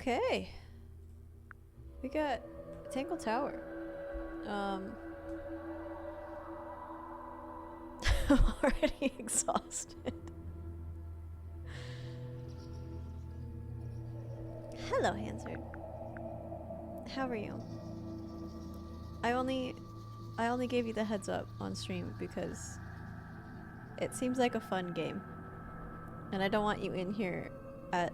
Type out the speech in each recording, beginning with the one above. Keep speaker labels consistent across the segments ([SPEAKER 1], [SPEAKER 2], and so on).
[SPEAKER 1] Okay. We got Tangle Tower. I'm already exhausted. Hello, Hansard. How are you? I only gave you the heads up on stream because it seems like a fun game. And I don't want you in here at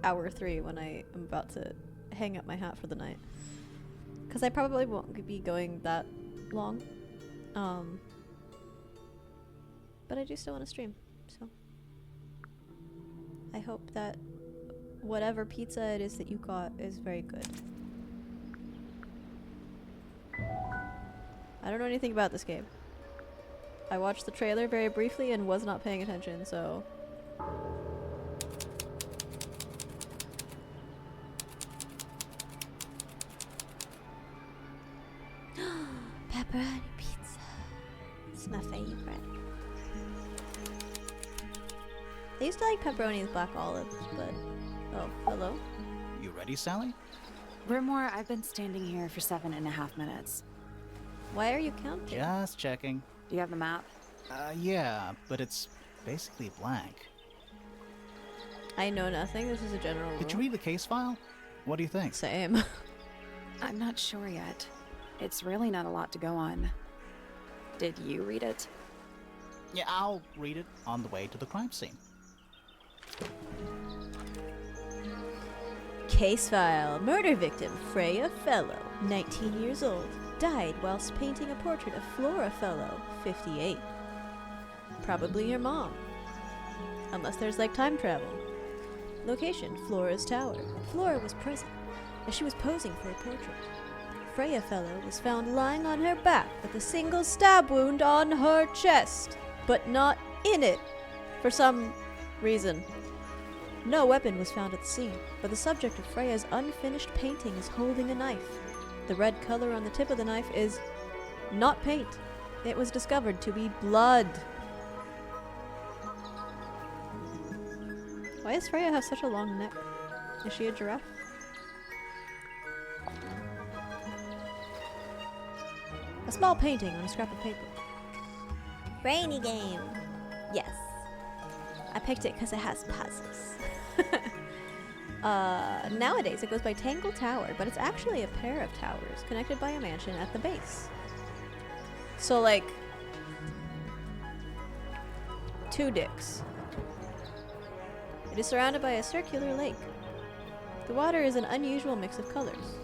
[SPEAKER 1] hour 3 when I am about to hang up my hat for the night. Because I probably won't be going that long. But I do still want to stream, so. I hope that whatever pizza it is that you got is very good. I don't know anything about this game. I watched the trailer very briefly and was not paying attention, so... Pepperoni pizza. It's my favorite. I used to like pepperoni with black olives, but... Oh, hello?
[SPEAKER 2] You ready, Sally?
[SPEAKER 3] Rimore, I've been standing here for 7.5 minutes.
[SPEAKER 1] Why are you counting?
[SPEAKER 2] Just checking.
[SPEAKER 3] Do you have the map?
[SPEAKER 2] Yeah, but it's basically blank.
[SPEAKER 1] I know nothing. This is a general rule.
[SPEAKER 2] Did you read the case file? What do you think?
[SPEAKER 1] Same.
[SPEAKER 3] I'm not sure yet. It's really not a lot to go on. Did you read it?
[SPEAKER 2] Yeah, I'll read it on the way to the crime scene.
[SPEAKER 1] Case file. Murder victim Freya Fellow, 19 years old, died whilst painting a portrait of Flora Fellow, 58. Probably your mom. Unless there's like time travel. Location, Flora's tower. Flora was present as she was posing for a portrait. Freya Fellow was found lying on her back with a single stab wound on her chest, but not in it for some reason. No weapon was found at the scene, but the subject of Freya's unfinished painting is holding a knife. The red color on the tip of the knife is not paint. It was discovered to be blood. Why does Freya have such a long neck? Is she a giraffe? A small painting on a scrap of paper. Brainy game. Yes. I picked it because it has puzzles. Nowadays it goes by Tangle Tower, but it's actually a pair of towers connected by a mansion at the base. So like... 2 dicks. It is surrounded by a circular lake. The water is an unusual mix of colors.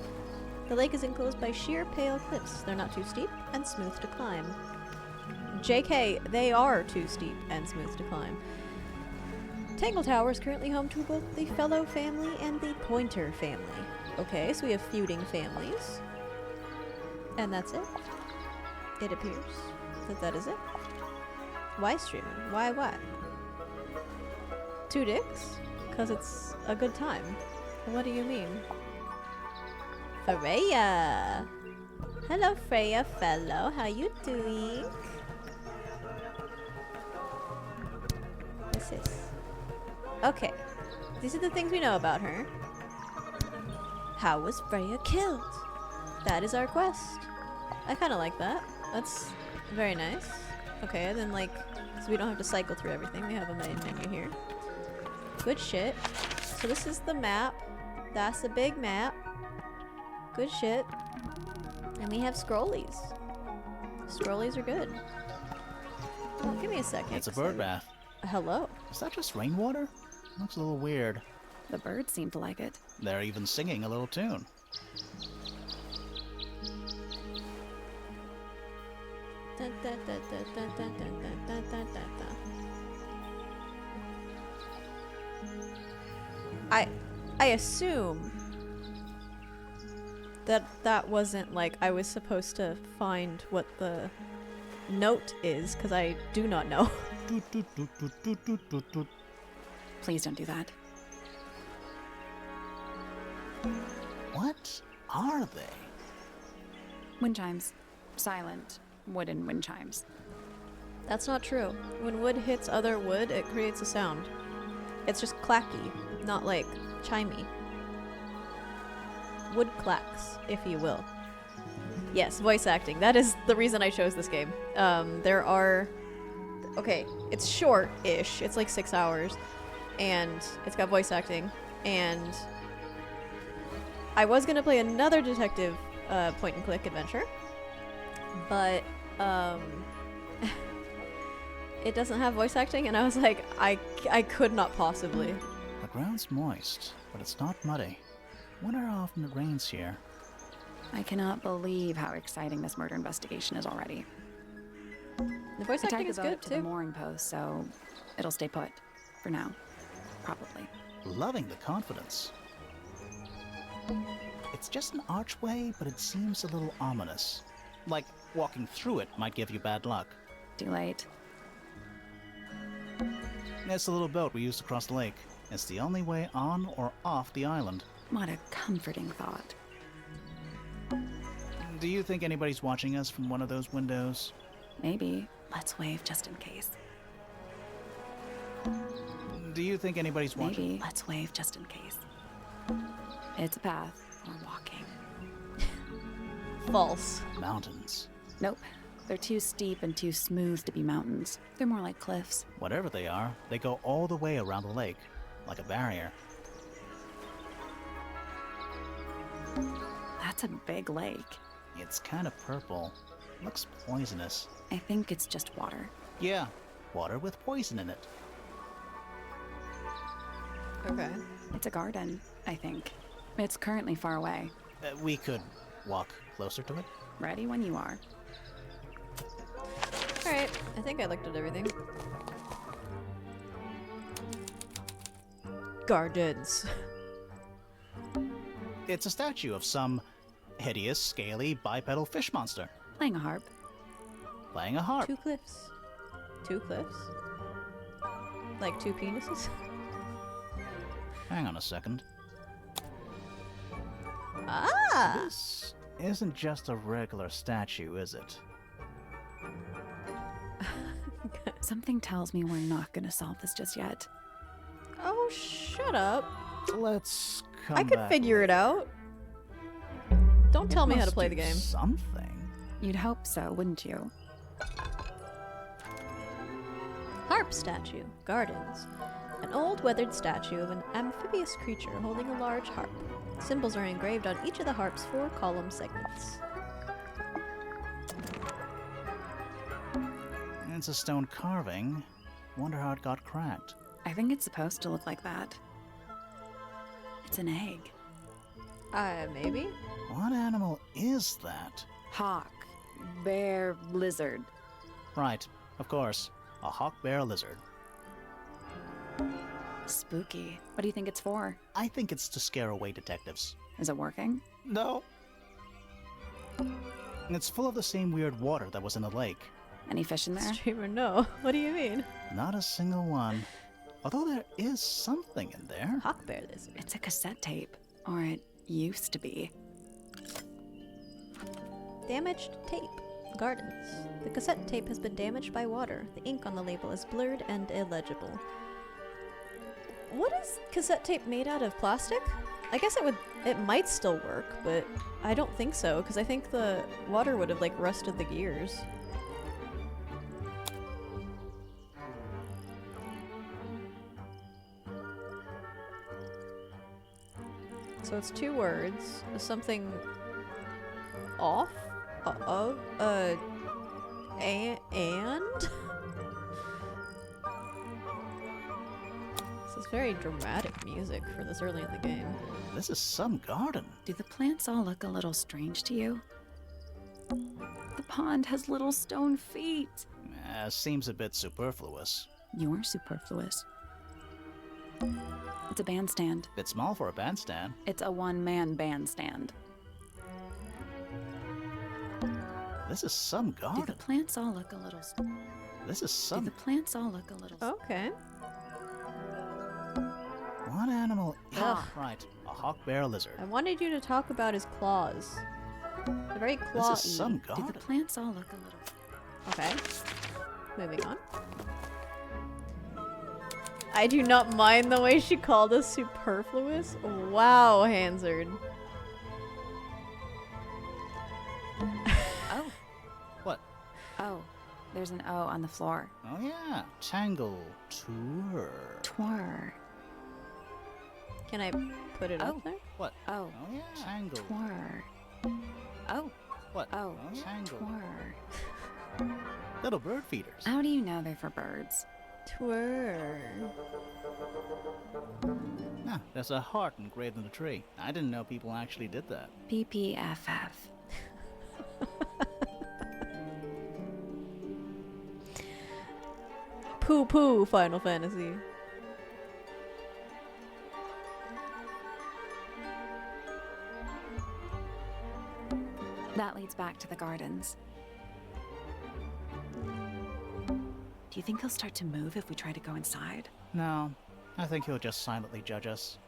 [SPEAKER 1] The lake is enclosed by sheer pale cliffs. They're not too steep and smooth to climb. JK, they are too steep and smooth to climb. Tangle Tower is currently home to both the Fellow family and the Pointer family. Okay, so we have feuding families. And that's it. It appears that that is it. Why streaming? Why what? 2 dicks? Because it's a good time. What do you mean? Freya! Hello, Freya Fellow. How you doing? What's this? Okay. These are the things we know about her. How was Freya killed? That is our quest. I kind of like that. That's very nice. Okay, and then like, so we don't have to cycle through everything. We have a main menu here. Good shit. So this is the map. That's the big map. Good shit. And we have scrollies. Scrollies are good. Oh, give me a second.
[SPEAKER 2] It's a bird bath.
[SPEAKER 1] Hello.
[SPEAKER 2] Is that just rainwater? Looks a little weird.
[SPEAKER 3] The birds seem to like it.
[SPEAKER 2] They're even singing a little tune.
[SPEAKER 1] I assume that that wasn't like I was supposed to find what the note is, because I do not know.
[SPEAKER 3] Please don't do that.
[SPEAKER 2] What are they?
[SPEAKER 3] Wind chimes. Silent wooden wind chimes.
[SPEAKER 1] That's not true. When wood hits other wood, it creates a sound. It's just clacky, not like chimey. wood clacks, if you will. Yes, voice acting. That is the reason I chose this game. There are... Okay, it's short-ish. It's like 6 hours. And it's got voice acting. And I was going to play another detective point-and-click adventure. But, it doesn't have voice acting, and I was like, I could not possibly.
[SPEAKER 2] The ground's moist, but it's not muddy. Wonder how often it rains here.
[SPEAKER 3] I cannot believe how exciting this murder investigation is already.
[SPEAKER 1] The voice
[SPEAKER 3] I
[SPEAKER 1] acting
[SPEAKER 3] tied
[SPEAKER 1] is
[SPEAKER 3] the boat
[SPEAKER 1] good,
[SPEAKER 3] up to the
[SPEAKER 1] too.
[SPEAKER 3] mooring post, so it'll stay put. For now. Probably.
[SPEAKER 2] Loving the confidence. It's just an archway, but it seems a little ominous. Like walking through it might give you bad luck.
[SPEAKER 3] Too late.
[SPEAKER 2] It's the little boat we used to cross the lake. It's the only way on or off the island.
[SPEAKER 3] What a comforting thought.
[SPEAKER 2] Do you think anybody's watching us from one of those windows?
[SPEAKER 3] Maybe. Let's wave just in case.
[SPEAKER 2] Do you think anybody's watching?
[SPEAKER 3] Maybe. Let's wave just in case. It's a path. We're walking.
[SPEAKER 1] False.
[SPEAKER 2] Mountains.
[SPEAKER 3] Nope. They're too steep and too smooth to be mountains. They're more like cliffs.
[SPEAKER 2] Whatever they are, they go all the way around the lake, like a barrier.
[SPEAKER 3] That's a big lake.
[SPEAKER 2] It's kind of purple. Looks poisonous.
[SPEAKER 3] I think it's just water.
[SPEAKER 2] Yeah, water with poison in it.
[SPEAKER 1] Okay.
[SPEAKER 3] It's a garden, I think. It's currently far away.
[SPEAKER 2] We could walk closer to it.
[SPEAKER 3] Ready when you are.
[SPEAKER 1] Alright, I think I looked at everything. Gardens.
[SPEAKER 2] It's a statue of some hideous, scaly, bipedal fish monster
[SPEAKER 3] Playing a harp.
[SPEAKER 2] playing a harp.
[SPEAKER 1] 2 cliffs. 2 cliffs? Like 2 penises?
[SPEAKER 2] Hang on a second.
[SPEAKER 1] Ah!
[SPEAKER 2] This isn't just a regular statue, is it?
[SPEAKER 3] Something tells me we're not gonna solve this just yet.
[SPEAKER 1] Oh, shut up.
[SPEAKER 2] Let's come
[SPEAKER 1] I could
[SPEAKER 2] back
[SPEAKER 1] figure it out. Don't tell me how to
[SPEAKER 2] must
[SPEAKER 1] play
[SPEAKER 2] do
[SPEAKER 1] the game.
[SPEAKER 2] Something.
[SPEAKER 3] You'd hope so, wouldn't you?
[SPEAKER 1] Harp statue. Gardens. An old weathered statue of an amphibious creature holding a large harp. Symbols are engraved on each of the harp's 4 column segments.
[SPEAKER 2] It's a stone carving. Wonder how it got cracked.
[SPEAKER 3] I think it's supposed to look like that. It's an egg.
[SPEAKER 1] Maybe?
[SPEAKER 2] What animal is that?
[SPEAKER 3] Hawk. Bear. Lizard.
[SPEAKER 2] Right, of course. A hawk bear lizard.
[SPEAKER 3] Spooky. What do you think it's for?
[SPEAKER 2] I think it's to scare away detectives.
[SPEAKER 3] Is it working?
[SPEAKER 2] No. It's full of the same weird water that was in the lake.
[SPEAKER 3] Any fish in there?
[SPEAKER 1] Streamer, no. What do you mean?
[SPEAKER 2] Not a single one. Although there is something in there.
[SPEAKER 1] Hawk bear lizard.
[SPEAKER 3] It's a cassette tape. Or it used to be.
[SPEAKER 1] Damaged tape. Gardens. The cassette tape has been damaged by water. The ink on the label is blurred and illegible. What is cassette tape made out of? Plastic? I guess it might still work, but I don't think so, because I think the water would have like rusted the gears. So it's 2 words. Something off? And? This is very dramatic music for this early in the game.
[SPEAKER 2] This is some garden.
[SPEAKER 3] Do the plants all look a little strange to you? The pond has little stone feet.
[SPEAKER 2] Seems a bit superfluous.
[SPEAKER 3] You're superfluous. It's a bandstand.
[SPEAKER 2] Bit small for a bandstand.
[SPEAKER 3] It's a one-man bandstand.
[SPEAKER 2] This is some
[SPEAKER 3] Do
[SPEAKER 2] garden.
[SPEAKER 3] the plants all look a little...
[SPEAKER 2] This is
[SPEAKER 3] Do
[SPEAKER 2] some...
[SPEAKER 3] the plants all look a little...
[SPEAKER 1] Okay.
[SPEAKER 2] What animal is...
[SPEAKER 1] Ugh.
[SPEAKER 2] Right, a hawk bear lizard.
[SPEAKER 1] I wanted you to talk about his claws. They're very clawy.
[SPEAKER 2] This is some
[SPEAKER 3] Do
[SPEAKER 2] garden.
[SPEAKER 3] the plants all look a little...
[SPEAKER 1] Okay. Moving on. I do not mind the way she called us superfluous. Wow, Hansard.
[SPEAKER 3] Oh, there's an O on the floor.
[SPEAKER 2] Oh yeah, Tangle tour.
[SPEAKER 3] Tour.
[SPEAKER 1] Can I put it
[SPEAKER 3] Oh.
[SPEAKER 1] up there?
[SPEAKER 2] What?
[SPEAKER 3] Oh,
[SPEAKER 2] Oh yeah, Tangle.
[SPEAKER 3] tour. Oh,
[SPEAKER 2] What?
[SPEAKER 3] oh,
[SPEAKER 2] Tangle.
[SPEAKER 3] tour.
[SPEAKER 2] Little bird feeders.
[SPEAKER 3] How do you know they're for birds?
[SPEAKER 1] Tour.
[SPEAKER 2] Ah, there's a heart engraved in the tree. I didn't know people actually did that.
[SPEAKER 3] PPFF.
[SPEAKER 1] Poo poo, Final Fantasy.
[SPEAKER 3] That leads back to the gardens. Do you think he'll start to move if we try to go inside?
[SPEAKER 2] No, I think he'll just silently judge us.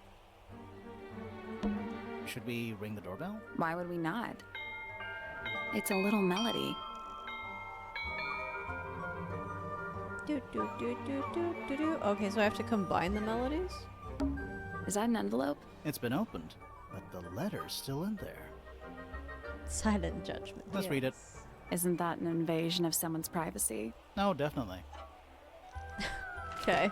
[SPEAKER 2] Should we ring the doorbell?
[SPEAKER 3] Why would we not? It's a little melody.
[SPEAKER 1] Do, do, do, do, do, do, do. Okay, so I have to combine the melodies?
[SPEAKER 3] Is that an envelope?
[SPEAKER 2] It's been opened, but the letter's still in there.
[SPEAKER 1] Silent judgment.
[SPEAKER 2] Let's read it.
[SPEAKER 1] yes.
[SPEAKER 3] Isn't that an invasion of someone's privacy?
[SPEAKER 2] No, definitely.
[SPEAKER 1] Okay.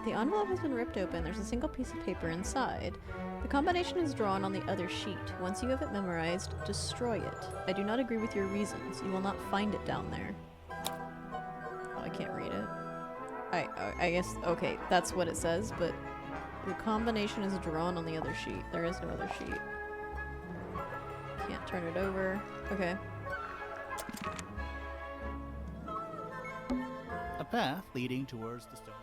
[SPEAKER 1] The envelope has been ripped open. There's a single piece of paper inside. The combination is drawn on the other sheet. Once you have it memorized, destroy it. I do not agree with your reasons. You will not find it down there. Oh, I can't read it. I guess, okay, that's what it says, but the combination is drawn on the other sheet. There is no other sheet. Can't turn it over. Okay.
[SPEAKER 2] A path leading towards the stone.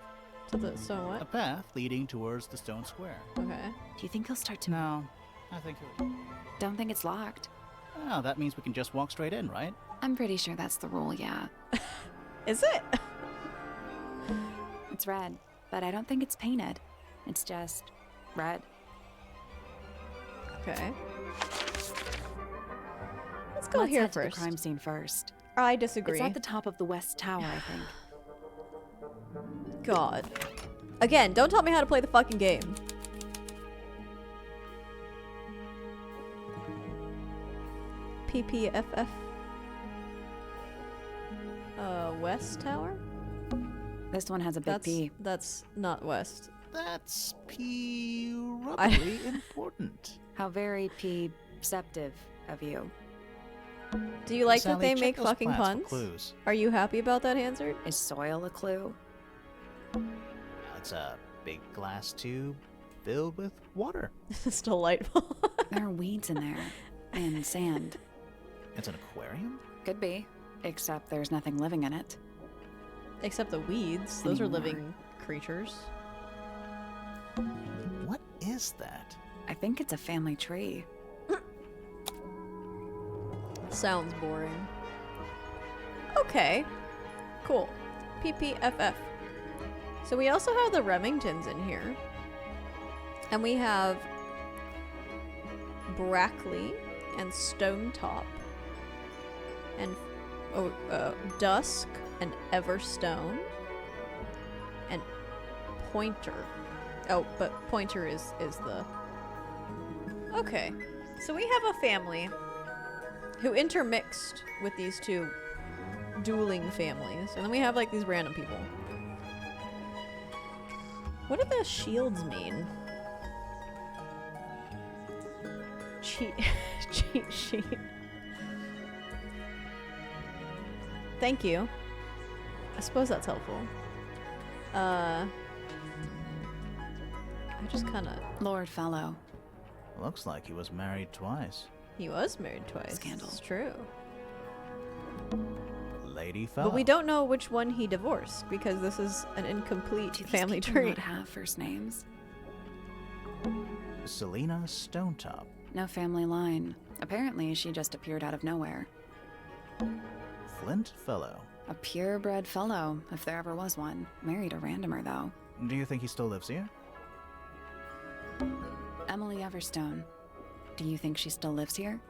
[SPEAKER 1] To the, so
[SPEAKER 2] A
[SPEAKER 1] what?
[SPEAKER 2] path leading towards the stone square.
[SPEAKER 1] Okay.
[SPEAKER 3] Do you think he'll start to...
[SPEAKER 2] No, I think he'll...
[SPEAKER 3] Don't think it's locked.
[SPEAKER 2] Oh, that means we can just walk straight in, right?
[SPEAKER 3] I'm pretty sure that's the rule, yeah.
[SPEAKER 1] Is it?
[SPEAKER 3] It's red, but I don't think it's painted. It's just red.
[SPEAKER 1] Okay. Let's go
[SPEAKER 3] Let's
[SPEAKER 1] here
[SPEAKER 3] head to
[SPEAKER 1] first.
[SPEAKER 3] the crime scene first.
[SPEAKER 1] I disagree.
[SPEAKER 3] It's at the top of the west tower, I think.
[SPEAKER 1] God. Again, don't tell me how to play the fucking game. PPFF. West Tower?
[SPEAKER 3] This one has a big P.
[SPEAKER 1] That's not west.
[SPEAKER 2] That's probably important.
[SPEAKER 3] How very P-ceptive of you.
[SPEAKER 1] Do you like that
[SPEAKER 2] Sally,
[SPEAKER 1] they
[SPEAKER 2] check
[SPEAKER 1] make
[SPEAKER 2] those
[SPEAKER 1] fucking
[SPEAKER 2] plants for
[SPEAKER 1] puns?
[SPEAKER 2] clues.
[SPEAKER 1] Are you happy about that, Hansard?
[SPEAKER 3] Is soil a clue?
[SPEAKER 2] It's a big glass tube filled with water.
[SPEAKER 1] It's delightful.
[SPEAKER 3] There are weeds in there. And sand.
[SPEAKER 2] It's an aquarium?
[SPEAKER 3] Could be. Except there's nothing living in it.
[SPEAKER 1] Except the weeds. Those are
[SPEAKER 3] Anymore.
[SPEAKER 1] living creatures.
[SPEAKER 2] What is that?
[SPEAKER 3] I think it's a family tree.
[SPEAKER 1] Sounds boring. Okay. Cool. PPFF. So we also have the Remingtons in here. And we have Brackley and Stonetop and Dusk and Everstone and Pointer. Oh, but Pointer is the... Okay. So we have a family who intermixed with these two dueling families. And then we have like these random people. What do the shields mean? Cheat sheet. Thank you. I suppose that's helpful. I just kind of...
[SPEAKER 3] Lord Fellow.
[SPEAKER 2] Looks like he was married twice.
[SPEAKER 1] He was married twice.
[SPEAKER 3] Scandal.
[SPEAKER 1] It's true.
[SPEAKER 2] Lady Fellow.
[SPEAKER 1] But we don't know which one he divorced because this is an incomplete
[SPEAKER 3] Do these
[SPEAKER 1] family
[SPEAKER 3] people
[SPEAKER 1] tree.
[SPEAKER 3] not have first names?
[SPEAKER 2] Selena Stonetop.
[SPEAKER 3] No family line. Apparently, she just appeared out of nowhere.
[SPEAKER 2] Flint Fellow.
[SPEAKER 3] A purebred fellow, if there ever was one. Married a randomer, though.
[SPEAKER 2] Do you think he still lives here?
[SPEAKER 3] Emily Everstone. Do you think she still lives here?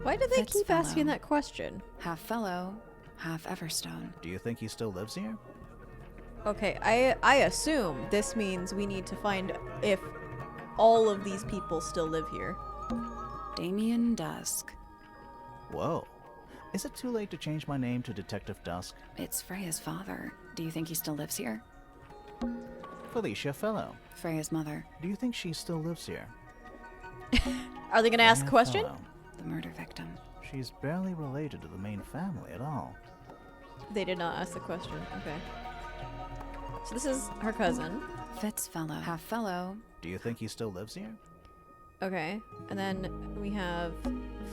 [SPEAKER 1] Why do they keep asking
[SPEAKER 3] Fitzfellow.
[SPEAKER 1] that question?
[SPEAKER 3] Half fellow, half Everstone.
[SPEAKER 2] Do you think he still lives here?
[SPEAKER 1] Okay, I assume this means we need to find if all of these people still live here.
[SPEAKER 3] Damien Dusk.
[SPEAKER 2] Whoa. Is it too late to change my name to Detective Dusk?
[SPEAKER 3] It's Freya's father. Do you think he still lives here?
[SPEAKER 2] Felicia Fellow.
[SPEAKER 3] Freya's mother.
[SPEAKER 2] Do you think she still lives here?
[SPEAKER 1] Are they gonna ask a
[SPEAKER 2] Freya
[SPEAKER 1] question?
[SPEAKER 2] Fellow.
[SPEAKER 3] The murder victim.
[SPEAKER 2] She's barely related to the main family at all.
[SPEAKER 1] They did not ask the question. Okay. So this is her cousin.
[SPEAKER 3] Fitzfellow. Half fellow.
[SPEAKER 2] Do you think he still lives here?
[SPEAKER 1] Okay. And then we have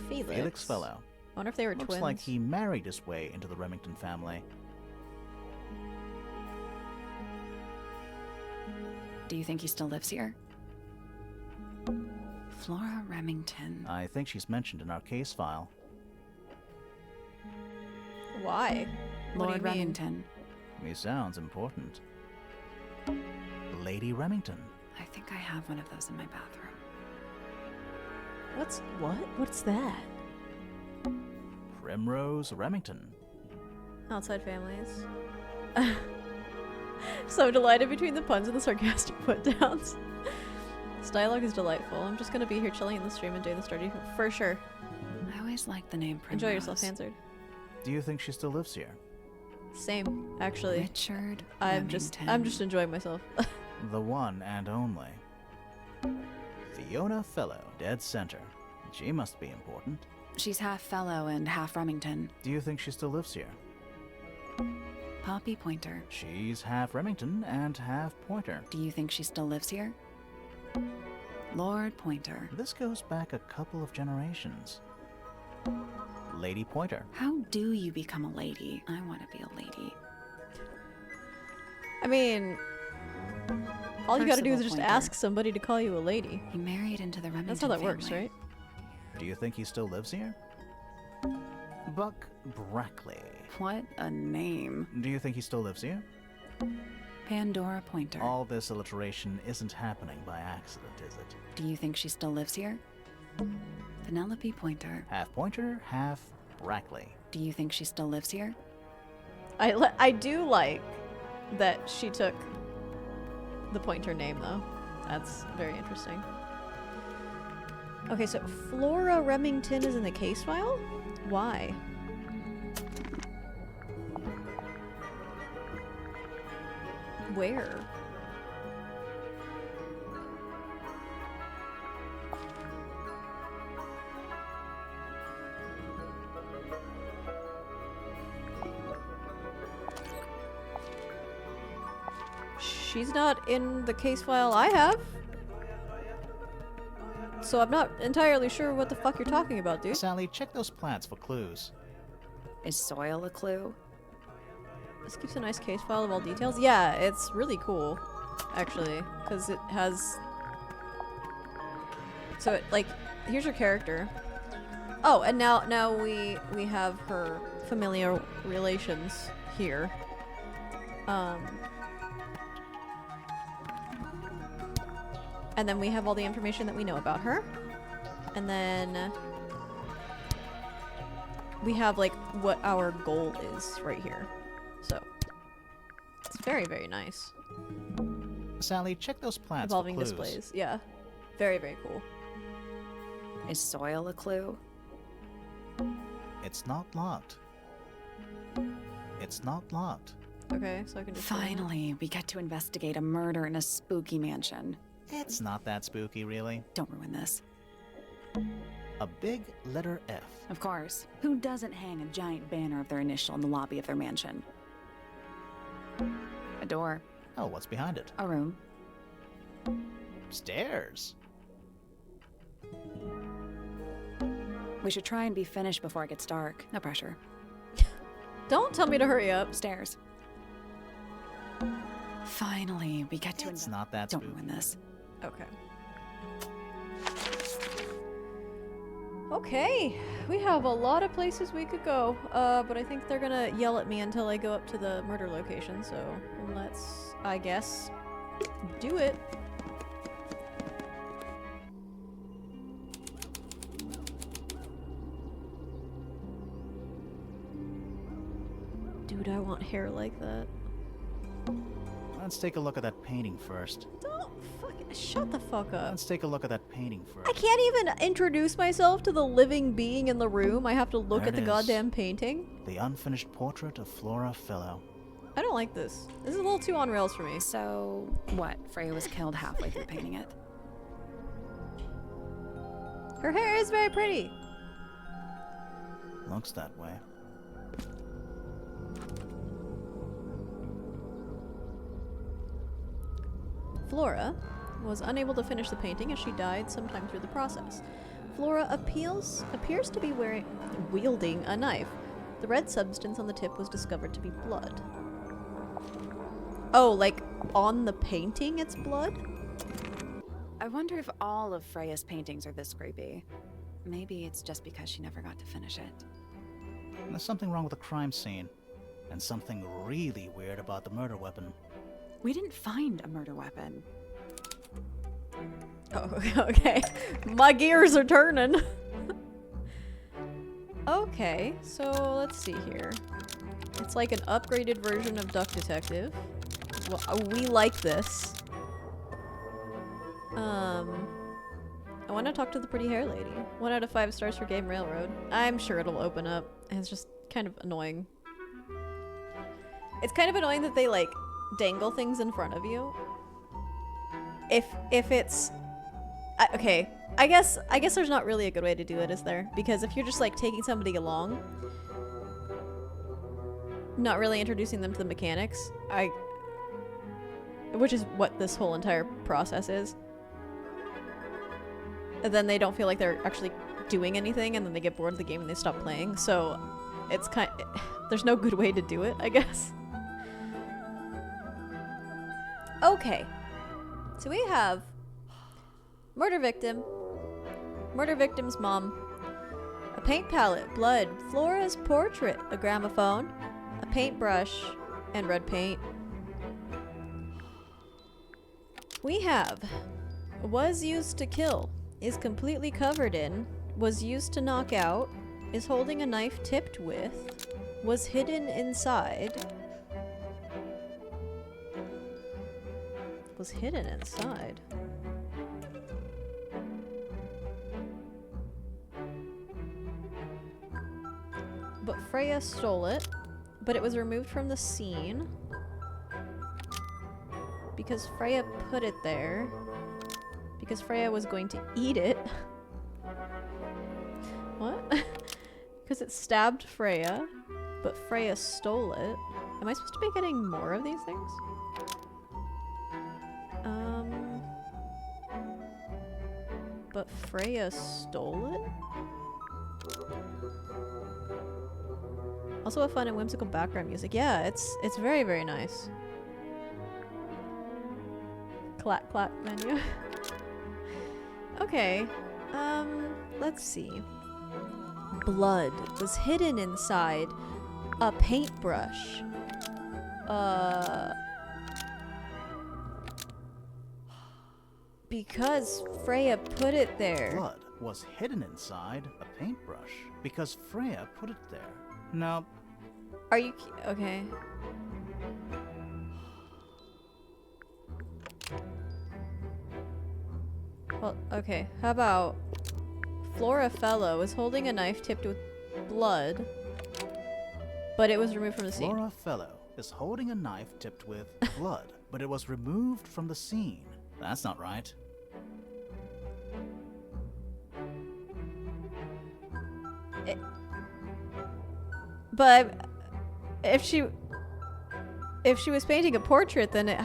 [SPEAKER 1] Felix.
[SPEAKER 2] Felix Fellow.
[SPEAKER 1] I wonder if they were
[SPEAKER 2] Looks
[SPEAKER 1] twins.
[SPEAKER 2] like he married his way into the Remington family.
[SPEAKER 3] Do you think he still lives here? Flora Remington.
[SPEAKER 2] I think she's mentioned in our case file.
[SPEAKER 1] Why? What do
[SPEAKER 3] Lord
[SPEAKER 1] you mean?
[SPEAKER 3] Remington.
[SPEAKER 2] He sounds important. Lady Remington.
[SPEAKER 3] I think I have one of those in my bathroom.
[SPEAKER 1] What? What's that?
[SPEAKER 2] Primrose Remington.
[SPEAKER 1] Outside families. So delighted between the puns and the sarcastic put-downs. This dialogue is delightful. I'm just gonna be here chilling in the stream and doing the story for sure.
[SPEAKER 3] I always liked the name Primrose.
[SPEAKER 1] Enjoy yourself, Hansard.
[SPEAKER 2] Do you think she still lives here?
[SPEAKER 1] Same, actually.
[SPEAKER 3] Richard
[SPEAKER 1] I'm just
[SPEAKER 3] Remington.
[SPEAKER 1] enjoying myself.
[SPEAKER 2] The one and only. Fiona Fellow, dead center. She must be important.
[SPEAKER 3] She's half fellow and half Remington.
[SPEAKER 2] Do you think she still lives here?
[SPEAKER 3] Poppy Pointer.
[SPEAKER 2] She's half Remington and half Pointer.
[SPEAKER 3] Do you think she still lives here? Lord Pointer.
[SPEAKER 2] This goes back a couple of generations. Lady Pointer.
[SPEAKER 3] How do you become a lady? I want to be a lady.
[SPEAKER 1] I mean, all you gotta do is
[SPEAKER 3] Percival
[SPEAKER 1] just
[SPEAKER 3] Pointer.
[SPEAKER 1] ask somebody to call you a lady.
[SPEAKER 3] He married into the Remington
[SPEAKER 1] That's how that
[SPEAKER 3] family.
[SPEAKER 1] works, right?
[SPEAKER 2] Do you think he still lives here? Buck Brackley.
[SPEAKER 3] What a name.
[SPEAKER 2] Do you think he still lives here?
[SPEAKER 3] Pandora Pointer.
[SPEAKER 2] All this alliteration isn't happening by accident, is it?
[SPEAKER 3] Do you think she still lives here? Penelope Pointer.
[SPEAKER 2] Half Pointer, half Brackley.
[SPEAKER 3] Do you think she still lives here?
[SPEAKER 1] I do like that she took the Pointer name, though. That's very interesting. Okay, so Flora Remington is in the case file? Why? Where? She's not in the case file I have. So I'm not entirely sure what the fuck you're talking about, dude.
[SPEAKER 2] Sally, check those plants for clues.
[SPEAKER 3] Is soil a clue?
[SPEAKER 1] This keeps a nice case file of all details. Yeah, it's really cool, actually, because it has... So, it, like, here's her character. Oh, and now we have her familiar relations here. And then we have all the information that we know about her. And then we have, like, what our goal is right here. So, it's very, very nice.
[SPEAKER 2] Sally, check those plants
[SPEAKER 1] Evolving
[SPEAKER 2] for clues.
[SPEAKER 1] displays. Yeah. Very, very cool.
[SPEAKER 3] Is soil a clue?
[SPEAKER 2] It's not locked. It's not locked.
[SPEAKER 1] Okay, so I can just...
[SPEAKER 3] Finally, we get to investigate a murder in a spooky mansion.
[SPEAKER 2] It's not that spooky, really.
[SPEAKER 3] Don't ruin this.
[SPEAKER 2] A big letter F.
[SPEAKER 3] Of course. Who doesn't hang a giant banner of their initial in the lobby of their mansion? A door.
[SPEAKER 2] Oh, what's behind it?
[SPEAKER 3] A room.
[SPEAKER 2] Stairs.
[SPEAKER 3] We should try and be finished before it gets dark. No pressure.
[SPEAKER 1] Don't tell me to hurry up.
[SPEAKER 3] Stairs. Finally, we get to
[SPEAKER 2] It's not that
[SPEAKER 3] Don't
[SPEAKER 2] spooky.
[SPEAKER 3] ruin this.
[SPEAKER 1] Okay. Okay, we have a lot of places we could go, but I think they're gonna yell at me until I go up to the murder location, so let's, I guess, do it. Dude, I want hair like that.
[SPEAKER 2] Let's take a look at that painting first.
[SPEAKER 1] Don't Fuck, shut the fuck up.
[SPEAKER 2] Let's take a look at that painting first.
[SPEAKER 1] I can't even introduce myself to the living being in the room. I have to look
[SPEAKER 2] There
[SPEAKER 1] at the
[SPEAKER 2] it is.
[SPEAKER 1] goddamn painting.
[SPEAKER 2] The unfinished portrait of Flora Fellow.
[SPEAKER 1] I don't like this. This is a little too on rails for me.
[SPEAKER 3] So, what? Freya was killed halfway through painting it.
[SPEAKER 1] Her hair is very pretty.
[SPEAKER 2] Looks that way.
[SPEAKER 1] Flora was unable to finish the painting as she died sometime through the process. Flora appears to be wielding a knife. The red substance on the tip was discovered to be blood. Oh, like on the painting it's blood?
[SPEAKER 3] I wonder if all of Freya's paintings are this creepy. Maybe it's just because she never got to finish it.
[SPEAKER 2] There's something wrong with the crime scene. And something really weird about the murder weapon.
[SPEAKER 3] We didn't find a murder weapon.
[SPEAKER 1] Oh, okay. My gears are turning. Okay, so let's see here. It's like an upgraded version of Duck Detective. Well, we like this. I want to talk to the pretty hair lady. 1 out of 5 stars for Game Railroad. I'm sure it'll open up. It's just kind of annoying. It's kind of annoying that they like dangle things in front of you. If it's okay, I guess there's not really a good way to do it, is there? Because if you're just like taking somebody along, not really introducing them to the mechanics, which is what this whole entire process is. And then they don't feel like they're actually doing anything, and then they get bored of the game and they stop playing. So it's there's no good way to do it, I guess. Okay. So we have murder victim, murder victim's mom, a paint palette, blood, Flora's portrait, a gramophone, a paintbrush, and red paint. We have was used to kill, is completely covered in, was used to knock out, is holding a knife tipped with, was hidden inside, was hidden inside. But Freya stole it, but it was removed from the scene because Freya put it there because Freya was going to eat it. What? Because it stabbed Freya, but Freya stole it. Am I supposed to be getting more of these things? But Freya stole it? Also a fun and whimsical background music. Yeah, it's very, very nice. Clack clack menu. Okay. Let's see. Blood was hidden inside a paintbrush. Because Freya put it there.
[SPEAKER 2] Blood was hidden inside a paintbrush because Freya put it there. Now,
[SPEAKER 1] Are you okay? Well, okay. How about Flora Fellow is holding a knife tipped with blood, but it was removed from the scene.
[SPEAKER 2] Flora Fellow is holding a knife tipped with blood, but it was removed from the scene. That's not right.
[SPEAKER 1] But if she was painting a portrait, then it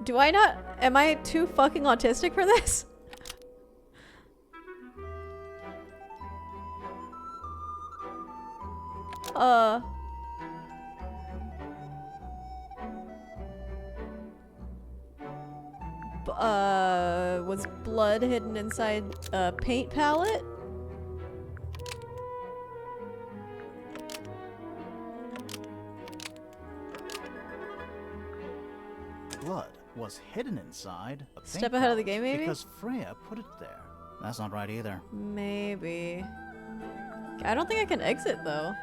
[SPEAKER 1] do I not? Am I too fucking autistic for this? Was blood hidden inside a paint palette?
[SPEAKER 2] Blood was hidden inside a
[SPEAKER 1] Step
[SPEAKER 2] paint
[SPEAKER 1] ahead of the
[SPEAKER 2] palette
[SPEAKER 1] game, maybe?
[SPEAKER 2] because Freya put it there. That's not right either.
[SPEAKER 1] Maybe. I don't think I can exit, though.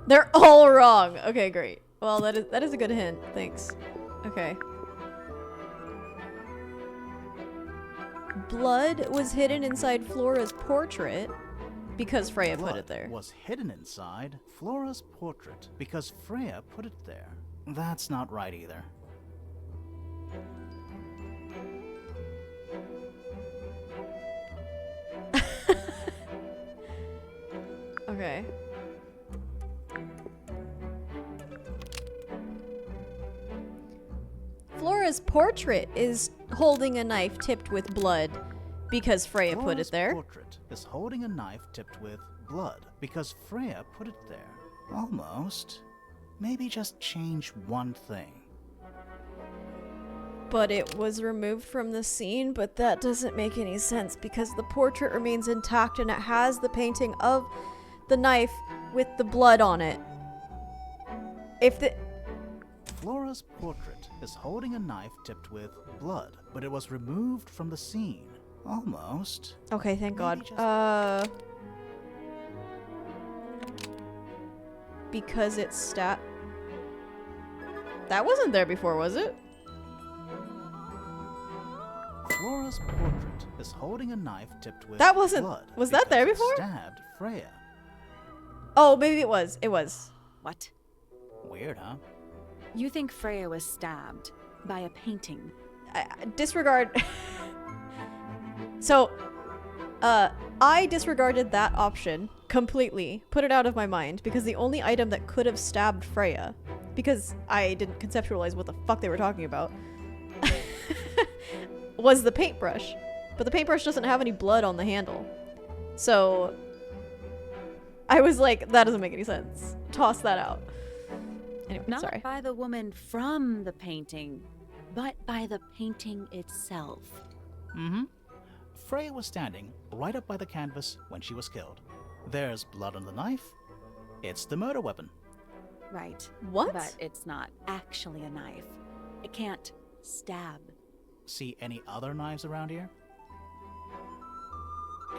[SPEAKER 1] They're all wrong. Okay, great. Well, that is a good hint. Thanks. Okay. Blood was hidden inside Flora's portrait because Freya put it there.
[SPEAKER 2] Blood was hidden inside Flora's portrait because Freya put it there. That's not right either.
[SPEAKER 1] Okay. Flora's portrait is holding a knife tipped with blood because Freya put it there.
[SPEAKER 2] Flora's portrait is holding a knife tipped with blood because Freya put it there. Almost. Maybe just change one thing.
[SPEAKER 1] But it was removed from the scene, but that doesn't make any sense because the portrait remains intact and it has the painting of the knife with the blood on it. If the...
[SPEAKER 2] Flora's portrait is holding a knife tipped with blood, but it was removed from the scene. Almost.
[SPEAKER 1] Okay, thank God. Because it's That wasn't there before, was it?
[SPEAKER 2] Flora's portrait is holding a knife tipped with
[SPEAKER 1] That wasn't...
[SPEAKER 2] blood.
[SPEAKER 1] Was that there
[SPEAKER 2] because it
[SPEAKER 1] before?
[SPEAKER 2] Stabbed Freya.
[SPEAKER 1] Oh, maybe it was. It was.
[SPEAKER 3] What?
[SPEAKER 2] Weird, huh?
[SPEAKER 3] You think Freya was stabbed by a painting?
[SPEAKER 1] Disregard... So, I disregarded that option completely. Put it out of my mind because the only item that could have stabbed Freya, because I didn't conceptualize what the fuck they were talking about, was the paintbrush. But the paintbrush doesn't have any blood on the handle. So, I was like, that doesn't make any sense. Toss that out. Anyway,
[SPEAKER 3] Not
[SPEAKER 1] sorry.
[SPEAKER 3] by the woman from the painting, but by the painting itself.
[SPEAKER 2] Mm-hmm. Freya was standing right up by the canvas when she was killed. There's blood on the knife. It's the murder weapon.
[SPEAKER 3] Right.
[SPEAKER 1] What?
[SPEAKER 3] But it's not actually a knife. It can't stab.
[SPEAKER 2] See any other knives around here?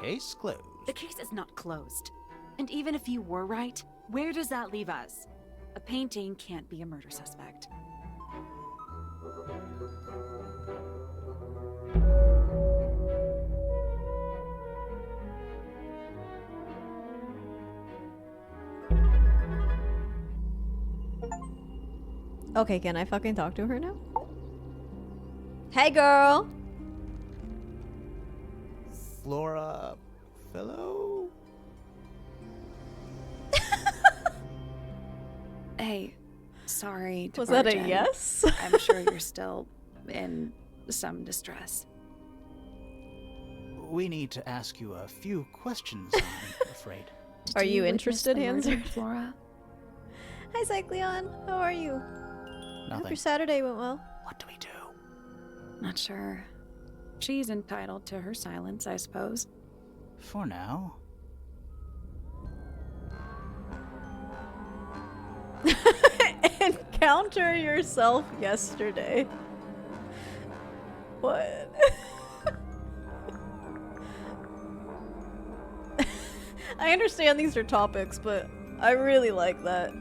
[SPEAKER 2] Case closed.
[SPEAKER 3] The case is not closed. And even if you were right, where does that leave us? A painting can't be a murder suspect.
[SPEAKER 1] Okay, can I fucking talk to her now? Hey, girl!
[SPEAKER 2] Flora... fellow?
[SPEAKER 3] Hey, sorry to
[SPEAKER 1] Was that
[SPEAKER 3] barge
[SPEAKER 1] a
[SPEAKER 3] in.
[SPEAKER 1] yes?
[SPEAKER 3] I'm sure you're still in some distress.
[SPEAKER 2] We need to ask you a few questions, I'm afraid.
[SPEAKER 3] Did
[SPEAKER 1] Are you
[SPEAKER 3] witness
[SPEAKER 1] interested,
[SPEAKER 3] the murder,
[SPEAKER 1] Hansard?
[SPEAKER 3] Flora?
[SPEAKER 1] Hi, Cycleon. How are you? Hope
[SPEAKER 2] Nothing.
[SPEAKER 1] your Saturday went well.
[SPEAKER 2] What do we do?
[SPEAKER 3] Not sure. She's entitled to her silence, I suppose.
[SPEAKER 2] For now.
[SPEAKER 1] Encounter yourself yesterday. What? I understand these are topics, but I really like that.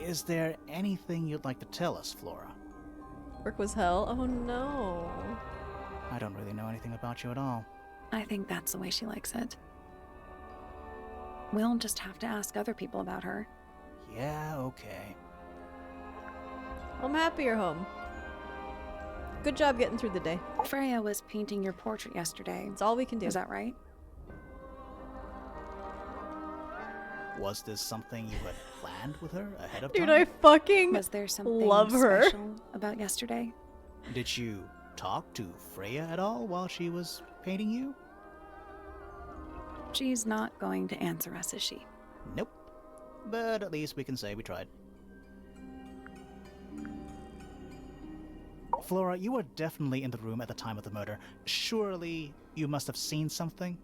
[SPEAKER 2] Is there anything you'd like to tell us, Flora?
[SPEAKER 1] Work was hell? Oh no.
[SPEAKER 2] I don't really know anything about you at all.
[SPEAKER 3] I think that's the way she likes it. We'll just have to ask other people about her.
[SPEAKER 2] Yeah, okay.
[SPEAKER 1] I'm happy you're home. Good job getting through the day.
[SPEAKER 3] Freya was painting your portrait yesterday.
[SPEAKER 1] It's all we can do.
[SPEAKER 3] Is that right?
[SPEAKER 2] Was this something you had planned with her ahead of time?
[SPEAKER 1] Dude, I fucking
[SPEAKER 3] Was there something
[SPEAKER 1] love her.
[SPEAKER 3] special about yesterday?
[SPEAKER 2] Did you talk to Freya at all while she was painting you?
[SPEAKER 3] She's not going to answer us, is she?
[SPEAKER 2] Nope. But at least we can say we tried. Flora, you were definitely in the room at the time of the murder. Surely you must have seen something?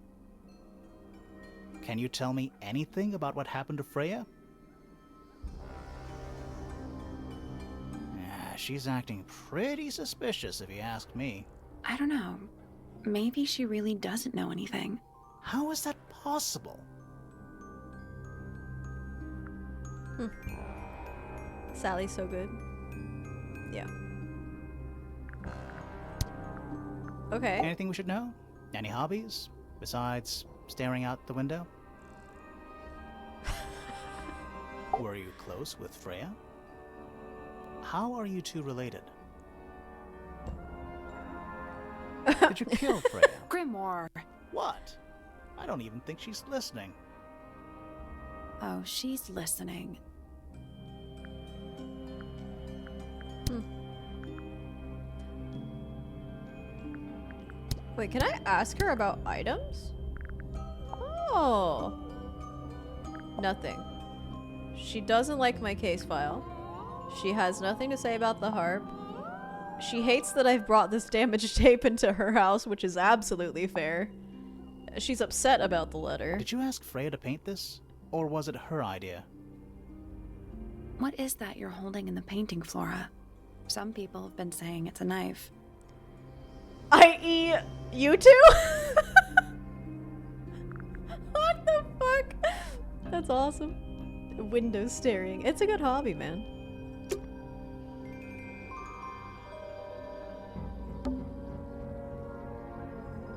[SPEAKER 2] Can you tell me anything about what happened to Freya? She's acting pretty suspicious if you ask me.
[SPEAKER 3] I don't know. Maybe she really doesn't know anything.
[SPEAKER 2] How is that possible?
[SPEAKER 1] Sally's so good. Yeah. Okay.
[SPEAKER 2] Anything we should know? Any hobbies? Besides staring out the window? Were you close with Freya? How are you two related? Did you kill Freya?
[SPEAKER 3] Grimoire.
[SPEAKER 2] What? I don't even think she's listening.
[SPEAKER 3] Oh, she's listening.
[SPEAKER 1] Wait, can I ask her about items? Oh. Nothing. She doesn't like my case file. She has nothing to say about the harp. She hates that I've brought this damaged tape into her house, which is absolutely fair. She's upset about the letter.
[SPEAKER 2] Did you ask Freya to paint this? Or was it her idea?
[SPEAKER 3] What is that you're holding in the painting, Flora? Some people have been saying it's a knife.
[SPEAKER 1] I.e. you two? What the fuck? That's awesome. Window staring. It's a good hobby, man.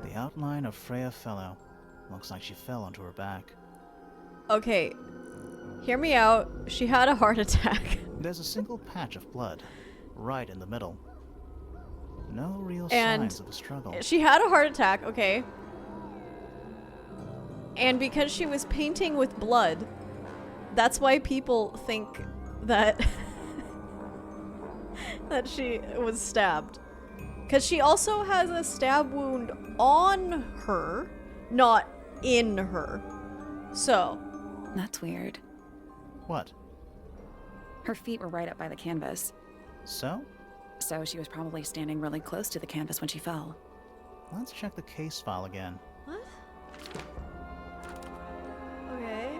[SPEAKER 2] The outline of Freya Fellow. Looks like she fell onto her back.
[SPEAKER 1] Okay. Hear me out. She had a heart attack.
[SPEAKER 2] There's a single patch of blood, right in the middle. No real
[SPEAKER 1] And
[SPEAKER 2] signs of a struggle.
[SPEAKER 1] She had a heart attack, okay. And because she was painting with blood, that's why people think that that she was stabbed. Because she also has a stab wound on her, not in her. So.
[SPEAKER 3] That's weird.
[SPEAKER 2] What?
[SPEAKER 3] Her feet were right up by the canvas.
[SPEAKER 2] So?
[SPEAKER 3] So she was probably standing really close to the canvas when she fell.
[SPEAKER 2] Let's check the case file again.
[SPEAKER 1] What? Okay.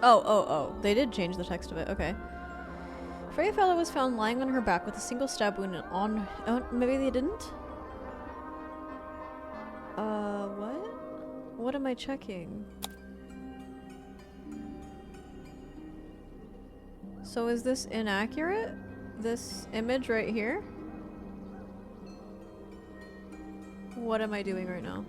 [SPEAKER 1] Oh. They did change the text of it. Okay. Freya Fellow was found lying on her back with a single stab wound on... Oh, maybe they didn't? What? What am I checking? So is this inaccurate? This image right here? What am I doing right now?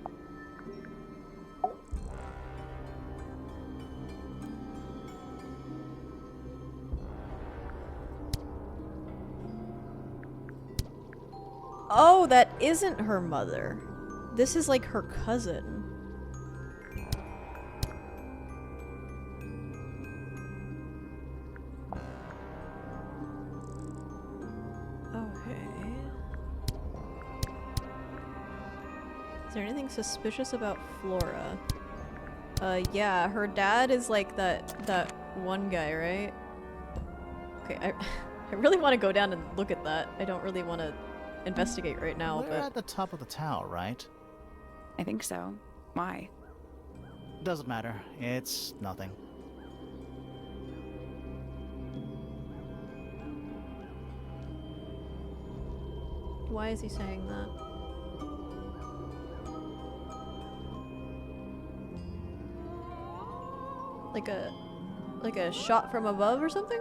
[SPEAKER 1] Oh, that isn't her mother. This is like her cousin. Okay. Is there anything suspicious about Flora? Yeah, her dad is like that one guy, right? Okay, I really want to go down and look at that. I don't really want to investigate right now,
[SPEAKER 2] We're
[SPEAKER 1] but
[SPEAKER 2] at the top of the tower, right?
[SPEAKER 3] I think so. Why?
[SPEAKER 2] Doesn't matter. It's nothing.
[SPEAKER 1] why is he saying that? Like a shot from above or something?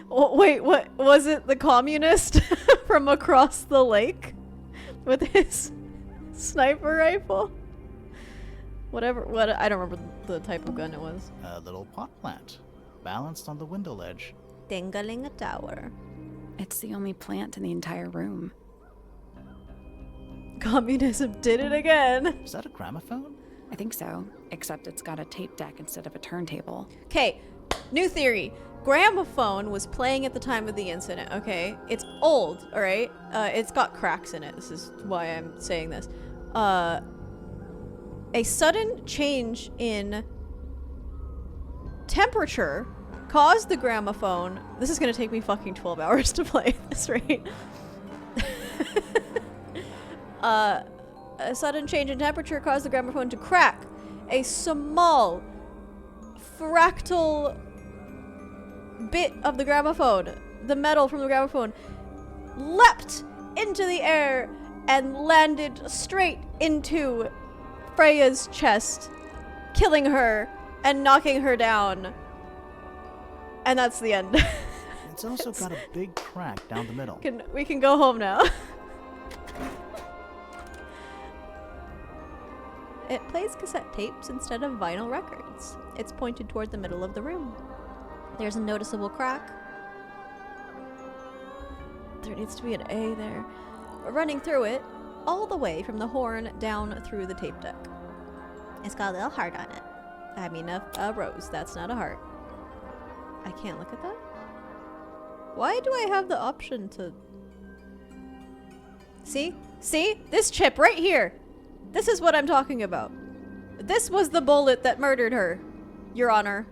[SPEAKER 1] Oh, wait, what was it? The communist from across the lake with his sniper rifle? What I don't remember the type of gun it was.
[SPEAKER 2] A little pot plant, balanced on the window ledge.
[SPEAKER 1] Dangling a tower.
[SPEAKER 3] It's the only plant in the entire room.
[SPEAKER 1] Communism did it again.
[SPEAKER 2] Is that a gramophone?
[SPEAKER 3] I think so, except it's got a tape deck instead of a turntable.
[SPEAKER 1] Okay, new theory. Gramophone was playing at the time of the incident, okay? It's old, alright? It's got cracks in it. This is why I'm saying this. A sudden change in temperature caused the gramophone... This is gonna take me fucking 12 hours to play this, right? A sudden change in temperature caused the gramophone to crack. A small fractal bit of the gramophone, the metal from the gramophone, leapt into the air and landed straight into Freya's chest, killing her and knocking her down. And that's the end.
[SPEAKER 2] It's also got a big crack down the middle.
[SPEAKER 1] We can go home now. It plays cassette tapes instead of vinyl records. It's pointed toward the middle of the room. There's a noticeable crack. There needs to be an A there. Running through it, all the way from the horn down through the tape deck. It's got a little heart on it. I mean, a rose. That's not a heart. I can't look at that? Why do I have the option to... See? See? This chip right here! This is what I'm talking about. This was the bullet that murdered her, Your Honor.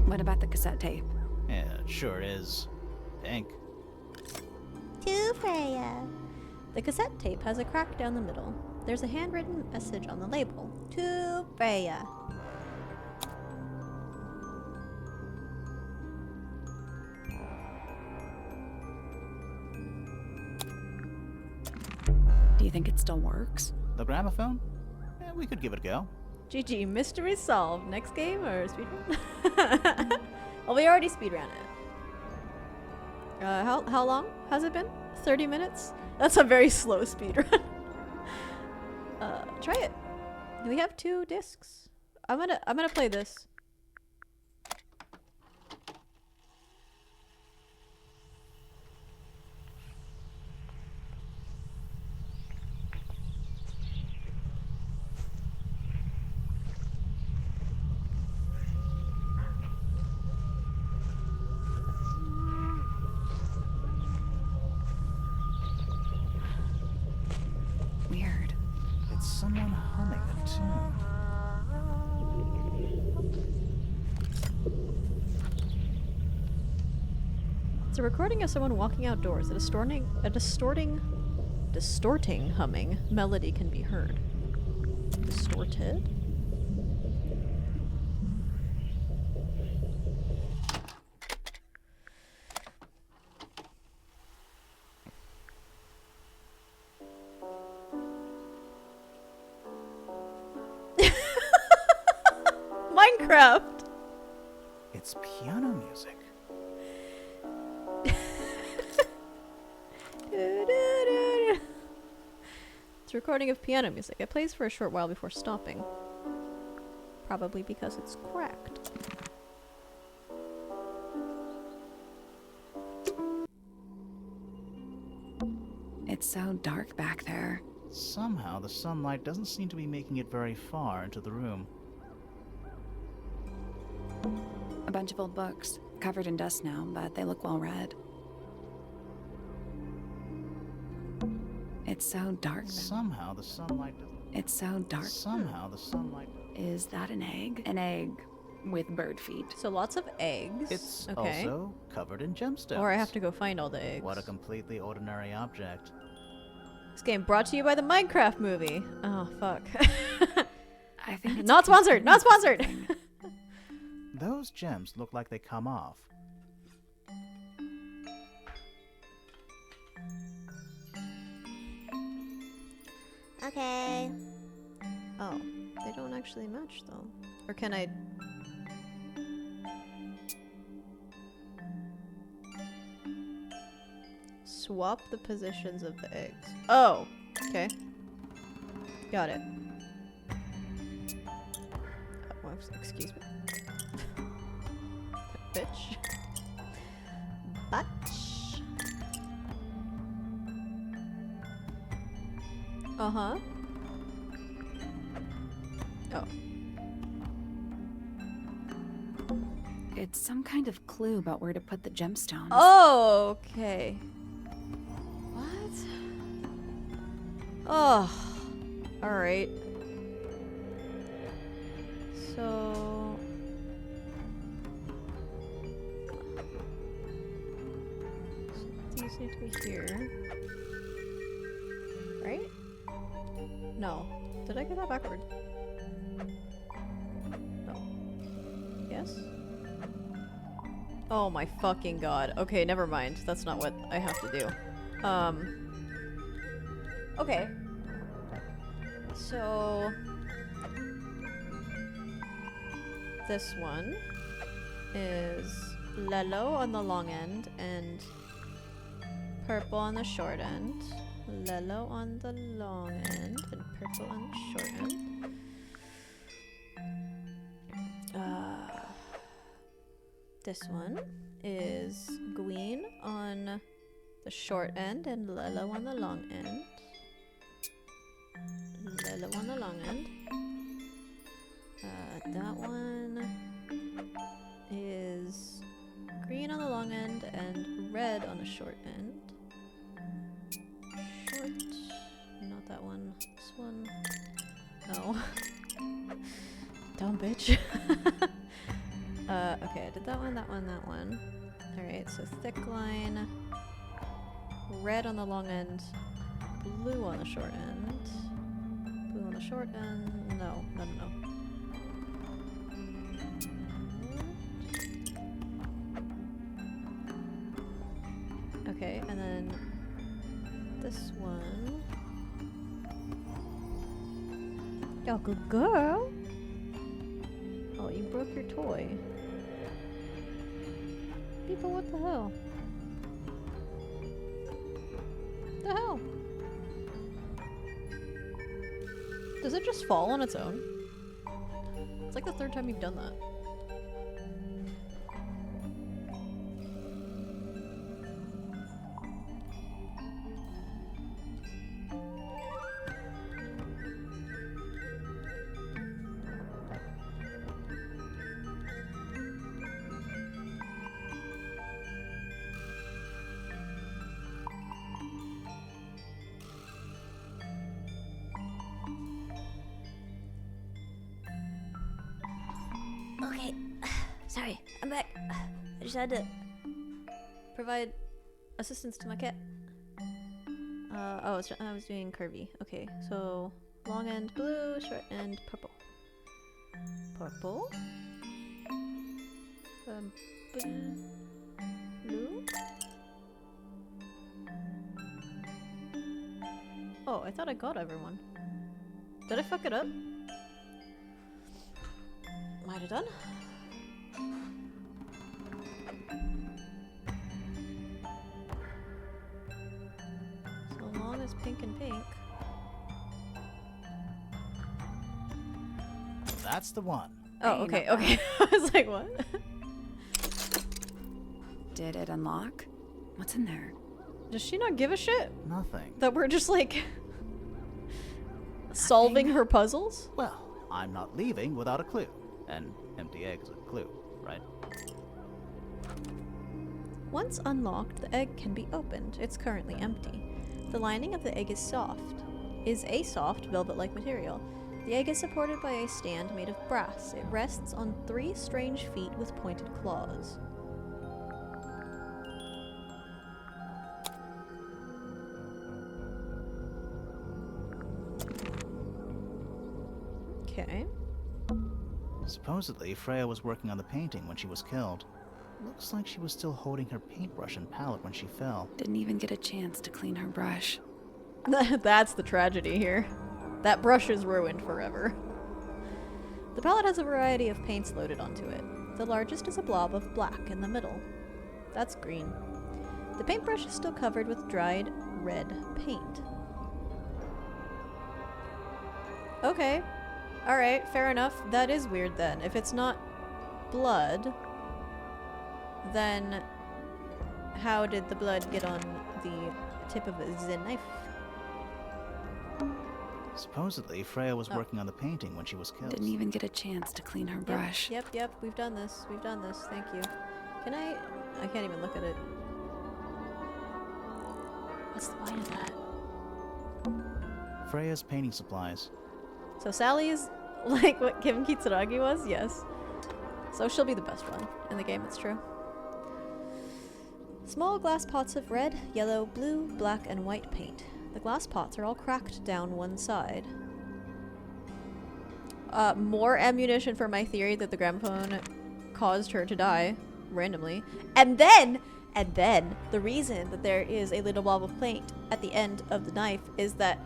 [SPEAKER 3] What about the cassette tape?
[SPEAKER 2] Yeah, it sure is. Pink.
[SPEAKER 1] To Freya. The cassette tape has a crack down the middle. There's a handwritten message on the label. To Freya.
[SPEAKER 3] Do you think it still works?
[SPEAKER 2] The gramophone? Yeah, we could give it a go.
[SPEAKER 1] GG, mystery solved. Next game or speedrun? Well, we already speedran it. How long has it been? 30 minutes? That's a very slow speedrun. Try it. We have 2 discs. I'm gonna play this.
[SPEAKER 3] Weird.
[SPEAKER 2] It's someone humming a tune.
[SPEAKER 1] It's a recording of someone walking outdoors. A distorting humming melody can be heard. Distorted? Minecraft!
[SPEAKER 2] It's piano music.
[SPEAKER 1] It's a recording of piano music. It plays for a short while before stopping. Probably because it's cracked.
[SPEAKER 3] It's so dark back there.
[SPEAKER 2] Somehow the sunlight doesn't seem to be making it very far into the room.
[SPEAKER 3] A bunch of old books, covered in dust now, but they look well read. It's so dark.
[SPEAKER 2] Somehow the sunlight doesn't...
[SPEAKER 3] It's so dark.
[SPEAKER 2] Somehow the sunlight...
[SPEAKER 3] Is that an egg? An egg with bird feet.
[SPEAKER 1] So lots of eggs.
[SPEAKER 2] It's
[SPEAKER 1] okay.
[SPEAKER 2] also covered in gemstones.
[SPEAKER 1] Or I have to go find all the eggs.
[SPEAKER 2] What a completely ordinary object.
[SPEAKER 1] This game brought to you by the Minecraft movie. Oh, fuck.
[SPEAKER 3] I think it's
[SPEAKER 1] Not sponsored! Not sponsored!
[SPEAKER 2] Those gems look like they come off.
[SPEAKER 1] Okay. Oh, they don't actually match though. Or can I... swap the positions of the eggs? Oh, okay. Got it. Oh, excuse me. Bitch. Batch. Uh-huh. Oh.
[SPEAKER 3] It's some kind of clue about where to put the gemstones.
[SPEAKER 1] Oh, okay. What? Oh. Alright. So... these need to be here. Right? No. Did I get that backward? guess. Oh my fucking god. Okay, never mind. That's not what I have to do. Okay. So... this one is yellow on the long end and purple on the short end. Yellow on the long end and purple on the short end. This one is green on the short end and yellow on the long end. Yellow on the long end. That one is green on the long end and red on the short end. Short. Not that one. This one. No. Dumb bitch. Okay, I did that one, that one, that one. Alright, so thick line. Red on the long end. Blue on the short end. Blue on the short end. No, no, no, no. Okay, and then this one. Oh, good girl. Oh, you broke your toy. People, what the hell? The hell? Does it just fall on its own? It's like the third time you've done that.
[SPEAKER 4] Okay, sorry, I'm back. I just had to
[SPEAKER 1] Provide assistance to my cat. Oh, I was doing curvy. Okay, so long end blue, short end purple. Purple. Blue. Oh, I thought I got everyone. Did I fuck it up? Might have done. So long as pink and pink.
[SPEAKER 2] That's the one.
[SPEAKER 1] Oh, okay, okay. I was like, what?
[SPEAKER 3] Did it unlock? What's in there?
[SPEAKER 1] Does she not give a shit
[SPEAKER 2] Nothing.
[SPEAKER 1] that we're just like solving her puzzles?
[SPEAKER 2] Well, I'm not leaving without a clue. An empty egg is a clue, right?
[SPEAKER 1] Once unlocked, the egg can be opened. It's currently empty. The lining of the egg is a soft velvet-like material. The egg is supported by a stand made of brass. It rests on 3 strange feet with pointed claws. Okay.
[SPEAKER 2] Supposedly, Freya was working on the painting when she was killed. Looks like she was still holding her paintbrush and palette when she fell.
[SPEAKER 3] Didn't even get a chance to clean her brush.
[SPEAKER 1] That's the tragedy here. That brush is ruined forever. The palette has a variety of paints loaded onto it. The largest is a blob of black in the middle. That's green. The paintbrush is still covered with dried red paint. Okay. Alright, fair enough. That is weird then. If it's not blood, then how did the blood get on the tip of the knife?
[SPEAKER 2] Supposedly, Freya was working on the painting when she was killed.
[SPEAKER 3] Didn't even get a chance to clean her brush.
[SPEAKER 1] Yep, we've done this. We've done this. Thank you. Can I can't even look at it. What's the point of that?
[SPEAKER 2] Freya's painting supplies.
[SPEAKER 1] So Sally's like what Kim Kitsuragi was? Yes. So she'll be the best one in the game, it's true. Small glass pots of red, yellow, blue, black, and white paint. The glass pots are all cracked down one side. More ammunition for my theory that the gramophone caused her to die randomly. And then the reason that there is a little blob of paint at the end of the knife is that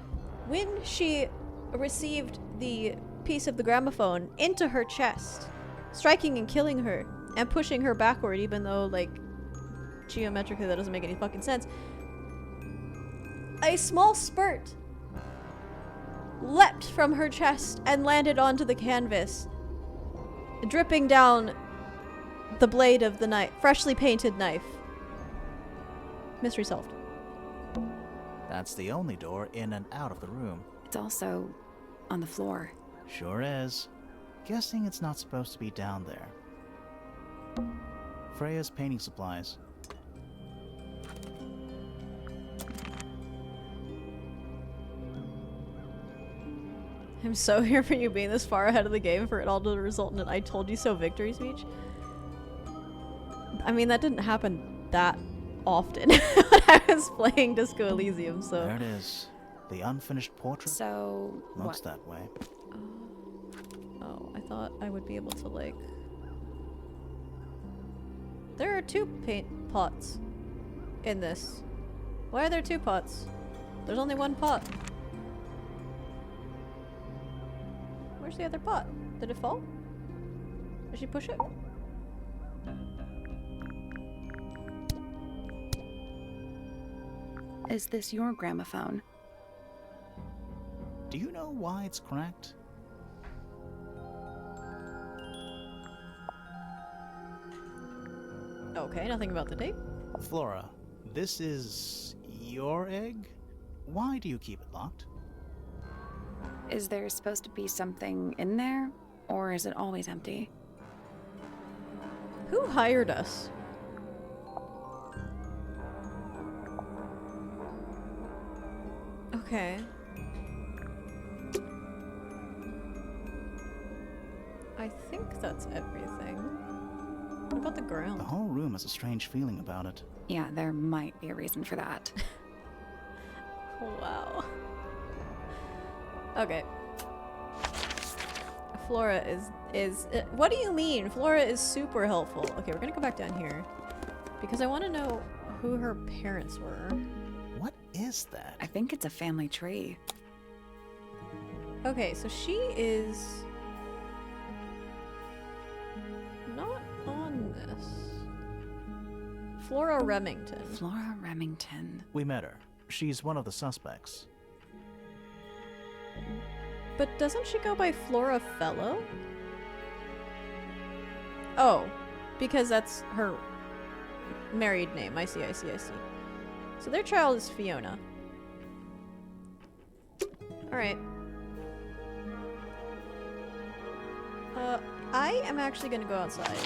[SPEAKER 1] when she received the piece of the gramophone into her chest, striking and killing her and pushing her backward, even though, like, geometrically that doesn't make any fucking sense, a small spurt leapt from her chest and landed onto the canvas, dripping down the blade of the knife, freshly painted knife. Mystery solved.
[SPEAKER 2] That's the only door in and out of the room.
[SPEAKER 3] It's also on the floor.
[SPEAKER 2] Sure is. Guessing it's not supposed to be down there. Freya's painting supplies.
[SPEAKER 1] I'm so here for you being this far ahead of the game for it all to result in an I told you so victory speech. I mean, that didn't happen that often when I was playing Disco Elysium, so...
[SPEAKER 2] There it is. The unfinished portrait.
[SPEAKER 3] So,
[SPEAKER 2] Looks
[SPEAKER 3] what?
[SPEAKER 2] that way.
[SPEAKER 1] Oh, I thought I would be able to, like... There are 2 paint pots in this. Why are there 2 pots? There's only 1 pot. Where's the other pot? Did it fall? Did she push it?
[SPEAKER 3] Is this your gramophone?
[SPEAKER 2] Do you know why it's cracked?
[SPEAKER 1] Okay, nothing about the tape.
[SPEAKER 2] Flora, this is your egg? Why do you keep it locked?
[SPEAKER 3] Is there supposed to be something in there? Or is it always empty?
[SPEAKER 1] Who hired us? Okay. I think that's everything. What about the ground?
[SPEAKER 2] The whole room has a strange feeling about it.
[SPEAKER 3] Yeah, there might be a reason for that.
[SPEAKER 1] Wow. Okay. Flora is what do you mean? Flora is super helpful. Okay, we're gonna go back down here because I want to know who her parents were.
[SPEAKER 2] What is that?
[SPEAKER 3] I think it's a family tree.
[SPEAKER 1] Okay, so she is not on this. Flora Remington.
[SPEAKER 3] Flora Remington.
[SPEAKER 2] We met her. She's one of the suspects.
[SPEAKER 1] But doesn't she go by Flora Fellow? Oh, because that's her married name. I see. So their child is Fiona. Alright. I am actually gonna go outside.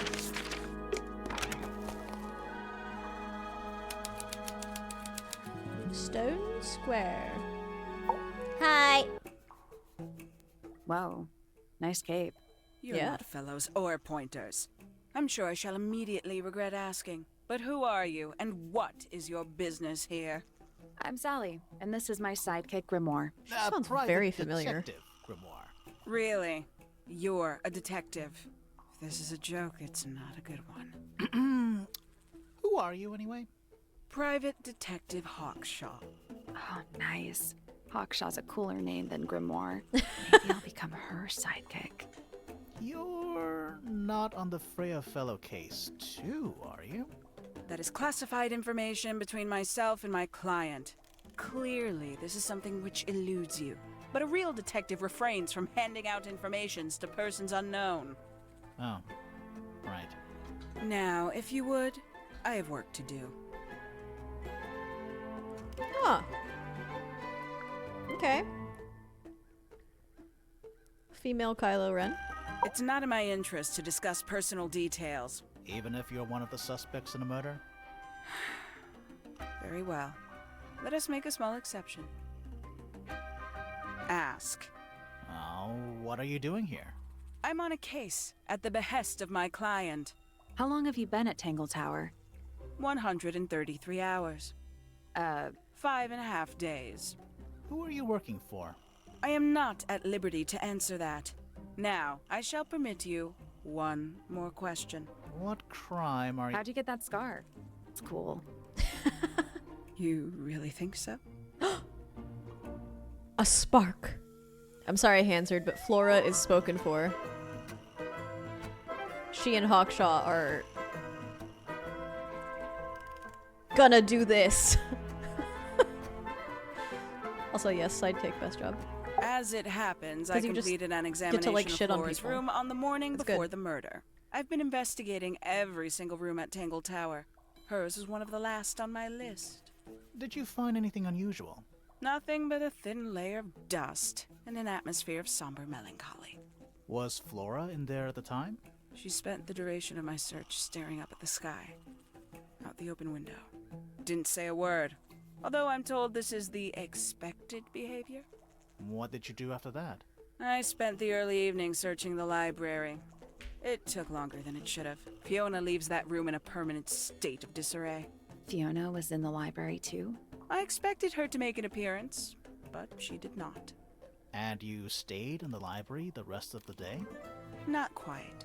[SPEAKER 1] Stone Square.
[SPEAKER 4] Hi.
[SPEAKER 3] Whoa, nice cape.
[SPEAKER 5] You're
[SPEAKER 1] Yeah.
[SPEAKER 5] not fellows or pointers. I'm sure I shall immediately regret asking. But who are you, and what is your business here?
[SPEAKER 3] I'm Sally, and this is my sidekick Grimoire.
[SPEAKER 1] Sounds
[SPEAKER 2] Private
[SPEAKER 1] very familiar.
[SPEAKER 2] Detective Grimoire.
[SPEAKER 5] Really? You're a detective. If this is a joke, it's not a good one.
[SPEAKER 2] Who are you, anyway?
[SPEAKER 5] Private Detective Hawkshaw.
[SPEAKER 3] Oh, nice. Hawkshaw's a cooler name than Grimoire. Maybe I'll become her sidekick.
[SPEAKER 2] You're not on the Freya Fellow case, too, are you?
[SPEAKER 5] That is classified information between myself and my client. Clearly, this is something which eludes you. But a real detective refrains from handing out informations to persons unknown.
[SPEAKER 2] Oh, right.
[SPEAKER 5] Now, if you would, I have work to do.
[SPEAKER 1] Huh. Okay. Female Kylo Ren.
[SPEAKER 5] It's not in my interest to discuss personal details.
[SPEAKER 2] Even if you're one of the suspects in a murder?
[SPEAKER 5] Very well. Let us make a small exception. Ask.
[SPEAKER 2] Oh, what are you doing here?
[SPEAKER 5] I'm on a case at the behest of my client.
[SPEAKER 3] How long have you been at Tangle Tower?
[SPEAKER 5] 133 hours. 5.5 days.
[SPEAKER 2] Who are you working for?
[SPEAKER 5] I am not at liberty to answer that. Now, I shall permit you one more question.
[SPEAKER 2] What crime are you...
[SPEAKER 3] How'd you get that scar? It's cool.
[SPEAKER 5] You really think so?
[SPEAKER 1] A spark. I'm sorry, Hansard, but Flora is spoken for. She and Hawkshaw are gonna do this. Also, yes, sidekick, best job.
[SPEAKER 5] As it happens, I
[SPEAKER 1] 'Cause you just
[SPEAKER 5] completed an
[SPEAKER 1] get
[SPEAKER 5] examination
[SPEAKER 1] to, like,
[SPEAKER 5] of
[SPEAKER 1] shit on
[SPEAKER 5] Flora's
[SPEAKER 1] people.
[SPEAKER 5] room on the morning
[SPEAKER 1] That's
[SPEAKER 5] before
[SPEAKER 1] good.
[SPEAKER 5] the murder. I've been investigating every single room at Tangle Tower. Hers was one of the last on my list.
[SPEAKER 2] Did you find anything unusual?
[SPEAKER 5] Nothing but a thin layer of dust and an atmosphere of somber melancholy.
[SPEAKER 2] Was Flora in there at the time?
[SPEAKER 5] She spent the duration of my search staring up at the sky, out the open window. Didn't say a word, although I'm told this is the expected behavior.
[SPEAKER 2] What did you do after that?
[SPEAKER 5] I spent the early evening searching the library. It took longer than it should have. Fiona leaves that room in a permanent state of disarray.
[SPEAKER 3] Fiona was in the library too?
[SPEAKER 5] I expected her to make an appearance, but she did not.
[SPEAKER 2] And you stayed in the library the rest of the day?
[SPEAKER 5] Not quite.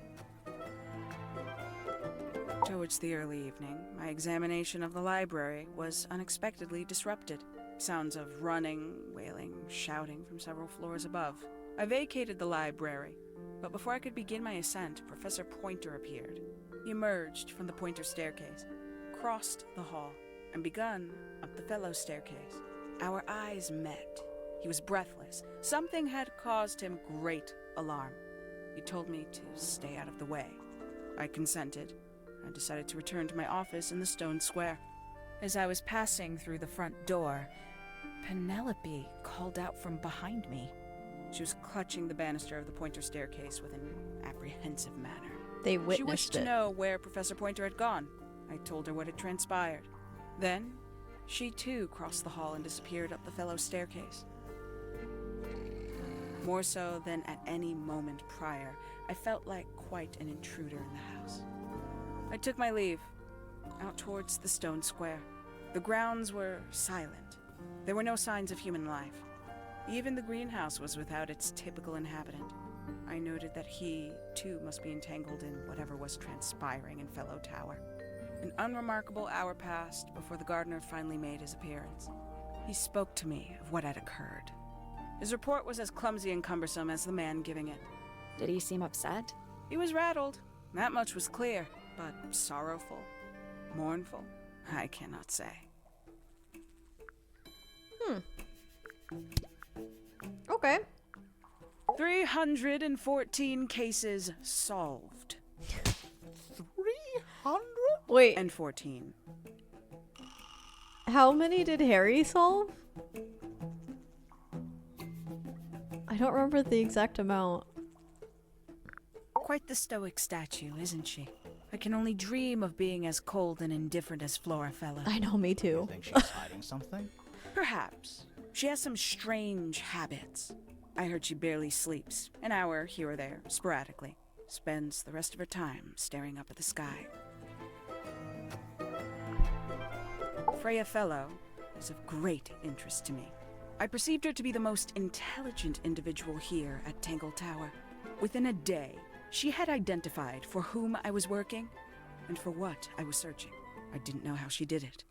[SPEAKER 5] Towards the early evening, my examination of the library was unexpectedly disrupted. Sounds of running, wailing, shouting from several floors above. I vacated the library, but before I could begin my ascent, Professor Pointer appeared. He emerged from the Pointer staircase, crossed the hall, and begun up the fellow staircase. Our eyes met. He was breathless. Something had caused him great alarm. He told me to stay out of the way. I consented. I decided to return to my office in the stone square. As I was passing through the front door, Penelope called out from behind me. She was clutching the banister of the Pointer staircase with an apprehensive manner.
[SPEAKER 1] They
[SPEAKER 5] She
[SPEAKER 1] witnessed
[SPEAKER 5] wished to
[SPEAKER 1] it.
[SPEAKER 5] know where Professor Pointer had gone. I told her what had transpired. Then, she too crossed the hall and disappeared up the fellow staircase. More so than at any moment prior, I felt like quite an intruder in the house. I took my leave, out towards the stone square. The grounds were silent. There were no signs of human life. Even the greenhouse was without its typical inhabitant. I noted that he, too, must be entangled in whatever was transpiring in Fellow Tower. An unremarkable hour passed before the gardener finally made his appearance. He spoke to me of what had occurred. His report was as clumsy and cumbersome as the man giving it.
[SPEAKER 3] Did he seem upset?
[SPEAKER 5] He was rattled, that much was clear, but sorrowful, mournful, I cannot say.
[SPEAKER 1] Okay.
[SPEAKER 5] 314 cases solved.
[SPEAKER 2] 300?
[SPEAKER 1] Wait,
[SPEAKER 5] And 14.
[SPEAKER 1] how many did Harry solve? I don't remember the exact amount.
[SPEAKER 5] Quite the stoic statue, isn't she? I can only dream of being as cold and indifferent as Florafella.
[SPEAKER 1] I know, me too.
[SPEAKER 2] Think she's hiding something?
[SPEAKER 5] Perhaps. She has some strange habits. I heard she barely sleeps, an hour here or there, sporadically. Spends the rest of her time staring up at the sky. Freya Fellow is of great interest to me. I perceived her to be the most intelligent individual here at Tangle Tower. Within a day, she had identified for whom I was working and for what I was searching. I didn't know how she did it.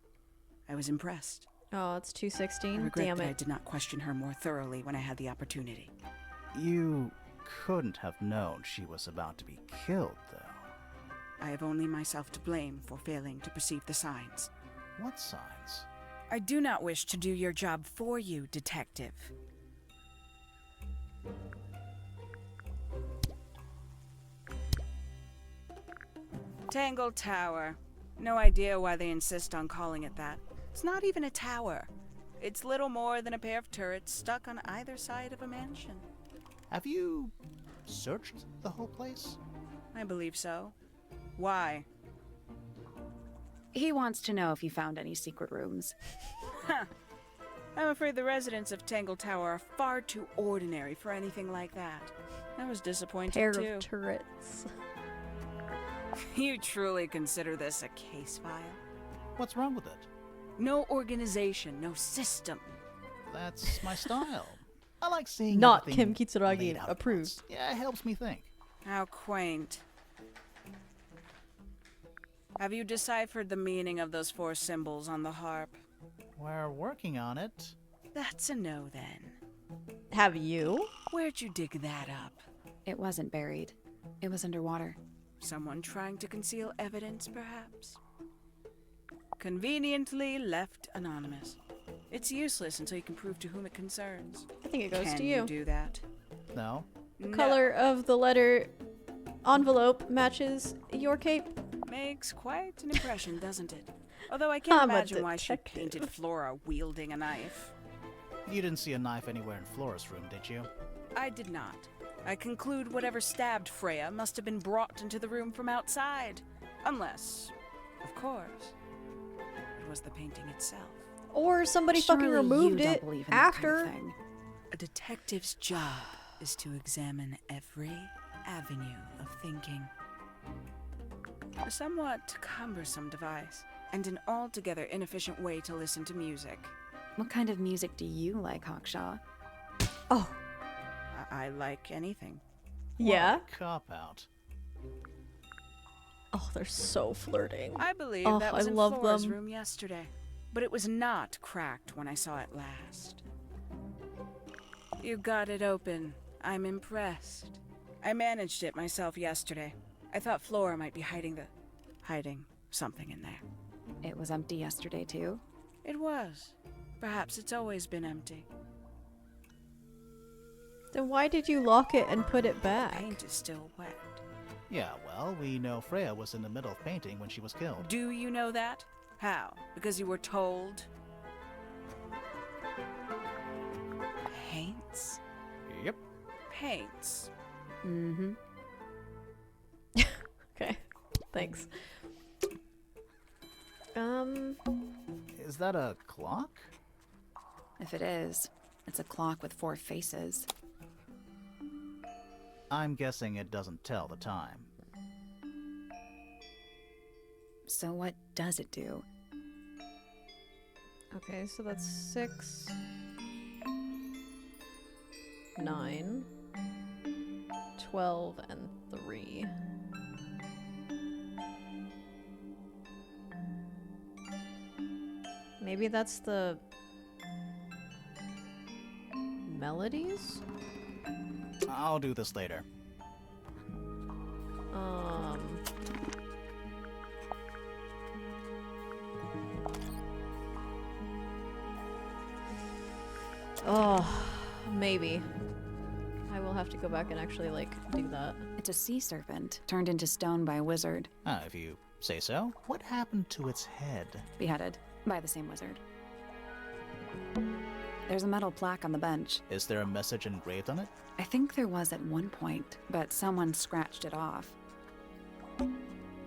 [SPEAKER 5] I was impressed.
[SPEAKER 1] Oh, it's
[SPEAKER 5] I
[SPEAKER 1] 216.
[SPEAKER 5] regret
[SPEAKER 1] Damn
[SPEAKER 5] that I
[SPEAKER 1] it.
[SPEAKER 5] did not question her more thoroughly when I had the opportunity.
[SPEAKER 2] You couldn't have known she was about to be killed, though.
[SPEAKER 5] I have only myself to blame for failing to perceive the signs.
[SPEAKER 2] What signs?
[SPEAKER 5] I do not wish to do your job for you, Detective. Tangle Tower. No idea why they insist on calling it that. It's not even a tower. It's little more than a pair of turrets stuck on either side of a mansion.
[SPEAKER 2] Have you searched the whole place?
[SPEAKER 5] I believe so. Why?
[SPEAKER 3] He wants to know if you found any secret rooms.
[SPEAKER 5] I'm afraid the residents of Tangle Tower are far too ordinary for anything like that. I was disappointed
[SPEAKER 1] Pair
[SPEAKER 5] too.
[SPEAKER 1] of turrets.
[SPEAKER 5] You truly consider this a case file?
[SPEAKER 2] What's wrong with it?
[SPEAKER 5] No organization, no system.
[SPEAKER 2] That's my style. I like seeing
[SPEAKER 1] Not
[SPEAKER 2] everything
[SPEAKER 1] Kim Kitsuragi
[SPEAKER 2] laid out at
[SPEAKER 1] approved.
[SPEAKER 2] once. Yeah, it helps me think.
[SPEAKER 5] How quaint. Have you deciphered the meaning of those 4 symbols on the harp?
[SPEAKER 2] We're working on it.
[SPEAKER 5] That's a no, then.
[SPEAKER 1] Have you?
[SPEAKER 5] Where'd you dig that up?
[SPEAKER 3] It wasn't buried. It was underwater.
[SPEAKER 5] Someone trying to conceal evidence, perhaps? Conveniently left anonymous. It's useless until you can prove to whom it concerns.
[SPEAKER 1] I think it goes
[SPEAKER 5] Can
[SPEAKER 1] to
[SPEAKER 5] you
[SPEAKER 1] you.
[SPEAKER 5] do that?
[SPEAKER 2] No?
[SPEAKER 5] No.
[SPEAKER 1] Color of the letter envelope matches your cape.
[SPEAKER 5] Makes quite an impression, doesn't it? Although I can't
[SPEAKER 1] I'm a
[SPEAKER 5] imagine why she
[SPEAKER 1] detective.
[SPEAKER 5] painted Flora wielding a knife.
[SPEAKER 2] You didn't see a knife anywhere in Flora's room, did you?
[SPEAKER 5] I did not. I conclude whatever stabbed Freya must have been brought into the room from outside. Unless, of course, it was the painting itself.
[SPEAKER 1] Or somebody fucking
[SPEAKER 3] Surely
[SPEAKER 1] removed
[SPEAKER 3] you don't
[SPEAKER 1] it
[SPEAKER 3] believe in that
[SPEAKER 1] after.
[SPEAKER 3] kind of thing.
[SPEAKER 5] A detective's job is to examine every avenue of thinking. A somewhat cumbersome device, and an altogether inefficient way to listen to music.
[SPEAKER 3] What kind of music do you like, Hawkshaw?
[SPEAKER 1] Oh,
[SPEAKER 5] I like anything.
[SPEAKER 1] yeah.
[SPEAKER 2] Cop out.
[SPEAKER 1] Oh, they're so flirting.
[SPEAKER 5] I believe
[SPEAKER 1] Oh,
[SPEAKER 5] that was
[SPEAKER 1] I
[SPEAKER 5] in
[SPEAKER 1] love
[SPEAKER 5] Flora's
[SPEAKER 1] them.
[SPEAKER 5] room yesterday, but it was not cracked when I saw it last. You got it open. I'm impressed. I managed it myself yesterday. I thought Flora might be hiding something in there.
[SPEAKER 3] It was empty yesterday, too.
[SPEAKER 5] It was. Perhaps it's always been empty.
[SPEAKER 1] Then why did you lock it and put it back?
[SPEAKER 5] Paint is still wet.
[SPEAKER 2] Yeah, well, we know Freya was in the middle of painting when she was killed.
[SPEAKER 5] Do you know that? How? Because you were told? Paints?
[SPEAKER 2] Yep.
[SPEAKER 5] Paints.
[SPEAKER 3] Mm-hmm.
[SPEAKER 1] Okay, thanks.
[SPEAKER 2] Is that a clock?
[SPEAKER 3] If it is, it's a clock with 4 faces.
[SPEAKER 2] I'm guessing it doesn't tell the time.
[SPEAKER 3] So what does it do?
[SPEAKER 1] Okay, so that's 6, 9, 12, and 3. Maybe that's the melodies?
[SPEAKER 2] I'll do this later.
[SPEAKER 1] Um. Oh, maybe. I will have to go back and actually, like, do that.
[SPEAKER 3] It's a sea serpent, turned into stone by a wizard.
[SPEAKER 2] If you say so. What happened to its head?
[SPEAKER 3] Beheaded by the same wizard. There's a metal plaque on the bench.
[SPEAKER 2] Is there a message engraved on it?
[SPEAKER 3] I think there was at one point, but someone scratched it off.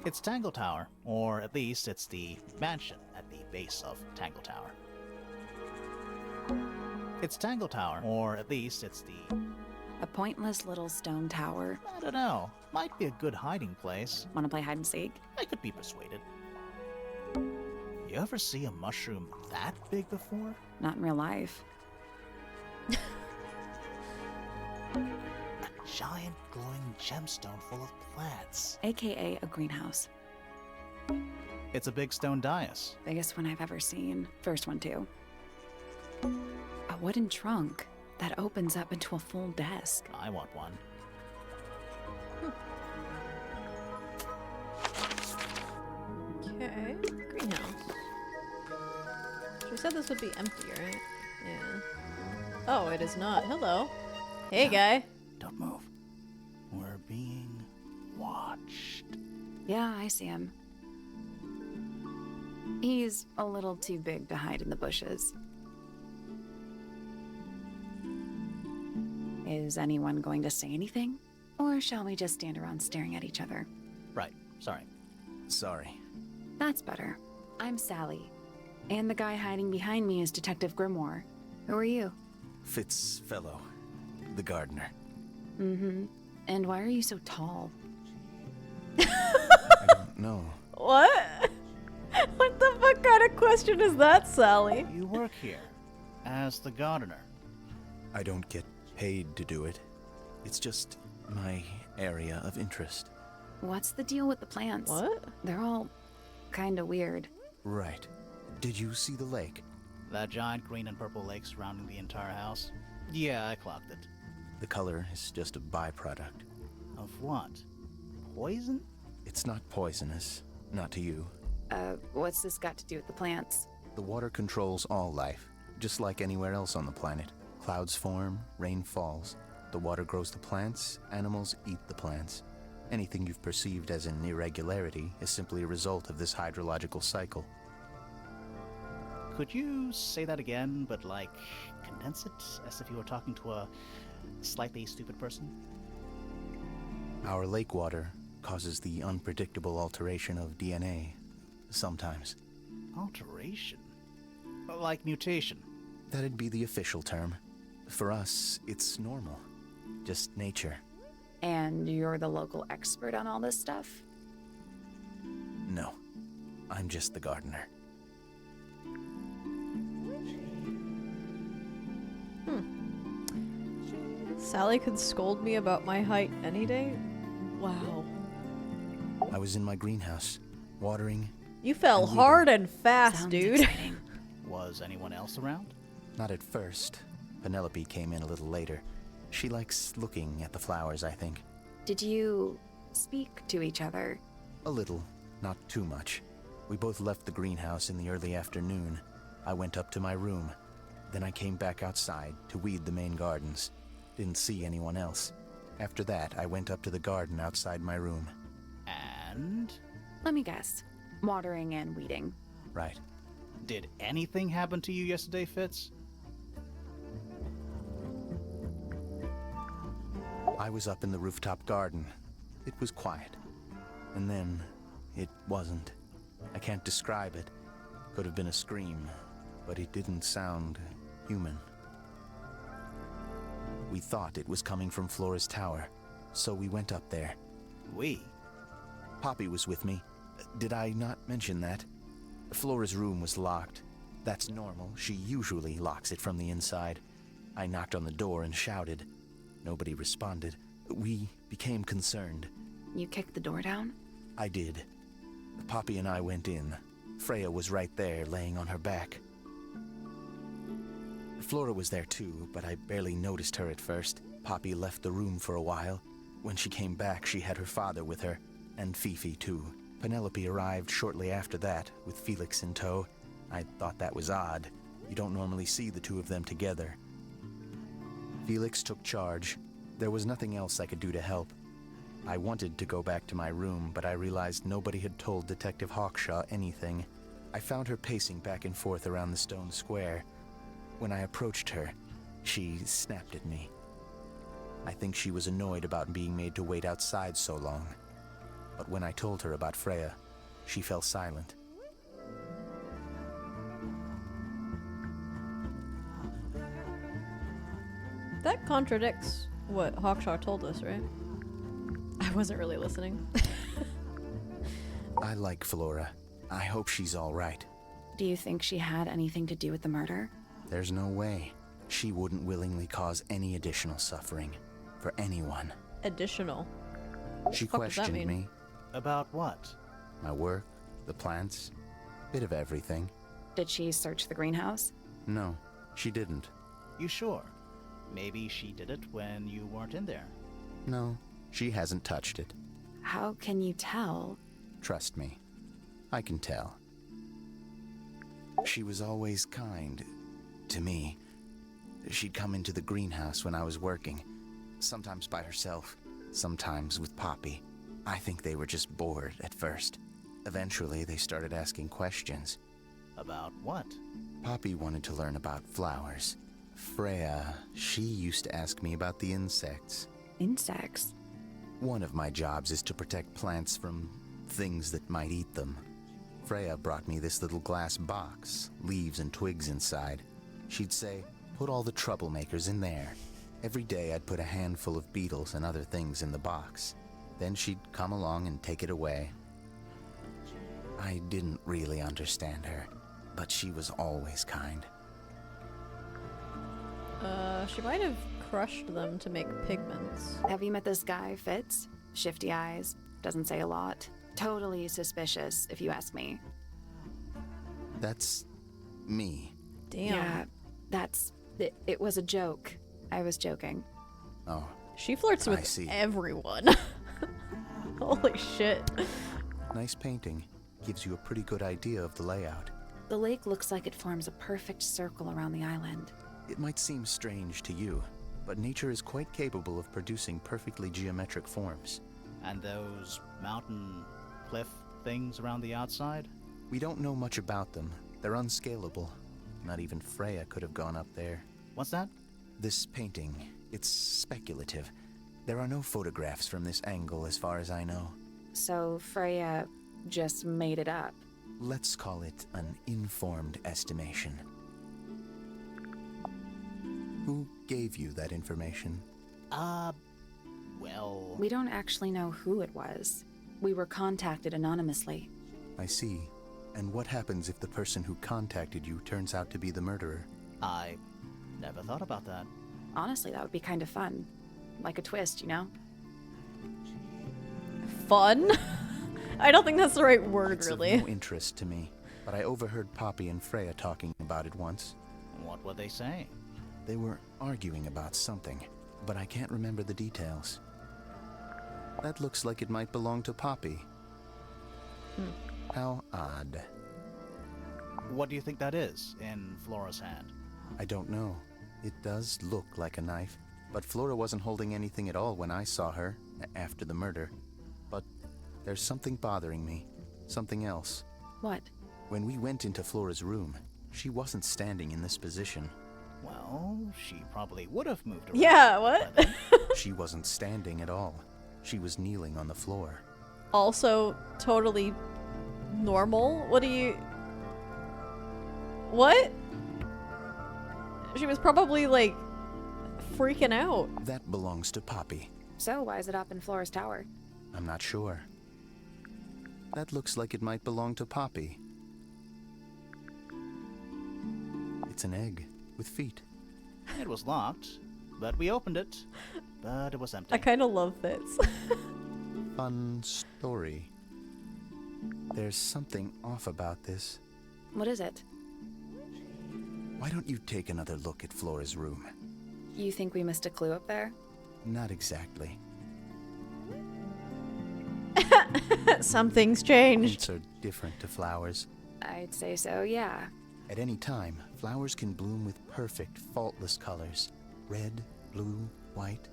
[SPEAKER 2] It's Tangle Tower, or at least it's the mansion at the base of Tangle Tower. It's Tangle Tower, or at least it's the...
[SPEAKER 3] A pointless little stone tower.
[SPEAKER 2] I don't know. Might be a good hiding place.
[SPEAKER 3] Wanna play hide and seek?
[SPEAKER 2] I could be persuaded. You ever see a mushroom that big before?
[SPEAKER 3] Not in real life.
[SPEAKER 2] A giant glowing gemstone full of plants.
[SPEAKER 3] AKA a greenhouse.
[SPEAKER 2] It's a big stone dais.
[SPEAKER 3] Biggest one I've ever seen. First one, too. A wooden trunk that opens up into a full desk.
[SPEAKER 2] I want one.
[SPEAKER 1] Okay, greenhouse. She said this would be empty, right? Yeah. Oh, it is not. Hello. Hey, guy.
[SPEAKER 2] Don't move. We're being watched.
[SPEAKER 3] Yeah, I see him. He's a little too big to hide in the bushes. Is anyone going to say anything? Or shall we just stand around staring at each other?
[SPEAKER 2] Right. Sorry.
[SPEAKER 6] Sorry.
[SPEAKER 3] That's better. I'm Sally. And the guy hiding behind me is Detective Grimoire. Who are you?
[SPEAKER 6] Fitzfellow, the gardener.
[SPEAKER 3] Mm-hmm. And why are you so tall?
[SPEAKER 6] I don't know.
[SPEAKER 1] What? What the fuck kind of question is that, Sally?
[SPEAKER 2] You work here as the gardener.
[SPEAKER 6] I don't get paid to do it. It's just my area of interest.
[SPEAKER 3] What's the deal with the plants?
[SPEAKER 1] What?
[SPEAKER 3] They're all kinda weird.
[SPEAKER 6] Right. Did you see the lake?
[SPEAKER 2] That giant green and purple lake surrounding the entire house? Yeah, I clocked it.
[SPEAKER 6] The color is just a byproduct.
[SPEAKER 2] Of what? Poison?
[SPEAKER 6] It's not poisonous. Not to you.
[SPEAKER 3] What's this got to do with the plants?
[SPEAKER 6] The water controls all life, just like anywhere else on the planet. Clouds form, rain falls. The water grows the plants, animals eat the plants. Anything you've perceived as an irregularity is simply a result of this hydrological cycle.
[SPEAKER 2] Could you say that again, but like, condense it as if you were talking to a slightly stupid person?
[SPEAKER 6] Our lake water causes the unpredictable alteration of DNA, sometimes.
[SPEAKER 2] Alteration? Like mutation?
[SPEAKER 6] That'd be the official term. For us, it's normal. Just nature.
[SPEAKER 3] And you're the local expert on all this stuff?
[SPEAKER 6] No, I'm just the gardener.
[SPEAKER 1] Sally could scold me about my height any day? Wow.
[SPEAKER 6] I was in my greenhouse, watering.
[SPEAKER 1] You fell
[SPEAKER 6] And
[SPEAKER 1] hard and fast,
[SPEAKER 3] Sounds
[SPEAKER 1] dude.
[SPEAKER 3] exciting.
[SPEAKER 2] Was anyone else around?
[SPEAKER 6] Not at first. Penelope came in a little later. She likes looking at the flowers, I think.
[SPEAKER 3] Did you speak to each other?
[SPEAKER 6] A little, not too much. We both left the greenhouse in the early afternoon. I went up to my room. Then I came back outside to weed the main gardens. Didn't see anyone else. After that, I went up to the garden outside my room.
[SPEAKER 2] And?
[SPEAKER 3] Let me guess. Watering and weeding.
[SPEAKER 6] Right.
[SPEAKER 2] Did anything happen to you yesterday, Fitz?
[SPEAKER 6] I was up in the rooftop garden. It was quiet. And then, it wasn't. I can't describe it. Could have been a scream, but it didn't sound human. We thought it was coming from Flora's tower, so we went up there.
[SPEAKER 2] We?
[SPEAKER 6] Poppy was with me. Did I not mention that? Flora's room was locked. That's normal. She usually locks it from the inside. I knocked on the door and shouted. Nobody responded. We became concerned.
[SPEAKER 3] You kicked the door down?
[SPEAKER 6] I did. Poppy and I went in. Freya was right there, laying on her back. Flora was there too, but I barely noticed her at first. Poppy left the room for a while. When she came back, she had her father with her, and Fifi too. Penelope arrived shortly after that, with Felix in tow. I thought that was odd. You don't normally see the two of them together. Felix took charge. There was nothing else I could do to help. I wanted to go back to my room, but I realized nobody had told Detective Hawkshaw anything. I found her pacing back and forth around the stone square. When I approached her, she snapped at me. I think she was annoyed about being made to wait outside so long. But when I told her about Freya, she fell silent.
[SPEAKER 1] That contradicts what Hawkshaw told us, right? I wasn't really listening.
[SPEAKER 6] I like Flora. I hope she's all right.
[SPEAKER 3] Do you think she had anything to do with the murder?
[SPEAKER 6] There's no way. She wouldn't willingly cause any additional suffering for anyone.
[SPEAKER 1] Additional.
[SPEAKER 6] She
[SPEAKER 1] fuck does that
[SPEAKER 6] questioned
[SPEAKER 1] mean?
[SPEAKER 6] me.
[SPEAKER 2] About what?
[SPEAKER 6] My work, the plants, bit of everything.
[SPEAKER 3] Did she search the greenhouse?
[SPEAKER 6] No, she didn't.
[SPEAKER 2] You sure? Maybe she did it when you weren't in there.
[SPEAKER 6] No, she hasn't touched it.
[SPEAKER 3] How can you tell?
[SPEAKER 6] Trust me, I can tell. She was always kind to me. She'd come into the greenhouse when I was working, sometimes by herself, sometimes with Poppy. I think they were just bored at first. Eventually, they started asking questions.
[SPEAKER 2] About what?
[SPEAKER 6] Poppy wanted to learn about flowers. Freya, she used to ask me about the insects.
[SPEAKER 3] Insects?
[SPEAKER 6] One of my jobs is to protect plants from things that might eat them. Freya brought me this little glass box, leaves and twigs inside. She'd say, put all the troublemakers in there. Every day I'd put a handful of beetles and other things in the box. Then she'd come along and take it away. I didn't really understand her, but she was always kind.
[SPEAKER 1] She might have crushed them to make pigments.
[SPEAKER 3] Have you met this guy, Fitz? Shifty eyes, doesn't say a lot. Totally suspicious, if you ask me.
[SPEAKER 6] That's me.
[SPEAKER 1] Damn.
[SPEAKER 3] Yeah, it was a joke. I was joking.
[SPEAKER 6] Oh,
[SPEAKER 1] She flirts
[SPEAKER 6] I
[SPEAKER 1] with
[SPEAKER 6] see.
[SPEAKER 1] everyone. Holy shit.
[SPEAKER 6] nice painting. Gives you a pretty good idea of the layout.
[SPEAKER 3] The lake looks like it forms a perfect circle around the island.
[SPEAKER 6] It might seem strange to you, but nature is quite capable of producing perfectly geometric forms.
[SPEAKER 2] And those mountain cliff things around the outside?
[SPEAKER 6] We don't know much about them. They're unscalable. Not even Freya could have gone up there.
[SPEAKER 2] What's that?
[SPEAKER 6] This painting, it's speculative. There are no photographs from this angle as far as I know.
[SPEAKER 3] So Freya just made it up.
[SPEAKER 6] Let's call it an informed estimation. Who gave you that information?
[SPEAKER 2] Well...
[SPEAKER 3] We don't actually know who it was. We were contacted anonymously.
[SPEAKER 6] I see. And what happens if the person who contacted you turns out to be the murderer?
[SPEAKER 2] I never thought about that.
[SPEAKER 3] Honestly, that would be kind of fun. Like a twist, you know?
[SPEAKER 1] Fun? I don't think that's the right word,
[SPEAKER 6] It's
[SPEAKER 1] really.
[SPEAKER 6] of no interest to me, but I overheard Poppy and Freya talking about it once.
[SPEAKER 2] What were they saying?
[SPEAKER 6] They were arguing about something, but I can't remember the details. That looks like it might belong to Poppy. How odd.
[SPEAKER 2] What do you think that is in Flora's hand?
[SPEAKER 6] I don't know. It does look like a knife, but Flora wasn't holding anything at all when I saw her after the murder. But there's something bothering me. Something else.
[SPEAKER 3] What?
[SPEAKER 6] When we went into Flora's room, she wasn't standing in this position.
[SPEAKER 2] Well, she probably would have moved around.
[SPEAKER 1] Yeah, what?
[SPEAKER 6] She wasn't standing at all. She was kneeling on the floor.
[SPEAKER 1] Also, totally normal? What do you... What? She was probably, like, freaking out.
[SPEAKER 6] That belongs to Poppy.
[SPEAKER 3] So why is it up in Flora's tower?
[SPEAKER 6] I'm not sure. That looks like it might belong to Poppy. It's an egg with feet.
[SPEAKER 2] It was locked, but we opened it. But it was empty.
[SPEAKER 1] I kind of love this.
[SPEAKER 6] Fun story. There's something off about this.
[SPEAKER 3] What is it?
[SPEAKER 6] Why don't you take another look at Flora's room?
[SPEAKER 3] You think we missed a clue up there?
[SPEAKER 6] Not exactly.
[SPEAKER 1] Something's changed.
[SPEAKER 6] Plants are different to flowers.
[SPEAKER 3] I'd say so, yeah.
[SPEAKER 6] At any time, flowers can bloom with perfect, faultless colors. Red, blue, white.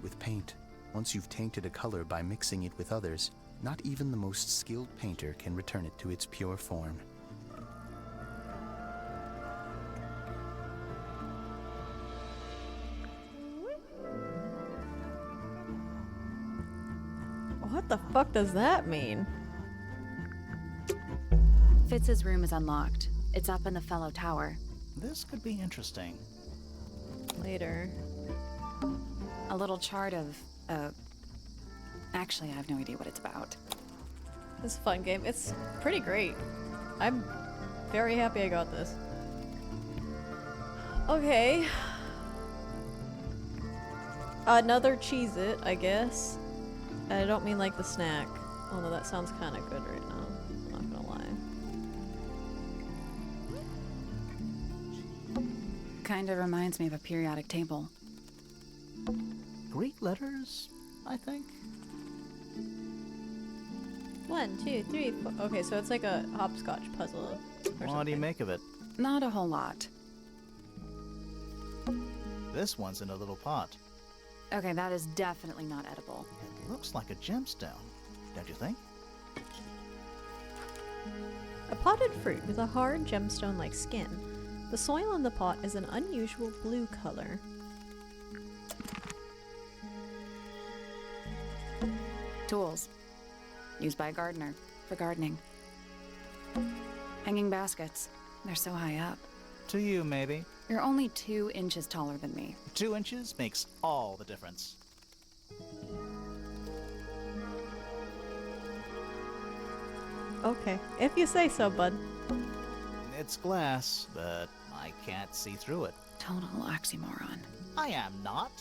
[SPEAKER 6] With paint, once you've tainted a color by mixing it with others, not even the most skilled painter can return it to its pure form.
[SPEAKER 1] What the fuck does that mean?
[SPEAKER 3] Fitz's room is unlocked. It's up in the fellow tower.
[SPEAKER 2] This could be interesting.
[SPEAKER 1] Later.
[SPEAKER 3] A little chart of, actually, I have no idea what it's about.
[SPEAKER 1] It's a fun game. It's pretty great. I'm very happy I got this. Okay. Another Cheez-It, I guess. I don't mean like the snack. Although that sounds kind of good right now. I'm not gonna lie.
[SPEAKER 3] Kind of reminds me of a periodic table.
[SPEAKER 2] Greek letters, I think?
[SPEAKER 1] 1, 2, 3, 4. Okay, so it's like a hopscotch puzzle. Or
[SPEAKER 2] What do you
[SPEAKER 1] something.
[SPEAKER 2] make of it?
[SPEAKER 3] Not a whole lot.
[SPEAKER 2] This one's in a little pot.
[SPEAKER 3] Okay, that is definitely not edible.
[SPEAKER 2] It looks like a gemstone, don't you think?
[SPEAKER 1] A potted fruit with a hard gemstone-like skin. The soil in the pot is an unusual blue color.
[SPEAKER 3] Tools. Used by a gardener for gardening. Hanging baskets. They're so high up.
[SPEAKER 2] To you, maybe.
[SPEAKER 3] You're only 2 inches taller than me.
[SPEAKER 2] 2 inches makes all the difference.
[SPEAKER 1] Okay, if you say so, bud.
[SPEAKER 2] It's glass, but I can't see through it.
[SPEAKER 3] Total oxymoron.
[SPEAKER 2] I am not.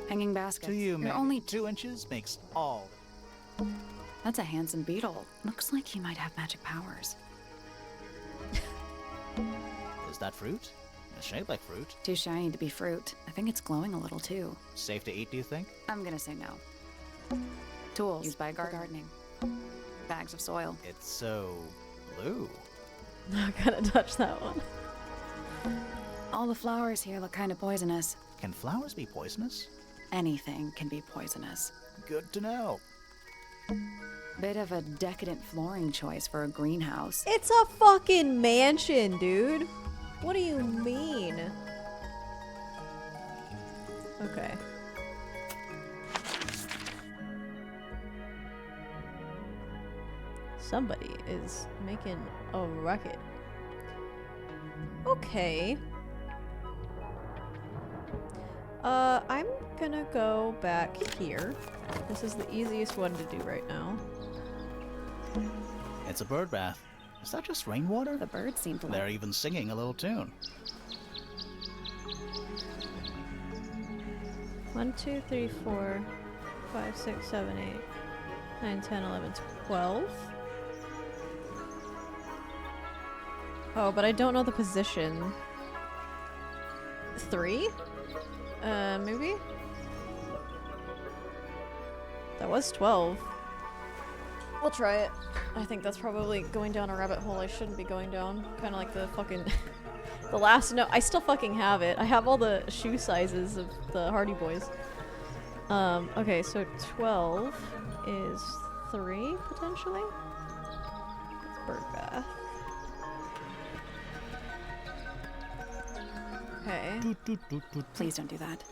[SPEAKER 3] Hanging baskets.
[SPEAKER 2] To you,
[SPEAKER 3] You're
[SPEAKER 2] maybe.
[SPEAKER 3] only
[SPEAKER 2] 2 inches makes all.
[SPEAKER 3] That's a handsome beetle. Looks like he might have magic powers.
[SPEAKER 2] Is that fruit? It's shaped like fruit.
[SPEAKER 3] Too shiny to be fruit. I think it's glowing a little too.
[SPEAKER 2] Safe to eat, do you think?
[SPEAKER 3] I'm gonna say no. Tools used by gardening. Bags of soil.
[SPEAKER 2] It's so blue.
[SPEAKER 1] Not gonna touch that one.
[SPEAKER 3] All the flowers here look kind of poisonous.
[SPEAKER 2] Can flowers be poisonous?
[SPEAKER 3] Anything can be poisonous.
[SPEAKER 2] Good to know.
[SPEAKER 3] Bit of a decadent flooring choice for a greenhouse.
[SPEAKER 1] It's a fucking mansion, dude. What do you mean? Okay. Somebody is making a racket. Okay. I'm gonna go back here. This is the easiest one to do right now.
[SPEAKER 2] It's a bird bath. Is that just rainwater?
[SPEAKER 3] The birds seem to
[SPEAKER 2] They're even singing a little tune.
[SPEAKER 1] 1, 2, 3, 4, 5, 6, 7, 8, 9, 10, 11, 12. Oh, but I don't know the position. 3? Maybe? That was 12. We'll try it. I think that's probably going down a rabbit hole I shouldn't be going down. Kind of like the fucking... the last note. I still fucking have it. I have all the shoe sizes of the Hardy Boys. Okay, so 12 is 3, potentially? It's bird bath. Okay.
[SPEAKER 3] Please don't do that.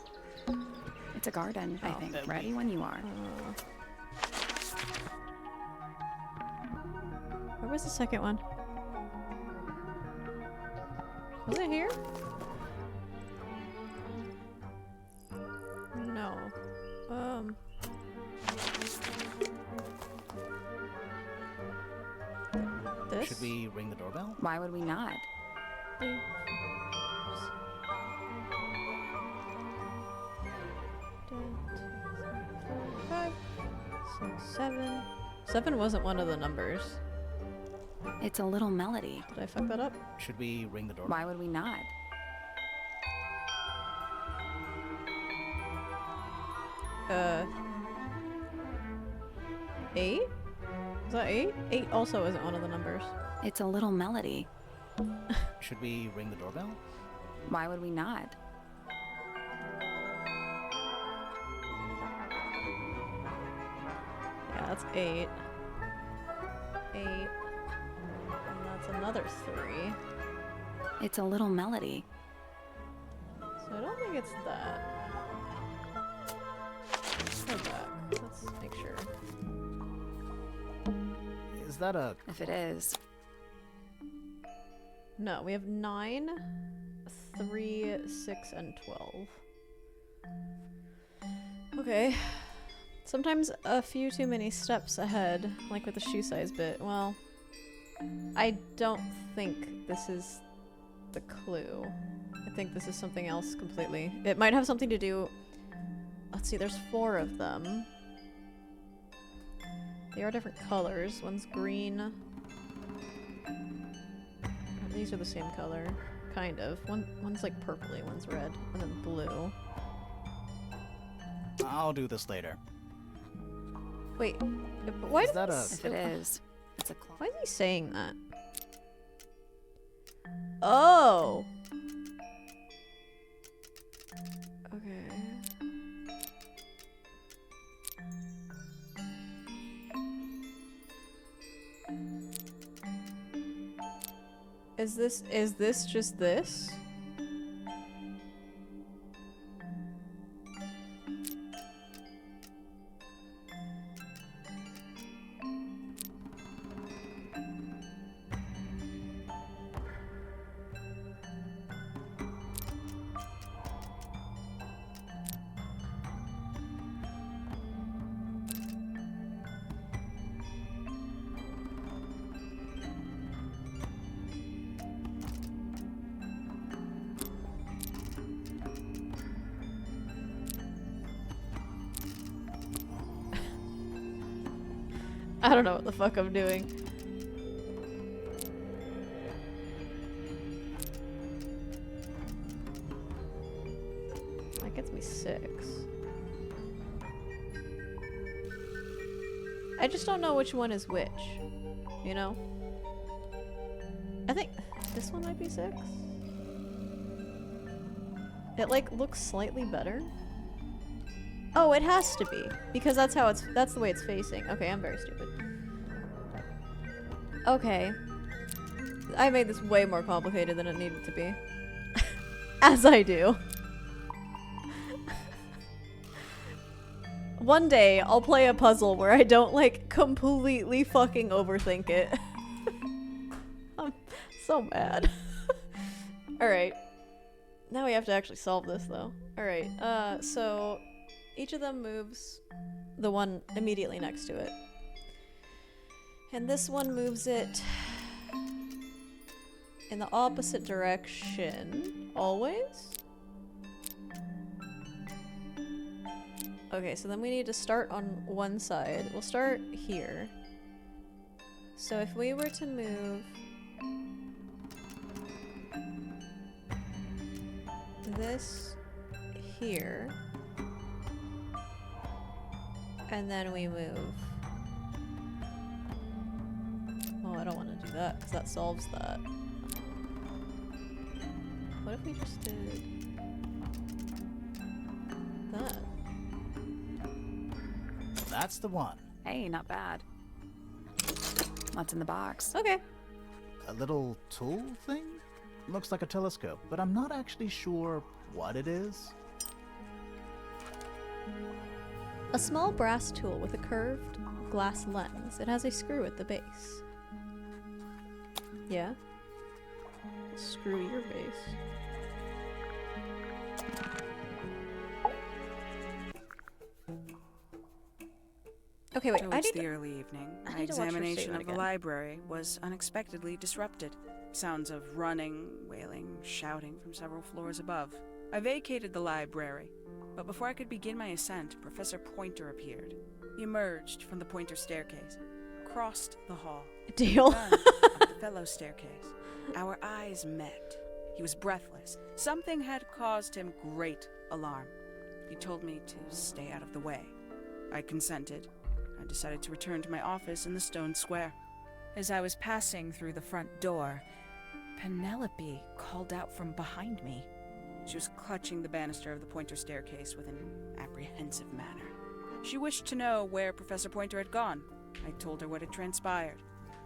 [SPEAKER 3] It's a garden, I think. Ready when you are.
[SPEAKER 1] Where was the second one? Was it here? No. This?
[SPEAKER 2] Should we ring the doorbell?
[SPEAKER 3] Why would we not?
[SPEAKER 1] 3, 5, 6, 7. 7 wasn't one of the numbers.
[SPEAKER 3] It's a little melody.
[SPEAKER 1] Did I fuck that up?
[SPEAKER 2] Should we ring the doorbell?
[SPEAKER 3] Why would we not?
[SPEAKER 1] Uh... 8? Is that 8? 8 also isn't one of the numbers.
[SPEAKER 3] It's a little melody.
[SPEAKER 2] Should we ring the doorbell?
[SPEAKER 3] Why would we not?
[SPEAKER 1] Yeah, that's 8. 8. And that's another 3.
[SPEAKER 3] It's a little melody.
[SPEAKER 1] So I don't think it's that. Let's go back. Let's make sure.
[SPEAKER 2] Is that a...
[SPEAKER 3] If it is.
[SPEAKER 1] No, we have 9, 3, 6, and 12. Okay. Sometimes a few too many steps ahead, like with the shoe size bit. Well, I don't think this is the clue. I think this is something else completely. It might have something to do... Let's see, there's 4 of them. They are different colors. One's green. These are the same color. Kind of. One's like purpley, one's red, and then blue.
[SPEAKER 2] I'll do this later.
[SPEAKER 1] Wait, why
[SPEAKER 2] Is
[SPEAKER 1] did
[SPEAKER 2] that
[SPEAKER 1] this-
[SPEAKER 3] If it is, it's a clock.
[SPEAKER 1] Why is he saying that? Oh! Okay. Is this just this? I don't know what the fuck I'm doing. That gets me 6. I just don't know which one is which, you know? I think this one might be 6. It like looks slightly better. Oh, it has to be because that's the way it's facing. Okay, I'm very stupid. Okay. I made this way more complicated than it needed to be. As I do. One day, I'll play a puzzle where I don't, like, completely fucking overthink it. I'm so mad. Alright. Now we have to actually solve this, though. Alright, so each of them moves the one immediately next to it. And this one moves it in the opposite direction. Always? Okay, so then we need to start on one side. We'll start here. So if we were to move this here, and then we move... Oh, I don't want to do that, because that solves that. What if we just did that?
[SPEAKER 2] That's the one.
[SPEAKER 3] Hey, not bad. What's in the box?
[SPEAKER 1] Okay.
[SPEAKER 2] A little tool thing? Looks like a telescope, but I'm not actually sure what it is.
[SPEAKER 1] A small brass tool with a curved glass lens. It has a screw at the base. Yeah? Screw your base. Okay, wait,
[SPEAKER 5] Towards the early evening,
[SPEAKER 1] I
[SPEAKER 5] my
[SPEAKER 1] need to watch her
[SPEAKER 5] examination
[SPEAKER 1] statement
[SPEAKER 5] of the
[SPEAKER 1] again.
[SPEAKER 5] library was unexpectedly disrupted. Sounds of running, wailing, shouting from several floors above. I vacated the library, but before I could begin my ascent, Professor Pointer appeared. He emerged from the Pointer staircase, crossed the hall,
[SPEAKER 1] Deal.
[SPEAKER 5] then up the fellow staircase. Our eyes met. He was breathless. Something had caused him great alarm. He told me to stay out of the way. I consented. I decided to return to my office in the stone square. As I was passing through the front door, Penelope called out from behind me. She was clutching the banister of the Pointer staircase with an apprehensive manner. She wished to know where Professor Pointer had gone. I told her what had transpired.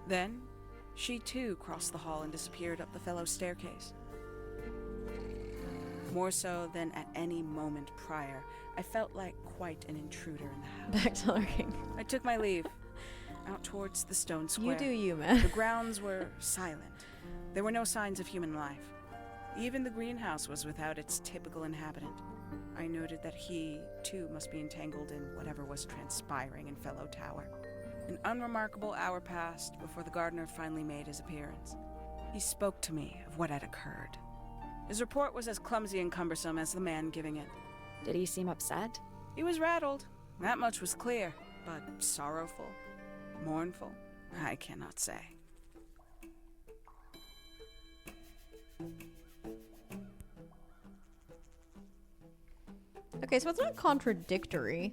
[SPEAKER 5] Then, she too crossed the hall and disappeared up the fellow staircase. More so than at any moment prior, I felt like quite an intruder in the house.
[SPEAKER 1] Back to lurking.
[SPEAKER 5] I took my leave, out towards the stone square.
[SPEAKER 1] You do you, man.
[SPEAKER 5] The grounds were silent. There were no signs of human life. Even the greenhouse was without its typical inhabitant. I noted that he, too, must be entangled in whatever was transpiring in Fellow Tower. An unremarkable hour passed before the gardener finally made his appearance. He spoke to me of what had occurred. His report was as clumsy and cumbersome as the man giving it.
[SPEAKER 3] Did he seem upset?
[SPEAKER 5] He was rattled. That much was clear, but sorrowful, mournful, I cannot say.
[SPEAKER 1] Okay, so it's not contradictory.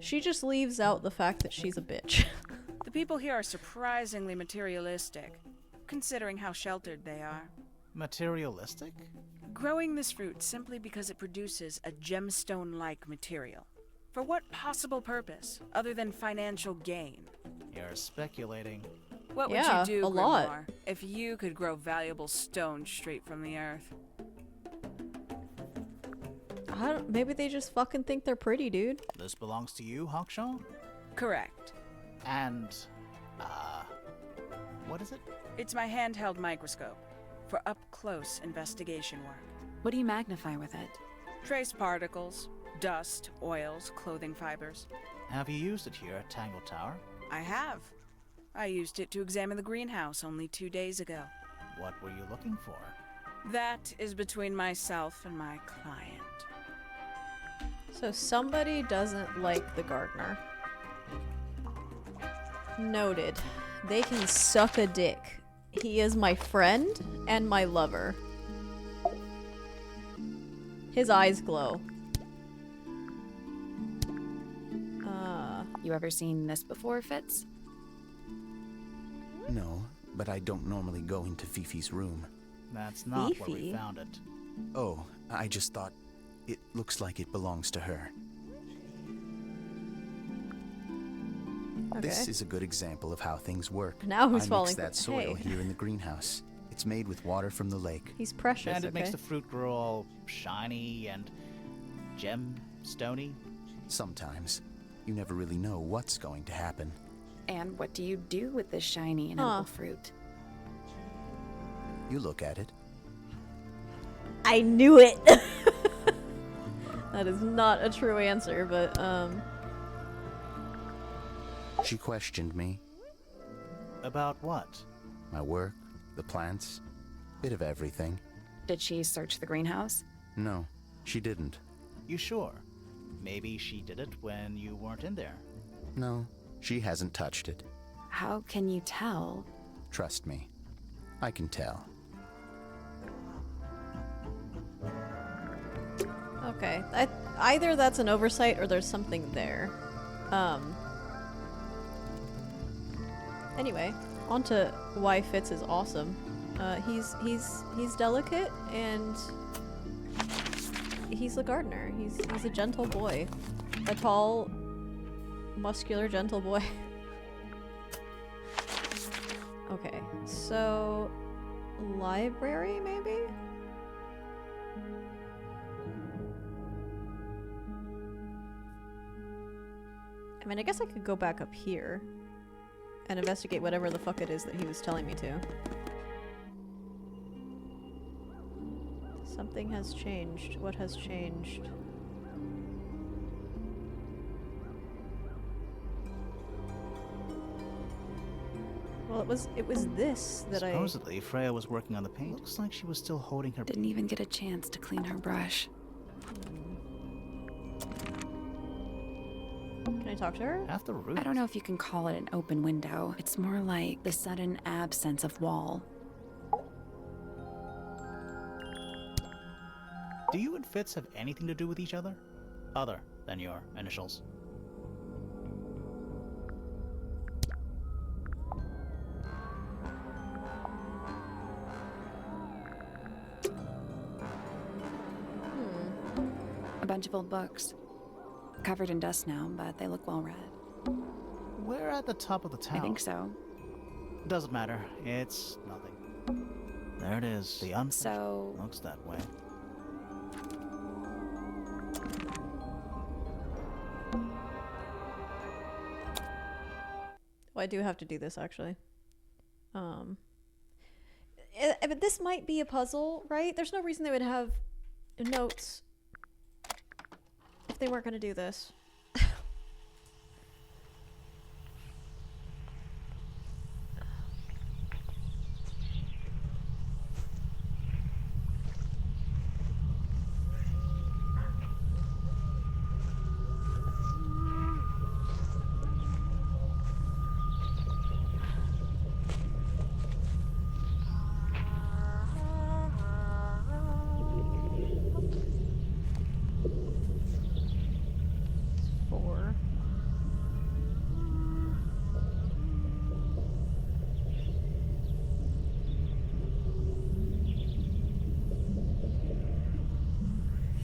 [SPEAKER 1] She just leaves out the fact that she's a bitch.
[SPEAKER 5] The people here are surprisingly materialistic, considering how sheltered they are.
[SPEAKER 2] Materialistic?
[SPEAKER 5] Growing this fruit simply because it produces a gemstone-like material. For what possible purpose, other than financial gain?
[SPEAKER 2] You're speculating.
[SPEAKER 5] What
[SPEAKER 1] Yeah,
[SPEAKER 5] would you do,
[SPEAKER 1] a lot.
[SPEAKER 5] Grimoire, if you could grow valuable stone straight from the earth?
[SPEAKER 1] Maybe they just fucking think they're pretty, dude.
[SPEAKER 2] This belongs to you, Hawkshaw?
[SPEAKER 5] Correct.
[SPEAKER 2] And, what is it?
[SPEAKER 5] It's my handheld microscope for up-close investigation work.
[SPEAKER 3] What do you magnify with it?
[SPEAKER 5] Trace particles, dust, oils, clothing fibers.
[SPEAKER 2] Have you used it here at Tangle Tower?
[SPEAKER 5] I have. I used it to examine the greenhouse only 2 days ago.
[SPEAKER 2] What were you looking for?
[SPEAKER 5] That is between myself and my client.
[SPEAKER 1] So somebody doesn't like the gardener. Noted. They can suck a dick. He is my friend and my lover. His eyes glow.
[SPEAKER 3] You ever seen this before, Fitz?
[SPEAKER 6] No, but I don't normally go into Fifi's room.
[SPEAKER 2] That's not where we
[SPEAKER 1] Fifi?
[SPEAKER 2] found it.
[SPEAKER 6] Oh, I just thought it looks like it belongs to her.
[SPEAKER 1] Okay.
[SPEAKER 6] This is a good example of how things work.
[SPEAKER 1] Now who's
[SPEAKER 6] I
[SPEAKER 1] falling
[SPEAKER 6] mix
[SPEAKER 1] for-
[SPEAKER 6] that soil
[SPEAKER 1] hey.
[SPEAKER 6] here in the greenhouse. It's made with water from the lake.
[SPEAKER 1] He's precious,
[SPEAKER 2] And it
[SPEAKER 1] okay?
[SPEAKER 2] makes the fruit grow all shiny and gemstony.
[SPEAKER 6] Sometimes you never really know what's going to happen.
[SPEAKER 3] And what do you do with this shiny and edible fruit?
[SPEAKER 6] You look at it.
[SPEAKER 1] I knew it! That is not a true answer, but,
[SPEAKER 6] She questioned me,
[SPEAKER 2] About what?
[SPEAKER 6] my work, the plants, bit of everything.
[SPEAKER 3] Did she search the greenhouse?
[SPEAKER 6] No, she didn't.
[SPEAKER 2] You sure? Maybe she did it when you weren't in there.
[SPEAKER 6] No, she hasn't touched it.
[SPEAKER 3] How can you tell?
[SPEAKER 6] Trust me, I can tell.
[SPEAKER 1] okay. Either that's an oversight or there's something there. Anyway, on to why Fitz is awesome. He's delicate and he's a gardener. He's a gentle boy. A tall, muscular, gentle boy. Okay, so library maybe? I mean, I guess I could go back up here and investigate whatever the fuck it is that he was telling me to. Something has changed. What has changed? Well, it was this that
[SPEAKER 2] Supposedly, Freya was working on the paint. Looks like she was still holding her.
[SPEAKER 3] Didn't even get a chance to clean her brush.
[SPEAKER 1] Can I talk to her?
[SPEAKER 2] Half the roof.
[SPEAKER 3] I don't know if you can call it an open window. It's more like the sudden absence of wall.
[SPEAKER 2] Do you and Fitz have anything to do with each other? Other than your initials?
[SPEAKER 3] A bunch of old books. Covered in dust now, but they look well read.
[SPEAKER 2] We're at the top of the tower.
[SPEAKER 3] I think so.
[SPEAKER 2] Doesn't matter. It's nothing. There it is. The unfinished
[SPEAKER 3] So,
[SPEAKER 2] looks that way.
[SPEAKER 1] Well, I do have to do this actually. But this might be a puzzle, right? There's no reason they would have notes if they weren't going to do this. Four.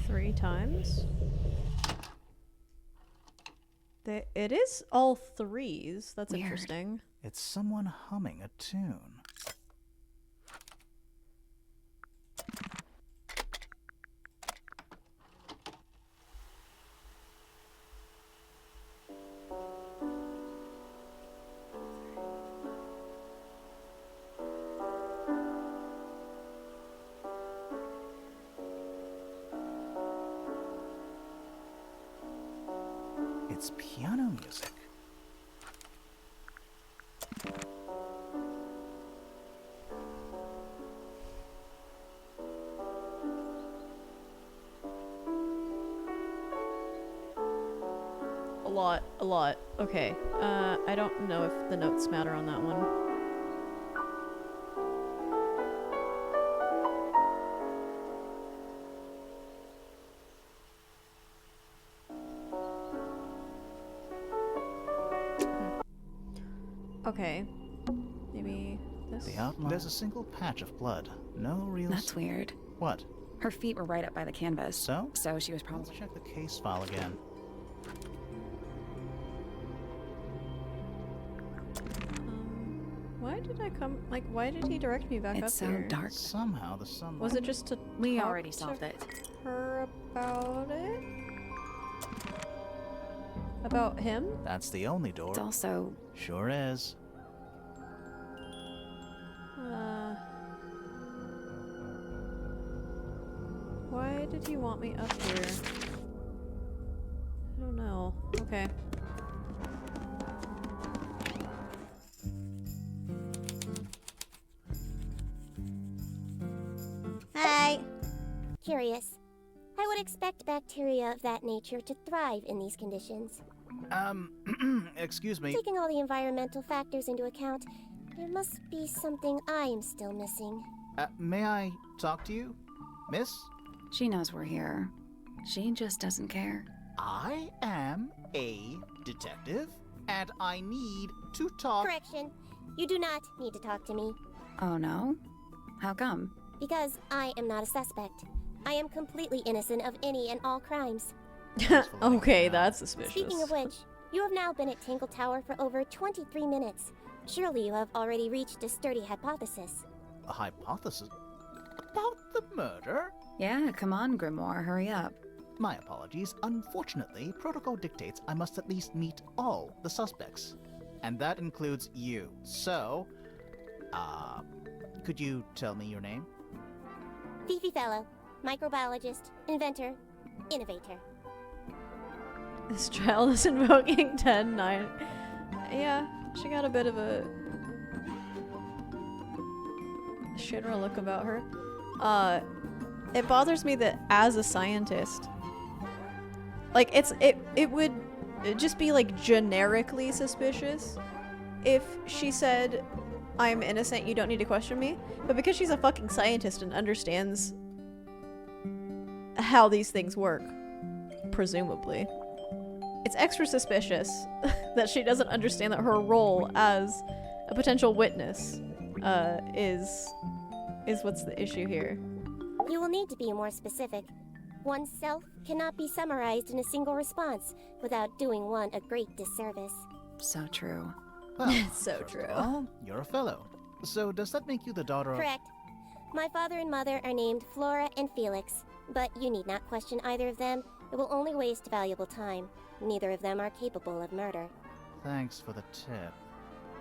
[SPEAKER 1] Three times. It is all threes. That's
[SPEAKER 3] Weird.
[SPEAKER 1] interesting.
[SPEAKER 2] It's someone humming a tune. It's piano music.
[SPEAKER 1] A lot. Okay. I don't know if the notes matter on that one. Okay. Maybe this?
[SPEAKER 2] The outline. There's a single patch of blood. No real.
[SPEAKER 3] That's weird.
[SPEAKER 2] What?
[SPEAKER 3] Her feet were right up by the canvas.
[SPEAKER 2] So?
[SPEAKER 3] So she was
[SPEAKER 2] Let's
[SPEAKER 3] probably...
[SPEAKER 2] check the case file again.
[SPEAKER 1] Why did I come? Like, why did he direct me back up
[SPEAKER 3] It's so
[SPEAKER 1] here?
[SPEAKER 3] dark.
[SPEAKER 2] Somehow the sunlight.
[SPEAKER 1] Was it just to
[SPEAKER 3] We
[SPEAKER 1] talk
[SPEAKER 3] already
[SPEAKER 1] to
[SPEAKER 3] solved it.
[SPEAKER 1] her about it? About him?
[SPEAKER 2] That's the only door.
[SPEAKER 3] It's also...
[SPEAKER 2] Sure is.
[SPEAKER 1] Why did he want me up here? I don't know. Okay.
[SPEAKER 4] Hi.
[SPEAKER 7] Curious. I would expect bacteria of that nature to thrive in these conditions.
[SPEAKER 2] Excuse me.
[SPEAKER 7] Taking all the environmental factors into account, there must be something I am still missing.
[SPEAKER 2] May I talk to you? Miss?
[SPEAKER 3] She knows we're here. She just doesn't care.
[SPEAKER 2] I am a detective, and I need to talk.
[SPEAKER 7] Correction. You do not need to talk to me,
[SPEAKER 3] Oh no? How come?
[SPEAKER 7] because I am not a suspect. I am completely innocent of any and all crimes.
[SPEAKER 1] Okay, that's suspicious.
[SPEAKER 7] Speaking of which, you have now been at Tangle Tower for over 23 minutes. Surely you have already reached a sturdy hypothesis.
[SPEAKER 2] A hypothesis? About the murder?
[SPEAKER 3] Yeah, come on, Grimoire, hurry up.
[SPEAKER 2] My apologies. Unfortunately, protocol dictates I must at least meet all the suspects. And that includes you. So, could you tell me your name?
[SPEAKER 7] Fifi Fellow, microbiologist, inventor, innovator.
[SPEAKER 1] This child is invoking 10-9. Yeah, she got a bit of a shitter look about her. It bothers me that as a scientist, like it would just be like generically suspicious if she said, I'm innocent, you don't need to question me. But because she's a fucking scientist and understands how these things work, presumably, it's extra suspicious that she doesn't understand that her role as a potential witness is what's the issue here.
[SPEAKER 7] You will need to be more specific. Oneself cannot be summarized in a single response without doing one a great disservice.
[SPEAKER 3] So true.
[SPEAKER 2] Well,
[SPEAKER 1] So
[SPEAKER 2] first
[SPEAKER 1] true.
[SPEAKER 2] of all, you're a fellow. So does that make you the daughter of...
[SPEAKER 7] Correct. My father and mother are named Flora and Felix, but you need not question either of them. It will only waste valuable time. Neither of them are capable of murder.
[SPEAKER 2] Thanks for the tip.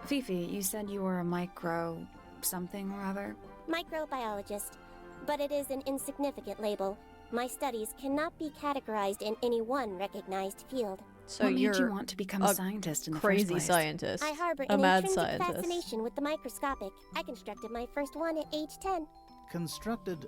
[SPEAKER 3] Fifi, you said you were a micro... something or other?
[SPEAKER 7] Microbiologist, but it is an insignificant label. My studies cannot be categorized in any one recognized field.
[SPEAKER 1] So
[SPEAKER 3] what made
[SPEAKER 1] you're
[SPEAKER 3] you want to become a scientist in the first
[SPEAKER 1] crazy
[SPEAKER 3] place?
[SPEAKER 1] scientist.
[SPEAKER 7] I harbor
[SPEAKER 1] a
[SPEAKER 7] an
[SPEAKER 1] mad
[SPEAKER 7] intrinsic
[SPEAKER 1] scientist.
[SPEAKER 7] fascination with the microscopic. I constructed my first one at age 10.
[SPEAKER 2] Constructed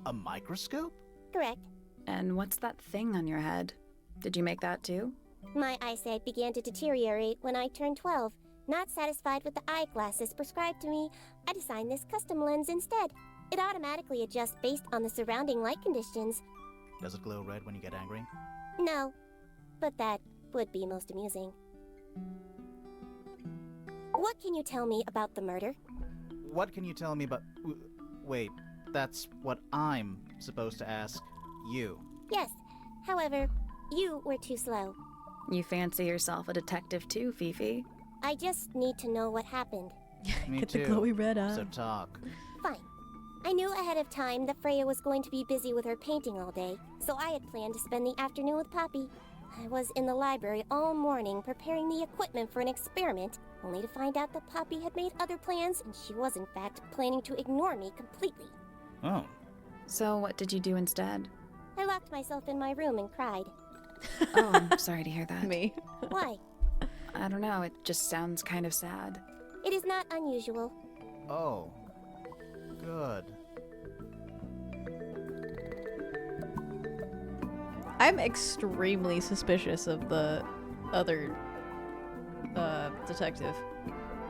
[SPEAKER 2] a microscope?
[SPEAKER 7] Correct.
[SPEAKER 3] And what's that thing on your head? Did you make that too?
[SPEAKER 7] My eyesight began to deteriorate when I turned 12. Not satisfied with the eyeglasses prescribed to me, I designed this custom lens instead. It automatically adjusts based on the surrounding light conditions.
[SPEAKER 2] Does it glow red when you get angry?
[SPEAKER 7] No, but that would be most amusing. What can you tell me about the murder?
[SPEAKER 2] What can you tell me about... Wait, that's what I'm supposed to ask you.
[SPEAKER 7] Yes, however, you were too slow.
[SPEAKER 3] You fancy yourself a detective too, Fifi?
[SPEAKER 7] I just need to know what happened.
[SPEAKER 2] Me
[SPEAKER 1] Get
[SPEAKER 2] too.
[SPEAKER 1] the glowy red eye.
[SPEAKER 2] So talk.
[SPEAKER 7] Fine. I knew ahead of time that Freya was going to be busy with her painting all day, so I had planned to spend the afternoon with Poppy. I was in the library all morning preparing the equipment for an experiment, only to find out that Poppy had made other plans and she was in fact planning to ignore me completely.
[SPEAKER 2] Oh.
[SPEAKER 3] So what did you do instead?
[SPEAKER 7] I locked myself in my room and cried.
[SPEAKER 3] Oh, I'm sorry to hear that.
[SPEAKER 1] Me.
[SPEAKER 7] Why?
[SPEAKER 3] I don't know, it just sounds kind of sad.
[SPEAKER 7] It is not unusual.
[SPEAKER 2] Oh. Good.
[SPEAKER 1] I'm extremely suspicious of the other detective.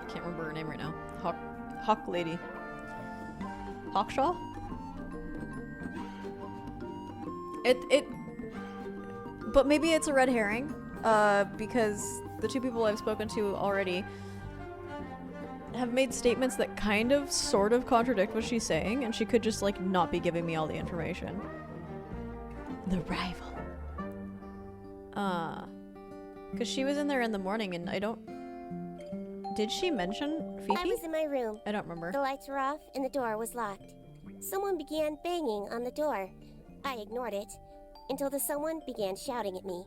[SPEAKER 1] Can't remember her name right now. Hawk lady. Hawkshaw? But maybe it's a red herring, because the two people I've spoken to already have made statements that kind of, sort of contradict what she's saying, and she could just, like, not be giving me all the information. The rival. Because she was in there in the morning, and I don't... Did she mention Fifi?
[SPEAKER 7] I was in my room.
[SPEAKER 1] I don't remember.
[SPEAKER 7] The lights were off and the door was locked. Someone began banging on the door. I ignored it until the someone began shouting at me.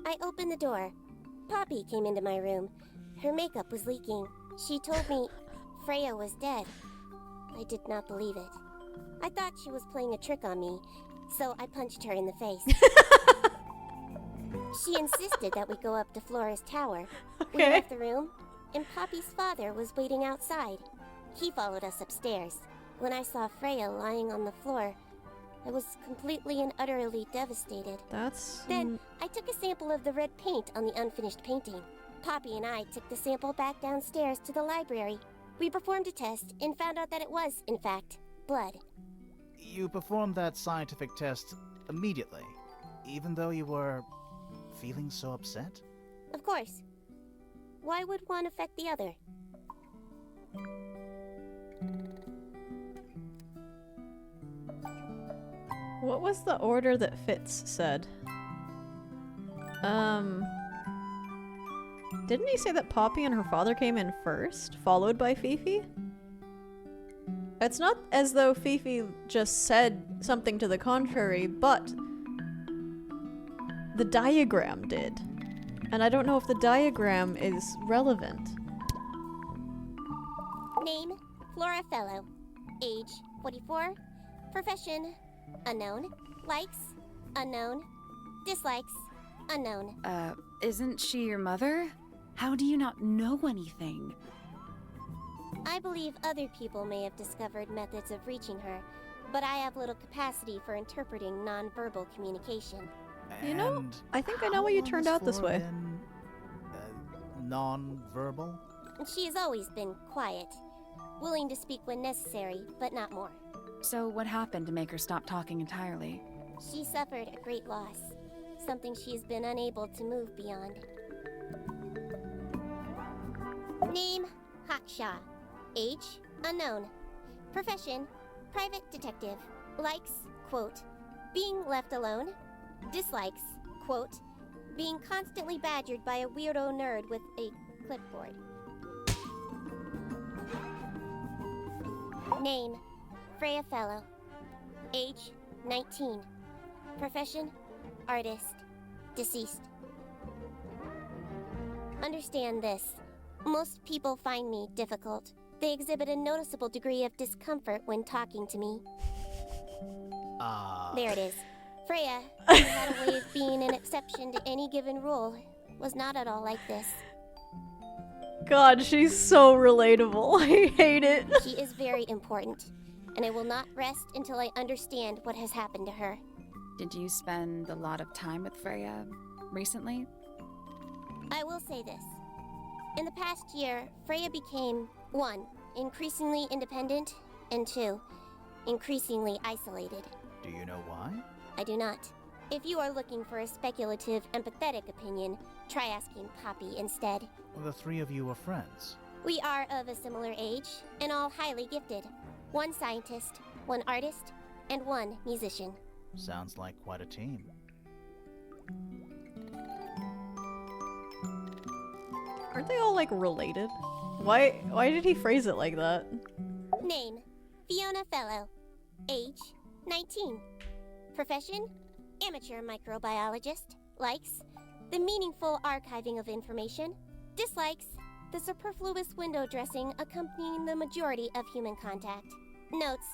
[SPEAKER 7] I opened the door. Poppy came into my room. Her makeup was leaking. She told me Freya was dead. I did not believe it. I thought she was playing a trick on me, so I punched her in the face. She insisted that we go up to Flora's tower. We
[SPEAKER 1] Okay.
[SPEAKER 7] left the room, and Poppy's father was waiting outside. He followed us upstairs. When I saw Freya lying on the floor, I was completely and utterly devastated.
[SPEAKER 1] That's...
[SPEAKER 7] Then, I took a sample of the red paint on the unfinished painting. Poppy and I took the sample back downstairs to the library. We performed a test and found out that it was, in fact, blood.
[SPEAKER 2] You performed that scientific test immediately, even though you were feeling so upset?
[SPEAKER 7] Of course. Why would one affect the other?
[SPEAKER 1] What was the order that Fitz said? Didn't he say that Poppy and her father came in first, followed by Fifi? It's not as though Fifi just said something to the contrary, but the diagram did. And I don't know if the diagram is relevant.
[SPEAKER 7] Name, Flora Fellow. Age, 44. Profession, unknown. Likes, unknown. Dislikes, unknown.
[SPEAKER 3] Isn't she your mother? How do you not know anything?
[SPEAKER 7] I believe other people may have discovered methods of reaching her, but I have little capacity for interpreting nonverbal communication.
[SPEAKER 1] You know,
[SPEAKER 2] And
[SPEAKER 1] I think I know
[SPEAKER 2] how
[SPEAKER 1] why you
[SPEAKER 2] long
[SPEAKER 1] turned
[SPEAKER 2] has
[SPEAKER 1] out this
[SPEAKER 2] Flora
[SPEAKER 1] way.
[SPEAKER 2] been, non-verbal?
[SPEAKER 7] She has always been quiet, willing to speak when necessary, but not more.
[SPEAKER 3] So what happened to make her stop talking entirely?
[SPEAKER 7] She suffered a great loss, something she has been unable to move beyond. Name, Hawkshaw. Age, unknown. Profession, private detective. Likes, quote, being left alone. Dislikes, quote, being constantly badgered by a weirdo nerd with a clipboard. Name, Freya Fellow. Age, 19. Profession, artist. Deceased. Understand this. Most people find me difficult. They exhibit a noticeable degree of discomfort when talking to me. There it is. Freya, who had a way of being an exception to any given rule, was not at all like this.
[SPEAKER 1] God, she's so relatable. I hate it.
[SPEAKER 7] She is very important, and I will not rest until I understand what has happened to her.
[SPEAKER 3] Did you spend a lot of time with Freya recently?
[SPEAKER 7] I will say this. In the past year, Freya became, 1, increasingly independent, and 2, increasingly isolated.
[SPEAKER 2] Do you know why?
[SPEAKER 7] I do not. If you are looking for a speculative, empathetic opinion, try asking Poppy instead.
[SPEAKER 2] The three of you are friends.
[SPEAKER 7] We are of a similar age, and all highly gifted. 1 scientist, 1 artist, and 1 musician.
[SPEAKER 2] Sounds like quite a team.
[SPEAKER 1] Aren't they all, like, related? Why did he phrase it like that?
[SPEAKER 7] Name, Fiona Fellow. Age, 19. Profession, amateur microbiologist. Likes, the meaningful archiving of information. Dislikes, the superfluous window dressing accompanying the majority of human contact. Notes,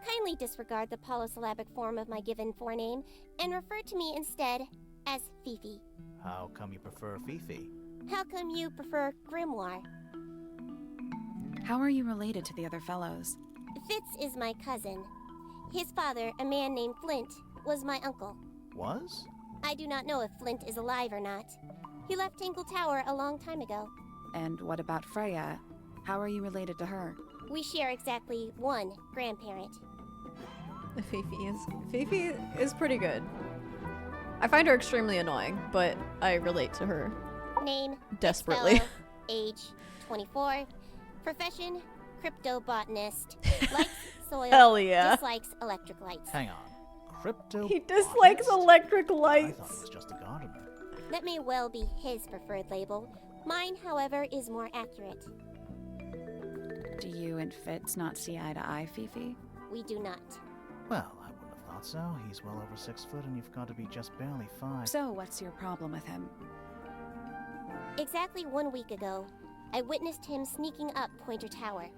[SPEAKER 7] kindly disregard the polysyllabic form of my given forename and refer to me instead as Fifi.
[SPEAKER 2] How come you prefer Fifi?
[SPEAKER 7] How come you prefer Grimoire?
[SPEAKER 3] How are you related to the other fellows?
[SPEAKER 7] Fitz is my cousin. His father, a man named Flint, was my uncle.
[SPEAKER 2] Was?
[SPEAKER 7] I do not know if Flint is alive or not. He left Tangle Tower a long time ago.
[SPEAKER 3] And what about Freya? How are you related to her?
[SPEAKER 7] We share exactly one grandparent.
[SPEAKER 1] Fifi is pretty good. I find her extremely annoying, but I relate to her
[SPEAKER 7] Name,
[SPEAKER 1] desperately.
[SPEAKER 7] fellow, age, 24. Profession, cryptobotanist. Likes soil,
[SPEAKER 1] Hell yeah.
[SPEAKER 7] dislikes electric lights.
[SPEAKER 2] Hang on. Crypto.
[SPEAKER 1] He dislikes electric
[SPEAKER 2] I thought
[SPEAKER 1] lights.
[SPEAKER 2] he was just a gardener.
[SPEAKER 7] That may well be his preferred label. Mine, however, is more accurate.
[SPEAKER 3] Do you and Fitz not see eye to eye, Fifi?
[SPEAKER 7] We do not.
[SPEAKER 2] Well, I wouldn't have thought so. He's well over 6 foot and you've got to be just barely 5.
[SPEAKER 3] So what's your problem with him?
[SPEAKER 7] Exactly 1 week ago, I witnessed him sneaking up Pointer Tower.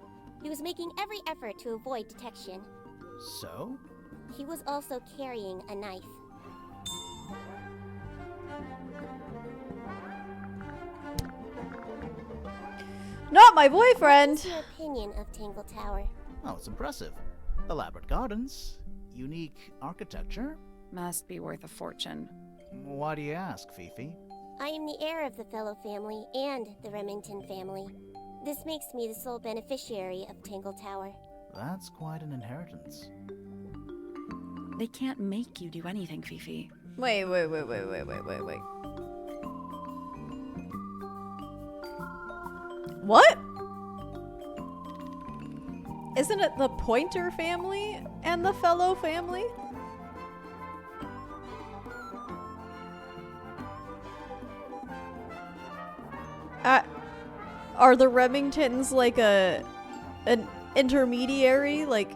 [SPEAKER 7] He was making every effort to avoid detection.
[SPEAKER 2] So?
[SPEAKER 7] He was also carrying a knife.
[SPEAKER 1] Not my boyfriend!
[SPEAKER 7] What's your opinion of Tangle Tower?
[SPEAKER 2] Oh, it's impressive. Elaborate gardens, unique architecture.
[SPEAKER 3] Must be worth a fortune.
[SPEAKER 2] Why do you ask, Fifi?
[SPEAKER 7] I am the heir of the Fellow family and the Remington family. This makes me the sole beneficiary of Tangle Tower.
[SPEAKER 2] That's quite an inheritance.
[SPEAKER 3] They can't make you do anything, Fifi.
[SPEAKER 1] Wait. What? Isn't it the Pointer family and the Fellow family? Are the Remingtons like an intermediary, like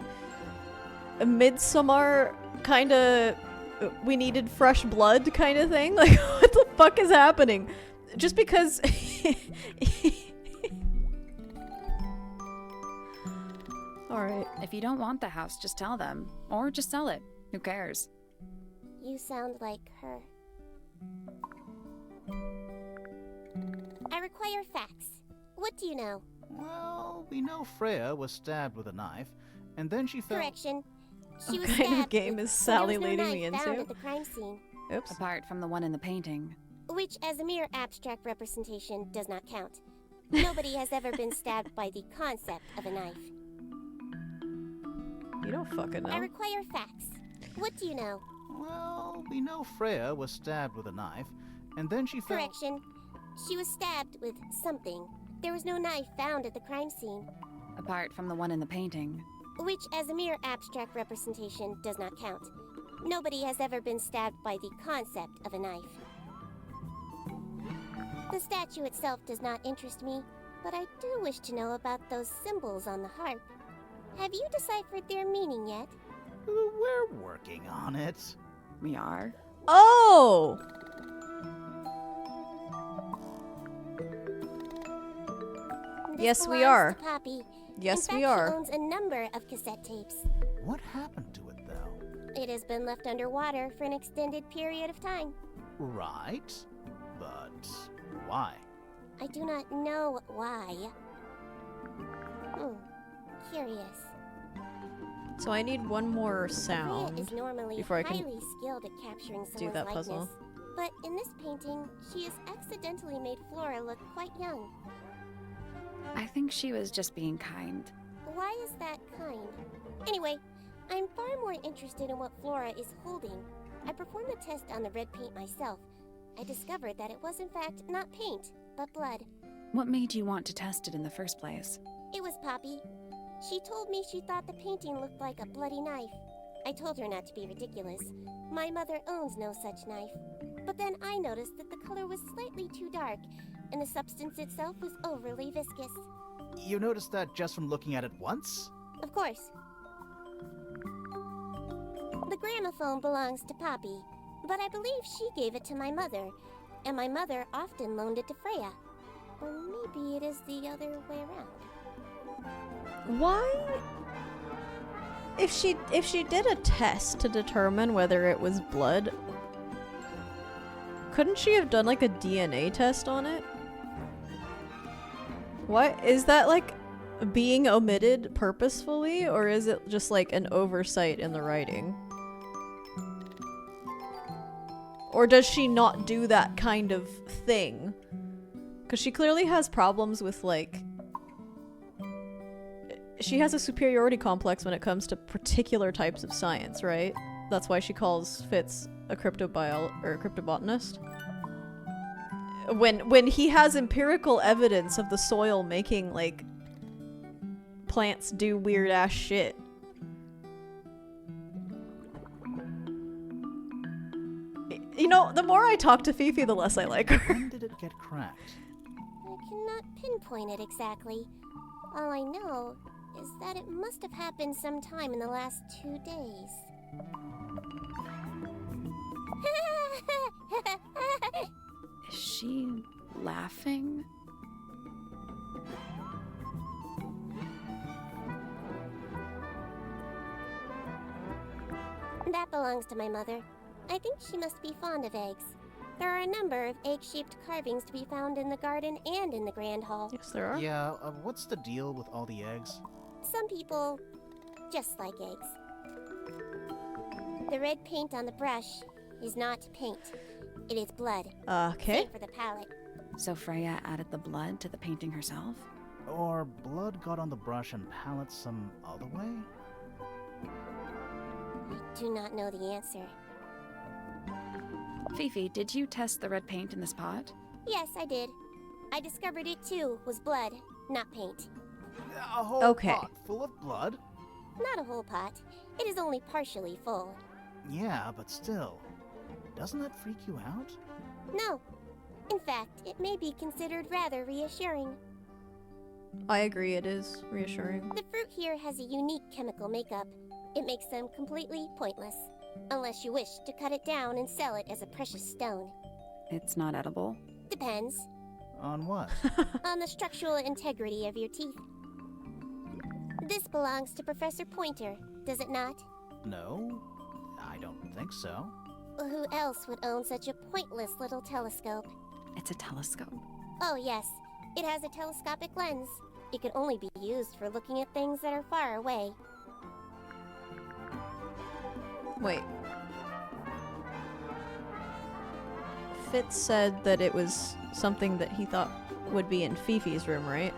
[SPEAKER 1] a Midsommar kind of we needed fresh blood kind of thing? Like, what the fuck is happening? Just because Alright.
[SPEAKER 3] If you don't want the house, just tell them. Or just sell it. Who cares?
[SPEAKER 7] You sound like her. I require facts. What do you know?
[SPEAKER 2] Well, we know Freya was stabbed with a knife, and then she fell.
[SPEAKER 7] Correction. She was
[SPEAKER 1] What kind of
[SPEAKER 7] stabbed
[SPEAKER 1] game
[SPEAKER 7] with-
[SPEAKER 1] is
[SPEAKER 7] so there
[SPEAKER 1] Sally
[SPEAKER 7] was no
[SPEAKER 1] leading me
[SPEAKER 7] knife found
[SPEAKER 1] into?
[SPEAKER 7] at the crime scene,
[SPEAKER 1] Oops.
[SPEAKER 3] Apart from the one in the painting.
[SPEAKER 7] which, as a mere abstract representation, does not count. Nobody has ever been stabbed by the concept of a knife.
[SPEAKER 1] You don't fucking
[SPEAKER 7] I
[SPEAKER 1] know.
[SPEAKER 7] require facts. What do you know?
[SPEAKER 2] Well, we know Freya was stabbed with a knife, and then she fell.
[SPEAKER 7] Correction. She was stabbed with something. There was no knife found at the crime scene,
[SPEAKER 3] Apart from the one in the painting.
[SPEAKER 7] which, as a mere abstract representation, does not count. Nobody has ever been stabbed by the concept of a knife. The statue itself does not interest me, but I do wish to know about those symbols on the harp. Have you deciphered their meaning yet?
[SPEAKER 2] We're working on it.
[SPEAKER 3] We are?
[SPEAKER 1] Oh!
[SPEAKER 7] This
[SPEAKER 1] Yes, we
[SPEAKER 7] belongs
[SPEAKER 1] are.
[SPEAKER 7] to Poppy.
[SPEAKER 1] Yes,
[SPEAKER 7] In
[SPEAKER 1] we
[SPEAKER 7] fact,
[SPEAKER 1] are.
[SPEAKER 7] She owns a number of cassette tapes.
[SPEAKER 2] What happened to it, though?
[SPEAKER 7] It has been left underwater for an extended period of time.
[SPEAKER 2] Right, but why?
[SPEAKER 7] I do not know why. Curious.
[SPEAKER 1] So I need one more
[SPEAKER 7] Freya
[SPEAKER 1] sound.
[SPEAKER 7] is normally
[SPEAKER 1] before I can
[SPEAKER 7] highly skilled at capturing someone's
[SPEAKER 1] that
[SPEAKER 7] likeness.
[SPEAKER 1] puzzle.
[SPEAKER 7] But in this painting, she has accidentally made Flora look quite young.
[SPEAKER 3] I think she was just being kind.
[SPEAKER 7] Why is that kind? Anyway, I'm far more interested in what Flora is holding. I performed the test on the red paint myself. I discovered that it was in fact not paint, but blood.
[SPEAKER 3] What made you want to test it in the first place?
[SPEAKER 7] It was Poppy. She told me she thought the painting looked like a bloody knife. I told her not to be ridiculous. My mother owns no such knife. But then I noticed that the color was slightly too dark, and the substance itself was overly viscous.
[SPEAKER 2] You noticed that just from looking at it once?
[SPEAKER 7] Of course. The gramophone belongs to Poppy, but I believe she gave it to my mother, and my mother often loaned it to Freya. Or maybe it is the other way around.
[SPEAKER 1] Why? If she did a test to determine whether it was blood, couldn't she have done like a DNA test on it? What? Is that like being omitted purposefully, or is it just like an oversight in the writing? Or does she not do that kind of thing? Because she clearly has problems with, like... She has a superiority complex when it comes to particular types of science, right? That's why she calls Fitz a cryptobotanist. When he has empirical evidence of the soil making, like, plants do weird-ass shit. You know, the more I talk to Fifi, the less I like her.
[SPEAKER 2] When did it get cracked?
[SPEAKER 7] I cannot pinpoint it exactly. All I know is that it must have happened sometime in the last 2 days.
[SPEAKER 3] Is she laughing?
[SPEAKER 7] That belongs to my mother. I think she must be fond of eggs. There are a number of egg-shaped carvings to be found in the garden and in the Grand Hall.
[SPEAKER 1] Yes, there are.
[SPEAKER 2] Yeah, what's the deal with all the eggs?
[SPEAKER 7] Some people just like eggs. The red paint on the brush is not paint. It is blood.
[SPEAKER 1] Okay.
[SPEAKER 7] Same for the palette.
[SPEAKER 3] So Freya added the blood to the painting herself?
[SPEAKER 2] Or blood got on the brush and palette some other way?
[SPEAKER 7] I do not know the answer.
[SPEAKER 3] Fifi, did you test the red paint in this pot?
[SPEAKER 7] Yes, I did. I discovered it too was blood, not paint.
[SPEAKER 2] A whole
[SPEAKER 1] Okay.
[SPEAKER 2] pot full of blood?
[SPEAKER 7] Not a whole pot. It is only partially full.
[SPEAKER 2] Yeah, but still. Doesn't that freak you out?
[SPEAKER 7] No. In fact, it may be considered rather reassuring.
[SPEAKER 1] I agree, it is reassuring.
[SPEAKER 7] The fruit here has a unique chemical makeup. It makes them completely pointless. Unless you wish to cut it down and sell it as a precious stone.
[SPEAKER 3] It's not edible.
[SPEAKER 7] Depends
[SPEAKER 2] On what?
[SPEAKER 7] on the structural integrity of your teeth. This belongs to Professor Pointer, does it not?
[SPEAKER 2] No, I don't think so.
[SPEAKER 7] Who else would own such a pointless little telescope?
[SPEAKER 3] It's a telescope.
[SPEAKER 7] Oh yes, it has a telescopic lens. It can only be used for looking at things that are far away.
[SPEAKER 1] Wait. Fitz said that it was something that he thought would be in Fifi's room, right?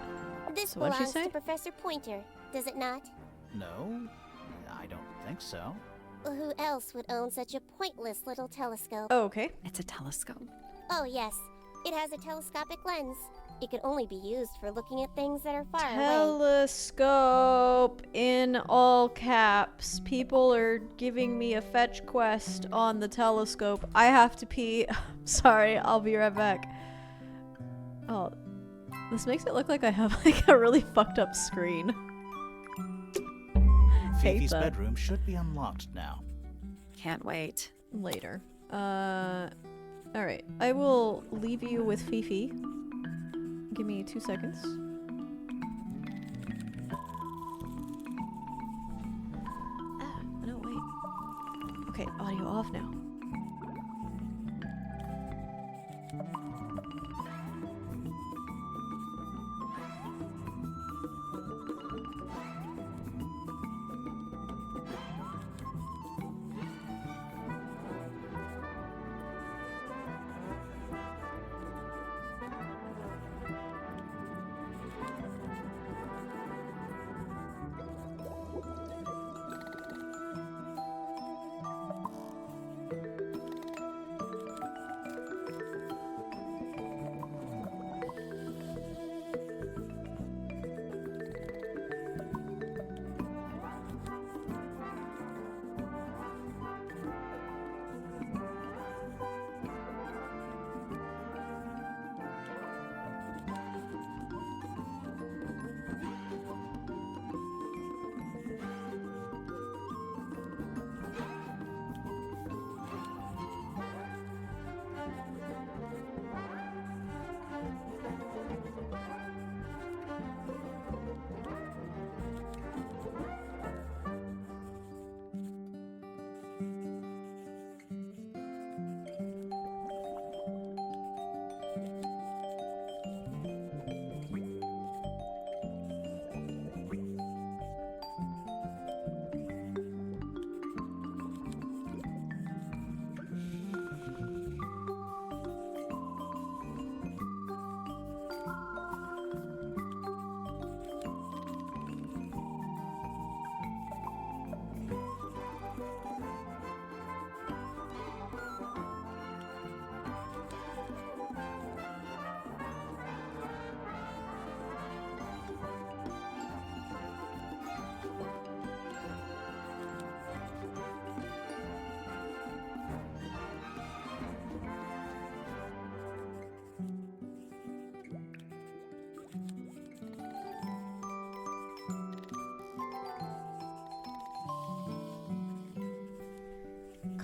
[SPEAKER 7] This
[SPEAKER 1] So what'd she
[SPEAKER 7] belongs
[SPEAKER 1] say?
[SPEAKER 7] to Professor Pointer, does it not?
[SPEAKER 2] No, I don't think so.
[SPEAKER 7] Who else would own such a pointless little telescope?
[SPEAKER 1] Oh, okay.
[SPEAKER 3] It's a telescope.
[SPEAKER 7] Oh yes, it has a telescopic lens. It can only be used for looking at things that are far away.
[SPEAKER 1] Telescope in all caps. People are giving me a fetch quest on the telescope. I have to pee. Sorry, I'll be right back. Oh, this makes it look like I have like a really fucked up screen. Hate
[SPEAKER 2] Fifi's
[SPEAKER 1] that.
[SPEAKER 2] bedroom should be unlocked now.
[SPEAKER 3] Can't wait.
[SPEAKER 1] Later. Alright. I will leave you with Fifi. Give me 2 seconds. Ah, no, wait. Okay, audio off now.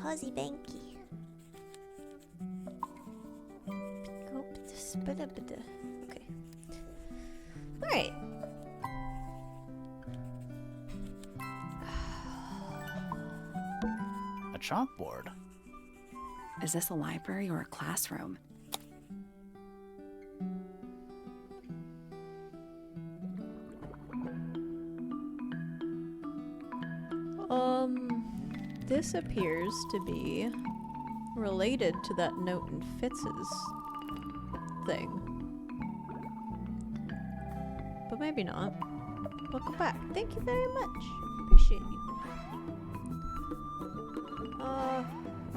[SPEAKER 4] cozy banky. Okay. Alright.
[SPEAKER 2] A chalkboard.
[SPEAKER 3] Is this a library or a classroom?
[SPEAKER 1] This appears to be related to that note in Fitz's thing. But maybe not. Welcome back. Thank you very much. Appreciate you.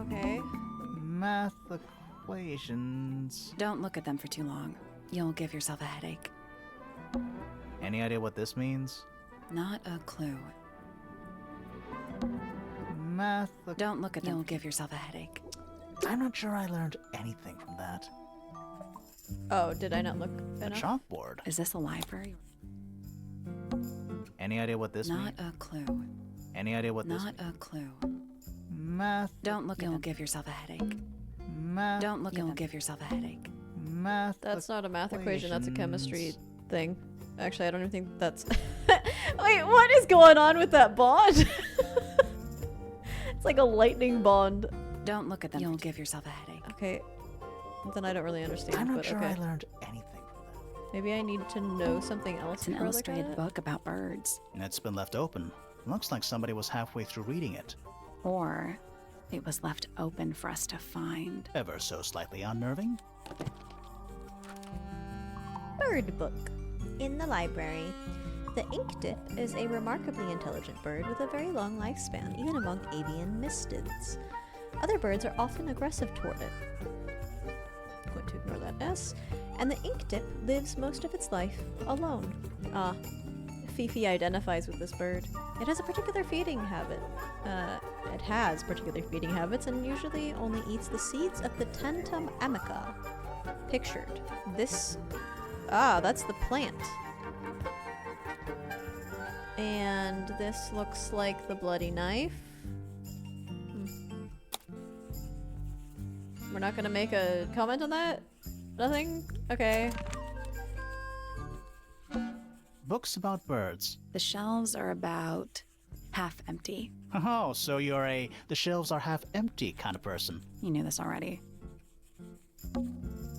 [SPEAKER 1] Okay.
[SPEAKER 2] Math equations.
[SPEAKER 3] Don't look at them for too long. You'll give yourself a headache.
[SPEAKER 2] Any idea what this means?
[SPEAKER 3] Not a clue.
[SPEAKER 2] Math.
[SPEAKER 3] Don't look at them. You'll give yourself a headache.
[SPEAKER 2] I'm not sure I learned anything from that.
[SPEAKER 1] Oh, did I not look
[SPEAKER 2] A
[SPEAKER 1] enough?
[SPEAKER 2] chalkboard.
[SPEAKER 3] Is this a library?
[SPEAKER 2] Any idea what this means?
[SPEAKER 3] Not a clue.
[SPEAKER 2] Any idea what this
[SPEAKER 3] Not a clue.
[SPEAKER 2] Math.
[SPEAKER 3] Don't look at. You'll give yourself a headache.
[SPEAKER 2] Math.
[SPEAKER 3] Don't look. You'll give yourself a headache.
[SPEAKER 2] Math.
[SPEAKER 1] That's not a math equation, that's a chemistry
[SPEAKER 2] equations.
[SPEAKER 1] thing. Actually, I don't even think that's... Wait, what is going on with that bond? It's like a lightning bond.
[SPEAKER 3] Don't look at them. You'll give yourself a headache.
[SPEAKER 1] Okay, then I don't really understand,
[SPEAKER 2] I'm not
[SPEAKER 1] but
[SPEAKER 2] sure
[SPEAKER 1] okay.
[SPEAKER 2] I learned anything from that.
[SPEAKER 1] Maybe I need to know something else
[SPEAKER 3] It's an
[SPEAKER 1] before I look at
[SPEAKER 3] illustrated
[SPEAKER 1] it?
[SPEAKER 3] book about birds.
[SPEAKER 2] It's been left open. Looks like somebody was halfway through reading it.
[SPEAKER 3] Or it was left open for us to find.
[SPEAKER 2] Ever so slightly unnerving.
[SPEAKER 1] Bird book. In the library. The ink dip is a remarkably intelligent bird with a very long lifespan, even among avian mystids. Other birds are often aggressive toward it. Going to ignore that S. And the ink dip lives most of its life alone. Fifi identifies with this bird. It has a particular feeding habit. It has particular feeding habits and usually only eats the seeds of the Tentum amica. Pictured. This... that's the plant. And this looks like the bloody knife. We're not gonna make a comment on that? Nothing? Okay.
[SPEAKER 2] Books about birds.
[SPEAKER 3] The shelves are about half empty.
[SPEAKER 2] Oh, so you're a the shelves are half empty kind of person.
[SPEAKER 3] You knew this already.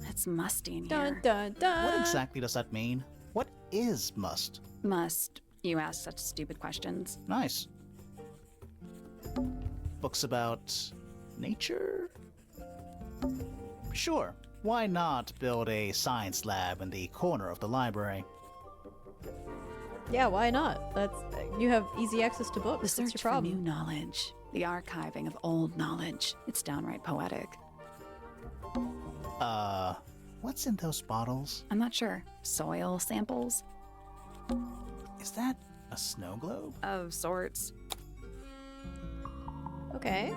[SPEAKER 3] It's musty in here.
[SPEAKER 1] Dun dun dun!
[SPEAKER 2] What exactly does that mean? What is must?
[SPEAKER 3] Must. You ask such stupid questions.
[SPEAKER 2] Nice. Books about nature? Sure. Why not build a science lab in the corner of the library?
[SPEAKER 1] Yeah, why not? That's you have easy access to books.
[SPEAKER 3] The
[SPEAKER 1] What's
[SPEAKER 3] search
[SPEAKER 1] your
[SPEAKER 3] for
[SPEAKER 1] problem?
[SPEAKER 3] new knowledge. The archiving of old knowledge. It's downright poetic.
[SPEAKER 2] What's in those bottles?
[SPEAKER 3] I'm not sure. Soil samples?
[SPEAKER 2] Is that a snow globe?
[SPEAKER 3] Of sorts.
[SPEAKER 1] Okay.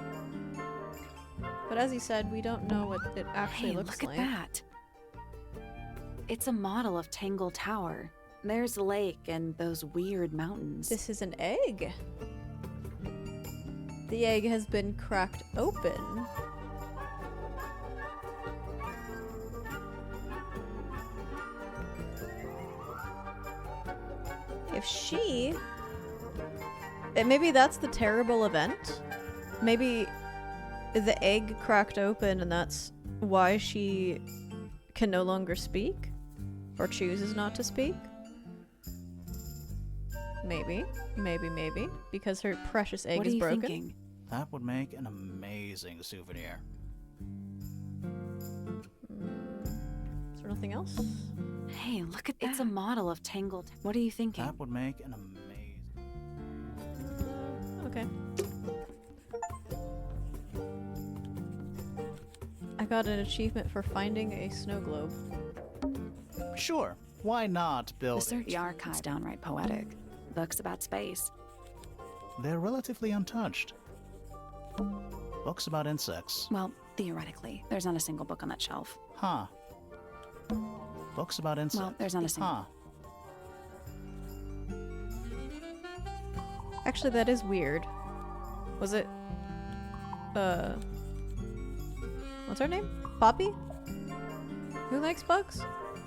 [SPEAKER 1] But as you said, we don't know what it actually
[SPEAKER 3] Hey,
[SPEAKER 1] looks
[SPEAKER 3] look
[SPEAKER 1] like.
[SPEAKER 3] at that. It's a model of Tangle Tower. There's the lake and those weird mountains.
[SPEAKER 1] This is an egg. The egg has been cracked open. If she... Maybe that's the terrible event? Maybe the egg cracked open and that's why she can no longer speak? Or chooses not to speak? Maybe. Maybe. Because her precious egg
[SPEAKER 3] what
[SPEAKER 1] is
[SPEAKER 3] are you
[SPEAKER 1] broken.
[SPEAKER 3] thinking?
[SPEAKER 2] That would make an amazing souvenir.
[SPEAKER 1] Is there nothing else?
[SPEAKER 3] Hey, look at that. It's a model of Tangle. What are you thinking?
[SPEAKER 2] That would make an amazing...
[SPEAKER 1] Okay. I got an achievement for finding a snow globe.
[SPEAKER 2] Sure. Why not
[SPEAKER 3] The
[SPEAKER 2] build...
[SPEAKER 3] search archive's downright poetic. Books about space.
[SPEAKER 2] They're relatively untouched. Books about insects.
[SPEAKER 3] Well, theoretically, there's not a single book on that shelf.
[SPEAKER 2] Huh. Books about insects.
[SPEAKER 3] Well, there's not a single.
[SPEAKER 2] Huh.
[SPEAKER 1] Actually, that is weird. Was it... What's her name? Poppy? Who likes bugs?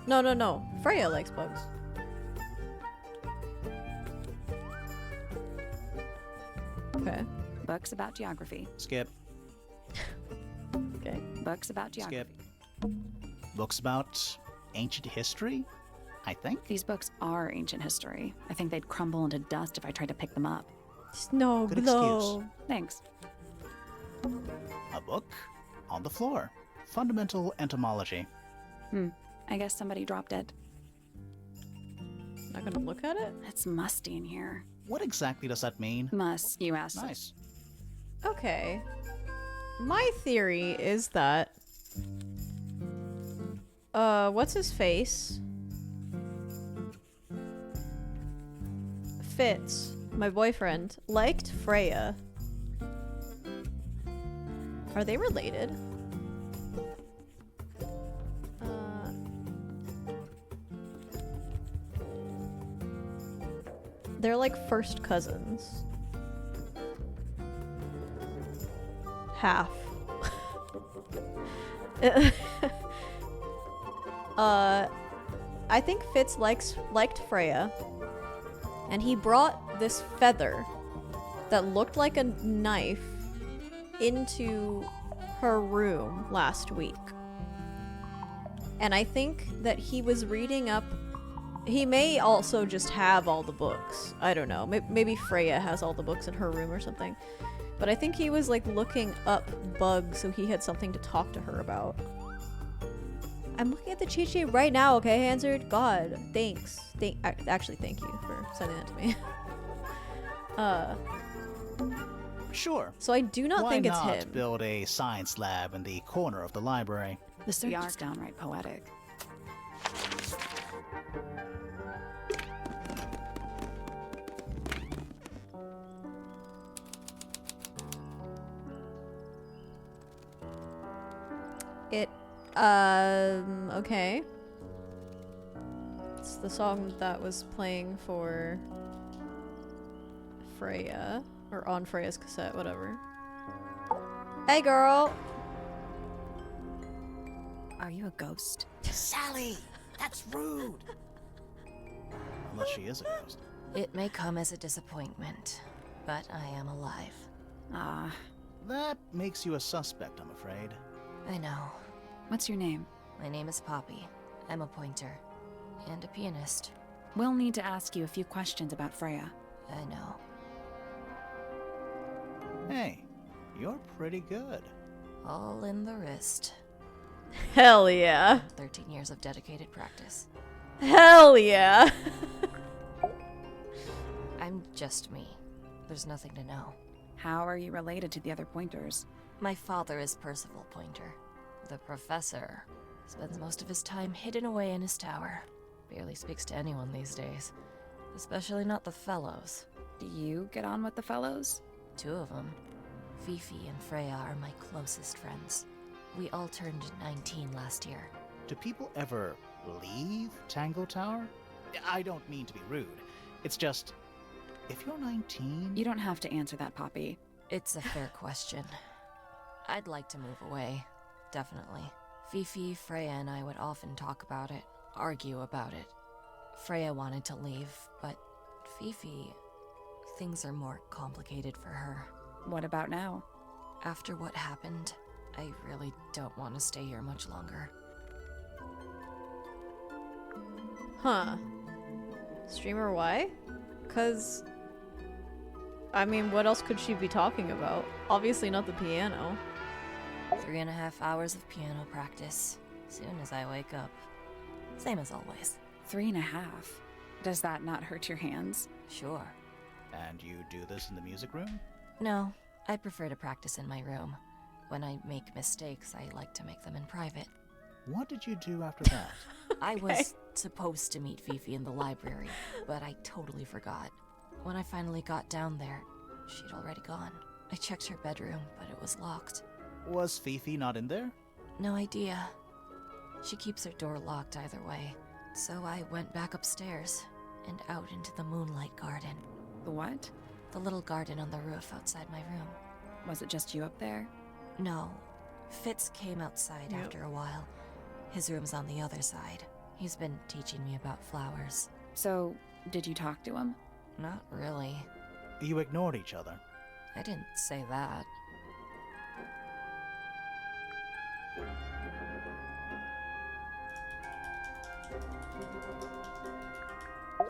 [SPEAKER 1] No. Freya likes bugs. Okay.
[SPEAKER 3] Books about geography.
[SPEAKER 2] Skip.
[SPEAKER 1] Okay.
[SPEAKER 3] Books about geography.
[SPEAKER 2] Skip. Books about ancient history, I think.
[SPEAKER 3] These books are ancient history. I think they'd crumble into dust if I tried to pick them up.
[SPEAKER 1] Snow
[SPEAKER 2] Good
[SPEAKER 1] glow.
[SPEAKER 2] excuse.
[SPEAKER 3] Thanks.
[SPEAKER 2] A book on the floor. Fundamental entomology.
[SPEAKER 3] I guess somebody dropped it.
[SPEAKER 1] Not gonna look at it?
[SPEAKER 3] It's musty in here.
[SPEAKER 2] What exactly does that mean?
[SPEAKER 3] Must, you asked.
[SPEAKER 2] Nice.
[SPEAKER 1] Okay. My theory is that what's his face? Fitz, my boyfriend, liked Freya. Are they related? They're like first cousins. Half. I think Fitz liked Freya, and he brought this feather that looked like a knife into her room last week. And I think that he was reading up. He may also just have all the books. I don't know. Maybe Freya has all the books in her room or something. But I think he was like looking up bugs so he had something to talk to her about. I'm looking at the cheat sheet right now, okay, Hansard? God, thanks. Actually, thank you for sending that to me.
[SPEAKER 2] Sure.
[SPEAKER 1] So I do not think it's
[SPEAKER 2] Why not
[SPEAKER 1] him.
[SPEAKER 2] build a science lab in the corner of the library?
[SPEAKER 3] The search is downright poetic.
[SPEAKER 1] Okay. It's the song that was playing for Freya, or on Freya's cassette, whatever. Hey, girl!
[SPEAKER 3] Are you a ghost?
[SPEAKER 8] Sally! That's rude!
[SPEAKER 2] Unless she is a ghost.
[SPEAKER 8] It may come as a disappointment, but I am alive.
[SPEAKER 3] Ah,
[SPEAKER 2] That makes you a suspect, I'm afraid.
[SPEAKER 8] I know.
[SPEAKER 3] what's your name?
[SPEAKER 8] My name is Poppy. I'm a pointer. And a pianist.
[SPEAKER 3] We'll need to ask you a few questions about Freya.
[SPEAKER 8] I know.
[SPEAKER 2] Hey, you're pretty good.
[SPEAKER 8] All in the wrist.
[SPEAKER 1] Hell yeah.
[SPEAKER 8] 13 years of dedicated practice.
[SPEAKER 1] Hell yeah!
[SPEAKER 8] I'm just me. There's nothing to know.
[SPEAKER 3] How are you related to the other pointers?
[SPEAKER 8] My father is Percival Pointer. The professor spends most of his time hidden away in his tower. Barely speaks to anyone these days. Especially not the fellows.
[SPEAKER 3] Do you get on with the fellows?
[SPEAKER 8] 2 of them. Fifi and Freya are my closest friends. We all turned 19 last year.
[SPEAKER 2] Do people ever leave Tangle Tower? I don't mean to be rude. It's just, if you're 19...
[SPEAKER 3] You don't have to answer that, Poppy.
[SPEAKER 8] It's a fair question. I'd like to move away. Definitely. Fifi, Freya, and I would often talk about it, argue about it. Freya wanted to leave, but Fifi... things are more complicated for her.
[SPEAKER 3] What about now?
[SPEAKER 8] After what happened, I really don't want to stay here much longer.
[SPEAKER 1] Huh. Streamer why? 'Cause... I mean, what else could she be talking about? Obviously not the piano.
[SPEAKER 8] 3.5 hours of piano practice. Soon as I wake up. Same as always.
[SPEAKER 3] 3.5. Does that not hurt your hands?
[SPEAKER 8] Sure.
[SPEAKER 2] And you do this in the music room?
[SPEAKER 8] No, I prefer to practice in my room. When I make mistakes, I like to make them in private.
[SPEAKER 2] What did you do after that?
[SPEAKER 8] I was supposed to meet Fifi in the library, but I totally forgot. When I finally got down there, she'd already gone. I checked her bedroom, but it was locked.
[SPEAKER 2] Was Fifi not in there?
[SPEAKER 8] No idea. She keeps her door locked either way. So I went back upstairs and out into the moonlight garden.
[SPEAKER 3] The what?
[SPEAKER 8] The little garden on the roof outside my room.
[SPEAKER 3] Was it just you up there?
[SPEAKER 8] No. Fitz came outside
[SPEAKER 1] Yep.
[SPEAKER 8] after a while. His room's on the other side. He's been teaching me about flowers.
[SPEAKER 3] So, did you talk to him?
[SPEAKER 8] Not really.
[SPEAKER 2] You ignored each other.
[SPEAKER 8] I didn't say that.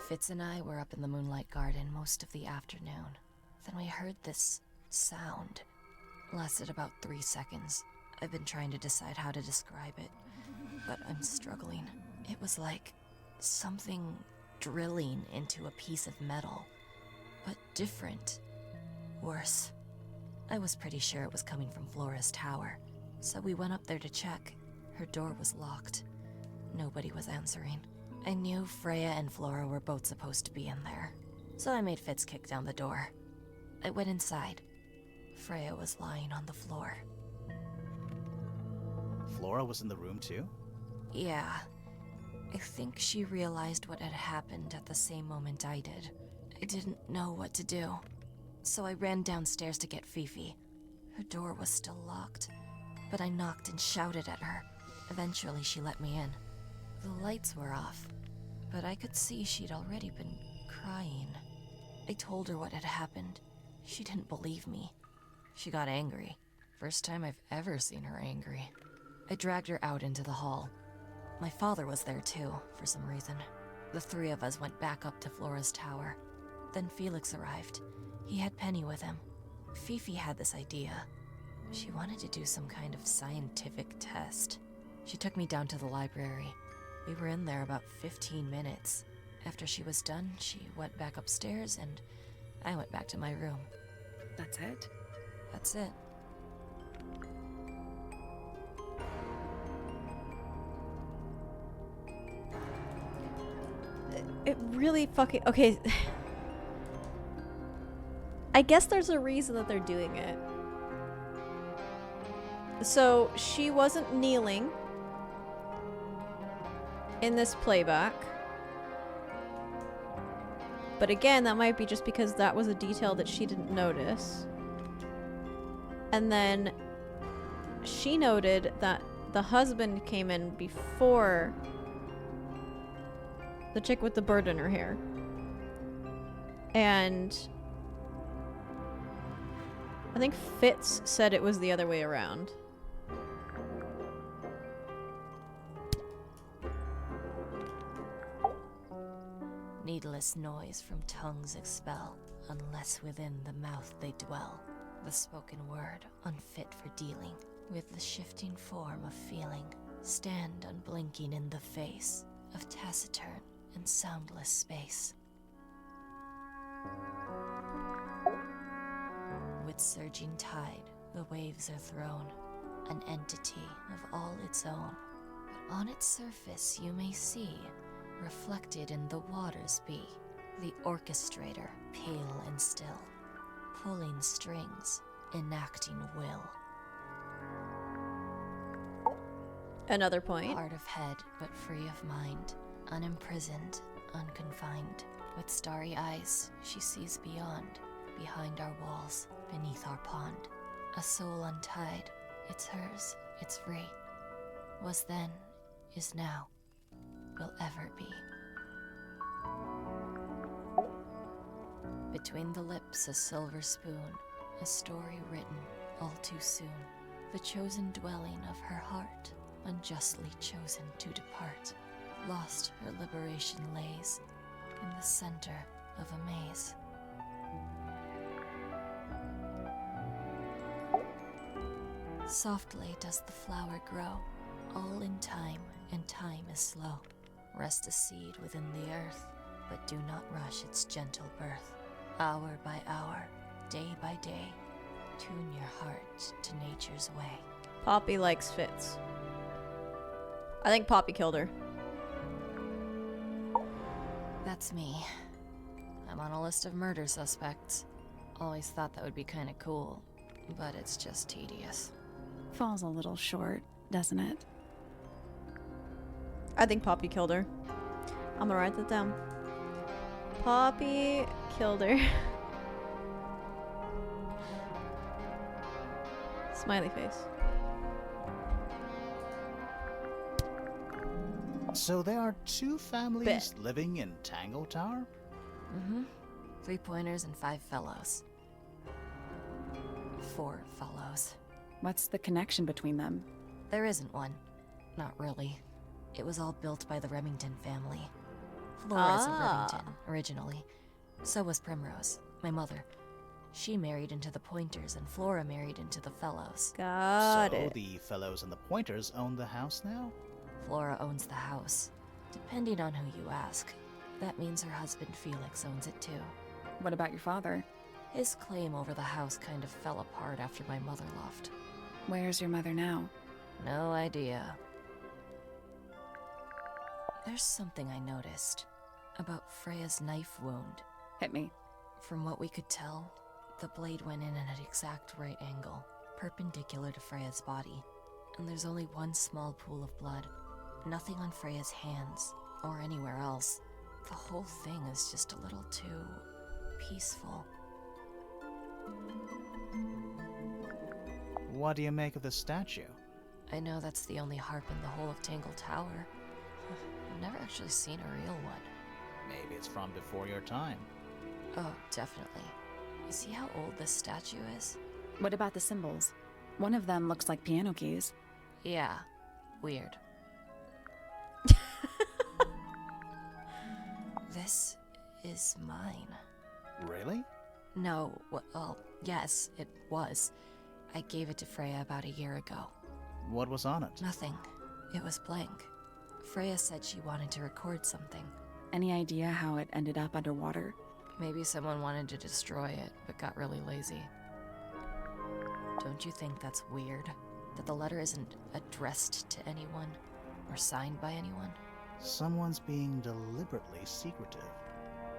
[SPEAKER 8] Fitz and I were up in the moonlight garden most of the afternoon. Then we heard this sound. Lasted about 3 seconds. I've been trying to decide how to describe it, but I'm struggling. It was like something drilling into a piece of metal, but different. Worse. I was pretty sure it was coming from Flora's tower, so we went up there to check. Her door was locked. Nobody was answering. I knew Freya and Flora were both supposed to be in there, so I made Fitz kick down the door. I went inside. Freya was lying on the floor.
[SPEAKER 2] Flora was in the room too?
[SPEAKER 8] Yeah. I think she realized what had happened at the same moment I did. I didn't know what to do, so I ran downstairs to get Fifi. Her door was still locked, but I knocked and shouted at her. Eventually, she let me in. The lights were off, but I could see she'd already been crying. I told her what had happened. She didn't believe me. She got angry. First time I've ever seen her angry. I dragged her out into the hall. My father was there too, for some reason. The three of us went back up to Flora's tower. Then Felix arrived. He had Penny with him. Fifi had this idea. She wanted to do some kind of scientific test. She took me down to the library. We were in there about 15 minutes. After she was done, she went back upstairs and I went back to my room.
[SPEAKER 3] That's it?
[SPEAKER 8] That's it.
[SPEAKER 1] It really fucking... Okay. I guess there's a reason that they're doing it. So, she wasn't kneeling in this playback. But again, that might be just because that was a detail that she didn't notice. And then she noted that the husband came in before the chick with the bird in her hair. And I think Fitz said it was the other way around.
[SPEAKER 8] Needless noise from tongues expel, unless within the mouth they dwell. The spoken word, unfit for dealing with the shifting form of feeling, stand unblinking in the face of taciturn and soundless space. With surging tide, the waves are thrown, an entity of all its own. But on its surface you may see, reflected in the waters be, the orchestrator, pale and still, pulling strings, enacting will.
[SPEAKER 1] Another point.
[SPEAKER 8] Hard of head, but free of mind, unimprisoned, unconfined. With starry eyes, she sees beyond, behind our walls, beneath our pond. A soul untied, it's hers, it's free. Was then, is now, will ever be. Between the lips a silver spoon, a story written all too soon. The chosen dwelling of her heart, unjustly chosen to depart. Lost her liberation lays in the center of a maze. Softly does the flower grow, all in time, and time is slow. Rest a seed within the earth, but do not rush its gentle birth. Hour by hour, day by day, tune your heart to nature's way.
[SPEAKER 1] Poppy likes Fitz. I think Poppy killed her.
[SPEAKER 8] That's me. I'm on a list of murder suspects. Always thought that would be kinda cool, but it's just tedious.
[SPEAKER 3] Falls a little short, doesn't it?
[SPEAKER 1] I think Poppy killed her. I'm gonna write that down. Poppy killed her. Smiley face.
[SPEAKER 2] So there are two families living in Tangle Tower?
[SPEAKER 8] Mm-hmm. 3 pointers and 5 fellows. 4 fellows.
[SPEAKER 3] What's the connection between them?
[SPEAKER 8] There isn't one. Not really. It was all built by the Remington family. Flora's a Remington, originally. So was Primrose, my mother. She married into the Pointers, and Flora married into the Fellows.
[SPEAKER 1] Got
[SPEAKER 2] So
[SPEAKER 1] it.
[SPEAKER 2] the fellows and the Pointers own the house now?
[SPEAKER 8] Flora owns the house. Depending on who you ask, that means her husband Felix owns it too.
[SPEAKER 3] What about your father?
[SPEAKER 8] His claim over the house kind of fell apart after my mother left.
[SPEAKER 3] Where's your mother now?
[SPEAKER 8] No idea. There's something I noticed about Freya's knife wound.
[SPEAKER 3] Hit me.
[SPEAKER 8] From what we could tell, the blade went in at an exact right angle, perpendicular to Freya's body. And there's only one small pool of blood. Nothing on Freya's hands, or anywhere else. The whole thing is just a little too peaceful.
[SPEAKER 2] What do you make of the statue?
[SPEAKER 8] I know that's the only harp in the whole of Tangle Tower. I've never actually seen a real one.
[SPEAKER 2] Maybe it's from before your time.
[SPEAKER 8] Oh, definitely. You see how old this statue is?
[SPEAKER 3] What about the symbols? One of them looks like piano keys.
[SPEAKER 8] Yeah, weird. This is mine.
[SPEAKER 2] Really?
[SPEAKER 8] No, well, yes, it was. I gave it to Freya about a year ago.
[SPEAKER 2] What was on it?
[SPEAKER 8] Nothing. It was blank. Freya said she wanted to record something.
[SPEAKER 3] Any idea how it ended up underwater?
[SPEAKER 8] Maybe someone wanted to destroy it, but got really lazy. Don't you think that's weird? That the letter isn't addressed to anyone? Or signed by anyone?
[SPEAKER 2] Someone's being deliberately secretive.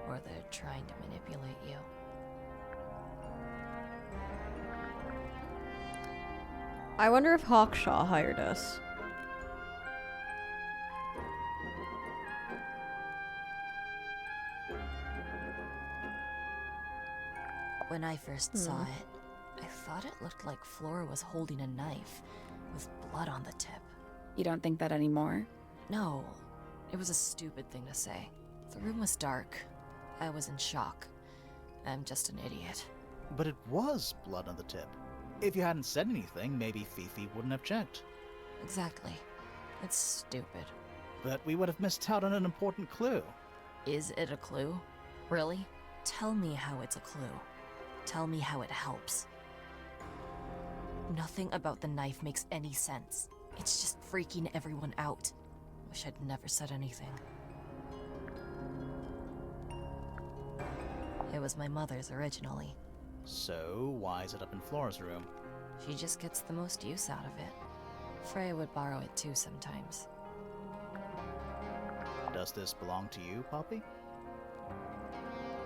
[SPEAKER 8] Or they're trying to manipulate you.
[SPEAKER 1] I wonder if Hawkshaw hired us.
[SPEAKER 8] When I first saw it, I thought it looked like Flora was holding a knife, with blood on the tip.
[SPEAKER 3] You don't think that anymore?
[SPEAKER 8] No, it was a stupid thing to say. The room was dark. I was in shock. I'm just an idiot.
[SPEAKER 2] But it was blood on the tip. If you hadn't said anything, maybe Fifi wouldn't have checked.
[SPEAKER 8] Exactly. It's stupid.
[SPEAKER 2] But we would have missed out on an important clue.
[SPEAKER 8] Is it a clue? Really? Tell me how it's a clue. Tell me how it helps. Nothing about the knife makes any sense. It's just freaking everyone out. Wish I'd never said anything. It was my mother's originally.
[SPEAKER 2] So, why is it up in Flora's room?
[SPEAKER 8] She just gets the most use out of it. Freya would borrow it too sometimes.
[SPEAKER 2] Does this belong to you, Poppy?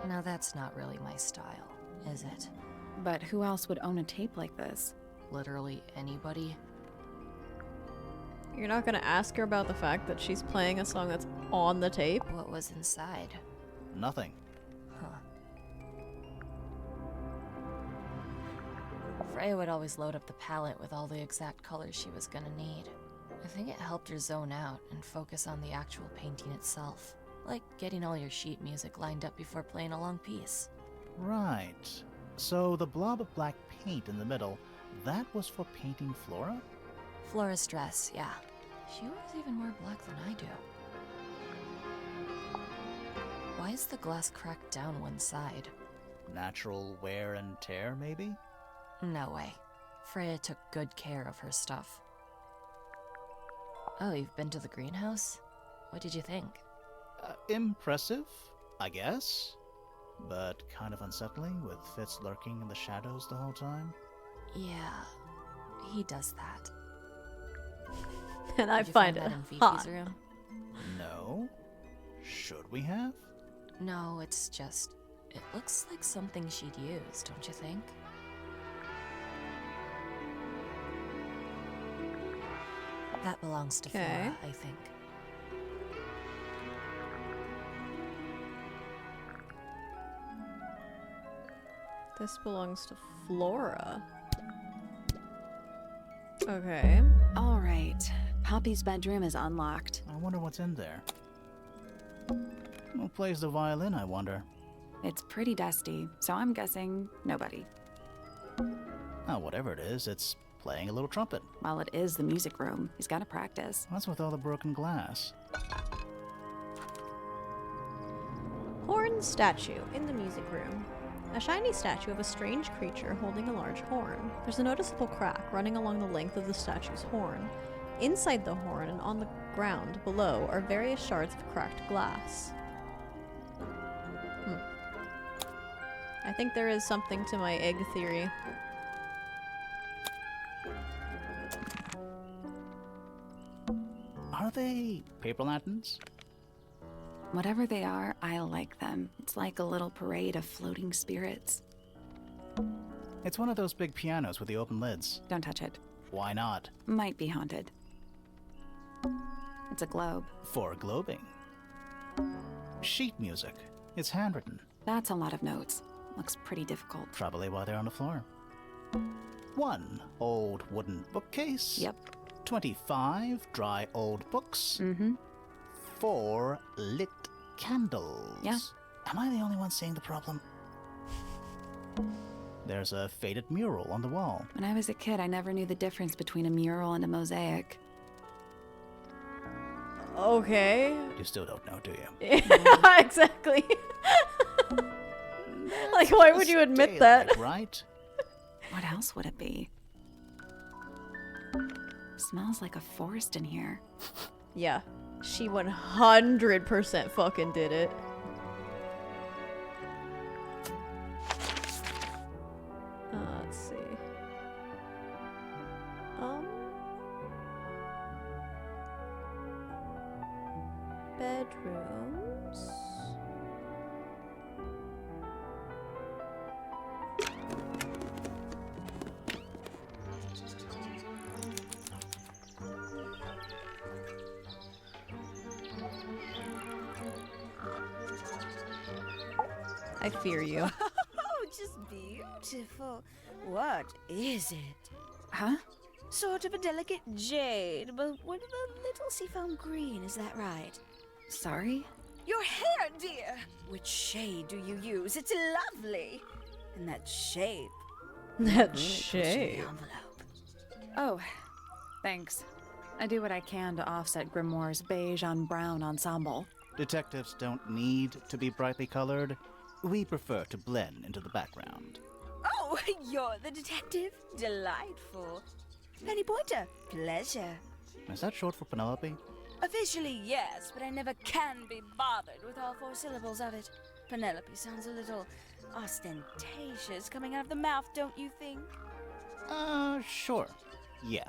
[SPEAKER 8] Now that's not really my style, is it?
[SPEAKER 3] But who else would own a tape like this?
[SPEAKER 8] Literally anybody?
[SPEAKER 1] You're not gonna ask her about the fact that she's playing a song that's on the tape?
[SPEAKER 8] What was inside?
[SPEAKER 2] Nothing.
[SPEAKER 8] Huh. Freya would always load up the palette with all the exact colors she was gonna need. I think it helped her zone out and focus on the actual painting itself. Like getting all your sheet music lined up before playing a long piece.
[SPEAKER 2] Right. So the blob of black paint in the middle, that was for painting Flora?
[SPEAKER 8] Flora's dress, yeah. She wears even more black than I do. Why is the glass cracked down one side?
[SPEAKER 2] Natural wear and tear, maybe?
[SPEAKER 8] No way. Freya took good care of her stuff. Oh, you've been to the greenhouse? What did you think?
[SPEAKER 2] Impressive, I guess. But kind of unsettling, with Fitz lurking in the shadows the whole time.
[SPEAKER 8] Yeah, he does that.
[SPEAKER 1] And I
[SPEAKER 8] Did you
[SPEAKER 1] find it
[SPEAKER 8] that in Fifi's
[SPEAKER 1] hot.
[SPEAKER 8] room?
[SPEAKER 2] No? Should we have?
[SPEAKER 8] No, it's just... It looks like something she'd use, don't you think? That belongs to
[SPEAKER 1] Okay.
[SPEAKER 8] Flora, I think.
[SPEAKER 1] This belongs to Flora. Okay.
[SPEAKER 3] All right. Poppy's bedroom is unlocked.
[SPEAKER 2] I wonder what's in there. Who plays the violin, I wonder?
[SPEAKER 3] It's pretty dusty, so I'm guessing nobody.
[SPEAKER 2] Oh, whatever it is, it's playing a little trumpet.
[SPEAKER 3] Well, it is the music room. He's got to practice.
[SPEAKER 2] What's with all the broken glass?
[SPEAKER 1] Horn statue in the music room. A shiny statue of a strange creature holding a large horn. There's a noticeable crack running along the length of the statue's horn. Inside the horn and on the ground below are various shards of cracked glass. I think there is something to my egg theory.
[SPEAKER 2] Are they paper lanterns?
[SPEAKER 3] Whatever they are, I like them. It's like a little parade of floating spirits.
[SPEAKER 2] It's one of those big pianos with the open lids.
[SPEAKER 3] Don't touch it.
[SPEAKER 2] Why not?
[SPEAKER 3] Might be haunted. It's a globe.
[SPEAKER 2] For globing. Sheet music. It's handwritten.
[SPEAKER 3] That's a lot of notes. Looks pretty difficult.
[SPEAKER 2] Probably why they're on the floor. 1 old wooden bookcase.
[SPEAKER 3] Yep.
[SPEAKER 2] 25 dry old books.
[SPEAKER 3] Mm-hmm.
[SPEAKER 2] 4 lit candles.
[SPEAKER 3] Yeah.
[SPEAKER 2] Am I the only one seeing the problem? There's a faded mural on the wall.
[SPEAKER 3] When I was a kid, I never knew the difference between a mural and a mosaic.
[SPEAKER 1] Okay.
[SPEAKER 2] You still don't know, do you?
[SPEAKER 1] Yeah, exactly. Like, why would you admit that?
[SPEAKER 2] Daylight, right?
[SPEAKER 3] What else would it be? Smells like a forest in here.
[SPEAKER 1] Yeah. She 100% fucking did it. Let's see. Bedrooms. I fear you.
[SPEAKER 5] Oh, just beautiful. What is it?
[SPEAKER 3] Huh?
[SPEAKER 5] Sort of a delicate jade, but with a little seafoam green, is that right?
[SPEAKER 3] Sorry?
[SPEAKER 5] Your hair, dear! Which shade do you use? It's lovely! And that shape.
[SPEAKER 1] That
[SPEAKER 5] really puts you
[SPEAKER 1] shape.
[SPEAKER 5] in the envelope.
[SPEAKER 3] Oh, thanks. I do what I can to offset Grimoire's beige on brown ensemble.
[SPEAKER 2] Detectives don't need to be brightly colored. We prefer to blend into the background.
[SPEAKER 5] Oh, you're the detective? Delightful. Penny Pointer, pleasure.
[SPEAKER 2] Is that short for Penelope?
[SPEAKER 5] Officially, yes, but I never can be bothered with all 4 syllables of it. Penelope sounds a little ostentatious coming out of the mouth, don't you think?
[SPEAKER 2] Sure. Yeah.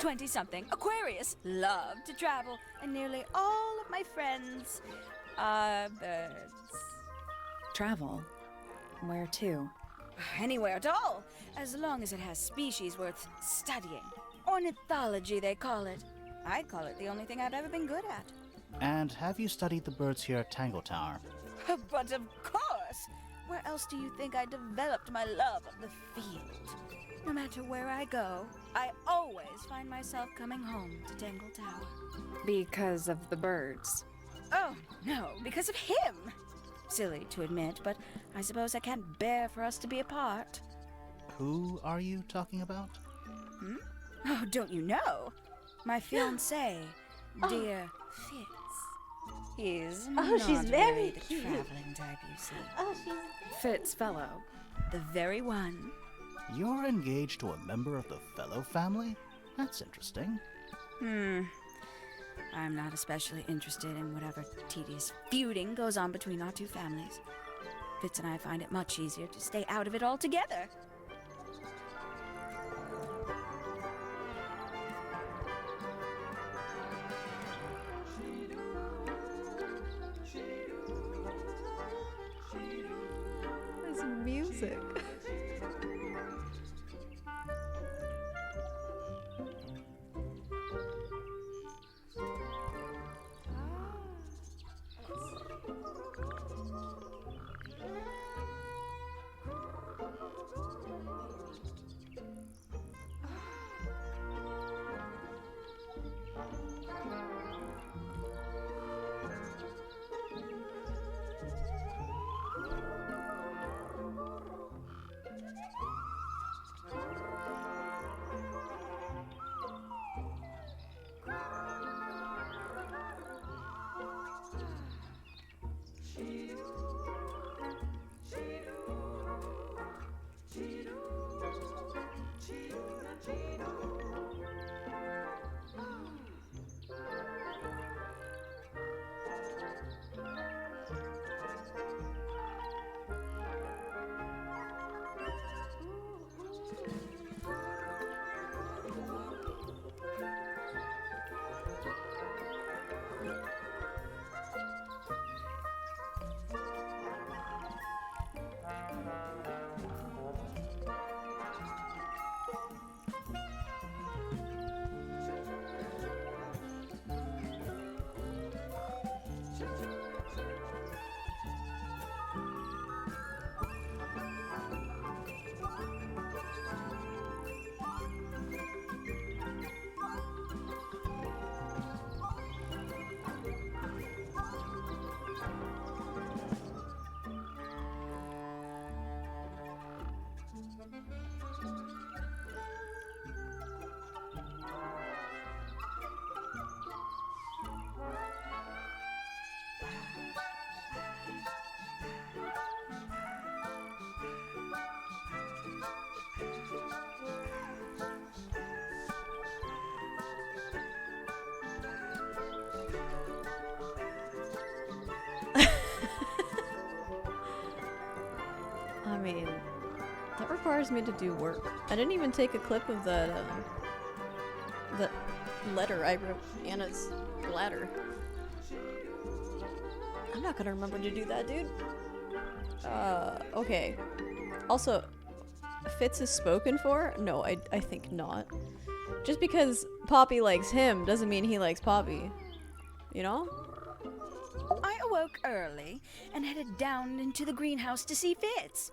[SPEAKER 5] 20-something, Aquarius, love to travel, and nearly all of my friends are birds.
[SPEAKER 3] Travel? Where to?
[SPEAKER 5] Anywhere at all, as long as it has species worth studying. Ornithology, they call it. I call it the only thing I've ever been good at.
[SPEAKER 2] And have you studied the birds here at Tangle Tower?
[SPEAKER 5] But of course! Where else do you think I developed my love of the field? No matter where I go, I always find myself coming home to Tangle Tower.
[SPEAKER 3] Because of the birds.
[SPEAKER 5] Oh, no, because of him! Silly to admit, but I suppose I can't bear for us to be apart.
[SPEAKER 2] Who are you talking about?
[SPEAKER 5] Oh, don't you know? My fiancé, dear Fitz. He's not
[SPEAKER 4] she's
[SPEAKER 5] really
[SPEAKER 4] very
[SPEAKER 5] the
[SPEAKER 4] cute.
[SPEAKER 5] traveling type, you see.
[SPEAKER 4] Oh, she's
[SPEAKER 3] Fitz fellow.
[SPEAKER 5] The very one.
[SPEAKER 2] You're engaged to a member of the Fellow family? That's interesting.
[SPEAKER 5] I'm not especially interested in whatever tedious feuding goes on between our 2 families. Fitz and I find it much easier to stay out of it altogether.
[SPEAKER 1] This music. I mean, that requires me to do work. I didn't even take a clip of that letter I wrote Anna's bladder. I'm not gonna remember to do that, dude. Okay. Also, Fitz is spoken for? No, I think not. Just because Poppy likes him doesn't mean he likes Poppy. You know?
[SPEAKER 9] I awoke early and headed down into the greenhouse to see Fitz.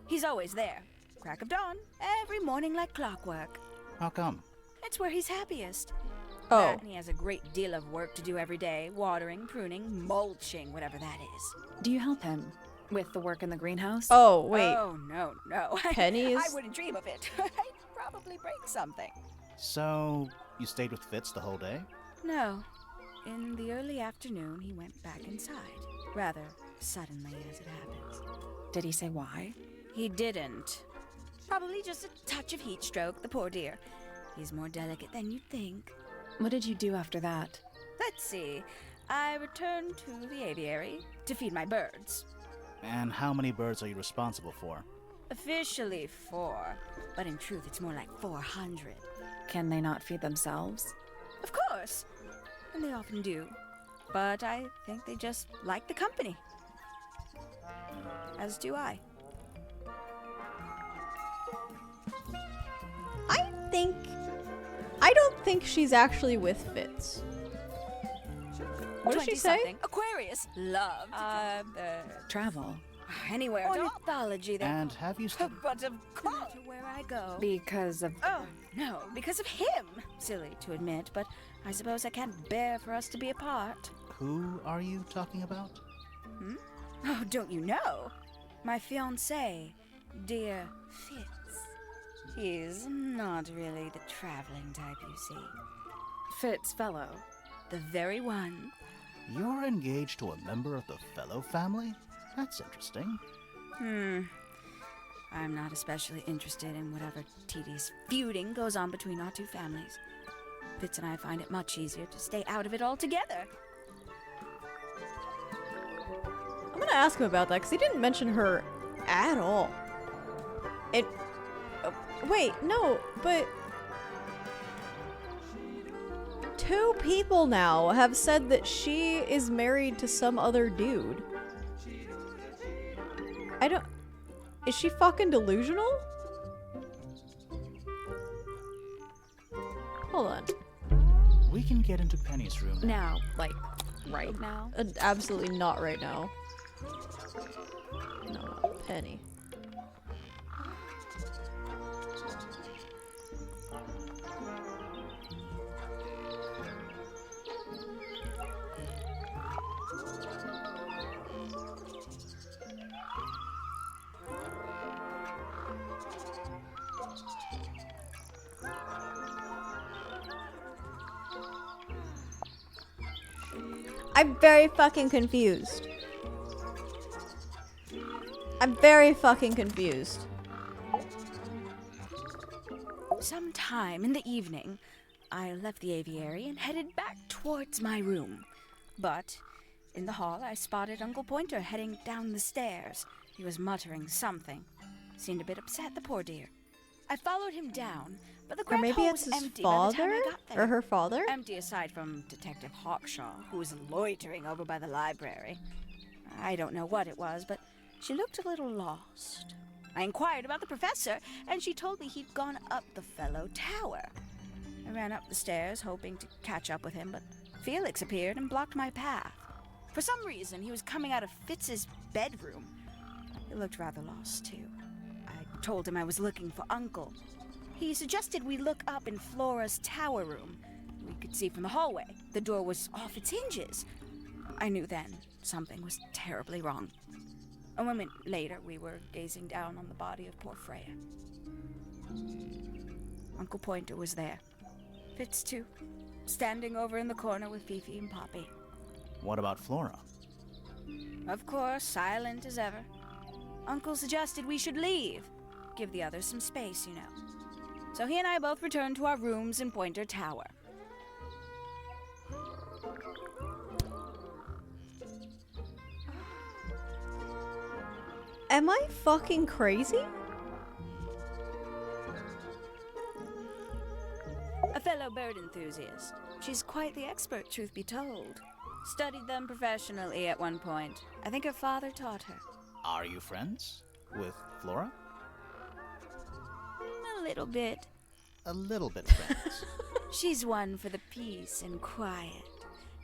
[SPEAKER 9] He's always there. Crack of dawn, every morning like clockwork.
[SPEAKER 2] How come?
[SPEAKER 9] It's where he's happiest.
[SPEAKER 1] Oh.
[SPEAKER 9] That and he has a great deal of work to do every day. Watering, pruning, mulching, whatever that is.
[SPEAKER 3] Do you help him with the work in the greenhouse?
[SPEAKER 1] Oh, wait.
[SPEAKER 9] Oh, no.
[SPEAKER 1] Penny is...
[SPEAKER 9] I wouldn't dream of it. I'd probably break something.
[SPEAKER 2] So, you stayed with Fitz the whole day?
[SPEAKER 9] No. In the early afternoon, he went back inside. Rather suddenly, as it happens.
[SPEAKER 3] Did he say why?
[SPEAKER 9] He didn't. Probably just a touch of heat stroke, the poor dear. He's more delicate than you'd think.
[SPEAKER 3] What did you do after that?
[SPEAKER 9] Let's see. I returned to the aviary to feed my birds.
[SPEAKER 2] And how many birds are you responsible for?
[SPEAKER 9] Officially 4, but in truth it's more like 400.
[SPEAKER 3] Can they not feed themselves?
[SPEAKER 9] Of course. And they often do. But I think they just like the company. As do I.
[SPEAKER 1] I don't think she's actually with Fitz. What did she say?
[SPEAKER 9] 20-something. Aquarius. Love.
[SPEAKER 3] Travel.
[SPEAKER 9] Anywhere. Ornithology.
[SPEAKER 2] And have you studied...
[SPEAKER 9] But of course. No matter where I go.
[SPEAKER 3] Because of...
[SPEAKER 9] Oh, no. Because of him. Silly to admit, but I suppose I can't bear for us to be apart.
[SPEAKER 2] Who are you talking about?
[SPEAKER 9] Oh, don't you know? My fiancé, dear Fitz. He's not really the traveling type, you see.
[SPEAKER 3] Fitz fellow.
[SPEAKER 9] The very one.
[SPEAKER 2] You're engaged to a member of the Fellow family? That's interesting.
[SPEAKER 9] I'm not especially interested in whatever tedious feuding goes on between our two families. Fitz and I find it much easier to stay out of it altogether.
[SPEAKER 1] I'm gonna ask him about that because he didn't mention her at all. It. Wait, no, but 2 people now have said that she is married to some other dude. I don't. Is she fucking delusional? Hold on.
[SPEAKER 2] We can get into Penny's room now.
[SPEAKER 3] Now, like, right now?
[SPEAKER 1] Absolutely not right now. No, Penny. I'm very fucking confused.
[SPEAKER 9] Sometimes time in the evening, I left the aviary and headed back towards my room. But in the hall, I spotted Uncle Pointer heading down the stairs. He was muttering something. Seemed a bit upset, the poor dear. I followed him down, but the
[SPEAKER 1] Or
[SPEAKER 9] grand
[SPEAKER 1] maybe
[SPEAKER 9] hall
[SPEAKER 1] it's
[SPEAKER 9] was
[SPEAKER 1] his
[SPEAKER 9] empty by the time
[SPEAKER 1] father?
[SPEAKER 9] I got there.
[SPEAKER 1] Or her father?
[SPEAKER 9] Empty aside from Detective Hawkshaw, who was loitering over by the library. I don't know what it was, but she looked a little lost. I inquired about the professor, and she told me he'd gone up the fellow tower. I ran up the stairs, hoping to catch up with him, but Felix appeared and blocked my path. For some reason, he was coming out of Fitz's bedroom. He looked rather lost, too. I told him I was looking for Uncle. He suggested we look up in Flora's tower room. We could see from the hallway. The door was off its hinges. I knew then something was terribly wrong. A moment later, we were gazing down on the body of poor Freya. Uncle Pointer was there. Fitz, too, standing over in the corner with Fifi and Poppy.
[SPEAKER 2] What about Flora?
[SPEAKER 9] Of course, silent as ever. Uncle suggested we should leave. Give the others some space, you know. So he and I both returned to our rooms in Pointer Tower.
[SPEAKER 1] Am I fucking crazy?
[SPEAKER 9] A fellow bird enthusiast. She's quite the expert, truth be told. Studied them professionally at one point. I think her father taught her.
[SPEAKER 2] Are you friends with Flora?
[SPEAKER 9] A little bit.
[SPEAKER 2] A little bit friends.
[SPEAKER 9] She's one for the peace and quiet.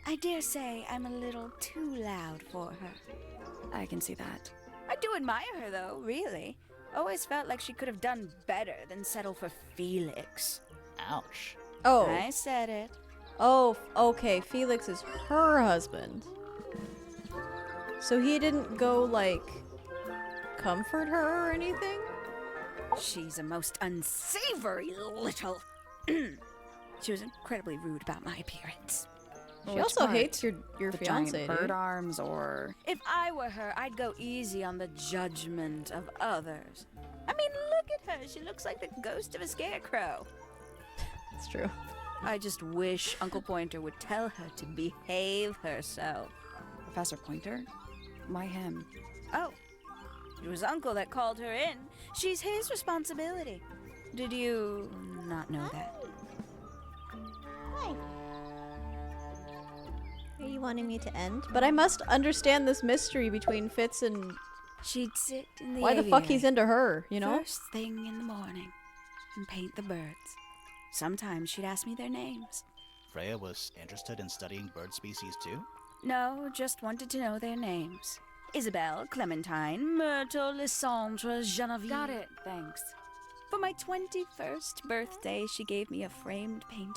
[SPEAKER 9] I dare say I'm a little too loud for her.
[SPEAKER 3] I can see that.
[SPEAKER 9] I do admire her, though, really. Always felt like she could have done better than settle for Felix.
[SPEAKER 2] Ouch.
[SPEAKER 1] Oh.
[SPEAKER 9] I said it.
[SPEAKER 1] Oh, okay. Felix is her husband. So he didn't go, like, comfort her or anything?
[SPEAKER 9] She's a most unsavory little... She was incredibly rude about my appearance.
[SPEAKER 1] She
[SPEAKER 3] Which
[SPEAKER 1] also
[SPEAKER 3] part?
[SPEAKER 1] hates your
[SPEAKER 3] The
[SPEAKER 1] fiance,
[SPEAKER 3] giant
[SPEAKER 1] dude.
[SPEAKER 3] bird arms, or...
[SPEAKER 9] If I were her, I'd go easy on the judgment of others. I mean, look at her. She looks like the ghost of a scarecrow.
[SPEAKER 1] It's true.
[SPEAKER 9] I just wish Uncle Pointer would tell her to behave herself.
[SPEAKER 3] Professor Pointer? Why him?
[SPEAKER 9] Oh, it was Uncle that called her in. She's his responsibility. Did you not know that?
[SPEAKER 1] Hi. Are you wanting me to end? But I must understand this mystery between Fitz and...
[SPEAKER 9] She'd sit in the
[SPEAKER 1] Why the fuck he's
[SPEAKER 9] aviary
[SPEAKER 1] into her, you know?
[SPEAKER 9] first thing in the morning and paint the birds. Sometimes she'd ask me their names.
[SPEAKER 2] Freya was interested in studying bird species too?
[SPEAKER 9] No, just wanted to know their names. Isabelle, Clementine, Myrtle, Lysandre, Genevieve.
[SPEAKER 3] Got it, thanks.
[SPEAKER 9] For my 21st birthday, she gave me a framed painting.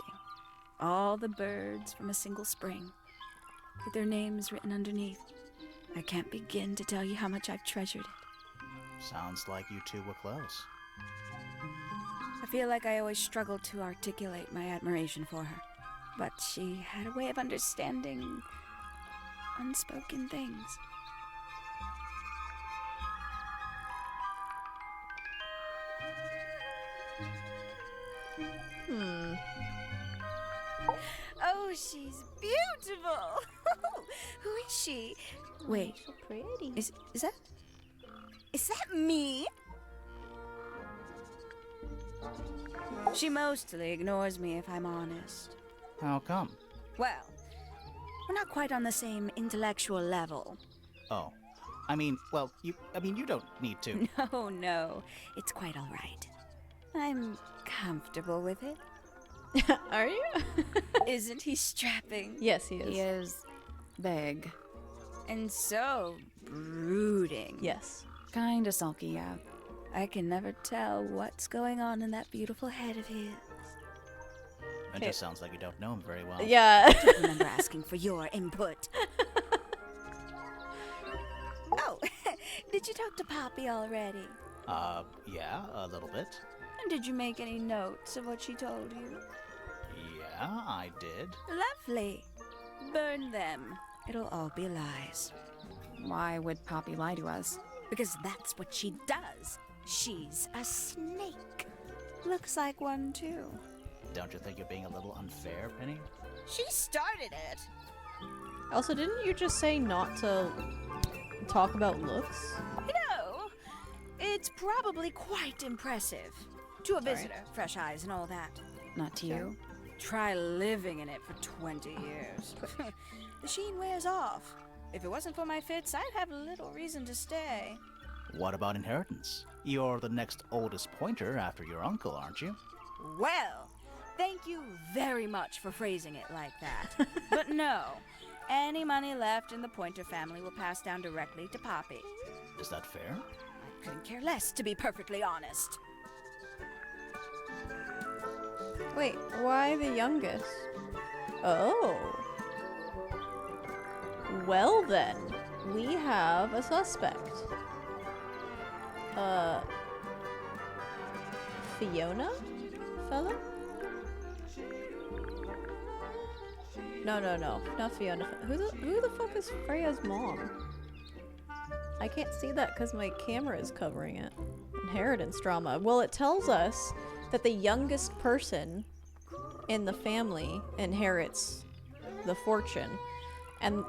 [SPEAKER 9] All the birds from a single spring, with their names written underneath. I can't begin to tell you how much I've treasured it.
[SPEAKER 2] Sounds like you two were close.
[SPEAKER 9] I feel like I always struggled to articulate my admiration for her, but she had a way of understanding unspoken things. Oh, she's beautiful! Who is she? Wait,
[SPEAKER 1] So pretty.
[SPEAKER 9] is that me? She mostly ignores me, if I'm honest.
[SPEAKER 2] How come?
[SPEAKER 9] Well, we're not quite on the same intellectual level.
[SPEAKER 2] Oh. you don't need to.
[SPEAKER 9] No, it's quite all right. I'm comfortable with it.
[SPEAKER 1] Are you?
[SPEAKER 9] Isn't he strapping?
[SPEAKER 1] Yes, he is.
[SPEAKER 3] He is big.
[SPEAKER 9] And so brooding.
[SPEAKER 1] Yes.
[SPEAKER 3] Kinda sulky, yeah.
[SPEAKER 9] I can never tell what's going on in that beautiful head of his.
[SPEAKER 2] It just sounds like you don't know him very well.
[SPEAKER 1] Yeah.
[SPEAKER 9] Don't remember asking for your input. Oh, did you talk to Poppy already?
[SPEAKER 2] Yeah, a little bit.
[SPEAKER 9] And did you make any notes of what she told you?
[SPEAKER 2] Yeah, I did.
[SPEAKER 9] Lovely. Burn them. It'll all be lies.
[SPEAKER 3] Why would Poppy lie to us?
[SPEAKER 9] Because that's what she does. She's a snake. Looks like one, too.
[SPEAKER 2] Don't you think you're being a little unfair, Penny?
[SPEAKER 9] She started it.
[SPEAKER 1] Also, didn't you just say not to talk about looks?
[SPEAKER 9] You know, it's probably quite impressive. To a visitor, fresh eyes and all that. Not to you. Try living in it for 20 years. The sheen wears off. If it wasn't for my fits, I'd have little reason to stay.
[SPEAKER 2] What about inheritance? You're the next oldest pointer after your uncle, aren't you?
[SPEAKER 9] Well, thank you very much for phrasing it like that. But no, any money left in the Pointer family will pass down directly to Poppy.
[SPEAKER 2] Is that fair?
[SPEAKER 9] I couldn't care less, to be perfectly honest.
[SPEAKER 1] Wait, why the youngest? Oh. Well then, we have a suspect. Fiona? Fella? No, not Fiona. Who the fuck is Freya's mom? I can't see that because my camera is covering it. Inheritance drama. Well, it tells us that the youngest person in the family inherits the fortune, and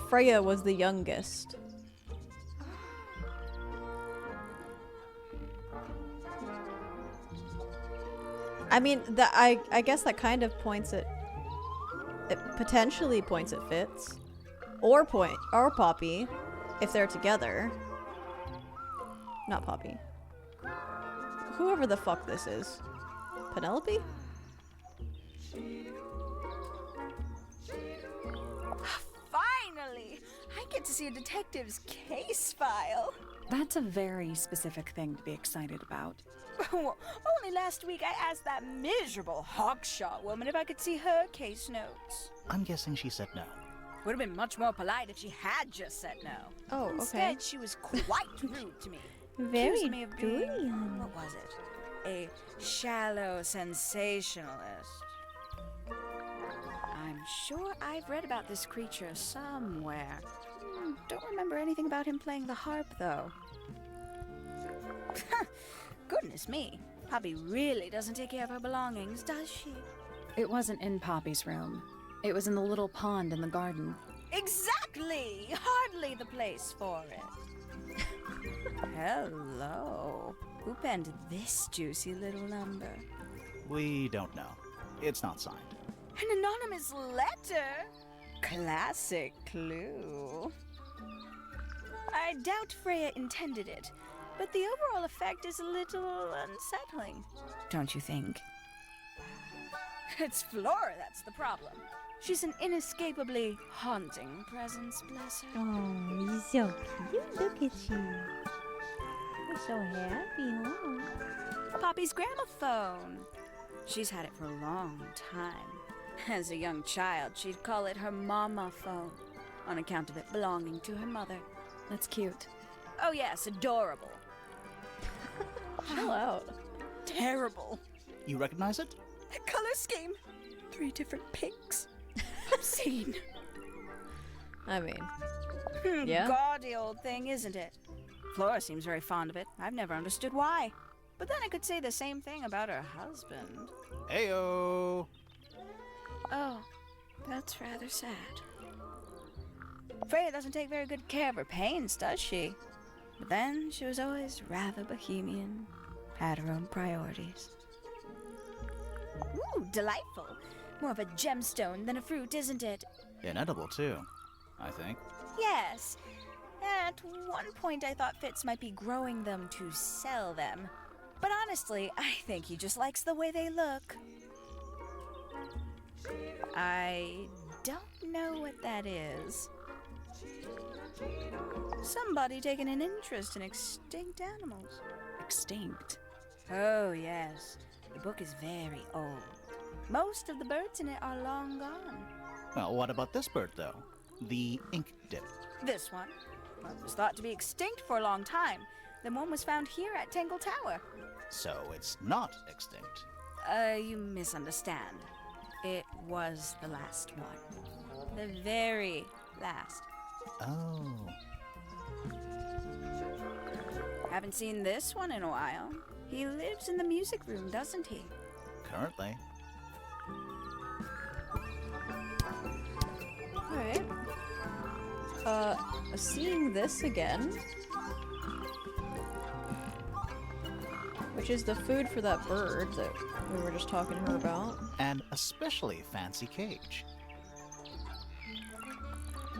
[SPEAKER 1] Freya was the youngest. I mean, I guess that kind of points it potentially points at Fitz, or Poppy, if they're together. Not Poppy. Whoever the fuck this is. Penelope?
[SPEAKER 9] Finally! I get to see a detective's case file.
[SPEAKER 3] That's a very specific thing to be excited about.
[SPEAKER 9] Well, only last week I asked that miserable Hawkshaw woman if I could see her case notes.
[SPEAKER 2] I'm guessing she said no.
[SPEAKER 9] Would have been much more polite if she had just said no.
[SPEAKER 1] Oh, okay.
[SPEAKER 9] Instead, she was quite rude to me.
[SPEAKER 4] Very
[SPEAKER 9] Accused me of being,
[SPEAKER 4] brilliant.
[SPEAKER 9] what was it? A shallow sensationalist. I'm sure I've read about this creature somewhere. Don't remember anything about him playing the harp, though. Goodness me. Poppy really doesn't take care of her belongings, does she?
[SPEAKER 3] It wasn't in Poppy's room. It was in the little pond in the garden.
[SPEAKER 9] Exactly! Hardly the place for it. Hello. Who penned this juicy little number?
[SPEAKER 2] We don't know. It's not signed.
[SPEAKER 9] An anonymous letter? Classic clue. I doubt Freya intended it, but the overall effect is a little unsettling. Don't you think? It's Flora that's the problem. She's an inescapably haunting presence, bless her.
[SPEAKER 4] Oh, he's so cute. Look at you. You're so happy, huh?
[SPEAKER 9] Poppy's gramophone. She's had it for a long time. As a young child, she'd call it her mama phone, on account of it belonging to her mother.
[SPEAKER 3] That's cute.
[SPEAKER 9] Oh yes, adorable.
[SPEAKER 1] Chill out.
[SPEAKER 9] Terrible.
[SPEAKER 2] You recognize it?
[SPEAKER 9] A color scheme. 3 different pinks. Obscene.
[SPEAKER 1] I mean, yeah.
[SPEAKER 9] Gaudy old thing, isn't it? Flora seems very fond of it. I've never understood why. But then I could say the same thing about her husband.
[SPEAKER 2] Heyo!
[SPEAKER 9] Oh, that's rather sad. Freya doesn't take very good care of her paints, does she? But then she was always rather bohemian, had her own priorities. Ooh, delightful. More of a gemstone than a fruit, isn't it?
[SPEAKER 2] Inedible, too, I think.
[SPEAKER 9] Yes. At one point I thought Fitz might be growing them to sell them. But honestly, I think he just likes the way they look. I don't know what that is. Somebody taking an interest in extinct animals.
[SPEAKER 3] Extinct.
[SPEAKER 9] Oh, yes. The book is very old. Most of the birds in it are long gone.
[SPEAKER 2] Well, what about this bird, though? The ink dip.
[SPEAKER 9] This one? Well, it was thought to be extinct for a long time. Then one was found here at Tangle Tower.
[SPEAKER 2] So it's not extinct.
[SPEAKER 9] You misunderstand. It was the last one. The very last.
[SPEAKER 2] Oh.
[SPEAKER 9] Haven't seen this one in a while. He lives in the music room, doesn't he?
[SPEAKER 2] currently.
[SPEAKER 1] Alright. Seeing this again. Which is the food for that bird that we were just talking to her about.
[SPEAKER 2] And especially fancy cage.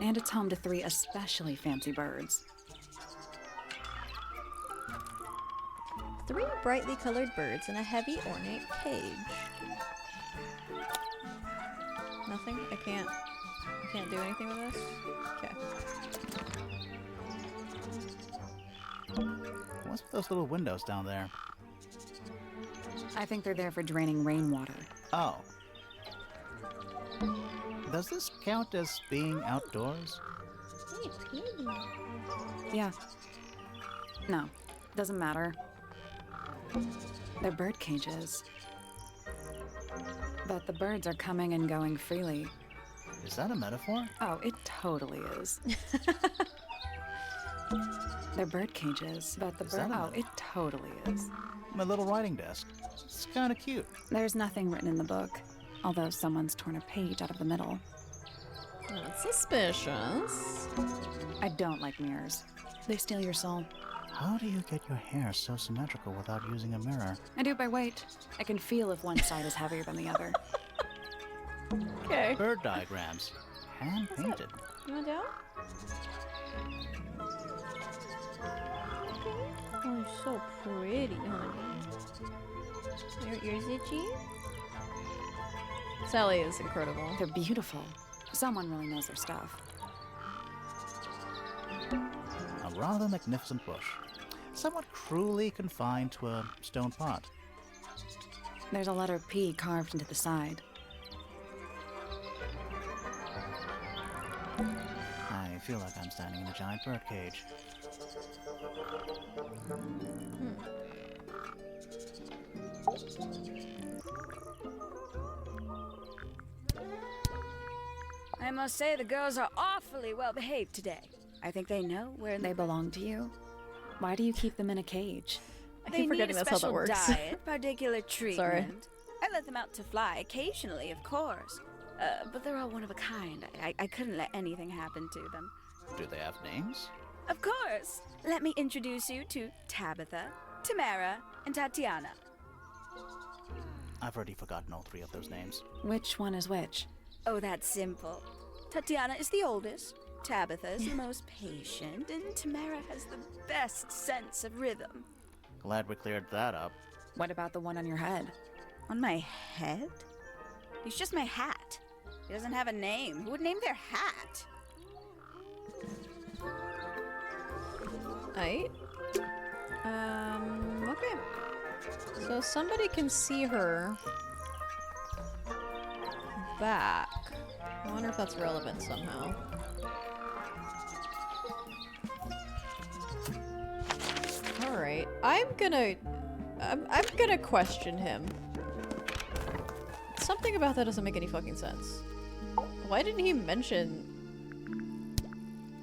[SPEAKER 3] And it's home to 3 especially fancy birds.
[SPEAKER 1] 3 brightly colored birds in a heavy ornate cage. Nothing? I can't do anything with this? Okay.
[SPEAKER 2] What's with those little windows down there?
[SPEAKER 3] I think they're there for draining rainwater.
[SPEAKER 2] Oh. Does this count as being outdoors?
[SPEAKER 4] Hey, piggy.
[SPEAKER 3] Yeah. No, doesn't matter. They're bird cages. But the birds are coming and going freely.
[SPEAKER 2] Is that a metaphor?
[SPEAKER 3] Oh, it totally is. They're bird cages, but the
[SPEAKER 2] Is that
[SPEAKER 3] bird.
[SPEAKER 2] a-
[SPEAKER 3] Oh, it totally is.
[SPEAKER 2] My little writing desk. It's kind of cute.
[SPEAKER 3] There's nothing written in the book, although someone's torn a page out of the middle.
[SPEAKER 1] That's suspicious.
[SPEAKER 3] I don't like mirrors. They steal your soul.
[SPEAKER 2] How do you get your hair so symmetrical without using a mirror?
[SPEAKER 3] I do it by weight. I can feel if one side is heavier than the other.
[SPEAKER 1] Okay.
[SPEAKER 2] Bird diagrams. Hand painted.
[SPEAKER 1] You want down? Oh, you're so pretty, honey. Your ears itchy? Sally is incredible.
[SPEAKER 3] They're beautiful. Someone really knows their stuff.
[SPEAKER 2] A rather magnificent bush. Somewhat cruelly confined to a stone pot.
[SPEAKER 3] There's a letter P carved into the side.
[SPEAKER 2] I feel like I'm standing in a giant bird cage.
[SPEAKER 9] I must say the girls are awfully well behaved today. I think they know where
[SPEAKER 3] They belong to you? Why do you keep them in a cage?
[SPEAKER 1] I
[SPEAKER 9] they
[SPEAKER 1] keep
[SPEAKER 9] need
[SPEAKER 1] forgetting
[SPEAKER 9] a
[SPEAKER 1] that's how
[SPEAKER 9] special
[SPEAKER 1] that works.
[SPEAKER 9] diet, particular treatment.
[SPEAKER 1] Sorry.
[SPEAKER 9] I let them out to fly occasionally, of course. But they're all one of a kind. I couldn't let anything happen to them.
[SPEAKER 2] Do they have names?
[SPEAKER 9] Of course. Let me introduce you to Tabitha, Tamara, and Tatiana.
[SPEAKER 2] I've already forgotten all 3 of those names.
[SPEAKER 3] Which one is which?
[SPEAKER 9] Oh, that's simple. Tatiana is the oldest, Tabitha is the most patient, and Tamara has the best sense of rhythm.
[SPEAKER 2] Glad we cleared that up.
[SPEAKER 3] What about the one on your head?
[SPEAKER 9] On my head? He's just my hat. He doesn't have a name. Who would name their hat?
[SPEAKER 1] Right. Okay. So somebody can see her back. I wonder if that's relevant somehow. Alright. I'm gonna question him. Something about that doesn't make any fucking sense. Why didn't he mention...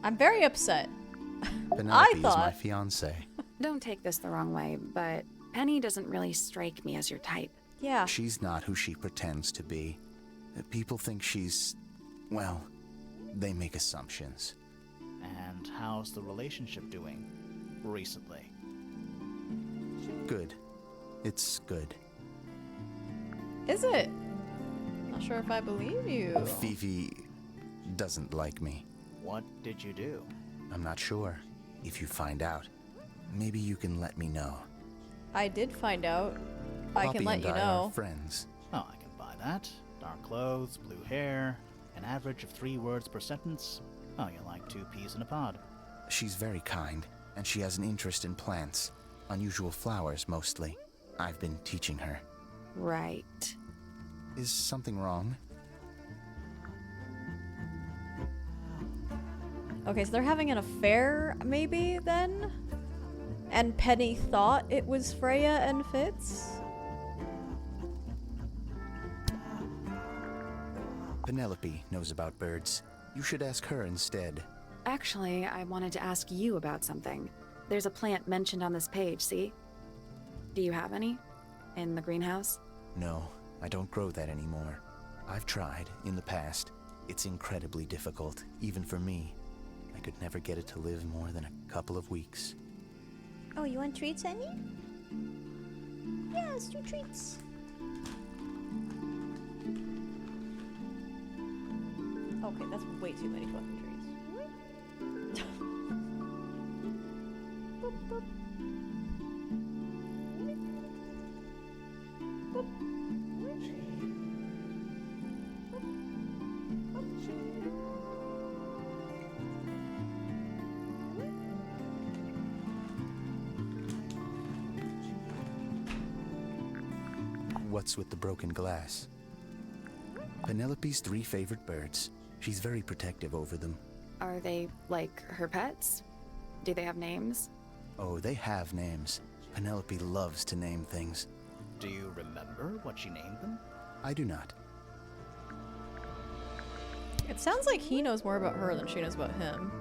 [SPEAKER 1] I'm very upset.
[SPEAKER 6] Penelope is my
[SPEAKER 1] thought-
[SPEAKER 6] fiancée.
[SPEAKER 3] Don't take this the wrong way, but Penny doesn't really strike me as your type.
[SPEAKER 1] Yeah.
[SPEAKER 6] She's not who she pretends to be. People think she's... well, they make assumptions.
[SPEAKER 2] And how's the relationship doing recently?
[SPEAKER 6] Good. It's good.
[SPEAKER 1] Is it? Not sure if I believe you.
[SPEAKER 6] Fifi doesn't like me.
[SPEAKER 2] What did you do?
[SPEAKER 6] I'm not sure. If you find out, maybe you can let me know.
[SPEAKER 1] I did find out. I
[SPEAKER 6] Poppy
[SPEAKER 1] can let
[SPEAKER 6] and
[SPEAKER 1] you
[SPEAKER 6] I
[SPEAKER 1] know.
[SPEAKER 6] are friends.
[SPEAKER 2] Oh, I can buy that. Dark clothes, blue hair, an average of 3 words per sentence. Oh, you're like 2 peas in a pod.
[SPEAKER 6] She's very kind, and she has an interest in plants. Unusual flowers, mostly. I've been teaching her.
[SPEAKER 3] Right.
[SPEAKER 6] Is something wrong?
[SPEAKER 1] Okay, so they're having an affair, maybe, then? And Penny thought it was Freya and Fitz?
[SPEAKER 6] Penelope knows about birds. You should ask her instead.
[SPEAKER 3] Actually, I wanted to ask you about something. There's a plant mentioned on this page, see? Do you have any? In the greenhouse?
[SPEAKER 6] No, I don't grow that anymore. I've tried, in the past. It's incredibly difficult, even for me. I could never get it to live more than a couple of weeks.
[SPEAKER 4] Oh, you want treats, honey? Yeah, let's do treats.
[SPEAKER 1] Okay, that's way too many fucking trees. Boop, boop. Boop.
[SPEAKER 6] What's with the broken glass? Penelope's 3 favorite birds. She's very protective over them.
[SPEAKER 3] Are they, like, her pets? Do they have names?
[SPEAKER 6] Oh, they have names. Penelope loves to name things.
[SPEAKER 2] Do you remember what she named them?
[SPEAKER 6] I do not.
[SPEAKER 1] It sounds like he knows more about her than she knows about him.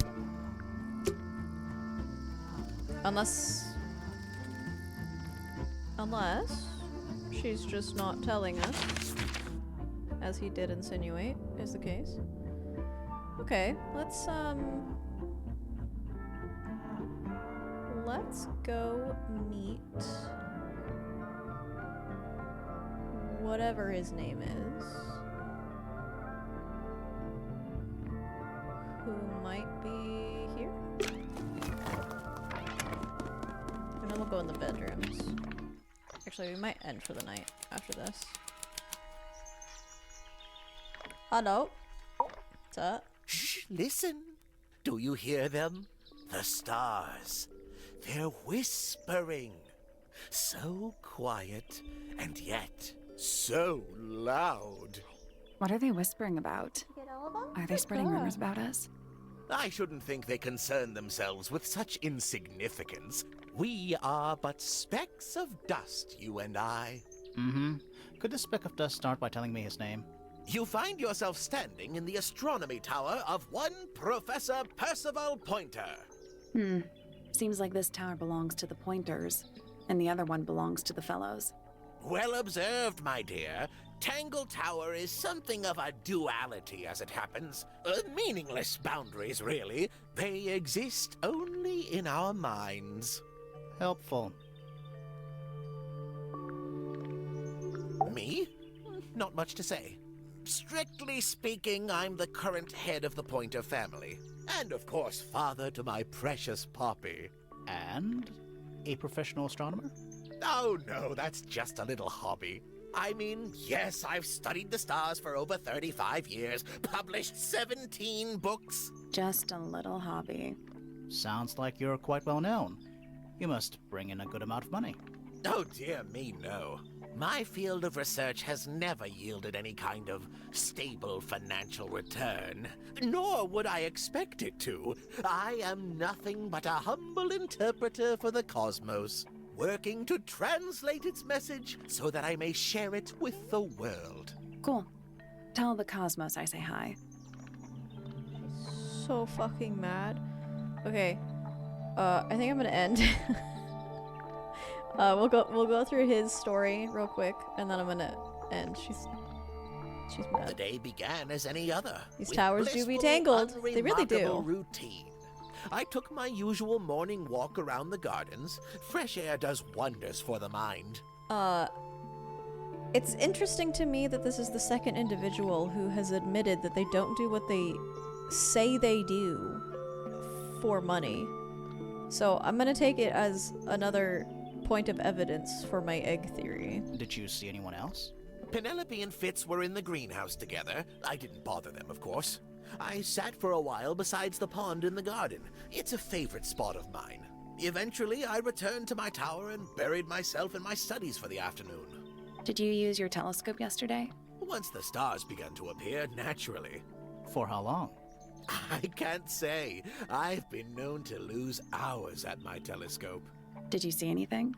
[SPEAKER 1] Unless she's just not telling us, as he did insinuate is the case. Okay, let's go meet whatever his name is, who might be here. And then we'll go in the bedrooms. Actually, we might end for the night after this. Hello? What's up?
[SPEAKER 10] Shh, listen. Do you hear them? The stars. They're whispering. So quiet, and yet so loud.
[SPEAKER 3] What are they whispering about?
[SPEAKER 4] Get all of them?
[SPEAKER 3] Are they spreading rumors about us?
[SPEAKER 10] I shouldn't think they concern themselves with such insignificance. We are but specks of dust, you and I.
[SPEAKER 2] Mm-hmm. Could this speck of dust start by telling me his name?
[SPEAKER 10] You find yourself standing in the astronomy tower of one Professor Percival Pointer.
[SPEAKER 3] Seems like this tower belongs to the Pointers, and the other one belongs to the Fellows.
[SPEAKER 10] Well observed, my dear. Tangle Tower is something of a duality, as it happens. Meaningless boundaries, really. They exist only in our minds.
[SPEAKER 2] Helpful.
[SPEAKER 10] Me? Not much to say. Strictly speaking, I'm the current head of the Pointer family. And of course, father to my precious Poppy.
[SPEAKER 2] And a professional astronomer?
[SPEAKER 10] Oh no, that's just a little hobby. I mean, yes, I've studied the stars for over 35 years, published 17 books.
[SPEAKER 3] Just a little hobby.
[SPEAKER 2] Sounds like you're quite well known. You must bring in a good amount of money.
[SPEAKER 10] Oh dear me, no. My field of research has never yielded any kind of stable financial return, nor would I expect it to. I am nothing but a humble interpreter for the cosmos, working to translate its message so that I may share it with the world.
[SPEAKER 3] Cool. Tell the Cosmos I say hi.
[SPEAKER 1] So fucking mad. Okay. I think I'm gonna end. We'll go through his story real quick, and then I'm gonna end. She's mad.
[SPEAKER 10] The day began as any other.
[SPEAKER 1] These
[SPEAKER 10] with
[SPEAKER 1] towers do be
[SPEAKER 10] blissful,
[SPEAKER 1] tangled. They really do.
[SPEAKER 10] unremarkable routine. I took my usual morning walk around the gardens. Fresh air does wonders for the mind.
[SPEAKER 1] It's interesting to me that this is the second individual who has admitted that they don't do what they say they do for money. So I'm gonna take it as another point of evidence for my egg theory.
[SPEAKER 2] Did you see anyone else?
[SPEAKER 10] Penelope and Fitz were in the greenhouse together. I didn't bother them, of course. I sat for a while besides the pond in the garden. It's a favorite spot of mine. Eventually, I returned to my tower and buried myself in my studies for the afternoon.
[SPEAKER 3] Did you use your telescope yesterday?
[SPEAKER 10] Once the stars began to appear, naturally.
[SPEAKER 2] For how long?
[SPEAKER 10] I can't say. I've been known to lose hours at my telescope.
[SPEAKER 3] Did you see anything?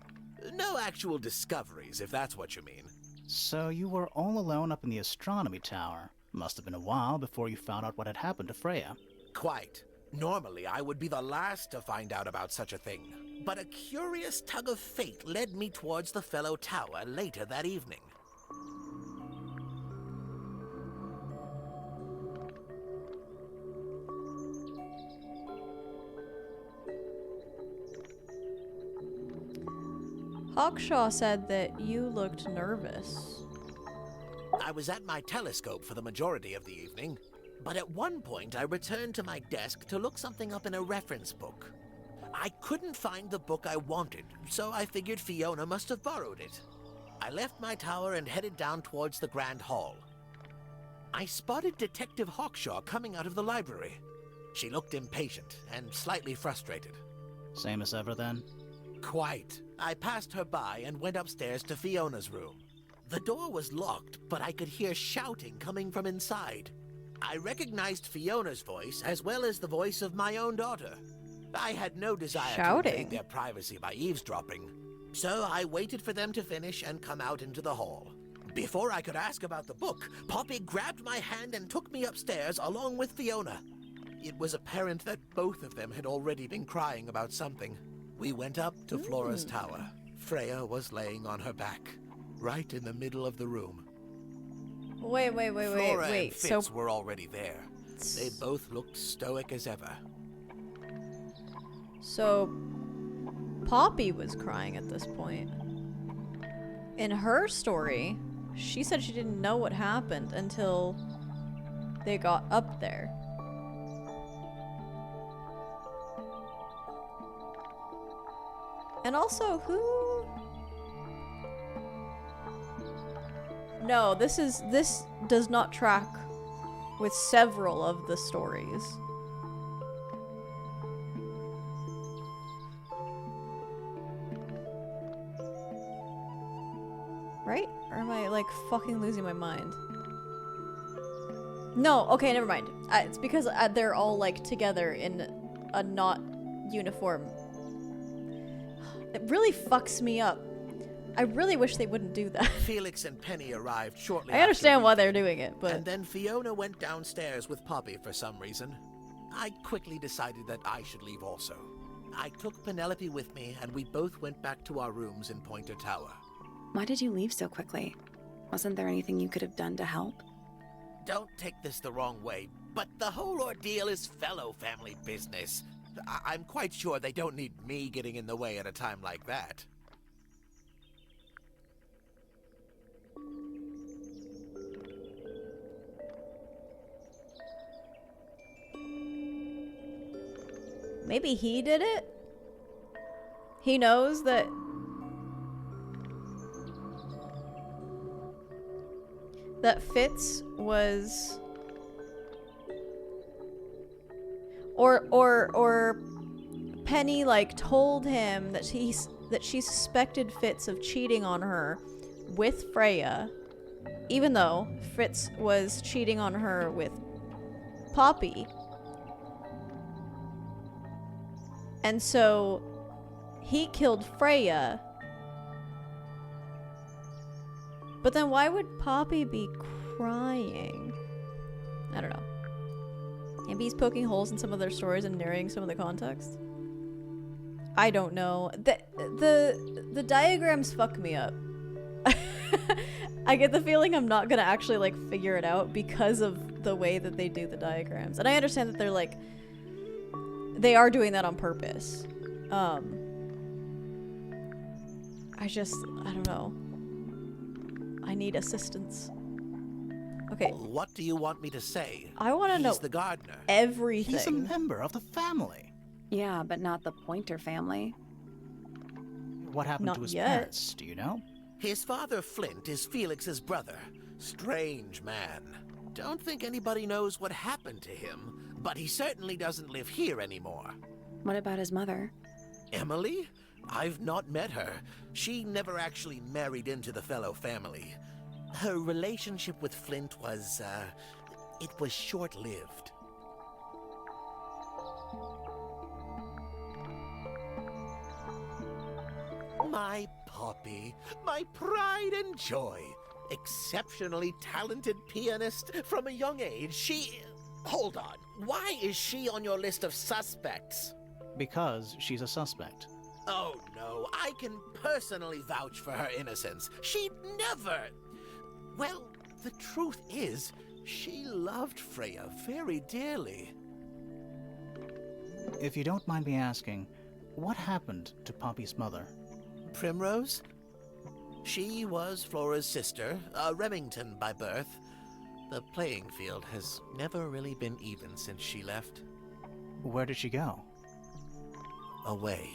[SPEAKER 10] No actual discoveries, if that's what you mean.
[SPEAKER 2] So you were all alone up in the astronomy tower. Must have been a while before you found out what had happened to Freya.
[SPEAKER 10] Quite. Normally, I would be the last to find out about such a thing. But a curious tug of fate led me towards the fellow tower later that evening.
[SPEAKER 1] Hawkshaw said that you looked nervous.
[SPEAKER 10] I was at my telescope for the majority of the evening, but at one point I returned to my desk to look something up in a reference book. I couldn't find the book I wanted, so I figured Fiona must have borrowed it. I left my tower and headed down towards the Grand Hall. I spotted Detective Hawkshaw coming out of the library. She looked impatient and slightly frustrated.
[SPEAKER 2] Same as ever, then?
[SPEAKER 10] Quite. I passed her by and went upstairs to Fiona's room. The door was locked, but I could hear shouting coming from inside. I recognized Fiona's voice as well as the voice of my own daughter. I had no desire to invade their privacy by eavesdropping, so I waited for them to finish and come out into the hall. Before I could ask about the book, Poppy grabbed my hand and took me upstairs along with Fiona. It was apparent that both of them had already been crying about something. We went up to Flora's tower. Freya was laying on her back, right in the middle of the room.
[SPEAKER 1] Wait.
[SPEAKER 10] Flora and Fitz were already there. They both looked stoic as ever.
[SPEAKER 1] So, Poppy was crying at this point. In her story, she said she didn't know what happened until they got up there. And also, who... No, this does not track with several of the stories. Right? Or am I, like, fucking losing my mind? No, okay, never mind. It's because they're all, like, together in a not uniform. It really fucks me up. I really wish they wouldn't do that.
[SPEAKER 10] Felix and Penny arrived shortly
[SPEAKER 1] I understand
[SPEAKER 10] after
[SPEAKER 1] why they're doing it, but...
[SPEAKER 10] And then Fiona went downstairs with Poppy for some reason. I quickly decided that I should leave also. I took Penelope with me, and we both went back to our rooms in Pointer Tower.
[SPEAKER 3] Why did you leave so quickly? Wasn't there anything you could have done to help?
[SPEAKER 10] Don't take this the wrong way, but the whole ordeal is fellow family business. I'm quite sure they don't need me getting in the way at a time like that.
[SPEAKER 1] Maybe he did it? He knows that... that Fitz was... Or Penny, like, told him that she suspected Fitz of cheating on her with Freya, even though Fitz was cheating on her with Poppy. And so he killed Freya. But then why would Poppy be crying? I don't know. Maybe he's poking holes in some of their stories and narrating some of the context. I don't know. The diagrams fuck me up. I get the feeling I'm not gonna actually, like, figure it out because of the way that they do the diagrams. And I understand that they're, like, they are doing that on purpose. I don't know. I need assistance. Okay.
[SPEAKER 10] What do you want me to say?
[SPEAKER 1] I want to know
[SPEAKER 10] the gardener.
[SPEAKER 1] Everything.
[SPEAKER 2] He's a member of the family.
[SPEAKER 3] Yeah, but not the Pointer family.
[SPEAKER 2] What happened
[SPEAKER 1] Not
[SPEAKER 2] to his
[SPEAKER 1] yet.
[SPEAKER 2] parents, do you know?
[SPEAKER 10] His father, Flint, is Felix's brother. Strange man. Don't think anybody knows what happened to him, but he certainly doesn't live here anymore.
[SPEAKER 3] What about his mother?
[SPEAKER 10] Emily? I've not met her. She never actually married into the fellow family. Her relationship with Flint was, it was short-lived. My Poppy, my pride and joy. Exceptionally talented pianist from a young age. Hold on. Why is she on your list of suspects?
[SPEAKER 2] Because she's a suspect.
[SPEAKER 10] Oh, no. I can personally vouch for her innocence. She'd never... Well, the truth is, she loved Freya very dearly.
[SPEAKER 2] If you don't mind me asking, what happened to Poppy's mother?
[SPEAKER 10] Primrose? She was Flora's sister, a Remington by birth. The playing field has never really been even since she left.
[SPEAKER 2] Where did she go?
[SPEAKER 10] Away.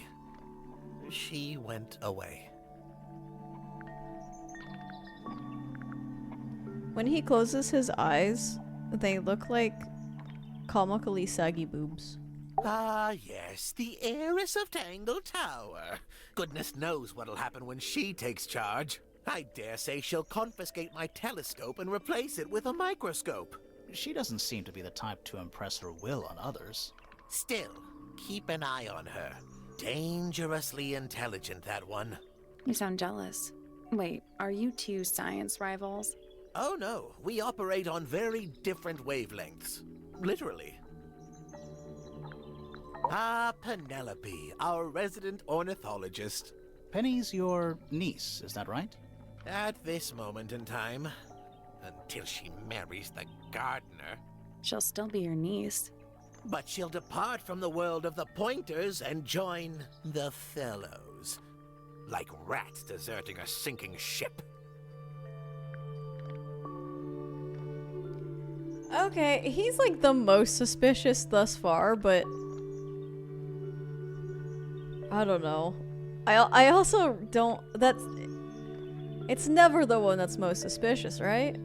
[SPEAKER 10] She went away.
[SPEAKER 1] When he closes his eyes, they look like comically saggy boobs.
[SPEAKER 10] Ah, yes, the heiress of Tangle Tower. Goodness knows what'll happen when she takes charge. I dare say she'll confiscate my telescope and replace it with a microscope.
[SPEAKER 2] She doesn't seem to be the type to impress her will on others.
[SPEAKER 10] Still, keep an eye on her. Dangerously intelligent, that one.
[SPEAKER 3] You sound jealous. Wait, are you two science rivals?
[SPEAKER 10] Oh no, we operate on very different wavelengths. Literally. Ah, Penelope, our resident ornithologist.
[SPEAKER 2] Penny's your niece, is that right?
[SPEAKER 10] At this moment in time. Until she marries the gardener.
[SPEAKER 3] She'll still be your niece.
[SPEAKER 10] But she'll depart from the world of the Pointers and join the Fellows. Like rats deserting a sinking ship.
[SPEAKER 1] Okay, he's like the most suspicious thus far, but I don't know. I also don't. It's never the one that's most suspicious, right?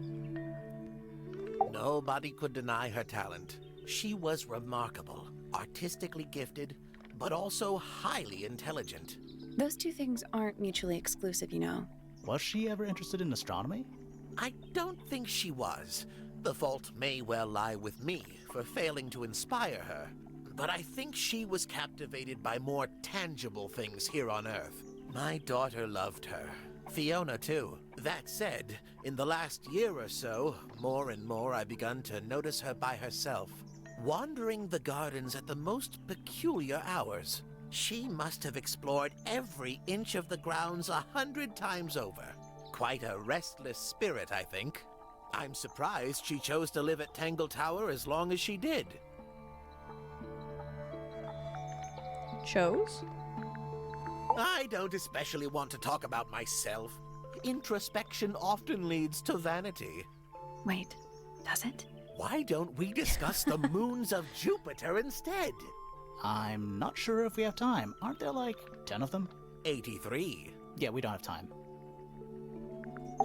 [SPEAKER 10] Nobody could deny her talent. She was remarkable, artistically gifted, but also highly intelligent.
[SPEAKER 3] Those two things aren't mutually exclusive, you know.
[SPEAKER 2] Was she ever interested in astronomy?
[SPEAKER 10] I don't think she was. The fault may well lie with me for failing to inspire her. But I think she was captivated by more tangible things here on Earth. My daughter loved her. Fiona, too. That said, in the last year or so, more and more I've begun to notice her by herself, wandering the gardens at the most peculiar hours. She must have explored every inch of the grounds 100 times over. Quite a restless spirit, I think. I'm surprised she chose to live at Tangle Tower as long as she did.
[SPEAKER 1] Chose?
[SPEAKER 10] I don't especially want to talk about myself. Introspection often leads to vanity.
[SPEAKER 3] Wait, does it?
[SPEAKER 10] Why don't we discuss the moons of Jupiter instead?
[SPEAKER 2] I'm not sure if we have time. Aren't there like 10 of them?
[SPEAKER 10] 83.
[SPEAKER 2] Yeah, we don't have time.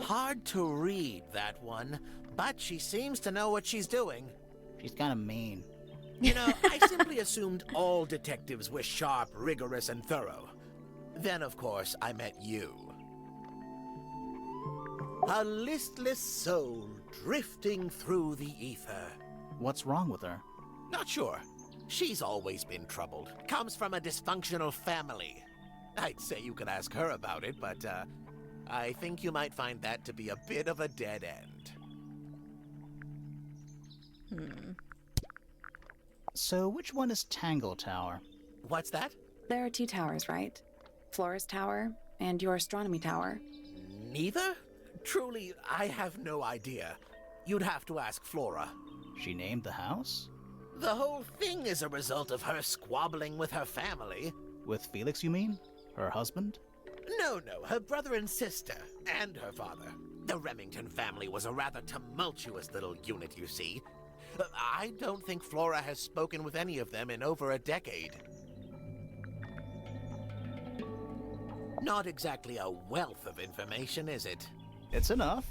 [SPEAKER 10] Hard to read, that one, but she seems to know what she's doing.
[SPEAKER 2] She's kind of mean.
[SPEAKER 10] You know, I simply assumed all detectives were sharp, rigorous, and thorough. Then, of course, I met you. A listless soul drifting through the ether.
[SPEAKER 2] What's wrong with her?
[SPEAKER 10] Not sure. She's always been troubled. Comes from a dysfunctional family. I'd say you could ask her about it, but, I think you might find that to be a bit of a dead end.
[SPEAKER 2] So, which one is Tangle Tower?
[SPEAKER 10] What's that?
[SPEAKER 3] There are two towers, right? Flora's tower and your astronomy tower.
[SPEAKER 10] Neither? Truly, I have no idea. You'd have to ask Flora.
[SPEAKER 2] She named the house?
[SPEAKER 10] The whole thing is a result of her squabbling with her family.
[SPEAKER 2] With Felix, you mean? Her husband?
[SPEAKER 10] No, her brother and sister, and her father. The Remington family was a rather tumultuous little unit, you see. I don't think Flora has spoken with any of them in over a decade. Not exactly a wealth of information, is it?
[SPEAKER 2] It's enough.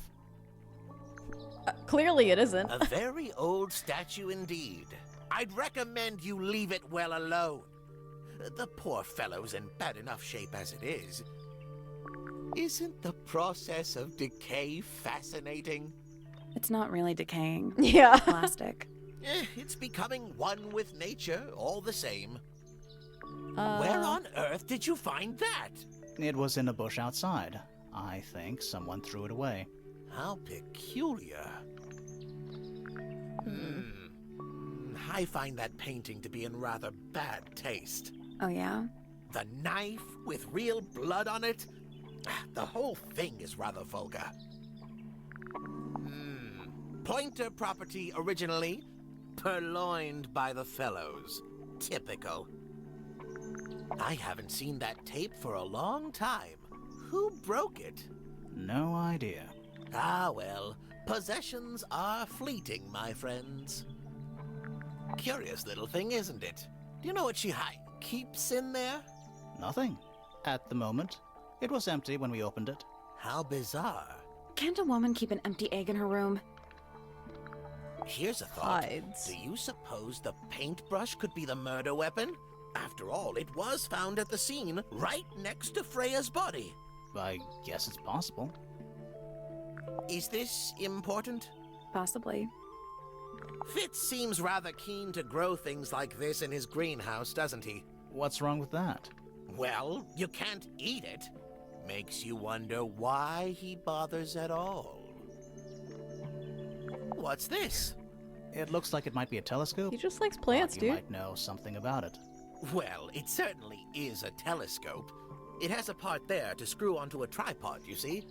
[SPEAKER 1] Clearly it isn't.
[SPEAKER 10] A very old statue indeed. I'd recommend you leave it well alone. The poor fellow's in bad enough shape as it is. Isn't the process of decay fascinating?
[SPEAKER 3] It's not really decaying.
[SPEAKER 1] Yeah.
[SPEAKER 3] Plastic.
[SPEAKER 10] It's becoming one with nature, all the same. Where on earth did you find that?
[SPEAKER 2] It was in a bush outside. I think someone threw it away.
[SPEAKER 10] How peculiar. I find that painting to be in rather bad taste.
[SPEAKER 3] Oh, yeah?
[SPEAKER 10] The knife with real blood on it? The whole thing is rather vulgar. Pointer property originally, purloined by the Fellows. Typical. I haven't seen that tape for a long time. who broke it?
[SPEAKER 2] No idea.
[SPEAKER 10] Ah, well, possessions are fleeting, my friends. Curious little thing, isn't it? Do you know what she keeps in there?
[SPEAKER 2] Nothing. At the moment. It was empty when we opened it.
[SPEAKER 10] How bizarre.
[SPEAKER 3] Can't a woman keep an empty egg in her room?
[SPEAKER 10] Here's a thought.
[SPEAKER 1] Hides.
[SPEAKER 10] Do you suppose the paintbrush could be the murder weapon? After all, it was found at the scene, right next to Freya's body.
[SPEAKER 2] I guess it's possible.
[SPEAKER 10] Is this important?
[SPEAKER 3] Possibly.
[SPEAKER 10] Fitz seems rather keen to grow things like this in his greenhouse, doesn't he?
[SPEAKER 2] What's wrong with that?
[SPEAKER 10] Well, you can't eat it. Makes you wonder why he bothers at all. What's this?
[SPEAKER 2] It looks like it might be a telescope.
[SPEAKER 1] He just likes plants,
[SPEAKER 2] You
[SPEAKER 1] dude.
[SPEAKER 2] might know something about it.
[SPEAKER 10] Well, it certainly is a telescope. It has a part there to screw onto a tripod, you see.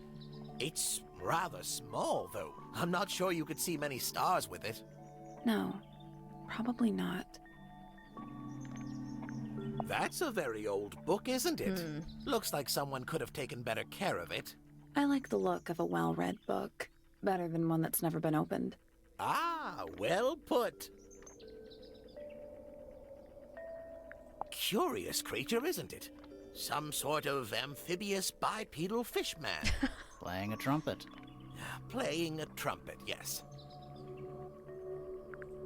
[SPEAKER 10] It's rather small, though. I'm not sure you could see many stars with it.
[SPEAKER 3] No, probably not.
[SPEAKER 10] That's a very old book, isn't it? Looks like someone could have taken better care of it.
[SPEAKER 3] I like the look of a well-read book. Better than one that's never been opened.
[SPEAKER 10] Ah, well put. Curious creature, isn't it? Some sort of amphibious bipedal fish man.
[SPEAKER 2] Playing a trumpet.
[SPEAKER 10] Playing a trumpet, yes.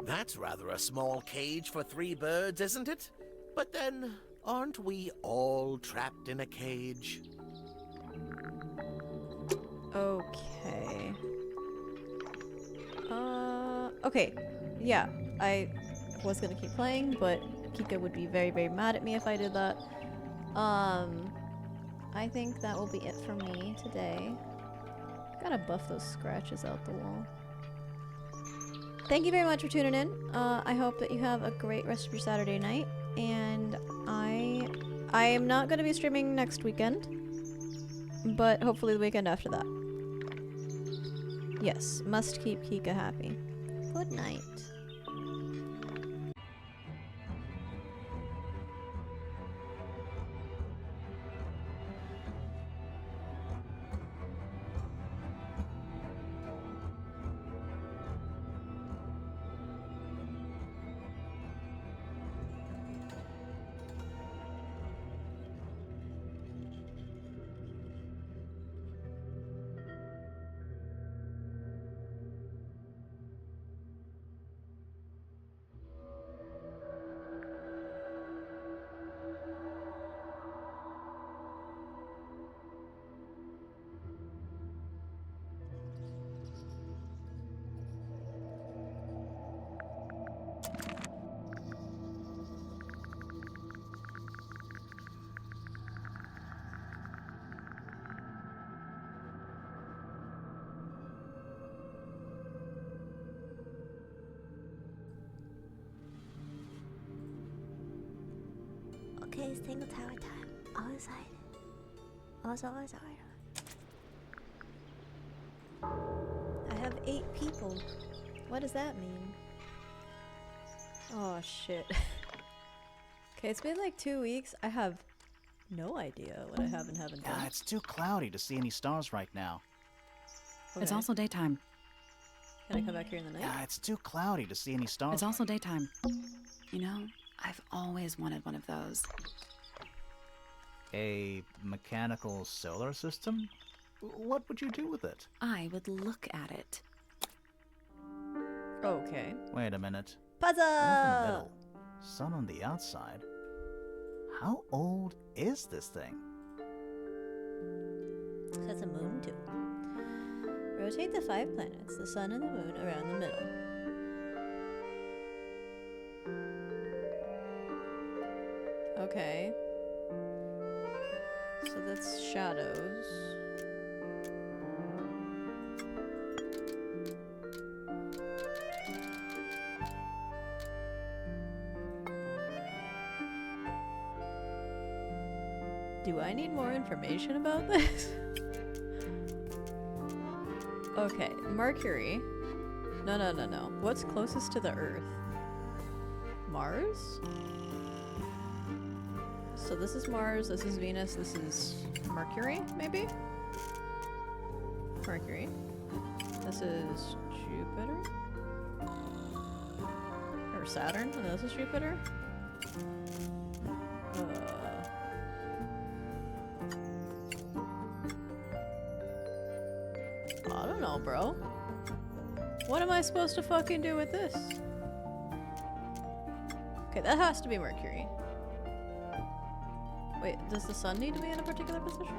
[SPEAKER 10] That's rather a small cage for 3 birds, isn't it? But then, aren't we all trapped in a cage?
[SPEAKER 1] Okay. Okay. Yeah, I was gonna keep playing, but Kika would be very, very mad at me if I did that. I think that will be it for me today. Gotta buff those scratches out the wall. Thank you very much for tuning in. I hope that you have a great rest of your Saturday night, and I am not gonna be streaming next weekend, but hopefully the weekend after that. Yes, must keep Kika happy. Good night.
[SPEAKER 7] Okay, it's Tangle Tower time. All inside. All.
[SPEAKER 1] I have 8 people. What does that mean? Oh shit. Okay, it's been like 2 weeks. I have no idea what I have and haven't done.
[SPEAKER 2] It's too cloudy to see any stars right now.
[SPEAKER 3] It's
[SPEAKER 1] Okay.
[SPEAKER 3] also daytime.
[SPEAKER 1] Can I come back here in the night?
[SPEAKER 2] It's too cloudy to see any stars.
[SPEAKER 3] It's also daytime. You know, I've always wanted one of those.
[SPEAKER 2] A mechanical solar system? What would you do with it?
[SPEAKER 3] I would look at it.
[SPEAKER 1] Okay.
[SPEAKER 2] Wait a minute. Earth in the
[SPEAKER 1] Puzzle!
[SPEAKER 2] middle, sun on the outside. How old is this thing?
[SPEAKER 1] It has a moon too. Rotate the 5 planets, the sun and the moon, around the middle. Okay. So that's shadows. Do I need more information about this? Okay, Mercury. No. What's closest to the Earth? Mars? So this is Mars, this is Venus, this is Mercury, maybe? Mercury. This is Jupiter? Or Saturn? And this is Jupiter? I don't know, bro. What am I supposed to fucking do with this? Okay, that has to be Mercury. Wait, does the sun need to be in a particular position?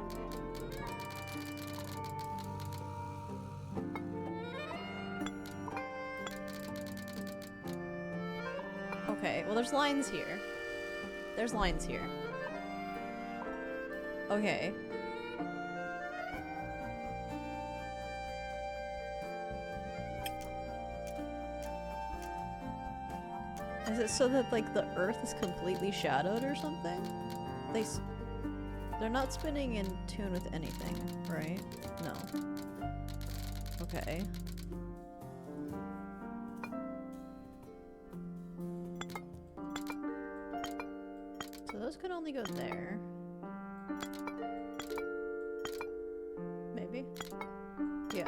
[SPEAKER 1] Okay, well there's lines here. There's lines here. Okay. Is it so that, like, the Earth is completely shadowed or something? They're not spinning in tune with anything, right? No. Okay. So those could only go there. Maybe? Yeah.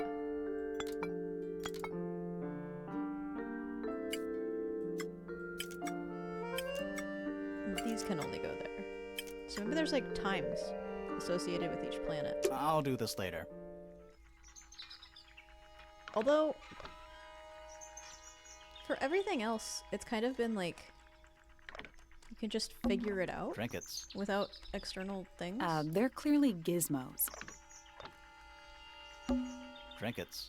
[SPEAKER 1] These can only go there. So maybe there's like times associated with each planet.
[SPEAKER 2] I'll do this later.
[SPEAKER 1] Although, for everything else, it's kind of been like, you can just figure it out
[SPEAKER 2] Trinkets.
[SPEAKER 1] without external things.
[SPEAKER 3] They're clearly gizmos.
[SPEAKER 2] Trinkets.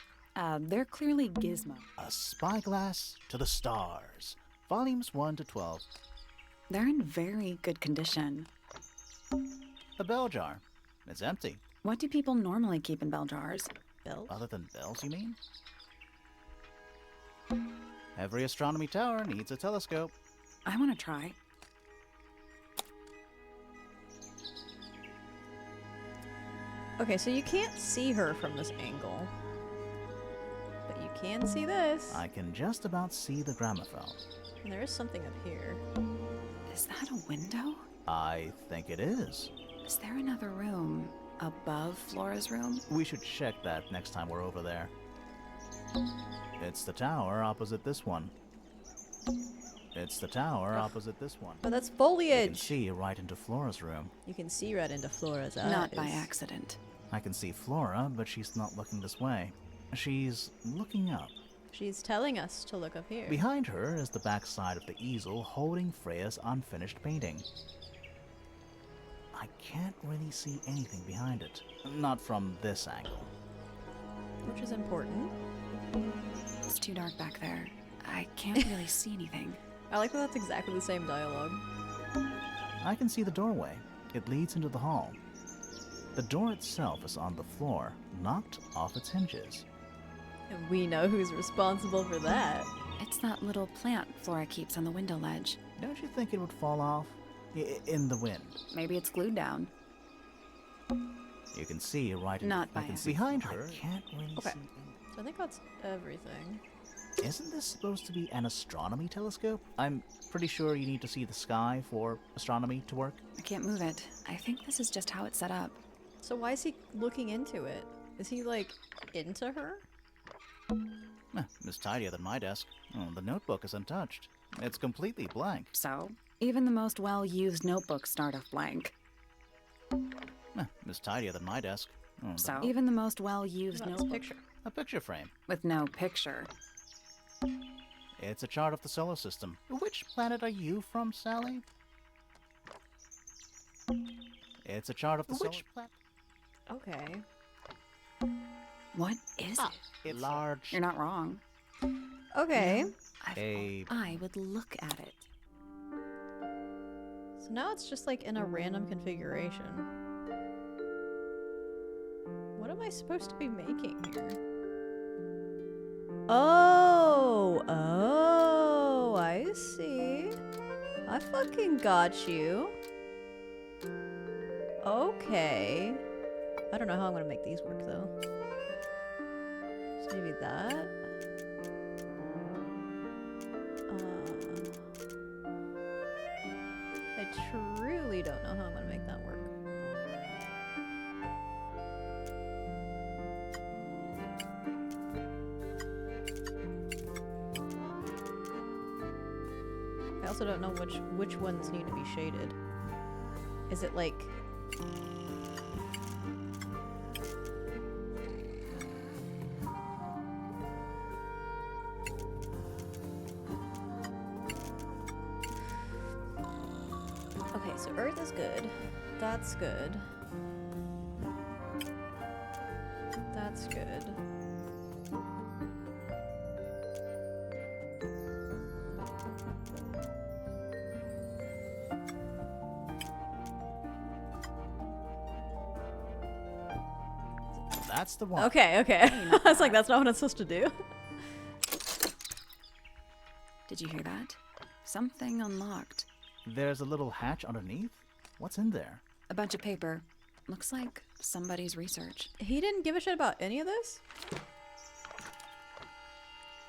[SPEAKER 3] They're clearly gizmos.
[SPEAKER 2] A Spyglass to the Stars. Volumes 1 to 12.
[SPEAKER 3] They're in very good condition.
[SPEAKER 2] A bell jar. It's empty.
[SPEAKER 3] What do people normally keep in bell jars?
[SPEAKER 1] Bells?
[SPEAKER 2] Other than bells, you mean? Every astronomy tower needs a telescope.
[SPEAKER 3] I want to try.
[SPEAKER 1] Okay, so you can't see her from this angle. But you can see this.
[SPEAKER 2] I can just about see the gramophone.
[SPEAKER 1] And there is something up here.
[SPEAKER 3] Is that a window?
[SPEAKER 2] I think it is.
[SPEAKER 3] Is there another room above Flora's room?
[SPEAKER 2] We should check that next time we're over there. It's the tower opposite this one. It's the tower opposite this one.
[SPEAKER 1] But that's
[SPEAKER 2] You can
[SPEAKER 1] foliage!
[SPEAKER 2] see right into Flora's room.
[SPEAKER 1] You can see right into Flora's eyes.
[SPEAKER 3] Not by accident.
[SPEAKER 2] I can see Flora, but she's not looking this way. She's looking up.
[SPEAKER 1] She's telling us to look up here.
[SPEAKER 2] Behind her is the back side of the easel holding Freya's unfinished painting. I can't really see anything behind it. Not from this angle.
[SPEAKER 1] Which is important.
[SPEAKER 3] It's too dark back there. I can't really see anything.
[SPEAKER 1] I like that that's exactly the same dialogue.
[SPEAKER 2] I can see the doorway. It leads into the hall. The door itself is on the floor, knocked off its hinges.
[SPEAKER 1] And we know who's responsible for that.
[SPEAKER 3] It's that little plant Flora keeps on the window ledge.
[SPEAKER 2] Don't you think it would fall off? In the wind.
[SPEAKER 3] Maybe it's glued down.
[SPEAKER 2] You can see right into
[SPEAKER 3] Not by accident.
[SPEAKER 2] behind her. I can't really
[SPEAKER 1] Okay.
[SPEAKER 2] see anything.
[SPEAKER 1] So I think that's everything.
[SPEAKER 2] Isn't this supposed to be an astronomy telescope? I'm pretty sure you need to see the sky for astronomy to work.
[SPEAKER 3] I can't move it. I think this is just how it's set up.
[SPEAKER 1] So why is he looking into it? Is he, like, into her?
[SPEAKER 2] It's tidier than my desk. Oh, the notebook is untouched. It's completely blank.
[SPEAKER 3] So, even the most well-used notebooks start off blank.
[SPEAKER 2] It's tidier than my desk. Oh,
[SPEAKER 3] So, even the most well-used
[SPEAKER 1] What's this
[SPEAKER 3] notebook
[SPEAKER 1] picture?
[SPEAKER 2] a picture frame.
[SPEAKER 3] with no picture.
[SPEAKER 2] It's a chart of the solar system. Which planet are you from, Sally? It's a chart of the solar planet.
[SPEAKER 1] Okay.
[SPEAKER 3] What is it?
[SPEAKER 2] It's large.
[SPEAKER 3] You're not wrong.
[SPEAKER 1] Okay.
[SPEAKER 3] I would look at it.
[SPEAKER 1] So now it's just, like, in a random configuration. What am I supposed to be making here? Oh, I see. I fucking got you. Okay. I don't know how I'm gonna make these work though. So maybe that. I truly don't know how I'm gonna make that work. I also don't know which ones need to be shaded. Is it like... Okay, so Earth is good. That's good. That's good.
[SPEAKER 2] That's the one.
[SPEAKER 1] Okay, okay. I was like, that's not what I'm supposed to do.
[SPEAKER 3] Did you hear that? Something unlocked.
[SPEAKER 2] There's a little hatch underneath? What's in there?
[SPEAKER 3] A bunch of paper. Looks like somebody's research.
[SPEAKER 1] He didn't give a shit about any of this?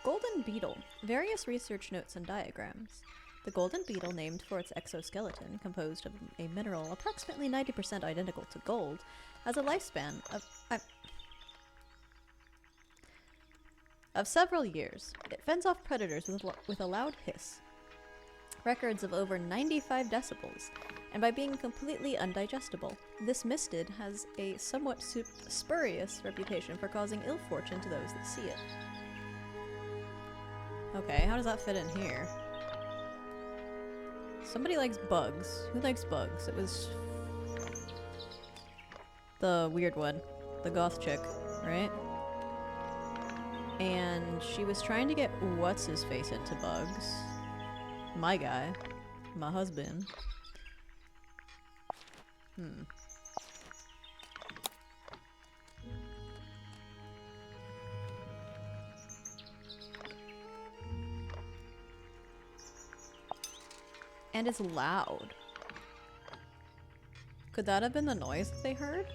[SPEAKER 1] Golden beetle. Various research notes and diagrams. The golden beetle, named for its exoskeleton, composed of a mineral approximately 90% identical to gold, has a lifespan of several years. It fends off predators with a loud hiss. Records of over 95 decibels, and by being completely undigestible. This mistid has a somewhat spurious reputation for causing ill fortune to those that see it. Okay, how does that fit in here? Somebody likes bugs. Who likes bugs? It was the weird one. The goth chick, right? And she was trying to get what's-his-face into bugs. My guy. My husband. And it's loud. Could that have been the noise that they heard?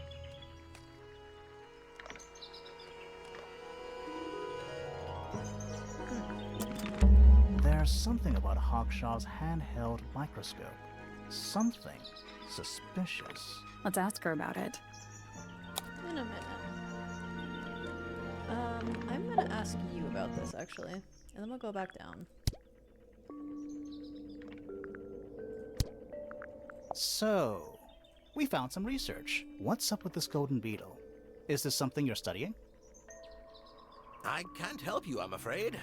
[SPEAKER 2] There's something about Hawkshaw's handheld microscope. Something suspicious.
[SPEAKER 3] Let's ask her about it.
[SPEAKER 1] In a minute. I'm gonna ask you about this actually, and then we'll go back down.
[SPEAKER 2] So, we found some research. What's up with this golden beetle? Is this something you're studying?
[SPEAKER 10] I can't help you, I'm afraid.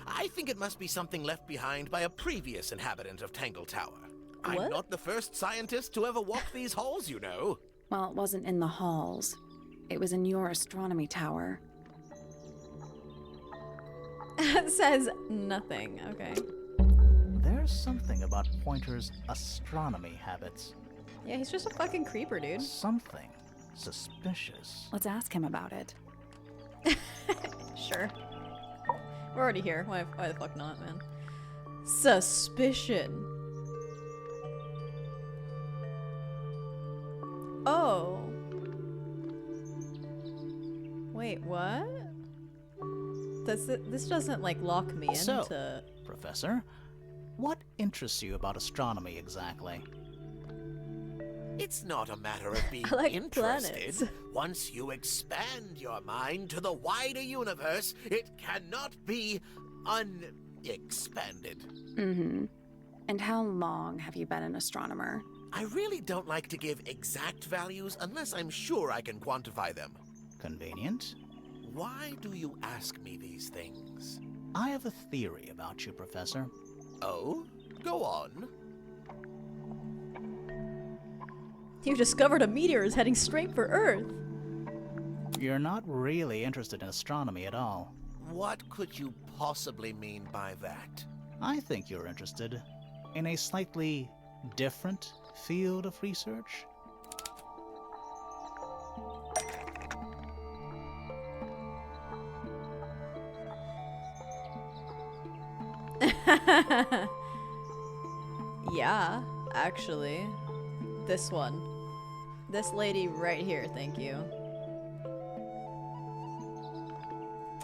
[SPEAKER 10] I think it must be something left behind by a previous inhabitant of Tangle Tower. I'm
[SPEAKER 1] What?
[SPEAKER 10] not the first scientist to ever walk these halls, you know.
[SPEAKER 3] Well, it wasn't in the halls. It was in your astronomy tower.
[SPEAKER 1] It says nothing. Okay.
[SPEAKER 2] There's something about Pointer's astronomy habits.
[SPEAKER 1] Yeah, he's just a fucking creeper, dude.
[SPEAKER 2] Something suspicious.
[SPEAKER 3] Let's ask him about it.
[SPEAKER 1] Sure. We're already here. Why the fuck not, man? Suspicion. Oh. Wait, what? This doesn't like lock me into...
[SPEAKER 2] So, Professor, what interests you about astronomy exactly?
[SPEAKER 10] It's not a matter of being
[SPEAKER 1] I like
[SPEAKER 10] interested.
[SPEAKER 1] planets.
[SPEAKER 10] Once you expand your mind to the wider universe, it cannot be unexpanded.
[SPEAKER 3] Mm-hmm. And how long have you been an astronomer?
[SPEAKER 10] I really don't like to give exact values unless I'm sure I can quantify them.
[SPEAKER 2] Convenient.
[SPEAKER 10] Why do you ask me these things?
[SPEAKER 2] I have a theory about you, Professor.
[SPEAKER 10] Oh? Go on.
[SPEAKER 1] You discovered a meteor is heading straight for Earth.
[SPEAKER 2] You're not really interested in astronomy at all.
[SPEAKER 10] What could you possibly mean by that?
[SPEAKER 2] I think you're interested in a slightly different field of research.
[SPEAKER 1] Yeah, actually. This one. This lady right here, thank you.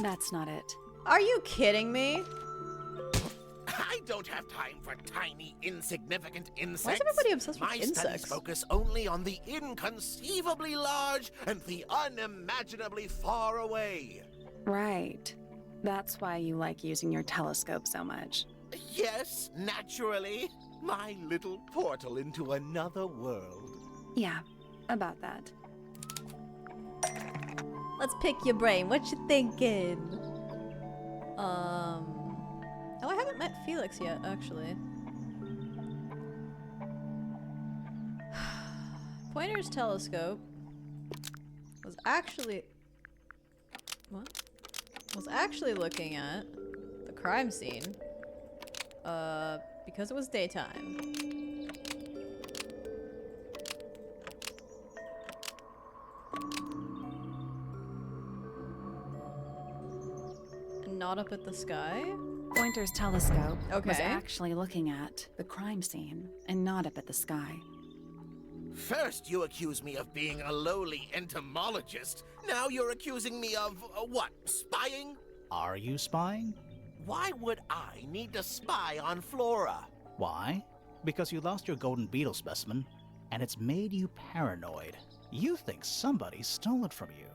[SPEAKER 3] That's not it.
[SPEAKER 1] Are you kidding me?
[SPEAKER 10] I don't have time for tiny, insignificant insects.
[SPEAKER 1] Why is everybody obsessed with
[SPEAKER 10] My
[SPEAKER 1] insects?
[SPEAKER 10] studies focus only on the inconceivably large and the unimaginably far away.
[SPEAKER 3] Right. That's why you like using your telescope so much.
[SPEAKER 10] Yes, naturally. My little portal into another world.
[SPEAKER 3] Yeah, about that.
[SPEAKER 1] Let's pick your brain. What you thinking? Oh, I haven't met Felix yet, actually. Pointer's telescope was actually... What? Was actually looking at the crime scene. Because it was daytime. And not up at the sky?
[SPEAKER 3] Pointer's telescope was
[SPEAKER 1] Okay.
[SPEAKER 3] actually looking at the crime scene and not up at the sky.
[SPEAKER 10] First, you accuse me of being a lowly entomologist. Now you're accusing me of, what, spying?
[SPEAKER 2] Are you spying?
[SPEAKER 10] Why would I need to spy on Flora?
[SPEAKER 2] Why? Because you lost your golden beetle specimen, and it's made you paranoid. You think somebody stole it from you.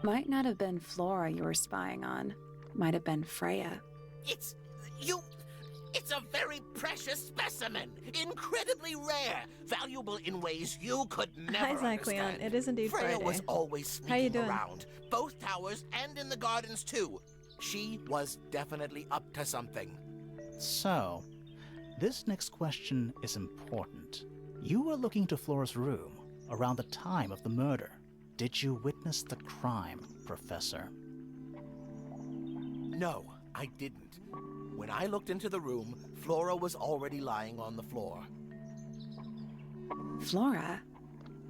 [SPEAKER 3] Might not have been Flora you were spying on. Might have been Freya.
[SPEAKER 10] It's a very precious specimen. Incredibly rare. Valuable in ways you could never
[SPEAKER 1] Hi, Zycleon.
[SPEAKER 10] understand.
[SPEAKER 1] It is indeed
[SPEAKER 10] Freya
[SPEAKER 1] Friday.
[SPEAKER 10] was always
[SPEAKER 1] How you
[SPEAKER 10] sneaking
[SPEAKER 1] doing?
[SPEAKER 10] around. Both towers and in the gardens, too. She was definitely up to something.
[SPEAKER 2] So, this next question is important. You were looking to Flora's room around the time of the murder. Did you witness the crime, Professor?
[SPEAKER 10] No, I didn't. When I looked into the room, Flora was already lying on the floor.
[SPEAKER 3] Flora?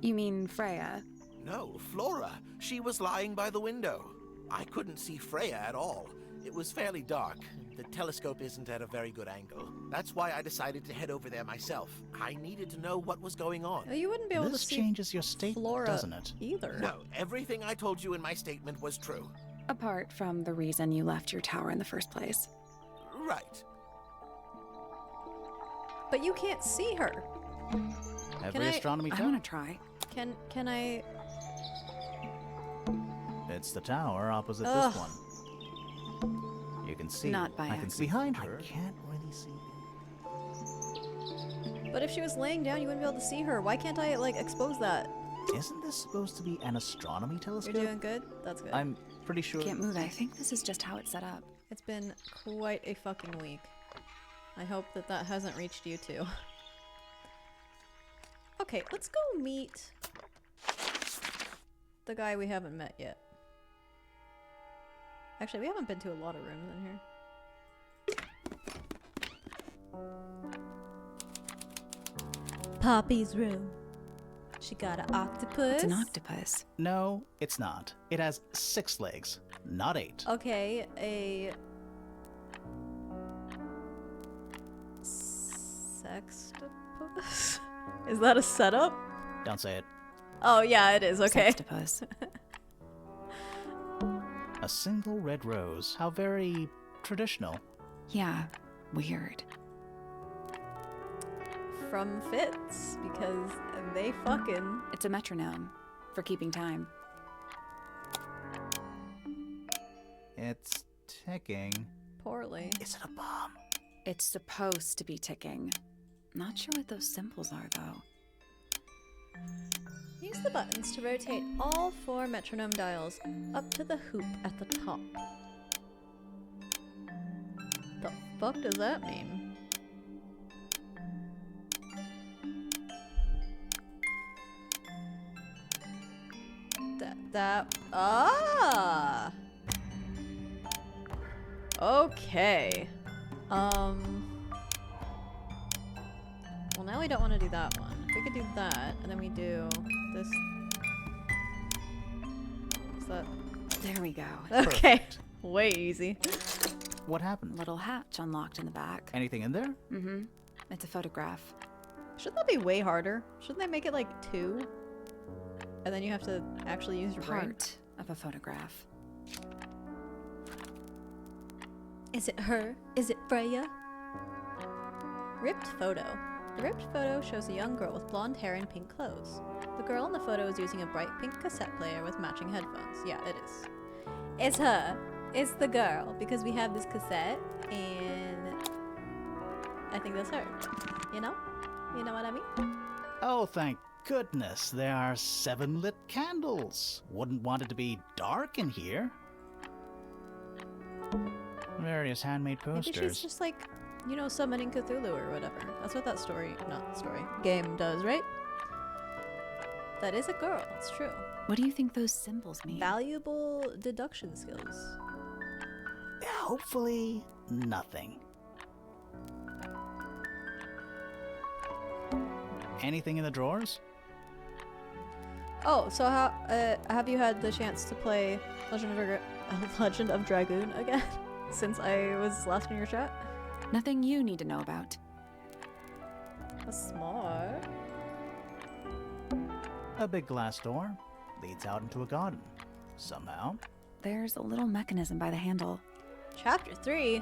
[SPEAKER 3] You mean Freya?
[SPEAKER 10] No, Flora. She was lying by the window. I couldn't see Freya at all. It was fairly dark. The telescope isn't at a very good angle. That's why I decided to head over there myself. I needed to know what was going on.
[SPEAKER 1] Oh, you wouldn't be able
[SPEAKER 2] This
[SPEAKER 1] to see
[SPEAKER 2] changes your statement,
[SPEAKER 1] Flora
[SPEAKER 2] doesn't it?
[SPEAKER 1] either.
[SPEAKER 10] No, everything I told you in my statement was true.
[SPEAKER 3] Apart from the reason you left your tower in the first place.
[SPEAKER 10] Right.
[SPEAKER 1] But you can't see her.
[SPEAKER 2] Every
[SPEAKER 1] I-
[SPEAKER 2] astronomy
[SPEAKER 3] I
[SPEAKER 2] tower?
[SPEAKER 3] want to try.
[SPEAKER 1] Can I...
[SPEAKER 2] It's the tower opposite
[SPEAKER 1] Ugh.
[SPEAKER 2] this one. You can see.
[SPEAKER 3] Not by
[SPEAKER 2] I can see
[SPEAKER 3] accident.
[SPEAKER 2] behind her. I can't really see.
[SPEAKER 1] But if she was laying down, you wouldn't be able to see her. Why can't I, like, expose that?
[SPEAKER 2] Isn't this supposed to be an astronomy telescope?
[SPEAKER 1] You're doing good? That's good.
[SPEAKER 2] I'm pretty sure.
[SPEAKER 3] Can't move. I think this is just how it's set up.
[SPEAKER 1] It's been quite a fucking week. I hope that that hasn't reached you too. Okay, let's go meet the guy we haven't met yet. Actually, we haven't been to a lot of rooms in here. Poppy's room. She got an octopus.
[SPEAKER 3] It's an octopus.
[SPEAKER 2] No, it's not. It has 6 legs, not 8.
[SPEAKER 1] Okay, a sextopus? Is that a setup?
[SPEAKER 2] Don't say it.
[SPEAKER 1] Oh yeah, it is. Okay.
[SPEAKER 3] Sextopus.
[SPEAKER 2] A single red rose. How very traditional.
[SPEAKER 3] Yeah, weird.
[SPEAKER 1] From Fitz, because they fucking...
[SPEAKER 3] It's a metronome for keeping time.
[SPEAKER 2] It's ticking.
[SPEAKER 1] poorly.
[SPEAKER 2] Is it a bomb?
[SPEAKER 3] It's supposed to be ticking. Not sure what those symbols are, though.
[SPEAKER 1] Use the buttons to rotate all 4 metronome dials up to the hoop at the top. The fuck does that mean? Ah! Okay. Well, now we don't want to do that one. If we could do that, and then we do this. Is that...
[SPEAKER 3] There we go.
[SPEAKER 1] Okay. Way easy.
[SPEAKER 2] What happened?
[SPEAKER 3] Little hatch unlocked in the back.
[SPEAKER 2] Anything in there?
[SPEAKER 3] Mm-hmm. It's a photograph.
[SPEAKER 1] Shouldn't that be way harder? Shouldn't they make it like 2? And then you have to actually use your brain?
[SPEAKER 3] Part of a photograph.
[SPEAKER 1] Is it her? Is it Freya? Ripped photo. The ripped photo shows a young girl with blonde hair and pink clothes. The girl in the photo is using a bright pink cassette player with matching headphones. Yeah, it is. It's her. It's the girl, because we have this cassette, and I think that's her. You know? You know what I mean?
[SPEAKER 2] Oh, thank goodness, there are 7 lit candles. Wouldn't want it to be dark in here. Various handmade posters.
[SPEAKER 1] Maybe she's just like, you know, summoning Cthulhu or whatever. That's what that game does, right? That is a girl, it's true.
[SPEAKER 3] What do you think those symbols mean?
[SPEAKER 1] Valuable deduction skills.
[SPEAKER 2] Yeah, hopefully, nothing. Anything in the drawers?
[SPEAKER 1] Oh, so how have you had the chance to play Legend of Dragoon again since I was last in your chat?
[SPEAKER 3] Nothing you need to know about.
[SPEAKER 1] That's smart.
[SPEAKER 2] A big glass door leads out into a garden. Somehow.
[SPEAKER 3] There's a little mechanism by the handle.
[SPEAKER 1] Chapter 3?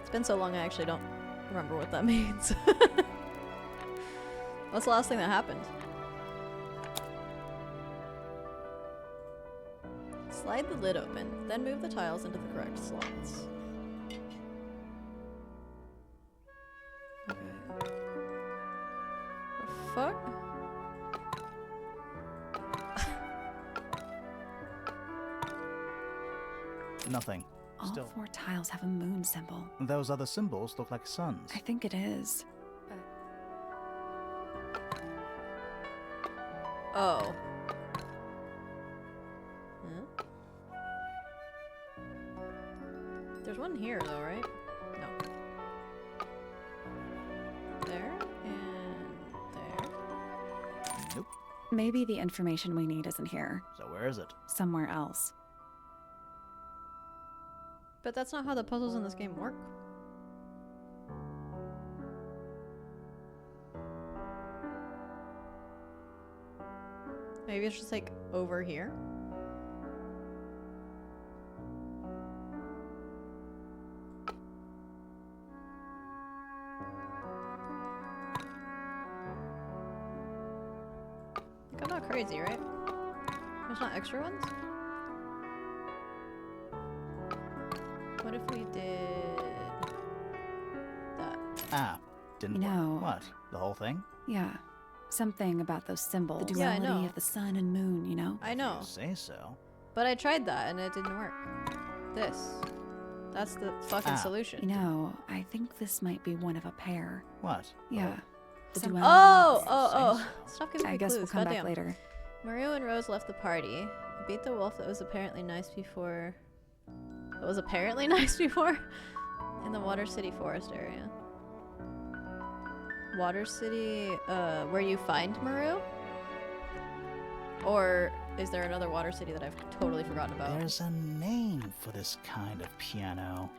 [SPEAKER 1] It's been so long I actually don't remember what that means. What's the last thing that happened? Slide the lid open, then move the tiles into the correct slots. Okay. The fuck?
[SPEAKER 2] Nothing.
[SPEAKER 3] All
[SPEAKER 2] Still.
[SPEAKER 3] 4 tiles have a moon symbol.
[SPEAKER 2] Those other symbols look like suns.
[SPEAKER 3] I think it is.
[SPEAKER 1] Oh. Huh? There's one here though, right? No. There and there.
[SPEAKER 2] Nope.
[SPEAKER 3] Maybe the information we need isn't here.
[SPEAKER 2] So where is it?
[SPEAKER 3] Somewhere else.
[SPEAKER 1] But that's not how the puzzles in this game work. Maybe it's just like over here. Like, I'm not crazy, right? There's not extra ones? What if we did that?
[SPEAKER 2] Ah, didn't
[SPEAKER 3] No.
[SPEAKER 2] work. What? The whole thing?
[SPEAKER 3] Yeah. Something about those symbols. The
[SPEAKER 1] Yeah, I
[SPEAKER 3] duality
[SPEAKER 1] know.
[SPEAKER 3] of the sun and moon, you know?
[SPEAKER 1] I know,
[SPEAKER 2] You say so.
[SPEAKER 1] but I tried that and it didn't work. This. That's the fucking solution.
[SPEAKER 3] You know, I think this might be one of a pair.
[SPEAKER 2] What?
[SPEAKER 3] Yeah. The
[SPEAKER 1] Some-
[SPEAKER 3] duality.
[SPEAKER 1] Oh! Stop giving me
[SPEAKER 3] I guess
[SPEAKER 1] clues.
[SPEAKER 3] we'll come
[SPEAKER 1] Goddamn.
[SPEAKER 3] back later.
[SPEAKER 1] Mario and Rose left the party. Beat the wolf that was apparently nice before. That was apparently nice before? In the Water City forest area. Water City, where you find Maru? Or is there another Water City that I've totally forgotten about?
[SPEAKER 2] There's a name for this kind of piano.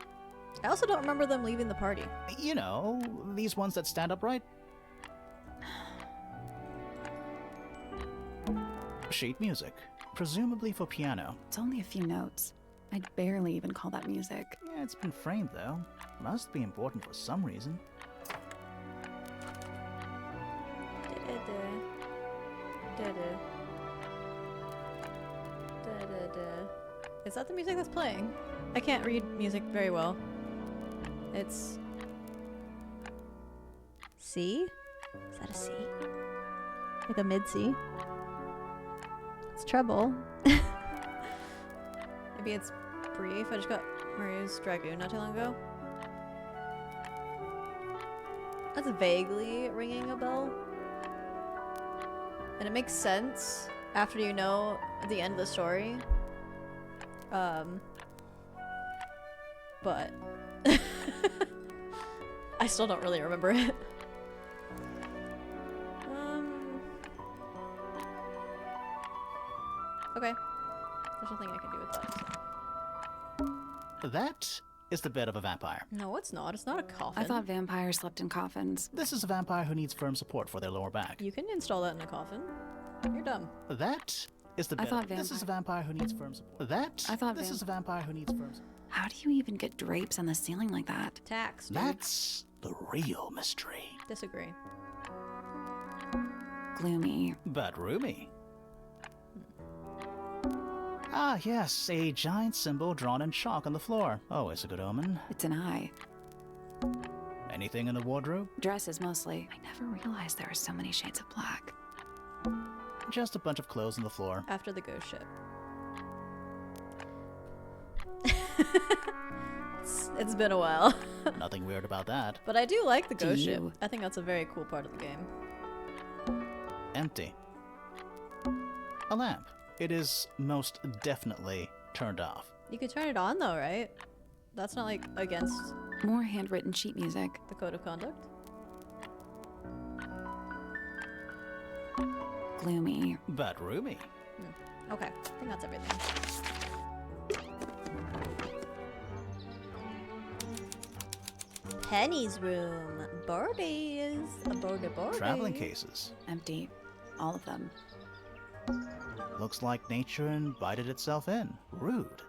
[SPEAKER 1] I also don't remember them leaving the party.
[SPEAKER 2] You know, these ones that stand upright. Sheet music, presumably for piano.
[SPEAKER 3] It's only a few notes. I'd barely even call that music.
[SPEAKER 2] Yeah, it's been framed though. Must be important for some reason.
[SPEAKER 1] Is that the music that's playing? I can't read music very well. It's C? Is that a C? Like a mid C? It's treble. Maybe it's brief. I just got Maria's Dragoon not too long ago. That's vaguely ringing a bell. And it makes sense after you know the end of the story. But I still don't really remember it. Okay. There's nothing I can do with that.
[SPEAKER 2] That is the bed of a vampire.
[SPEAKER 1] No, it's not. It's not a coffin.
[SPEAKER 3] I thought vampires slept in coffins.
[SPEAKER 2] This is a vampire who needs firm support for their lower back.
[SPEAKER 1] You can install that in a coffin. You're dumb.
[SPEAKER 2] That is the
[SPEAKER 3] I
[SPEAKER 2] bed.
[SPEAKER 3] thought
[SPEAKER 2] This is a vampire who needs firm support. That.
[SPEAKER 3] I thought
[SPEAKER 2] this is a vampire who needs firm support.
[SPEAKER 3] How do you even get drapes on the ceiling like that?
[SPEAKER 1] Tax, dude.
[SPEAKER 2] That's the real mystery.
[SPEAKER 1] Disagree.
[SPEAKER 3] Gloomy.
[SPEAKER 2] But roomy. Ah, yes, a giant symbol drawn in chalk on the floor. Always a good omen.
[SPEAKER 3] It's an eye.
[SPEAKER 2] Anything in the wardrobe?
[SPEAKER 3] Dresses mostly. I never realized there are so many shades of black.
[SPEAKER 2] Just a bunch of clothes on the floor.
[SPEAKER 1] After the ghost ship. It's been a while.
[SPEAKER 2] Nothing weird about that.
[SPEAKER 1] But I do like the ghost ship.
[SPEAKER 3] you?
[SPEAKER 1] I think that's a very cool part of the game.
[SPEAKER 2] Empty. A lamp. It is most definitely turned off.
[SPEAKER 1] You could turn it on though, right? That's not like against
[SPEAKER 3] More handwritten sheet music.
[SPEAKER 1] the code of conduct.
[SPEAKER 3] Gloomy.
[SPEAKER 2] But roomy.
[SPEAKER 1] Okay, I think that's everything. Penny's room. Birdies. A birdie.
[SPEAKER 2] Traveling cases.
[SPEAKER 3] Empty. All of them.
[SPEAKER 2] Looks like nature invited itself in. Rude.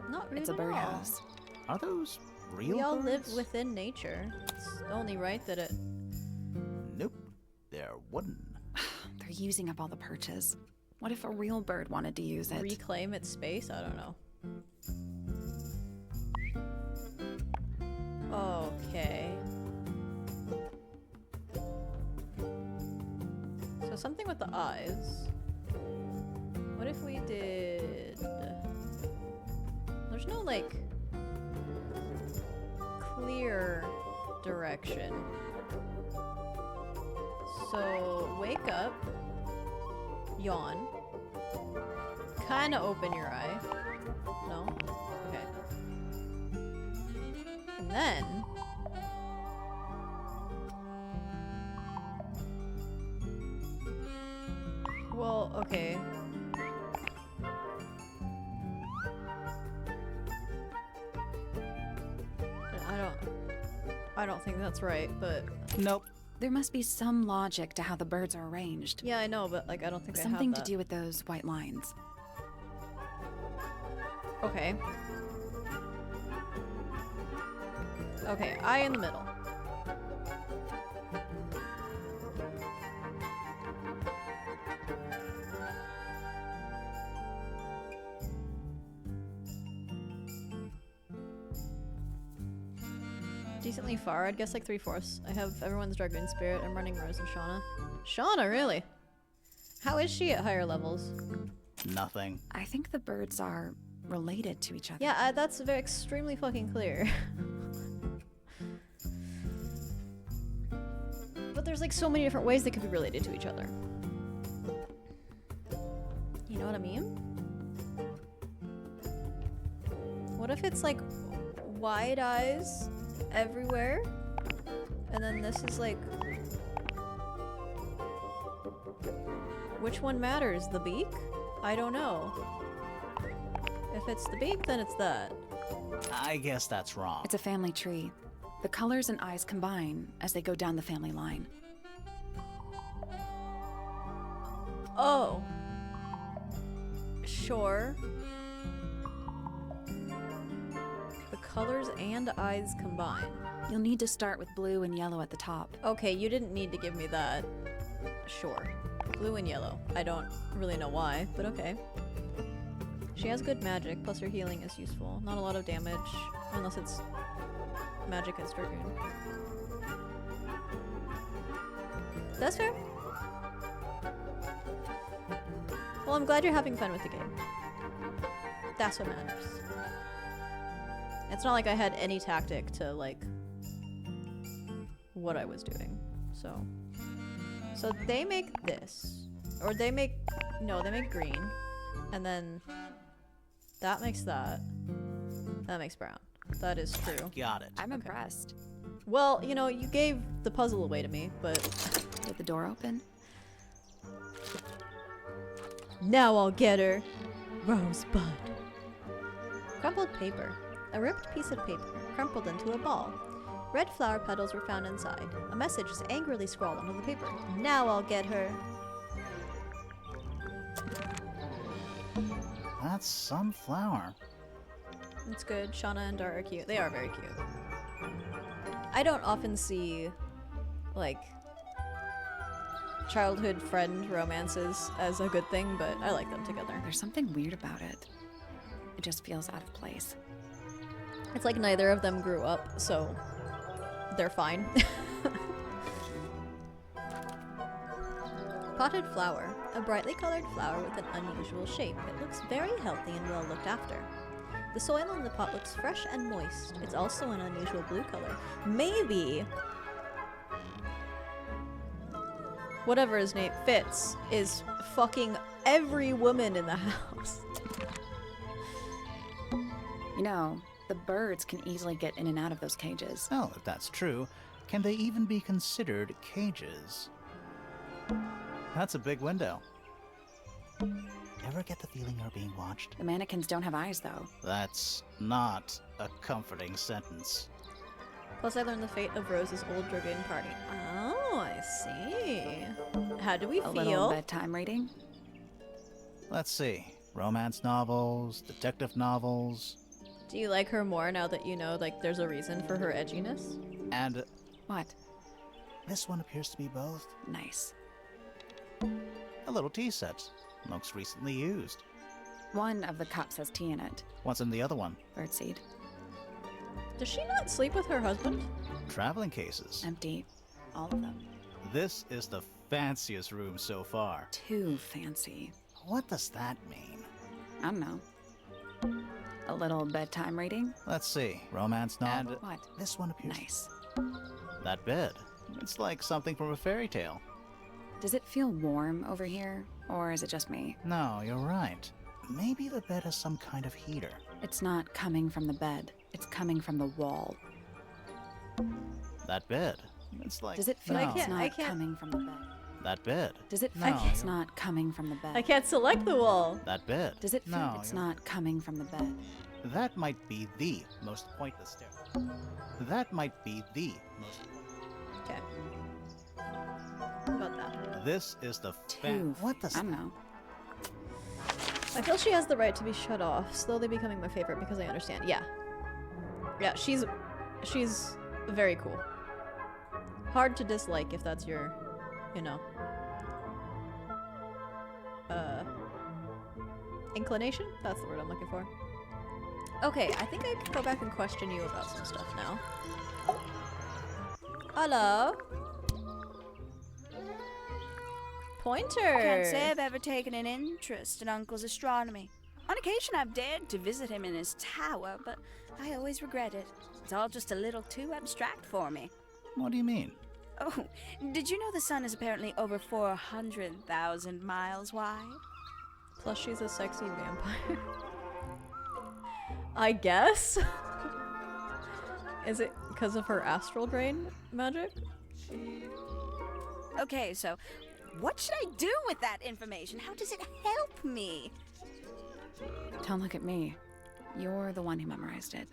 [SPEAKER 1] Not rude
[SPEAKER 3] It's a
[SPEAKER 1] at all.
[SPEAKER 3] birdhouse.
[SPEAKER 2] Are those real
[SPEAKER 1] We all
[SPEAKER 2] birds?
[SPEAKER 1] live within nature. It's only right that it...
[SPEAKER 2] Nope. They're wooden.
[SPEAKER 3] They're using up all the perches. What if a real bird wanted to use it?
[SPEAKER 1] reclaim its space? I don't know. Okay. So something with the eyes. What if we did... There's no, like, clear direction. So, wake up. Yawn. Kinda open your eye. No? Okay. And then... Well, okay. I don't think that's right, but...
[SPEAKER 2] Nope.
[SPEAKER 3] There must be some logic to how the birds are arranged.
[SPEAKER 1] Yeah, I know, but, like, I don't think
[SPEAKER 3] Something
[SPEAKER 1] I have
[SPEAKER 3] to
[SPEAKER 1] that.
[SPEAKER 3] do with those white lines.
[SPEAKER 1] Okay. Okay, eye in the middle. Decently far, I'd guess like 3/4. I have everyone's Dragoon Spirit. I'm running Rose and Shauna. Shauna, really? How is she at higher levels?
[SPEAKER 2] Nothing.
[SPEAKER 3] I think the birds are related to each other.
[SPEAKER 1] Yeah, that's very extremely fucking clear. But there's like so many different ways they could be related to each other. You know what I mean? What if it's like wide eyes everywhere? And then this is like... Which one matters? The beak? I don't know. If it's the beak, then it's that.
[SPEAKER 2] I guess that's wrong.
[SPEAKER 3] It's a family tree. The colors and eyes combine as they go down the family line.
[SPEAKER 1] Oh. Sure. The colors and eyes combine.
[SPEAKER 3] You'll need to start with blue and yellow at the top.
[SPEAKER 1] Okay, you didn't need to give me that. Sure. Blue and yellow. I don't really know why, but okay. She has good magic, plus her healing is useful. Not a lot of damage, unless it's magic as Dragoon. That's fair. Well, I'm glad you're having fun with the game. That's what matters. It's not like I had any tactic to, like, what I was doing. So they make this. Or they make... No, they make green. And then... That makes that. That makes brown. That is true.
[SPEAKER 2] Got it.
[SPEAKER 3] I'm impressed.
[SPEAKER 1] Well, you know, you gave the puzzle away to me, but...
[SPEAKER 3] Did the door open?
[SPEAKER 1] Now I'll get her. Rosebud. Crumpled paper. A ripped piece of paper, crumpled into a ball. Red flower petals were found inside. A message is angrily scrawled onto the paper. Now I'll get her.
[SPEAKER 2] That's some flower.
[SPEAKER 1] It's good. Shauna and Dara are cute. They are very cute. I don't often see, like, childhood friend romances as a good thing, but I like them together.
[SPEAKER 3] There's something weird about it. It just feels out of place.
[SPEAKER 1] It's like neither of them grew up, so they're fine. Potted flower. A brightly colored flower with an unusual shape. It looks very healthy and well looked after. The soil in the pot looks fresh and moist. It's also an unusual blue color. Maybe whatever his name, Fitz, is fucking every woman in the house.
[SPEAKER 3] You know, the birds can easily get in and out of those cages.
[SPEAKER 2] Well, if that's true, can they even be considered cages? That's a big window. Ever get the feeling you're being watched?
[SPEAKER 3] The mannequins don't have eyes, though.
[SPEAKER 2] That's not a comforting sentence.
[SPEAKER 1] Plus I learned the fate of Rose's old dragoon party. Oh, I see. How do we
[SPEAKER 3] A
[SPEAKER 1] feel?
[SPEAKER 3] little bedtime reading?
[SPEAKER 2] Let's see. Romance novels, detective novels,
[SPEAKER 1] Do you like her more now that you know, like, there's a reason for her edginess?
[SPEAKER 2] and
[SPEAKER 3] What?
[SPEAKER 2] this one appears to be both.
[SPEAKER 3] Nice.
[SPEAKER 2] A little tea set. Looks recently used.
[SPEAKER 3] One of the cups has tea in it.
[SPEAKER 2] What's in the other one?
[SPEAKER 3] Birdseed.
[SPEAKER 1] Does she not sleep with her husband?
[SPEAKER 2] Traveling cases.
[SPEAKER 3] Empty. All of them.
[SPEAKER 2] This is the fanciest room so far.
[SPEAKER 3] Too fancy.
[SPEAKER 2] What does that mean?
[SPEAKER 3] I don't know. A little bedtime reading?
[SPEAKER 2] Let's see. Romance novel. And
[SPEAKER 3] What?
[SPEAKER 2] this one appears.
[SPEAKER 3] Nice.
[SPEAKER 2] That bed. It's like something from a fairy tale.
[SPEAKER 3] Does it feel warm over here? Or is it just me?
[SPEAKER 2] No, you're right. Maybe the bed has some kind of heater.
[SPEAKER 3] It's not coming from the bed. It's coming from the wall.
[SPEAKER 2] That bed. It's like.
[SPEAKER 3] Does it feel
[SPEAKER 2] no.
[SPEAKER 3] like it's
[SPEAKER 1] I
[SPEAKER 3] not
[SPEAKER 1] can't-
[SPEAKER 3] coming from the bed?
[SPEAKER 2] That bed.
[SPEAKER 3] Does it feel
[SPEAKER 2] No,
[SPEAKER 3] like it's
[SPEAKER 2] you're-
[SPEAKER 3] not coming from the bed?
[SPEAKER 1] I can't select the wall.
[SPEAKER 2] That bed.
[SPEAKER 3] Does it feel
[SPEAKER 2] No,
[SPEAKER 3] like it's
[SPEAKER 2] you're-
[SPEAKER 3] not coming from the bed?
[SPEAKER 2] That might be the most pointless stair. That might be the most.
[SPEAKER 1] Okay. About that.
[SPEAKER 2] This is the
[SPEAKER 3] Too.
[SPEAKER 2] What the?
[SPEAKER 3] I don't know.
[SPEAKER 1] I feel she has the right to be shut off, slowly becoming my favorite because I understand. Yeah. Yeah, she's very cool. Hard to dislike if that's your, you know, inclination? That's the word I'm looking for. Okay, I think I can go back and question you about some stuff now. Hello? Pointer!
[SPEAKER 9] Can't say I've ever taken an interest in Uncle's astronomy. On occasion, I've dared to visit him in his tower, but I always regret it. It's all just a little too abstract for me.
[SPEAKER 2] What do you mean?
[SPEAKER 9] Oh, did you know the sun is apparently over 400,000 miles wide?
[SPEAKER 1] Plus she's a sexy vampire. I guess? Is it because of her astral drain magic?
[SPEAKER 9] Okay, so what should I do with that information? How does it help me?
[SPEAKER 3] Don't look at me. You're the one who memorized it.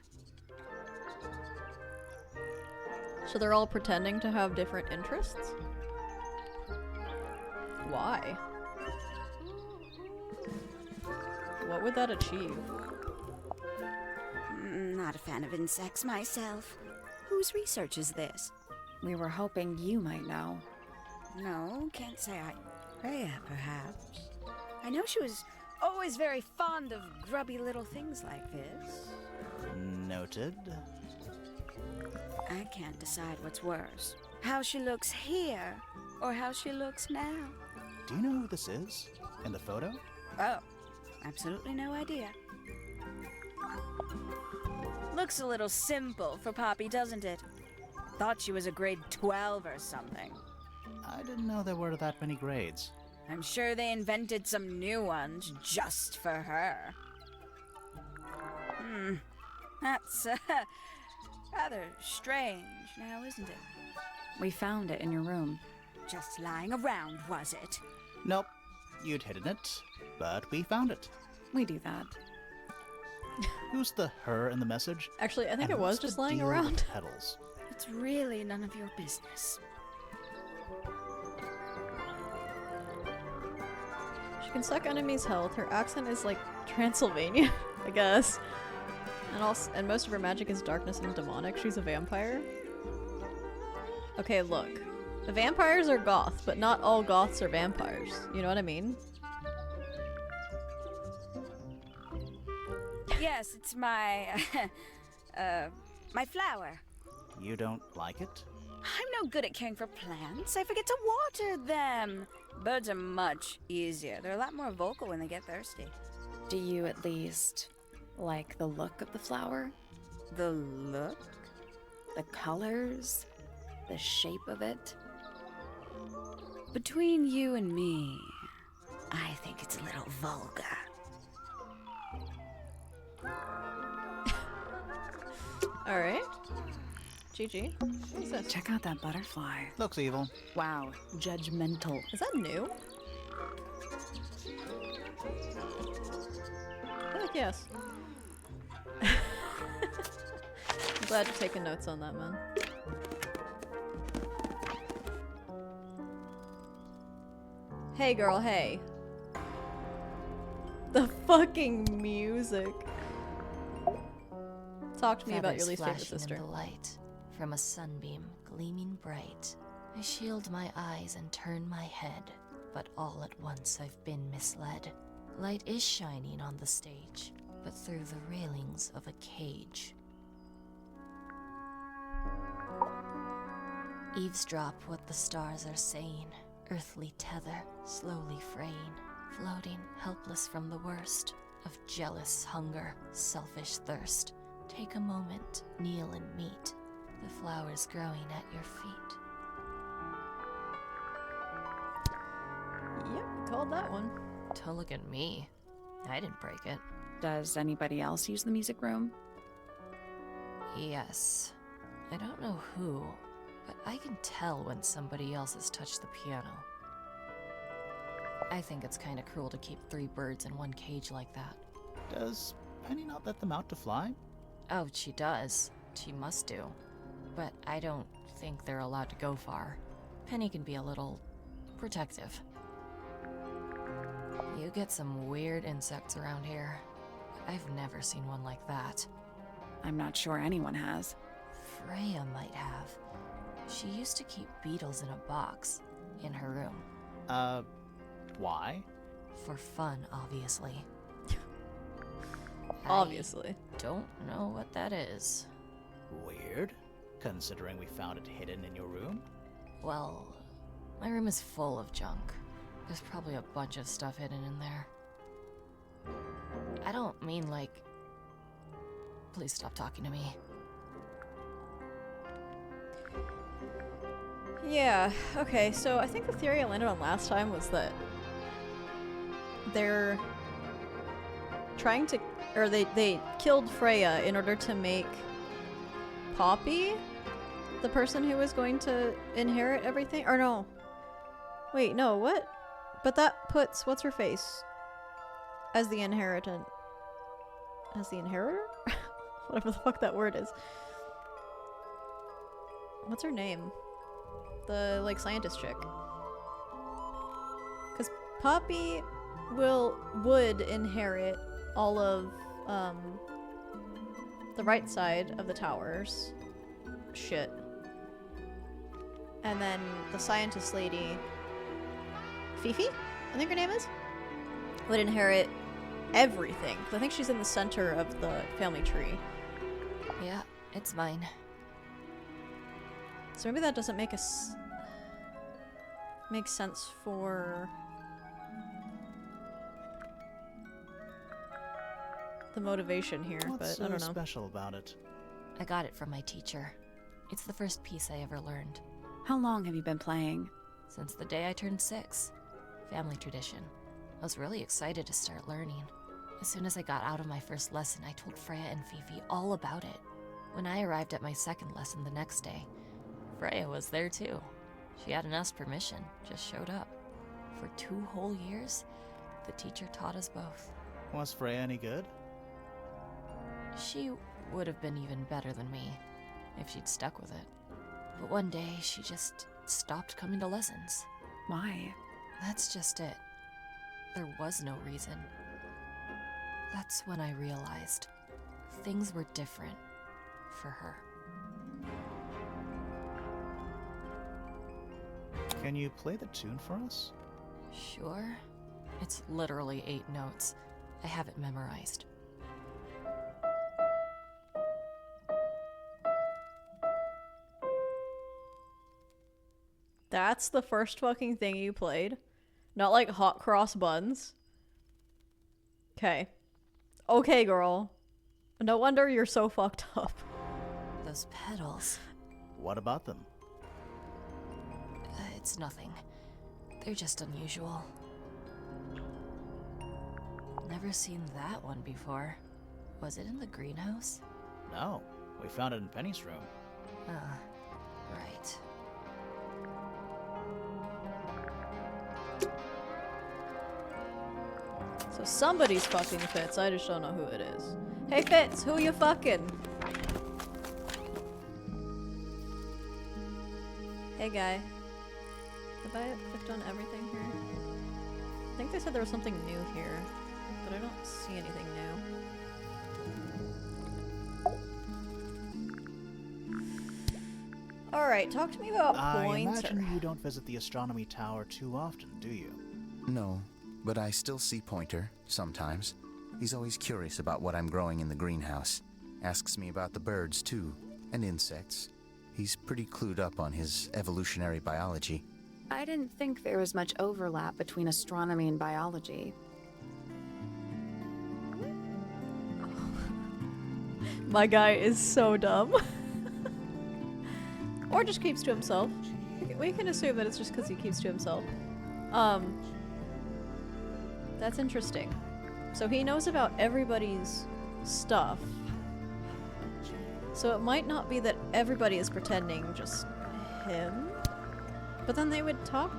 [SPEAKER 1] So they're all pretending to have different interests? Why? What would that achieve?
[SPEAKER 9] Not a fan of insects myself. Whose research is this?
[SPEAKER 3] We were hoping you might know.
[SPEAKER 9] No, can't say I... Freya, perhaps. I know she was always very fond of grubby little things like this.
[SPEAKER 2] Noted.
[SPEAKER 9] I can't decide what's worse. How she looks here, or how she looks now.
[SPEAKER 2] Do you know who this is? In the photo?
[SPEAKER 9] Oh, absolutely no idea. Looks a little simple for Poppy, doesn't it? Thought she was a grade 12 or something.
[SPEAKER 2] I didn't know there were that many grades.
[SPEAKER 9] I'm sure they invented some new ones just for her. That's rather strange now, isn't it?
[SPEAKER 3] We found it in your room.
[SPEAKER 9] Just lying around, was it?
[SPEAKER 2] Nope. You'd hidden it, but we found it.
[SPEAKER 3] We do that.
[SPEAKER 2] Who's the her in the message?
[SPEAKER 1] Actually, I think
[SPEAKER 2] And
[SPEAKER 1] it was
[SPEAKER 2] what's the
[SPEAKER 1] just lying
[SPEAKER 2] deal with
[SPEAKER 1] around.
[SPEAKER 2] petals?
[SPEAKER 9] It's really none of your business.
[SPEAKER 1] She can suck enemies' health. Her accent is like Transylvania, I guess. And most of her magic is darkness and demonic. She's a vampire. Okay, look. The vampires are goth, but not all goths are vampires. You know what I mean?
[SPEAKER 9] Yes, it's my my flower.
[SPEAKER 2] You don't like it?
[SPEAKER 9] I'm no good at caring for plants. I forget to water them. Birds are much easier. They're a lot more vocal when they get thirsty.
[SPEAKER 3] Do you at least like the look of the flower?
[SPEAKER 9] The look?
[SPEAKER 3] The colors? The shape of it? Between you and me,
[SPEAKER 9] I think it's a little vulgar.
[SPEAKER 1] Alright. GG. What's this?
[SPEAKER 3] check out that butterfly.
[SPEAKER 2] Looks evil.
[SPEAKER 3] Wow, judgmental.
[SPEAKER 1] Is that new? I feel like yes. I'm glad you're taking notes on that, man. Hey girl, hey. The fucking music. Talk to me about your least favorite sister.
[SPEAKER 8] In the light, from a sunbeam gleaming bright. I shield my eyes and turn my head, but all at once I've been misled. Light is shining on the stage, but through the railings of a cage. Eavesdrop what the stars are saying. Earthly tether, slowly fraying, floating helpless from the worst of jealous hunger, selfish thirst. Take a moment, kneel and meet the flowers growing at your feet.
[SPEAKER 1] Yep, called that one.
[SPEAKER 8] Don't look at me. I didn't break it.
[SPEAKER 3] Does anybody else use the music room?
[SPEAKER 8] Yes. I don't know who, but I can tell when somebody else has touched the piano. I think it's kind of cruel to keep 3 birds in one cage like that.
[SPEAKER 2] Does Penny not let them out to fly?
[SPEAKER 8] Oh, she does. She must do. But I don't think they're allowed to go far. Penny can be a little protective. You get some weird insects around here. I've never seen one like that.
[SPEAKER 3] I'm not sure anyone has.
[SPEAKER 8] Freya might have. She used to keep beetles in a box in her room.
[SPEAKER 2] Why?
[SPEAKER 8] For fun, obviously.
[SPEAKER 1] Obviously.
[SPEAKER 8] I don't know what that is.
[SPEAKER 2] Weird, considering we found it hidden in your room.
[SPEAKER 8] Well, my room is full of junk. There's probably a bunch of stuff hidden in there. I don't mean like... Please stop talking to me.
[SPEAKER 1] Yeah, okay, so I think the theory I landed on last time was that they're trying to, or they killed Freya in order to make Poppy the person who was going to inherit everything, or no. Wait, no, what? But that puts, what's her face? As the inheritant. As the inheritor? Whatever the fuck that word is. What's her name? The, like, scientist chick. Because Poppy would inherit all of, the right side of the towers. Shit. And then the scientist lady, Fifi, I think her name is, would inherit everything. 'Cause I think she's in the center of the family tree.
[SPEAKER 8] Yeah, it's mine.
[SPEAKER 1] So maybe that doesn't make make sense for the motivation here,
[SPEAKER 2] What's
[SPEAKER 1] but I don't know.
[SPEAKER 2] special about it?
[SPEAKER 8] I got it from my teacher. It's the first piece I ever learned.
[SPEAKER 3] How long have you been playing?
[SPEAKER 8] Since the day I turned 6. Family tradition. I was really excited to start learning. As soon as I got out of my first lesson, I told Freya and Fifi all about it. When I arrived at my second lesson the next day, Freya was there too. She hadn't asked permission, just showed up. For 2 whole years, the teacher taught us both.
[SPEAKER 2] Was Freya any good?
[SPEAKER 8] She would have been even better than me, if she'd stuck with it. But one day, she just stopped coming to lessons.
[SPEAKER 3] Why?
[SPEAKER 8] That's just it. There was no reason. That's when I realized things were different for her.
[SPEAKER 2] Can you play the tune for us?
[SPEAKER 8] Sure. It's literally 8 notes. I have it memorized.
[SPEAKER 1] That's the first fucking thing you played? Not like hot cross buns? Okay. Okay, girl. No wonder you're so fucked up.
[SPEAKER 8] Those pedals.
[SPEAKER 2] What about them?
[SPEAKER 8] It's nothing. They're just unusual. Never seen that one before. Was it in the greenhouse?
[SPEAKER 2] No. We found it in Penny's room.
[SPEAKER 8] Right.
[SPEAKER 1] So somebody's fucking Fitz, I just don't know who it is. Hey Fitz, who you fucking? Hey guy. Have I clicked on everything here? I think they said there was something new here, but I don't see anything new. Alright, talk to me about
[SPEAKER 2] I
[SPEAKER 1] Pointer.
[SPEAKER 2] imagine you don't visit the astronomy tower too often, do you?
[SPEAKER 6] No, but I still see Pointer, sometimes. He's always curious about what I'm growing in the greenhouse. Asks me about the birds, too, and insects. He's pretty clued up on his evolutionary biology.
[SPEAKER 3] I didn't think there was much overlap between astronomy and biology.
[SPEAKER 1] My guy is so dumb. Or just keeps to himself. We can assume that it's just because he keeps to himself. That's interesting. So he knows about everybody's stuff. So it might not be that everybody is pretending just him. But then they would talk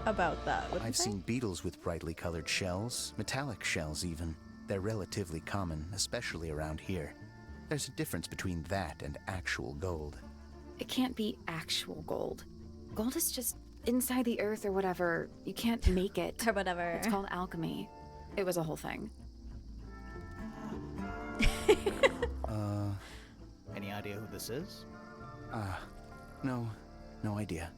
[SPEAKER 1] about that, wouldn't
[SPEAKER 6] I've
[SPEAKER 1] they?
[SPEAKER 6] seen beetles with brightly colored shells, metallic shells even. They're relatively common, especially around here. There's a difference between that and actual gold.
[SPEAKER 3] It can't be actual gold. Gold is just inside the earth or whatever. You can't make it.
[SPEAKER 1] Or whatever.
[SPEAKER 3] It's called alchemy. It was a whole thing.
[SPEAKER 2] Any idea who this is?
[SPEAKER 6] No idea.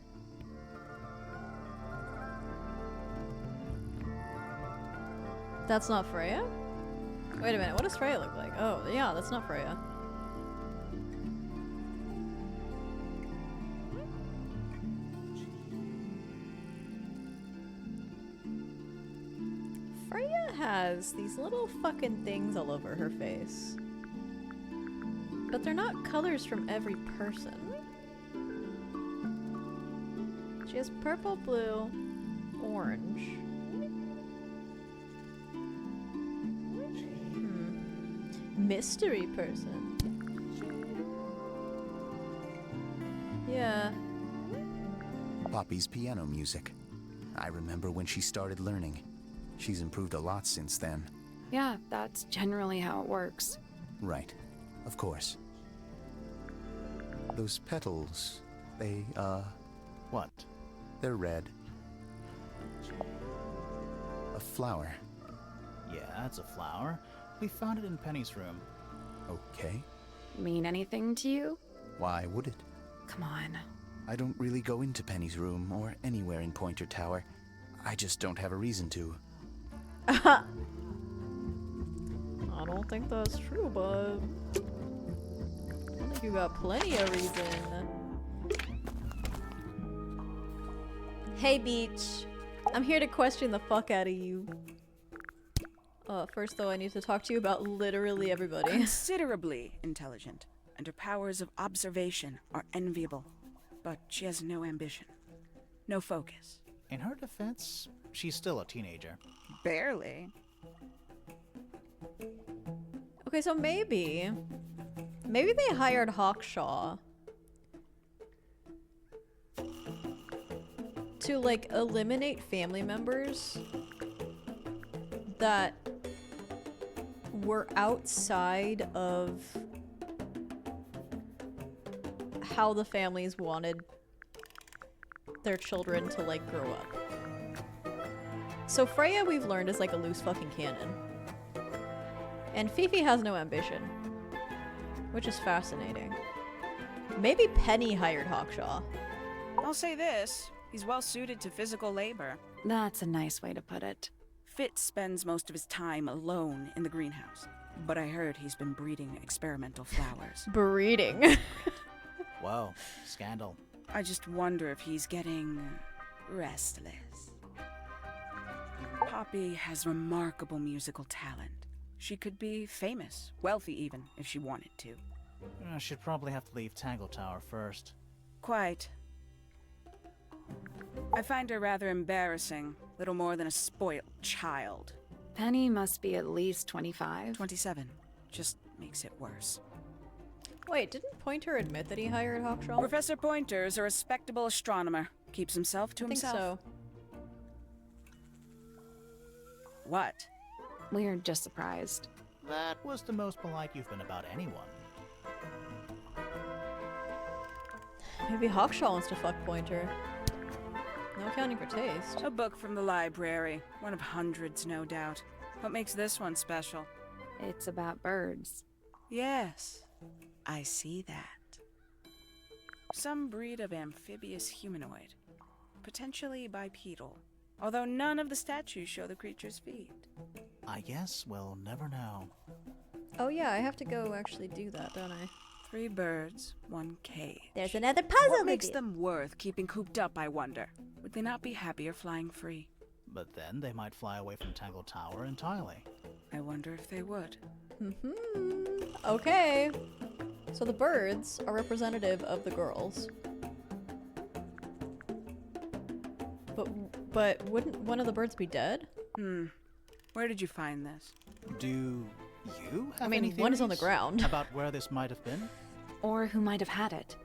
[SPEAKER 1] That's not Freya? Wait a minute, what does Freya look like? Oh, yeah, that's not Freya. Freya has these little fucking things all over her face. But they're not colors from every person. She has purple, blue, orange. Mystery person. Yeah.
[SPEAKER 6] Poppy's piano music. I remember when she started learning. She's improved a lot since then.
[SPEAKER 3] Yeah, that's generally how it works.
[SPEAKER 6] Right. Of course. Those petals, they,
[SPEAKER 2] What?
[SPEAKER 6] they're red. A flower.
[SPEAKER 2] Yeah, it's a flower. We found it in Penny's room.
[SPEAKER 6] Okay.
[SPEAKER 3] Mean anything to you?
[SPEAKER 6] Why would it?
[SPEAKER 3] Come on.
[SPEAKER 6] I don't really go into Penny's room or anywhere in Pointer Tower. I just don't have a reason to.
[SPEAKER 1] I don't think that's true, bud. I think you got plenty of reason. Hey, Beach. I'm here to question the fuck out of you. First though, I need to talk to you about literally everybody.
[SPEAKER 5] Considerably intelligent, and her powers of observation are enviable. But she has no ambition. No focus.
[SPEAKER 2] In her defense, she's still a teenager.
[SPEAKER 5] Barely.
[SPEAKER 1] Okay, so maybe they hired Hawkshaw to, like, eliminate family members that were outside of how the families wanted their children to, like, grow up. So Freya, we've learned, is like a loose fucking cannon. And Fifi has no ambition. which is fascinating. Maybe Penny hired Hawkshaw.
[SPEAKER 5] I'll say this, he's well suited to physical labor.
[SPEAKER 3] That's a nice way to put it.
[SPEAKER 5] Fitz spends most of his time alone in the greenhouse, but I heard he's been breeding experimental flowers.
[SPEAKER 1] Breeding.
[SPEAKER 2] Whoa, scandal.
[SPEAKER 5] I just wonder if he's getting restless. Poppy has remarkable musical talent. She could be famous, wealthy even, if she wanted to.
[SPEAKER 2] She'd probably have to leave Tangle Tower first.
[SPEAKER 5] Quite. I find her rather embarrassing, little more than a spoiled child.
[SPEAKER 3] Penny must be at least 25.
[SPEAKER 5] 27. Just makes it worse.
[SPEAKER 1] Wait, didn't Pointer admit that he hired Hawkshaw?
[SPEAKER 5] Professor Pointer is a respectable astronomer. Keeps himself to
[SPEAKER 1] I think
[SPEAKER 5] himself.
[SPEAKER 1] so.
[SPEAKER 5] What?
[SPEAKER 3] We're just surprised.
[SPEAKER 2] That was the most polite you've been about anyone.
[SPEAKER 1] Maybe Hawkshaw wants to fuck Pointer. No accounting for taste.
[SPEAKER 5] A book from the library. One of hundreds, no doubt. What makes this one special?
[SPEAKER 3] It's about birds.
[SPEAKER 5] Yes, I see that. Some breed of amphibious humanoid. Potentially bipedal. Although none of the statues show the creature's feet.
[SPEAKER 2] I guess we'll never know.
[SPEAKER 1] Oh yeah, I have to go actually do that, don't I?
[SPEAKER 5] 3 birds, 1 cage.
[SPEAKER 1] There's another puzzle
[SPEAKER 5] What
[SPEAKER 1] to
[SPEAKER 5] makes
[SPEAKER 1] do.
[SPEAKER 5] them worth keeping cooped up, I wonder? Would they not be happier flying free?
[SPEAKER 2] But then they might fly away from Tangle Tower entirely.
[SPEAKER 5] I wonder if they would.
[SPEAKER 1] Okay. So the birds are representative of the girls. But wouldn't one of the birds be dead?
[SPEAKER 5] Where did you find this?
[SPEAKER 2] Do you have
[SPEAKER 1] I mean,
[SPEAKER 2] any
[SPEAKER 1] one is on the
[SPEAKER 2] theories
[SPEAKER 1] ground.
[SPEAKER 2] about where this might have been?
[SPEAKER 3] Or who might have had it.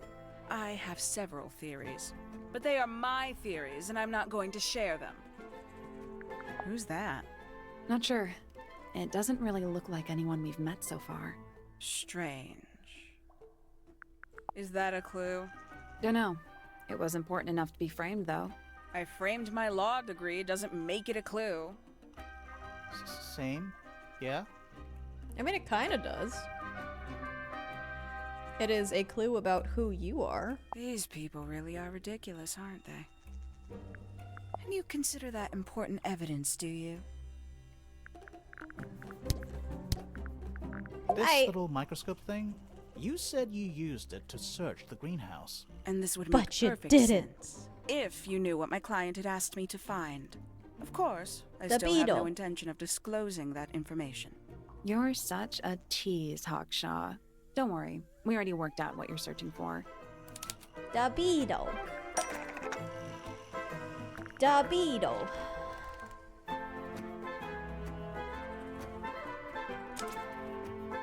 [SPEAKER 5] I have several theories. But they are my theories, and I'm not going to share them. Who's that?
[SPEAKER 3] Not sure. It doesn't really look like anyone we've met so far.
[SPEAKER 5] Strange. Is that a clue?
[SPEAKER 3] Don't know. It was important enough to be framed, though.
[SPEAKER 5] I framed my law degree, doesn't make it a clue.
[SPEAKER 2] Same? Yeah?
[SPEAKER 1] I mean, it kind of does. It is a clue about who you are.
[SPEAKER 5] These people really are ridiculous, aren't they? And you consider that important evidence, do you?
[SPEAKER 2] This little microscope thing? You said you used it to search the greenhouse.
[SPEAKER 5] And this would
[SPEAKER 1] But
[SPEAKER 5] make
[SPEAKER 1] you
[SPEAKER 5] perfect
[SPEAKER 1] didn't.
[SPEAKER 5] sense. If you knew what my client had asked me to find. Of course, I
[SPEAKER 1] The
[SPEAKER 5] still have
[SPEAKER 1] beetle.
[SPEAKER 5] no intention of disclosing that information.
[SPEAKER 3] You're such a tease, Hawkshaw. Don't worry. We already worked out what you're searching for.
[SPEAKER 1] The beetle. The beetle.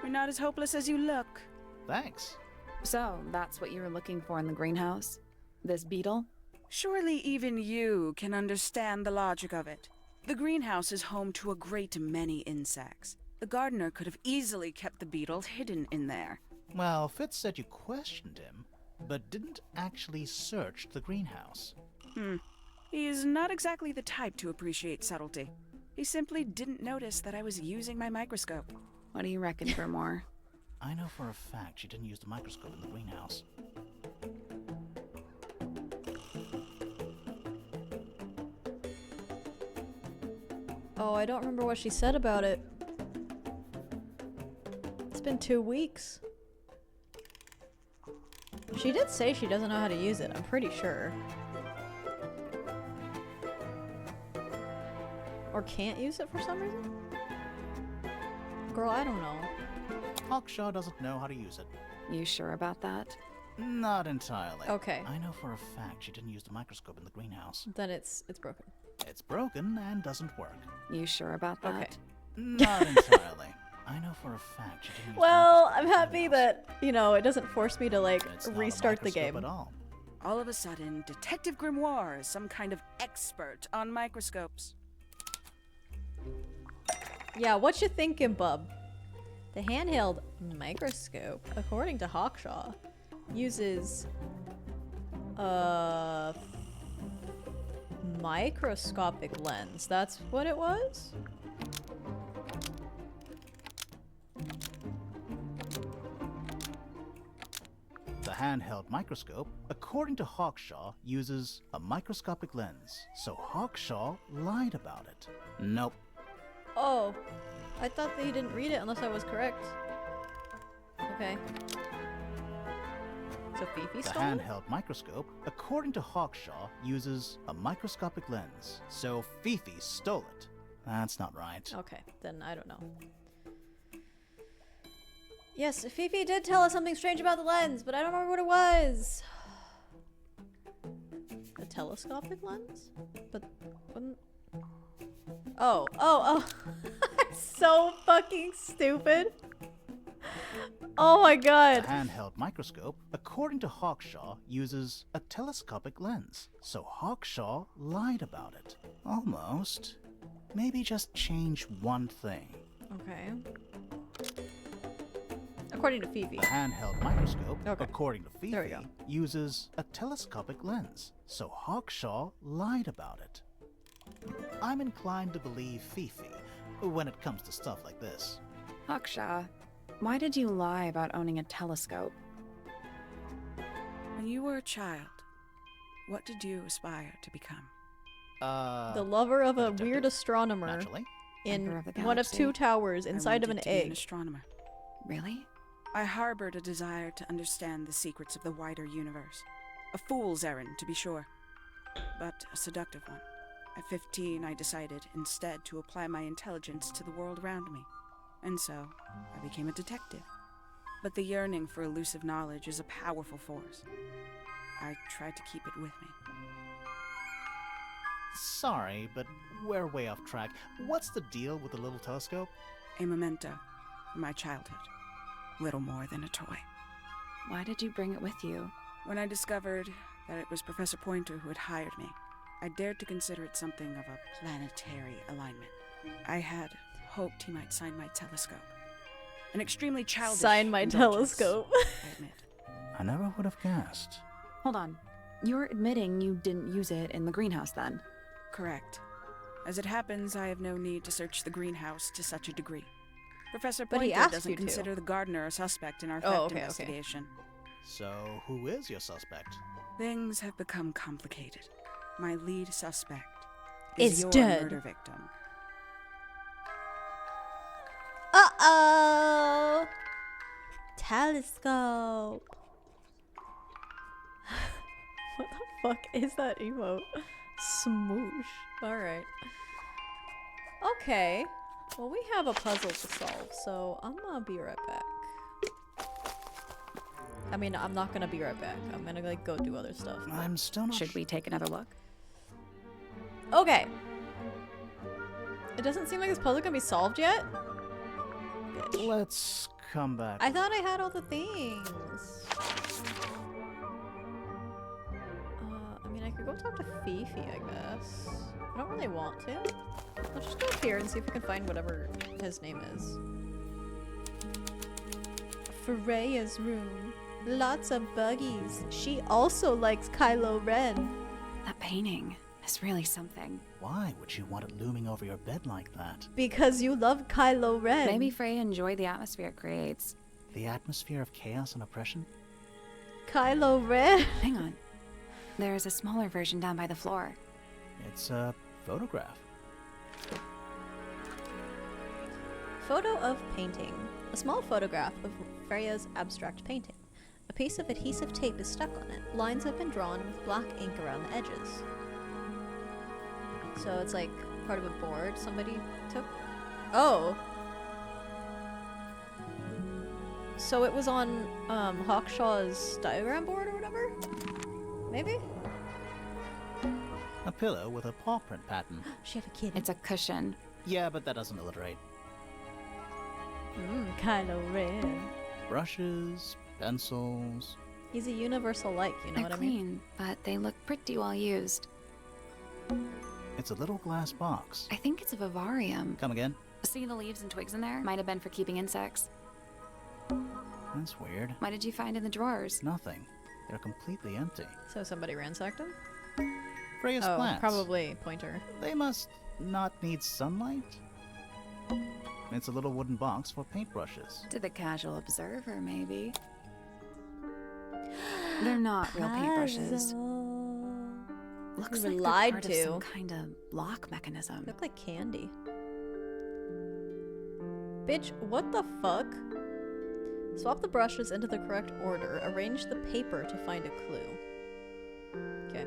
[SPEAKER 5] You're not as hopeless as you look.
[SPEAKER 2] Thanks.
[SPEAKER 3] So, that's what you were looking for in the greenhouse? This beetle?
[SPEAKER 5] Surely even you can understand the logic of it. The greenhouse is home to a great many insects. The gardener could have easily kept the beetle hidden in there.
[SPEAKER 2] Well, Fitz said you questioned him, but didn't actually search the greenhouse.
[SPEAKER 5] He is not exactly the type to appreciate subtlety. He simply didn't notice that I was using my microscope.
[SPEAKER 3] What do you reckon for more?
[SPEAKER 2] I know for a fact she didn't use the microscope in the greenhouse.
[SPEAKER 1] Oh, I don't remember what she said about it. It's been 2 weeks. She did say she doesn't know how to use it, I'm pretty sure. Or can't use it for some reason? Girl, I don't know.
[SPEAKER 2] Hawkshaw doesn't know how to use it.
[SPEAKER 3] You sure about that?
[SPEAKER 2] Not entirely.
[SPEAKER 1] Okay.
[SPEAKER 2] I know for a fact she didn't use the microscope in the greenhouse.
[SPEAKER 1] Then it's broken.
[SPEAKER 2] It's broken and doesn't work.
[SPEAKER 3] You sure about that?
[SPEAKER 1] Okay.
[SPEAKER 2] Not entirely. I know for a fact she didn't use
[SPEAKER 1] Well,
[SPEAKER 2] the
[SPEAKER 1] I'm
[SPEAKER 2] microscope in the
[SPEAKER 1] happy
[SPEAKER 2] greenhouse.
[SPEAKER 1] that, you know, it doesn't force me to, like,
[SPEAKER 2] It's not a
[SPEAKER 1] restart the
[SPEAKER 2] microscope
[SPEAKER 1] game.
[SPEAKER 2] at all.
[SPEAKER 5] All of a sudden, Detective Grimoire is some kind of expert on microscopes.
[SPEAKER 1] Yeah, what you thinking, bub? The handheld microscope, according to Hawkshaw, uses a microscopic lens. That's what it was?
[SPEAKER 2] handheld microscope, according to Hawkshaw, uses a microscopic lens, so Hawkshaw lied about it. Nope.
[SPEAKER 1] Oh, I thought that he didn't read it unless I was correct. Okay. So Fifi
[SPEAKER 2] The
[SPEAKER 1] stole it?
[SPEAKER 2] handheld microscope, according to Hawkshaw, uses a microscopic lens, so Fifi stole it. That's not right.
[SPEAKER 1] Okay, then I don't know. Yes, Fifi did tell us something strange about the lens, but I don't remember what it was. A telescopic lens? But wouldn't... Oh. So fucking stupid. Oh my god.
[SPEAKER 2] The handheld microscope, according to Hawkshaw, uses a telescopic lens, so Hawkshaw lied about it. Almost. Maybe just change one thing.
[SPEAKER 1] Okay. According to Fifi.
[SPEAKER 2] The handheld microscope,
[SPEAKER 1] Okay.
[SPEAKER 2] according to
[SPEAKER 1] There we
[SPEAKER 2] Fifi,
[SPEAKER 1] go.
[SPEAKER 2] uses a telescopic lens, so Hawkshaw lied about it. I'm inclined to believe Fifi when it comes to stuff like this.
[SPEAKER 3] Hawkshaw, why did you lie about owning a telescope?
[SPEAKER 5] When you were a child, what did you aspire to become?
[SPEAKER 1] The lover of a
[SPEAKER 2] detective,
[SPEAKER 1] weird astronomer
[SPEAKER 2] Naturally.
[SPEAKER 1] in
[SPEAKER 3] Emperor of the
[SPEAKER 1] one of
[SPEAKER 3] galaxy.
[SPEAKER 1] two towers
[SPEAKER 5] I
[SPEAKER 1] inside of an
[SPEAKER 5] wanted to be an
[SPEAKER 1] egg.
[SPEAKER 5] astronomer.
[SPEAKER 3] Really?
[SPEAKER 5] I harbored a desire to understand the secrets of the wider universe. A fool's errand, to be sure, but a seductive one. At 15, I decided instead to apply my intelligence to the world around me. And so, I became a detective. But the yearning for elusive knowledge is a powerful force. I tried to keep it with me.
[SPEAKER 2] Sorry, but we're way off track. What's the deal with the little telescope?
[SPEAKER 5] A memento from my childhood. Little more than a toy.
[SPEAKER 3] Why did you bring it with you?
[SPEAKER 5] When I discovered that it was Professor Pointer who had hired me, I dared to consider it something of a planetary alignment. I had hoped he might sign my telescope. An extremely childish
[SPEAKER 1] Sign my
[SPEAKER 5] indulgence,
[SPEAKER 1] telescope.
[SPEAKER 5] I admit.
[SPEAKER 2] I never would have guessed.
[SPEAKER 3] Hold on. You're admitting you didn't use it in the greenhouse then?
[SPEAKER 5] Correct. As it happens, I have no need to search the greenhouse to such a degree. Professor
[SPEAKER 1] But he
[SPEAKER 5] Pointer
[SPEAKER 1] asked
[SPEAKER 5] doesn't
[SPEAKER 1] you to.
[SPEAKER 5] consider the gardener a suspect in our
[SPEAKER 1] Oh,
[SPEAKER 5] theft
[SPEAKER 1] okay, okay.
[SPEAKER 5] investigation.
[SPEAKER 2] So, who is your suspect?
[SPEAKER 5] Things have become complicated. My lead suspect is
[SPEAKER 1] Is
[SPEAKER 5] your
[SPEAKER 1] dead.
[SPEAKER 5] murder victim.
[SPEAKER 1] Uh-oh! Telescope. What the fuck is that emote? Smoosh. Alright. Okay. Well, we have a puzzle to solve, so I'm gonna be right back. I mean, I'm not gonna be right back. I'm gonna, like, go do other stuff.
[SPEAKER 2] I'm still not
[SPEAKER 3] Should we take another look?
[SPEAKER 1] Okay. It doesn't seem like this puzzle can be solved yet. Bitch.
[SPEAKER 2] Let's come back.
[SPEAKER 1] I thought I had all the things. I mean, I could go talk to Fifi, I guess. I don't really want to. Let's just go up here and see if we can find whatever his name is. Freya's room. Lots of buggies. She also likes Kylo Ren.
[SPEAKER 3] That painting is really something.
[SPEAKER 2] Why would you want it looming over your bed like that?
[SPEAKER 1] Because you love Kylo Ren.
[SPEAKER 3] Maybe Freya enjoyed the atmosphere it creates.
[SPEAKER 2] The atmosphere of chaos and oppression?
[SPEAKER 1] Kylo Ren.
[SPEAKER 3] Hang on. There's a smaller version down by the floor.
[SPEAKER 2] It's a photograph.
[SPEAKER 1] Photo of painting. A small photograph of Freya's abstract painting. A piece of adhesive tape is stuck on it. Lines have been drawn with black ink around the edges. So it's like part of a board somebody took? Oh! So it was on Hawkshaw's diagram board or whatever? Maybe?
[SPEAKER 2] A pillow with a paw print pattern.
[SPEAKER 1] She have a kid.
[SPEAKER 3] It's a cushion.
[SPEAKER 2] Yeah, but that doesn't alliterate.
[SPEAKER 1] Kylo Ren.
[SPEAKER 2] Brushes, pencils.
[SPEAKER 1] He's a universal like, you know
[SPEAKER 3] They're
[SPEAKER 1] what I mean?
[SPEAKER 3] clean, but they look pretty well used.
[SPEAKER 2] It's a little glass box.
[SPEAKER 3] I think it's a vivarium.
[SPEAKER 2] Come again?
[SPEAKER 3] See the leaves and twigs in there? Might have been for keeping insects.
[SPEAKER 2] That's weird.
[SPEAKER 3] What did you find in the drawers?
[SPEAKER 2] Nothing. They're completely empty.
[SPEAKER 1] So somebody ransacked him?
[SPEAKER 2] Freya's
[SPEAKER 1] Oh,
[SPEAKER 2] plants.
[SPEAKER 1] probably Pointer.
[SPEAKER 2] They must not need sunlight. It's a little wooden box for paintbrushes.
[SPEAKER 3] To the casual observer, maybe. They're not real paintbrushes.
[SPEAKER 4] Puzzle.
[SPEAKER 3] Looks
[SPEAKER 1] We were
[SPEAKER 3] like
[SPEAKER 1] lied
[SPEAKER 3] they're part
[SPEAKER 1] to.
[SPEAKER 3] of some kind of lock mechanism.
[SPEAKER 1] Look like candy. Bitch, what the fuck? Swap the brushes into the correct order. Arrange the paper to find a clue. Okay.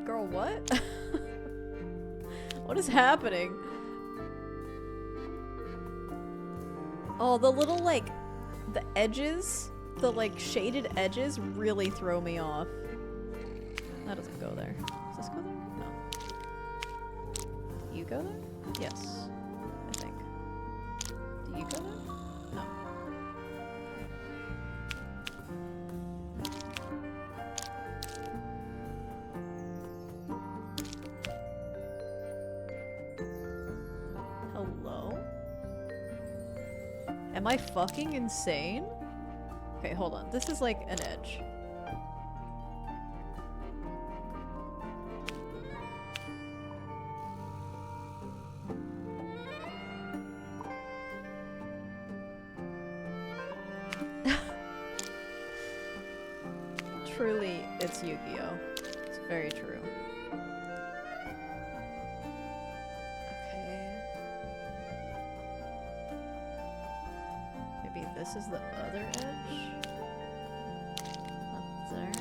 [SPEAKER 1] Girl, what? What is happening? Oh, the little, like, the edges, the, like, shaded edges really throw me off. That doesn't go there. Does this go there? No. Do you go there? Yes. I think. Do you go there? No. Hello? Am I fucking insane? Okay, hold on. This is like an edge. Truly, it's Yu-Gi-Oh! It's very true. Okay. Maybe this is the other edge? Not there.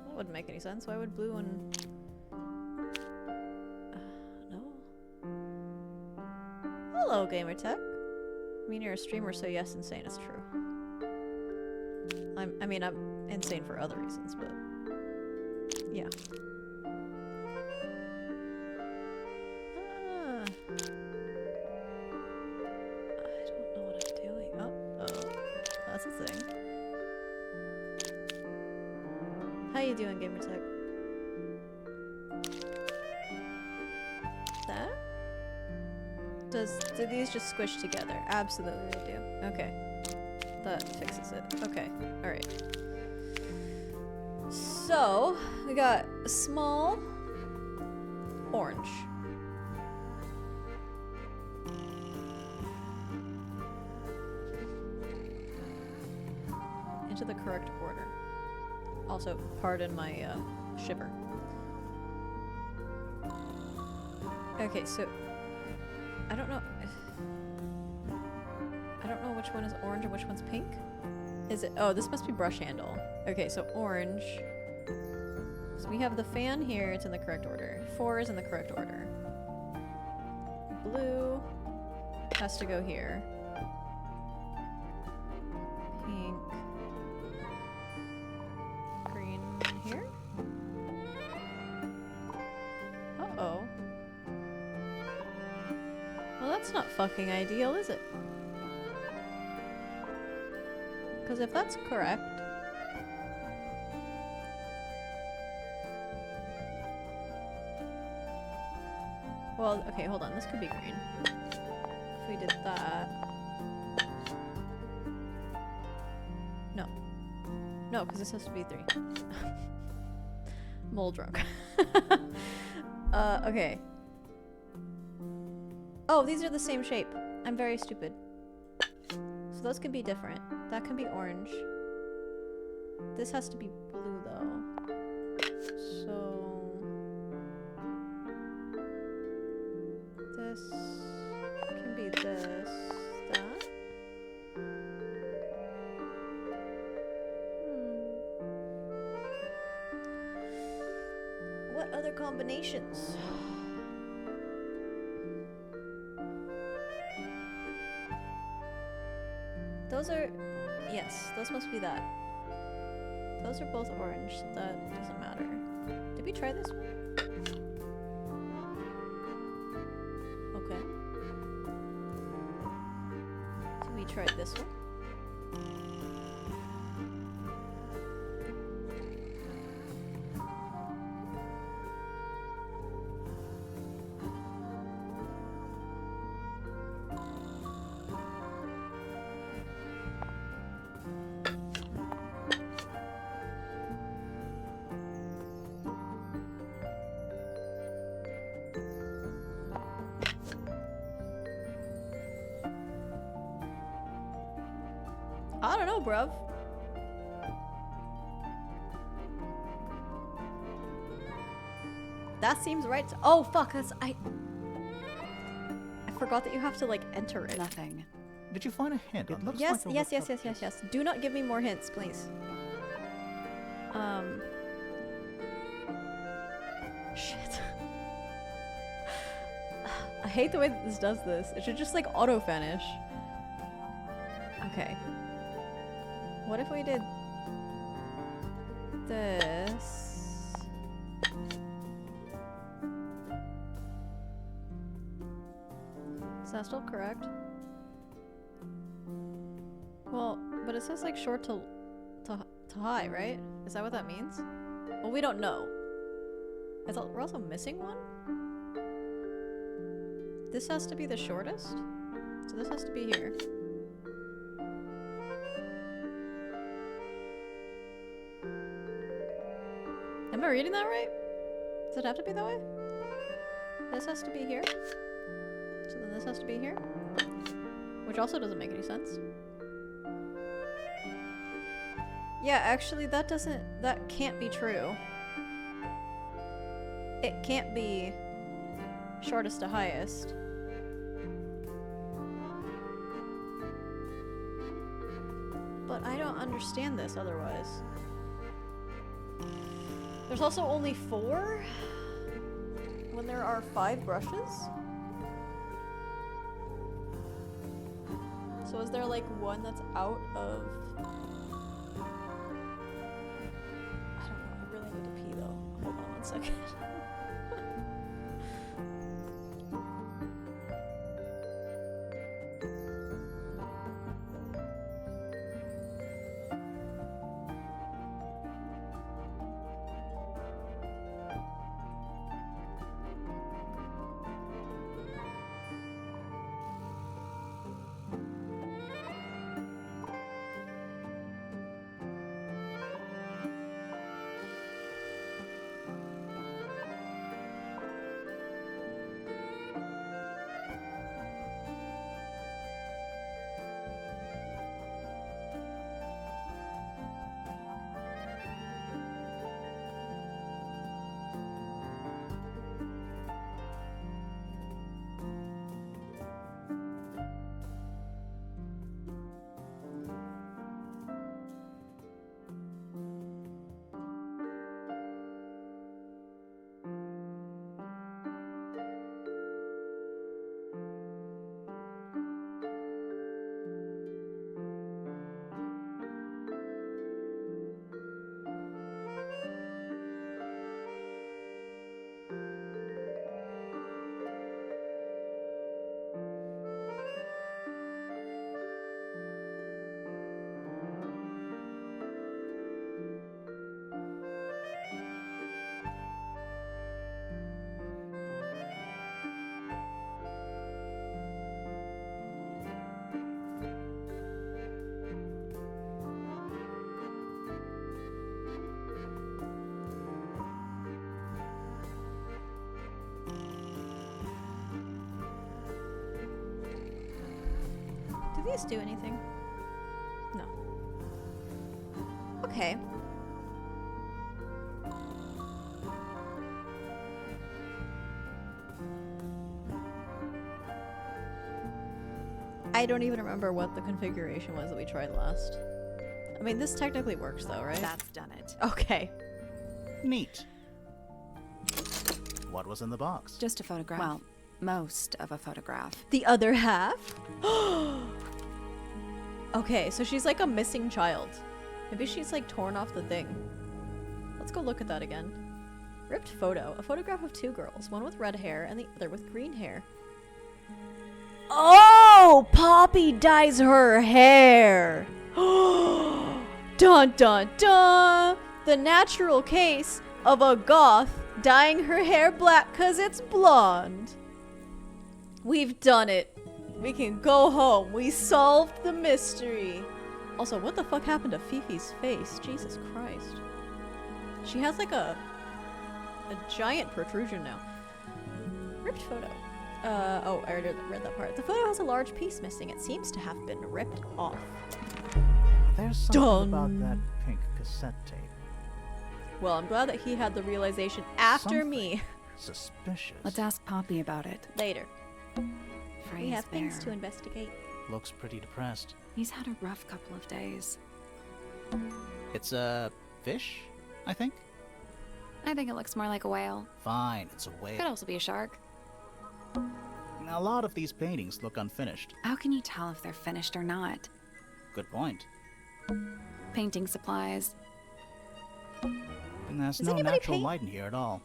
[SPEAKER 1] That wouldn't make any sense. Why would blue and... no. Hello, Gamertech. I mean, you're a streamer, so yes, insane is true. I mean, I'm insane for other reasons, but... yeah. Ah. I don't know what I'm doing. Oh, that's a thing. How you doing, Gamertech? That? Do these just squish together? Absolutely they do. Okay. That fixes it. Okay. Alright. So, we got a small orange. Into the correct order. Also, pardon my shiver. Okay, so I don't know which one is orange and which one's pink. Is it? Oh, this must be brush handle. Okay, so orange. So we have the fan here, it's in the correct order. 4 is in the correct order. Blue has to go here. Pink. Green here. Uh-oh. Well, that's not fucking ideal, is it? Because if that's correct... well, okay, hold on. This could be green. If we did that... no. No, because this has to be 3. I'm all drunk. Okay. Oh, these are the same shape. I'm very stupid. So those can be different. That can be orange. This has to be blue, though. So... this can be this. That. What other combinations? Those are... yes, those must be that. Those are both orange, so that doesn't matter. Did we try this one? Okay. Did we try this one? don't know, bruv. That seems right. Oh, fuck. I forgot that you have to, like, enter it.
[SPEAKER 3] Nothing.
[SPEAKER 2] Did you find a hint? It looks
[SPEAKER 1] Yes,
[SPEAKER 2] like a
[SPEAKER 1] yes, yes,
[SPEAKER 2] lookup
[SPEAKER 1] yes, yes,
[SPEAKER 2] piece.
[SPEAKER 1] yes. Do not give me more hints, please. Shit. I hate the way that this does this. It should just, like, auto-finish. Okay. What if we did this? Is that still correct? Well, but it says like short to high, right? Is that what that means? Well, we don't know. We're also missing one? This has to be the shortest? So this has to be here. Am I reading that right? Does it have to be that way? This has to be here. So then this has to be here. Which also doesn't make any sense. Yeah, actually that can't be true. It can't be shortest to highest. But I don't understand this otherwise. There's also only 4 when there are 5 brushes. So is there like one that's out of... I don't know, I really need to pee though. Hold on one second. Do these do anything? No. Okay. I don't even remember what the configuration was that we tried last. I mean, this technically works though, right?
[SPEAKER 3] That's done it.
[SPEAKER 1] Okay.
[SPEAKER 2] Neat. What was in the box?
[SPEAKER 3] Just a photograph. Well, most of a photograph.
[SPEAKER 1] The other half? Okay, so she's like a missing child. Maybe she's like torn off the thing. Let's go look at that again. Ripped photo. A photograph of 2 girls, one with red hair and the other with green hair. Oh! Poppy dyes her hair! Dun dun dun! The natural case of a goth dyeing her hair black 'cause it's blonde. We've done it. We can go home. We solved the mystery. Also, what the fuck happened to Fifi's face? Jesus Christ. She has like a giant protrusion now. Ripped photo. Oh, I already read that part. The photo has a large piece missing. It seems to have been ripped off.
[SPEAKER 2] There's something
[SPEAKER 1] Dun.
[SPEAKER 2] about that pink cassette tape.
[SPEAKER 1] Well, I'm glad that he had the realization after me.
[SPEAKER 2] Suspicious.
[SPEAKER 3] Let's ask Poppy about it.
[SPEAKER 1] Later.
[SPEAKER 3] Frey's
[SPEAKER 1] We have things
[SPEAKER 3] there.
[SPEAKER 1] to investigate.
[SPEAKER 2] Looks pretty depressed.
[SPEAKER 3] He's had a rough couple of days.
[SPEAKER 2] It's a fish, I think?
[SPEAKER 11] I think it looks more like a whale.
[SPEAKER 2] Fine, it's a
[SPEAKER 11] Could
[SPEAKER 2] whale.
[SPEAKER 11] also be a shark.
[SPEAKER 2] A lot of these paintings look unfinished.
[SPEAKER 3] How can you tell if they're finished or not?
[SPEAKER 2] Good point.
[SPEAKER 3] Painting supplies.
[SPEAKER 2] And there's
[SPEAKER 1] Does
[SPEAKER 2] no
[SPEAKER 1] anybody
[SPEAKER 2] natural
[SPEAKER 1] paint?
[SPEAKER 2] light in here at all.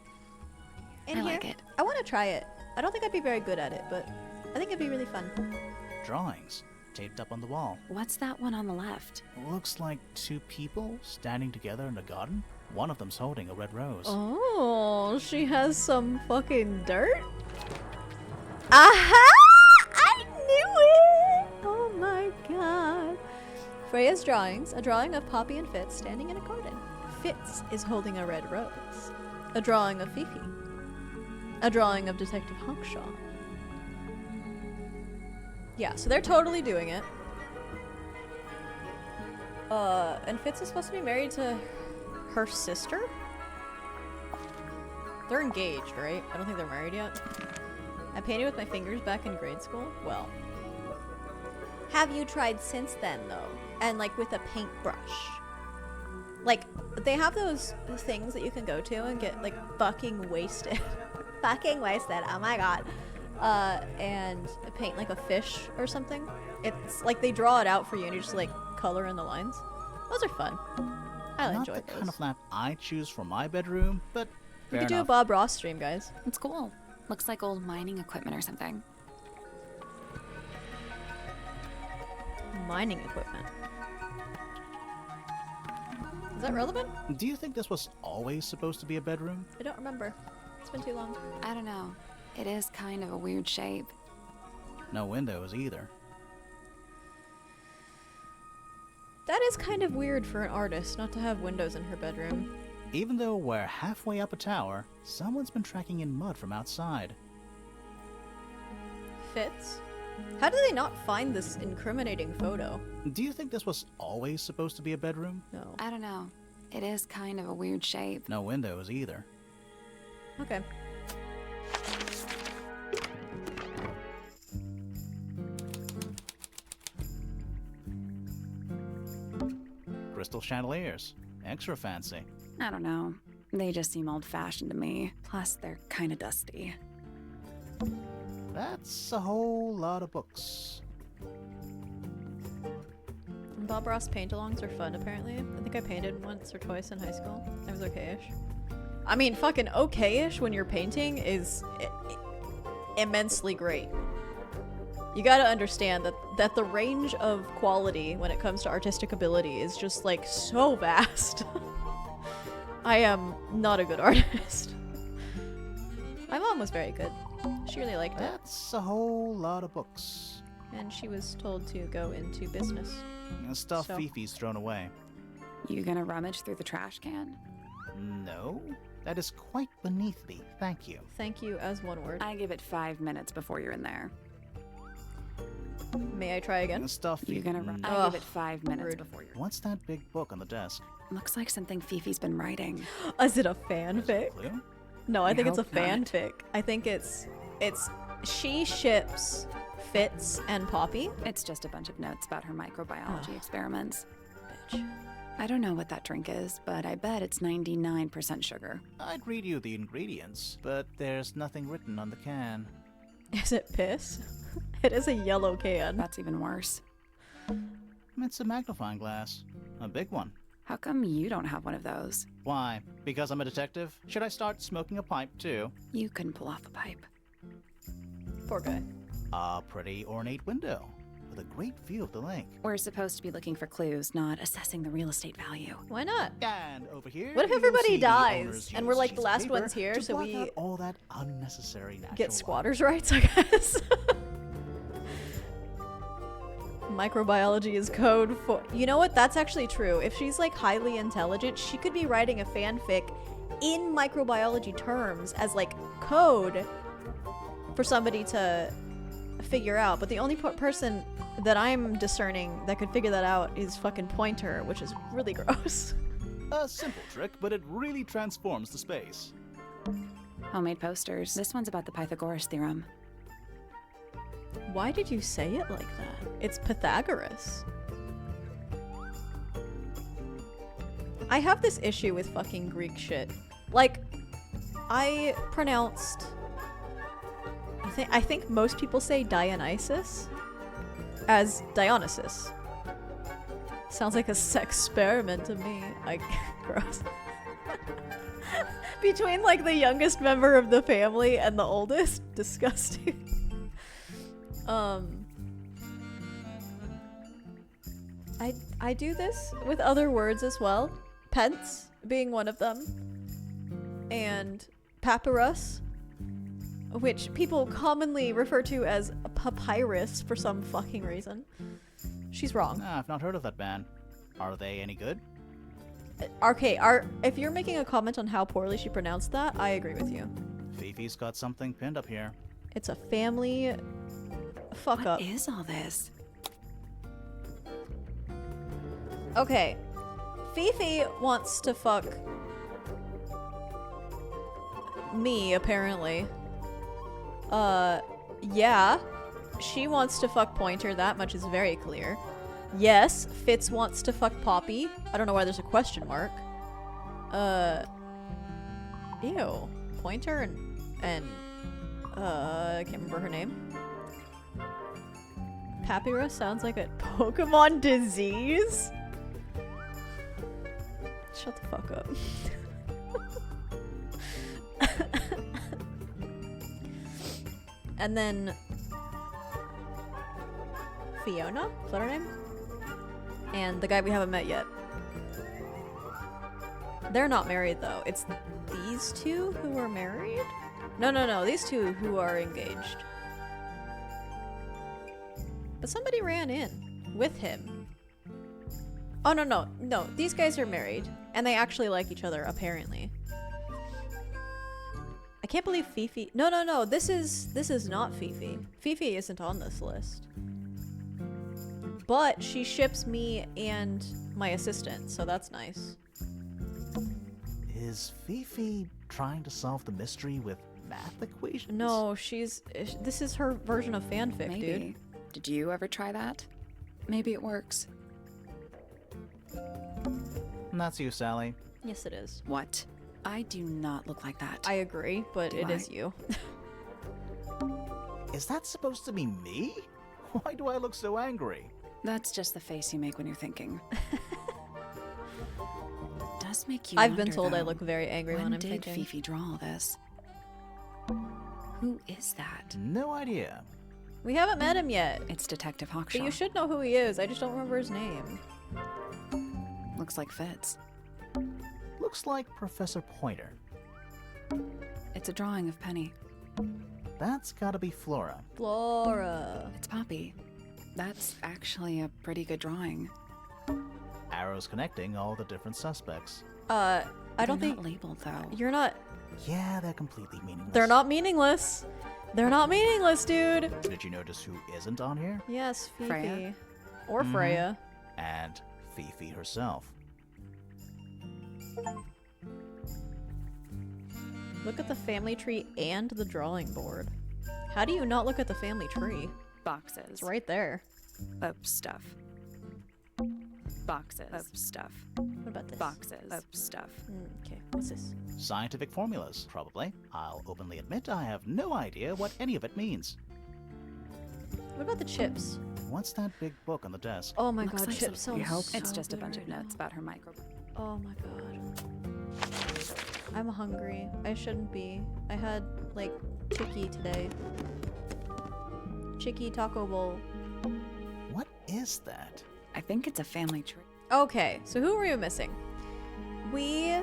[SPEAKER 1] In
[SPEAKER 3] I
[SPEAKER 1] here?
[SPEAKER 3] like it.
[SPEAKER 1] I want to try it. I don't think I'd be very good at it, but I think it'd be really fun.
[SPEAKER 2] Drawings taped up on the wall.
[SPEAKER 3] What's that one on the left?
[SPEAKER 2] Looks like two people standing together in a garden. One of them's holding a red rose.
[SPEAKER 1] Oh, she has some fucking dirt? Aha! I knew it! Oh my god. Freya's drawings, a drawing of Poppy and Fitz standing in a garden. Fitz is holding a red rose. A drawing of Fifi. A drawing of Detective Hawkshaw. Yeah, so they're totally doing it. And Fitz is supposed to be married to her sister? They're engaged, right? I don't think they're married yet. I painted with my fingers back in grade school. Well. Have you tried since then, though? And, like, with a paintbrush? Like, they have those things that you can go to and get, like, fucking wasted. Fucking wasted, oh my god. And paint, like, a fish or something. It's, like, they draw it out for you and you just, like, color in the lines. Those are fun. I
[SPEAKER 2] Not
[SPEAKER 1] enjoy
[SPEAKER 2] the
[SPEAKER 1] those.
[SPEAKER 2] kind of lamp I choose for my bedroom, but
[SPEAKER 1] We
[SPEAKER 2] fair
[SPEAKER 1] could do a
[SPEAKER 2] enough.
[SPEAKER 1] Bob Ross stream, guys.
[SPEAKER 3] It's cool. Looks like old mining equipment or something.
[SPEAKER 1] Mining equipment. Is that relevant?
[SPEAKER 2] Do you think this was always supposed to be a bedroom?
[SPEAKER 1] I don't remember. It's been too long.
[SPEAKER 3] I don't know. It is kind of a weird shape.
[SPEAKER 2] No windows either.
[SPEAKER 1] That is kind of weird for an artist not to have windows in her bedroom.
[SPEAKER 2] Even though we're halfway up a tower, someone's been tracking in mud from outside.
[SPEAKER 1] Fitz? How did they not find this incriminating photo?
[SPEAKER 2] Do you think this was always supposed to be a bedroom?
[SPEAKER 1] No.
[SPEAKER 3] I don't know. It is kind of a weird shape.
[SPEAKER 2] No windows either.
[SPEAKER 1] Okay.
[SPEAKER 2] Crystal chandeliers. Extra fancy.
[SPEAKER 3] I don't know. They just seem old-fashioned to me. Plus, they're kind of dusty.
[SPEAKER 2] That's a whole lot of books.
[SPEAKER 1] Bob Ross paint-alongs are fun, apparently. I think I painted once or twice in high school. I was okay-ish. I mean, fucking okay-ish when you're painting is immensely great. You gotta understand that the range of quality when it comes to artistic ability is just, like, so vast. I am not a good artist. My mom was very good. She really liked it.
[SPEAKER 2] That's a whole lot of books.
[SPEAKER 1] And she was told to go into business.
[SPEAKER 2] Stuff
[SPEAKER 1] So-
[SPEAKER 2] Fifi's thrown away.
[SPEAKER 3] You gonna rummage through the trash can?
[SPEAKER 2] No, that is quite beneath me. Thank you.
[SPEAKER 1] Thank you as one word.
[SPEAKER 3] I give it 5 minutes before you're in there.
[SPEAKER 1] May I try again?
[SPEAKER 2] Stuff
[SPEAKER 3] You're gonna
[SPEAKER 2] Fifi.
[SPEAKER 3] I give
[SPEAKER 1] Ugh,
[SPEAKER 3] it 5 minutes
[SPEAKER 1] rude.
[SPEAKER 3] before you're.
[SPEAKER 2] What's that big book on the desk?
[SPEAKER 3] Looks like something Fifi's been writing.
[SPEAKER 1] Is it a fanfic?
[SPEAKER 2] Clue?
[SPEAKER 1] No, I
[SPEAKER 3] I
[SPEAKER 1] think it's a
[SPEAKER 3] hope not.
[SPEAKER 1] fanfic. I think it's she ships Fitz and Poppy.
[SPEAKER 3] It's just a bunch of notes about her microbiology
[SPEAKER 1] Ugh.
[SPEAKER 3] experiments.
[SPEAKER 1] Bitch.
[SPEAKER 3] I don't know what that drink is, but I bet it's 99% sugar.
[SPEAKER 2] I'd read you the ingredients, but there's nothing written on the can.
[SPEAKER 1] Is it piss? It is a yellow can.
[SPEAKER 3] That's even worse.
[SPEAKER 2] It's a magnifying glass. A big one.
[SPEAKER 3] How come you don't have one of those?
[SPEAKER 2] Why? Because I'm a detective? Should I start smoking a pipe too?
[SPEAKER 3] You couldn't pull off a pipe.
[SPEAKER 1] Poor guy.
[SPEAKER 2] A pretty ornate window with a great view of the lake.
[SPEAKER 3] We're supposed to be looking for clues, not assessing the real estate value.
[SPEAKER 1] Why not?
[SPEAKER 2] And over here,
[SPEAKER 1] What if
[SPEAKER 2] you'll
[SPEAKER 1] everybody
[SPEAKER 2] see the
[SPEAKER 1] dies
[SPEAKER 2] owners
[SPEAKER 1] and we're
[SPEAKER 2] use
[SPEAKER 1] like the
[SPEAKER 2] sheets of
[SPEAKER 1] last
[SPEAKER 2] paper
[SPEAKER 1] ones here,
[SPEAKER 2] to
[SPEAKER 1] so
[SPEAKER 2] block
[SPEAKER 1] we
[SPEAKER 2] out all that unnecessary natural
[SPEAKER 1] get
[SPEAKER 2] light.
[SPEAKER 1] squatters' rights, I guess? Microbiology is code for. You know what? That's actually true. If she's like highly intelligent, she could be writing a fanfic in microbiology terms as like code for somebody to figure out. But the only person that I'm discerning that could figure that out is fucking Pointer, which is really gross.
[SPEAKER 2] A simple trick, but it really transforms the space.
[SPEAKER 3] Homemade posters. This one's about the Pythagoras theorem.
[SPEAKER 1] Why did you say it like that? It's Pythagoras. I have this issue with fucking Greek shit. Like, I pronounced... I think most people say Dionysus as Dionysus. Sounds like a sex experiment to me. Gross. Between like the youngest member of the family and the oldest. Disgusting. I do this with other words as well. Pence being one of them. And papyrus, which people commonly refer to as papyrus for some fucking reason. She's wrong.
[SPEAKER 2] I've not heard of that band. Are they any good?
[SPEAKER 1] Okay, if you're making a comment on how poorly she pronounced that, I agree with you.
[SPEAKER 2] Fifi's got something pinned up here.
[SPEAKER 1] It's a family fuck up.
[SPEAKER 3] What is all this?
[SPEAKER 1] Okay. Fifi wants to fuck me, apparently. Yeah. She wants to fuck Pointer, that much is very clear. Yes, Fitz wants to fuck Poppy. I don't know why there's a question mark. Ew. Pointer and I can't remember her name. Papyrus sounds like a Pokemon disease? Shut the fuck up. And then Fiona? Is that her name? And the guy we haven't met yet. They're not married though. It's these two who are married? No. These two who are engaged. But somebody ran in with him. Oh, no. These guys are married. And they actually like each other, apparently. I can't believe Fifi... No. This is not Fifi. Fifi isn't on this list. But she ships me and my assistant, so that's nice.
[SPEAKER 2] Is Fifi trying to solve the mystery with math equations?
[SPEAKER 1] No, this is her version of fanfic,
[SPEAKER 3] Maybe.
[SPEAKER 1] dude.
[SPEAKER 3] Did you ever try that? Maybe it works.
[SPEAKER 2] And that's you, Sally.
[SPEAKER 1] Yes, it is.
[SPEAKER 3] What? I do not look like that.
[SPEAKER 1] I agree, but it is you.
[SPEAKER 2] Is that supposed to be me? Why do I look so angry?
[SPEAKER 3] That's just the face you make when you're thinking. Does make you
[SPEAKER 1] I've been
[SPEAKER 3] wonder,
[SPEAKER 1] told I
[SPEAKER 3] though,
[SPEAKER 1] look very angry when I'm
[SPEAKER 3] did
[SPEAKER 1] thinking.
[SPEAKER 3] Fifi draw all this? Who is that?
[SPEAKER 2] No idea.
[SPEAKER 1] We haven't met him yet.
[SPEAKER 3] It's Detective Hawkshaw.
[SPEAKER 1] But you should know who he is. I just don't remember his name.
[SPEAKER 3] Looks like Fitz.
[SPEAKER 2] Looks like Professor Pointer.
[SPEAKER 3] It's a drawing of Penny.
[SPEAKER 2] That's gotta be Flora.
[SPEAKER 1] Flora.
[SPEAKER 3] It's Poppy. That's actually a pretty good drawing.
[SPEAKER 2] Arrows connecting all the different suspects.
[SPEAKER 1] I don't
[SPEAKER 3] They're
[SPEAKER 1] think...
[SPEAKER 3] not labeled, though.
[SPEAKER 1] You're not...
[SPEAKER 2] Yeah, they're completely meaningless.
[SPEAKER 1] They're not meaningless. They're not meaningless, dude.
[SPEAKER 2] Did you notice who isn't on here?
[SPEAKER 1] Yes, Fifi.
[SPEAKER 3] Freya?
[SPEAKER 1] Or Freya.
[SPEAKER 2] And Fifi herself.
[SPEAKER 1] Look at the family tree and the drawing board. How do you not look at the family tree?
[SPEAKER 3] Boxes.
[SPEAKER 1] It's right there.
[SPEAKER 3] Of stuff. Boxes. Of stuff.
[SPEAKER 1] What about this?
[SPEAKER 3] Boxes. Of stuff.
[SPEAKER 1] Okay, what's this?
[SPEAKER 2] Scientific formulas, probably. I'll openly admit I have no idea what any of it means.
[SPEAKER 1] What about the chips?
[SPEAKER 2] What's that big book on the desk?
[SPEAKER 1] Oh my
[SPEAKER 3] Looks
[SPEAKER 1] god,
[SPEAKER 3] like
[SPEAKER 1] chips
[SPEAKER 3] some-
[SPEAKER 1] sounds so
[SPEAKER 3] It's just a
[SPEAKER 1] good
[SPEAKER 3] bunch of
[SPEAKER 1] right
[SPEAKER 3] notes
[SPEAKER 1] now.
[SPEAKER 3] about her micro.
[SPEAKER 1] Oh my god. I'm hungry. I shouldn't be. I had, like, chicky today. Chicky taco bowl.
[SPEAKER 2] What is that?
[SPEAKER 3] I think it's a family tree.
[SPEAKER 1] Okay, so who are we missing? We...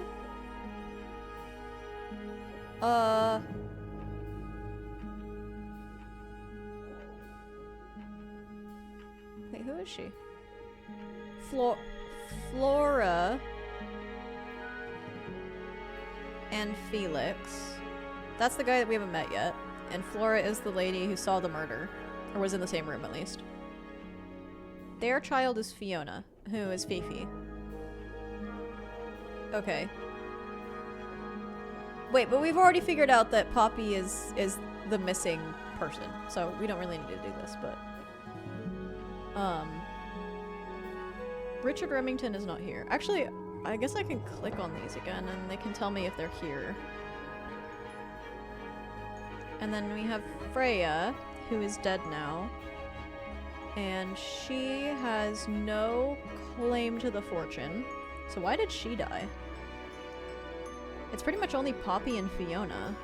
[SPEAKER 1] Wait, who is she? Flora... and Felix. That's the guy that we haven't met yet. And Flora is the lady who saw the murder. Or was in the same room, at least. Their child is Fiona, who is Fifi. Okay. Wait, but we've already figured out that Poppy is the missing person, so we don't really need to do this, but... Richard Remington is not here. Actually, I guess I can click on these again and they can tell me if they're here. And then we have Freya, who is dead now. And she has no claim to the fortune. So why did she die? It's pretty much only Poppy and Fiona.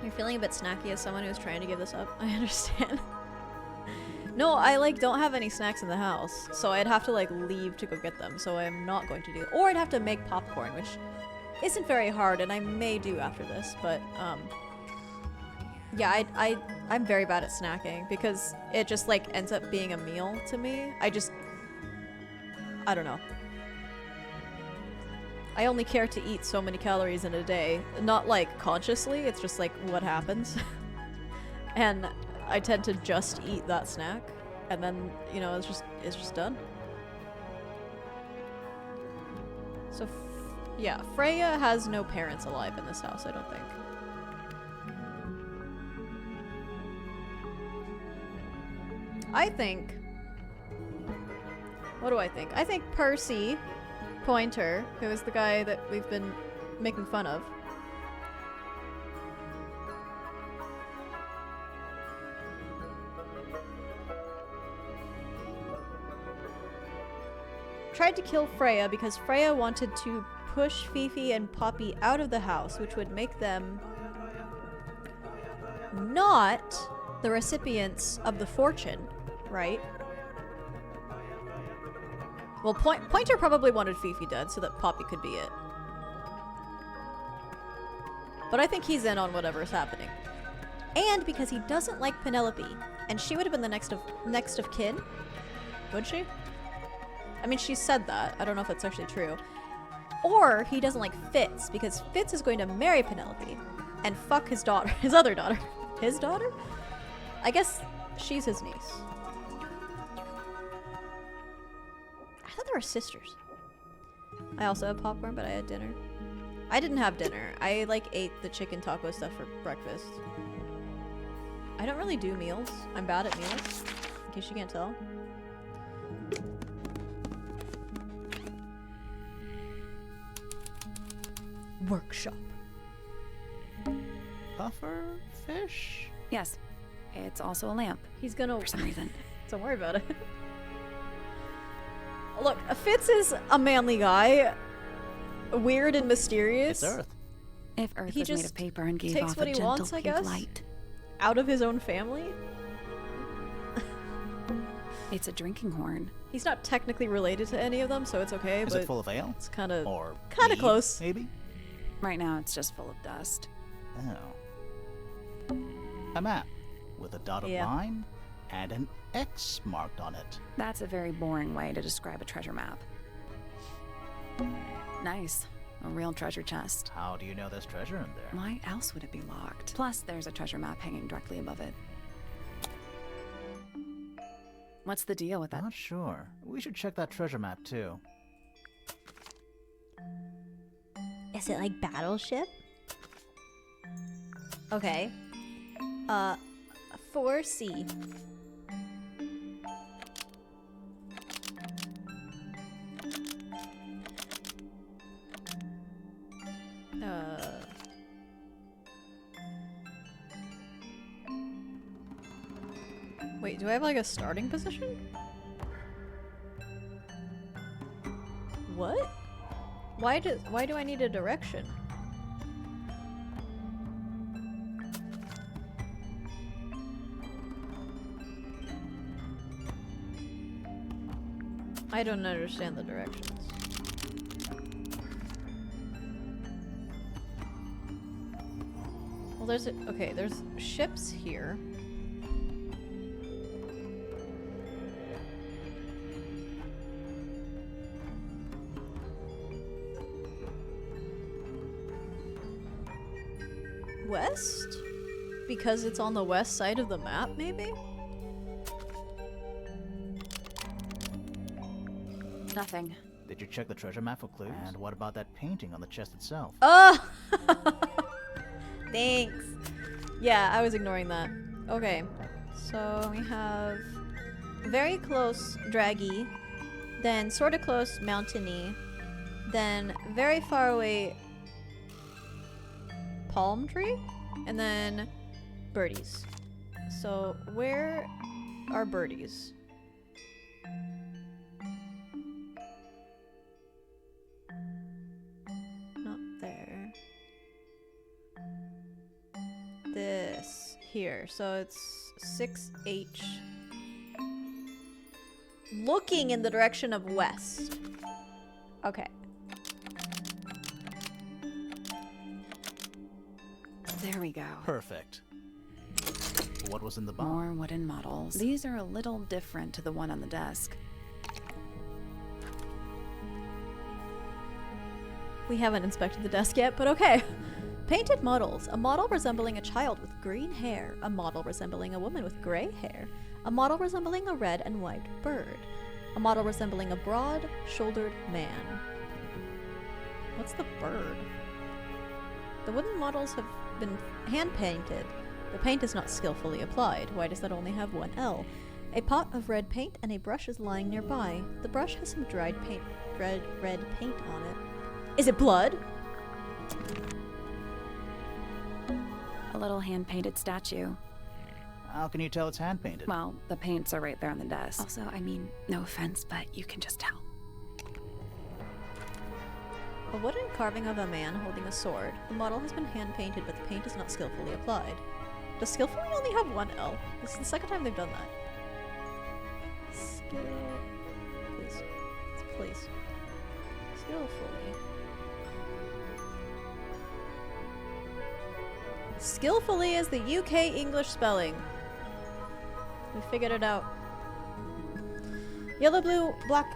[SPEAKER 1] You're feeling a bit snacky as someone who's trying to give this up. I understand. No, I like don't have any snacks in the house, so I'd have to like leave to go get them, so I'm not going to do that. Or I'd have to make popcorn, which isn't very hard, and I may do after this, but yeah, I'm very bad at snacking because it just like ends up being a meal to me. I don't know. I only care to eat so many calories in a day. Not like consciously, it's just like what happens. And I tend to just eat that snack, and then, you know, it's just done. So, yeah, Freya has no parents alive in this house, I don't think. I think... What do I think? I think Percy Pointer, who is the guy that we've been making fun of, tried to kill Freya because Freya wanted to push Fifi and Poppy out of the house, which would make them not the recipients of the fortune, right? Well, Pointer probably wanted Fifi dead so that Poppy could be it. But I think he's in on whatever is happening. And because he doesn't like Penelope, and she would have been the next of kin, would she? I mean, she said that. I don't know if that's actually true. Or he doesn't like Fitz, because Fitz is going to marry Penelope and fuck his daughter. His other daughter. His daughter? I guess she's his niece. I thought they were sisters. I also have popcorn, but I had dinner. I didn't have dinner. I, like, ate the chicken taco stuff for breakfast. I don't really do meals. I'm bad at meals, in case you can't tell. Workshop.
[SPEAKER 2] Puffer fish?
[SPEAKER 3] Yes. It's also a lamp.
[SPEAKER 1] He's gonna...
[SPEAKER 3] For some reason.
[SPEAKER 1] Don't worry about it. Look, Fitz is a manly guy. Weird and mysterious.
[SPEAKER 2] It's Earth.
[SPEAKER 3] If Earth
[SPEAKER 1] He
[SPEAKER 3] was made
[SPEAKER 1] just
[SPEAKER 3] of paper and gave
[SPEAKER 1] takes
[SPEAKER 3] off
[SPEAKER 1] what
[SPEAKER 3] a
[SPEAKER 1] he
[SPEAKER 3] gentle
[SPEAKER 1] wants, I
[SPEAKER 3] pink
[SPEAKER 1] guess.
[SPEAKER 3] light.
[SPEAKER 1] Out of his own family?
[SPEAKER 3] It's a drinking horn.
[SPEAKER 1] He's not technically related to any of them, so it's okay,
[SPEAKER 2] Is
[SPEAKER 1] but
[SPEAKER 2] it full of ale?
[SPEAKER 1] it's kind of
[SPEAKER 2] Or
[SPEAKER 1] kind of
[SPEAKER 2] mead,
[SPEAKER 1] close.
[SPEAKER 2] maybe?
[SPEAKER 3] Right now, it's just full of dust.
[SPEAKER 2] Oh. A map with a dotted
[SPEAKER 1] Yeah.
[SPEAKER 2] line and an X marked on it.
[SPEAKER 3] That's a very boring way to describe a treasure map. Nice. A real treasure chest.
[SPEAKER 2] How do you know there's treasure in there?
[SPEAKER 3] Why else would it be locked? Plus, there's a treasure map hanging directly above it. What's the deal with that?
[SPEAKER 2] Not sure. We should check that treasure map too.
[SPEAKER 4] Is it like Battleship?
[SPEAKER 1] Okay. 4C. Wait, do I have like a starting position? What? Why do I need a direction? I don't understand the directions. Well, there's there's ships here. West? Because it's on the west side of the map, maybe?
[SPEAKER 3] Nothing.
[SPEAKER 2] Did you check the treasure map for clues? And what about that painting on the chest itself?
[SPEAKER 1] Oh! Thanks. Yeah, I was ignoring that. Okay, so we have very close draggy, then sort of close mountainy, then very far away palm tree, and then birdies. So where are birdies? Not there. This here. So it's 6H. Looking in the direction of west. Okay.
[SPEAKER 3] There we go.
[SPEAKER 2] Perfect. What was in the box?
[SPEAKER 3] More wooden models. These are a little different to the one on the desk.
[SPEAKER 1] We haven't inspected the desk yet, but okay. Painted models. A model resembling a child with green hair. A model resembling a woman with gray hair. A model resembling a red and white bird. A model resembling a broad-shouldered man. What's the bird? The wooden models have been hand-painted. The paint is not skillfully applied. Why does that only have one L? A pot of red paint and a brush is lying nearby. The brush has some dried paint, red paint on it. Is it blood?
[SPEAKER 3] A little hand-painted statue.
[SPEAKER 2] How can you tell it's hand-painted?
[SPEAKER 3] Well, the paints are right there on the desk. Also, I mean, no offense, but you can just tell.
[SPEAKER 1] A wooden carving of a man holding a sword. The model has been hand-painted, but the paint is not skillfully applied. Does skillfully only have one L? This is the second time they've done that. Please. Please. Skillfully. Skillfully is the UK English spelling. We figured it out. Yellow, blue, black,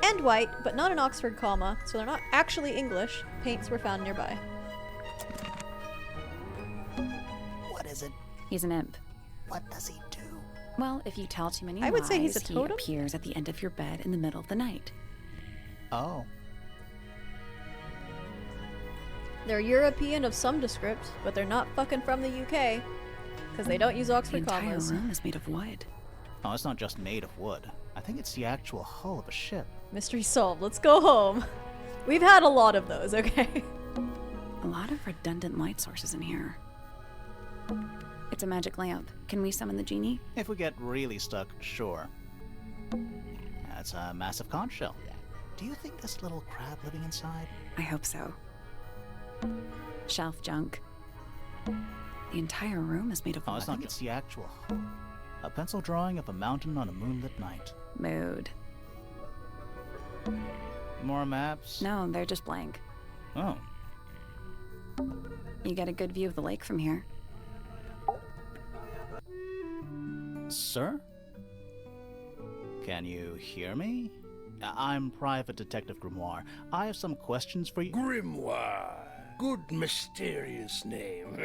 [SPEAKER 1] and white, but not an Oxford comma, so they're not actually English. Paints were found nearby.
[SPEAKER 2] What is it?
[SPEAKER 3] He's an imp.
[SPEAKER 2] What does he do?
[SPEAKER 3] Well, if you tell too many
[SPEAKER 1] I would say he's a
[SPEAKER 3] lies,
[SPEAKER 1] totem?
[SPEAKER 3] he appears at the end of your bed in the middle of the night.
[SPEAKER 2] Oh.
[SPEAKER 1] They're European of some descript, but they're not fucking from the UK. Because they don't use
[SPEAKER 3] The
[SPEAKER 1] Oxford
[SPEAKER 3] entire
[SPEAKER 1] commas.
[SPEAKER 3] room is made of wood.
[SPEAKER 2] Oh, it's not just made of wood. I think it's the actual hull of a ship.
[SPEAKER 1] Mystery solved. Let's go home. We've had a lot of those, okay?
[SPEAKER 3] A lot of redundant light sources in here. It's a magic lamp. Can we summon the genie?
[SPEAKER 2] If we get really stuck, sure. That's a massive conch shell. Do you think there's a little crab living inside?
[SPEAKER 3] I hope so. Shelf junk. The entire room is made of
[SPEAKER 2] Oh,
[SPEAKER 3] wood.
[SPEAKER 2] it's not. It's the actual hull. A pencil drawing of a mountain on a moonlit night.
[SPEAKER 3] Mood.
[SPEAKER 2] More maps?
[SPEAKER 3] No, they're just blank.
[SPEAKER 2] Oh.
[SPEAKER 3] You get a good view of the lake from here.
[SPEAKER 2] Sir? Can you hear me? I'm Private Detective Grimoire. I have some questions for you.
[SPEAKER 12] Grimoire. Good mysterious name.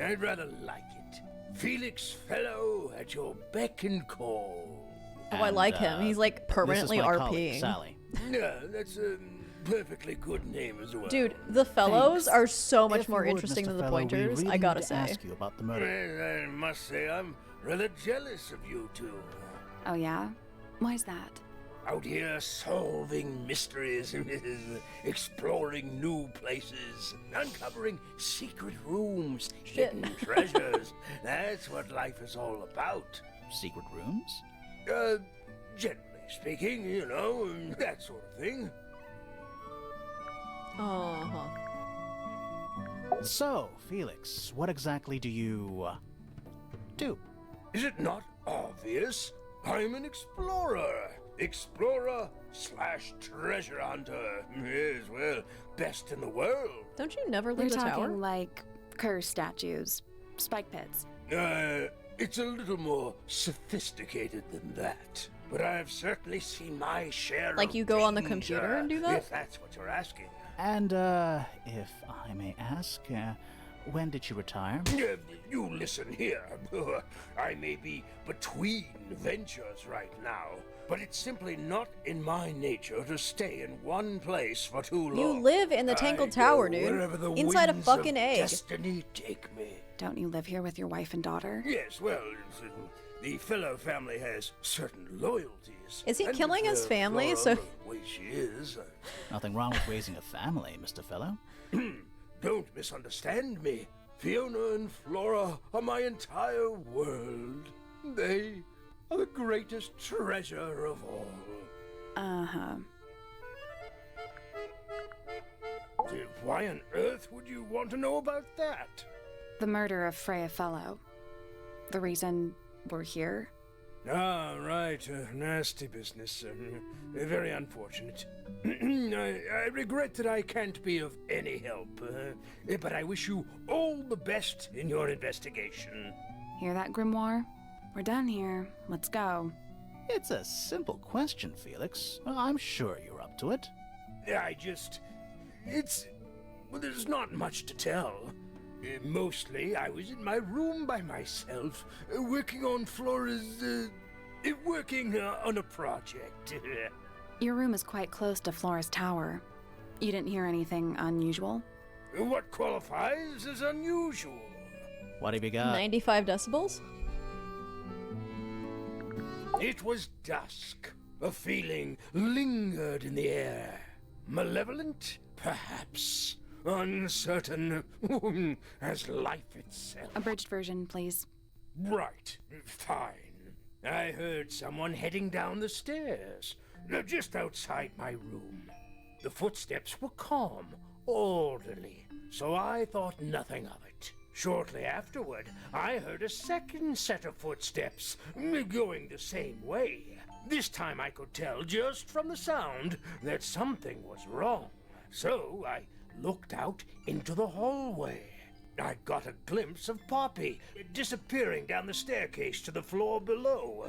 [SPEAKER 12] I'd rather like it. Felix Fellow at your beck and call.
[SPEAKER 1] Oh, I like him. He's like permanently
[SPEAKER 2] this is my
[SPEAKER 1] RPing.
[SPEAKER 2] colleague, Sally.
[SPEAKER 12] Yeah, that's a perfectly good name as well.
[SPEAKER 1] Dude, the fellows
[SPEAKER 2] Thanks.
[SPEAKER 1] are so much
[SPEAKER 2] If you
[SPEAKER 1] more
[SPEAKER 2] would,
[SPEAKER 1] interesting
[SPEAKER 2] Mr.
[SPEAKER 1] than the
[SPEAKER 2] Fellow, we
[SPEAKER 1] pointers,
[SPEAKER 2] really
[SPEAKER 1] I gotta
[SPEAKER 2] need to
[SPEAKER 1] say.
[SPEAKER 2] ask you about the murder.
[SPEAKER 12] Well, I must say I'm rather jealous of you two.
[SPEAKER 3] Oh yeah? Why's that?
[SPEAKER 12] Out here solving mysteries, exploring new places, uncovering secret rooms, hidden treasures. That's what life is all about.
[SPEAKER 2] Secret rooms?
[SPEAKER 12] Generally speaking, you know, that sort of thing.
[SPEAKER 1] Uh-huh.
[SPEAKER 2] So, Felix, what exactly do you do?
[SPEAKER 12] Is it not obvious? I'm an explorer. Explorer/treasure hunter. Yes, well, best in the world.
[SPEAKER 1] Don't you never
[SPEAKER 3] We're
[SPEAKER 1] leave the
[SPEAKER 3] talking
[SPEAKER 1] tower?
[SPEAKER 3] like cursed statues, spike pits.
[SPEAKER 12] It's a little more sophisticated than that. But I've certainly seen my share
[SPEAKER 1] Like
[SPEAKER 12] of
[SPEAKER 1] you go on the
[SPEAKER 12] danger,
[SPEAKER 1] computer and do that?
[SPEAKER 12] If that's what you're asking.
[SPEAKER 2] And, if I may ask, When did she retire?
[SPEAKER 12] You listen here. I may be between ventures right now, but it's simply not in my nature to stay in one place for too long.
[SPEAKER 1] You live in the Tangle Tower, dude.
[SPEAKER 12] Wherever the
[SPEAKER 1] Inside a
[SPEAKER 12] winds
[SPEAKER 1] fucking
[SPEAKER 12] of
[SPEAKER 1] egg.
[SPEAKER 12] Destiny take me.
[SPEAKER 3] Don't you live here with your wife and daughter?
[SPEAKER 12] Yes, well, the fellow family has certain loyalties.
[SPEAKER 1] Is he
[SPEAKER 12] and
[SPEAKER 1] killing
[SPEAKER 12] with,
[SPEAKER 1] his family?
[SPEAKER 12] Flora
[SPEAKER 1] So
[SPEAKER 12] the way she is.
[SPEAKER 2] Nothing wrong with raising a family, Mr. Fellow.
[SPEAKER 12] Don't misunderstand me. Fiona and Flora are my entire world. They are the greatest treasure of all.
[SPEAKER 3] Uh-huh.
[SPEAKER 12] Why on earth would you want to know about that?
[SPEAKER 3] The murder of Freya Fellow. The reason we're here.
[SPEAKER 12] Ah, right. Nasty business. Very unfortunate. I regret that I can't be of any help, but I wish you all the best in your investigation.
[SPEAKER 3] Hear that, Grimoire? We're done here. Let's go.
[SPEAKER 2] It's a simple question, Felix. I'm sure you're up to it.
[SPEAKER 12] Well, there's not much to tell. Mostly, I was in my room by myself, working on Flora's, working on a project.
[SPEAKER 3] Your room is quite close to Flora's tower. You didn't hear anything unusual?
[SPEAKER 12] What qualifies as unusual?
[SPEAKER 2] What have you got?
[SPEAKER 1] 95 decibels?
[SPEAKER 12] It was dusk. A feeling lingered in the air. Malevolent, perhaps. Uncertain as life itself.
[SPEAKER 3] Abridged version, please.
[SPEAKER 12] Right. Fine. I heard someone heading down the stairs, just outside my room. The footsteps were calm, orderly, so I thought nothing of it. Shortly afterward, I heard a second set of footsteps, going the same way. This time I could tell just from the sound that something was wrong. So I looked out into the hallway. I got a glimpse of Poppy disappearing down the staircase to the floor below.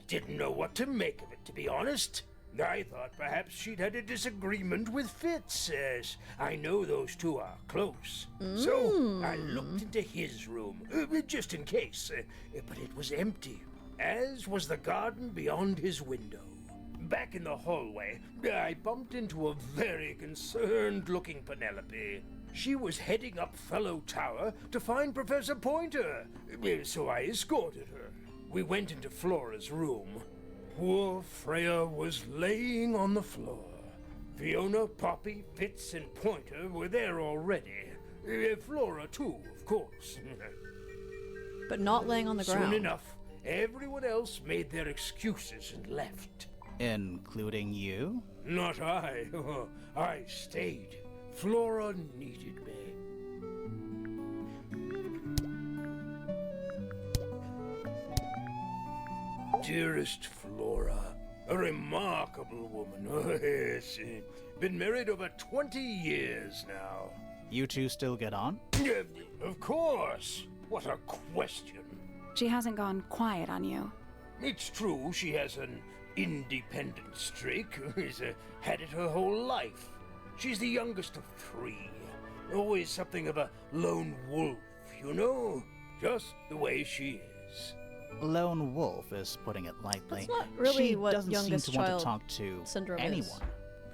[SPEAKER 12] Didn't know what to make of it, to be honest. I thought perhaps she'd had a disagreement with Fitz, as I know those two are close. So I looked into his room, just in case, but it was empty, as was the garden beyond his window. Back in the hallway, I bumped into a very concerned-looking Penelope. She was heading up Fellow Tower to find Professor Pointer, so I escorted her. We went into Flora's room. Poor Freya was laying on the floor. Fiona, Poppy, Fitz, and Pointer were there already. Flora, too, of course.
[SPEAKER 1] But not laying on the ground.
[SPEAKER 12] Soon enough, everyone else made their excuses and left.
[SPEAKER 2] Including you?
[SPEAKER 12] Not I. I stayed. Flora needed me. Dearest Flora, a remarkable woman. Yes, been married over 20 years now.
[SPEAKER 2] You two still get on?
[SPEAKER 12] Of course. What a question.
[SPEAKER 3] She hasn't gone quiet on you.
[SPEAKER 12] It's true she has an independent streak. She's had it her whole life. She's the youngest of 3. Always something of a lone wolf, you know? Just the way she is.
[SPEAKER 2] Lone wolf is putting it lightly.
[SPEAKER 1] That's not really
[SPEAKER 2] she
[SPEAKER 1] what
[SPEAKER 2] doesn't
[SPEAKER 1] youngest
[SPEAKER 2] seem to want
[SPEAKER 1] child
[SPEAKER 2] to talk to
[SPEAKER 1] syndrome
[SPEAKER 2] anyone.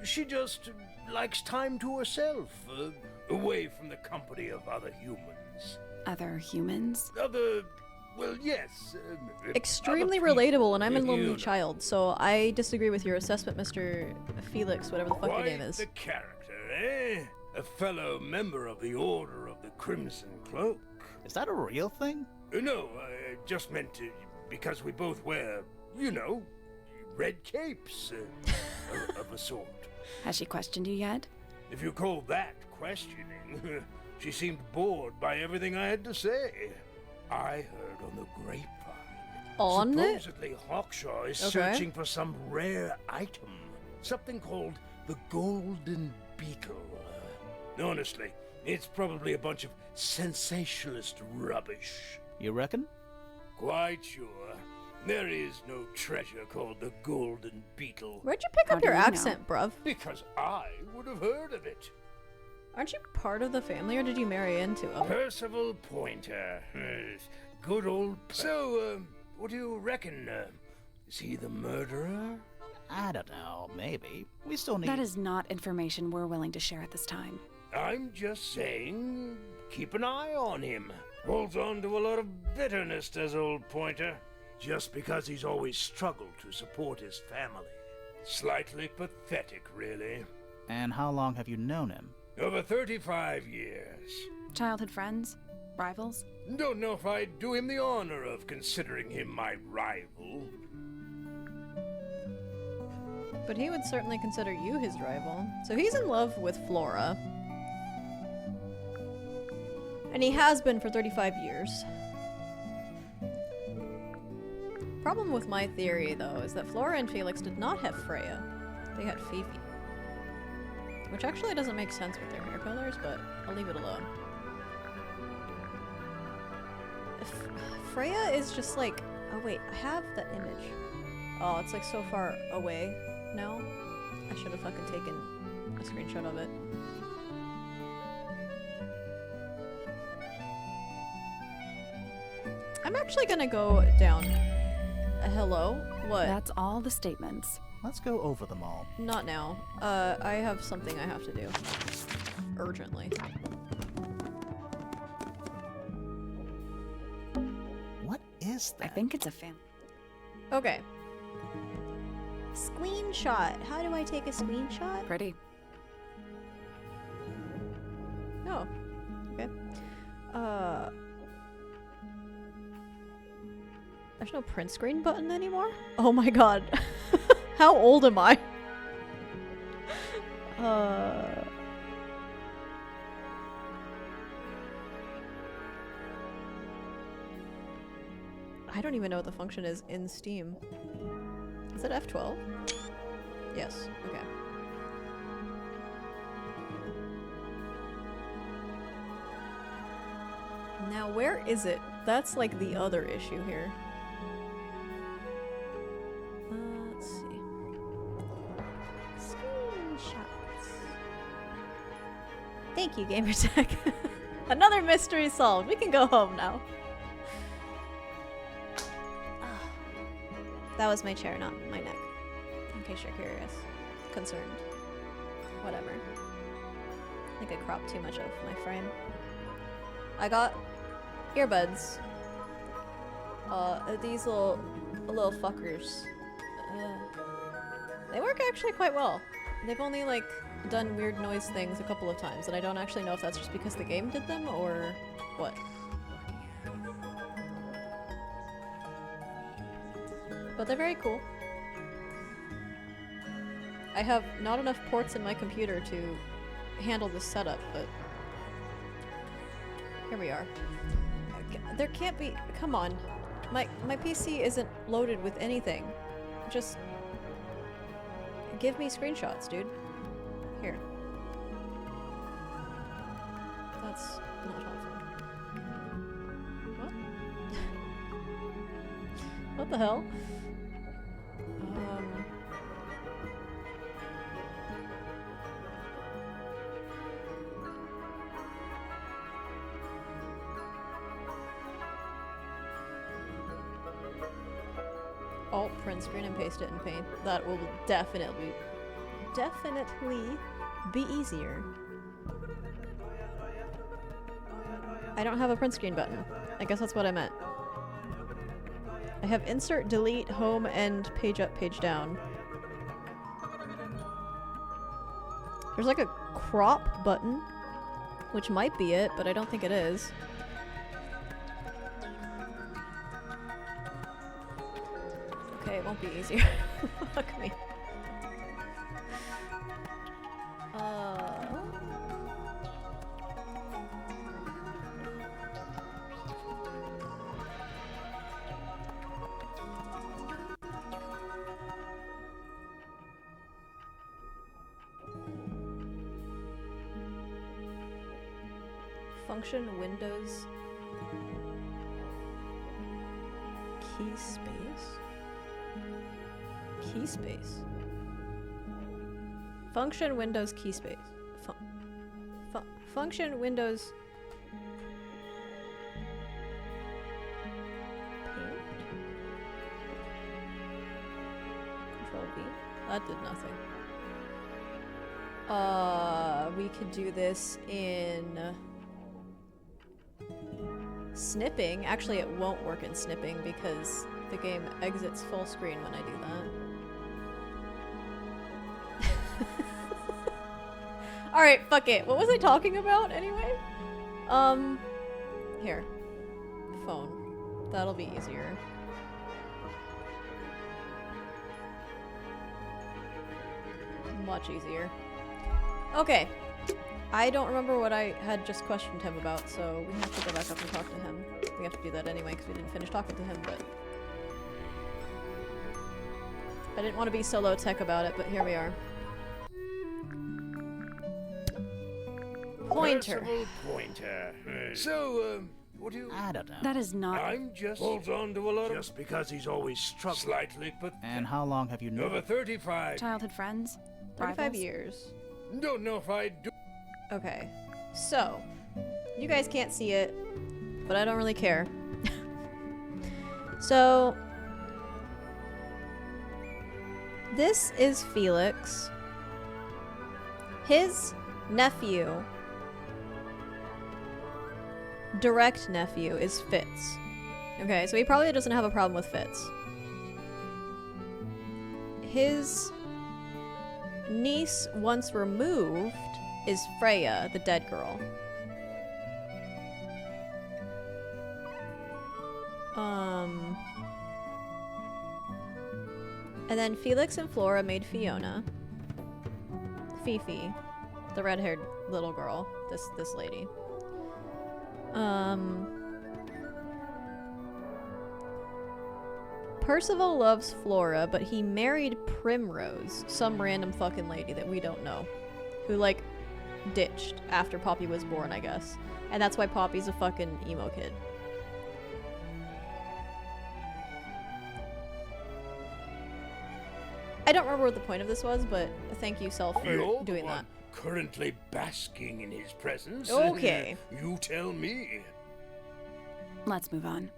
[SPEAKER 1] is.
[SPEAKER 12] She just likes time to herself, away from the company of other humans.
[SPEAKER 3] Other humans?
[SPEAKER 12] Well, yes.
[SPEAKER 1] Extremely
[SPEAKER 12] other people,
[SPEAKER 1] relatable, and I'm an
[SPEAKER 12] you
[SPEAKER 1] lonely
[SPEAKER 12] know.
[SPEAKER 1] child, so I disagree with your assessment, Mr. Felix, whatever the fuck your name
[SPEAKER 12] Quite
[SPEAKER 1] is.
[SPEAKER 12] the character, eh? A fellow member of the Order of the Crimson Cloak.
[SPEAKER 2] Is that a real thing?
[SPEAKER 12] No, I just meant to, because we both wear, you know, red capes of a sort.
[SPEAKER 3] Has she questioned you yet?
[SPEAKER 12] If you call that questioning, she seemed bored by everything I had to say. I heard on the grapevine.
[SPEAKER 1] On it?
[SPEAKER 12] Supposedly Hawkshaw is
[SPEAKER 1] Okay.
[SPEAKER 12] searching for some rare item. Something called the Golden Beetle. Honestly, it's probably a bunch of sensationalist rubbish.
[SPEAKER 2] You reckon?
[SPEAKER 12] Quite sure. There is no treasure called the Golden Beetle.
[SPEAKER 1] Where'd you pick
[SPEAKER 3] How
[SPEAKER 1] up
[SPEAKER 3] do
[SPEAKER 1] your
[SPEAKER 3] you know?
[SPEAKER 1] accent, bruv?
[SPEAKER 12] Because I would have heard of it.
[SPEAKER 1] Aren't you part of the family, or did you marry into him?
[SPEAKER 12] Percival Pointer. Good old... So, what do you reckon? Is he the murderer?
[SPEAKER 2] I don't know, maybe. We still need...
[SPEAKER 3] That is not information we're willing to share at this time.
[SPEAKER 12] I'm just saying, keep an eye on him. Holds on to a lot of bitterness, does old Pointer. Just because he's always struggled to support his family. Slightly pathetic, really.
[SPEAKER 2] And how long have you known him?
[SPEAKER 12] Over 35 years.
[SPEAKER 3] Childhood friends? Rivals?
[SPEAKER 12] Don't know if I'd do him the honor of considering him my rival.
[SPEAKER 1] But he would certainly consider you his rival. So he's in love with Flora. And he has been for 35 years. Problem with my theory, though, is that Flora and Felix did not have Freya. They had Fifi. Which actually doesn't make sense with their hair colors, but I'll leave it alone. Freya is just like... Oh wait, I have that image. Oh, it's like so far away now. I should have fucking taken a screenshot of it. I'm actually gonna go down. Hello? What?
[SPEAKER 3] That's all the statements.
[SPEAKER 2] Let's go over them all.
[SPEAKER 1] Not now. I have something I have to do. Urgently.
[SPEAKER 2] What is that?
[SPEAKER 3] I think it's a fan.
[SPEAKER 1] Okay. Screenshot. How do I take a screenshot?
[SPEAKER 3] Pretty.
[SPEAKER 1] Oh. Okay. There's no print screen button anymore? Oh my god. How old am I? I don't even know what the function is in Steam. Is it F12? Yes. Okay. Now where is it? That's like the other issue here. Let's see. Screenshots. Thank you, Gamertech. Another mystery solved. We can go home now. That was my chair, not my neck. In case you're curious. Concerned. Whatever. I think I cropped too much of my frame. I got earbuds. These little fuckers. They work actually quite well. They've only like done weird noise things a couple of times, and I don't actually know if that's just because the game did them or what. But they're very cool. I have not enough ports in my computer to handle this setup, but here we are. There can't be... Come on. My PC isn't loaded with anything. Just give me screenshots, dude. Here. That's not helpful. What? What the hell? Alt print screen and paste it in Paint. That will definitely be easier. I don't have a print screen button. I guess that's what I meant. I have insert, delete, home, and page up, page down. There's like a crop button, which might be it, but I don't think it is. Okay, it won't be easier. Fuck me. Function Windows key space? Key space. Function Windows key space. Function Windows. Paint. Control V. That did nothing. We could do this in snipping. Actually, it won't work in snipping because the game exits full screen when I do that. Alright, fuck it. What was I talking about anyway? Here. Phone. That'll be easier. Much easier. Okay. I don't remember what I had just questioned him about, so we have to go back up and talk to him. We have to do that anyway because we didn't finish talking to him, but... I didn't want to be so low-tech about it, but here we are. Pointer.
[SPEAKER 12] Percival Pointer. So, what do you...
[SPEAKER 2] I don't know.
[SPEAKER 3] That is not...
[SPEAKER 12] I'm just... holds on to a lot of... Just because he's always struck slightly, but...
[SPEAKER 2] And how long have you known?
[SPEAKER 12] Over 35.
[SPEAKER 3] Childhood friends?
[SPEAKER 1] 35
[SPEAKER 3] Rivals?
[SPEAKER 1] years.
[SPEAKER 12] Don't know if I do...
[SPEAKER 1] Okay. So, you guys can't see it, but I don't really care. So, this is Felix. His nephew, direct nephew, is Fitz. Okay, so he probably doesn't have a problem with Fitz. His niece, once removed, is Freya, the dead girl. And then Felix and Flora made Fiona. Fifi, the red-haired little girl, this lady. Percival loves Flora, but he married Primrose, some random fucking lady that we don't know, who, like, ditched after Poppy was born, I guess. And that's why Poppy's a fucking emo kid. I don't remember what the point of this was, but thank you, Self, for
[SPEAKER 12] You're
[SPEAKER 1] doing
[SPEAKER 12] the
[SPEAKER 1] that.
[SPEAKER 12] one currently basking in his presence.
[SPEAKER 1] Okay.
[SPEAKER 12] You tell me.
[SPEAKER 3] Let's move on.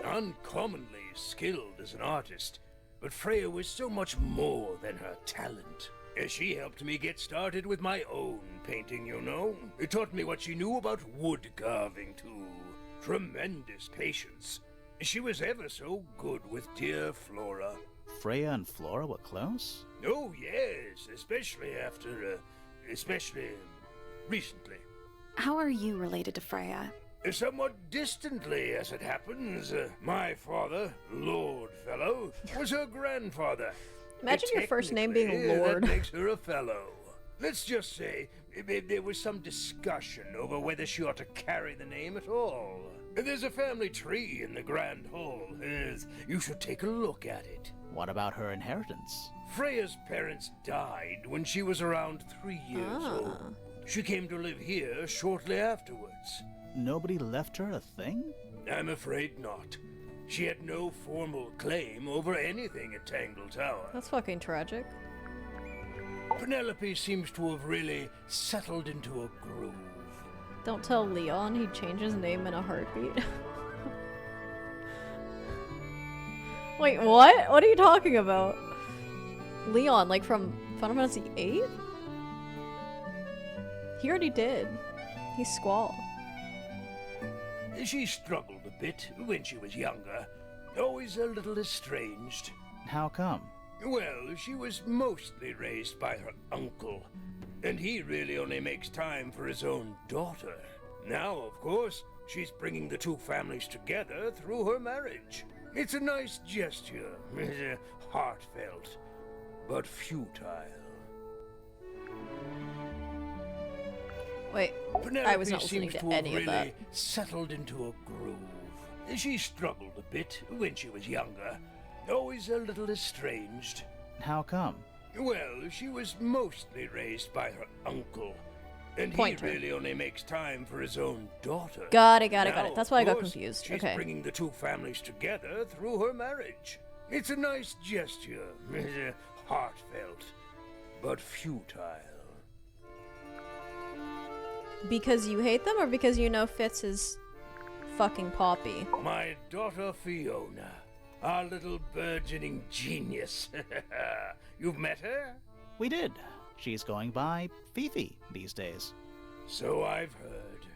[SPEAKER 12] Uncommonly skilled as an artist, but Freya was so much more than her talent. She helped me get started with my own painting, you know. It taught me what she knew about wood carving, too. Tremendous patience. She was ever so good with dear Flora.
[SPEAKER 2] Freya and Flora were close?
[SPEAKER 12] Oh, yes, especially recently.
[SPEAKER 3] How are you related to Freya?
[SPEAKER 12] Somewhat distantly, as it happens. My father, Lord Fellow, was her grandfather.
[SPEAKER 1] Imagine your first name being
[SPEAKER 12] Technically,
[SPEAKER 1] Lord.
[SPEAKER 12] That makes her a fellow. Let's just say there was some discussion over whether she ought to carry the name at all. There's a family tree in the Grand Hall. You should take a look at it.
[SPEAKER 2] What about her inheritance?
[SPEAKER 12] Freya's parents died when she was around 3 years old. She came to live here shortly afterwards.
[SPEAKER 2] Nobody left her a thing?
[SPEAKER 12] I'm afraid not. She had no formal claim over anything at Tangle Tower.
[SPEAKER 1] That's fucking tragic.
[SPEAKER 12] Penelope seems to have really settled into a groove.
[SPEAKER 1] Don't tell Leon he'd change his name in a heartbeat. Wait, what? What are you talking about? Leon, like from Final Fantasy VIII? He already did. He's Squall.
[SPEAKER 12] She struggled a bit when she was younger. Always a little estranged.
[SPEAKER 2] How come?
[SPEAKER 12] Well, she was mostly raised by her uncle, and he really only makes time for his own daughter. Now, of course, she's bringing the two families together through her marriage. It's a nice gesture, heartfelt, but futile.
[SPEAKER 1] Wait,
[SPEAKER 12] Penelope
[SPEAKER 1] I was not listening
[SPEAKER 12] seems
[SPEAKER 1] to
[SPEAKER 12] to have
[SPEAKER 1] any
[SPEAKER 12] really
[SPEAKER 1] of that.
[SPEAKER 12] settled into a groove. She struggled a bit when she was younger. Always a little estranged.
[SPEAKER 2] How come?
[SPEAKER 12] Well, she was mostly raised by her uncle, and
[SPEAKER 1] Pointer.
[SPEAKER 12] he really only makes time for his own daughter.
[SPEAKER 1] Got it. That's
[SPEAKER 12] Now,
[SPEAKER 1] why I
[SPEAKER 12] of
[SPEAKER 1] got
[SPEAKER 12] course,
[SPEAKER 1] confused.
[SPEAKER 12] She's
[SPEAKER 1] Okay.
[SPEAKER 12] bringing the two families together through her marriage. It's a nice gesture, heartfelt, but futile.
[SPEAKER 1] Because you hate them or because you know Fitz is fucking Poppy?
[SPEAKER 12] My daughter Fiona, our little burgeoning genius. You've met her?
[SPEAKER 2] We did. She's going by Fifi these days.
[SPEAKER 12] So I've heard.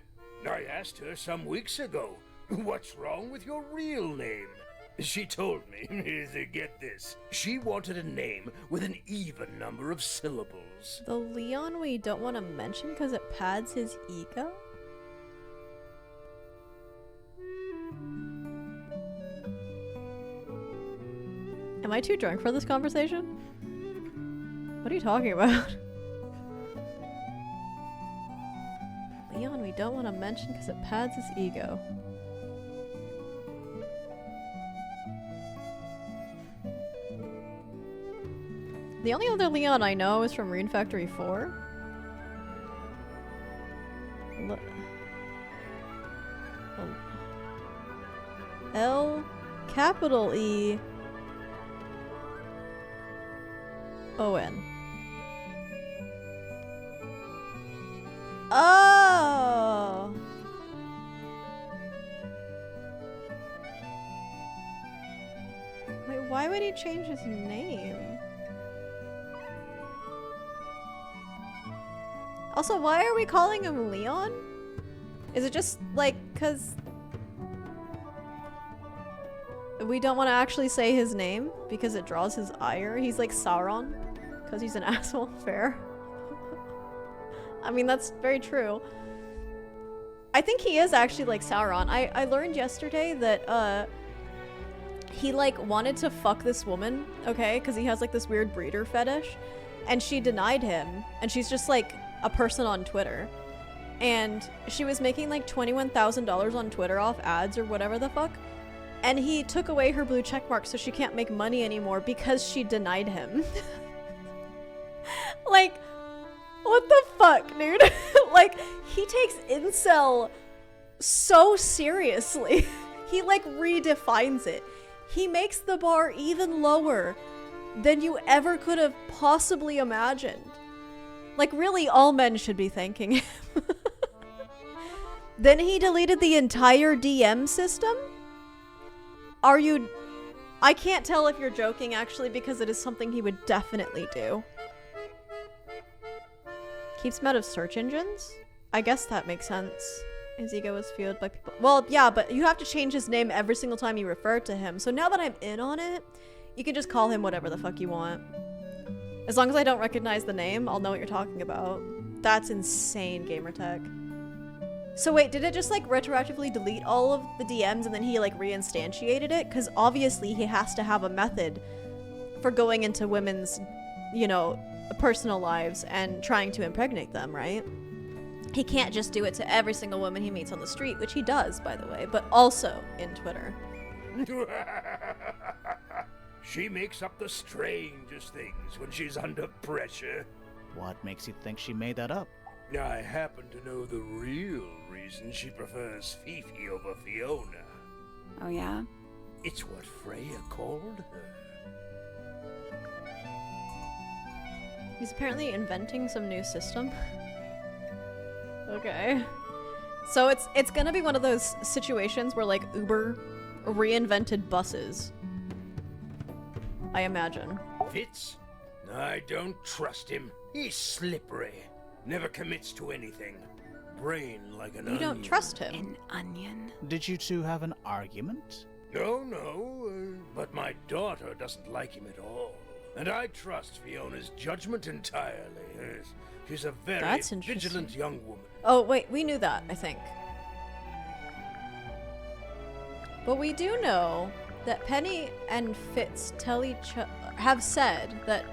[SPEAKER 12] I asked her some weeks ago, what's wrong with your real name? She told me, get this, she wanted a name with an even number of syllables.
[SPEAKER 1] The Leon we don't want to mention because it pads his ego? Am I too drunk for this conversation? What are you talking about? Leon we don't want to mention because it pads his ego. The only other Leon I know is from Rune Factory 4. L capital E O-N. Oh! Wait, why would he change his name? Also, why are we calling him Leon? Is it just, like, cause we don't want to actually say his name because it draws his ire? He's like Sauron because he's an asshole. Fair. I mean, that's very true. I think he is actually like Sauron. I learned yesterday that he like wanted to fuck this woman, okay? Because he has like this weird breeder fetish, and she denied him, and she's just like a person on Twitter, and she was making like $21,000 on Twitter off ads or whatever the fuck, and he took away her blue check mark so she can't make money anymore because she denied him. Like, what the fuck, dude? Like, he takes incel so seriously. He like redefines it. He makes the bar even lower than you ever could have possibly imagined. Like, really, all men should be thanking him. Then he deleted the entire DM system? Are you... I can't tell if you're joking, actually, because it is something he would definitely do. Keeps him out of search engines? I guess that makes sense. His ego is fueled by people... Well, yeah, but you have to change his name every single time you refer to him. So now that I'm in on it, you can just call him whatever the fuck you want. As long as I don't recognize the name, I'll know what you're talking about. That's insane, gamertag. So wait, did it just like retroactively delete all of the DMs and then he like reinstantiated it? Because obviously he has to have a method for going into women's, you know, personal lives and trying to impregnate them, right? He can't just do it to every single woman he meets on the street, which he does, by the way, but also in Twitter.
[SPEAKER 12] She makes up the strangest things when she's under pressure.
[SPEAKER 2] What makes you think she made that up?
[SPEAKER 12] I happen to know the real reason she prefers Fifi over Fiona.
[SPEAKER 3] Oh, yeah?
[SPEAKER 12] It's what Freya called her.
[SPEAKER 1] He's apparently inventing some new system. Okay. So it's gonna be one of those situations where like Uber reinvented buses. I imagine.
[SPEAKER 12] Fitz? I don't trust him. He's slippery. Never commits to anything. Brain like an onion.
[SPEAKER 1] You don't trust him?
[SPEAKER 3] An onion?
[SPEAKER 2] Did you two have an argument?
[SPEAKER 12] No, but my daughter doesn't like him at all. And I trust Fiona's judgment entirely. Yes. She's a very vigilant young woman.
[SPEAKER 1] Oh, wait, we knew that, I think. But we do know that Penny and Fitz have said that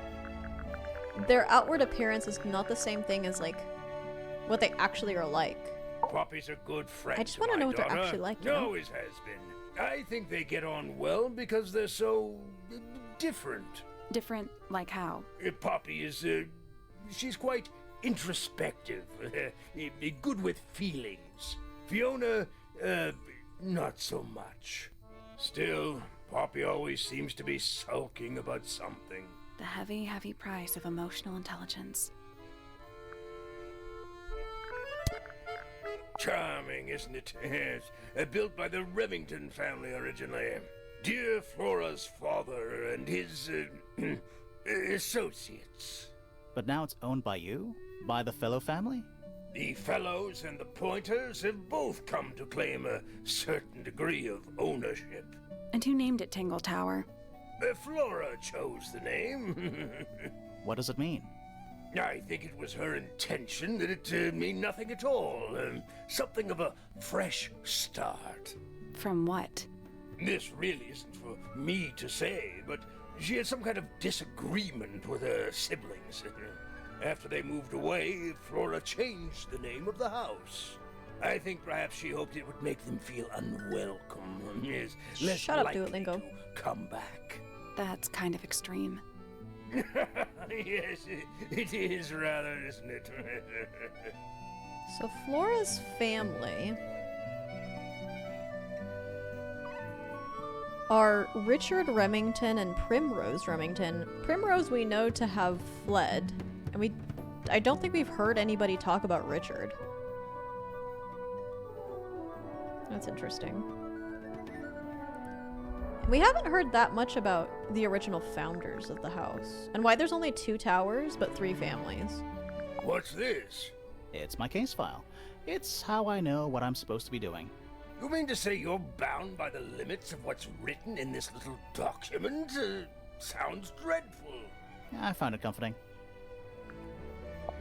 [SPEAKER 1] their outward appearance is not the same thing as, like, what they actually are like.
[SPEAKER 12] Poppy's a good friend.
[SPEAKER 1] I just want to know what they're actually like, you know?
[SPEAKER 12] Always has been. I think they get on well because they're so different.
[SPEAKER 3] Different, like how?
[SPEAKER 12] Poppy is, she's quite introspective, good with feelings. Fiona, not so much. Still, Poppy always seems to be sulking about something.
[SPEAKER 3] The heavy, heavy price of emotional intelligence.
[SPEAKER 12] Charming, isn't it? Yes. Built by the Remington family originally. Dear Flora's father and his associates.
[SPEAKER 2] But now it's owned by you? By the Fellow family?
[SPEAKER 12] The Fellows and the Pointers have both come to claim a certain degree of ownership.
[SPEAKER 3] And who named it Tangle Tower?
[SPEAKER 12] Flora chose the name.
[SPEAKER 2] What does it mean?
[SPEAKER 12] I think it was her intention that it mean nothing at all. Something of a fresh start.
[SPEAKER 3] From what?
[SPEAKER 12] This really isn't for me to say, but she had some kind of disagreement with her siblings. After they moved away, Flora changed the name of the house. I think perhaps she hoped it would make them feel unwelcome. Yes, less
[SPEAKER 1] Shut up,
[SPEAKER 12] likely
[SPEAKER 1] Duolingo.
[SPEAKER 12] to come back.
[SPEAKER 3] That's kind of extreme.
[SPEAKER 12] Yes, it is rather, isn't it?
[SPEAKER 1] So Flora's family are Richard Remington and Primrose Remington. Primrose we know to have fled, and I don't think we've heard anybody talk about Richard. That's interesting. We haven't heard that much about the original founders of the house, and why there's only 2 towers but 3 families.
[SPEAKER 12] What's this?
[SPEAKER 2] It's my case file. It's how I know what I'm supposed to be doing.
[SPEAKER 12] You mean to say you're bound by the limits of what's written in this little document? Sounds dreadful.
[SPEAKER 2] I found it comforting.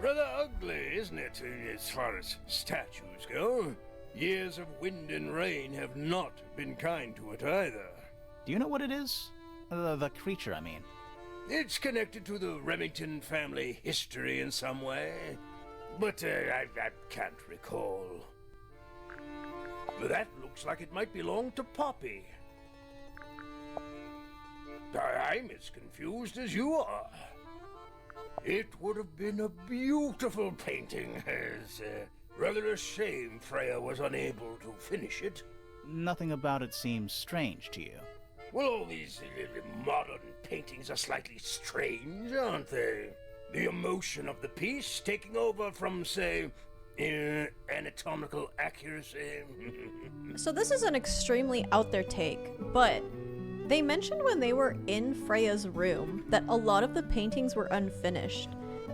[SPEAKER 12] Rather ugly, isn't it, as far as statues go? Years of wind and rain have not been kind to it either.
[SPEAKER 2] Do you know what it is? The creature, I mean.
[SPEAKER 12] It's connected to the Remington family history in some way, but I can't recall. That looks like it might belong to Poppy. I'm as confused as you are. It would have been a beautiful painting. It's rather a shame Freya was unable to finish it.
[SPEAKER 2] Nothing about it seems strange to you.
[SPEAKER 12] Well, all these modern paintings are slightly strange, aren't they? The emotion of the piece taking over from, say, anatomical accuracy.
[SPEAKER 1] So this is an extremely out there take, but they mentioned when they were in Freya's room that a lot of the paintings were unfinished.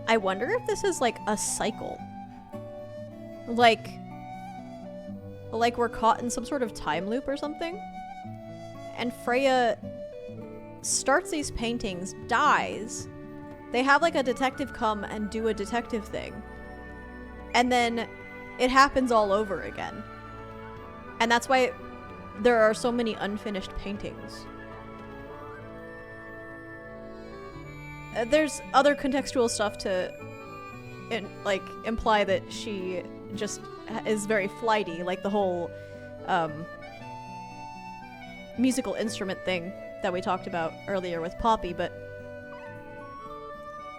[SPEAKER 1] I wonder if this is like a cycle. Like we're caught in some sort of time loop or something? And Freya starts these paintings, dies. They have like a detective come and do a detective thing. And then it happens all over again. And that's why there are so many unfinished paintings. There's other contextual stuff to imply that she just is very flighty, like the whole musical instrument thing that we talked about earlier with Poppy, but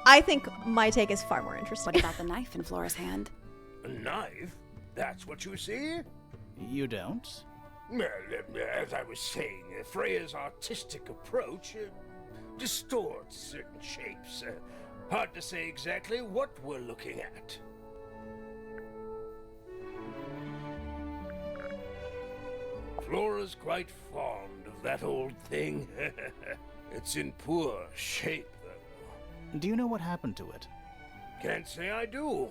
[SPEAKER 1] I think my take is far more interesting.
[SPEAKER 3] What about the knife in Flora's hand?
[SPEAKER 12] A knife? That's what you see?
[SPEAKER 2] You don't?
[SPEAKER 12] Well, as I was saying, Freya's artistic approach distorts certain shapes. Hard to say exactly what we're looking at. Flora's quite fond of that old thing. It's in poor shape, though.
[SPEAKER 2] Do you know what happened to it?
[SPEAKER 12] Can't say I do.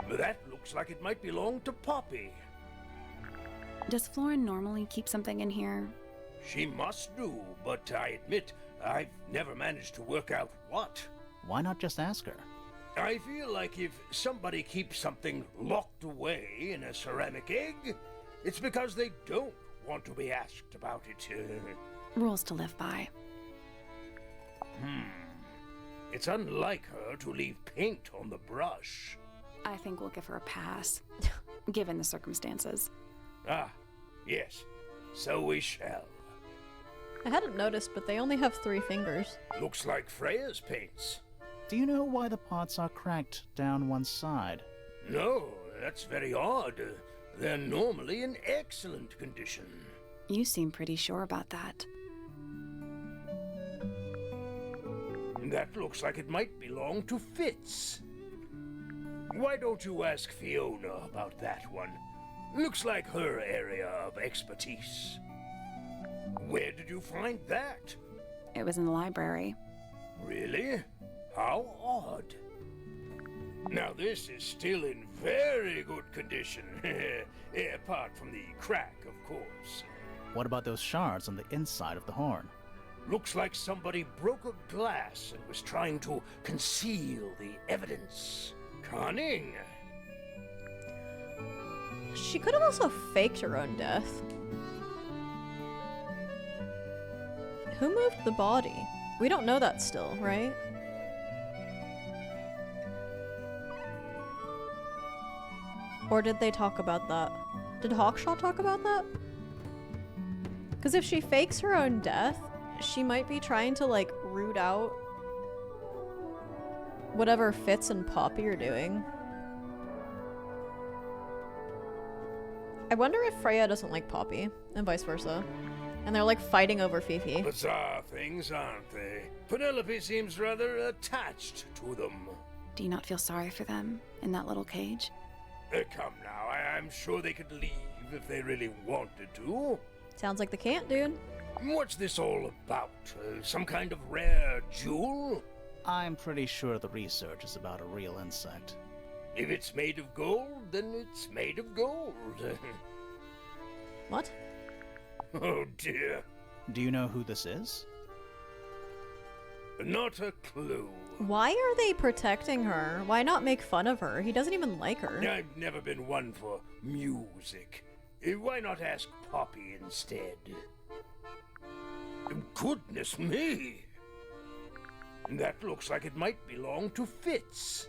[SPEAKER 12] But that looks like it might belong to Poppy.
[SPEAKER 3] Does Flora normally keep something in here?
[SPEAKER 12] She must do, but I admit I've never managed to work out what.
[SPEAKER 2] Why not just ask her?
[SPEAKER 12] I feel like if somebody keeps something locked away in a ceramic egg, it's because they don't want to be asked about it.
[SPEAKER 3] Rules to live by.
[SPEAKER 12] It's unlike her to leave paint on the brush.
[SPEAKER 3] I think we'll give her a pass, given the circumstances.
[SPEAKER 12] Ah, yes. So we shall.
[SPEAKER 1] I hadn't noticed, but they only have 3 fingers.
[SPEAKER 12] Looks like Freya's paints.
[SPEAKER 2] Do you know why the pots are cracked down one side?
[SPEAKER 12] No, that's very odd. They're normally in excellent condition.
[SPEAKER 3] You seem pretty sure about that.
[SPEAKER 12] That looks like it might belong to Fitz. Why don't you ask Fiona about that one? Looks like her area of expertise. Where did you find that?
[SPEAKER 3] It was in the library.
[SPEAKER 12] Really? How odd. Now this is still in very good condition. Apart from the crack, of course.
[SPEAKER 2] What about those shards on the inside of the horn?
[SPEAKER 12] Looks like somebody broke a glass and was trying to conceal the evidence. Cunning.
[SPEAKER 1] She could have also faked her own death. Who moved the body? We don't know that still, right? Or did they talk about that? Did Hawkshaw talk about that? Because if she fakes her own death, she might be trying to, like, root out whatever Fitz and Poppy are doing. I wonder if Freya doesn't like Poppy, and vice versa. And they're, like, fighting over Fifi.
[SPEAKER 12] Bizarre things, aren't they? Penelope seems rather attached to them.
[SPEAKER 3] Do you not feel sorry for them in that little cage?
[SPEAKER 12] Come now, I'm sure they could leave if they really wanted to.
[SPEAKER 1] Sounds like they can't, dude.
[SPEAKER 12] What's this all about? Some kind of rare jewel?
[SPEAKER 2] I'm pretty sure the research is about a real insect.
[SPEAKER 12] If it's made of gold, then it's made of gold.
[SPEAKER 1] What?
[SPEAKER 12] Oh dear.
[SPEAKER 2] Do you know who this is?
[SPEAKER 12] Not a clue.
[SPEAKER 1] Why are they protecting her? Why not make fun of her? He doesn't even like her.
[SPEAKER 12] I've never been one for music. Why not ask Poppy instead? Goodness me! That looks like it might belong to Fitz.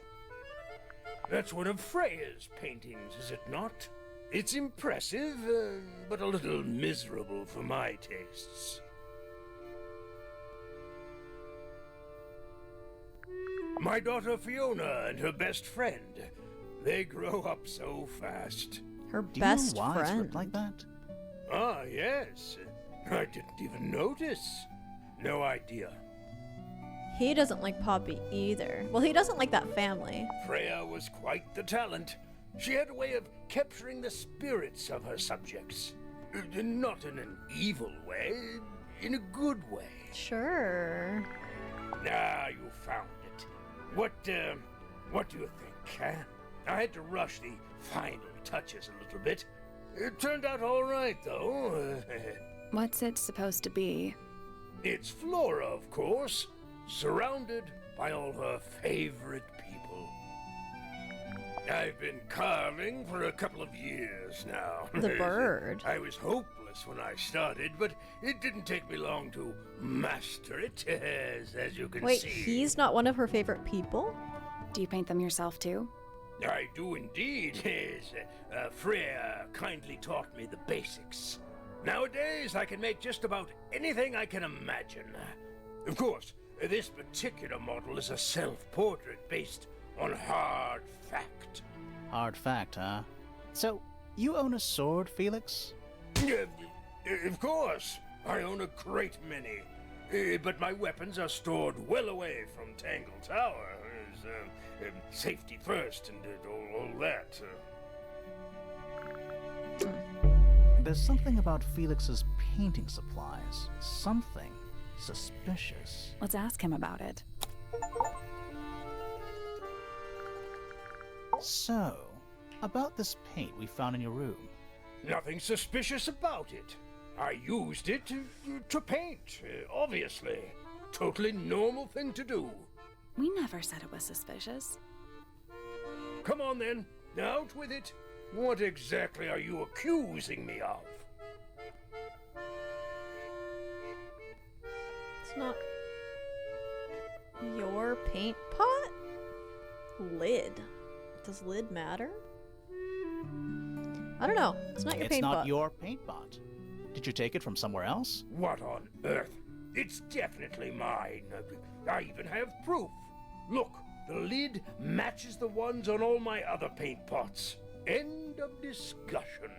[SPEAKER 12] That's one of Freya's paintings, is it not? It's impressive, but a little miserable for my tastes. My daughter Fiona and her best friend. They grow up so fast.
[SPEAKER 1] Her
[SPEAKER 2] Do
[SPEAKER 1] best
[SPEAKER 2] you know why it's
[SPEAKER 1] friend.
[SPEAKER 2] ripped like that?
[SPEAKER 12] Ah, yes. I didn't even notice. No idea.
[SPEAKER 1] He doesn't like Poppy either. Well, he doesn't like that family.
[SPEAKER 12] Freya was quite the talent. She had a way of capturing the spirits of her subjects. Not in an evil way, in a good way.
[SPEAKER 1] Sure.
[SPEAKER 12] Ah, you found it. What do you think, huh? I had to rush the final touches a little bit. It turned out all right, though.
[SPEAKER 3] What's it supposed to be?
[SPEAKER 12] It's Flora, of course, surrounded by all her favorite people. I've been carving for a couple of years now.
[SPEAKER 1] The bird.
[SPEAKER 12] I was hopeless when I started, but it didn't take me long to master it, as you can
[SPEAKER 1] Wait,
[SPEAKER 12] see.
[SPEAKER 1] he's not one of her favorite people?
[SPEAKER 3] Do you paint them yourself too?
[SPEAKER 12] I do indeed, yes. Freya kindly taught me the basics. Nowadays, I can make just about anything I can imagine. Of course, this particular model is a self-portrait based on hard fact.
[SPEAKER 2] Hard fact, huh? So, you own a sword, Felix?
[SPEAKER 12] Of course. I own a great many. But my weapons are stored well away from Tangle Tower. Safety first and all that.
[SPEAKER 2] There's something about Felix's painting supplies. Something suspicious.
[SPEAKER 3] Let's ask him about it.
[SPEAKER 2] So, about this paint we found in your room.
[SPEAKER 12] Nothing suspicious about it. I used it to paint, obviously. Totally normal thing to do.
[SPEAKER 3] We never said it was suspicious.
[SPEAKER 12] Come on then, out with it. What exactly are you accusing me of?
[SPEAKER 1] It's not your paint pot? Lid. Does lid matter? I don't know. It's not your paint pot.
[SPEAKER 2] It's not your paint pot. Did you take it from somewhere else?
[SPEAKER 12] What on earth? It's definitely mine. I even have proof. Look, the lid matches the ones on all my other paint pots. End of discussion.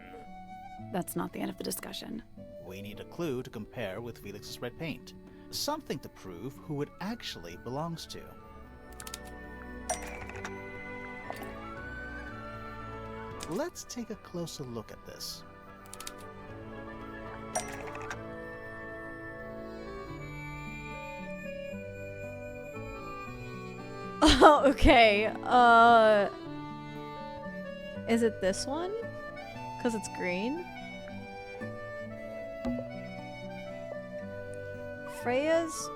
[SPEAKER 3] That's not the end of the discussion.
[SPEAKER 2] We need a clue to compare with Felix's red paint. Something to prove who it actually belongs to. let's take a closer look at this.
[SPEAKER 1] Oh, okay. Is it this one? Because it's green? Freya's...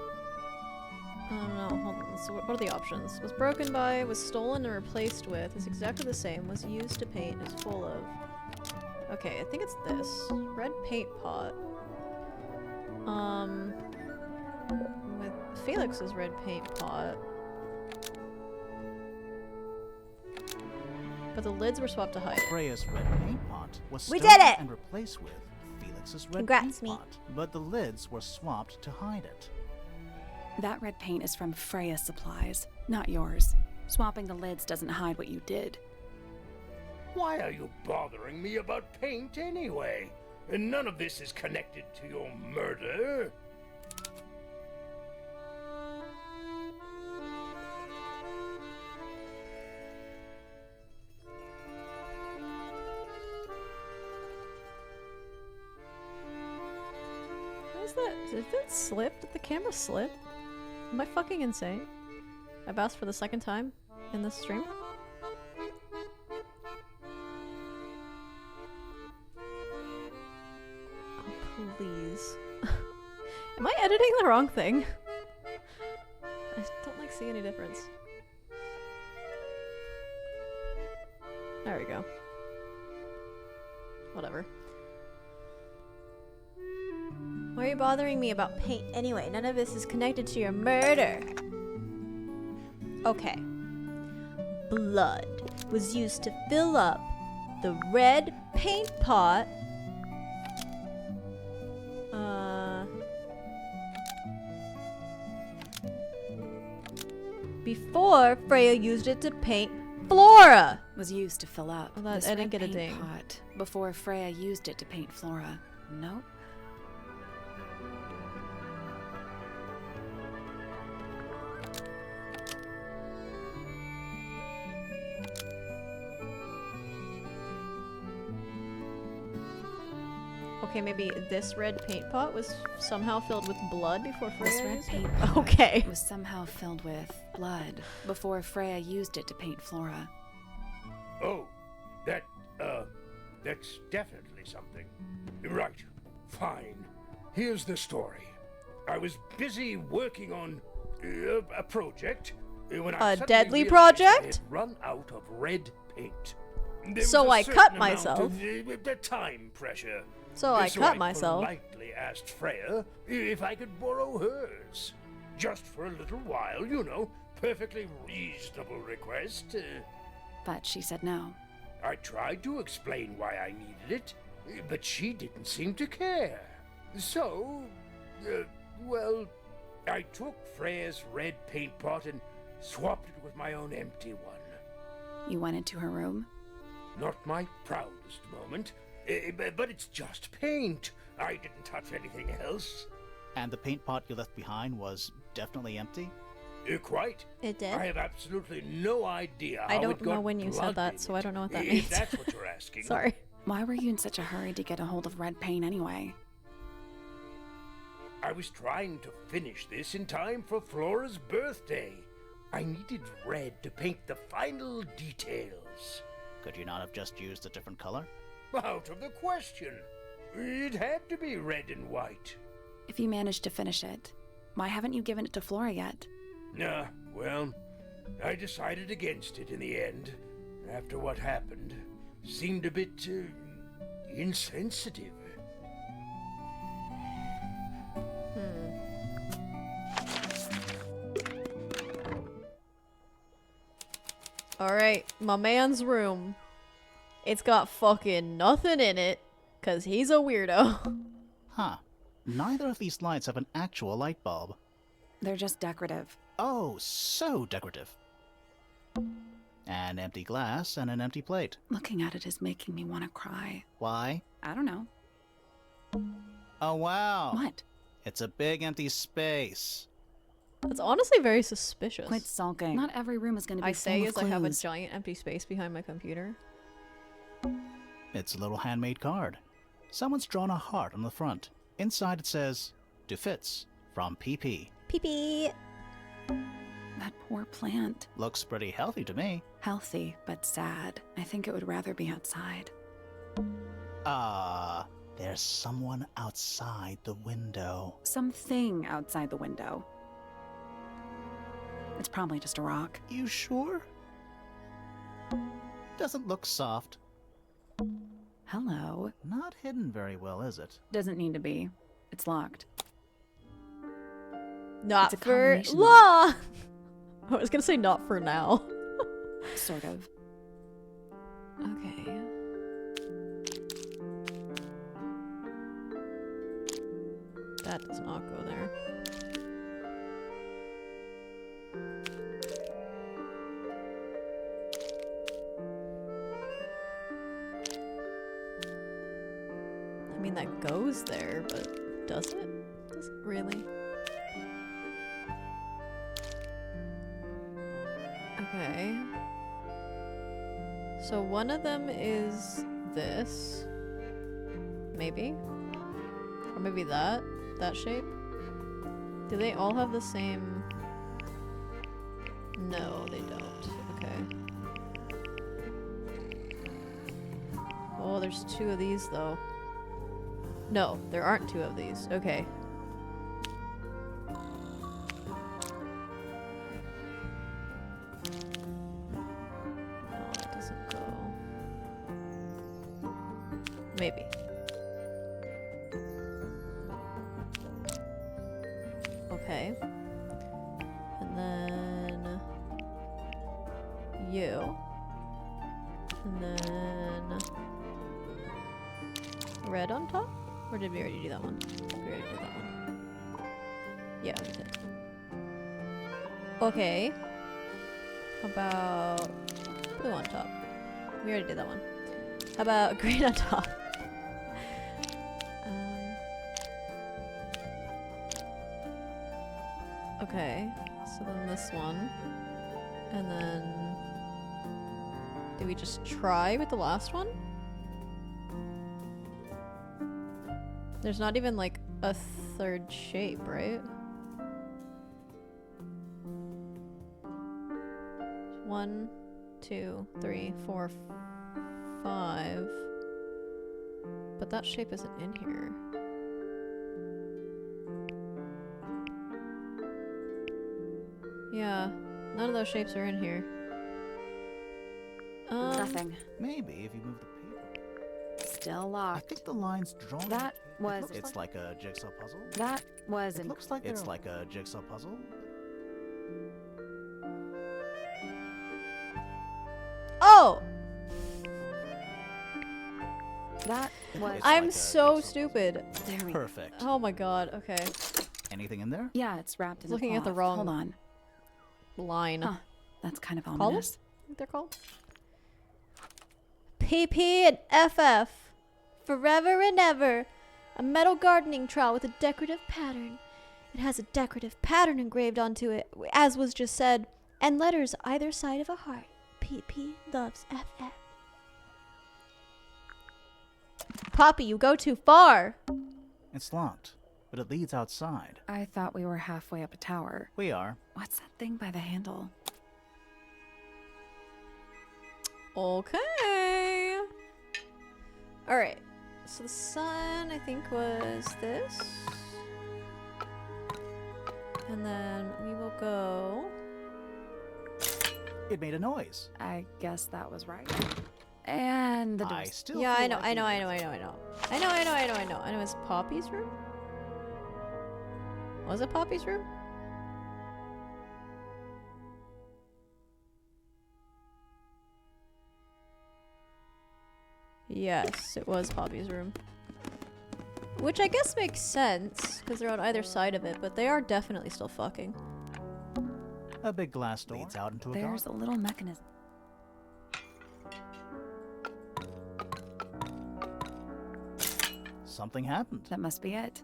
[SPEAKER 1] I don't know, hold on. So what are the options? Was broken by, was stolen and replaced with, is exactly the same, was used to paint, is full of... Okay, I think it's this. Red paint pot. With Felix's red paint pot. But the lids were swapped to hide it.
[SPEAKER 2] Freya's red paint pot was
[SPEAKER 1] We
[SPEAKER 2] stolen
[SPEAKER 1] did it!
[SPEAKER 2] and replaced with Felix's red
[SPEAKER 1] Congrats,
[SPEAKER 2] paint
[SPEAKER 1] me.
[SPEAKER 2] pot, but the lids were swapped to hide it.
[SPEAKER 3] That red paint is from Freya's supplies, not yours. Swapping the lids doesn't hide what you did.
[SPEAKER 12] Why are you bothering me about paint anyway? And none of this is connected to your murder.
[SPEAKER 1] What is that? Did that slip? Did the camera slip? Am I fucking insane? I've asked for the second time in this stream. Oh, please. Am I editing the wrong thing? I don't like see any difference. There we go. Whatever. Why are you bothering me about paint anyway? None of this is connected to your murder. Okay. Blood was used to fill up the red paint pot. Before Freya used it to paint Flora.
[SPEAKER 3] Was used to fill up.
[SPEAKER 1] Oh,
[SPEAKER 3] this
[SPEAKER 1] I didn't
[SPEAKER 3] red
[SPEAKER 1] get a
[SPEAKER 3] paint
[SPEAKER 1] ding.
[SPEAKER 3] pot before Freya used it to paint Flora. Nope.
[SPEAKER 1] Okay, maybe this red paint pot was somehow filled with blood before Freya
[SPEAKER 3] This red
[SPEAKER 1] used it?
[SPEAKER 3] paint pot
[SPEAKER 1] Okay.
[SPEAKER 3] was somehow filled with blood before Freya used it to paint Flora.
[SPEAKER 12] Oh, that's definitely something. Right, fine. Here's the story. I was busy working on a project when I
[SPEAKER 1] A
[SPEAKER 12] suddenly
[SPEAKER 1] deadly
[SPEAKER 12] realized I
[SPEAKER 1] project?
[SPEAKER 12] had run out of red paint. There
[SPEAKER 1] So
[SPEAKER 12] was a
[SPEAKER 1] I
[SPEAKER 12] certain
[SPEAKER 1] cut
[SPEAKER 12] amount
[SPEAKER 1] myself.
[SPEAKER 12] Of, the time pressure.
[SPEAKER 1] So I cut myself.
[SPEAKER 12] Politely asked Freya if I could borrow hers, just for a little while. You know, perfectly reasonable request.
[SPEAKER 3] But she said no.
[SPEAKER 12] I tried to explain why I needed it, but she didn't seem to care. So, well, I took Freya's red paint pot and swapped it with my own empty one.
[SPEAKER 3] You went into her room?
[SPEAKER 12] Not my proudest moment, but it's just paint. I didn't touch anything else.
[SPEAKER 2] And the paint pot you left behind was definitely empty?
[SPEAKER 12] Quite.
[SPEAKER 1] It did?
[SPEAKER 12] I have absolutely no idea
[SPEAKER 1] I
[SPEAKER 12] how
[SPEAKER 1] don't
[SPEAKER 12] it got
[SPEAKER 1] know when you said
[SPEAKER 12] blood
[SPEAKER 1] that,
[SPEAKER 12] in
[SPEAKER 1] so
[SPEAKER 12] it,
[SPEAKER 1] I don't know what that
[SPEAKER 12] if
[SPEAKER 1] means.
[SPEAKER 12] that's what you're asking.
[SPEAKER 1] Sorry.
[SPEAKER 3] Why were you in such a hurry to get a hold of red paint anyway?
[SPEAKER 12] I was trying to finish this in time for Flora's birthday. I needed red to paint the final details.
[SPEAKER 2] Could you not have just used a different color?
[SPEAKER 12] Out of the question. It had to be red and white.
[SPEAKER 3] If you managed to finish it, why haven't you given it to Flora yet?
[SPEAKER 12] Well, I decided against it in the end. After what happened, seemed a bit insensitive.
[SPEAKER 1] Alright, my man's room. It's got fucking nothing in it, cause he's a weirdo.
[SPEAKER 2] Huh. Neither of these lights have an actual light bulb.
[SPEAKER 3] They're just decorative.
[SPEAKER 2] Oh, so decorative. An empty glass and an empty plate.
[SPEAKER 3] Looking at it is making me want to cry.
[SPEAKER 2] Why?
[SPEAKER 3] I don't know.
[SPEAKER 2] Oh, wow.
[SPEAKER 3] What?
[SPEAKER 2] It's a big empty space.
[SPEAKER 1] That's honestly very suspicious.
[SPEAKER 3] Quit sulking. Not every room is going to be
[SPEAKER 1] I say
[SPEAKER 3] full
[SPEAKER 1] as
[SPEAKER 3] of
[SPEAKER 1] I have a
[SPEAKER 3] clues.
[SPEAKER 1] giant empty space behind my computer.
[SPEAKER 2] It's a little handmade card. Someone's drawn a heart on the front. Inside it says, "To Fitz, from PP."
[SPEAKER 1] Pee-pee.
[SPEAKER 3] That poor plant.
[SPEAKER 2] Looks pretty healthy to me.
[SPEAKER 3] Healthy, but sad. I think it would rather be outside.
[SPEAKER 2] There's someone outside the window.
[SPEAKER 3] Something outside the window. It's probably just a rock.
[SPEAKER 2] You sure? Doesn't look soft.
[SPEAKER 3] Hello.
[SPEAKER 2] Not hidden very well, is it?
[SPEAKER 3] Doesn't need to be. It's locked.
[SPEAKER 1] Not
[SPEAKER 3] It's a
[SPEAKER 1] for
[SPEAKER 3] combination
[SPEAKER 1] law. I was gonna say not for now.
[SPEAKER 3] Sort of.
[SPEAKER 1] Okay. That does not go there. I mean, that goes there, but does it? Does it really? Okay. So one of them is this. Maybe? Or maybe that shape? Do they all have the same? No, they don't. Okay. Oh, there's two of these though. No, there aren't two of these. Okay. Oh, that doesn't go. Maybe. Okay. And then you. And then red on top? Or did we already do that one? We already did that one. Yeah, we did. Okay. How about blue on top? We already did that one. How about green on top? Okay, so then this one. And then do we just try with the last one? There's not even like a third shape, right? 1, 2, 3, 4, 5. But that shape isn't in here. Yeah, none of those shapes are in here.
[SPEAKER 3] Nothing.
[SPEAKER 2] Maybe if you move the paper.
[SPEAKER 3] Still
[SPEAKER 2] I
[SPEAKER 3] locked.
[SPEAKER 2] think the lines drawn.
[SPEAKER 3] That was.
[SPEAKER 2] It's like a jigsaw puzzle.
[SPEAKER 3] That was.
[SPEAKER 2] It looks like it's like a jigsaw puzzle.
[SPEAKER 1] Oh!
[SPEAKER 3] That was.
[SPEAKER 1] I'm
[SPEAKER 2] like a
[SPEAKER 1] so
[SPEAKER 2] jigsaw
[SPEAKER 1] stupid.
[SPEAKER 3] There we go.
[SPEAKER 2] Perfect.
[SPEAKER 1] Oh my god, okay.
[SPEAKER 2] Anything in there?
[SPEAKER 3] Yeah, it's wrapped in.
[SPEAKER 1] Looking at the
[SPEAKER 3] cloth.
[SPEAKER 1] wrong
[SPEAKER 3] Hold on.
[SPEAKER 1] line.
[SPEAKER 3] Huh. That's kind of
[SPEAKER 1] Column?
[SPEAKER 3] ominous.
[SPEAKER 1] I think they're called. PP and FF. Forever and ever. A metal gardening trowel with a decorative pattern. It has a decorative pattern engraved onto it, as was just said, and letters either side of a heart. PP loves FF. Poppy, you go too far.
[SPEAKER 2] It's locked, but it leads outside.
[SPEAKER 3] I thought we were halfway up a tower.
[SPEAKER 2] We are.
[SPEAKER 3] What's that thing by the handle?
[SPEAKER 1] Okay. Alright. So the sun, I think, was this. And then we will go.
[SPEAKER 2] It made a noise.
[SPEAKER 3] I guess that was right. And the
[SPEAKER 2] I
[SPEAKER 3] door's
[SPEAKER 2] still.
[SPEAKER 1] Yeah,
[SPEAKER 2] feel
[SPEAKER 1] I know,
[SPEAKER 2] like
[SPEAKER 1] I
[SPEAKER 2] it
[SPEAKER 1] know, I know,
[SPEAKER 2] was-
[SPEAKER 1] I know, I know. I know it's Poppy's room? Was it Poppy's room? Yes, it was Poppy's room. Which I guess makes sense, because they're on either side of it, but they are definitely still fucking.
[SPEAKER 2] A big glass door leads out into a
[SPEAKER 3] There's a
[SPEAKER 2] garden.
[SPEAKER 3] little mechanism.
[SPEAKER 2] Something happened.
[SPEAKER 3] That must be it.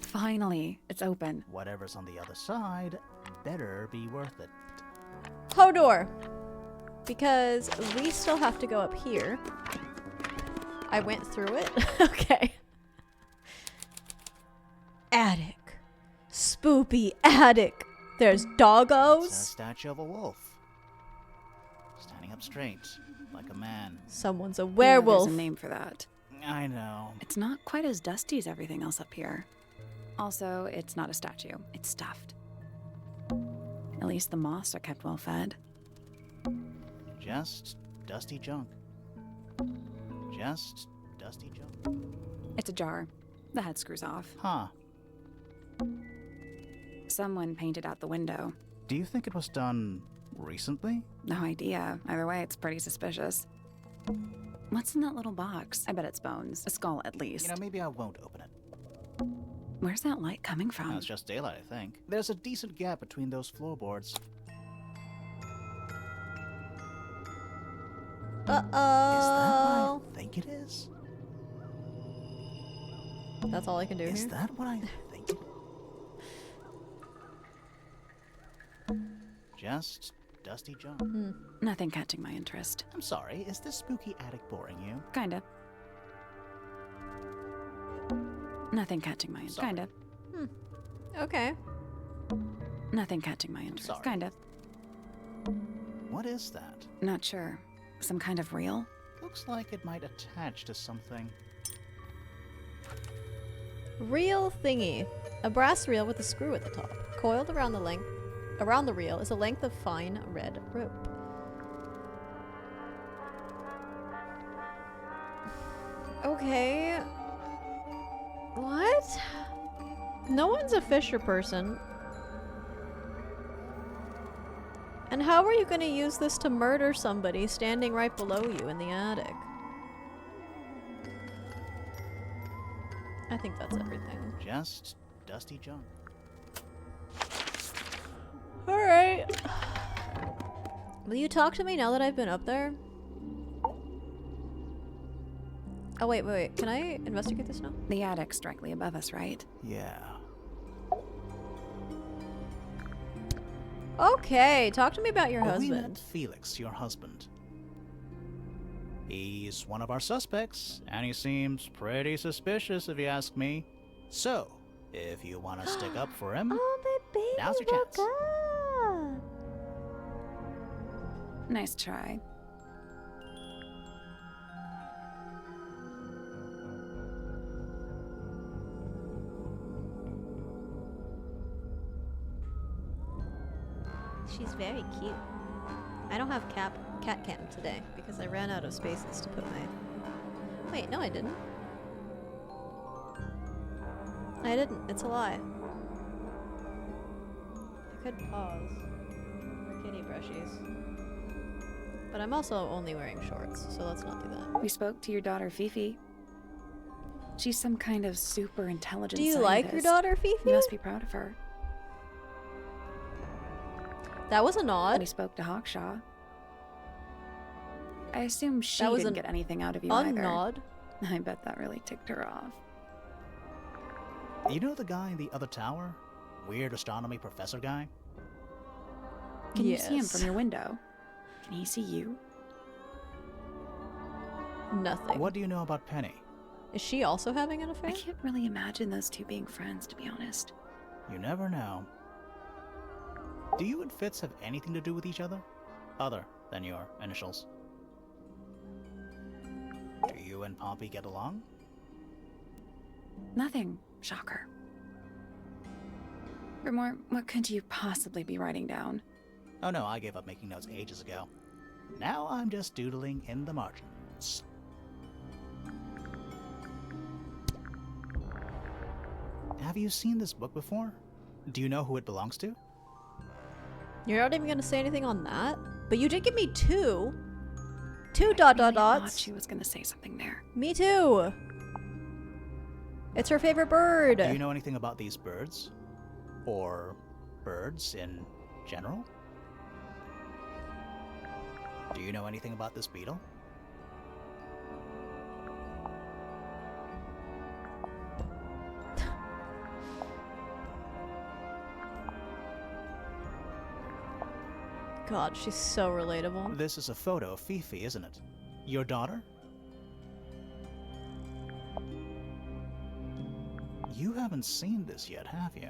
[SPEAKER 3] Finally, it's open.
[SPEAKER 2] Whatever's on the other side better be worth it.
[SPEAKER 1] Hodor! Because we still have to go up here. I went through it. Okay. Attic. Spoopy attic. There's
[SPEAKER 2] It's a
[SPEAKER 1] doggos.
[SPEAKER 2] statue of a wolf. Standing up straight, like a man.
[SPEAKER 1] Someone's a
[SPEAKER 3] You know,
[SPEAKER 1] werewolf.
[SPEAKER 3] there's a name for that.
[SPEAKER 2] I know.
[SPEAKER 3] It's not quite as dusty as everything else up here. Also, it's not a statue. It's stuffed. At least the moths are kept well fed.
[SPEAKER 2] Just dusty junk. Just dusty junk.
[SPEAKER 3] It's a jar. The head screws off.
[SPEAKER 2] Huh.
[SPEAKER 3] Someone painted out the window.
[SPEAKER 2] Do you think it was done recently?
[SPEAKER 3] No idea. Either way, it's pretty suspicious. What's in that little box? I bet it's bones. A skull, at least.
[SPEAKER 2] You know, maybe I won't open it.
[SPEAKER 3] Where's that light coming from?
[SPEAKER 2] No, it's just daylight, I think. There's a decent gap between those floorboards.
[SPEAKER 1] Uh-oh.
[SPEAKER 2] Is that what I think it is?
[SPEAKER 1] That's all I can do
[SPEAKER 2] Is
[SPEAKER 1] here?
[SPEAKER 2] that what I think it Just dusty junk.
[SPEAKER 3] Nothing catching my interest.
[SPEAKER 2] I'm sorry, is this spooky attic boring you?
[SPEAKER 3] Kinda. Nothing catching my interest.
[SPEAKER 2] Sorry.
[SPEAKER 3] Kinda.
[SPEAKER 1] Okay.
[SPEAKER 3] Nothing catching my interest.
[SPEAKER 2] sorry.
[SPEAKER 3] Kinda.
[SPEAKER 2] What is that?
[SPEAKER 3] Not sure. Some kind of reel?
[SPEAKER 2] Looks like it might attach to something.
[SPEAKER 1] Reel thingy. A brass reel with a screw at the top. Coiled around the reel is a length of fine red rope. Okay. What? No one's a fisher person. And how are you going to use this to murder somebody standing right below you in the attic? I think that's everything.
[SPEAKER 2] Just dusty junk.
[SPEAKER 1] Alright. Will you talk to me now that I've been up there? Oh, wait. Can I investigate this now?
[SPEAKER 3] The attic's directly above us, right?
[SPEAKER 2] Yeah.
[SPEAKER 1] Okay, talk to me about your
[SPEAKER 2] We met
[SPEAKER 1] husband.
[SPEAKER 2] Felix, your husband. He's one of our suspects, and he seems pretty suspicious if you ask me. So, if you want to stick up for him,
[SPEAKER 4] Oh, my baby
[SPEAKER 2] now's your chance.
[SPEAKER 4] woke up.
[SPEAKER 3] Nice try.
[SPEAKER 1] She's very cute. I don't have cat cam today because I ran out of spaces to put my... Wait, no I didn't. I didn't. It's a lie. I could pause for kitty brushies. But I'm also only wearing shorts, so let's not do that.
[SPEAKER 3] We spoke to your daughter, Fifi. She's some kind of super intelligent
[SPEAKER 1] Do you like your
[SPEAKER 3] scientist.
[SPEAKER 1] daughter, Fifi?
[SPEAKER 3] You must be proud of her.
[SPEAKER 1] That was a
[SPEAKER 3] We
[SPEAKER 1] nod.
[SPEAKER 3] spoke to Hawkshaw. I assume she
[SPEAKER 1] That was
[SPEAKER 3] didn't
[SPEAKER 1] an
[SPEAKER 3] get anything out of you
[SPEAKER 1] A
[SPEAKER 3] either.
[SPEAKER 1] nod.
[SPEAKER 3] I bet that really ticked her off.
[SPEAKER 2] You know the guy in the other tower? Weird astronomy professor guy?
[SPEAKER 3] Can you see him
[SPEAKER 1] Yes.
[SPEAKER 3] from your window? Can he see you?
[SPEAKER 1] Nothing.
[SPEAKER 2] What do you know about Penny?
[SPEAKER 1] Is she also having an
[SPEAKER 3] I
[SPEAKER 1] affair?
[SPEAKER 3] can't really imagine those two being friends, to be honest.
[SPEAKER 2] You never know. Do you and Fitz have anything to do with each other? Other than your initials? Do you and Poppy get along?
[SPEAKER 3] Nothing. Shocker. Grimoire, what could you possibly be writing down?
[SPEAKER 2] Oh no, I gave up making notes ages ago. Now I'm just doodling in the margins. Have you seen this book before? Do you know who it belongs to?
[SPEAKER 1] You're not even gonna say anything on that? But you did give me two. Two
[SPEAKER 3] I
[SPEAKER 1] dot
[SPEAKER 3] really
[SPEAKER 1] dot
[SPEAKER 3] thought
[SPEAKER 1] dots.
[SPEAKER 3] she was gonna say something there.
[SPEAKER 1] Me too. It's her favorite bird.
[SPEAKER 2] Do you know anything about these birds? Or birds in general? Do you know anything about this beetle?
[SPEAKER 1] God, she's so relatable.
[SPEAKER 2] This is a photo of Fifi, isn't it? Your daughter? You haven't seen this yet, have you?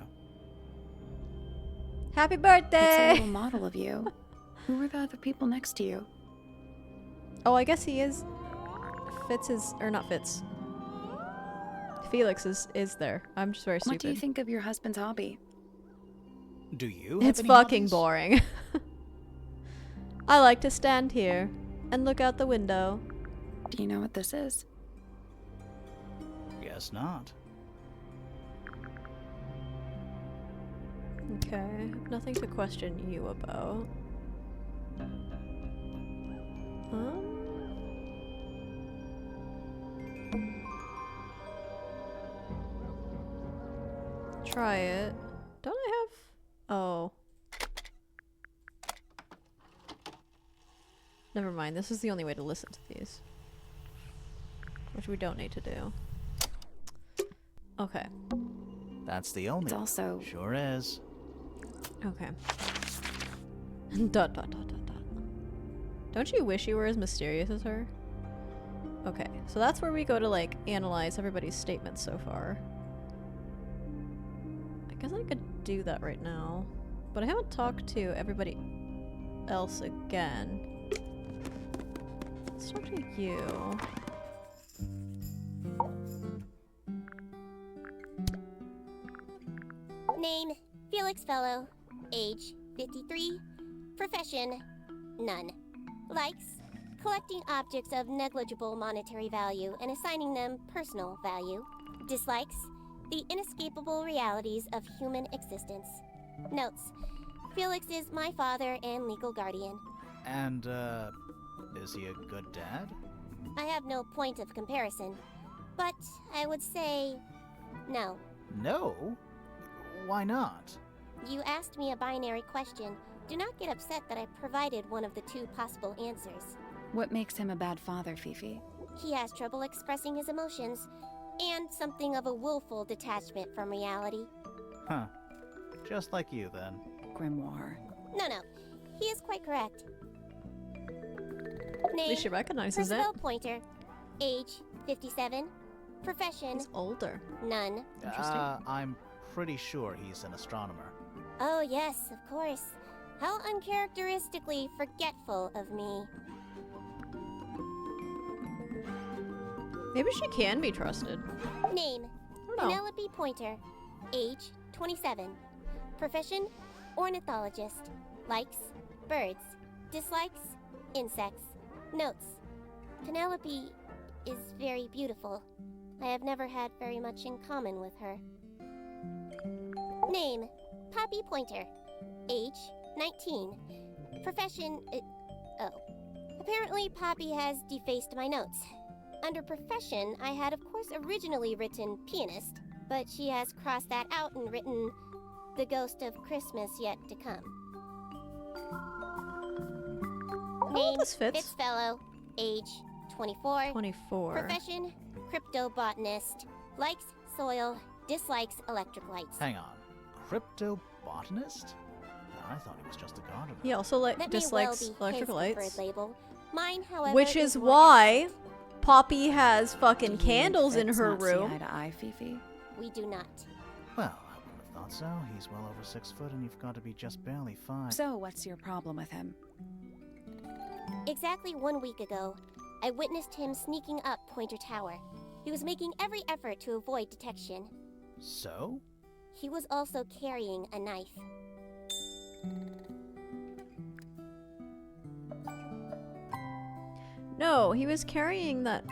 [SPEAKER 1] Happy
[SPEAKER 3] It's a
[SPEAKER 1] birthday!
[SPEAKER 3] little model of you. Who were the other people next to you?
[SPEAKER 1] Oh, I guess he is. Fitz is, or not Fitz. Felix is there. I'm just very stupid.
[SPEAKER 3] What do you think of your husband's hobby?
[SPEAKER 2] Do you have
[SPEAKER 1] It's
[SPEAKER 2] any
[SPEAKER 1] fucking
[SPEAKER 2] hobbies?
[SPEAKER 1] boring. I like to stand here and look out the window.
[SPEAKER 3] Do you know what this is?
[SPEAKER 2] Guess not.
[SPEAKER 1] Okay, nothing to question you about. Try it. Don't I have... Oh. Never mind, this is the only way to listen to these. Which we don't need to do. Okay.
[SPEAKER 2] That's the only
[SPEAKER 3] It's
[SPEAKER 2] one.
[SPEAKER 3] also...
[SPEAKER 2] Sure is.
[SPEAKER 1] Okay. Dot dot dot dot dot. Don't you wish you were as mysterious as her? Okay, so that's where we go to like analyze everybody's statements so far. I guess I could do that right now, but I haven't talked to everybody else again. Let's talk to you.
[SPEAKER 7] Name, Felix Fellow. Age, 53. Profession, none. Likes, collecting objects of negligible monetary value and assigning them personal value. Dislikes, the inescapable realities of human existence. Notes, Felix is my father and legal guardian.
[SPEAKER 2] And, is he a good dad?
[SPEAKER 7] I have no point of comparison, but I would say no.
[SPEAKER 2] No? Why not?
[SPEAKER 7] You asked me a binary question. Do not get upset that I provided one of the two possible answers.
[SPEAKER 3] What makes him a bad father, Fifi?
[SPEAKER 7] He has trouble expressing his emotions, and something of a willful detachment from reality.
[SPEAKER 2] Huh. Just like you, then.
[SPEAKER 3] Grimoire.
[SPEAKER 7] No, he is quite correct.
[SPEAKER 1] At
[SPEAKER 7] Name,
[SPEAKER 1] least she recognizes it.
[SPEAKER 7] Percival Pointer. Age, 57. Profession,
[SPEAKER 1] He's older.
[SPEAKER 7] none.
[SPEAKER 1] Interesting.
[SPEAKER 2] I'm pretty sure he's an astronomer.
[SPEAKER 7] Oh yes, of course. How uncharacteristically forgetful of me.
[SPEAKER 1] Maybe she can be trusted.
[SPEAKER 7] Name,
[SPEAKER 1] I don't know.
[SPEAKER 7] Penelope Pointer. Age, 27. Profession, ornithologist. Likes, birds. Dislikes, insects. Notes, Penelope is very beautiful. I have never had very much in common with her. Name, Poppy Pointer. Age, 19. Profession, Apparently Poppy has defaced my notes. Under profession, I had of course originally written pianist, but she has crossed that out and written the ghost of Christmas yet to come.
[SPEAKER 1] How old is Fitz?
[SPEAKER 7] Fitzfellow. Age, 24.
[SPEAKER 1] 24.
[SPEAKER 7] Profession, cryptobotanist. Likes soil, dislikes electric lights.
[SPEAKER 2] Hang on. Cryptobotanist? I thought he was just a gardener.
[SPEAKER 1] He also
[SPEAKER 7] That
[SPEAKER 1] dislikes
[SPEAKER 7] may well be
[SPEAKER 1] electric
[SPEAKER 7] his
[SPEAKER 1] lights.
[SPEAKER 7] preferred label. Mine, however,
[SPEAKER 1] Which is
[SPEAKER 7] more
[SPEAKER 1] why
[SPEAKER 7] accurate.
[SPEAKER 1] Poppy has fucking
[SPEAKER 3] Do you and
[SPEAKER 1] candles in
[SPEAKER 3] Fitz
[SPEAKER 1] her
[SPEAKER 3] not
[SPEAKER 1] room.
[SPEAKER 3] See eye to eye, Fifi?
[SPEAKER 7] We do not.
[SPEAKER 2] Well, I wouldn't have thought so. He's well over 6 foot and you've got to be just barely 5.
[SPEAKER 3] So, what's your problem with him?
[SPEAKER 7] Exactly 1 week ago, I witnessed him sneaking up Pointer Tower. He was making every effort to avoid detection.
[SPEAKER 2] So?
[SPEAKER 7] He was also carrying a knife.
[SPEAKER 1] No, he was carrying that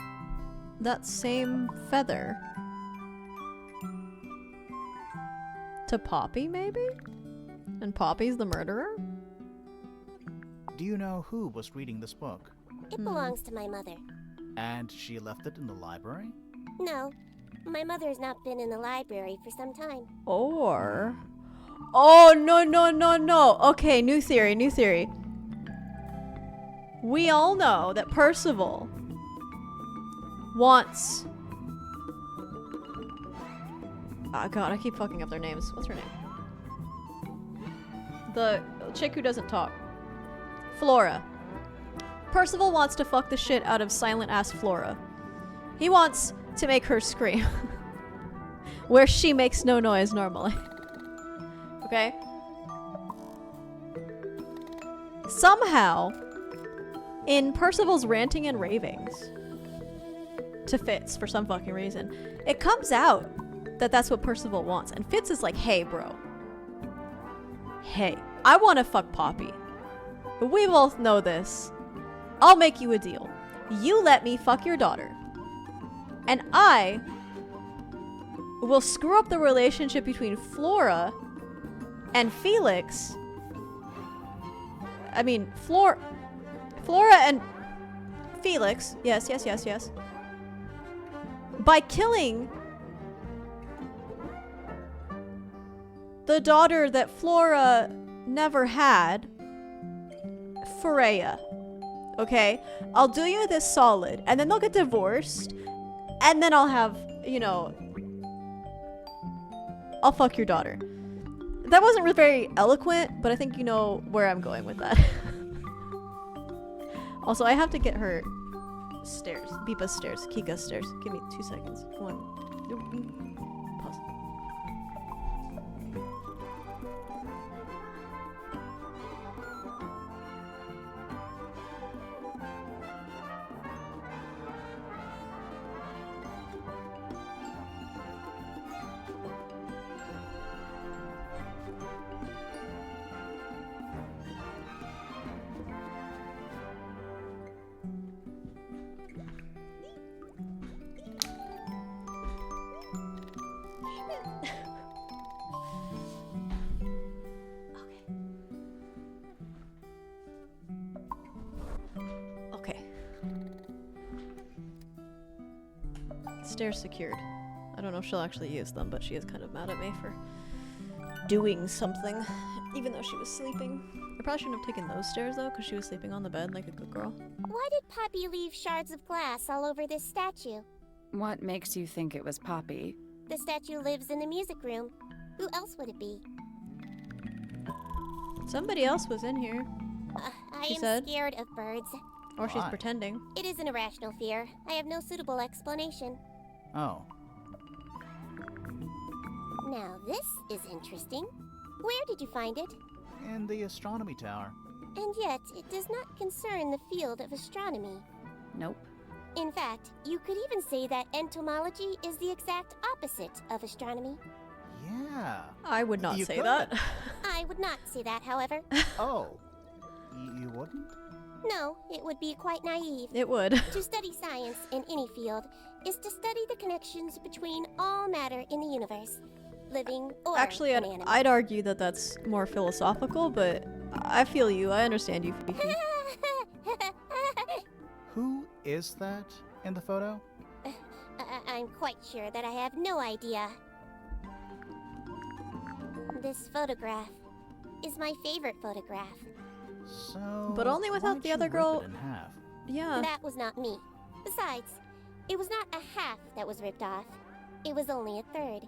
[SPEAKER 1] same feather. To Poppy, maybe? And Poppy's the murderer?
[SPEAKER 2] Do you know who was reading this book?
[SPEAKER 7] It belongs to my mother.
[SPEAKER 2] And she left it in the library?
[SPEAKER 7] No, my mother has not been in the library for some time.
[SPEAKER 1] Or... Oh, no. Okay, new theory. We all know that Percival wants... Oh god, I keep fucking up their names. What's her name? The chick who doesn't talk. Flora. Percival wants to fuck the shit out of silent-ass Flora. He wants to make her scream. Where she makes no noise normally. Okay? Somehow, in Percival's ranting and ravings to Fitz for some fucking reason, it comes out that that's what Percival wants. And Fitz is like, hey, bro. Hey, I want to fuck Poppy. We both know this. I'll make you a deal. You let me fuck your daughter. And I will screw up the relationship between Flora and Felix. I mean, Flora and Felix. Yes. By killing the daughter that Flora never had, Freya. Okay? I'll do you this solid, and then they'll get divorced, and then I'll have, you know, I'll fuck your daughter. That wasn't very eloquent, but I think you know where I'm going with that. Also, I have to get her stairs. Beepa's stairs. Kika's stairs. Give me 2 seconds. Pause. Okay. Stairs secured. I don't know if she'll actually use them, but she is kind of mad at me for doing something, even though she was sleeping. I probably shouldn't have taken those stairs though, because she was sleeping on the bed like a good girl.
[SPEAKER 7] Why did Poppy leave shards of glass all over this statue?
[SPEAKER 3] What makes you think it was Poppy?
[SPEAKER 7] The statue lives in the music room. Who else would it be?
[SPEAKER 1] Somebody else was in here.
[SPEAKER 7] I
[SPEAKER 1] She
[SPEAKER 7] am
[SPEAKER 1] said.
[SPEAKER 7] scared of birds.
[SPEAKER 1] Or she's
[SPEAKER 2] Why?
[SPEAKER 1] pretending.
[SPEAKER 7] It is an irrational fear. I have no suitable explanation.
[SPEAKER 2] Oh.
[SPEAKER 7] Now this is interesting. Where did you find it?
[SPEAKER 2] In the astronomy tower.
[SPEAKER 7] And yet, it does not concern the field of astronomy.
[SPEAKER 3] Nope.
[SPEAKER 7] In fact, you could even say that entomology is the exact opposite of astronomy.
[SPEAKER 2] Yeah.
[SPEAKER 1] I would not
[SPEAKER 2] You
[SPEAKER 1] say
[SPEAKER 2] could.
[SPEAKER 1] that.
[SPEAKER 7] I would not say that, however.
[SPEAKER 2] Oh. You wouldn't?
[SPEAKER 7] No, it would be quite naive.
[SPEAKER 1] It would.
[SPEAKER 7] To study science in any field is to study the connections between all matter in the universe, living or
[SPEAKER 1] Actually,
[SPEAKER 7] inanimate.
[SPEAKER 1] I'd argue that that's more philosophical, but I feel you. I understand you, Fifi.
[SPEAKER 2] Who is that in the photo?
[SPEAKER 7] I'm quite sure that I have no idea. This photograph is my favorite photograph.
[SPEAKER 2] So.
[SPEAKER 1] But only without
[SPEAKER 2] why'd
[SPEAKER 1] the
[SPEAKER 2] you
[SPEAKER 1] other
[SPEAKER 2] rip
[SPEAKER 1] girl-
[SPEAKER 2] it in half?
[SPEAKER 1] Yeah.
[SPEAKER 7] That was not me. Besides, it was not a half that was ripped off. It was only a third.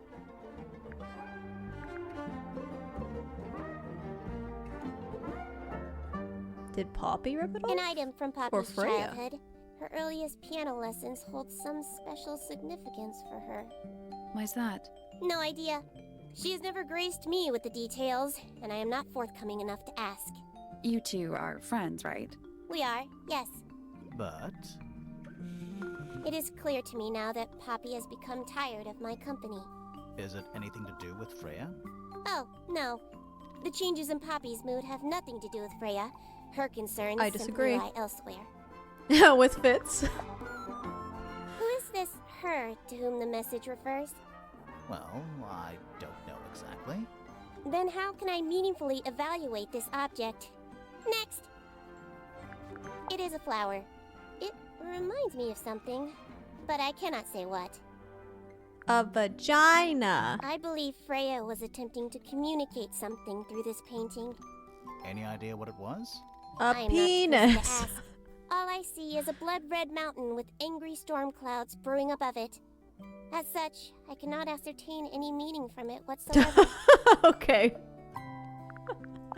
[SPEAKER 1] Did Poppy rip it off?
[SPEAKER 7] An item from Poppy's
[SPEAKER 1] Freya?
[SPEAKER 7] childhood. Her earliest piano lessons hold some special significance for her.
[SPEAKER 3] Why's that?
[SPEAKER 7] No idea. She has never graced me with the details, and I am not forthcoming enough to ask.
[SPEAKER 3] You two are friends, right?
[SPEAKER 7] We are, yes.
[SPEAKER 2] But.
[SPEAKER 7] It is clear to me now that Poppy has become tired of my company.
[SPEAKER 2] Is it anything to do with Freya?
[SPEAKER 7] Oh, no. The changes in Poppy's mood have nothing to do with Freya. Her concerns
[SPEAKER 1] I disagree.
[SPEAKER 7] simply lie elsewhere.
[SPEAKER 1] With Fitz.
[SPEAKER 7] Who is this her to whom the message refers?
[SPEAKER 2] Well, I don't know exactly.
[SPEAKER 7] Then how can I meaningfully evaluate this object? Next! It is a flower. It reminds me of something, but I cannot say what.
[SPEAKER 1] A vagina.
[SPEAKER 7] I believe Freya was attempting to communicate something through this painting.
[SPEAKER 2] Any idea what it was?
[SPEAKER 1] A
[SPEAKER 7] I am not supposed
[SPEAKER 1] penis.
[SPEAKER 7] to ask. All I see is a blood-red mountain with angry storm clouds brewing above it. As such, I cannot ascertain any meaning from it whatsoever.
[SPEAKER 1] Okay.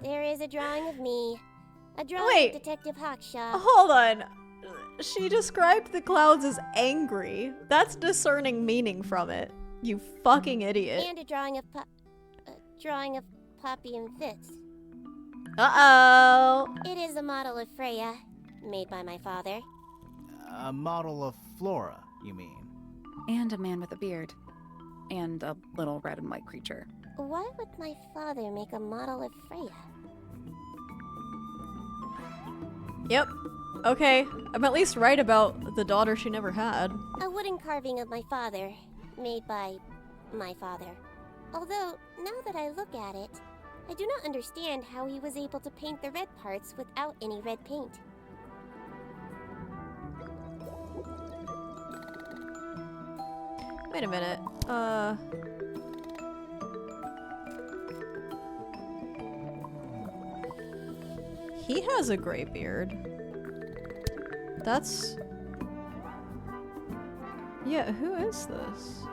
[SPEAKER 7] There is a drawing of me, A drawing
[SPEAKER 1] Wait.
[SPEAKER 7] of Detective Hawkshaw.
[SPEAKER 1] Hold on. She described the clouds as angry. That's discerning meaning from it. You fucking idiot.
[SPEAKER 7] And a drawing of Poppy and Fitz.
[SPEAKER 1] Uh-oh.
[SPEAKER 7] It is a model of Freya, made by my father.
[SPEAKER 2] A model of Flora, you mean?
[SPEAKER 3] And a man with a beard. And a little red and white creature.
[SPEAKER 7] Why would my father make a model of Freya?
[SPEAKER 1] Yep. Okay. I'm at least right about the daughter she never had.
[SPEAKER 7] A wooden carving of my father, made by my father. Although, now that I look at it, I do not understand how he was able to paint the red parts without any red paint.
[SPEAKER 1] Wait a minute. He has a gray beard. That's... Yeah, who is this?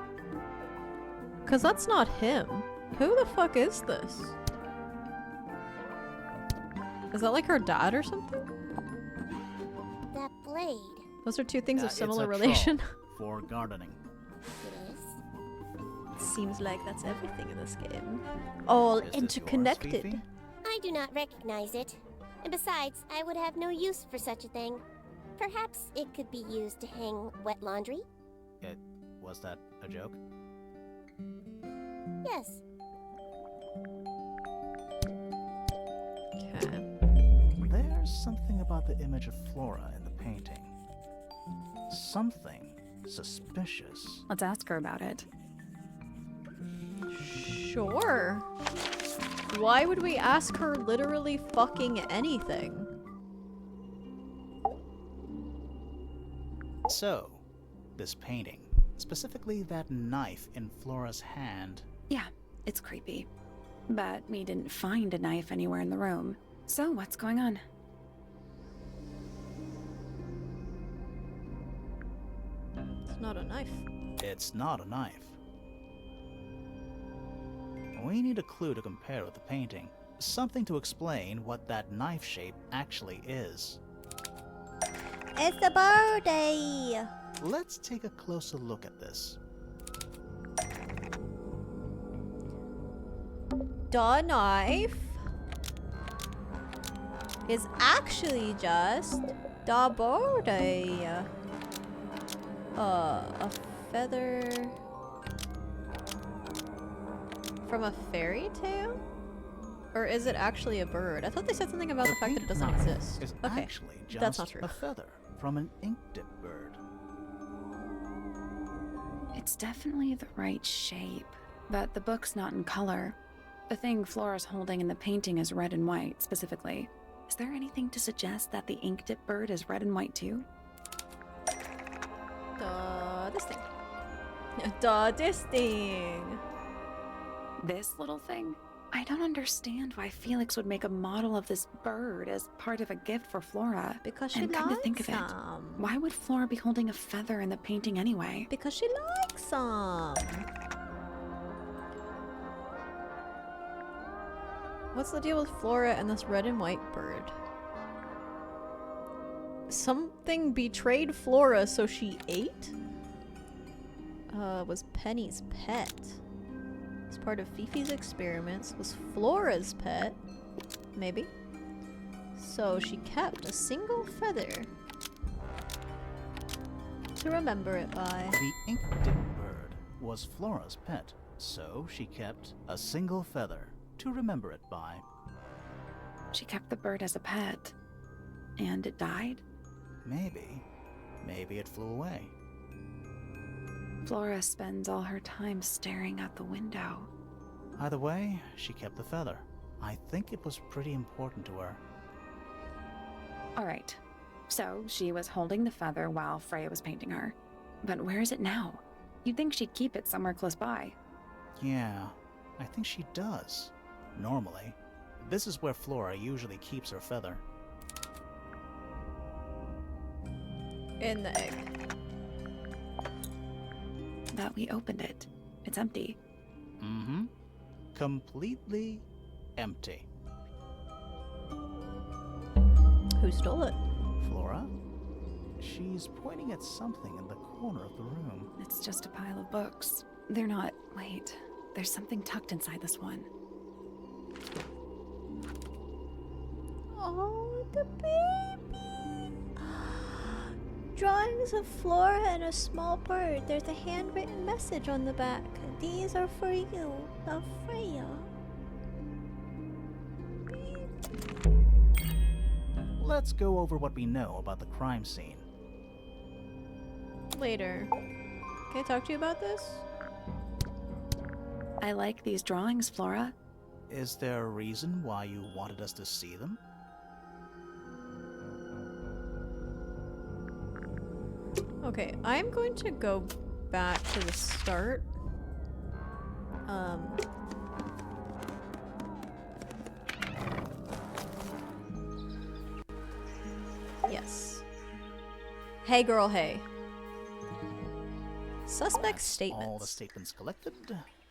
[SPEAKER 1] Because that's not him. Who the fuck is this? Is that like her dad or something?
[SPEAKER 7] That blade.
[SPEAKER 1] Those are two things of
[SPEAKER 2] It's
[SPEAKER 1] similar
[SPEAKER 2] a
[SPEAKER 1] relation.
[SPEAKER 2] troll for gardening.
[SPEAKER 7] It is.
[SPEAKER 1] Seems like that's everything in this game. All
[SPEAKER 2] Is this yours,
[SPEAKER 1] interconnected.
[SPEAKER 2] Fifi?
[SPEAKER 7] I do not recognize it. And besides, I would have no use for such a thing. Perhaps it could be used to hang wet laundry?
[SPEAKER 2] Was that a joke?
[SPEAKER 7] Yes.
[SPEAKER 1] Okay.
[SPEAKER 2] There's something about the image of Flora in the painting. Something suspicious.
[SPEAKER 3] Let's ask her about it.
[SPEAKER 1] Sure. Why would we ask her literally fucking anything?
[SPEAKER 2] So, this painting, specifically that knife in Flora's hand.
[SPEAKER 3] Yeah, it's creepy. But we didn't find a knife anywhere in the room. So what's going on?
[SPEAKER 1] It's not a knife.
[SPEAKER 2] It's not a knife. We need a clue to compare with the painting. Something to explain what that knife shape actually is.
[SPEAKER 4] It's a birthday!
[SPEAKER 2] Let's take a closer look at this.
[SPEAKER 1] The knife is actually just the birthday. A feather from a fairy tale? Or is it actually a bird? I thought they said something about the fact that it doesn't
[SPEAKER 2] knife
[SPEAKER 1] exist.
[SPEAKER 2] is
[SPEAKER 1] Okay,
[SPEAKER 2] actually just
[SPEAKER 1] that's not true.
[SPEAKER 2] a feather from an ink-dip bird.
[SPEAKER 3] It's definitely the right shape, but the book's not in color. The thing Flora's holding in the painting is red and white, specifically. Is there anything to suggest that the ink-dip bird is red and white too?
[SPEAKER 1] This thing. This thing.
[SPEAKER 3] This little thing? I don't understand why Felix would make a model of this bird as part of a gift for Flora.
[SPEAKER 1] Because she
[SPEAKER 3] and come to
[SPEAKER 1] likes
[SPEAKER 3] think of it,
[SPEAKER 1] them.
[SPEAKER 3] why would Flora be holding a feather in the painting anyway?
[SPEAKER 1] Because she likes them. What's the deal with Flora and this red and white bird? Something betrayed Flora, so she ate? Was Penny's pet. As part of Fifi's experiments, was Flora's pet. Maybe. So she kept a single feather to remember it by.
[SPEAKER 2] The ink-dip bird was Flora's pet, so she kept a single feather to remember it by.
[SPEAKER 3] She kept the bird as a pet. And it died?
[SPEAKER 2] Maybe. Maybe it flew away.
[SPEAKER 3] Flora spends all her time staring out the window.
[SPEAKER 2] Either way, she kept the feather. I think it was pretty important to her.
[SPEAKER 3] Alright, so she was holding the feather while Freya was painting her. But where is it now? You'd think she'd keep it somewhere close by.
[SPEAKER 2] Yeah, I think she does. Normally. This is where Flora usually keeps her feather.
[SPEAKER 1] In the egg.
[SPEAKER 3] But we opened it. It's empty.
[SPEAKER 2] Mm-hmm. Completely empty.
[SPEAKER 1] Who stole it?
[SPEAKER 2] Flora? She's pointing at something in the corner of the room.
[SPEAKER 3] It's just a pile of books. They're not. Wait. There's something tucked inside this one.
[SPEAKER 1] Oh, the baby! Drawings of Flora and a small bird. There's a handwritten message on the back. These are for you, love Freya.
[SPEAKER 2] Let's go over what we know about the crime scene.
[SPEAKER 1] Later. Can I talk to you about this?
[SPEAKER 3] I like these drawings, Flora.
[SPEAKER 2] Is there a reason why you wanted us to see them?
[SPEAKER 1] Okay, I'm going to go back to the start. Yes. Hey girl, hey. Suspect statements.
[SPEAKER 2] All the statements collected.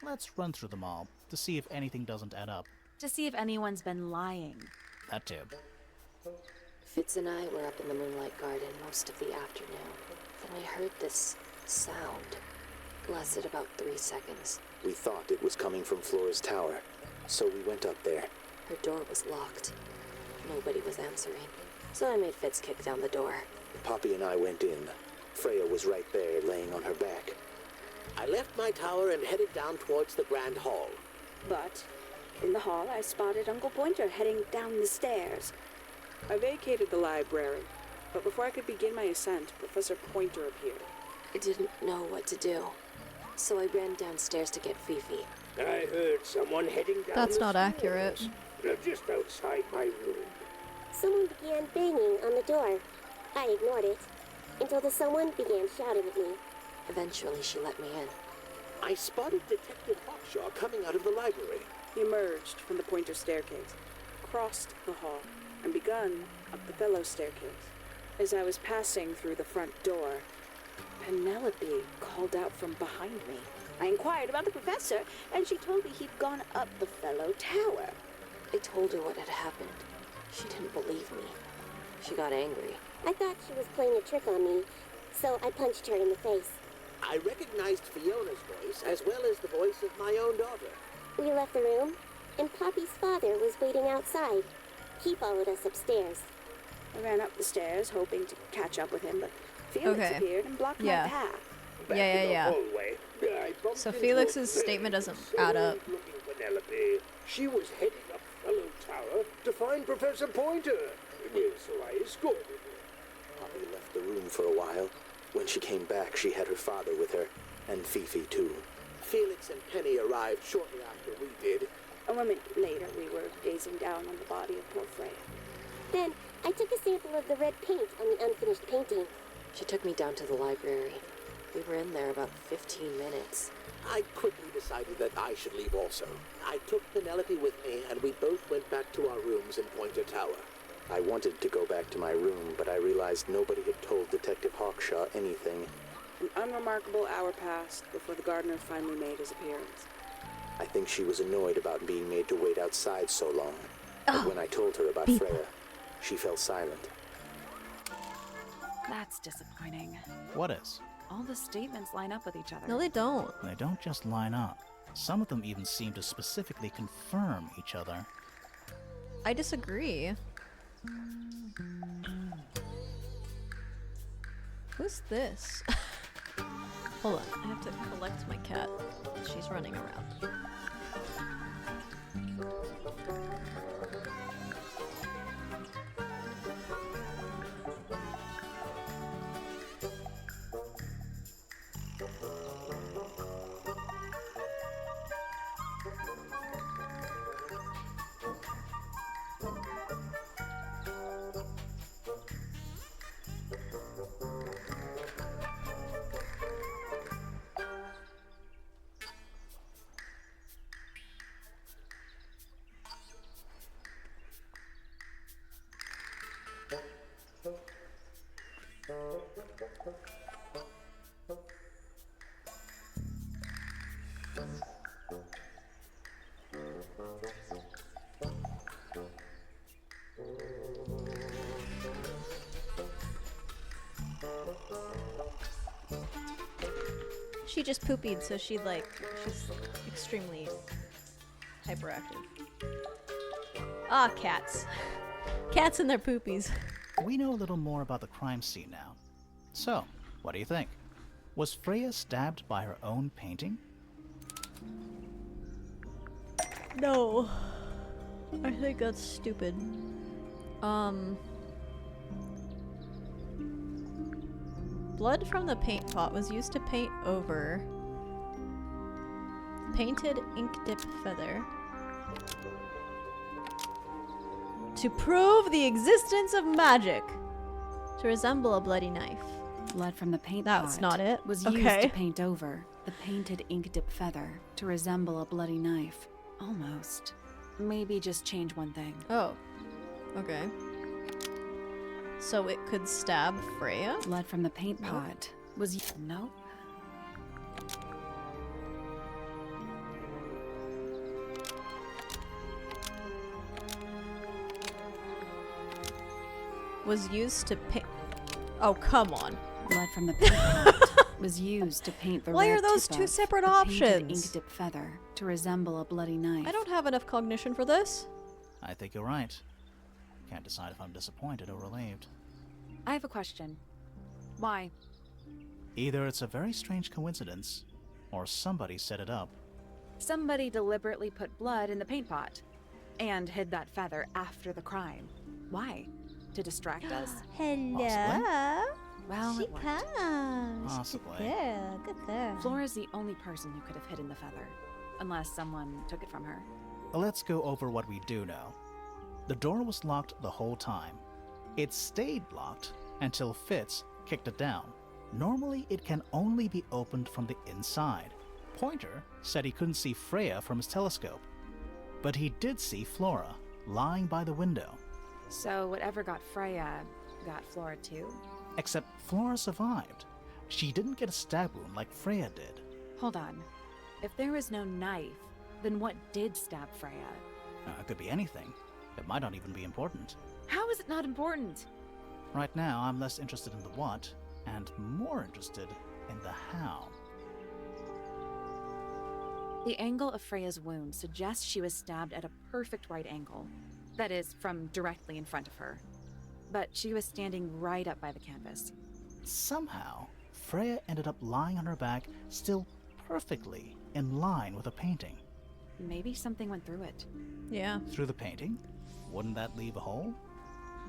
[SPEAKER 2] Let's run through them all to see if anything doesn't add up.
[SPEAKER 3] To see if anyone's been lying.
[SPEAKER 2] That too.
[SPEAKER 8] Fitz and I were up in the Moonlight Garden most of the afternoon. Then I heard this sound. Lasted about 3 seconds.
[SPEAKER 6] We thought it was coming from Flora's tower, so we went up there.
[SPEAKER 8] Her door was locked. Nobody was answering. So I made Fitz kick down the door.
[SPEAKER 6] Poppy and I went in. Freya was right there, laying on her back.
[SPEAKER 10] I left my tower and headed down towards the Grand Hall.
[SPEAKER 9] But in the hall, I spotted Uncle Pointer heading down the stairs. I vacated the library, but before I could begin my ascent, Professor Pointer appeared.
[SPEAKER 8] I didn't know what to do. So I ran downstairs to get Fifi.
[SPEAKER 12] I heard someone heading down
[SPEAKER 1] That's
[SPEAKER 12] the
[SPEAKER 1] not
[SPEAKER 12] stairs.
[SPEAKER 1] accurate.
[SPEAKER 12] They're just outside my room.
[SPEAKER 7] Someone began banging on the door. I ignored it until the someone began shouting at me.
[SPEAKER 8] Eventually, she let me in.
[SPEAKER 10] I spotted Detective Hawkshaw coming out of the library.
[SPEAKER 9] He emerged from the Pointer staircase, crossed the hall, and begun up the fellow staircase. As I was passing through the front door, Penelope called out from behind me. I inquired about the professor, and she told me he'd gone up the fellow tower.
[SPEAKER 8] I told her what had happened. She didn't believe me. She got angry.
[SPEAKER 7] I thought she was playing a trick on me, so I punched her in the face.
[SPEAKER 10] I recognized Fiona's voice as well as the voice of my own daughter.
[SPEAKER 7] We left the room, and Poppy's father was waiting outside. He followed us upstairs.
[SPEAKER 9] I ran up the stairs, hoping to catch up with him, but Felix
[SPEAKER 1] Okay.
[SPEAKER 9] appeared and blocked
[SPEAKER 1] Yeah.
[SPEAKER 9] my path.
[SPEAKER 12] Back
[SPEAKER 1] Yeah,
[SPEAKER 12] in the
[SPEAKER 1] yeah.
[SPEAKER 12] hallway, I bumped
[SPEAKER 1] So
[SPEAKER 12] into
[SPEAKER 1] Felix's
[SPEAKER 12] a
[SPEAKER 1] statement doesn't
[SPEAKER 12] very
[SPEAKER 1] add up.
[SPEAKER 12] solemn-looking Penelope. She was heading up Fellow Tower to find Professor Pointer. So I escorted her.
[SPEAKER 6] Poppy left the room for a while. When she came back, she had her father with her, and Fifi too.
[SPEAKER 10] Felix and Penny arrived shortly after we did.
[SPEAKER 9] A moment later, we were gazing down on the body of poor Freya.
[SPEAKER 7] Then I took a sample of the red paint on the unfinished painting.
[SPEAKER 8] She took me down to the library. We were in there about 15 minutes.
[SPEAKER 10] I quickly decided that I should leave also. I took Penelope with me, and we both went back to our rooms in Pointer Tower.
[SPEAKER 6] I wanted to go back to my room, but I realized nobody had told Detective Hawkshaw anything.
[SPEAKER 9] An unremarkable hour passed before the gardener finally made his appearance.
[SPEAKER 6] I think she was annoyed about being made to wait outside so long. But when I told her about Freya, she fell silent.
[SPEAKER 3] That's disappointing.
[SPEAKER 2] What is?
[SPEAKER 3] All the statements line up with each other.
[SPEAKER 1] No, they don't.
[SPEAKER 2] They don't just line up. Some of them even seem to specifically confirm each other.
[SPEAKER 1] I disagree. Who's this? Hold on, I have to collect my cat. She's running around. she just poopied, so she's extremely hyperactive. Ah, cats. Cats and their poopies.
[SPEAKER 2] We know a little more about the crime scene now. So, what do you think? Was Freya stabbed by her own painting?
[SPEAKER 1] No. I think that's stupid. Blood from the paint pot was used to paint over painted ink dip feather to prove the existence of magic to resemble a bloody knife.
[SPEAKER 3] Blood from the paint
[SPEAKER 1] That's
[SPEAKER 3] pot
[SPEAKER 1] not it.
[SPEAKER 3] was
[SPEAKER 1] Okay.
[SPEAKER 3] used to paint over the painted ink dip feather to resemble a bloody knife. Almost. Maybe just change one thing.
[SPEAKER 1] Oh. Okay. So it could stab Freya?
[SPEAKER 3] Blood from the paint pot was nope.
[SPEAKER 1] Was used to paint. Oh, come on.
[SPEAKER 3] Blood from the paint pot was used to paint the
[SPEAKER 1] Why
[SPEAKER 3] red
[SPEAKER 1] are those
[SPEAKER 3] tip
[SPEAKER 1] two
[SPEAKER 3] of
[SPEAKER 1] separate
[SPEAKER 3] the painted
[SPEAKER 1] options?
[SPEAKER 3] ink dip feather to resemble a bloody knife.
[SPEAKER 1] I don't have enough cognition for this.
[SPEAKER 2] I think you're right. Can't decide if I'm disappointed or relieved.
[SPEAKER 3] I have a question. Why?
[SPEAKER 2] Either it's a very strange coincidence, or somebody set it up.
[SPEAKER 3] Somebody deliberately put blood in the paint pot and hid that feather after the crime. Why? To distract us?
[SPEAKER 4] Hello.
[SPEAKER 3] Well,
[SPEAKER 4] She
[SPEAKER 3] it worked.
[SPEAKER 4] comes.
[SPEAKER 2] Possibly.
[SPEAKER 4] Good girl. Good girl.
[SPEAKER 3] Flora's the only person who could have hidden the feather, unless someone took it from her.
[SPEAKER 2] Let's go over what we do know. The door was locked the whole time. It stayed locked until Fitz kicked it down. Normally, it can only be opened from the inside. Pointer said he couldn't see Freya from his telescope, but he did see Flora lying by the window.
[SPEAKER 3] So whatever got Freya got Flora too?
[SPEAKER 2] Except Flora survived. She didn't get a stab wound like Freya did.
[SPEAKER 3] Hold on. If there was no knife, then what did stab Freya?
[SPEAKER 2] It could be anything. It might not even be important.
[SPEAKER 3] How is it not important?
[SPEAKER 2] Right now, I'm less interested in the what, and more interested in the how.
[SPEAKER 3] The angle of Freya's wound suggests she was stabbed at a perfect right angle. That is, from directly in front of her. But she was standing right up by the canvas.
[SPEAKER 2] Somehow, Freya ended up lying on her back, still perfectly in line with the painting.
[SPEAKER 3] Maybe something went through it.
[SPEAKER 1] Yeah.
[SPEAKER 2] Through the painting? Wouldn't that leave a hole?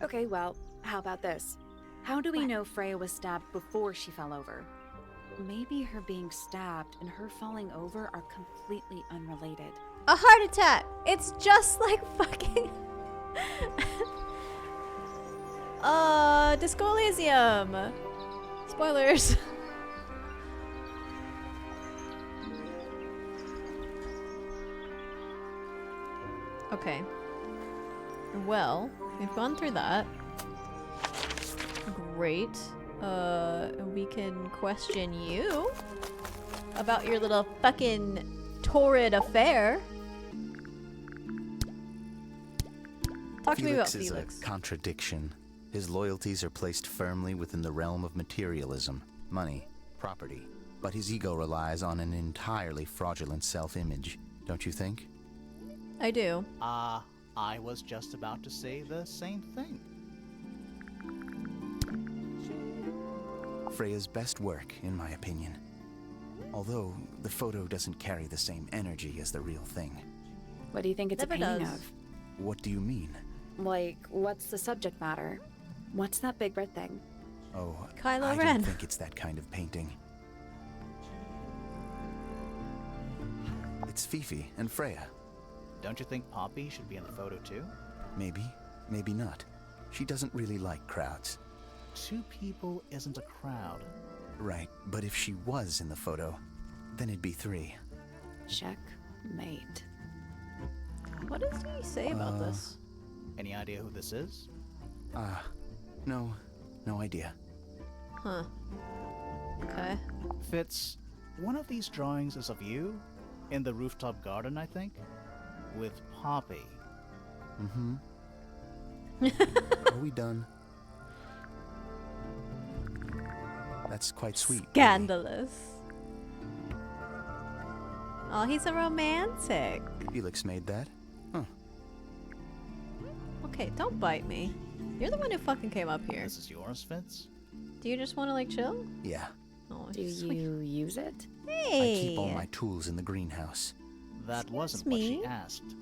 [SPEAKER 3] Okay, well, how about this? How do we know Freya was stabbed before she fell over? Maybe her being stabbed and her falling over are completely unrelated.
[SPEAKER 1] A heart attack! It's just like fucking... Disco Elysium! Spoilers. Okay. Well, we've gone through that. Great. We can question you about your little fucking torrid affair. Talk to me about
[SPEAKER 6] Felix is
[SPEAKER 1] Felix.
[SPEAKER 6] a contradiction. His loyalties are placed firmly within the realm of materialism, money, property. But his ego relies on an entirely fraudulent self-image, don't you think?
[SPEAKER 1] I do.
[SPEAKER 2] I was just about to say the same thing.
[SPEAKER 6] Freya's best work, in my opinion. Although the photo doesn't carry the same energy as the real thing.
[SPEAKER 3] What do you think it's
[SPEAKER 1] Never
[SPEAKER 3] a painting
[SPEAKER 1] does.
[SPEAKER 3] of?
[SPEAKER 6] What do you mean?
[SPEAKER 3] Like, what's the subject matter? What's that big red thing?
[SPEAKER 6] Oh,
[SPEAKER 1] Kylo
[SPEAKER 6] I
[SPEAKER 1] Ren.
[SPEAKER 6] don't think it's that kind of painting. It's Fifi and Freya.
[SPEAKER 2] Don't you think Poppy should be in the photo too?
[SPEAKER 6] Maybe, maybe not. She doesn't really like crowds.
[SPEAKER 2] 2 people isn't a crowd.
[SPEAKER 6] Right, but if she was in the photo, then it'd be 3.
[SPEAKER 3] Checkmate.
[SPEAKER 1] What does he say about this?
[SPEAKER 2] Any idea who this is?
[SPEAKER 6] No idea.
[SPEAKER 1] Huh. Okay.
[SPEAKER 2] Fitz, one of these drawings is of you in the rooftop garden, I think, with Poppy.
[SPEAKER 6] Mm-hmm. Are we done? That's quite sweet.
[SPEAKER 1] Scandalous. Oh, he's a romantic.
[SPEAKER 6] Felix made that? Huh.
[SPEAKER 1] Okay, don't bite me. You're the one who fucking came up here.
[SPEAKER 2] This is yours, Fitz?
[SPEAKER 1] Do you just want to, like, chill?
[SPEAKER 6] Yeah.
[SPEAKER 1] Oh,
[SPEAKER 3] Do
[SPEAKER 1] sweet.
[SPEAKER 3] you use it?
[SPEAKER 1] Hey!
[SPEAKER 6] I keep all my tools in the greenhouse.
[SPEAKER 2] That
[SPEAKER 1] Excuse
[SPEAKER 2] wasn't what she
[SPEAKER 1] me?
[SPEAKER 2] asked.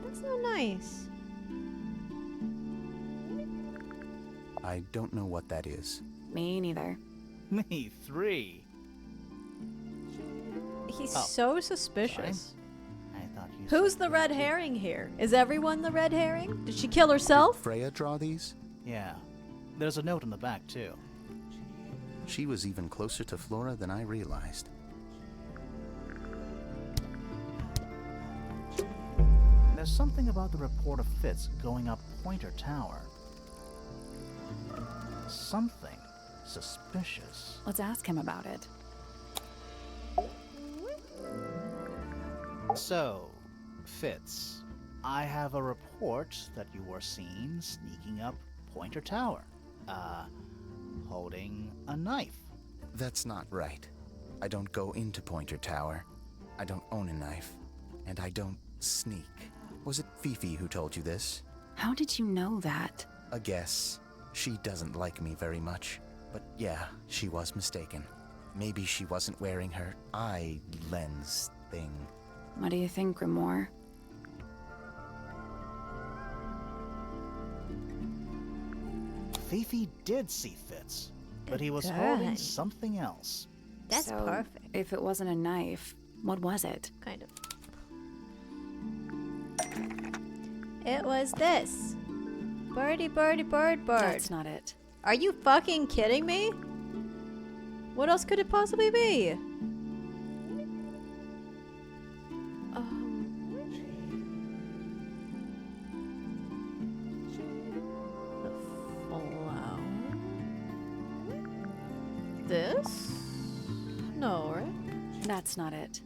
[SPEAKER 1] That's not nice.
[SPEAKER 6] I don't know what that is.
[SPEAKER 3] Me neither.
[SPEAKER 2] Me, 3.
[SPEAKER 1] He's
[SPEAKER 2] Oh.
[SPEAKER 1] so suspicious.
[SPEAKER 2] I thought you
[SPEAKER 1] Who's
[SPEAKER 2] said
[SPEAKER 1] the red herring here? Is everyone the red herring? Did she kill herself?
[SPEAKER 6] Did Freya draw these?
[SPEAKER 2] Yeah. There's a note on the back, too.
[SPEAKER 6] She was even closer to Flora than I realized.
[SPEAKER 2] There's something about the report of Fitz going up Pointer Tower. Something suspicious.
[SPEAKER 3] Let's ask him about it.
[SPEAKER 2] So, Fitz, I have a report that you were seen sneaking up Pointer Tower. Holding a knife.
[SPEAKER 6] That's not right. I don't go into Pointer Tower. I don't own a knife. And I don't sneak. Was it Fifi who told you this?
[SPEAKER 3] How did you know that?
[SPEAKER 6] A guess. She doesn't like me very much. But yeah, she was mistaken. Maybe she wasn't wearing her eye lens thing.
[SPEAKER 3] What do you think, Grimoire?
[SPEAKER 2] Fifi did see Fitz, but he was
[SPEAKER 1] Good.
[SPEAKER 2] holding something else.
[SPEAKER 1] That's
[SPEAKER 3] So,
[SPEAKER 1] perfect.
[SPEAKER 3] If it wasn't a knife, what was it?
[SPEAKER 1] Kind of. It was this. Birdie, birdie, bird, bird.
[SPEAKER 3] That's not it.
[SPEAKER 1] Are you fucking kidding me? What else could it possibly be? The flower. This? No, right?
[SPEAKER 3] That's not it.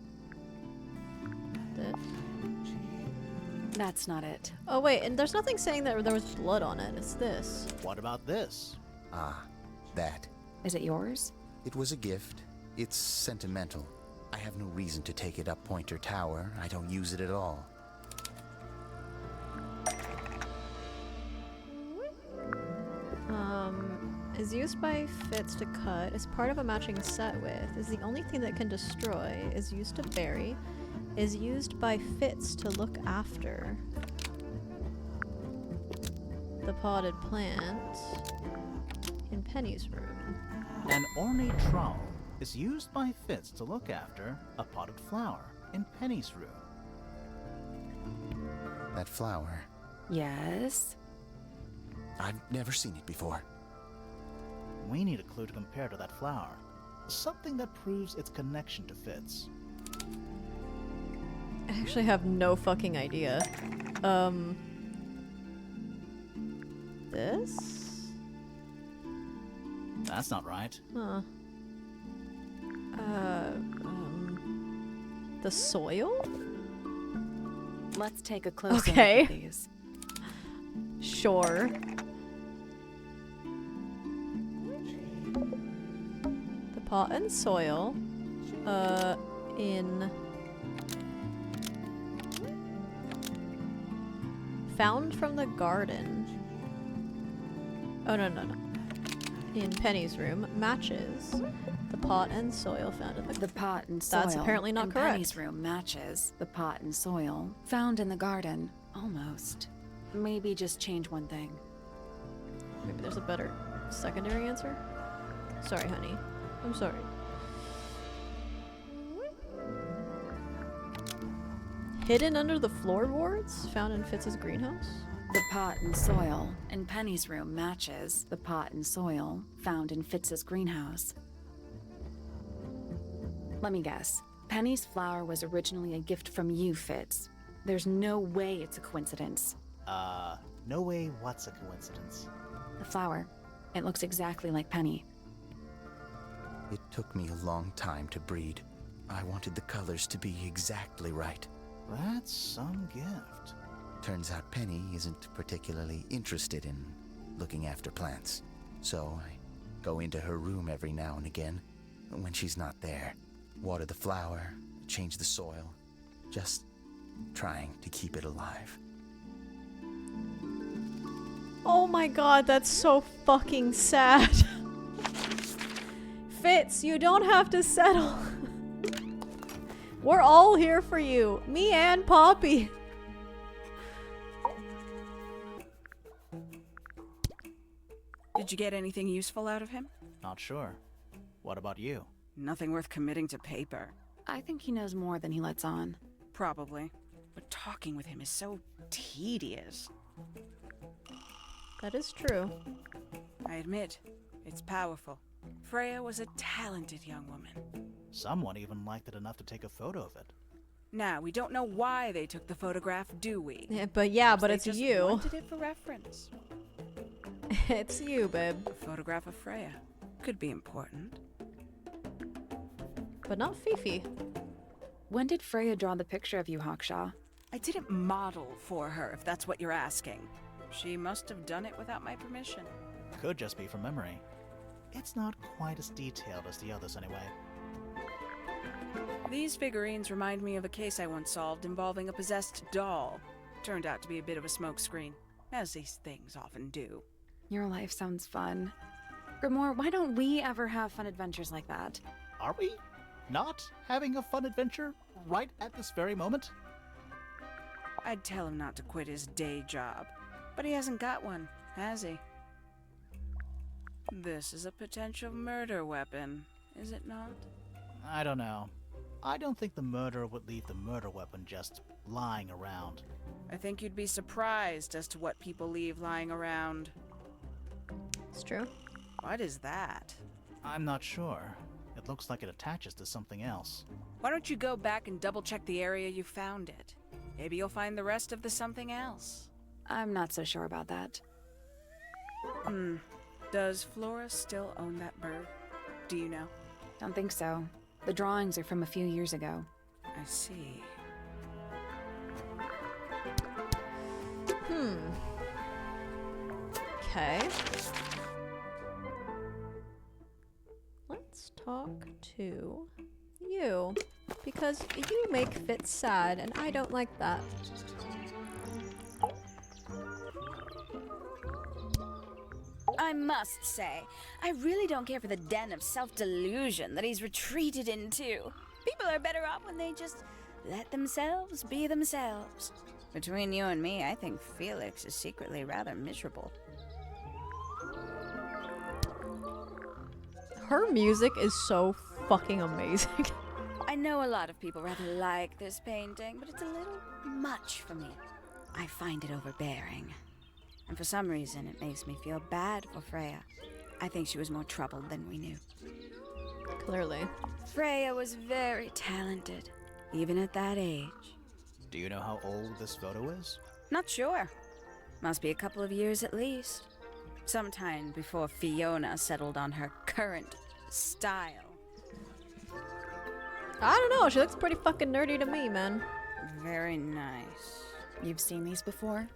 [SPEAKER 1] This?
[SPEAKER 3] That's not it.
[SPEAKER 1] Oh wait, and there's nothing saying that there was blood on it. It's this.
[SPEAKER 2] What about this?
[SPEAKER 6] Ah, that.
[SPEAKER 3] Is it yours?
[SPEAKER 6] It was a gift. It's sentimental. I have no reason to take it up Pointer Tower. I don't use it at all.
[SPEAKER 1] Is used by Fitz to cut, is part of a matching set with, is the only thing that can destroy, is used to bury, is used by Fitz to look after. The potted plant in Penny's room.
[SPEAKER 2] An ornate trowel is used by Fitz to look after a potted flower in Penny's room.
[SPEAKER 6] That flower.
[SPEAKER 3] Yes.
[SPEAKER 6] I've never seen it before.
[SPEAKER 2] We need a clue to compare to that flower. Something that proves its connection to Fitz.
[SPEAKER 1] I actually have no fucking idea. This?
[SPEAKER 2] That's not right.
[SPEAKER 1] Huh. The soil?
[SPEAKER 3] Let's take a closer
[SPEAKER 1] Okay.
[SPEAKER 3] look at these.
[SPEAKER 1] Sure. The pot and soil, in... Found from the garden. Oh, no. In Penny's room, matches the pot and soil found in
[SPEAKER 3] The pot and soil.
[SPEAKER 1] That's apparently not
[SPEAKER 3] in
[SPEAKER 1] correct.
[SPEAKER 3] Penny's room matches the pot and soil found in the garden. Almost. Maybe just change one thing.
[SPEAKER 1] Maybe there's a better secondary answer? Sorry, honey. I'm sorry. Hidden under the floorboards found in Fitz's greenhouse?
[SPEAKER 3] The pot and soil in Penny's room matches the pot and soil found in Fitz's greenhouse. Let me guess. Penny's flower was originally a gift from you, Fitz. There's no way it's a coincidence.
[SPEAKER 2] No way what's a coincidence.
[SPEAKER 3] The flower. It looks exactly like Penny.
[SPEAKER 6] It took me a long time to breed. I wanted the colors to be exactly right.
[SPEAKER 2] That's some gift.
[SPEAKER 6] Turns out Penny isn't particularly interested in looking after plants. So I go into her room every now and again, when she's not there. Water the flower, change the soil, just trying to keep it alive.
[SPEAKER 1] Oh my god, that's so fucking sad. Fitz, you don't have to settle. We're all here for you. Me and Poppy.
[SPEAKER 5] Did you get anything useful out of him?
[SPEAKER 2] Not sure. What about you?
[SPEAKER 5] Nothing worth committing to paper.
[SPEAKER 3] I think he knows more than he lets on.
[SPEAKER 5] Probably. But talking with him is so tedious.
[SPEAKER 1] That is true.
[SPEAKER 5] I admit, it's powerful. Freya was a talented young woman.
[SPEAKER 2] Someone even liked it enough to take a photo of it.
[SPEAKER 5] Now, we don't know why they took the photograph, do we?
[SPEAKER 1] Yeah, but
[SPEAKER 5] They
[SPEAKER 1] it's
[SPEAKER 5] just
[SPEAKER 1] you.
[SPEAKER 5] wanted it for reference.
[SPEAKER 1] It's you, babe.
[SPEAKER 5] A photograph of Freya. Could be important.
[SPEAKER 1] But not Fifi.
[SPEAKER 3] When did Freya draw the picture of you, Hawkshaw?
[SPEAKER 5] I didn't model for her, if that's what you're asking. She must have done it without my permission.
[SPEAKER 2] Could just be from memory. It's not quite as detailed as the others anyway.
[SPEAKER 5] These figurines remind me of a case I once solved involving a possessed doll. Turned out to be a bit of a smokescreen, as these things often do.
[SPEAKER 3] Your life sounds fun. Grimoire, why don't we ever have fun adventures like that?
[SPEAKER 2] Are we not having a fun adventure right at this very moment?
[SPEAKER 5] I'd tell him not to quit his day job, but he hasn't got one, has he? This is a potential murder weapon, is it not?
[SPEAKER 2] I don't know. I don't think the murderer would leave the murder weapon just lying around.
[SPEAKER 5] I think you'd be surprised as to what people leave lying around.
[SPEAKER 1] It's true.
[SPEAKER 5] What is that?
[SPEAKER 2] I'm not sure. It looks like it attaches to something else.
[SPEAKER 5] Why don't you go back and double-check the area you found it? Maybe you'll find the rest of the something else.
[SPEAKER 3] I'm not so sure about that.
[SPEAKER 5] Does Flora still own that bird? Do you know?
[SPEAKER 3] Don't think so. The drawings are from a few years ago.
[SPEAKER 5] I see.
[SPEAKER 1] Okay. Let's talk to you. Because you make Fitz sad, and I don't like that.
[SPEAKER 9] I must say, I really don't care for the den of self-delusion that he's retreated into. People are better off when they just let themselves be themselves. Between you and me, I think Felix is secretly rather miserable.
[SPEAKER 1] Her music is so fucking amazing.
[SPEAKER 9] I know a lot of people rather like this painting, but it's a little much for me. I find it overbearing. And for some reason, it makes me feel bad for Freya. I think she was more troubled than we knew.
[SPEAKER 1] Clearly.
[SPEAKER 9] Freya was very talented, even at that age.
[SPEAKER 2] Do you know how old this photo is?
[SPEAKER 9] Not sure. Must be a couple of years at least. Sometime before Fiona settled on her current style.
[SPEAKER 1] I don't know, she looks pretty fucking nerdy to me, man.
[SPEAKER 9] Very nice.
[SPEAKER 3] You've seen these before?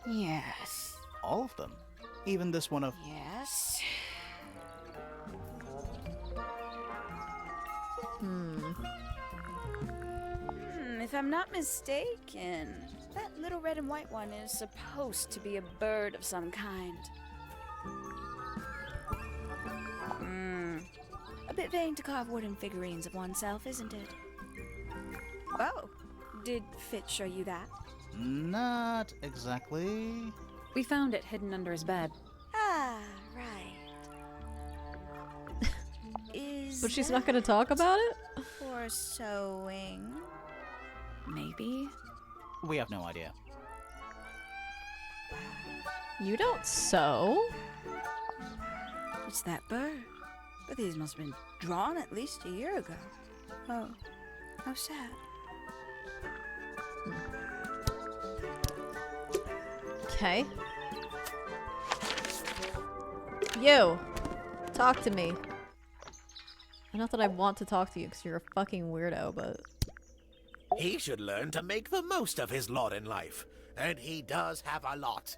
[SPEAKER 9] Yes.
[SPEAKER 2] All of them? Even this one of...
[SPEAKER 9] Yes. If I'm not mistaken, that little red and white one is supposed to be a bird of some kind. A bit vain to carve wooden figurines of oneself, isn't it? Oh, did Fitz show you that?
[SPEAKER 2] Not exactly.
[SPEAKER 3] We found it hidden under his bed.
[SPEAKER 9] Ah, right. Is
[SPEAKER 1] But she's not gonna talk about it?
[SPEAKER 9] for sewing?
[SPEAKER 3] Maybe?
[SPEAKER 2] We have no idea.
[SPEAKER 1] You don't sew?
[SPEAKER 9] It's that bird. But these must have been drawn at least a year ago. Oh, how sad.
[SPEAKER 1] Okay. You! Talk to me. Not that I want to talk to you because you're a fucking weirdo, but...
[SPEAKER 10] He should learn to make the most of his lot in life. And he does have a lot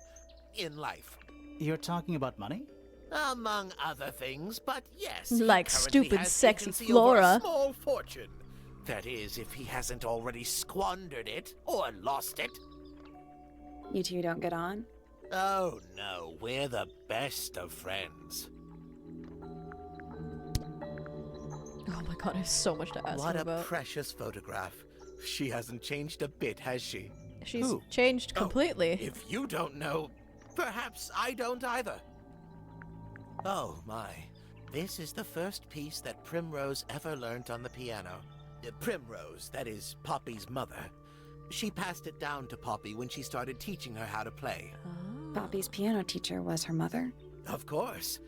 [SPEAKER 10] in life.
[SPEAKER 2] You're talking about money?
[SPEAKER 10] Among other things, but yes.
[SPEAKER 1] Like
[SPEAKER 10] he currently
[SPEAKER 1] stupid,
[SPEAKER 10] has
[SPEAKER 1] sexy
[SPEAKER 10] agency over
[SPEAKER 1] Flora.
[SPEAKER 10] a small fortune. That is, if he hasn't already squandered it or lost it.
[SPEAKER 3] You two don't get on?
[SPEAKER 10] Oh no, we're the best of friends.
[SPEAKER 1] Oh my god, I have so much to ask
[SPEAKER 10] What
[SPEAKER 1] him
[SPEAKER 10] a
[SPEAKER 1] about.
[SPEAKER 10] precious photograph. She hasn't changed a bit, has she?
[SPEAKER 1] She's
[SPEAKER 10] Who?
[SPEAKER 1] changed completely.
[SPEAKER 10] If you don't know, perhaps I don't either. Oh my. This is the first piece that Primrose ever learnt on the piano. Primrose, that is Poppy's mother. She passed it down to Poppy when she started teaching her how to play.
[SPEAKER 3] Poppy's piano teacher was her mother?
[SPEAKER 10] Of course.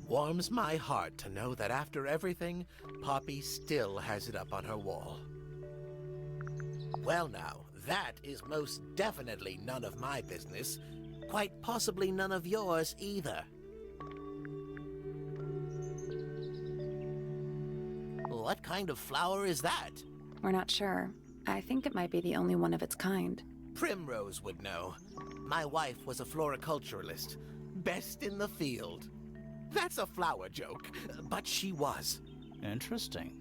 [SPEAKER 10] Warms my heart to know that after everything, Poppy still has it up on her wall. Well now, that is most definitely none of my business. Quite possibly none of yours either. What kind of flower is that?
[SPEAKER 3] We're not sure. I think it might be the only one of its kind.
[SPEAKER 10] Primrose would know. My wife was a floriculturalist. Best in the field. That's a flower joke, but she was.
[SPEAKER 2] Interesting.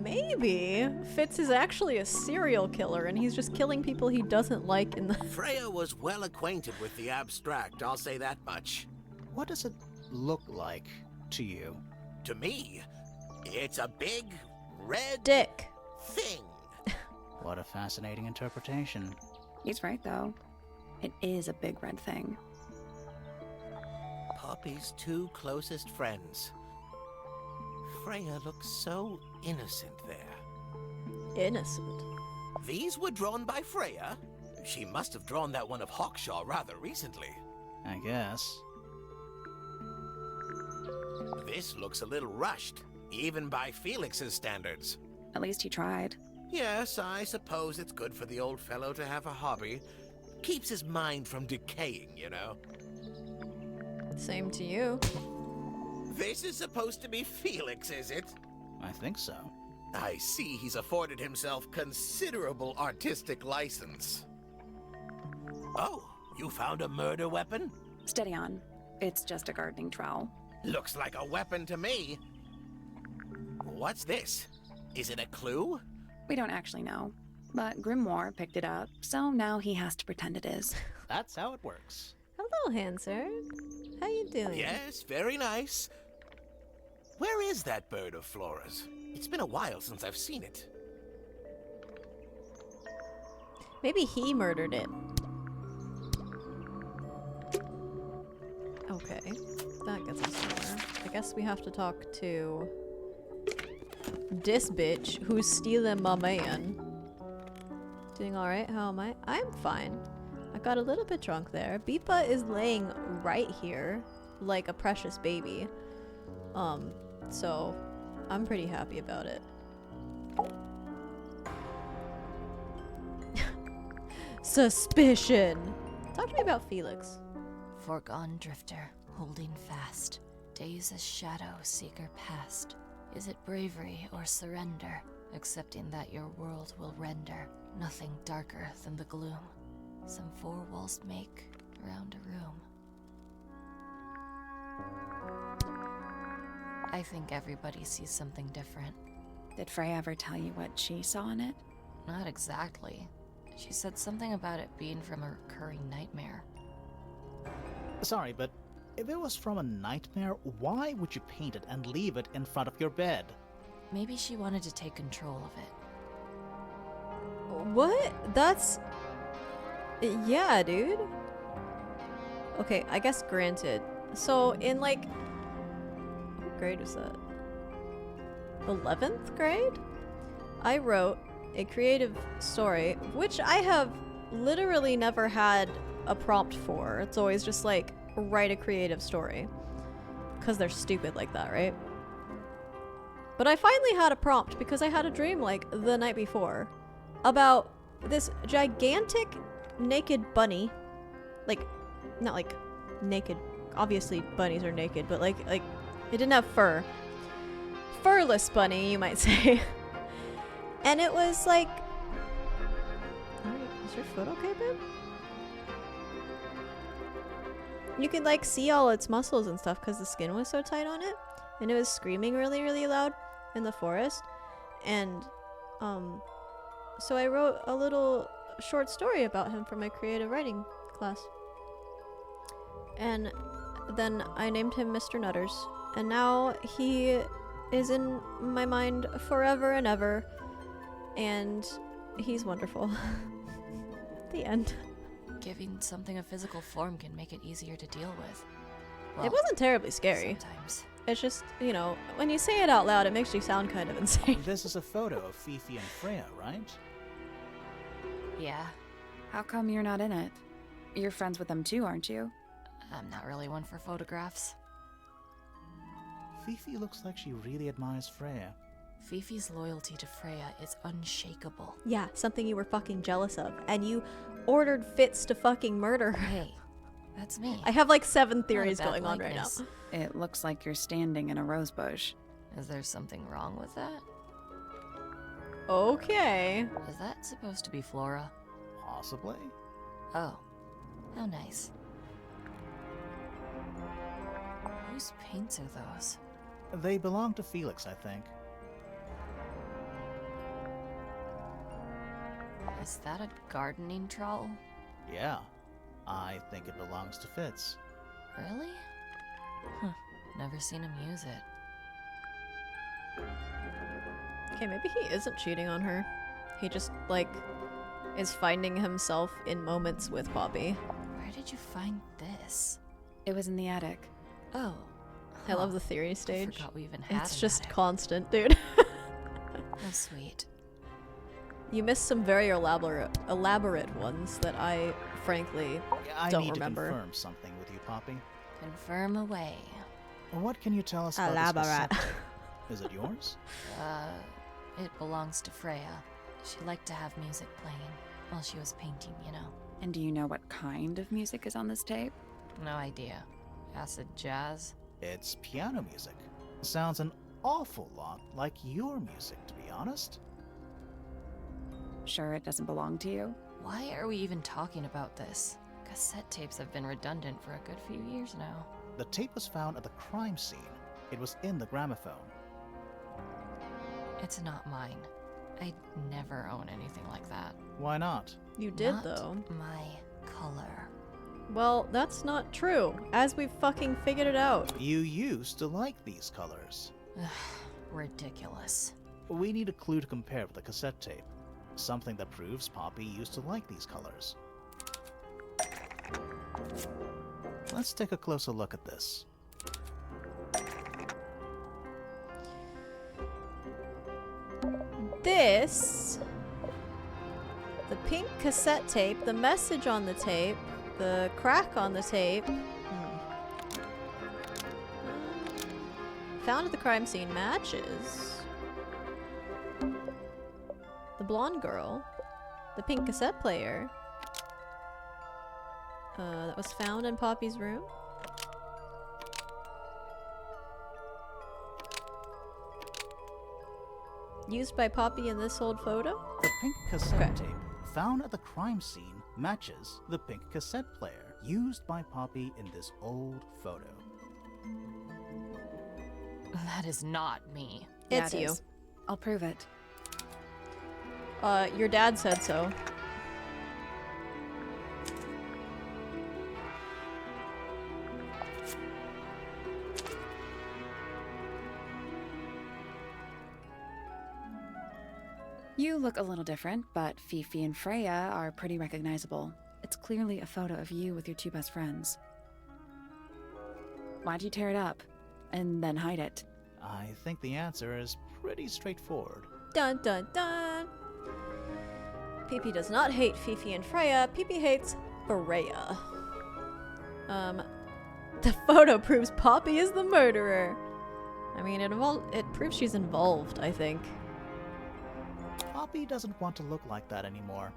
[SPEAKER 1] Maybe Fitz is actually a serial killer and he's just killing people he doesn't like in the...
[SPEAKER 10] Freya was well acquainted with the abstract, I'll say that much.
[SPEAKER 2] What does it look like to you?
[SPEAKER 10] To me, it's a big, red...
[SPEAKER 1] dick.
[SPEAKER 10] thing.
[SPEAKER 2] What a fascinating interpretation.
[SPEAKER 3] He's right, though. It is a big red thing.
[SPEAKER 10] Poppy's two closest friends. Freya looks so innocent there.
[SPEAKER 1] Innocent?
[SPEAKER 10] These were drawn by Freya? She must have drawn that one of Hawkshaw rather recently.
[SPEAKER 2] I guess.
[SPEAKER 10] This looks a little rushed, even by Felix's standards.
[SPEAKER 3] At least he tried.
[SPEAKER 10] Yes, I suppose it's good for the old fellow to have a hobby. Keeps his mind from decaying, you know.
[SPEAKER 1] Same to you.
[SPEAKER 10] This is supposed to be Felix, is it?
[SPEAKER 2] I think so.
[SPEAKER 10] I see he's afforded himself considerable artistic license. Oh, you found a murder weapon?
[SPEAKER 3] Steady on. It's just a gardening trowel.
[SPEAKER 10] Looks like a weapon to me. What's this? Is it a clue?
[SPEAKER 3] We don't actually know. But Grimoire picked it up, so now he has to pretend it is.
[SPEAKER 2] That's how it works.
[SPEAKER 1] Hello, Hanser. How you doing?
[SPEAKER 10] Yes, very nice. Where is that bird of Flora's? It's been a while since I've seen it.
[SPEAKER 1] Maybe he murdered it. Okay, that gets us somewhere. I guess we have to talk to this bitch who's stealing my man. Doing alright? How am I? I'm fine. I got a little bit drunk there. Beepa is laying right here like a precious baby. So I'm pretty happy about it. Suspicion! Talk to me about Felix.
[SPEAKER 8] Foregone drifter, holding fast. Days as shadow seeker past. Is it bravery or surrender? Accepting that your world will render nothing darker than the gloom. Some four walls make around a room. I think everybody sees something different.
[SPEAKER 3] Did Freya ever tell you what she saw in it?
[SPEAKER 8] Not exactly. She said something about it being from a recurring nightmare.
[SPEAKER 2] Sorry, but if it was from a nightmare, why would you paint it and leave it in front of your bed?
[SPEAKER 8] Maybe she wanted to take control of it.
[SPEAKER 1] What? That's... Yeah, dude. Okay, I guess granted. So, in like... What grade was that? 11th grade? I wrote a creative story, which I have literally never had a prompt for. It's always just like, write a creative story. Because they're stupid like that, right? But I finally had a prompt because I had a dream like the night before about this gigantic naked bunny. Like, not like naked. Obviously bunnies are naked, but like it didn't have fur. Furless bunny, you might say. And it was like, Is your foot okay, babe? You could like see all its muscles and stuff because the skin was so tight on it, and it was screaming really, really loud in the forest. And so I wrote a little short story about him for my creative writing class. And then I named him Mr. Nutters, and now he is in my mind forever and ever, and he's wonderful. The end.
[SPEAKER 8] Giving something a physical form can make it easier to deal with.
[SPEAKER 1] It wasn't terribly scary.
[SPEAKER 8] Sometimes.
[SPEAKER 1] It's just, you know, when you say it out loud, it makes you sound kind of insane.
[SPEAKER 2] This is a photo of Fifi and Freya, right?
[SPEAKER 8] Yeah,
[SPEAKER 3] How come you're not in it? You're friends with them too, aren't you?
[SPEAKER 8] I'm not really one for photographs.
[SPEAKER 2] Fifi looks like she really admires Freya.
[SPEAKER 8] Fifi's loyalty to Freya is unshakable.
[SPEAKER 1] Yeah, something you were fucking jealous of, and you ordered Fitz to fucking murder her.
[SPEAKER 8] Hey, that's me.
[SPEAKER 1] I have like 7 theories
[SPEAKER 8] Not a bad
[SPEAKER 1] going on right now.
[SPEAKER 8] likeness.
[SPEAKER 3] It looks like you're standing in a rose bush.
[SPEAKER 8] Is there something wrong with that?
[SPEAKER 1] Okay.
[SPEAKER 8] Is that supposed to be Flora?
[SPEAKER 2] Possibly.
[SPEAKER 8] Oh, how nice. Whose paints are those?
[SPEAKER 2] They belong to Felix, I think.
[SPEAKER 8] Is that a gardening trowel?
[SPEAKER 2] Yeah, I think it belongs to Fitz.
[SPEAKER 8] Really? Huh. Never seen him use it.
[SPEAKER 1] Okay, maybe he isn't cheating on her. He just, like, is finding himself in moments with Poppy.
[SPEAKER 8] Where did you find this?
[SPEAKER 3] It was in the attic.
[SPEAKER 8] Oh.
[SPEAKER 1] I love the theory stage.
[SPEAKER 8] I forgot we even had
[SPEAKER 1] It's
[SPEAKER 8] an
[SPEAKER 1] just
[SPEAKER 8] attic.
[SPEAKER 1] constant, dude.
[SPEAKER 8] How sweet.
[SPEAKER 1] You missed some very elaborate ones that I, frankly,
[SPEAKER 2] I
[SPEAKER 1] don't
[SPEAKER 2] need
[SPEAKER 1] remember.
[SPEAKER 2] to confirm something with you, Poppy.
[SPEAKER 8] Confirm away.
[SPEAKER 2] What can you tell us about this
[SPEAKER 1] Elaborate.
[SPEAKER 2] cassette? Is it yours?
[SPEAKER 8] It belongs to Freya. She liked to have music playing while she was painting, you know.
[SPEAKER 3] And do you know what kind of music is on this tape?
[SPEAKER 8] No idea. Acid jazz?
[SPEAKER 2] It's piano music. Sounds an awful lot like your music, to be honest.
[SPEAKER 3] Sure it doesn't belong to you?
[SPEAKER 8] Why are we even talking about this? Cassette tapes have been redundant for a good few years now.
[SPEAKER 2] The tape was found at the crime scene. It was in the gramophone.
[SPEAKER 8] It's not mine. I'd never own anything like that.
[SPEAKER 2] Why not?
[SPEAKER 1] You did,
[SPEAKER 8] Not
[SPEAKER 1] though.
[SPEAKER 8] my color.
[SPEAKER 1] Well, that's not true, as we've fucking figured it out.
[SPEAKER 2] You used to like these colors.
[SPEAKER 8] Ridiculous.
[SPEAKER 2] We need a clue to compare with the cassette tape. Something that proves Poppy used to like these colors. Let's take a closer look at this.
[SPEAKER 1] This, the pink cassette tape, the message on the tape, the crack on the tape, found at the crime scene matches the blonde girl, the pink cassette player, that was found in Poppy's room. Used by Poppy in this old photo?
[SPEAKER 2] The pink cassette tape found at the crime scene matches the pink cassette player used by Poppy in this old photo.
[SPEAKER 8] That is not me.
[SPEAKER 1] It's
[SPEAKER 3] Yeah, it
[SPEAKER 1] you.
[SPEAKER 3] is. I'll prove it.
[SPEAKER 1] Your dad said so.
[SPEAKER 3] You look a little different, but Fifi and Freya are pretty recognizable. It's clearly a photo of you with your two best friends. Why'd you tear it up and then hide it?
[SPEAKER 2] I think the answer is pretty straightforward.
[SPEAKER 1] Dun dun dun! Pee-Pee does not hate Fifi and Freya. Pee-Pee hates Freya. The photo proves Poppy is the murderer. I mean, it proves she's involved, I think.
[SPEAKER 2] Poppy doesn't want to look like that anymore.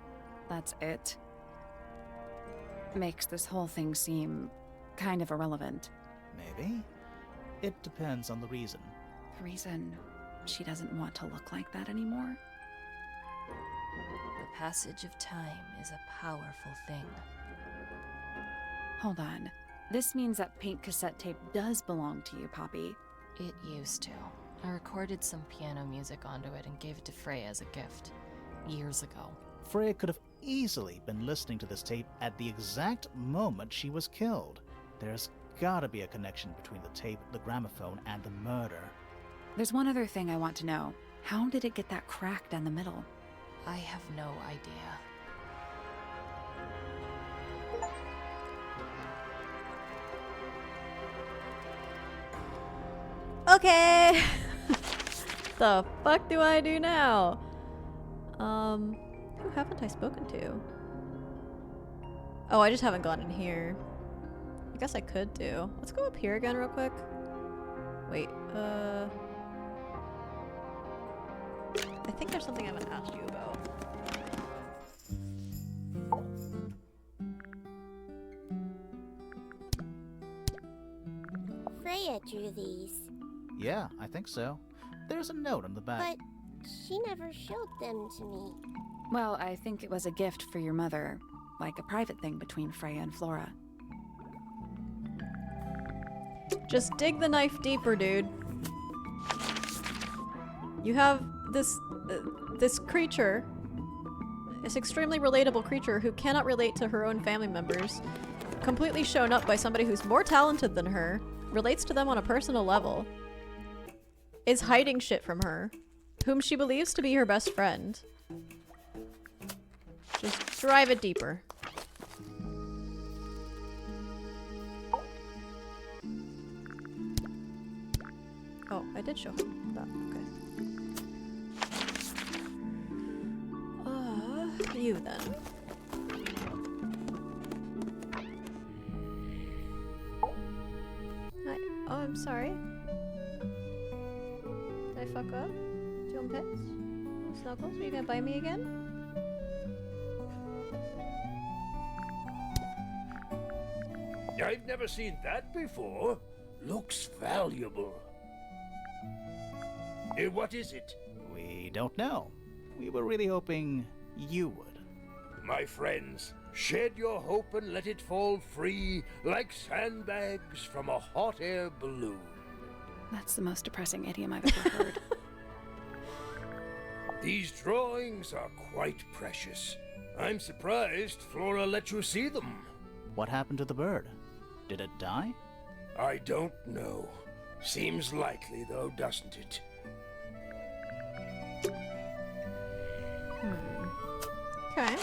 [SPEAKER 3] That's it. Makes this whole thing seem kind of irrelevant.
[SPEAKER 2] Maybe. It depends on the reason.
[SPEAKER 3] The reason she doesn't want to look like that anymore?
[SPEAKER 8] The Passage of time is a powerful thing.
[SPEAKER 3] Hold on. This means that pink cassette tape does belong to you, Poppy.
[SPEAKER 8] It used to. I recorded some piano music onto it and gave it to Freya as a gift. Years ago.
[SPEAKER 2] Freya could have easily been listening to this tape at the exact moment she was killed. There's gotta be a connection between the tape, the gramophone, and the murder.
[SPEAKER 3] There's one other thing I want to know. How did it get that crack down the middle?
[SPEAKER 8] I have no idea.
[SPEAKER 1] Okay! The fuck do I do now? Who haven't I spoken to? Oh, I just haven't gone in here. I guess I could do. Let's go up here again real quick. Wait, I think there's something I haven't asked you about.
[SPEAKER 7] Freya drew these,
[SPEAKER 2] Yeah, I think so. There's a note on the back.
[SPEAKER 7] but she never showed them to me.
[SPEAKER 3] Well, I think it was a gift for your mother. Like a private thing between Freya and Flora.
[SPEAKER 1] Just dig the knife deeper, dude. You have this creature, this extremely relatable creature who cannot relate to her own family members, completely shown up by somebody who's more talented than her, relates to them on a personal level, is hiding shit from her, whom she believes to be her best friend. Just drive it deeper. Oh, I did show him that. Okay. You then. Hi. Oh, I'm sorry. Did I fuck up? Do you want pets? Snuggles? Are you gonna bite me again?
[SPEAKER 12] I've never seen that before. Looks valuable. What is it?
[SPEAKER 2] We don't know. We were really hoping you would.
[SPEAKER 12] My friends, shed your hope and let it fall free like sandbags from a hot air balloon.
[SPEAKER 3] That's the most depressing idiom I've ever heard.
[SPEAKER 12] These drawings are quite precious. I'm surprised Flora let you see them.
[SPEAKER 2] What happened to the bird? Did it die?
[SPEAKER 12] I don't know. Seems likely, though, doesn't it?
[SPEAKER 1] Okay.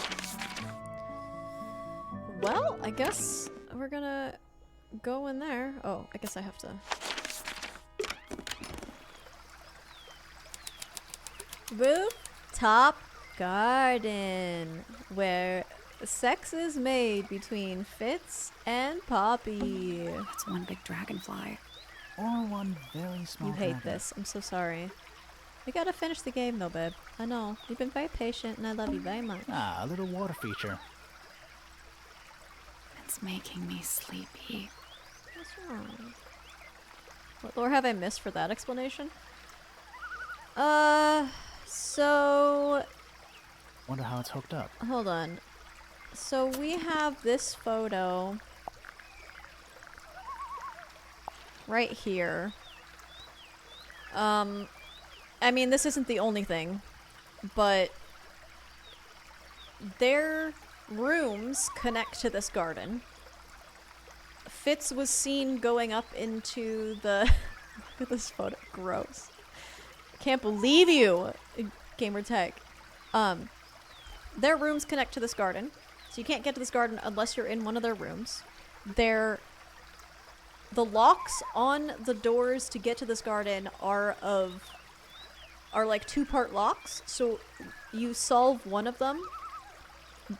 [SPEAKER 1] Well, I guess we're gonna go in there. Oh, I guess I have to. Rooftop garden, where sex is made between Fitz and Poppy.
[SPEAKER 3] That's one big dragonfly.
[SPEAKER 2] Or one very small
[SPEAKER 1] You hate
[SPEAKER 2] dragon.
[SPEAKER 1] this. I'm so sorry. We gotta finish the game though, babe. I know. You've been very patient and I love you very much.
[SPEAKER 2] Ah, a little water feature.
[SPEAKER 3] It's making me sleepy.
[SPEAKER 1] What's wrong? What lore have I missed for that explanation? So...
[SPEAKER 2] Wonder how it's hooked up.
[SPEAKER 1] Hold on. So we have this photo right here. I mean, this isn't the only thing, but their rooms connect to this garden. Fitz was seen going up into the... Look at this photo. Gross. Can't believe you, Gamer Tech. Their rooms connect to this garden, so you can't get to this garden unless you're in one of their rooms. The locks on the doors to get to this garden are like two-part locks, so you solve one of them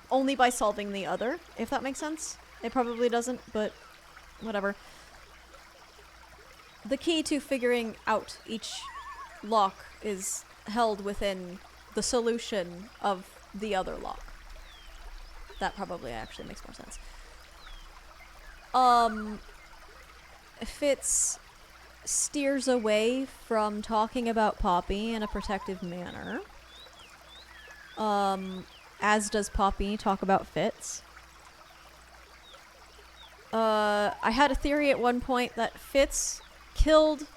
[SPEAKER 1] only by solving the other, if that makes sense. It probably doesn't, but whatever. The key to figuring out each lock is held within the solution of the other lock. That probably actually makes more sense. Fitz steers away from talking about Poppy in a protective manner. as does Poppy, talk about Fitz. I had a theory at one point that Fitz killed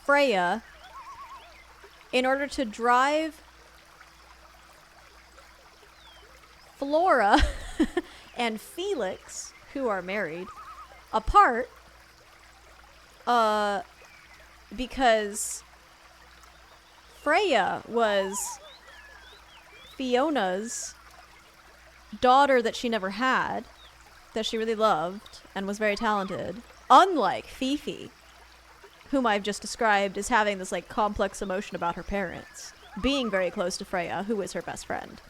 [SPEAKER 1] Freya in order to drive Flora and Felix, who are married, apart, because Freya was Fiona's daughter that she never had, that she really loved and was very talented, unlike Fifi, whom I've just described as having this like complex emotion about her parents, being very close to Freya, who is her best friend.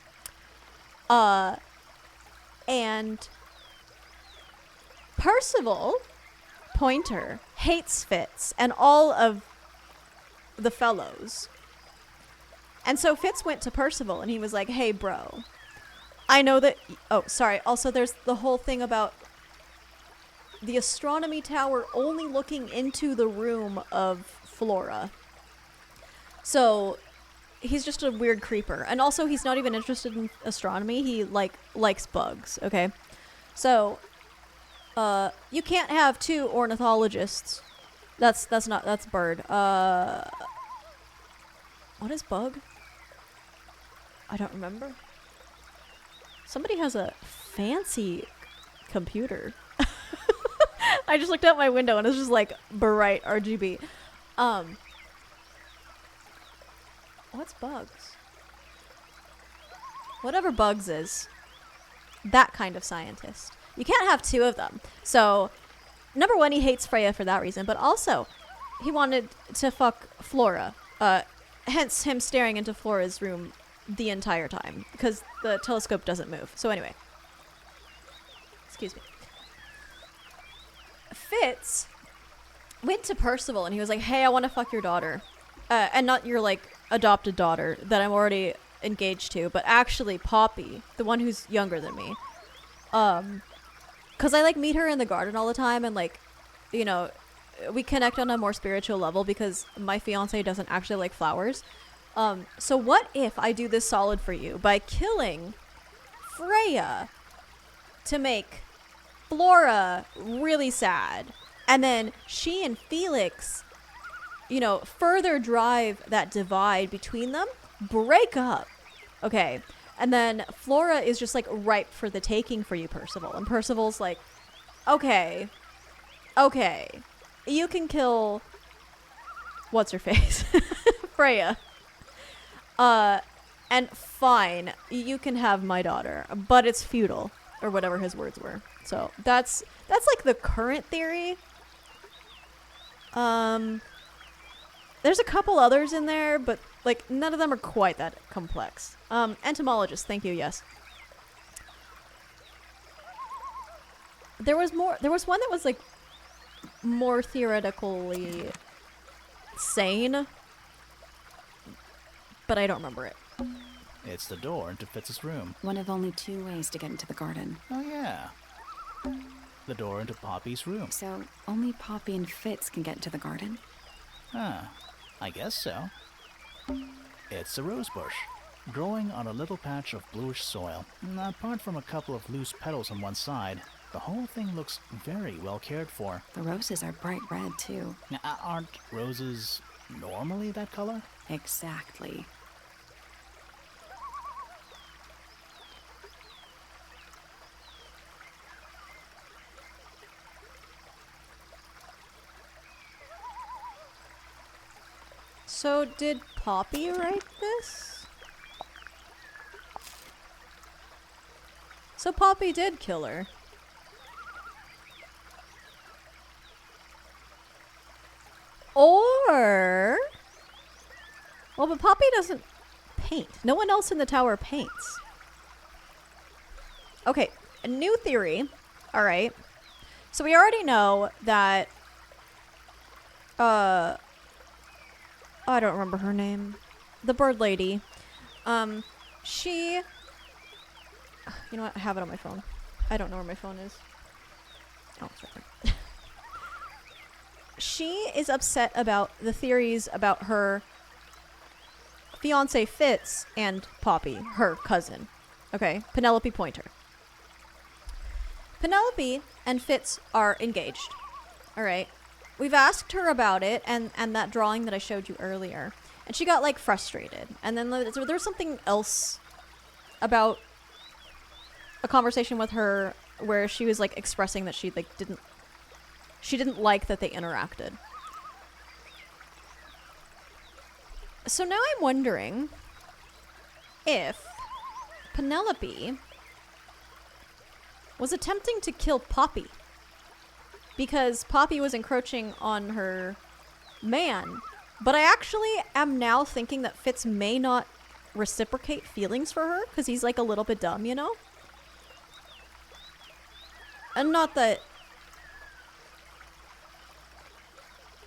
[SPEAKER 1] And Percival Pointer hates Fitz and all of the fellows. And so Fitz went to Percival and he was like, hey bro, I know that, oh sorry, also there's the whole thing about the astronomy tower only looking into the room of Flora. So he's just a weird creeper. And also he's not even interested in astronomy. He likes bugs, okay? So you can't have two ornithologists. That's bird. What is bug? I don't remember. Somebody has a fancy computer. I just looked out my window and it's just like bright RGB. What's bugs? Whatever bugs is. That kind of scientist. You can't have two of them. So, number one, he hates Freya for that reason, but also, he wanted to fuck Flora. Hence him staring into Flora's room the entire time, because the telescope doesn't move. So anyway. Excuse me. Fitz went to Percival and he was like, hey, I want to fuck your daughter. And not your, like, adopted daughter that I'm already engaged to, but actually Poppy, the one who's younger than me. Because I, like, meet her in the garden all the time and, like, you know, we connect on a more spiritual level because my fiance doesn't actually like flowers. So what if I do this solid for you by killing Freya to make Flora really sad, and then she and Felix, you know, further drive that divide between them, break up, okay, and then Flora is just like ripe for the taking for you, Percival, and Percival's like, okay, you can kill what's her face Freya, and fine, you can have my daughter, but it's futile, or whatever his words were. So that's like the current theory. There's a couple others in there, but like none of them are quite that complex. Entomologist, thank you, yes. There was one that was like more theoretically sane, but I don't remember it.
[SPEAKER 2] It's the door into Fitz's room.
[SPEAKER 3] One of only two ways to get into the garden.
[SPEAKER 2] Oh yeah. The door into Poppy's room.
[SPEAKER 3] So only Poppy and Fitz can get into the garden?
[SPEAKER 2] Huh. I guess so. It's a rose bush, growing on a little patch of bluish soil. Apart from a couple of loose petals on one side, the whole thing looks very well cared for.
[SPEAKER 3] The roses are bright red, too.
[SPEAKER 2] Now, aren't roses normally that color?
[SPEAKER 3] Exactly.
[SPEAKER 1] So did Poppy write this? So Poppy did kill her. Or... well, but Poppy doesn't paint. No one else in the tower paints. Okay, a new theory. Alright. So we already know that... I don't remember her name. The bird lady. She... you know what? I have it on my phone. I don't know where my phone is. Oh, it's right there. She is upset about the theories about her fiance Fitz and Poppy, her cousin. Okay, Penelope Pointer. Penelope and Fitz are engaged. Alright. We've asked her about it and that drawing that I showed you earlier. And she got, like, frustrated. And then there's something else about a conversation with her where she was, like, expressing that she didn't like that they interacted. So now I'm wondering if Penelope was attempting to kill Poppy because Poppy was encroaching on her man. But I actually am now thinking that Fitz may not reciprocate feelings for her because he's like a little bit dumb, you know? And not that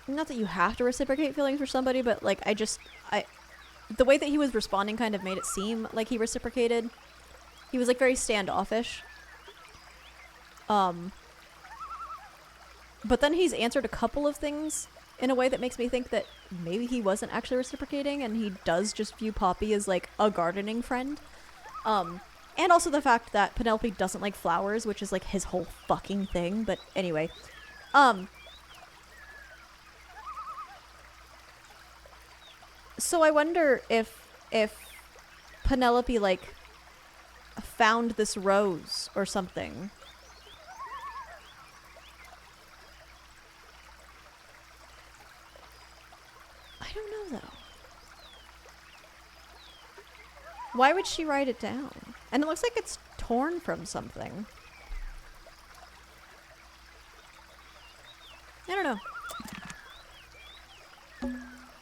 [SPEAKER 1] you have to reciprocate feelings for somebody, but like the way that he was responding kind of made it seem like he reciprocated. He was like very standoffish. But then he's answered a couple of things in a way that makes me think that maybe he wasn't actually reciprocating and he does just view Poppy as like a gardening friend. And also the fact that Penelope doesn't like flowers, which is like his whole fucking thing. But anyway, so I wonder if Penelope like found this rose or something. I don't know though. Why would she write it down? And it looks like it's torn from something. I don't know.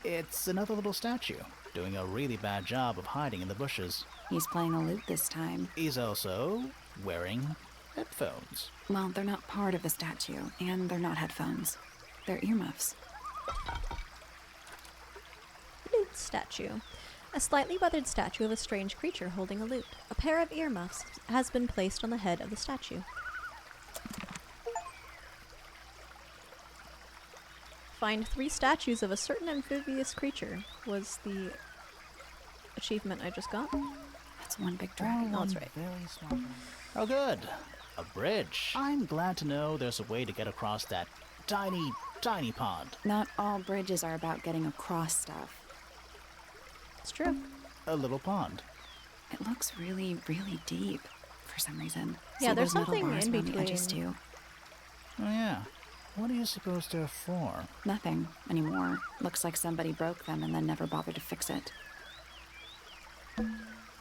[SPEAKER 2] It's another little statue, doing a really bad job of hiding in the bushes.
[SPEAKER 3] He's playing a lute this time.
[SPEAKER 2] He's also wearing headphones.
[SPEAKER 3] Well, they're not part of the statue, and they're not headphones. They're earmuffs.
[SPEAKER 1] Lute statue. A slightly weathered statue of a strange creature holding a lute. A pair of earmuffs has been placed on the head of the statue. Find 3 statues of a certain amphibious creature was the achievement I just got.
[SPEAKER 3] That's one big dragon.
[SPEAKER 1] Oh, that's right.
[SPEAKER 2] Very small. Oh, good. A bridge. I'm glad to know there's a way to get across that tiny, tiny pond.
[SPEAKER 3] Not all bridges are about getting across stuff.
[SPEAKER 1] It's true.
[SPEAKER 2] A little pond.
[SPEAKER 3] It looks really, really deep for some reason.
[SPEAKER 1] Yeah,
[SPEAKER 3] See
[SPEAKER 1] there's
[SPEAKER 3] those metal
[SPEAKER 1] something
[SPEAKER 3] bars
[SPEAKER 1] in
[SPEAKER 3] around the edges
[SPEAKER 1] between.
[SPEAKER 3] too.
[SPEAKER 2] Oh, yeah. What do you suppose they're for?
[SPEAKER 3] Nothing anymore. Looks like somebody broke them and then never bothered to fix it.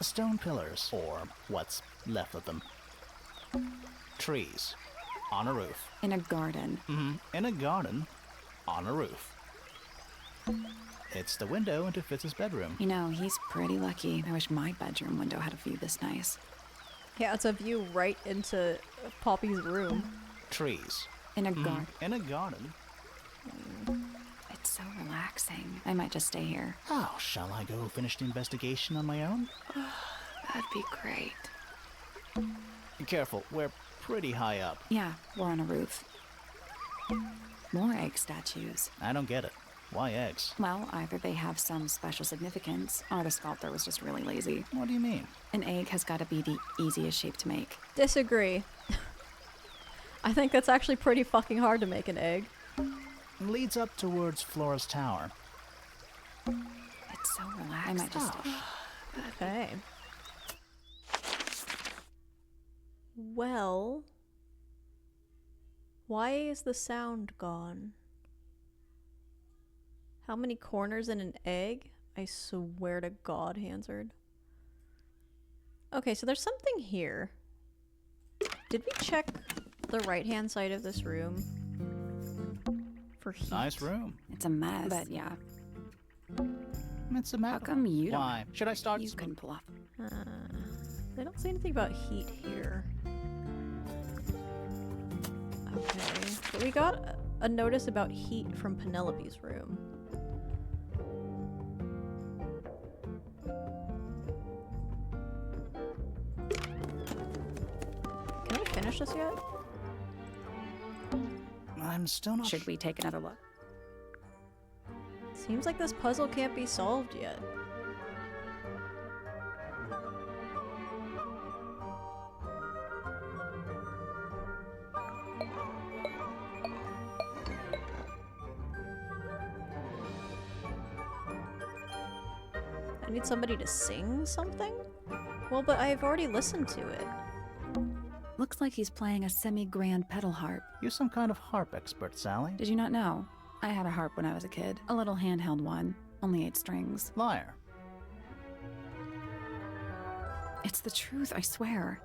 [SPEAKER 2] Stone pillars, or what's left of them. Trees. On a roof.
[SPEAKER 3] In a garden.
[SPEAKER 2] Mm-hmm. In a garden. On a roof. It's the window into Fitz's bedroom.
[SPEAKER 3] You know, he's pretty lucky. I wish my bedroom window had a view this nice.
[SPEAKER 1] Yeah, it's a view right into Poppy's room.
[SPEAKER 2] Trees.
[SPEAKER 3] In a garden.
[SPEAKER 2] In a garden.
[SPEAKER 3] It's so relaxing. I might just stay here.
[SPEAKER 2] Oh, shall I go finish the investigation on my own?
[SPEAKER 3] That'd be great.
[SPEAKER 2] Be careful, we're pretty high up.
[SPEAKER 3] Yeah, we're on a roof. More egg statues.
[SPEAKER 2] I don't get it. Why eggs?
[SPEAKER 3] Well, either they have some special significance, or the sculptor was just really lazy.
[SPEAKER 2] What do you mean?
[SPEAKER 3] An egg has got to be the easiest shape to make.
[SPEAKER 1] Disagree. I think that's actually pretty fucking hard to make an egg.
[SPEAKER 2] It leads up towards Flora's tower.
[SPEAKER 3] It's so relaxed. I might just...
[SPEAKER 1] Okay. Well... Why is the sound gone? How many corners in an egg? I swear to God, Hansard. Okay, so there's something here. Did we check the right-hand side of this room for heat?
[SPEAKER 2] Nice room.
[SPEAKER 3] It's a mess. But yeah.
[SPEAKER 2] It's a mess.
[SPEAKER 3] How come you don't?
[SPEAKER 2] Why? Should I start?
[SPEAKER 3] You can pull off.
[SPEAKER 1] They don't say anything about heat here. Okay, but we got a notice about heat from Penelope's room. Can I finish this yet?
[SPEAKER 2] I'm still not.
[SPEAKER 3] Should we take another look?
[SPEAKER 1] Seems like this puzzle can't be solved yet. I need somebody to sing something? Well, but I've already listened to it.
[SPEAKER 3] Looks like he's playing a semi-grand pedal harp.
[SPEAKER 2] You some kind of harp expert, Sally?
[SPEAKER 3] Did you not know? I had a harp when I was a kid. A little handheld one. Only 8 strings.
[SPEAKER 2] Liar.
[SPEAKER 3] It's the truth, I swear.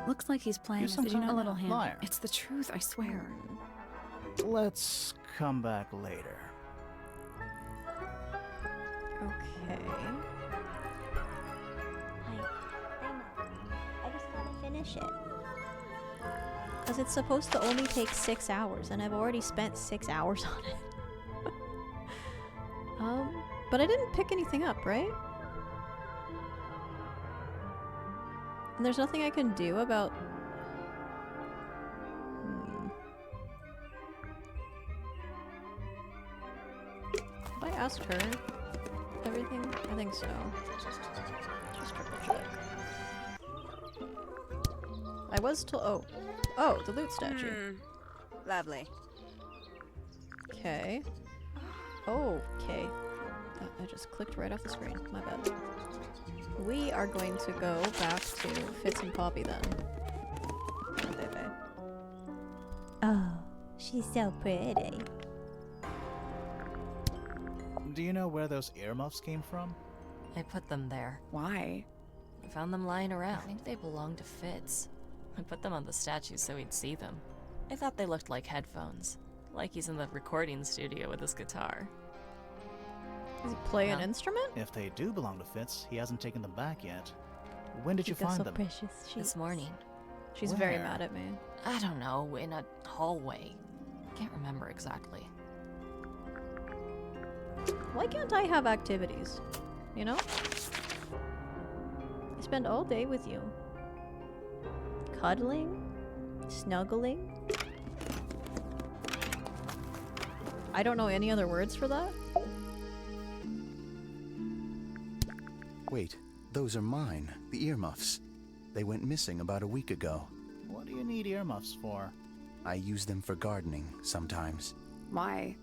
[SPEAKER 3] Looks like he's playing
[SPEAKER 2] some
[SPEAKER 3] a
[SPEAKER 2] kind of
[SPEAKER 3] little hand.
[SPEAKER 2] liar.
[SPEAKER 3] It's the truth, I swear.
[SPEAKER 2] Let's come back later.
[SPEAKER 1] Okay.
[SPEAKER 4] I just gotta finish it.
[SPEAKER 1] Because it's supposed to only take 6 hours, and I've already spent 6 hours on it. But I didn't pick anything up, right? And there's nothing I can do about... Have I asked her everything? I think so. Just triple check. I was told... Oh, the loot statue.
[SPEAKER 5] Lovely.
[SPEAKER 1] Okay. Oh, okay. I just clicked right off the screen. My bad. We are going to go back to Fitz and Poppy then. Bye-bye.
[SPEAKER 4] Oh, she's so pretty.
[SPEAKER 2] Do you know where those earmuffs came from?
[SPEAKER 8] I put them there.
[SPEAKER 3] Why?
[SPEAKER 8] I found them lying around. I think they belong to Fitz. I put them on the statue so he'd see them. I thought they looked like headphones. Like he's in the recording studio with his guitar.
[SPEAKER 1] Does he play an instrument?
[SPEAKER 2] If they do belong to Fitz, he hasn't taken them back yet. When did you
[SPEAKER 1] They're
[SPEAKER 2] find
[SPEAKER 1] so
[SPEAKER 2] them?
[SPEAKER 4] Precious
[SPEAKER 8] This morning.
[SPEAKER 1] She's very
[SPEAKER 2] Where?
[SPEAKER 1] mad at me.
[SPEAKER 8] I don't know, in a hallway. Can't remember exactly.
[SPEAKER 1] Why can't I have activities? You know? I spend all day with you. Cuddling? Snuggling? I don't know any other words for that.
[SPEAKER 6] Wait, those are mine, the earmuffs. They went missing about a week ago.
[SPEAKER 2] What do you need earmuffs for?
[SPEAKER 6] I use them for gardening sometimes.
[SPEAKER 3] Why?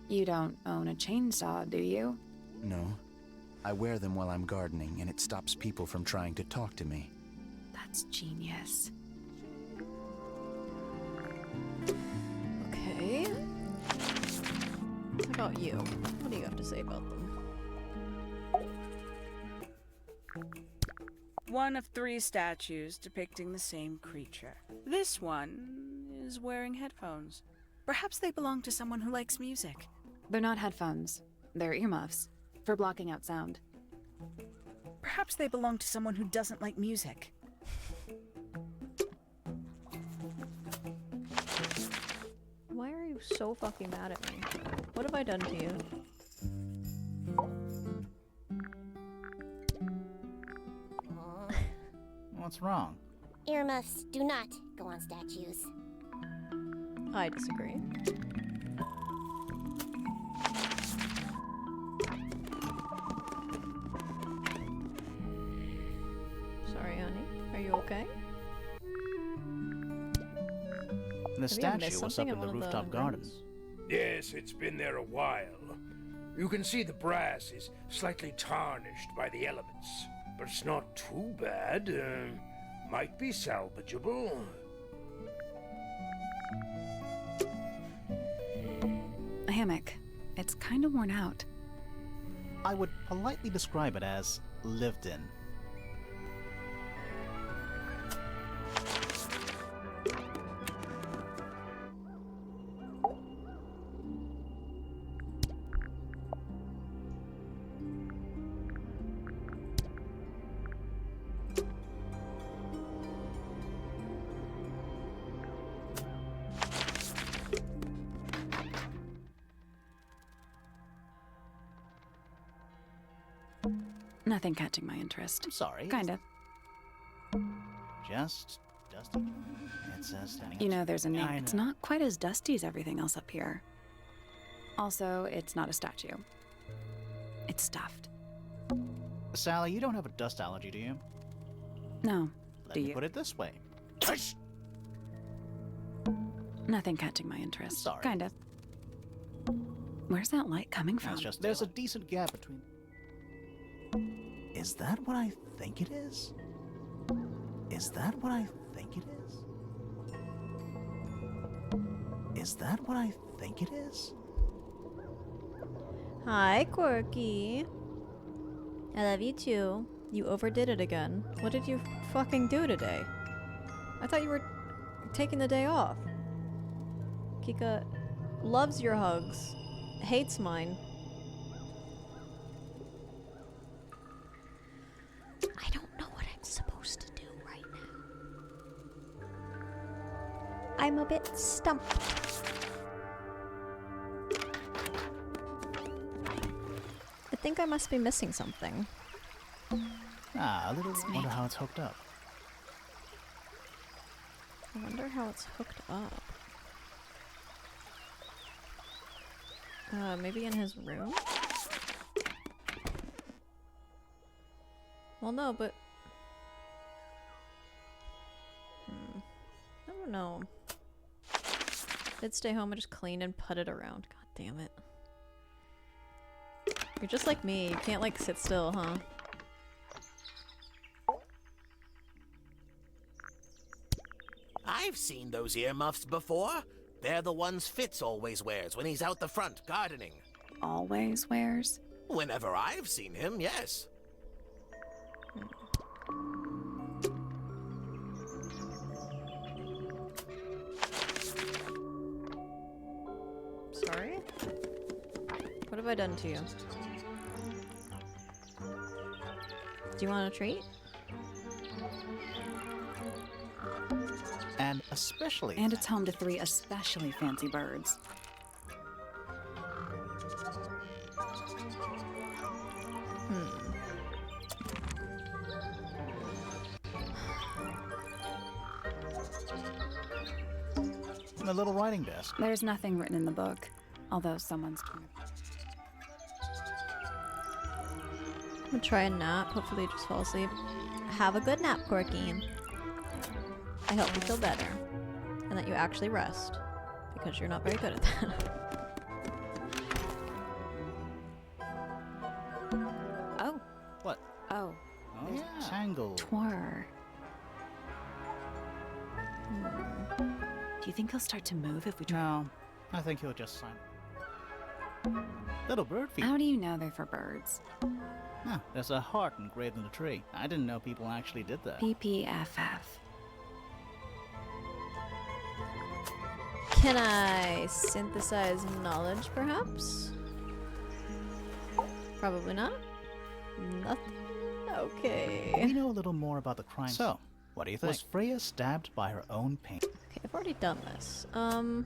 [SPEAKER 3] You don't own a chainsaw, do you?
[SPEAKER 6] No. I wear them while I'm gardening, and it stops people from trying to talk to me.
[SPEAKER 3] That's genius.
[SPEAKER 1] Okay. How about you? What do you have to say about them?
[SPEAKER 5] One of 3 statues depicting the same creature. This one is wearing headphones. Perhaps they belong to someone who likes music.
[SPEAKER 3] They're not headphones. They're earmuffs. For blocking out sound.
[SPEAKER 5] Perhaps they belong to someone who doesn't like music.
[SPEAKER 1] Why are you so fucking mad at me? What have I done to you?
[SPEAKER 2] What's wrong?
[SPEAKER 7] Earmuffs do not go on statues.
[SPEAKER 1] I disagree. Sorry, honey. Are you okay?
[SPEAKER 2] The
[SPEAKER 1] Maybe I
[SPEAKER 2] statue
[SPEAKER 1] missed
[SPEAKER 2] was up
[SPEAKER 1] something
[SPEAKER 2] in
[SPEAKER 1] in
[SPEAKER 2] the
[SPEAKER 1] one of the
[SPEAKER 2] rooftop garden.
[SPEAKER 1] rooms.
[SPEAKER 12] Yes, it's been there a while. You can see the brass is slightly tarnished by the elements, but it's not too bad. Might be salvageable.
[SPEAKER 3] A hammock. It's kind of worn out.
[SPEAKER 2] I would politely describe it as lived in.
[SPEAKER 3] Nothing catching my interest.
[SPEAKER 2] I'm sorry.
[SPEAKER 3] Kind of.
[SPEAKER 2] Just dusty. It says standing
[SPEAKER 3] You
[SPEAKER 2] up.
[SPEAKER 3] know, there's a name.
[SPEAKER 2] I
[SPEAKER 3] It's
[SPEAKER 2] know.
[SPEAKER 3] not quite as dusty as everything else up here. Also, it's not a statue. It's stuffed.
[SPEAKER 2] Sally, you don't have a dust allergy, do you?
[SPEAKER 3] No.
[SPEAKER 2] Let
[SPEAKER 3] Do
[SPEAKER 2] me
[SPEAKER 3] you?
[SPEAKER 2] put it this way.
[SPEAKER 3] Nothing catching my interest.
[SPEAKER 2] Sorry.
[SPEAKER 3] Kind of. Where's that light coming from?
[SPEAKER 2] That's just there's a decent gap between. Is that what I think it is? Is that what I think it is? Is that what I think it is?
[SPEAKER 1] Hi, Quirky. I love you too. You overdid it again. What did you fucking do today? I thought you were taking the day off. Kika loves your hugs, hates mine.
[SPEAKER 4] I don't know what I'm supposed to do right now. I'm a bit stumped.
[SPEAKER 1] I think I must be missing something.
[SPEAKER 2] Ah, a little. Wonder how it's hooked up.
[SPEAKER 1] I wonder how it's hooked up. Maybe in his room? Well, no, but... I don't know. Did stay home and just clean and put it around. God damn it. You're just like me. You can't, like, sit still, huh?
[SPEAKER 10] I've seen those earmuffs before. They're the ones Fitz always wears when he's out the front gardening.
[SPEAKER 3] Always wears?
[SPEAKER 10] Whenever I've seen him, yes.
[SPEAKER 1] Sorry? What have I done to you? Do you want a treat?
[SPEAKER 2] And especially.
[SPEAKER 3] And it's home to 3 especially fancy birds.
[SPEAKER 2] A little writing desk.
[SPEAKER 3] There's nothing written in the book, although someone's trying to...
[SPEAKER 1] I'm gonna try a nap. Hopefully you just fall asleep. Have a good nap, Corky. I hope you feel better. And that you actually rest. Because you're not very good at that.
[SPEAKER 3] Oh.
[SPEAKER 2] What?
[SPEAKER 3] Oh.
[SPEAKER 2] Oh, yeah. Tangle.
[SPEAKER 3] Twir. Do you think he'll start to move if we try?
[SPEAKER 2] No, I think he'll just sign. Little bird feet.
[SPEAKER 3] How do you know they're for birds?
[SPEAKER 2] Huh, there's a heart engraved in the tree. I didn't know people actually did that.
[SPEAKER 3] PPFF.
[SPEAKER 1] Can I synthesize knowledge, perhaps? Probably not. Nothing. Okay.
[SPEAKER 2] We know a little more about the crime. So, what do you think? Was Freya stabbed by her own paint?
[SPEAKER 1] Okay, I've already done this. Gotta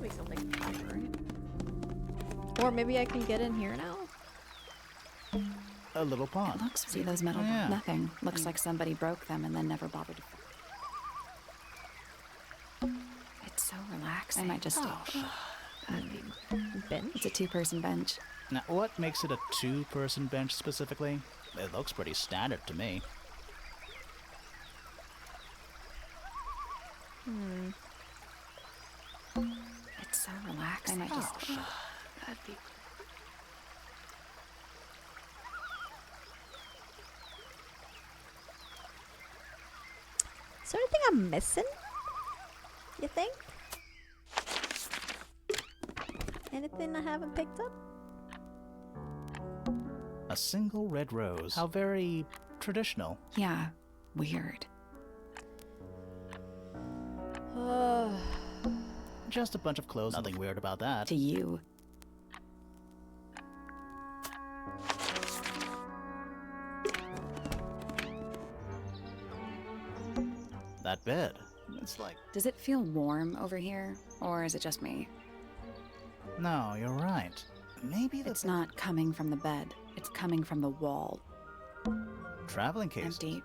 [SPEAKER 1] be something fun, right? Or maybe I can get in here now?
[SPEAKER 2] A little pond.
[SPEAKER 3] It looks, see those metal
[SPEAKER 2] Yeah.
[SPEAKER 3] Nothing. Looks like somebody broke them and then never bothered to... It's so relaxing. I might just...
[SPEAKER 1] Bench?
[SPEAKER 3] It's a 2-person bench.
[SPEAKER 2] Now, what makes it a 2-person bench specifically? It looks pretty standard to me.
[SPEAKER 3] It's so relaxing. I might just... That'd be...
[SPEAKER 1] Is there anything I'm missing? You think? Anything I haven't picked up?
[SPEAKER 2] A single red rose. How very traditional.
[SPEAKER 3] Yeah, weird.
[SPEAKER 2] Just a bunch of clothes. Nothing weird about that.
[SPEAKER 3] To you.
[SPEAKER 2] That bed. It's like...
[SPEAKER 3] Does it feel warm over here? Or is it just me?
[SPEAKER 2] No, you're right. Maybe
[SPEAKER 3] It's not coming from the bed. It's coming from the wall.
[SPEAKER 2] Traveling case.
[SPEAKER 3] Empty.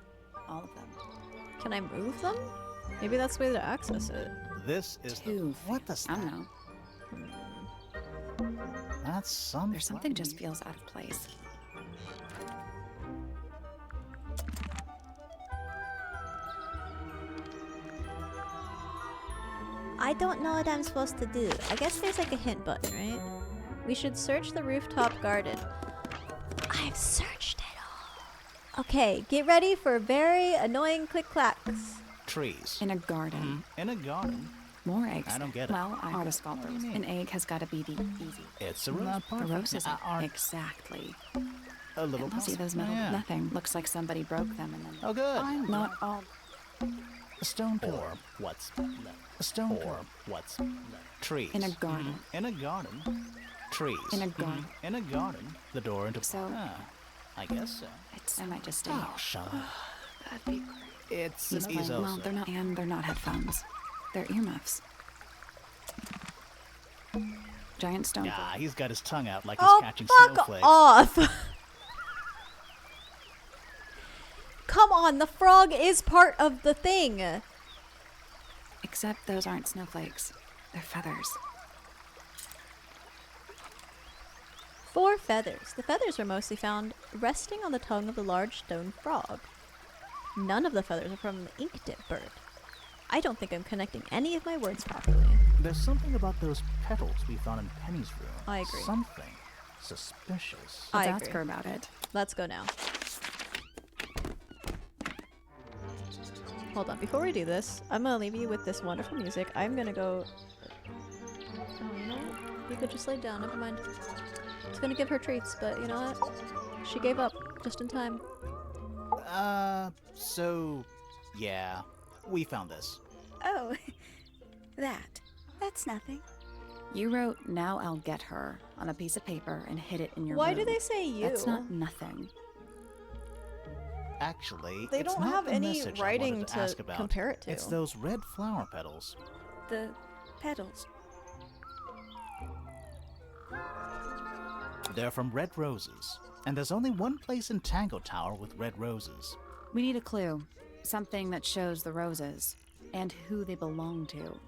[SPEAKER 3] All of them.
[SPEAKER 1] Can I move them? Maybe that's the way to access it.
[SPEAKER 2] This is
[SPEAKER 3] Two.
[SPEAKER 2] What does
[SPEAKER 3] I
[SPEAKER 2] that?
[SPEAKER 3] don't know.
[SPEAKER 2] That's some...
[SPEAKER 3] There's something just feels out of place.
[SPEAKER 1] I don't know what I'm supposed to do. I guess there's like a hint button, right? We should search the rooftop garden. I've searched it all. Okay, get ready for very annoying click-clacks.
[SPEAKER 2] Trees.
[SPEAKER 3] In a garden.
[SPEAKER 2] In a garden?
[SPEAKER 3] More eggs.
[SPEAKER 2] I don't get it.
[SPEAKER 3] Well, artist scalpers. An egg has got to be the easy.
[SPEAKER 2] It's a rose.
[SPEAKER 3] The roses aren't. Exactly.
[SPEAKER 2] A little
[SPEAKER 3] See those metal? Nothing. Looks like somebody broke them and then...
[SPEAKER 2] Oh, good.
[SPEAKER 3] Not all...
[SPEAKER 2] A stone pillar. What's left? A stone pillar. What's left? Trees.
[SPEAKER 3] In a garden.
[SPEAKER 2] In a garden. Trees.
[SPEAKER 3] In a garden.
[SPEAKER 2] In a garden. The door into...
[SPEAKER 3] So...
[SPEAKER 2] I guess so.
[SPEAKER 3] I might just stay.
[SPEAKER 2] Oh, shut up.
[SPEAKER 3] That'd be great.
[SPEAKER 2] It's an easel.
[SPEAKER 3] Well, they're not, and they're not headphones. They're earmuffs. Giant stone.
[SPEAKER 2] Yeah, he's got his tongue out like he's catching snowflakes.
[SPEAKER 1] Off! Come on, the frog is part of the thing.
[SPEAKER 3] Except those aren't snowflakes. They're feathers.
[SPEAKER 1] 4 feathers. The feathers are mostly found resting on the tongue of the large stone frog. None of the feathers are from the ink-dip bird. I don't think I'm connecting any of my words properly.
[SPEAKER 2] There's something about those petals we found in Penny's room.
[SPEAKER 1] I agree.
[SPEAKER 2] Something suspicious.
[SPEAKER 3] Let's ask her about it.
[SPEAKER 1] Let's go now. Hold on, before we do this, I'm gonna leave you with this wonderful music. I'm gonna go... Oh, you know what? You could just lay down, never mind. I was gonna give her treats, but you know what? She gave up, just in time.
[SPEAKER 2] So... Yeah, we found this.
[SPEAKER 9] Oh, that's nothing.
[SPEAKER 3] You wrote, "Now I'll get her," on a piece of paper and hid it in your
[SPEAKER 1] Why
[SPEAKER 3] room.
[SPEAKER 1] do they say you?
[SPEAKER 3] That's not nothing.
[SPEAKER 2] Actually,
[SPEAKER 1] They
[SPEAKER 2] it's
[SPEAKER 1] don't
[SPEAKER 2] not
[SPEAKER 1] have
[SPEAKER 2] the
[SPEAKER 1] any
[SPEAKER 2] message I
[SPEAKER 1] writing
[SPEAKER 2] wanted to
[SPEAKER 1] to
[SPEAKER 2] ask about.
[SPEAKER 1] compare it to.
[SPEAKER 2] It's those red flower petals.
[SPEAKER 9] The petals.
[SPEAKER 2] They're from red roses, and there's only one place in Tangle Tower with red roses.
[SPEAKER 3] We need a clue. Something that shows the roses and who they belong to.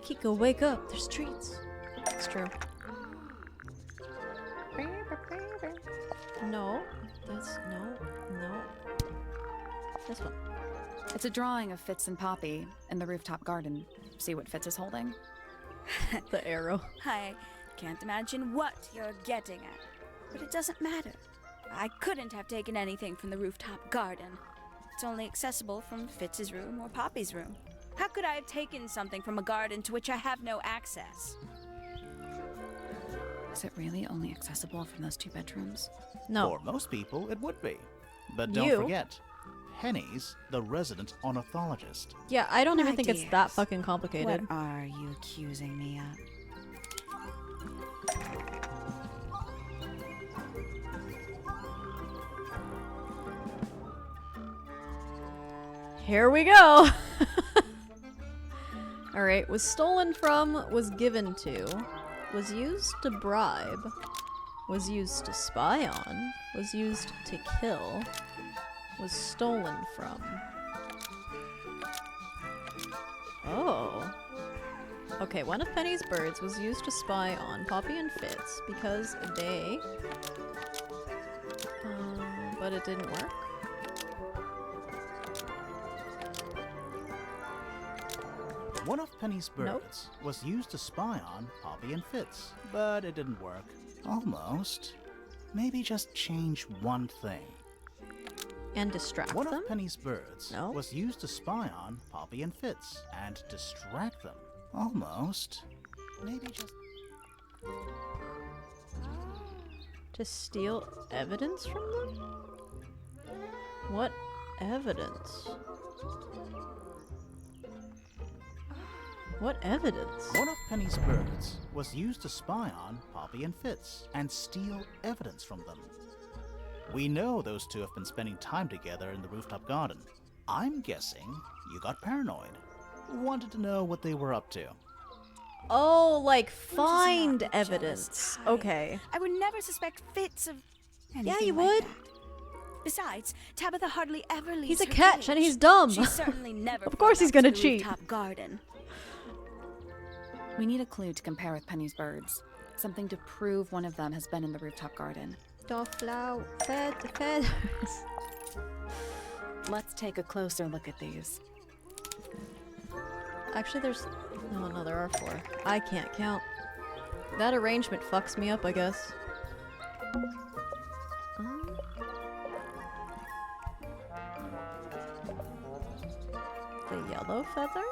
[SPEAKER 1] Kiko, wake up. There's treats. It's true. No. That's... No. This one.
[SPEAKER 3] It's a drawing of Fitz and Poppy in the rooftop garden. See what Fitz is holding?
[SPEAKER 1] The arrow.
[SPEAKER 9] I can't imagine what you're getting at, but it doesn't matter. I couldn't have taken anything from the rooftop garden. It's only accessible from Fitz's room or Poppy's room. How could I have taken something from a garden to which I have no access?
[SPEAKER 3] Is it really only accessible from those 2 bedrooms?
[SPEAKER 1] No.
[SPEAKER 2] For most people, it would be. But don't
[SPEAKER 1] You?
[SPEAKER 2] forget, Penny's the resident ornithologist.
[SPEAKER 1] Yeah, I don't even
[SPEAKER 9] My
[SPEAKER 1] think it's
[SPEAKER 9] dears,
[SPEAKER 1] that fucking complicated.
[SPEAKER 9] What are you accusing me of?
[SPEAKER 1] Here we go! Alright, was stolen from, was given to, was used to bribe, was used to spy on, was used to kill, was stolen from. Oh. Okay, one of Penny's birds was used to spy on Poppy and Fitz because they... but it didn't work.
[SPEAKER 2] One of Penny's birds was used to spy on Poppy and Fitz, but it didn't work. Almost. Maybe just change one thing.
[SPEAKER 1] And distract
[SPEAKER 2] One
[SPEAKER 1] them?
[SPEAKER 2] of Penny's birds was used to spy on Poppy and Fitz and distract them. Almost. Maybe just...
[SPEAKER 1] To steal evidence from them? What evidence? What evidence?
[SPEAKER 2] One of Penny's birds was used to spy on Poppy and Fitz and steal evidence from them. We know those 2 have been spending time together in the rooftop garden. I'm guessing you got paranoid. Wanted to know what they were up to.
[SPEAKER 1] Oh, like find evidence. Okay.
[SPEAKER 9] I would never suspect Fitz of anything
[SPEAKER 1] Yeah, you
[SPEAKER 9] like
[SPEAKER 1] would.
[SPEAKER 9] that. Besides, Tabitha hardly ever leaves
[SPEAKER 1] He's a
[SPEAKER 9] her
[SPEAKER 1] catch and
[SPEAKER 9] cage.
[SPEAKER 1] he's dumb.
[SPEAKER 9] She certainly never.
[SPEAKER 1] Of course he's
[SPEAKER 9] flown
[SPEAKER 1] gonna
[SPEAKER 9] up to the
[SPEAKER 1] cheat.
[SPEAKER 9] Rooftop garden.
[SPEAKER 3] We need a clue to compare with Penny's birds. Something to prove one of them has been in the rooftop garden.
[SPEAKER 1] Don't flow feathers.
[SPEAKER 3] Let's take a closer look at these.
[SPEAKER 1] Actually, there's... No, no, there are 4. I can't count. That arrangement fucks me up, I guess. The yellow feather?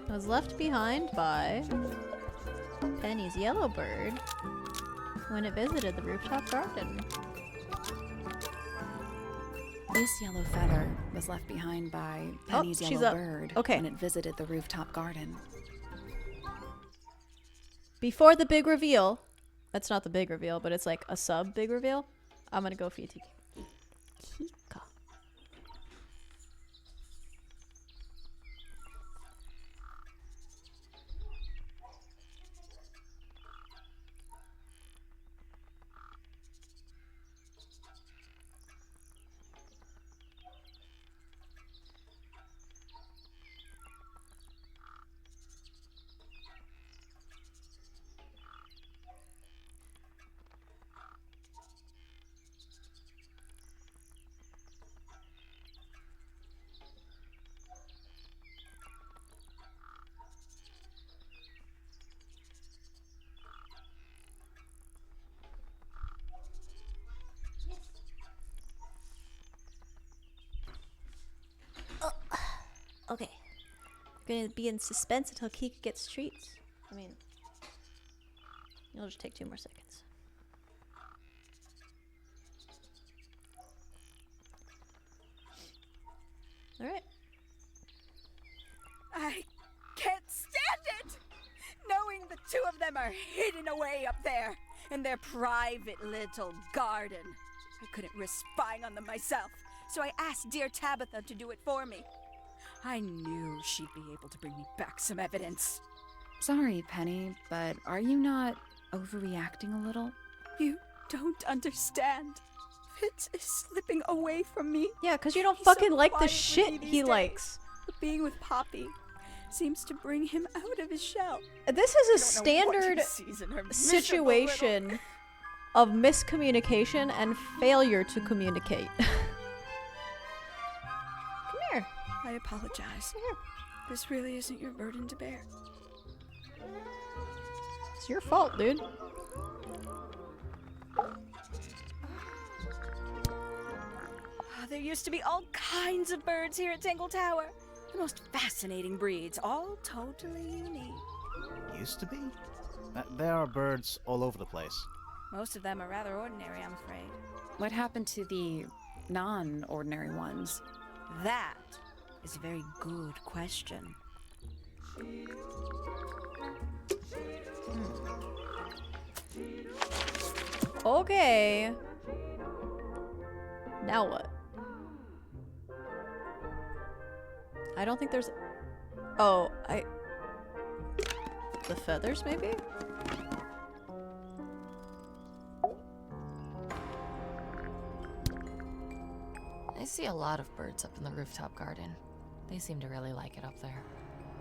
[SPEAKER 1] Was left behind by Penny's yellow bird when it visited the rooftop garden.
[SPEAKER 3] This yellow feather was left behind by Penny's
[SPEAKER 1] she's
[SPEAKER 3] yellow
[SPEAKER 1] up.
[SPEAKER 3] bird
[SPEAKER 1] Okay.
[SPEAKER 3] when it visited the rooftop garden.
[SPEAKER 1] Before the big reveal, that's not the big reveal, but it's like a sub big reveal, I'm gonna go for Kika. Okay. I'm gonna be in suspense until Kika gets treats. I mean, it'll just take 2 more seconds. Alright.
[SPEAKER 9] I can't stand it! Knowing the 2 of them are hidden away up there in their private little garden. I couldn't risk spying on them myself, so I asked dear Tabitha to do it for me. I knew she'd be able to bring me back some evidence.
[SPEAKER 3] Sorry, Penny, but are you not overreacting a little?
[SPEAKER 9] You don't understand. Fitz is slipping away from me.
[SPEAKER 1] Yeah, because you don't
[SPEAKER 9] He's
[SPEAKER 1] fucking
[SPEAKER 9] so
[SPEAKER 1] like the
[SPEAKER 9] quiet with me
[SPEAKER 1] shit
[SPEAKER 9] these
[SPEAKER 1] he
[SPEAKER 9] days.
[SPEAKER 1] likes.
[SPEAKER 9] But being with Poppy seems to bring him out of his shell.
[SPEAKER 1] This is a
[SPEAKER 9] I don't know what he
[SPEAKER 1] standard
[SPEAKER 9] sees in her miserable
[SPEAKER 1] situation of miscommunication and failure to communicate. Come here.
[SPEAKER 9] I apologize.
[SPEAKER 1] Here.
[SPEAKER 9] This really isn't your burden to bear.
[SPEAKER 1] It's your fault, dude.
[SPEAKER 9] There used to be all kinds of birds here at Tangle Tower. The most fascinating breeds, all totally unique.
[SPEAKER 2] Used to be? There are birds all over the place.
[SPEAKER 9] Most of them are rather ordinary, I'm afraid.
[SPEAKER 3] What happened to the non-ordinary ones?
[SPEAKER 9] That is a very good question.
[SPEAKER 1] Okay. Now what? I don't think there's... Oh, the feathers, maybe?
[SPEAKER 8] I see a lot of birds up in the rooftop garden. They seem to really like it up there.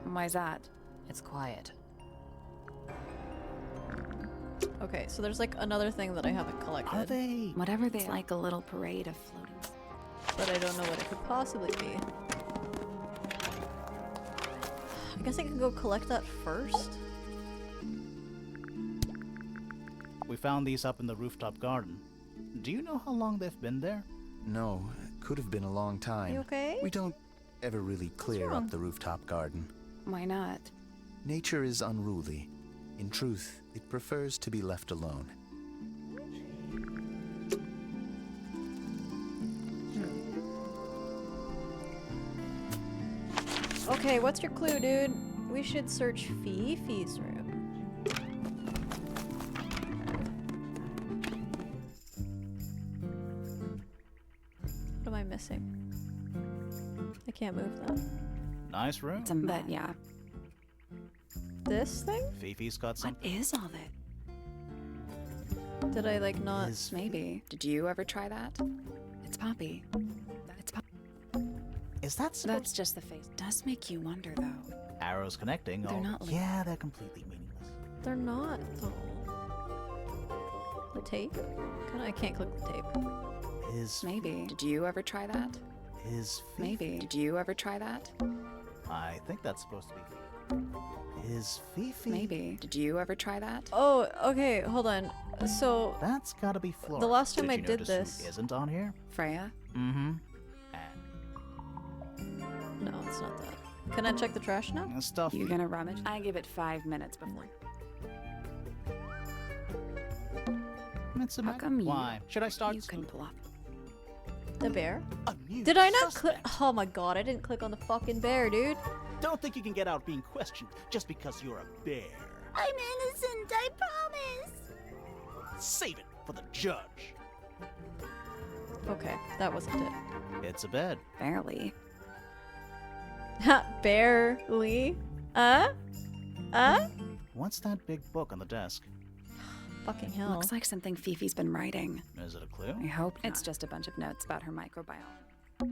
[SPEAKER 3] Why's that?
[SPEAKER 8] It's quiet.
[SPEAKER 1] Okay, so there's like another thing that I haven't collected.
[SPEAKER 2] Are they?
[SPEAKER 3] Whatever they like, a little parade of floating.
[SPEAKER 1] But I don't know what it could possibly be. I guess I can go collect that first.
[SPEAKER 2] We found these up in the rooftop garden. Do you know how long they've been there?
[SPEAKER 6] No, it could have been a long time.
[SPEAKER 1] You okay?
[SPEAKER 6] We don't ever really clear
[SPEAKER 1] wrong?
[SPEAKER 6] up the rooftop garden.
[SPEAKER 3] Why not?
[SPEAKER 6] Nature is unruly. In truth, it prefers to be left alone.
[SPEAKER 1] Okay, what's your clue, dude? We should search Fifi's room. What am I missing? I can't move that.
[SPEAKER 2] Nice room.
[SPEAKER 3] It's a but yeah.
[SPEAKER 1] This thing?
[SPEAKER 2] Fifi's got
[SPEAKER 3] What
[SPEAKER 2] something.
[SPEAKER 3] is all that?
[SPEAKER 1] Did I like not?
[SPEAKER 3] Maybe. Did you ever try that? It's Poppy. It's Poppy.
[SPEAKER 2] Is that supposed...
[SPEAKER 3] That's just the face. Does make you wonder, though.
[SPEAKER 2] Arrows connecting.
[SPEAKER 3] They're
[SPEAKER 2] oh,
[SPEAKER 3] not like-
[SPEAKER 2] yeah, they're completely meaningless.
[SPEAKER 1] They're not though. The tape? I can't click the tape.
[SPEAKER 2] Is
[SPEAKER 3] Maybe. Did you ever try that?
[SPEAKER 2] Is
[SPEAKER 3] Maybe. Did you ever try that?
[SPEAKER 2] I think that's supposed to be. Is Fifi?
[SPEAKER 3] Maybe. Did you ever try that?
[SPEAKER 1] Oh, okay, hold on. So,
[SPEAKER 2] That's gotta be Flora.
[SPEAKER 1] the last time
[SPEAKER 2] did
[SPEAKER 1] I
[SPEAKER 2] you
[SPEAKER 1] did
[SPEAKER 2] notice
[SPEAKER 1] this...
[SPEAKER 2] Who isn't on here?
[SPEAKER 3] Freya?
[SPEAKER 2] Mm-hmm.
[SPEAKER 1] No, it's not that. Can I check the trash now?
[SPEAKER 2] And stuff.
[SPEAKER 3] You gonna rummage? I give it 5 minutes before. How come
[SPEAKER 2] Why? Should I start?
[SPEAKER 3] you can bluff?
[SPEAKER 1] The bear?
[SPEAKER 2] A new
[SPEAKER 1] Did I not click?
[SPEAKER 2] suspect.
[SPEAKER 1] Oh my god, I didn't click on the fucking bear, dude.
[SPEAKER 2] Don't think you can get out being questioned just because you're a bear.
[SPEAKER 7] I'm innocent, I promise.
[SPEAKER 2] Save it for the judge.
[SPEAKER 1] Okay, that wasn't it.
[SPEAKER 2] It's a bed.
[SPEAKER 3] Barely.
[SPEAKER 1] Ha, barely.
[SPEAKER 2] What's that big book on the desk?
[SPEAKER 1] Fucking hell.
[SPEAKER 3] Looks like something Fifi's been writing.
[SPEAKER 2] Is it a clue?
[SPEAKER 3] I hope it's just a bunch of notes about her microbiome.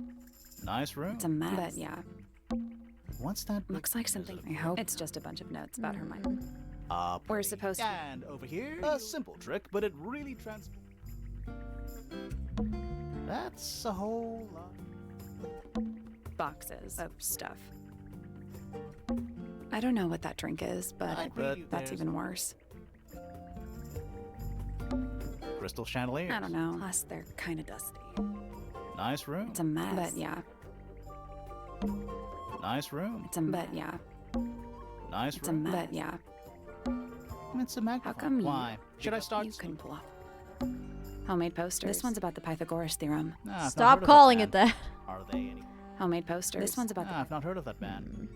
[SPEAKER 2] Nice room.
[SPEAKER 3] It's a mess. But yeah,
[SPEAKER 2] What's that? big-
[SPEAKER 3] looks like something. I hope it's just a bunch of notes about her microbiome. We're
[SPEAKER 2] pretty.
[SPEAKER 3] supposed to.
[SPEAKER 2] And over here, a simple trick, but it really That's a whole lot.
[SPEAKER 3] Boxes of stuff. I don't know what that drink is, but
[SPEAKER 2] I bet
[SPEAKER 3] that's
[SPEAKER 2] there's-
[SPEAKER 3] even worse.
[SPEAKER 2] Crystal chandeliers.
[SPEAKER 3] I don't know. Plus, they're kind of dusty.
[SPEAKER 2] Nice room.
[SPEAKER 3] It's a mess. But yeah,
[SPEAKER 2] Nice room.
[SPEAKER 3] it's a. But yeah,
[SPEAKER 2] Nice
[SPEAKER 3] it's a
[SPEAKER 2] room.
[SPEAKER 3] mess. But yeah.
[SPEAKER 2] It's a microphone.
[SPEAKER 3] How come you?
[SPEAKER 2] Why? Should I start?
[SPEAKER 3] You can bluff. Homemade posters. This one's about the Pythagoras theorem.
[SPEAKER 2] Nah, I've not
[SPEAKER 1] Stop
[SPEAKER 2] heard of
[SPEAKER 1] calling
[SPEAKER 2] that
[SPEAKER 1] it that.
[SPEAKER 2] band. Are they any?
[SPEAKER 3] Homemade posters. This one's about
[SPEAKER 2] Ah, I've not heard of that band.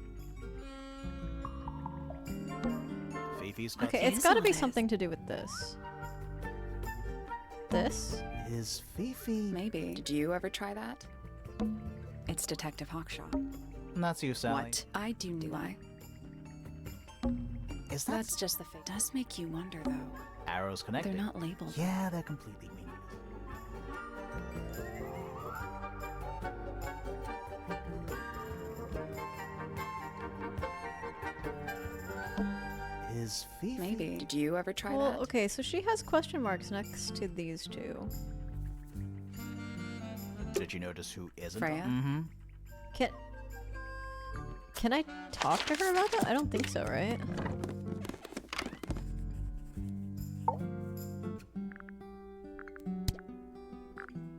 [SPEAKER 2] Fifi's got
[SPEAKER 1] Okay,
[SPEAKER 3] What
[SPEAKER 1] it's
[SPEAKER 3] is
[SPEAKER 1] gotta
[SPEAKER 3] all
[SPEAKER 1] be
[SPEAKER 3] this?
[SPEAKER 1] something to do with this. This?
[SPEAKER 2] Is Fifi?
[SPEAKER 3] Maybe. Did you ever try that? It's Detective Hawkshaw.
[SPEAKER 2] That's you, Sally.
[SPEAKER 3] What? I do lie.
[SPEAKER 2] Is that
[SPEAKER 3] That's just the fate. Does make you wonder, though.
[SPEAKER 2] arrows connected?
[SPEAKER 3] They're not labeled.
[SPEAKER 2] Yeah, they're completely meaningless. Is Fifi?
[SPEAKER 3] Maybe. Did you ever try
[SPEAKER 1] Well,
[SPEAKER 3] that?
[SPEAKER 1] okay, so she has question marks next to these two.
[SPEAKER 2] Did you notice who isn't?
[SPEAKER 3] Freya?
[SPEAKER 2] Mm-hmm.
[SPEAKER 1] Can I talk to her about that? I don't think so, right?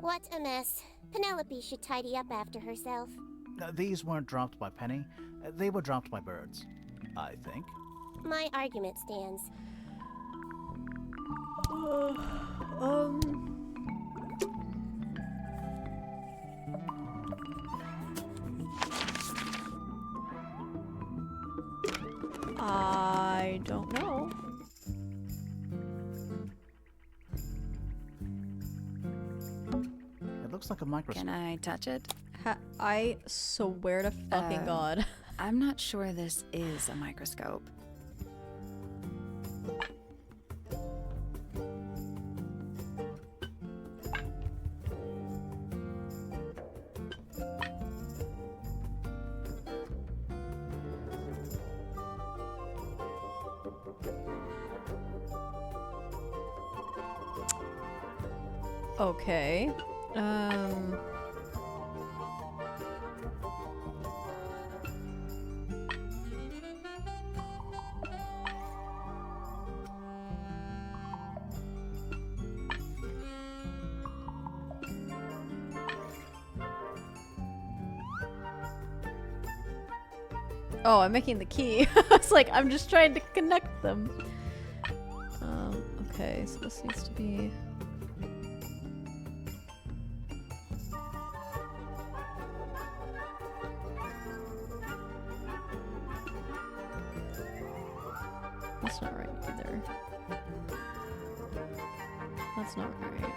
[SPEAKER 7] What a mess. Penelope should tidy up after herself.
[SPEAKER 2] These weren't dropped by Penny. They were dropped by birds. I think.
[SPEAKER 7] My argument stands.
[SPEAKER 1] I don't know.
[SPEAKER 2] It looks like a microscope.
[SPEAKER 3] Can I touch it?
[SPEAKER 1] I swear to fucking God.
[SPEAKER 3] I'm not sure this is a microscope.
[SPEAKER 1] Okay. Oh, I'm making the key. I was like, I'm just trying to connect them. Okay, so this needs to be... That's not right either. That's not right.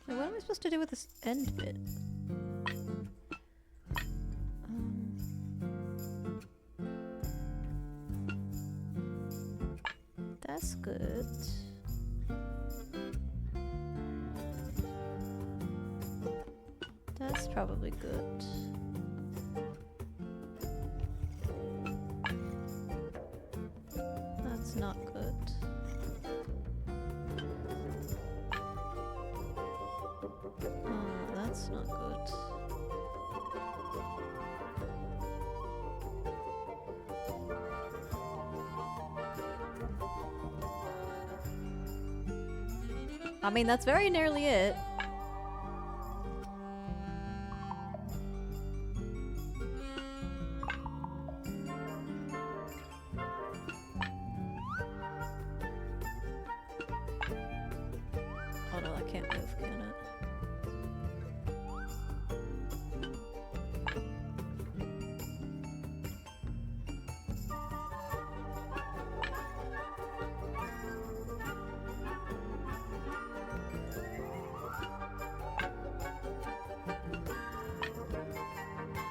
[SPEAKER 1] Wait, what am I supposed to do with this end bit? That's good. That's probably good. That's not good. That's not good. I mean, that's very nearly it. Oh no, that can't move, can it?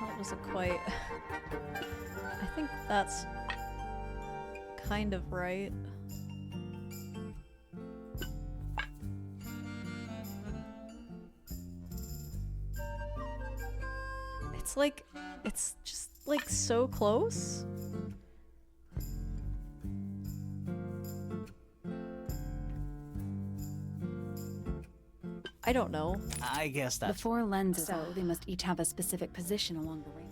[SPEAKER 1] That wasn't quite... I think that's kind of right. It's like, it's just like so close. I don't know.
[SPEAKER 2] I guess
[SPEAKER 3] The
[SPEAKER 2] that's
[SPEAKER 3] 4 lenses, so they must each have a specific position along the ring.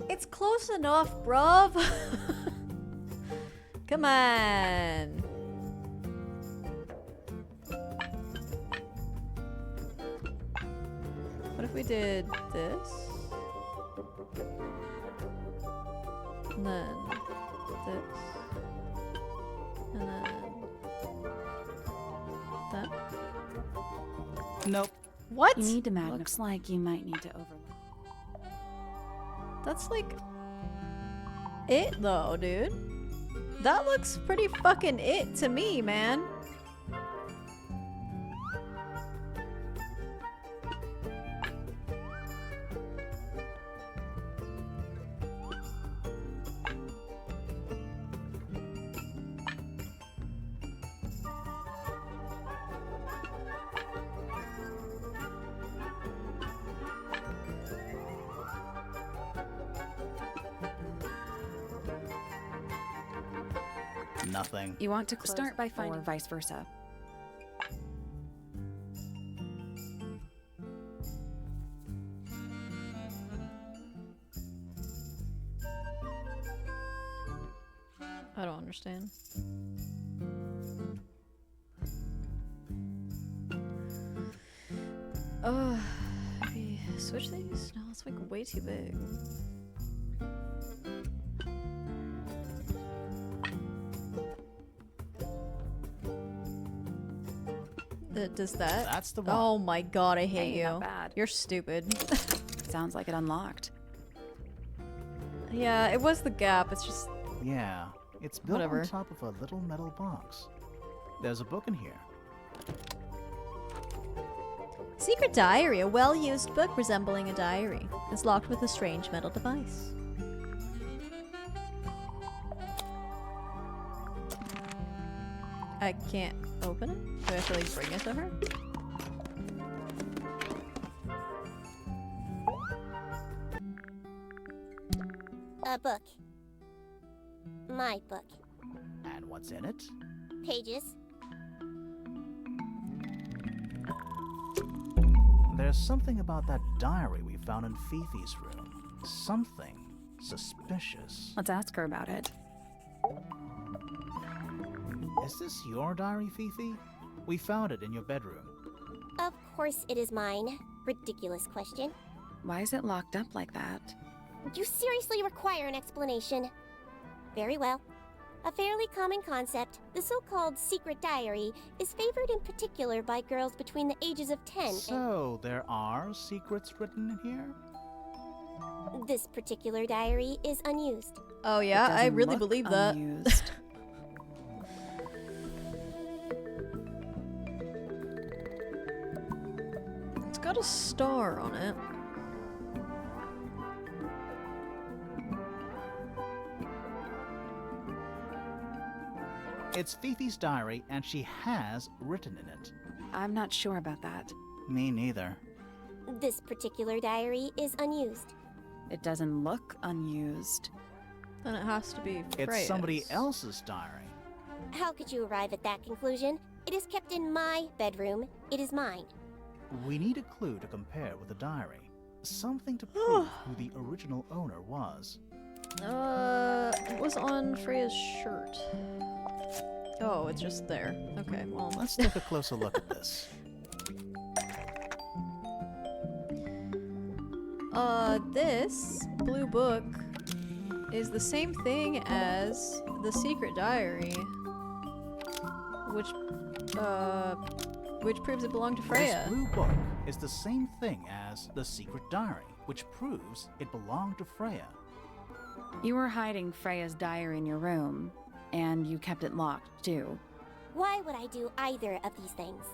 [SPEAKER 1] It's close enough, bruv. Come on. What if we did this? And then this. And then that.
[SPEAKER 2] Nope.
[SPEAKER 1] What?
[SPEAKER 3] You need to match. Looks like you might need to overlap.
[SPEAKER 1] That's like it though, dude. That looks pretty fucking it to me, man.
[SPEAKER 2] nothing.
[SPEAKER 3] You want to start by finding, or vice versa.
[SPEAKER 1] I don't understand. Maybe switch these? No, it's like way too big. Does that?
[SPEAKER 2] That's the one.
[SPEAKER 1] Oh my god, I hate
[SPEAKER 3] Hey,
[SPEAKER 1] you.
[SPEAKER 3] not bad.
[SPEAKER 1] You're stupid.
[SPEAKER 3] Sounds like it unlocked.
[SPEAKER 1] Yeah, it was the gap. It's just
[SPEAKER 2] Yeah, it's built
[SPEAKER 1] Whatever.
[SPEAKER 2] on top of a little metal box. There's a book in here.
[SPEAKER 1] Secret Diary, a well-used book resembling a diary. It's locked with a strange metal device. I can't open it? Do I have to like bring it to her?
[SPEAKER 7] A book. My book.
[SPEAKER 2] And what's in it?
[SPEAKER 7] Pages.
[SPEAKER 2] There's something about that diary we found in Fifi's room. Something suspicious.
[SPEAKER 3] Let's ask her about it.
[SPEAKER 2] Is this your diary, Fifi? We found it in your bedroom.
[SPEAKER 7] Of course it is mine. Ridiculous question.
[SPEAKER 3] Why is it locked up like that?
[SPEAKER 7] You seriously require an explanation. Very well. A fairly common concept, the so-called secret diary, is favored in particular by girls between the ages of 10
[SPEAKER 2] So, there are secrets written in here?
[SPEAKER 7] and... This particular diary is unused.
[SPEAKER 1] Oh yeah, I
[SPEAKER 3] Doesn't
[SPEAKER 1] really
[SPEAKER 3] look
[SPEAKER 1] believe that.
[SPEAKER 3] unused.
[SPEAKER 1] It's got a star on it.
[SPEAKER 2] It's Fifi's diary, and she has written in it.
[SPEAKER 3] I'm not sure about that.
[SPEAKER 2] Me neither.
[SPEAKER 7] This particular diary is unused.
[SPEAKER 3] It doesn't look unused.
[SPEAKER 1] Then it has to be Freya's.
[SPEAKER 2] It's somebody else's diary.
[SPEAKER 7] How could you arrive at that conclusion? It is kept in my bedroom. It is mine.
[SPEAKER 2] We need a clue to compare with the diary. Something to prove who the original owner was.
[SPEAKER 1] It was on Freya's shirt. Oh, it's just there. Okay, well.
[SPEAKER 2] Let's take a closer look at this.
[SPEAKER 1] This blue book is the same thing as the secret diary, which proves it belonged to Freya.
[SPEAKER 2] This blue book is the same thing as the secret diary, which proves it belonged to Freya.
[SPEAKER 3] You were hiding Freya's diary in your room, and you kept it locked, too.
[SPEAKER 7] Why would I do either of these things?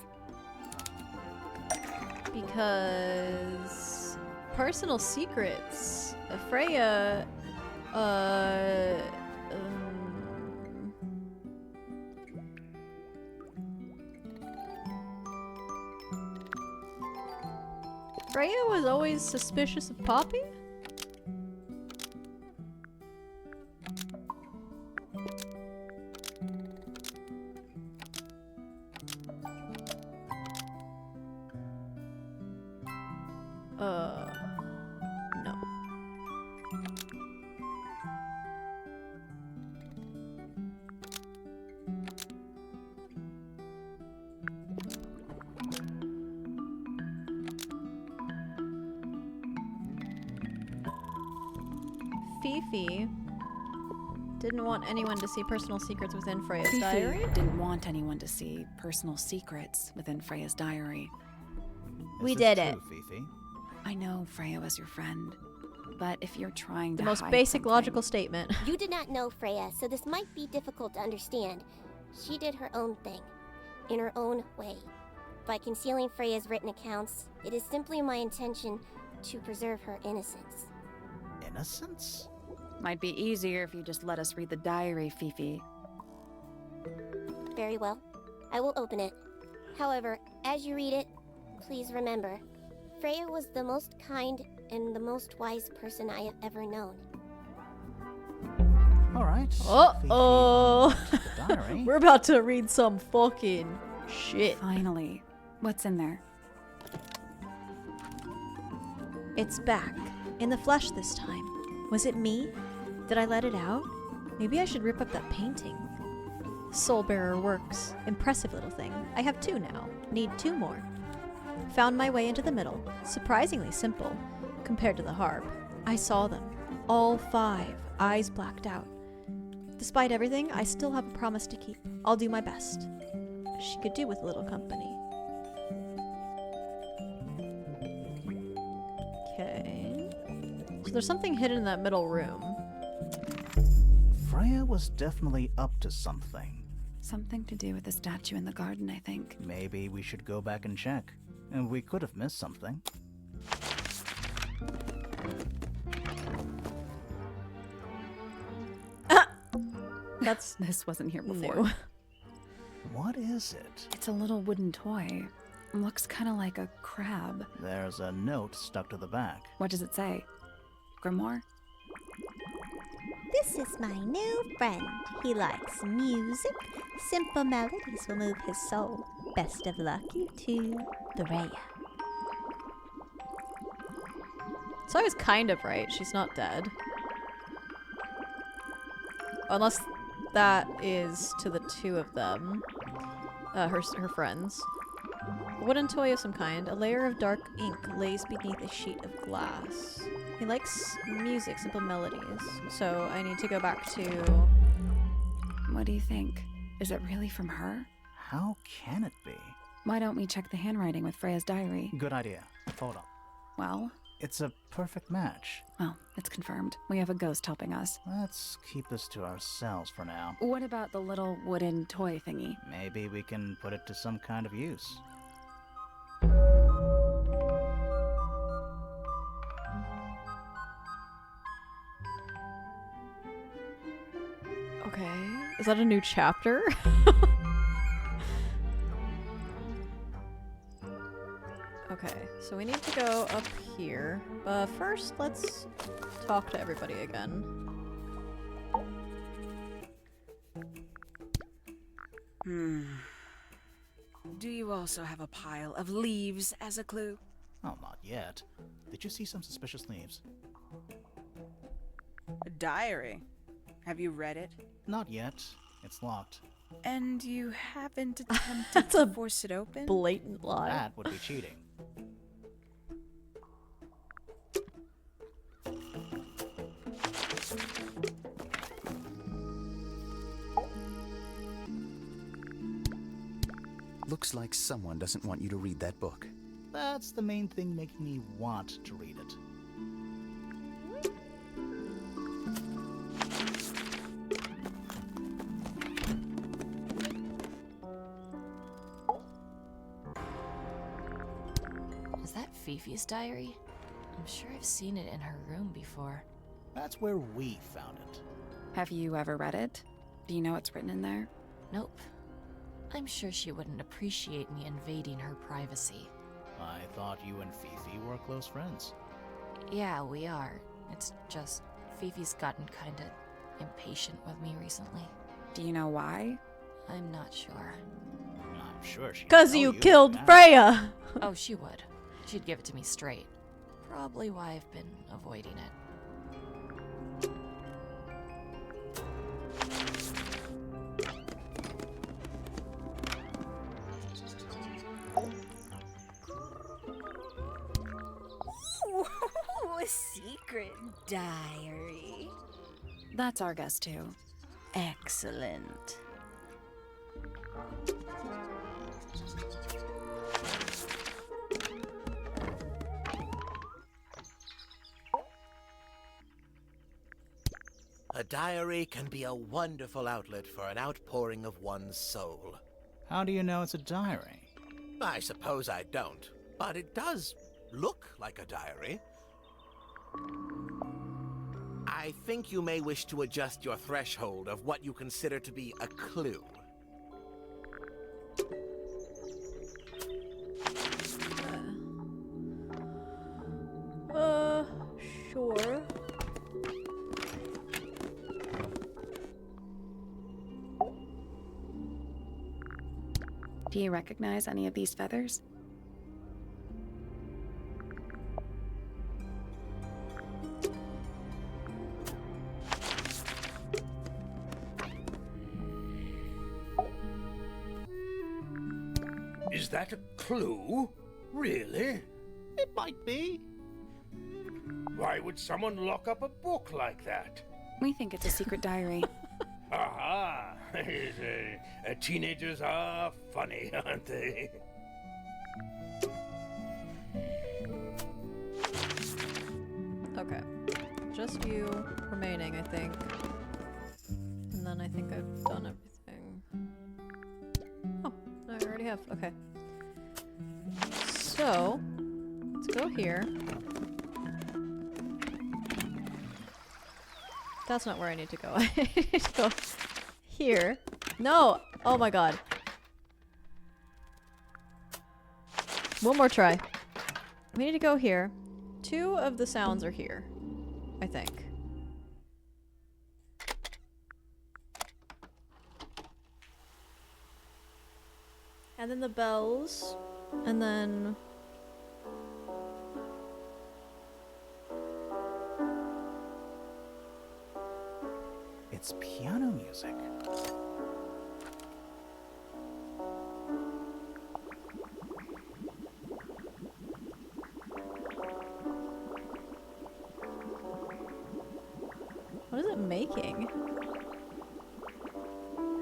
[SPEAKER 1] Because personal secrets. Freya, Freya was always suspicious of Poppy? No. Fifi didn't want anyone to see personal secrets within Freya's
[SPEAKER 3] Fifi
[SPEAKER 1] diary.
[SPEAKER 3] didn't want anyone to see personal secrets within Freya's diary.
[SPEAKER 1] We
[SPEAKER 2] Is this
[SPEAKER 1] did
[SPEAKER 2] true,
[SPEAKER 1] it.
[SPEAKER 2] Fifi?
[SPEAKER 3] I know Freya was your friend, but if you're trying
[SPEAKER 1] The
[SPEAKER 3] to
[SPEAKER 1] most
[SPEAKER 3] hide
[SPEAKER 1] basic
[SPEAKER 3] something-
[SPEAKER 1] logical statement.
[SPEAKER 7] You did not know Freya, so this might be difficult to understand. She did her own thing, in her own way. By concealing Freya's written accounts, it is simply my intention to preserve her innocence.
[SPEAKER 2] Innocence?
[SPEAKER 3] Might be easier if you just let us read the diary, Fifi.
[SPEAKER 7] Very well. I will open it. However, as you read it, please remember, Freya was the most kind and the most wise person I have ever known.
[SPEAKER 2] All right.
[SPEAKER 1] Uh-oh.
[SPEAKER 2] Fifi, the diary.
[SPEAKER 1] We're about to read some fucking shit.
[SPEAKER 3] Finally. What's in there?
[SPEAKER 1] It's back. In the flesh this time. Was it me? Did I let it out? Maybe I should rip up that painting. Soulbearer works. Impressive little thing. I have 2 now. Need 2 more. Found my way into the middle. Surprisingly simple. Compared to the harp. I saw them. All 5. Eyes blacked out. Despite everything, I still have a promise to keep. I'll do my best. She could do with a little company. Okay. So there's something hidden in that middle room.
[SPEAKER 2] Freya was definitely up to something.
[SPEAKER 3] Something to do with the statue in the garden, I think.
[SPEAKER 2] Maybe we should go back and check. And we could have missed something.
[SPEAKER 1] That's
[SPEAKER 3] This wasn't here before.
[SPEAKER 1] new.
[SPEAKER 2] What is it?
[SPEAKER 3] It's a little wooden toy. Looks kind of like a crab.
[SPEAKER 2] There's a note stuck to the back.
[SPEAKER 3] What does it say? Grimoire?
[SPEAKER 4] This is my new friend. He likes music. Simple melodies will move his soul. Best of luck, you two. Freya.
[SPEAKER 1] So I was kind of right. She's not dead. Unless that is to the 2 of them. Her friends. A wooden toy of some kind. A layer of dark ink lays beneath a sheet of glass. He likes music, simple melodies. So I need to go back to...
[SPEAKER 3] What do you think? Is it really from her?
[SPEAKER 2] How can it be?
[SPEAKER 3] Why don't we check the handwriting with Freya's diary?
[SPEAKER 2] Good idea. Hold on.
[SPEAKER 3] Well,
[SPEAKER 2] It's a perfect match.
[SPEAKER 3] well, it's confirmed. We have a ghost helping us.
[SPEAKER 2] Let's keep this to ourselves for now.
[SPEAKER 3] What about the little wooden toy thingy?
[SPEAKER 2] Maybe we can put it to some kind of use.
[SPEAKER 1] Okay. Is that a new chapter? Okay. So we need to go up here. But first, let's talk to everybody again.
[SPEAKER 5] Do you also have a pile of leaves as a clue?
[SPEAKER 2] Oh, not yet. Did you see some suspicious leaves?
[SPEAKER 5] A diary. Have you read it?
[SPEAKER 2] Not yet. It's locked.
[SPEAKER 5] And you haven't attempted
[SPEAKER 1] That's
[SPEAKER 5] to
[SPEAKER 1] a
[SPEAKER 5] force it open?
[SPEAKER 1] Blatant lie.
[SPEAKER 2] That would be cheating.
[SPEAKER 6] Looks like someone doesn't want you to read that book.
[SPEAKER 2] That's the main thing making me want to read it.
[SPEAKER 8] Is that Fifi's diary? I'm sure I've seen it in her room before.
[SPEAKER 2] That's where we found it.
[SPEAKER 3] Have you ever read it? Do you know what's written in there?
[SPEAKER 8] Nope. I'm sure she wouldn't appreciate me invading her privacy.
[SPEAKER 2] I thought you and Fifi were close friends.
[SPEAKER 8] Yeah, we are. It's just Fifi's gotten kinda impatient with me recently.
[SPEAKER 3] Do you know why?
[SPEAKER 8] I'm not sure.
[SPEAKER 2] I'm sure she.
[SPEAKER 1] Because you killed Freya!
[SPEAKER 8] Oh, she would. She'd give it to me straight. Probably why I've been avoiding it.
[SPEAKER 9] Ooh, a secret diary.
[SPEAKER 3] That's our guess too.
[SPEAKER 9] Excellent.
[SPEAKER 10] A diary can be a wonderful outlet for an outpouring of one's soul.
[SPEAKER 2] How do you know it's a diary?
[SPEAKER 10] I suppose I don't, but it does look like a diary. I think you may wish to adjust your threshold of what you consider to be a clue.
[SPEAKER 1] Sure.
[SPEAKER 3] Do you recognize any of these feathers?
[SPEAKER 12] Is that a clue? Really?
[SPEAKER 2] It might be.
[SPEAKER 12] Why would someone lock up a book like that?
[SPEAKER 3] We think it's a secret diary.
[SPEAKER 12] Aha! Teenagers are funny, aren't they?
[SPEAKER 1] Okay. Just you remaining, I think. And then I think I've done everything. Oh, no, I already have. Okay. So, let's go here. That's not where I need to go. I need to go here. No! Oh my god. One more try. We need to go here. Two of the sounds are here, I think. And then the bells. And then...
[SPEAKER 2] It's piano music.
[SPEAKER 1] What is it making?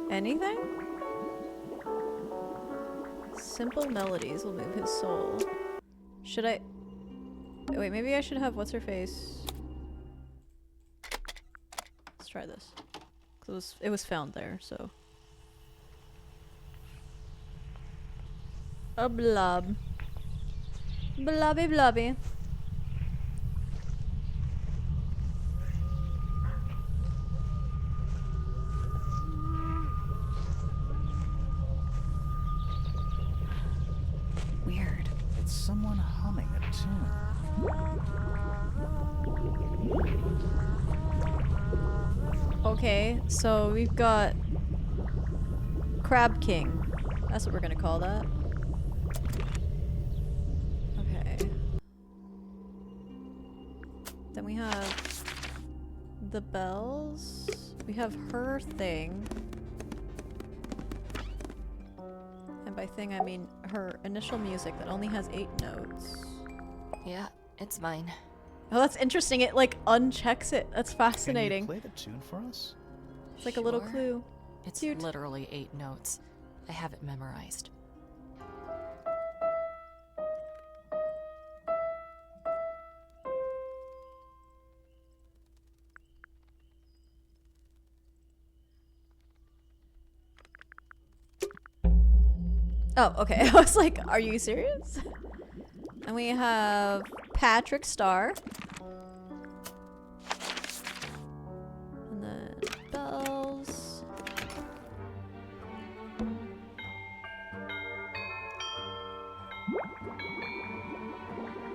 [SPEAKER 1] Anything? Simple melodies will move his soul. Should I... Wait, maybe I should have what's-her-face... Let's try this. 'Cause it was found there, so... A blob. Blobby blobby.
[SPEAKER 3] Weird.
[SPEAKER 2] It's someone humming
[SPEAKER 1] Okay, so we've got Crab King. That's what we're gonna call that. Okay. Then we have the bells. We have her thing. And by thing I mean her initial music that only has 8 notes.
[SPEAKER 8] Yeah, it's mine.
[SPEAKER 1] Oh, that's interesting. It like unchecks it. That's fascinating.
[SPEAKER 2] Can you play the tune for us?
[SPEAKER 1] It's like a little
[SPEAKER 8] Sure.
[SPEAKER 1] clue.
[SPEAKER 8] It's
[SPEAKER 1] Cute.
[SPEAKER 8] literally 8 notes. I have it memorized.
[SPEAKER 1] Oh, okay. I was like, are you serious? And we have Patrick Star. And then bells.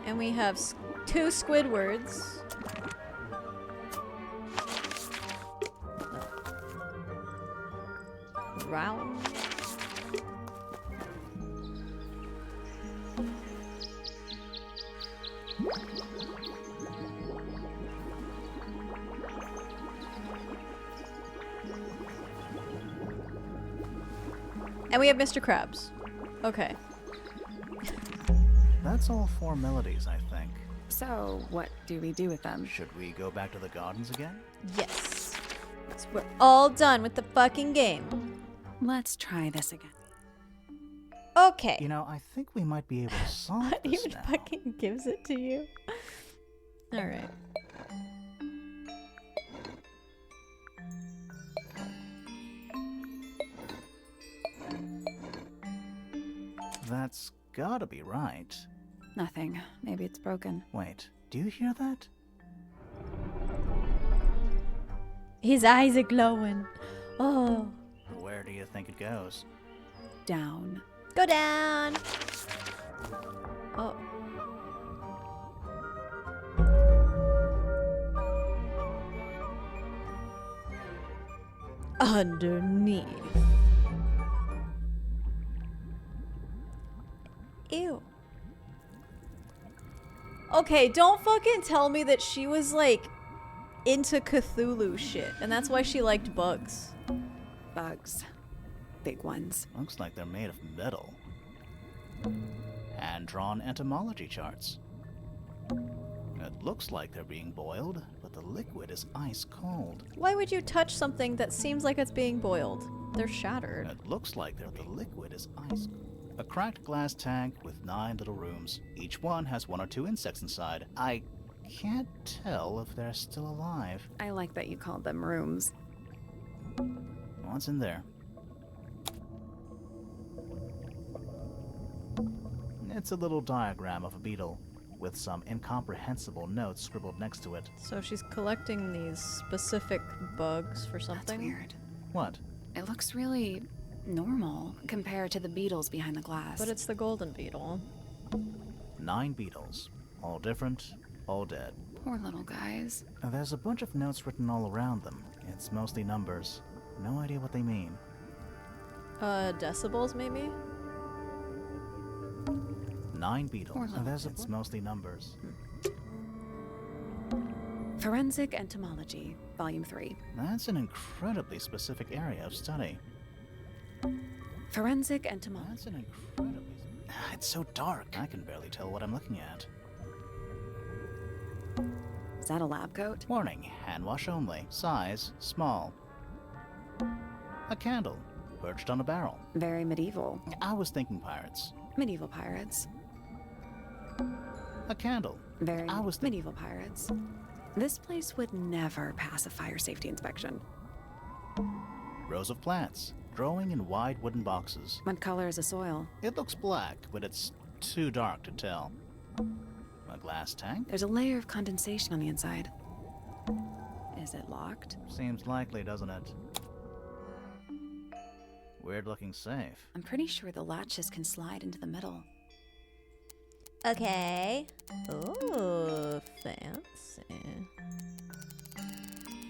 [SPEAKER 1] And we have 2 Squidwards. Round. And we have Mr. Krabs. Okay.
[SPEAKER 2] That's all 4 melodies, I think.
[SPEAKER 3] So, what do we do with them?
[SPEAKER 2] Should we go back to the gardens again?
[SPEAKER 1] Yes. So we're all done with the fucking game.
[SPEAKER 3] Let's try this again.
[SPEAKER 1] Okay.
[SPEAKER 2] You know, I think we might be able to solve
[SPEAKER 1] What
[SPEAKER 2] this
[SPEAKER 1] even
[SPEAKER 2] now.
[SPEAKER 1] fucking gives it to you? Alright.
[SPEAKER 2] That's gotta be right.
[SPEAKER 3] Nothing. Maybe it's broken.
[SPEAKER 2] Wait, do you hear that?
[SPEAKER 1] His eyes are glowing. Oh.
[SPEAKER 2] Where do you think it goes?
[SPEAKER 3] Down.
[SPEAKER 1] Go down. Oh. Underneath. Ew. Okay, don't fucking tell me that she was like into Cthulhu shit and that's why she liked bugs.
[SPEAKER 3] Bugs. Big ones.
[SPEAKER 2] Looks like they're made of metal. Hand-drawn entomology charts. It looks like they're being boiled, but the liquid is ice cold.
[SPEAKER 1] Why would you touch something that seems like it's being boiled? They're shattered.
[SPEAKER 2] It looks like the liquid is ice cold. A cracked glass tank with 9 little rooms. Each one has 1 or 2 insects inside. I can't tell if they're still alive.
[SPEAKER 3] I like that you called them rooms.
[SPEAKER 2] What's in there? It's a little diagram of a beetle, with some incomprehensible notes scribbled next to it.
[SPEAKER 1] So she's collecting these specific bugs for something?
[SPEAKER 3] That's weird.
[SPEAKER 2] What?
[SPEAKER 3] It looks really normal compared to the beetles behind the glass.
[SPEAKER 1] But it's the golden beetle.
[SPEAKER 2] 9 beetles. All different, all dead.
[SPEAKER 3] Poor little guys.
[SPEAKER 2] There's a bunch of notes written all around them. It's mostly numbers. No idea what they mean.
[SPEAKER 1] Decibels maybe?
[SPEAKER 2] 9 beetles.
[SPEAKER 3] Poor little
[SPEAKER 2] It's mostly numbers.
[SPEAKER 3] Forensic Entomology, Volume 3.
[SPEAKER 2] That's an incredibly specific area of study.
[SPEAKER 3] Forensic Entomology.
[SPEAKER 2] That's an incredibly... It's so dark. I can barely tell what I'm looking at.
[SPEAKER 3] Is that a lab coat?
[SPEAKER 2] Warning, hand wash only. Size, small. A candle, perched on a barrel.
[SPEAKER 3] Very medieval.
[SPEAKER 2] I was thinking pirates.
[SPEAKER 3] Medieval pirates.
[SPEAKER 2] A candle.
[SPEAKER 3] Very
[SPEAKER 2] I was
[SPEAKER 3] medieval pirates. This place would never pass a fire safety inspection.
[SPEAKER 2] Rows of plants, growing in wide wooden boxes.
[SPEAKER 3] What color is the soil?
[SPEAKER 2] It looks black, but it's too dark to tell. A glass tank?
[SPEAKER 3] There's a layer of condensation on the inside. Is it locked?
[SPEAKER 2] Seems likely, doesn't it? Weird looking safe.
[SPEAKER 3] I'm pretty sure the latches can slide into the middle.
[SPEAKER 1] Okay. Ooh, fancy.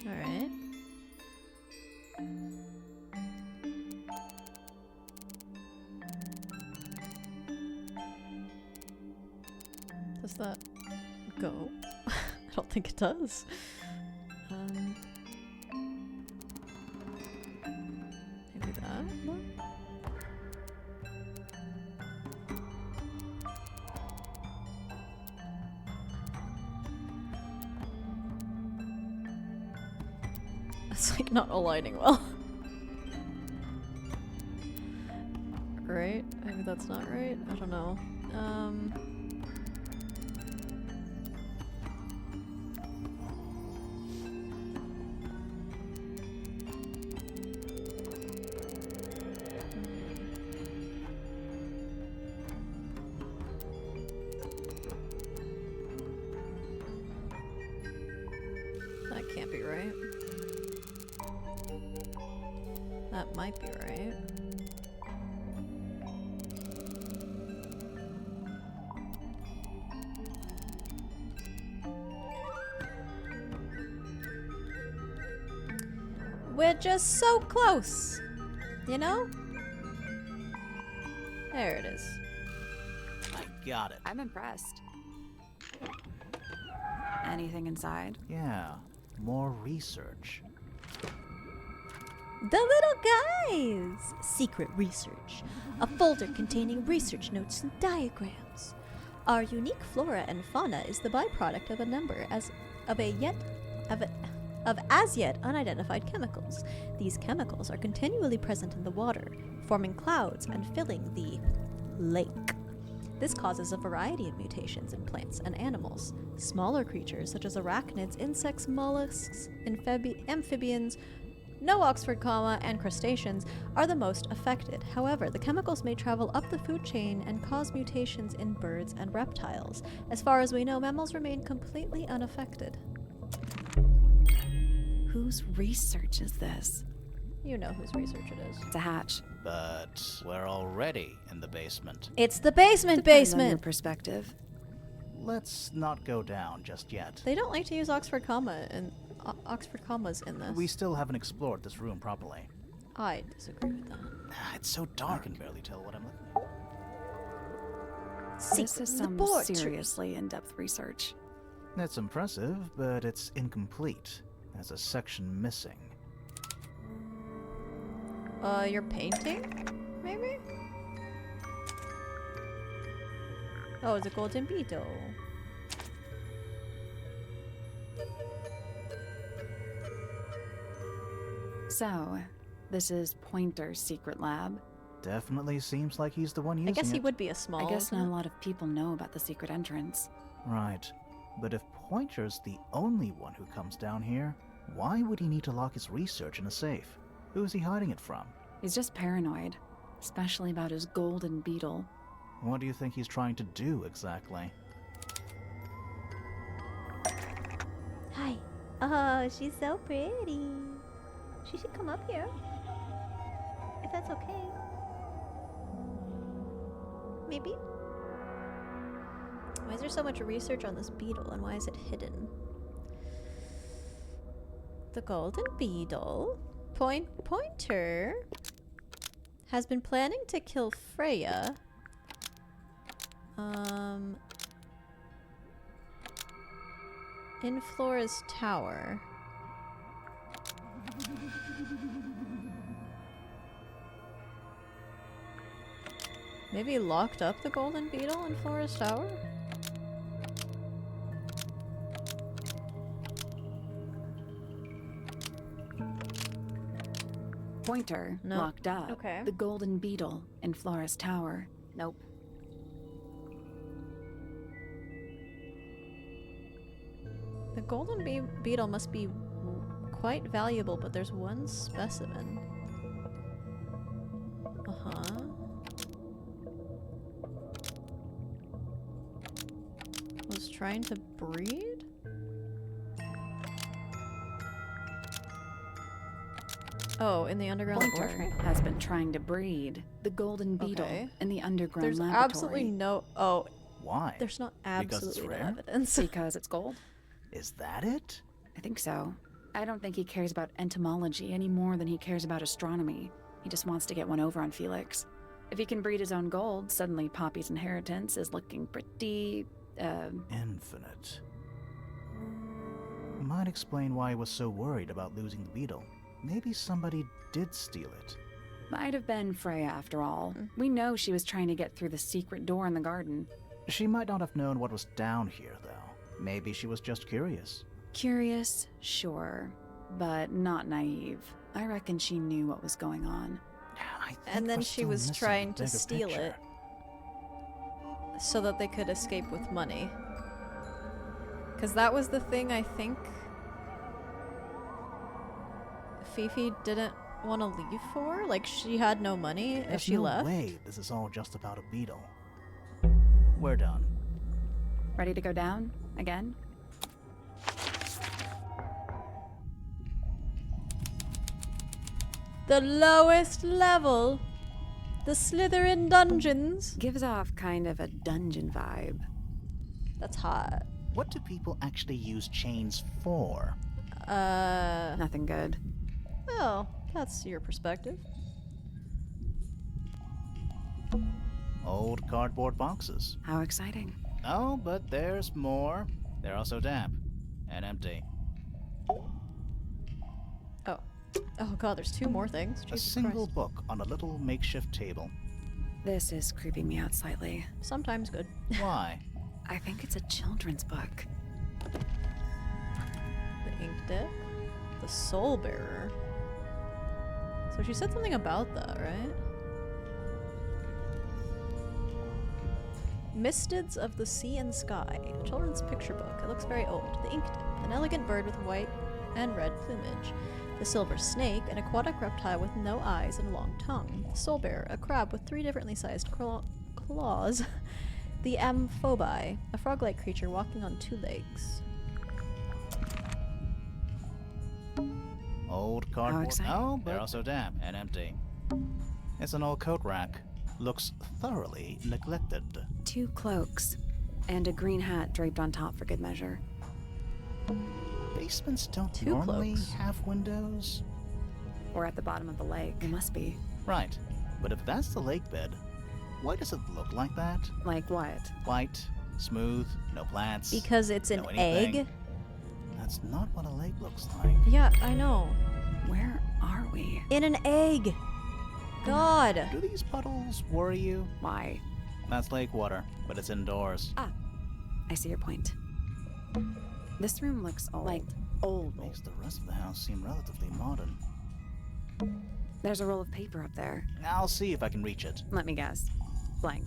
[SPEAKER 1] Alright. I don't think it does. Maybe that? No? It's like not aligning well. Right? Maybe that's not right? I don't know. That can't be right. That might be right. We're just so close, you know? There it is.
[SPEAKER 2] I got it.
[SPEAKER 3] I'm impressed. Anything inside?
[SPEAKER 2] Yeah, more research.
[SPEAKER 1] The little guys! Secret research. A folder containing research notes and diagrams. Our unique flora and fauna is the byproduct of a number of as yet unidentified chemicals. These chemicals are continually present in the water, forming clouds and filling the lake. This causes a variety of mutations in plants and animals. Smaller creatures such as arachnids, insects, mollusks, amphibians, no Oxford comma, and crustaceans are the most affected. However, the chemicals may travel up the food chain and cause mutations in birds and reptiles. As far as we know, mammals remain completely unaffected.
[SPEAKER 3] Whose research is this?
[SPEAKER 1] You know whose research it is.
[SPEAKER 3] It's a hatch.
[SPEAKER 2] But we're already in the basement.
[SPEAKER 1] It's the basement
[SPEAKER 3] Depends on your perspective.
[SPEAKER 2] Let's not go down just yet.
[SPEAKER 1] They don't like to use Oxford comma and Oxford commas in this.
[SPEAKER 2] We still haven't explored this room properly.
[SPEAKER 1] I disagree with that.
[SPEAKER 2] It's so dark. I can barely tell what I'm looking at.
[SPEAKER 3] This is some seriously in-depth research.
[SPEAKER 2] It's impressive, but it's incomplete. There's a section missing.
[SPEAKER 1] Your painting? Maybe? Oh, it's a golden beetle.
[SPEAKER 3] So, this is Pointer's secret lab.
[SPEAKER 2] Definitely seems like he's the one using it.
[SPEAKER 1] I guess he would be a small.
[SPEAKER 3] I guess not a lot of people know about the secret entrance.
[SPEAKER 2] Right. But if Pointer's the only one who comes down here, why would he need to lock his research in a safe? Who is he hiding it from?
[SPEAKER 3] He's just paranoid, especially about his golden beetle.
[SPEAKER 2] What do you think he's trying to do exactly?
[SPEAKER 4] Hi. Oh, she's so pretty. She should come up here. If that's okay. Maybe?
[SPEAKER 1] Why is there so much research on this beetle and why is it hidden? The golden beetle. Pointer has been planning to kill Freya. In Flora's tower. Maybe locked up the golden beetle in Flora's tower?
[SPEAKER 3] Pointer
[SPEAKER 1] No.
[SPEAKER 3] locked up
[SPEAKER 1] Okay.
[SPEAKER 3] the golden beetle in Flora's tower. Nope.
[SPEAKER 1] The golden beetle must be quite valuable, but there's one specimen. Uh-huh. Was trying to breed? Oh, in the underground
[SPEAKER 3] Pointer
[SPEAKER 1] laboratory?
[SPEAKER 3] has been trying to breed the golden beetle
[SPEAKER 1] Okay.
[SPEAKER 3] in the underground
[SPEAKER 1] There's
[SPEAKER 3] laboratory.
[SPEAKER 1] absolutely no... Oh,
[SPEAKER 2] Why?
[SPEAKER 1] there's not
[SPEAKER 2] Because it's
[SPEAKER 1] absolutely no
[SPEAKER 2] rare?
[SPEAKER 1] evidence.
[SPEAKER 3] Because it's gold?
[SPEAKER 2] Is that it?
[SPEAKER 3] I think so. I don't think he cares about entomology any more than he cares about astronomy. He just wants to get one over on Felix. If he can breed his own gold, suddenly Poppy's inheritance is looking pretty,
[SPEAKER 2] Infinite. might explain why he was so worried about losing the beetle. Maybe somebody did steal it.
[SPEAKER 3] Might have been Freya after all. We know she was trying to get through the secret door in the garden.
[SPEAKER 2] She might not have known what was down here, though. Maybe she was just curious.
[SPEAKER 3] Curious, sure, but not naive. I reckon she knew what was going on.
[SPEAKER 1] And then she was trying to steal it so that they could escape with money. Because that was the thing I think Fifi didn't want to leave for. Like, she had no money if she left.
[SPEAKER 2] There's no way this is all just about a beetle. We're done.
[SPEAKER 3] Ready to go down? Again?
[SPEAKER 1] The lowest level. The Slytherin dungeons.
[SPEAKER 3] Gives off kind of a dungeon vibe.
[SPEAKER 1] That's hot.
[SPEAKER 2] What do people actually use chains for?
[SPEAKER 3] Nothing good.
[SPEAKER 1] Oh, that's your perspective.
[SPEAKER 2] Old cardboard boxes.
[SPEAKER 3] How exciting.
[SPEAKER 2] Oh, but there's more. They're also damp and empty.
[SPEAKER 1] Oh. Oh god, there's two more things.
[SPEAKER 2] A
[SPEAKER 1] Jesus
[SPEAKER 2] single
[SPEAKER 1] Christ.
[SPEAKER 2] book on a little makeshift table.
[SPEAKER 3] This is creeping me out slightly.
[SPEAKER 1] Sometimes good.
[SPEAKER 2] Why?
[SPEAKER 3] I think it's a children's book.
[SPEAKER 1] The ink deck. The soul bearer. So she said something about that, right? Mistids of the Sea and Sky, a children's picture book. It looks very old. The ink tip, an elegant bird with white and red plumage. The silver snake, an aquatic reptile with no eyes and a long tongue. The soul bearer, a crab with 3 differently sized claws. The amphobi, a frog-like creature walking on 2 legs.
[SPEAKER 2] Old cardboard. Oh, they're also damp and empty. It's an old coat rack. Looks thoroughly neglected.
[SPEAKER 3] 2 cloaks, and a green hat draped on top for good measure.
[SPEAKER 2] Basements don't
[SPEAKER 1] 2
[SPEAKER 2] normally
[SPEAKER 1] cloaks.
[SPEAKER 2] have windows.
[SPEAKER 3] Or at the bottom of the lake. It must be.
[SPEAKER 2] Right. But if that's the lake bed, why does it look like that?
[SPEAKER 3] Like what?
[SPEAKER 2] White, smooth, no plants.
[SPEAKER 1] Because it's an
[SPEAKER 2] no anything.
[SPEAKER 1] egg?
[SPEAKER 2] That's not what a lake looks like.
[SPEAKER 1] Yeah, I know.
[SPEAKER 3] Where are we?
[SPEAKER 1] In an egg! God!
[SPEAKER 2] Do these puddles worry you?
[SPEAKER 3] Why?
[SPEAKER 2] That's lake water, but it's indoors.
[SPEAKER 3] Ah, I see your point. This room looks old. Like, old.
[SPEAKER 2] Makes the rest of the house seem relatively modern.
[SPEAKER 3] There's a roll of paper up there.
[SPEAKER 2] I'll see if I can reach it.
[SPEAKER 3] Let me guess. Blank.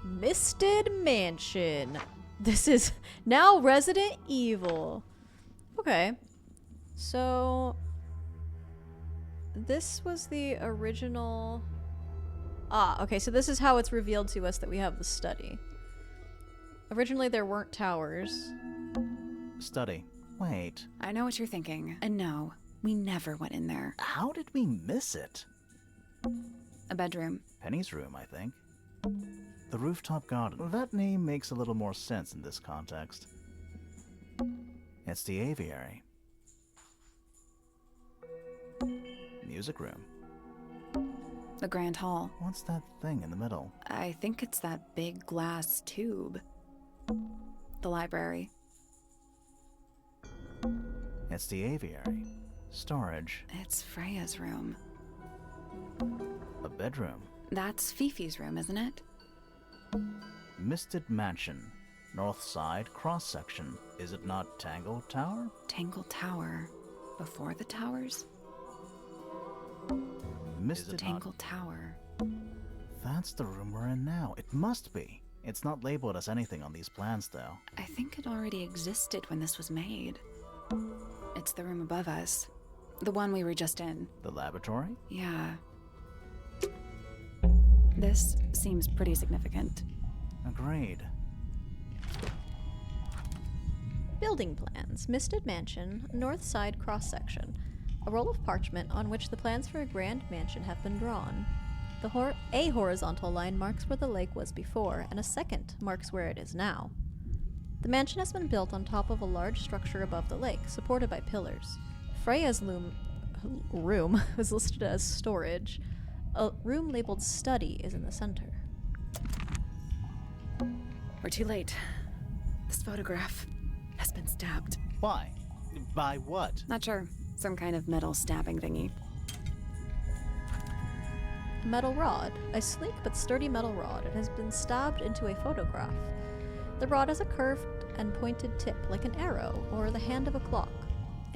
[SPEAKER 1] Misted Mansion. This is now Resident Evil. Okay. So this was the original. Ah, okay, so this is how it's revealed to us that we have the study. Originally there weren't towers.
[SPEAKER 2] Study. Wait.
[SPEAKER 3] I know what you're thinking. And no, we never went in there.
[SPEAKER 2] How did we miss it?
[SPEAKER 3] A bedroom.
[SPEAKER 2] Penny's room, I think. The rooftop garden. That name makes a little more sense in this context. It's the aviary. Music room.
[SPEAKER 3] The grand hall.
[SPEAKER 2] What's that thing in the middle?
[SPEAKER 3] I think it's that big glass tube. The library.
[SPEAKER 2] It's the aviary. Storage.
[SPEAKER 3] It's Freya's room.
[SPEAKER 2] A bedroom.
[SPEAKER 3] That's Fifi's room, isn't it?
[SPEAKER 2] Misted Mansion. North side, cross-section. Is it not Tangle Tower?
[SPEAKER 3] Tangle Tower. Before the towers?
[SPEAKER 2] Misted
[SPEAKER 3] Tangle Tower.
[SPEAKER 2] That's the room we're in now. It must be. It's not labeled as anything on these plans, though.
[SPEAKER 3] I think it already existed when this was made. It's the room above us. The one we were just in.
[SPEAKER 2] The laboratory?
[SPEAKER 3] Yeah. This seems pretty significant.
[SPEAKER 2] Agreed.
[SPEAKER 1] Building plans. Misted Mansion, north side cross-section. A roll of parchment on which the plans for a grand mansion have been drawn. A horizontal line marks where the lake was before, and a second marks where it is now. The mansion has been built on top of a large structure above the lake, supported by pillars. Freya's room was listed as storage. A room labeled study is in the center.
[SPEAKER 3] We're too late. This photograph has been stabbed.
[SPEAKER 2] Why? By what?
[SPEAKER 3] Not sure. Some kind of metal stabbing thingy.
[SPEAKER 1] A metal rod. A sleek but sturdy metal rod. It has been stabbed into a photograph. The rod has a curved and pointed tip like an arrow or the hand of a clock.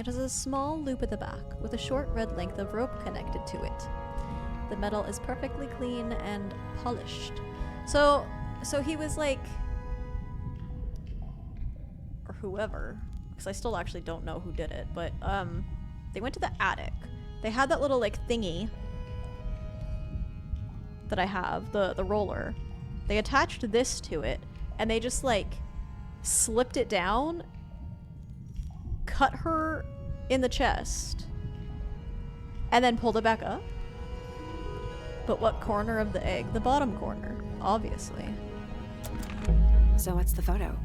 [SPEAKER 1] It has a small loop at the back with a short red length of rope connected to it. The metal is perfectly clean and polished. So he was like, or whoever, because I still actually don't know who did it, but they went to the attic. They had that little like thingy that I have, the roller. They attached this to it, and they just like slipped it down, cut her in the chest, and then pulled it back up. But what corner of the egg? The bottom corner, obviously.
[SPEAKER 3] So what's the photo?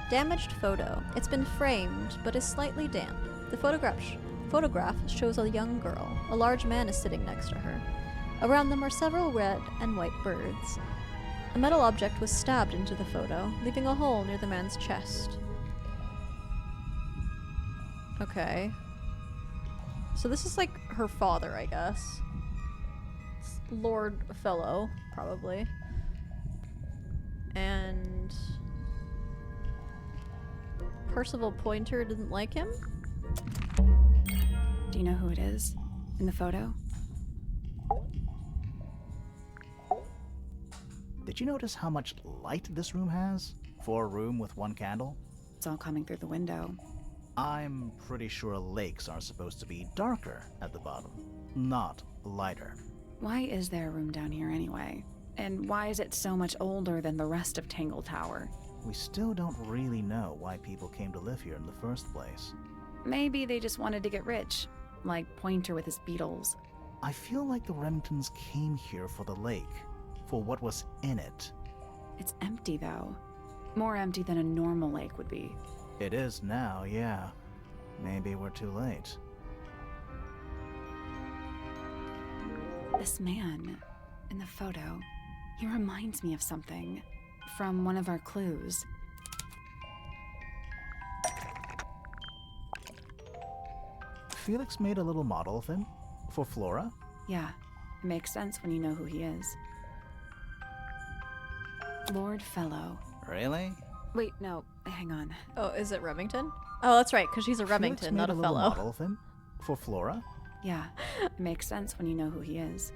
[SPEAKER 1] Damaged photo. It's been framed, but is slightly damp. The photograph shows a young girl. A large man is sitting next to her. Around them are several red and white birds. A metal object was stabbed into the photo, leaving a hole near the man's chest. Okay. So this is like her father, I guess. It's Lord Fellow, probably. And Percival Pointer didn't like him?
[SPEAKER 3] Do you know who it is in the photo?
[SPEAKER 2] Did you notice how much light this room has? For a room with one candle?
[SPEAKER 3] It's all coming through the window.
[SPEAKER 2] I'm pretty sure lakes are supposed to be darker at the bottom, not lighter.
[SPEAKER 3] Why is there a room down here anyway? And why is it so much older than the rest of Tangle Tower?
[SPEAKER 2] We still don't really know why people came to live here in the first place.
[SPEAKER 3] Maybe they just wanted to get rich, like Pointer with his beetles.
[SPEAKER 2] I feel like the Remingtons came here for the lake, for what was in it.
[SPEAKER 3] It's empty though. More empty than a normal lake would be.
[SPEAKER 2] It is now, yeah. Maybe we're too late.
[SPEAKER 3] This man in the photo, he reminds me of something from one of our clues.
[SPEAKER 2] Felix made a little model of him for Flora.
[SPEAKER 3] Yeah, it makes sense when you know who he is. Lord Fellow.
[SPEAKER 2] Really?
[SPEAKER 3] Wait, no, hang on.
[SPEAKER 1] Oh, is it Remington? Oh, that's right, because she's a
[SPEAKER 2] Felix
[SPEAKER 1] Remington,
[SPEAKER 2] made
[SPEAKER 1] not a
[SPEAKER 2] little
[SPEAKER 1] fellow.
[SPEAKER 2] model of him for Flora.
[SPEAKER 3] Yeah, it makes sense when you know who he is.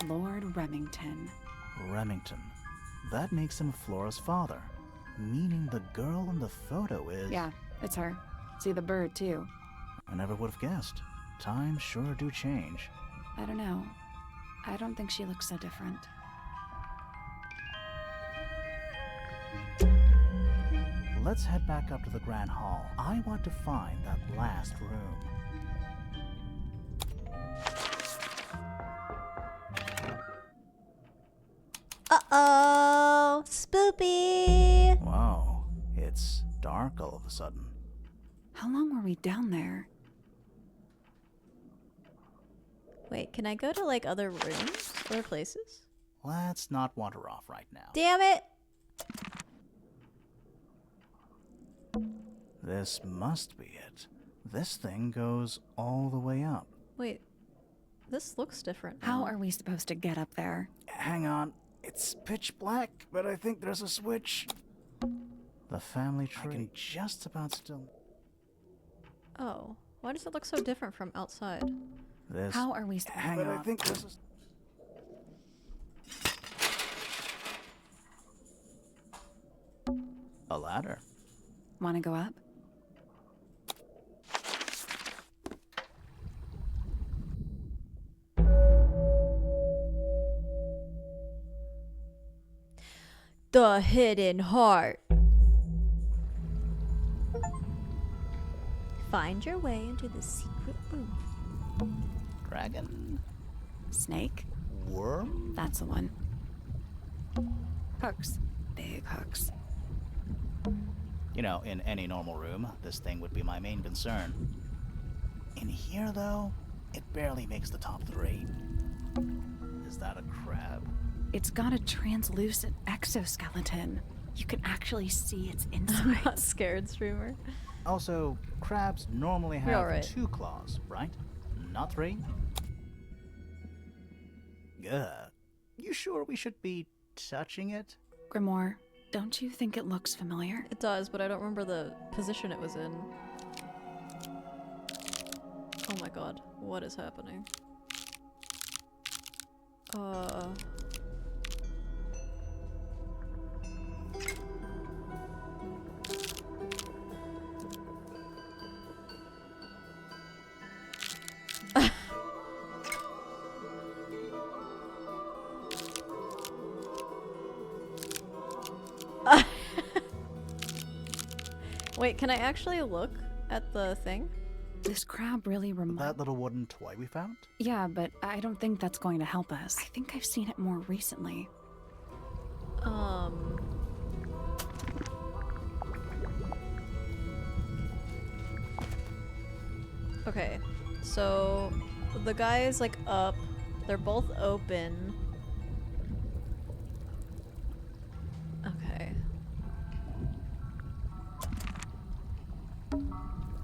[SPEAKER 3] Lord Remington.
[SPEAKER 2] Remington. That makes him Flora's father, meaning the girl in the photo is...
[SPEAKER 3] Yeah, it's her. See the bird, too.
[SPEAKER 2] I never would have guessed. Times sure do change.
[SPEAKER 3] I don't know. I don't think she looks so different.
[SPEAKER 2] Let's head back up to the Grand Hall. I want to find that last room.
[SPEAKER 4] Uh-oh! Spoopy!
[SPEAKER 2] Wow, it's dark all of a sudden.
[SPEAKER 3] How long were we down there?
[SPEAKER 1] Wait, can I go to like other rooms? Other places?
[SPEAKER 2] Let's not wander off right now.
[SPEAKER 1] Damn it!
[SPEAKER 2] This must be it. This thing goes all the way up.
[SPEAKER 1] Wait, this looks different.
[SPEAKER 3] How
[SPEAKER 1] now.
[SPEAKER 3] are we supposed to get up there?
[SPEAKER 2] Hang on. It's pitch black, but I think there's a switch. The family tree. I can just about still...
[SPEAKER 1] Oh, why does it look so different from outside?
[SPEAKER 2] This...
[SPEAKER 3] How are we
[SPEAKER 2] Hang on. I think this is... A ladder.
[SPEAKER 3] Want to go up?
[SPEAKER 1] The Hidden Heart. Find your way into the secret room.
[SPEAKER 2] Dragon?
[SPEAKER 3] Snake?
[SPEAKER 2] Worm?
[SPEAKER 3] That's the one. Hooks. Big hooks.
[SPEAKER 2] You know, in any normal room, this thing would be my main concern. In here, though, it barely makes the top 3. Is that a crab?
[SPEAKER 3] It's got a translucent exoskeleton. You can actually see its
[SPEAKER 1] I'm
[SPEAKER 3] insides.
[SPEAKER 1] not scared, streamer.
[SPEAKER 2] Also, crabs normally
[SPEAKER 1] You're
[SPEAKER 2] have
[SPEAKER 1] alright.
[SPEAKER 2] 2 claws, right? Not 3? You sure we should be touching it?
[SPEAKER 3] Grimoire, don't you think it looks familiar?
[SPEAKER 1] It does, but I don't remember the position it was in. Oh my god, what is happening? Wait, can I actually look at the thing?
[SPEAKER 3] This crab really reminds...
[SPEAKER 2] That little wooden toy we found?
[SPEAKER 3] Yeah, but I don't think that's going to help us. I think I've seen it more recently.
[SPEAKER 1] Okay, so the guy is like up. They're both open. Okay.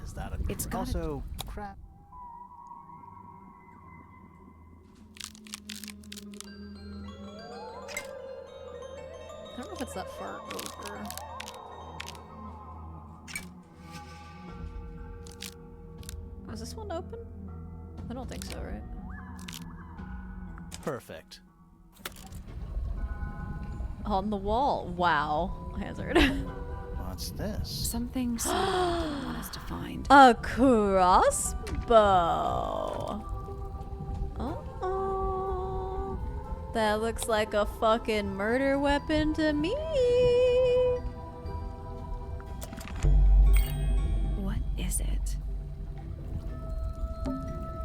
[SPEAKER 2] Is that a...
[SPEAKER 3] It's got
[SPEAKER 2] also, crab...
[SPEAKER 1] I don't know if it's that far over. Is this one open? I don't think so, right?
[SPEAKER 2] Perfect.
[SPEAKER 1] On the wall. Wow. Hazard.
[SPEAKER 2] What's this?
[SPEAKER 3] Something someone didn't want us to find.
[SPEAKER 1] A crossbow. Uh-oh. That looks like a fucking murder weapon to me.
[SPEAKER 3] What is it?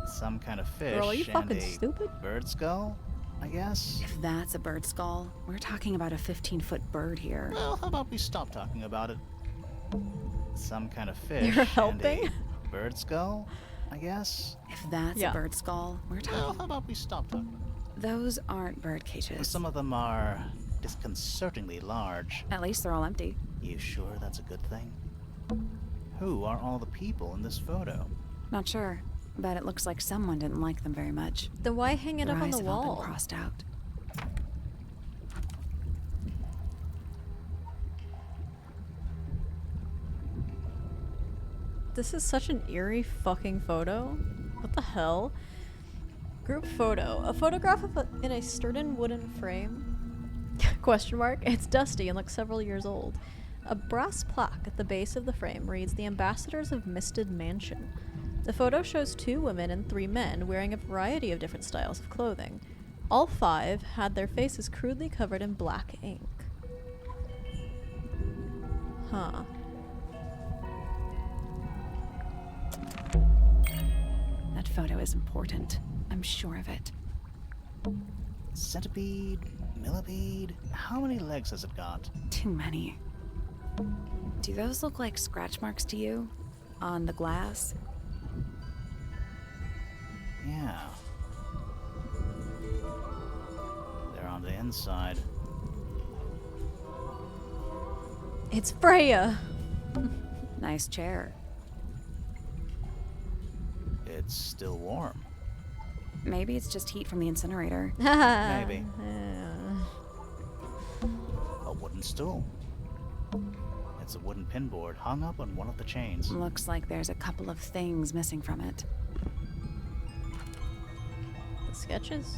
[SPEAKER 2] Some kind of fish
[SPEAKER 1] Girl, are you
[SPEAKER 2] and
[SPEAKER 1] fucking
[SPEAKER 2] a
[SPEAKER 1] stupid?
[SPEAKER 2] bird skull, I guess?
[SPEAKER 3] If that's a bird skull, we're talking about a 15-foot bird here.
[SPEAKER 2] Well, how about we stop talking about it? Some kind of fish
[SPEAKER 1] You're helping?
[SPEAKER 2] and a bird skull, I guess?
[SPEAKER 3] If that's
[SPEAKER 1] Yeah.
[SPEAKER 3] a bird skull, we're
[SPEAKER 2] Well,
[SPEAKER 3] talking...
[SPEAKER 2] how about we stop talking about
[SPEAKER 3] Those aren't bird cages.
[SPEAKER 2] it? Some of them are disconcertingly large.
[SPEAKER 3] At least they're all empty.
[SPEAKER 2] You sure that's a good thing? Who are all the people in this photo?
[SPEAKER 3] Not sure, but it looks like someone didn't like them very much.
[SPEAKER 1] Then why hang it
[SPEAKER 3] Their
[SPEAKER 1] up on
[SPEAKER 3] eyes
[SPEAKER 1] the
[SPEAKER 3] have all
[SPEAKER 1] wall?
[SPEAKER 3] been crossed out.
[SPEAKER 1] This is such an eerie fucking photo. What the hell? Group photo. A photograph of in a sturdy wooden frame? Question mark. It's dusty and looks several years old. A brass plaque at the base of the frame reads "The Ambassadors of Misted Mansion." The photo shows 2 women and 3 men wearing a variety of different styles of clothing. All 5 had their faces crudely covered in black ink. Huh.
[SPEAKER 3] That photo is important. I'm sure of it.
[SPEAKER 2] Centipede? Millipede? How many legs has it got?
[SPEAKER 3] Too many. Do those look like scratch marks to you? On the glass?
[SPEAKER 2] Yeah. They're on the inside.
[SPEAKER 1] It's Freya!
[SPEAKER 3] Nice chair.
[SPEAKER 2] It's still warm.
[SPEAKER 3] Maybe it's just heat from the incinerator.
[SPEAKER 2] Maybe.
[SPEAKER 1] Yeah.
[SPEAKER 2] A wooden stool. It's a wooden pinboard hung up on one of the chains.
[SPEAKER 3] Looks like there's a couple of things missing from it.
[SPEAKER 1] The sketches.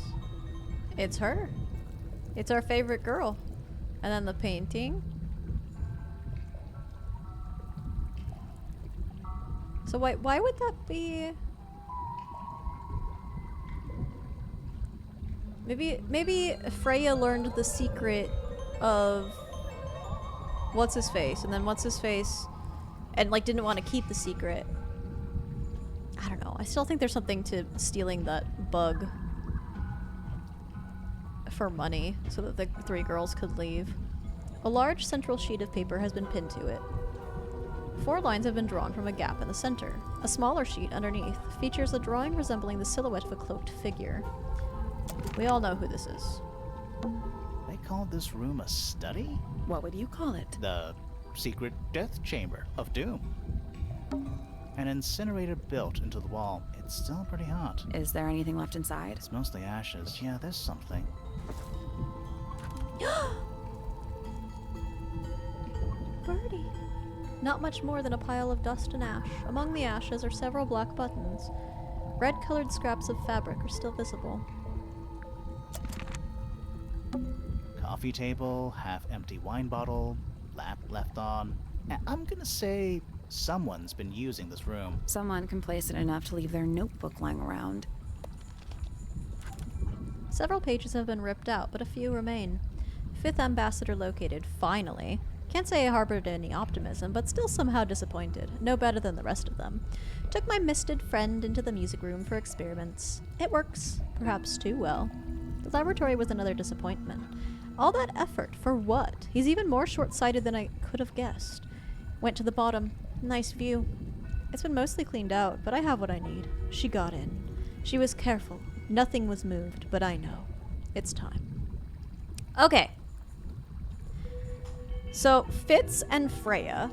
[SPEAKER 1] It's her. It's our favorite girl. And then the painting. So why would that be? Maybe Freya learned the secret of what's his face, and then what's his face, and like didn't want to keep the secret. I don't know. I still think there's something to stealing that bug for money so that the 3 girls could leave. A large central sheet of paper has been pinned to it. 4 lines have been drawn from a gap in the center. A smaller sheet underneath features a drawing resembling the silhouette of a cloaked figure. We all know who this is.
[SPEAKER 2] call this room a study?
[SPEAKER 3] What would you call it?
[SPEAKER 2] The secret death chamber of doom. An incinerator built into the wall. It's still pretty hot.
[SPEAKER 3] Is there anything left inside?
[SPEAKER 2] It's mostly ashes. Yeah, there's something.
[SPEAKER 1] Birdie. Not much more than a pile of dust and ash. Among the ashes are several black buttons. Red-colored scraps of fabric are still visible.
[SPEAKER 2] Coffee table, half-empty wine bottle, lamp left on. I'm gonna say someone's been using this room.
[SPEAKER 3] Someone complacent enough to leave their notebook lying around.
[SPEAKER 1] Several pages have been ripped out, but a few remain. Fifth ambassador located, finally. Can't say I harbored any optimism, but still somehow disappointed. No better than the rest of them. Took my misted friend into the music room for experiments. It works, perhaps too well. The laboratory was another disappointment. All that effort, for what? He's even more short-sighted than I could have guessed. Went to the bottom. Nice view. It's been mostly cleaned out, but I have what I need. She got in. She was careful. Nothing was moved, but I know. It's time. Okay. So, Fitz and Freya.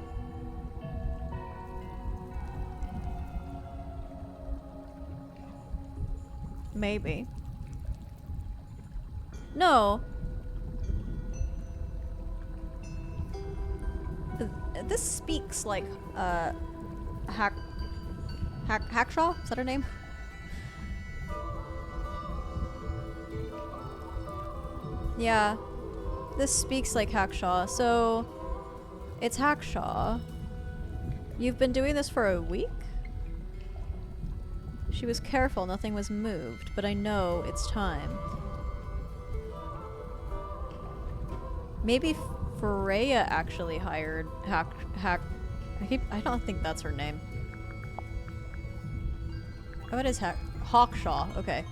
[SPEAKER 1] Maybe. No. This speaks like, Hackshaw? Is that her name? Yeah. This speaks like Hackshaw, so it's Hackshaw. You've been doing this for a week? She was careful, nothing was moved, but I know it's time. Maybe Freya actually hired I don't think that's her name. Oh, it is Hawkshaw, okay.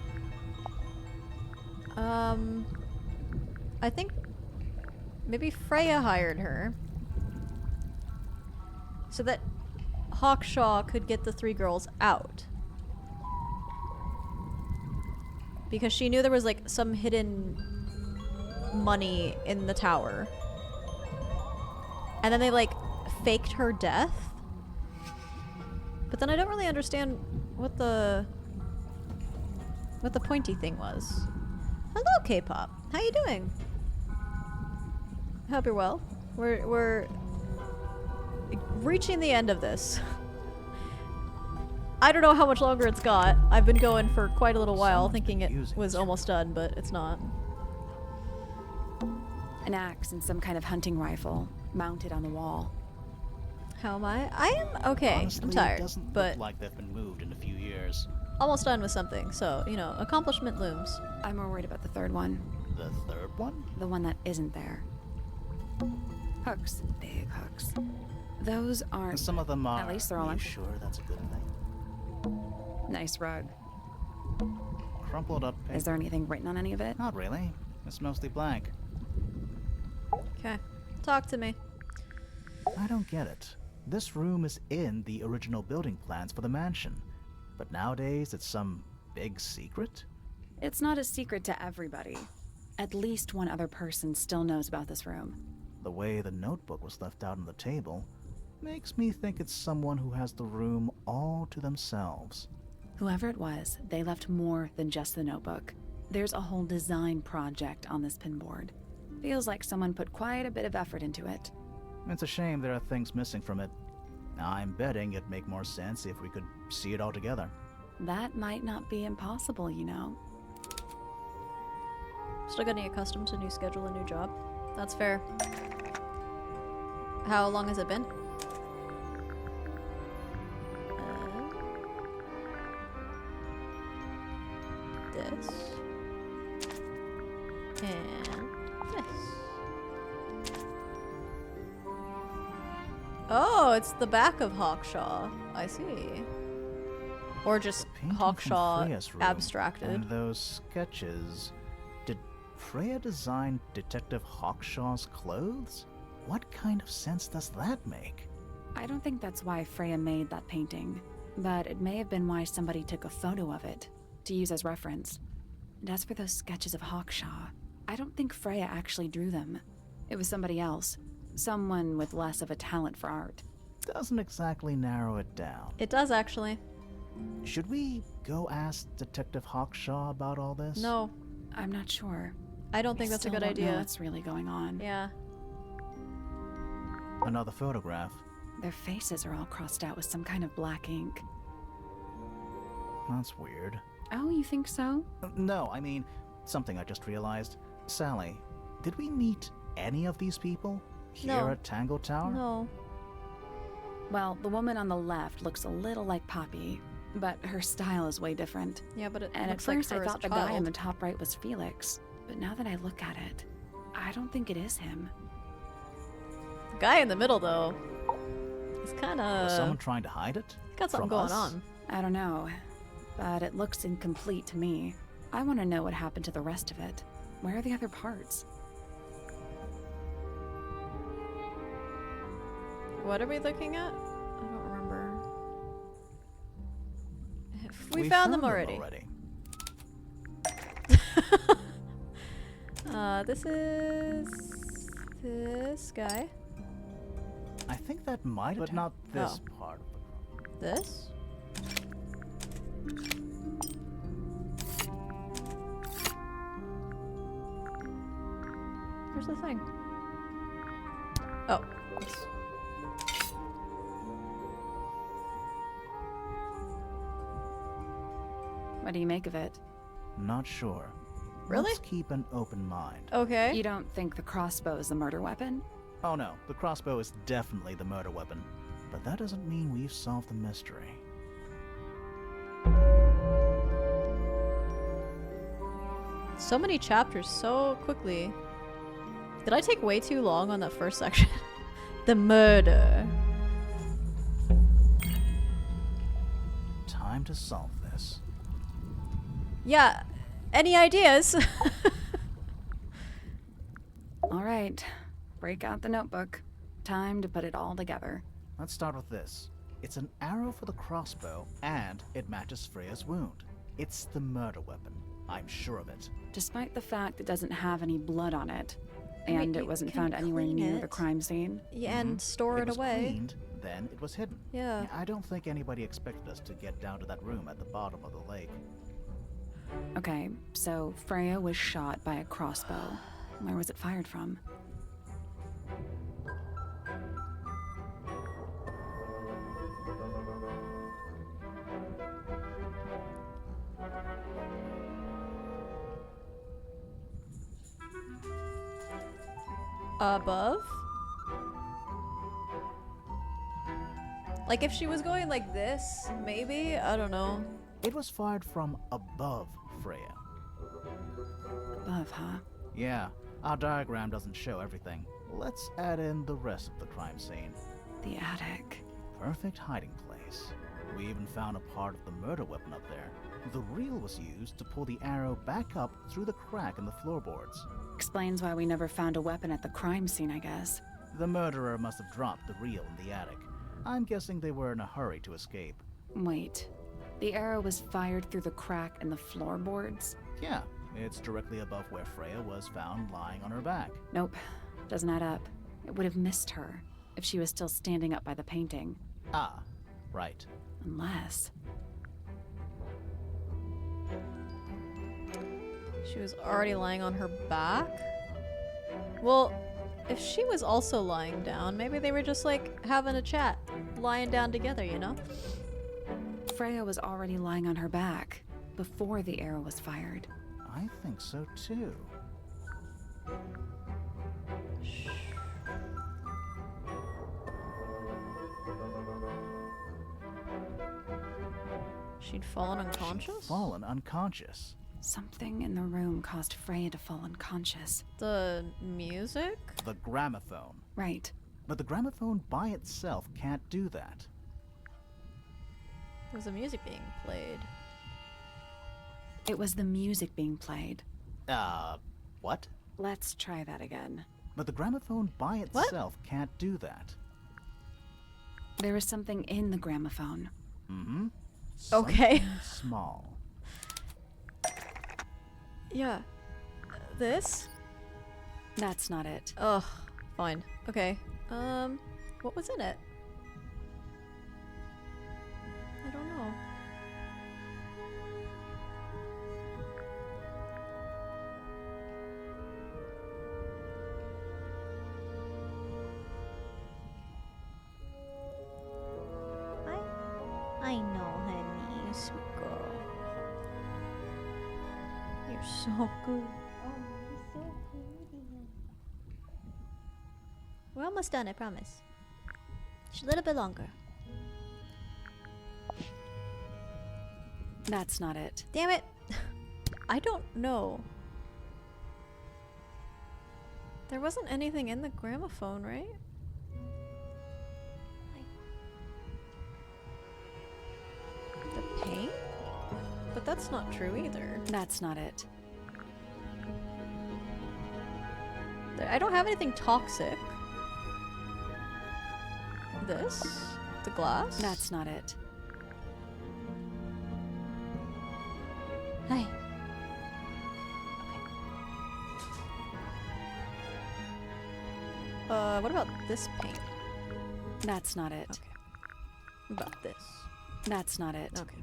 [SPEAKER 1] I think maybe Freya hired her so that Hawkshaw could get the three girls out. Because she knew there was like some hidden money in the tower. And then they like faked her death. But then I don't really understand what the pointy thing was. Hello, K-pop. How you doing? Hope you're well. We're reaching the end of this. I don't know how much longer it's got. I've been going for quite a little while thinking it was almost done, but it's not.
[SPEAKER 3] An axe and some kind of hunting rifle mounted on the wall.
[SPEAKER 1] How am I? I am okay.
[SPEAKER 2] Honestly,
[SPEAKER 1] I'm tired,
[SPEAKER 2] it doesn't
[SPEAKER 1] but
[SPEAKER 2] look like they've been moved in a few years.
[SPEAKER 1] almost done with something, so, you know, accomplishment looms.
[SPEAKER 3] I'm more worried about the third one.
[SPEAKER 2] The third one?
[SPEAKER 3] The one that isn't there. Hooks. Big hooks. Those aren't...
[SPEAKER 2] Some of them are.
[SPEAKER 3] At least they're all
[SPEAKER 2] Are you
[SPEAKER 3] empty.
[SPEAKER 2] sure that's a good thing?
[SPEAKER 3] Nice rug.
[SPEAKER 2] Crumpled up paper.
[SPEAKER 3] Is there anything written on any of it?
[SPEAKER 2] Not really. It's mostly blank.
[SPEAKER 1] Okay. Talk to me.
[SPEAKER 2] I don't get it. This room is in the original building plans for the mansion. But nowadays it's some big secret?
[SPEAKER 3] It's not a secret to everybody. At least one other person still knows about this room.
[SPEAKER 2] The way the notebook was left out on the table makes me think it's someone who has the room all to themselves.
[SPEAKER 3] Whoever it was, they left more than just the notebook. There's a whole design project on this pinboard. Feels like someone put quite a bit of effort into it.
[SPEAKER 2] It's a shame there are things missing from it. I'm betting it'd make more sense if we could see it all together.
[SPEAKER 3] That might not be impossible, you know.
[SPEAKER 1] Still getting accustomed to new schedule and new job. That's fair. How long has it been? This. And this. Oh, it's the back of Hawkshaw. I see. Or just
[SPEAKER 2] Painting from
[SPEAKER 1] Hawkshaw
[SPEAKER 2] Freya's room
[SPEAKER 1] abstracted.
[SPEAKER 2] And those sketches. Did Freya design Detective Hawkshaw's clothes? What kind of sense does that make?
[SPEAKER 3] I don't think that's why Freya made that painting, but it may have been why somebody took a photo of it to use as reference. And as for those sketches of Hawkshaw, I don't think Freya actually drew them. It was somebody else. Someone with less of a talent for art.
[SPEAKER 2] Doesn't exactly narrow it down.
[SPEAKER 1] It does, actually.
[SPEAKER 2] Should we go ask Detective Hawkshaw about all this?
[SPEAKER 1] No.
[SPEAKER 3] I'm not sure.
[SPEAKER 1] I don't think that's a good
[SPEAKER 3] Still don't know
[SPEAKER 1] idea.
[SPEAKER 3] what's really going on.
[SPEAKER 1] Yeah.
[SPEAKER 2] Another photograph.
[SPEAKER 3] Their faces are all crossed out with some kind of black ink.
[SPEAKER 2] That's weird.
[SPEAKER 3] Oh, you think so?
[SPEAKER 2] No, I mean, something I just realized. Sally, did we meet any of these people here
[SPEAKER 1] No.
[SPEAKER 2] at Tangle Tower?
[SPEAKER 1] No.
[SPEAKER 3] Well, the woman on the left looks a little like Poppy, but her style is way different.
[SPEAKER 1] Yeah, but it
[SPEAKER 3] And at
[SPEAKER 1] looks like
[SPEAKER 3] first
[SPEAKER 1] her
[SPEAKER 3] I
[SPEAKER 1] as
[SPEAKER 3] thought
[SPEAKER 1] a
[SPEAKER 3] the guy on
[SPEAKER 1] child.
[SPEAKER 3] the top right was Felix, but now that I look at it, I don't think it is him.
[SPEAKER 1] The guy in the middle, though, he's kind
[SPEAKER 2] Was
[SPEAKER 1] of
[SPEAKER 2] someone trying to hide it?
[SPEAKER 1] got something
[SPEAKER 2] from
[SPEAKER 1] going
[SPEAKER 2] us?
[SPEAKER 1] on.
[SPEAKER 3] I don't know, but it looks incomplete to me. I want to know what happened to the rest of it. Where are the other parts?
[SPEAKER 1] What are we looking at? I don't remember. We
[SPEAKER 2] found
[SPEAKER 1] found them already. This is this guy.
[SPEAKER 2] I think that might, but not this
[SPEAKER 1] Oh.
[SPEAKER 2] part of the
[SPEAKER 1] This? Where's the thing? Oh. This.
[SPEAKER 3] What do you make of it?
[SPEAKER 2] Not sure.
[SPEAKER 1] Really?
[SPEAKER 2] Let's keep an open mind.
[SPEAKER 1] Okay.
[SPEAKER 3] You don't think the crossbow is the murder weapon?
[SPEAKER 2] Oh no, the crossbow is definitely the murder weapon. But that doesn't mean we've solved the mystery.
[SPEAKER 1] So many chapters so quickly. Did I take way too long on that first section? The murder.
[SPEAKER 2] Time to solve this.
[SPEAKER 1] Yeah. Any ideas?
[SPEAKER 3] All right, break out the notebook. Time to put it all together.
[SPEAKER 2] Let's start with this. It's an arrow for the crossbow, and it matches Freya's wound. It's the murder weapon. I'm sure of it.
[SPEAKER 3] Despite the fact it doesn't have any blood on it,
[SPEAKER 1] I mean,
[SPEAKER 3] and it
[SPEAKER 1] you
[SPEAKER 3] wasn't
[SPEAKER 1] can
[SPEAKER 3] found anywhere
[SPEAKER 1] clean
[SPEAKER 3] near
[SPEAKER 1] it.
[SPEAKER 3] the crime scene.
[SPEAKER 1] Yeah, and store
[SPEAKER 2] It
[SPEAKER 1] it
[SPEAKER 2] was
[SPEAKER 1] away.
[SPEAKER 2] cleaned, then it was hidden.
[SPEAKER 1] Yeah.
[SPEAKER 2] I don't think anybody expected us to get down to that room at the bottom of the lake.
[SPEAKER 3] Okay, so Freya was shot by a crossbow. Where was it fired from?
[SPEAKER 1] Above? Like if she was going like this, maybe? I don't know.
[SPEAKER 2] It was fired from above Freya.
[SPEAKER 3] Above, huh?
[SPEAKER 2] Yeah, our diagram doesn't show everything. Let's add in the rest of the crime scene.
[SPEAKER 3] The attic.
[SPEAKER 2] Perfect hiding place. We even found a part of the murder weapon up there. The reel was used to pull the arrow back up through the crack in the floorboards.
[SPEAKER 3] Explains why we never found a weapon at the crime scene, I guess.
[SPEAKER 2] The murderer must have dropped the reel in the attic. I'm guessing they were in a hurry to escape.
[SPEAKER 3] Wait. The arrow was fired through the crack in the floorboards?
[SPEAKER 2] Yeah, it's directly above where Freya was found lying on her back.
[SPEAKER 3] Nope. Doesn't add up. It would have missed her if she was still standing up by the painting.
[SPEAKER 2] Ah, right.
[SPEAKER 3] Unless...
[SPEAKER 1] She was already lying on her back? Well, if she was also lying down, maybe they were just like having a chat, lying down together, you know?
[SPEAKER 3] Freya was already lying on her back before the arrow was fired.
[SPEAKER 2] I think so too.
[SPEAKER 1] She'd fallen unconscious?
[SPEAKER 2] She'd fallen unconscious.
[SPEAKER 3] Something in the room caused Freya to fall unconscious.
[SPEAKER 1] The music?
[SPEAKER 2] The gramophone.
[SPEAKER 3] Right.
[SPEAKER 2] But the gramophone by itself can't do that.
[SPEAKER 1] There was the music being played.
[SPEAKER 3] It was the music being played.
[SPEAKER 2] What?
[SPEAKER 3] Let's try that again.
[SPEAKER 2] But the gramophone by
[SPEAKER 1] What?
[SPEAKER 2] itself can't do that.
[SPEAKER 3] There was something in the gramophone.
[SPEAKER 2] Mm-hmm.
[SPEAKER 1] Okay.
[SPEAKER 2] Small.
[SPEAKER 1] Yeah. This?
[SPEAKER 3] That's not it.
[SPEAKER 1] Ugh, fine. Okay. What was in it? I don't know.
[SPEAKER 4] I know, honey. You sweet girl. You're so good. Oh, you're so pretty. We're almost done, I promise. Just a little bit longer.
[SPEAKER 3] That's not it.
[SPEAKER 1] Damn it. I don't know. There wasn't anything in the gramophone, right? The paint? But that's not true either.
[SPEAKER 3] That's not it.
[SPEAKER 1] I don't have anything toxic. This? The glass?
[SPEAKER 3] That's not it.
[SPEAKER 4] Hi.
[SPEAKER 1] What about this paint?
[SPEAKER 3] That's not it.
[SPEAKER 1] Okay. What about this?
[SPEAKER 3] That's not it.
[SPEAKER 1] Okay.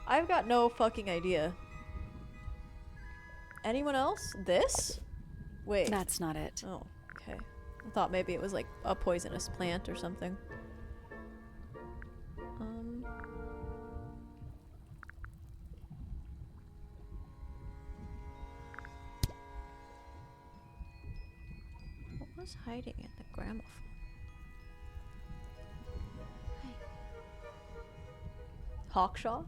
[SPEAKER 1] I've got no fucking idea. Anyone else? This? Wait.
[SPEAKER 3] That's not it.
[SPEAKER 1] Oh, okay. I thought maybe it was like a poisonous plant or something. What was hiding in the gramophone? Hawkshaw?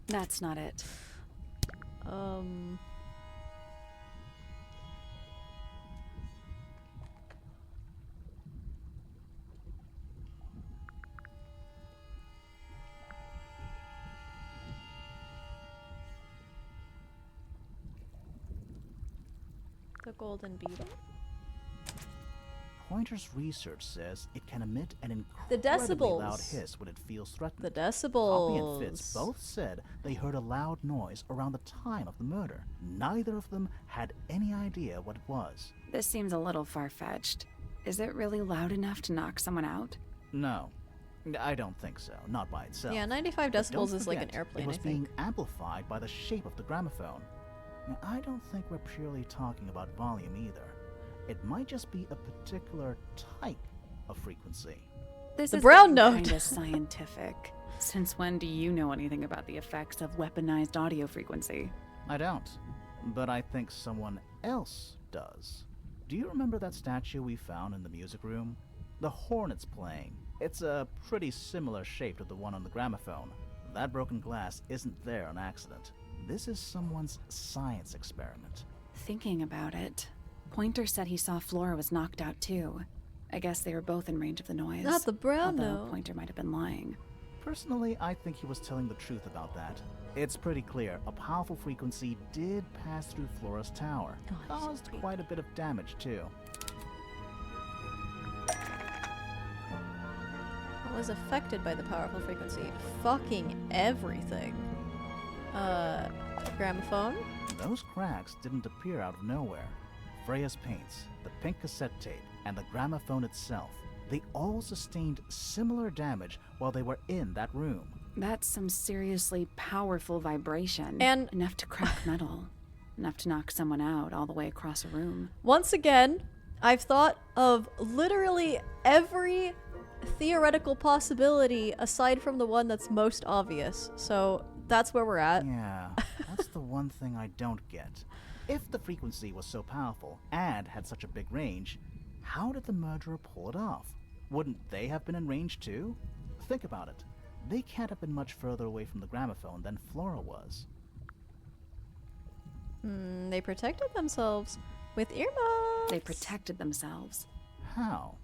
[SPEAKER 3] That's not it.
[SPEAKER 1] The golden beetle?
[SPEAKER 2] Pointer's research says it can emit an incredibly loud hiss when it feels threatened.
[SPEAKER 1] The
[SPEAKER 2] Poppy
[SPEAKER 1] decibels.
[SPEAKER 2] and Fitz both said they heard a loud noise around the time of the murder. Neither of them had any idea what it was.
[SPEAKER 3] This seems a little far-fetched. Is it really loud enough to knock someone out?
[SPEAKER 2] No, I don't think so. Not by itself.
[SPEAKER 1] Yeah, 95
[SPEAKER 2] But
[SPEAKER 1] decibels
[SPEAKER 2] don't
[SPEAKER 1] is like an
[SPEAKER 2] forget,
[SPEAKER 1] airplane,
[SPEAKER 2] It was
[SPEAKER 1] I think.
[SPEAKER 2] being amplified by the shape of the gramophone. Now, I don't think we're purely talking about volume either. It might just be a particular type of frequency.
[SPEAKER 3] This
[SPEAKER 1] The
[SPEAKER 3] is
[SPEAKER 1] brown
[SPEAKER 3] getting
[SPEAKER 1] note.
[SPEAKER 3] kinda scientific. Since when do you know anything about the effects of weaponized audio frequency?
[SPEAKER 2] I don't, but I think someone else does. Do you remember that statue we found in the music room? The horn it's playing. It's a pretty similar shape to the one on the gramophone. That broken glass isn't there on accident. This is someone's science experiment.
[SPEAKER 3] Thinking about it, Pointer said he saw Flora was knocked out too. I guess they were both in range of the noise.
[SPEAKER 1] Not the brown
[SPEAKER 3] although
[SPEAKER 1] note.
[SPEAKER 3] Pointer might have been lying.
[SPEAKER 2] Personally, I think he was telling the truth about that. It's pretty clear a powerful frequency did pass through Flora's tower. Caused quite a bit of damage, too.
[SPEAKER 1] What was affected by the powerful frequency? Fucking everything. Gramophone?
[SPEAKER 2] Those cracks didn't appear out of nowhere. Freya's paints, the pink cassette tape, and the gramophone itself, they all sustained similar damage while they were in that room.
[SPEAKER 3] That's some seriously powerful vibration.
[SPEAKER 1] And-
[SPEAKER 3] enough to crack metal. Enough to knock someone out all the way across a room.
[SPEAKER 1] Once again, I've thought of literally every theoretical possibility aside from the one that's most obvious. So that's where we're at.
[SPEAKER 2] Yeah, that's the one thing I don't get. If the frequency was so powerful and had such a big range, how did the murderer pull it off? Wouldn't they have been in range too? Think about it. They can't have been much further away from the gramophone than Flora was.
[SPEAKER 1] They protected themselves with earmuffs.
[SPEAKER 3] They protected themselves.
[SPEAKER 2] How?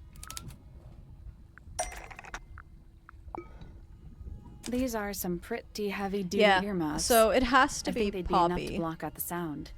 [SPEAKER 3] These are some pretty heavy-duty
[SPEAKER 1] Yeah,
[SPEAKER 3] earmuffs.
[SPEAKER 1] so it has to
[SPEAKER 3] I
[SPEAKER 1] be
[SPEAKER 3] think they'd
[SPEAKER 1] Poppy.
[SPEAKER 3] be enough to block out the sound.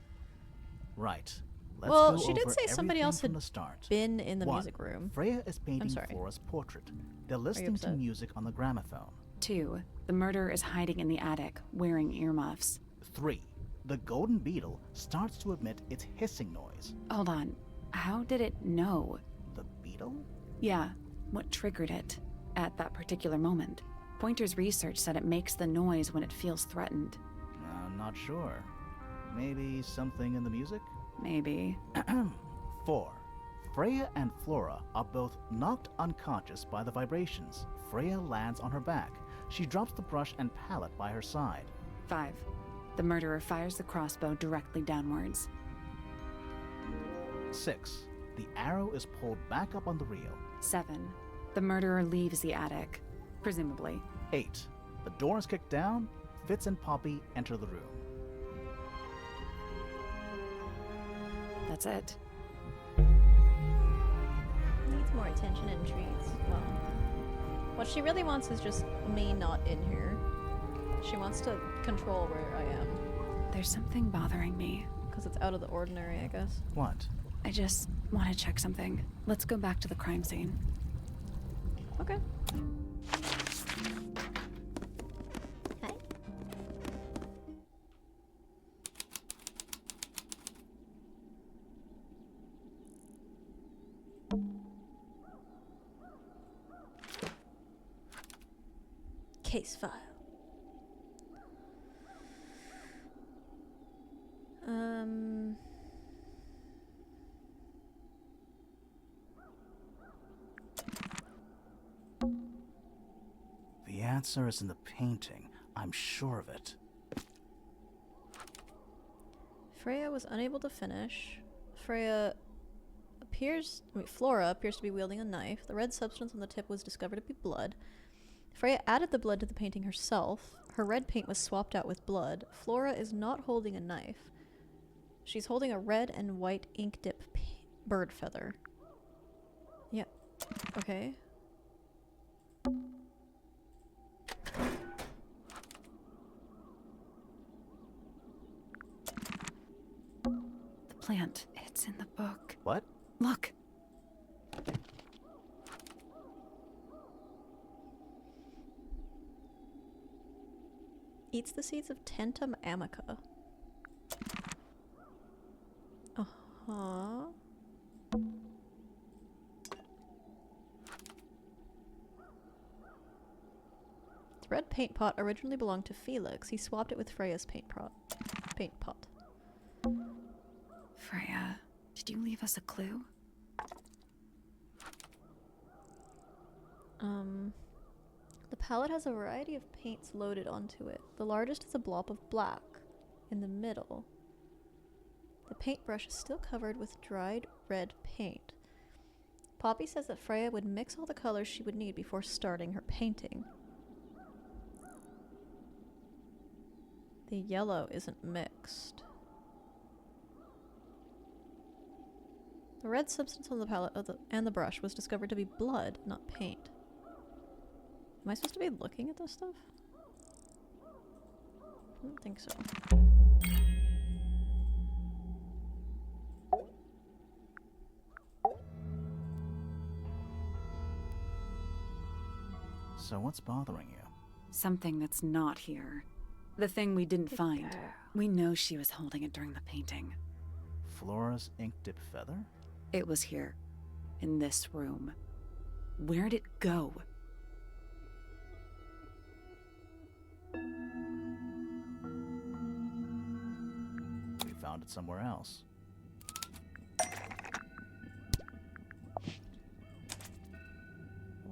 [SPEAKER 2] Right. Let's
[SPEAKER 1] Well,
[SPEAKER 2] go
[SPEAKER 1] she did
[SPEAKER 2] over
[SPEAKER 1] say somebody
[SPEAKER 2] everything
[SPEAKER 1] else
[SPEAKER 2] from
[SPEAKER 1] had
[SPEAKER 2] the start.
[SPEAKER 1] been in the
[SPEAKER 2] 1.
[SPEAKER 1] music room.
[SPEAKER 2] Freya is painting
[SPEAKER 1] sorry.
[SPEAKER 2] Flora's portrait. They're listening to
[SPEAKER 1] upset?
[SPEAKER 2] music on the gramophone.
[SPEAKER 3] 2. The murderer is hiding in the attic, wearing earmuffs.
[SPEAKER 2] 3. The golden beetle starts to emit its hissing noise.
[SPEAKER 3] Hold on. How did it know?
[SPEAKER 2] The beetle?
[SPEAKER 3] Yeah, what triggered it at that particular moment? Pointer's research said it makes the noise when it feels threatened.
[SPEAKER 2] I'm not sure. Maybe something in the music?
[SPEAKER 3] Maybe.
[SPEAKER 2] 4. Freya and Flora are both knocked unconscious by the vibrations. Freya lands on her back. She drops the brush and palette by her side.
[SPEAKER 3] 5. The murderer fires the crossbow directly downwards.
[SPEAKER 2] 6. The arrow is pulled back up on the reel.
[SPEAKER 3] 7. The murderer leaves the attic, presumably.
[SPEAKER 2] 8. The door is kicked down. Fitz and Poppy enter the room.
[SPEAKER 3] That's it.
[SPEAKER 1] Needs more attention and treats. Well, what she really wants is just me not in here. She wants to control where I am.
[SPEAKER 3] There's something bothering me.
[SPEAKER 1] Because it's out of the ordinary, I guess.
[SPEAKER 2] What?
[SPEAKER 3] I just want to check something. Let's go back to the crime scene.
[SPEAKER 1] Okay.
[SPEAKER 4] Hi.
[SPEAKER 1] Case file.
[SPEAKER 2] The answer is in the painting. I'm sure of it.
[SPEAKER 1] Freya was unable to finish. Flora appears to be wielding a knife. The red substance on the tip was discovered to be blood. Freya added the blood to the painting herself. Her red paint was swapped out with blood. Flora is not holding a knife. She's holding a red and white ink dip bird feather. Yeah. Okay.
[SPEAKER 3] The plant. It's in the book.
[SPEAKER 2] What?
[SPEAKER 3] Look.
[SPEAKER 1] Eats the seeds of Tentum amica. Uh-huh. The red paint pot originally belonged to Felix. He swapped it with Freya's paint pot.
[SPEAKER 3] Freya, did you leave us a clue?
[SPEAKER 1] The palette has a variety of paints loaded onto it. The largest is a blob of black in the middle. The paintbrush is still covered with dried red paint. Poppy says that Freya would mix all the colors she would need before starting her painting. The yellow isn't mixed. The red substance on the palette and the brush was discovered to be blood, not paint. Am I supposed to be looking at this stuff? I don't think so.
[SPEAKER 2] So what's bothering you?
[SPEAKER 3] Something that's not here. The thing we didn't find. We know she was holding it during the painting.
[SPEAKER 2] Flora's ink dip feather?
[SPEAKER 3] It was here. In this room. Where'd it go?
[SPEAKER 2] We found it somewhere else.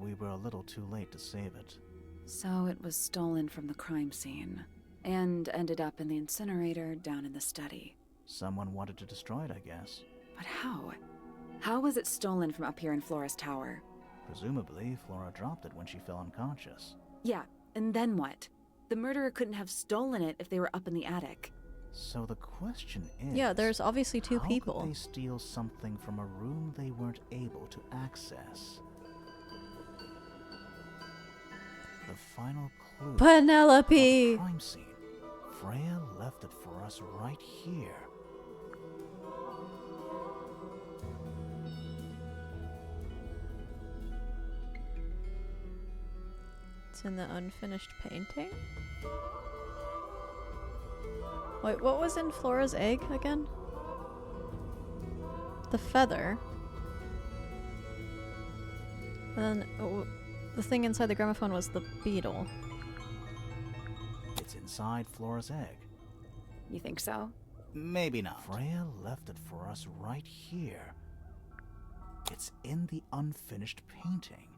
[SPEAKER 2] We were a little too late to save it.
[SPEAKER 3] So it was stolen from the crime scene. And ended up in the incinerator down in the study.
[SPEAKER 2] Someone wanted to destroy it, I guess.
[SPEAKER 3] But how? How was it stolen from up here in Flora's tower?
[SPEAKER 2] Presumably, Flora dropped it when she fell unconscious.
[SPEAKER 3] Yeah, and then what? The murderer couldn't have stolen it if they were up in the attic.
[SPEAKER 2] So the question is...
[SPEAKER 1] Yeah, there's obviously two people.
[SPEAKER 2] How could they steal something from a room they weren't able to access? The final clue...
[SPEAKER 1] Penelope!
[SPEAKER 2] The crime scene. Freya left it for us right here.
[SPEAKER 1] It's in the unfinished painting? Wait, what was in Flora's egg again? The feather. And then the thing inside the gramophone was the beetle.
[SPEAKER 2] It's inside Flora's egg.
[SPEAKER 3] You think so?
[SPEAKER 2] Maybe not. Freya left it for us right here. It's in the unfinished painting.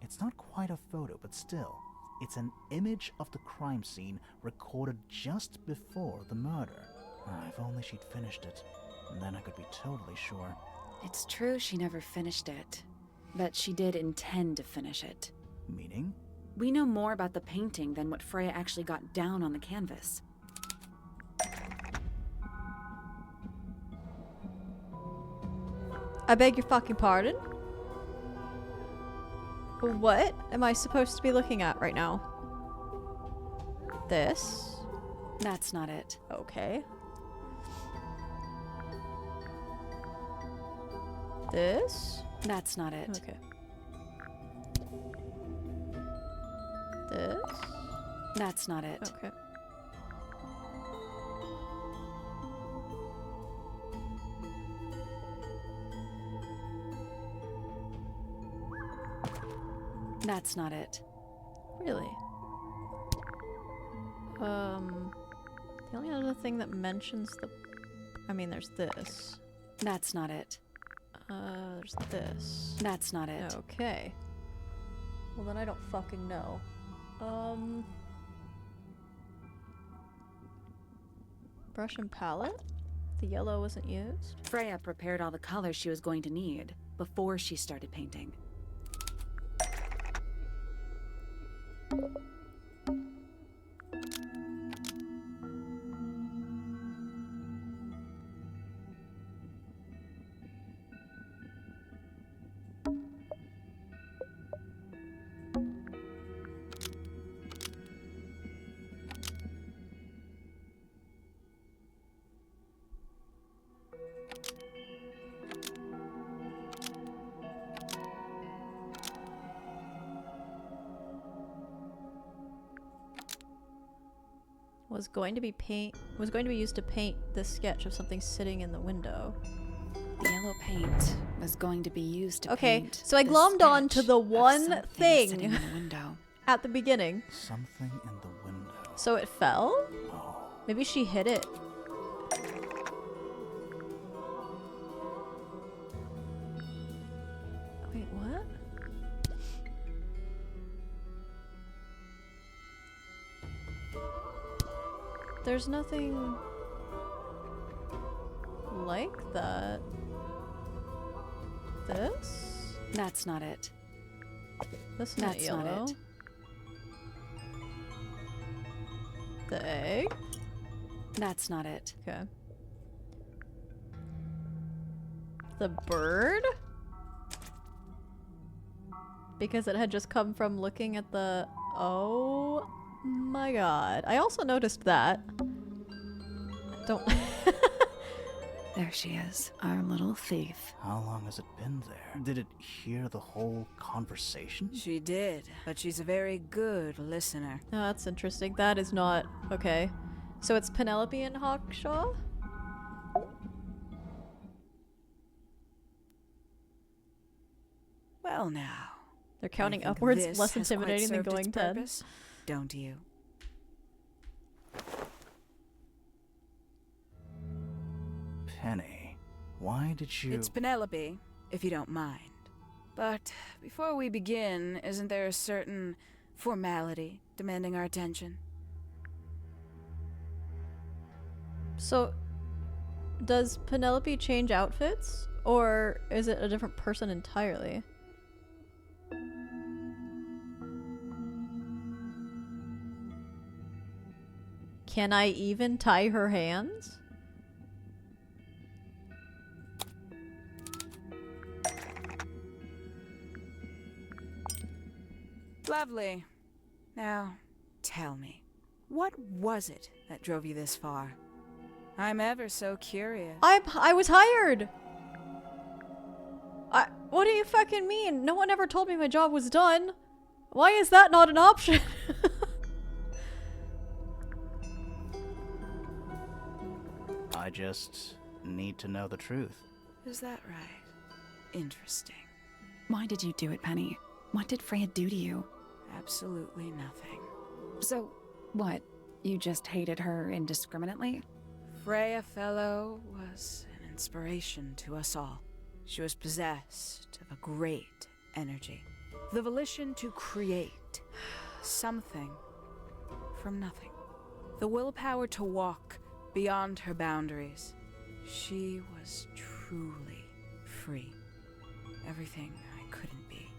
[SPEAKER 2] It's not quite a photo, but still, it's an image of the crime scene recorded just before the murder. If only she'd finished it, and then I could be totally sure.
[SPEAKER 3] It's true she never finished it, but she did intend to finish it.
[SPEAKER 2] Meaning?
[SPEAKER 3] We know more about the painting than what Freya actually got down on the canvas.
[SPEAKER 1] I beg your fucking pardon? What am I supposed to be looking at right now? This?
[SPEAKER 3] That's not it.
[SPEAKER 1] Okay. This?
[SPEAKER 3] That's not it.
[SPEAKER 1] Okay. This?
[SPEAKER 3] That's not it.
[SPEAKER 1] Okay.
[SPEAKER 3] That's not it.
[SPEAKER 1] Really? The only other thing that mentions the... I mean, there's this.
[SPEAKER 3] That's not it.
[SPEAKER 1] There's this.
[SPEAKER 3] That's not it.
[SPEAKER 1] Okay. Well, then I don't fucking know. Brush and palette? The yellow wasn't used?
[SPEAKER 3] Freya prepared all the colors she was going to need before she started painting.
[SPEAKER 1] Was going to be used to paint this sketch of something sitting in the window.
[SPEAKER 3] The yellow paint was going to be used to paint.
[SPEAKER 1] So I glommed on to the one thing
[SPEAKER 3] sitting in the window.
[SPEAKER 1] at the beginning.
[SPEAKER 2] Something in the window.
[SPEAKER 1] So it fell?
[SPEAKER 2] Oh.
[SPEAKER 1] Maybe she hit it. Wait, what? There's nothing like that. This?
[SPEAKER 3] That's not it.
[SPEAKER 1] That's not
[SPEAKER 3] That's
[SPEAKER 1] yellow.
[SPEAKER 3] not it.
[SPEAKER 1] The egg?
[SPEAKER 3] That's not it.
[SPEAKER 1] Okay. The bird? Because it had just come from looking at the... Oh my god. I also noticed that. Don't...
[SPEAKER 3] There she is, our little thief.
[SPEAKER 2] How long has it been there? Did it hear the whole conversation?
[SPEAKER 5] She did, but she's a very good listener.
[SPEAKER 1] Oh, that's interesting. That is not... Okay. So it's Penelope and Hawkshaw?
[SPEAKER 5] Well now.
[SPEAKER 1] They're counting
[SPEAKER 5] I think
[SPEAKER 1] upwards,
[SPEAKER 5] this
[SPEAKER 1] less
[SPEAKER 5] has quite
[SPEAKER 1] intimidating than
[SPEAKER 5] served its
[SPEAKER 1] going 10.
[SPEAKER 5] purpose, don't you?
[SPEAKER 2] Penny, why did you...
[SPEAKER 5] It's Penelope, if you don't mind. But before we begin, isn't there a certain formality demanding our attention?
[SPEAKER 1] So, does Penelope change outfits? Or is it a different person entirely? Can I even tie her hands?
[SPEAKER 5] Lovely. Now, tell me, what was it that drove you this far? I'm ever so curious.
[SPEAKER 1] I was hired! What do you fucking mean? No one ever told me my job was done. Why is that not an option?
[SPEAKER 2] I just need to know the truth.
[SPEAKER 5] Is that right? Interesting.
[SPEAKER 3] Why did you do it, Penny? What did Freya do to you?
[SPEAKER 5] Absolutely nothing.
[SPEAKER 3] So, what? You just hated her indiscriminately?
[SPEAKER 5] Freya Fellow was an inspiration to us all. She was possessed of a great energy. The volition to create something from nothing. The willpower to walk beyond her boundaries. She was truly free. Everything I couldn't be.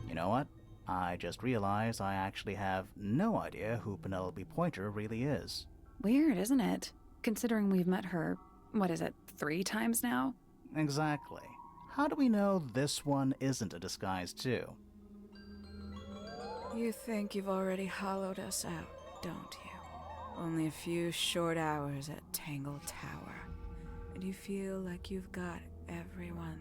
[SPEAKER 2] You know what? I just realized I actually have no idea who Penelope Pointer really is.
[SPEAKER 3] Weird, isn't it? Considering we've met her, 3 times now?
[SPEAKER 2] Exactly. How do we know this one isn't a disguise too?
[SPEAKER 5] You think you've already hollowed us out, don't you? Only a few short hours at Tangle Tower, and you feel like you've got everyone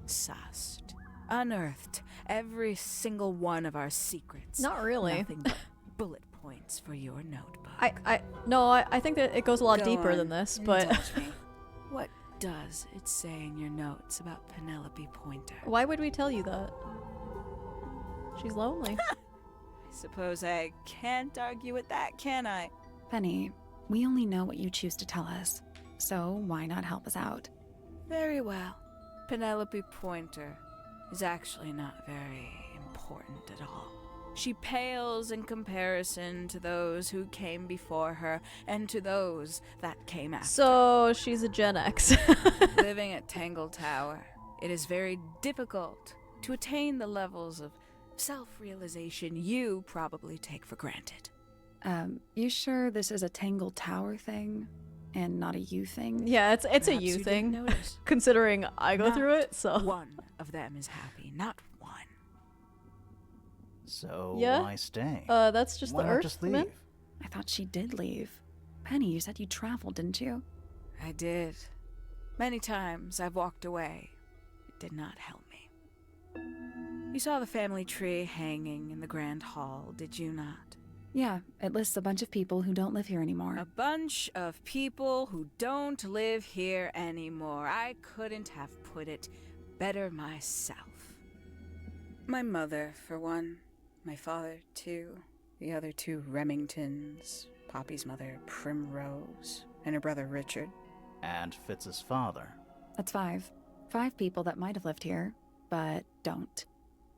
[SPEAKER 5] sussed. Unearthed every single one of our secrets.
[SPEAKER 1] Not really.
[SPEAKER 5] Nothing but bullet points for your notebook.
[SPEAKER 1] I think that it goes a lot
[SPEAKER 5] Go
[SPEAKER 1] deeper
[SPEAKER 5] on,
[SPEAKER 1] than this, but
[SPEAKER 5] indulge me. What does it say in your notes about Penelope Pointer?
[SPEAKER 1] why would we tell you that? She's lonely.
[SPEAKER 5] I suppose I can't argue with that, can I?
[SPEAKER 3] Penny, we only know what you choose to tell us, so why not help us out?
[SPEAKER 5] Very well. Penelope Pointer is actually not very important at all. She pales in comparison to those who came before her and to those that came after.
[SPEAKER 1] So she's a Gen X.
[SPEAKER 5] Living at Tangle Tower, it is very difficult to attain the levels of self-realization you probably take for granted.
[SPEAKER 3] You sure this is a Tangle Tower thing and not a you thing?
[SPEAKER 1] Yeah, it's a
[SPEAKER 5] Perhaps
[SPEAKER 1] you
[SPEAKER 5] you didn't
[SPEAKER 1] thing.
[SPEAKER 5] notice.
[SPEAKER 1] Considering I go
[SPEAKER 5] Not
[SPEAKER 1] through it, so
[SPEAKER 5] One of them is happy, not one.
[SPEAKER 2] So
[SPEAKER 1] Yeah?
[SPEAKER 2] why stay?
[SPEAKER 1] that's just
[SPEAKER 2] Why
[SPEAKER 1] the
[SPEAKER 2] not
[SPEAKER 1] Earth,
[SPEAKER 2] just
[SPEAKER 1] man?
[SPEAKER 2] leave?
[SPEAKER 3] I thought she did leave. Penny, you said you traveled, didn't you?
[SPEAKER 5] I did. Many times I've walked away. It did not help me. You saw the family tree hanging in the grand hall, did you not?
[SPEAKER 3] Yeah, it lists a bunch of people who don't live here anymore.
[SPEAKER 5] A bunch of people who don't live here anymore. I couldn't have put it better myself. My mother, for one. My father, too. The other 2 Remingtons. Poppy's mother, Primrose. And her brother, Richard.
[SPEAKER 2] And Fitz's father.
[SPEAKER 3] That's 5. 5 people that might have lived here, but don't.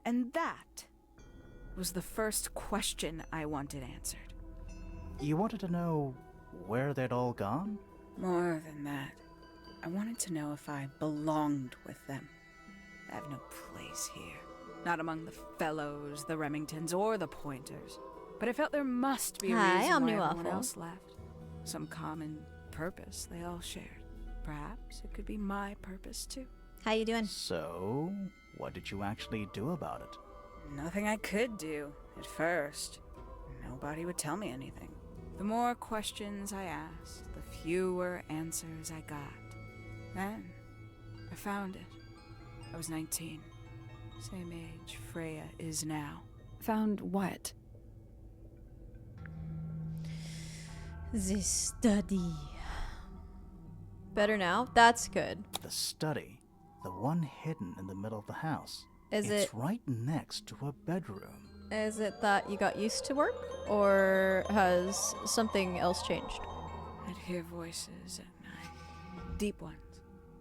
[SPEAKER 5] And that was the first question I wanted answered.
[SPEAKER 2] You wanted to know where they'd all gone?
[SPEAKER 5] More than that, I wanted to know if I belonged with them. I have no place here. Not among the Fellows, the Remingtons, or the Pointers. But I felt there must be a
[SPEAKER 1] Hi,
[SPEAKER 5] reason
[SPEAKER 1] I'm
[SPEAKER 5] why
[SPEAKER 1] New
[SPEAKER 5] everyone
[SPEAKER 1] Waffle.
[SPEAKER 5] else left. Some common purpose they all shared. Perhaps it could be my purpose too.
[SPEAKER 4] How you doing?
[SPEAKER 2] So, what did you actually do about it?
[SPEAKER 5] Nothing I could do at first. Nobody would tell me anything. The more questions I asked, the fewer answers I got. Then, I found it. I was 19. Same age Freya is now.
[SPEAKER 3] Found what?
[SPEAKER 1] The study. Better now? That's good.
[SPEAKER 2] The study. The one hidden in the middle of the house.
[SPEAKER 1] Is
[SPEAKER 2] it's right next to a bedroom.
[SPEAKER 1] Is it that you got used to work? Or has something else changed?
[SPEAKER 5] I'd hear voices at night. Deep ones.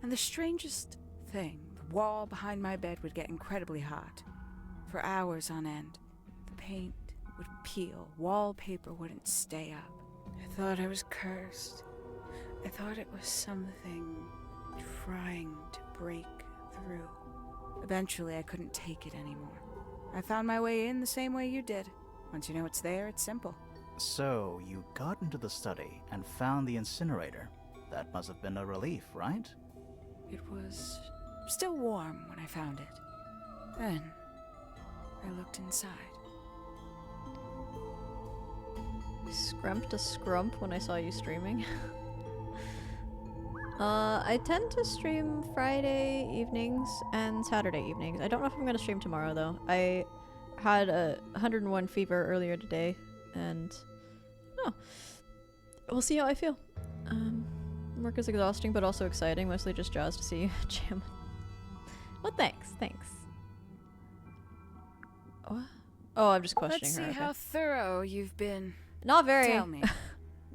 [SPEAKER 5] And the strangest thing, the wall behind my bed would get incredibly hot. For hours on end. The paint would peel. Wallpaper wouldn't stay up. I thought I was cursed. I thought it was something trying to break through. Eventually, I couldn't take it anymore. I found my way in the same way you did. Once you know it's there, it's simple.
[SPEAKER 2] So, you got into the study and found the incinerator. That must have been a relief, right?
[SPEAKER 5] It was still warm when I found it. Then, I looked inside.
[SPEAKER 1] Scrump to scrump when I saw you streaming. I tend to stream Friday evenings and Saturday evenings. I don't know if I'm going to stream tomorrow, though. I had a 101 fever earlier today, and no. We'll see how I feel. Work is exhausting but also exciting. Mostly just jazzed to see Jam. Well, thanks. What? Oh, I'm just questioning
[SPEAKER 5] Let's see
[SPEAKER 1] her. Okay.
[SPEAKER 5] how thorough you've been.
[SPEAKER 1] Not very.
[SPEAKER 5] Tell me,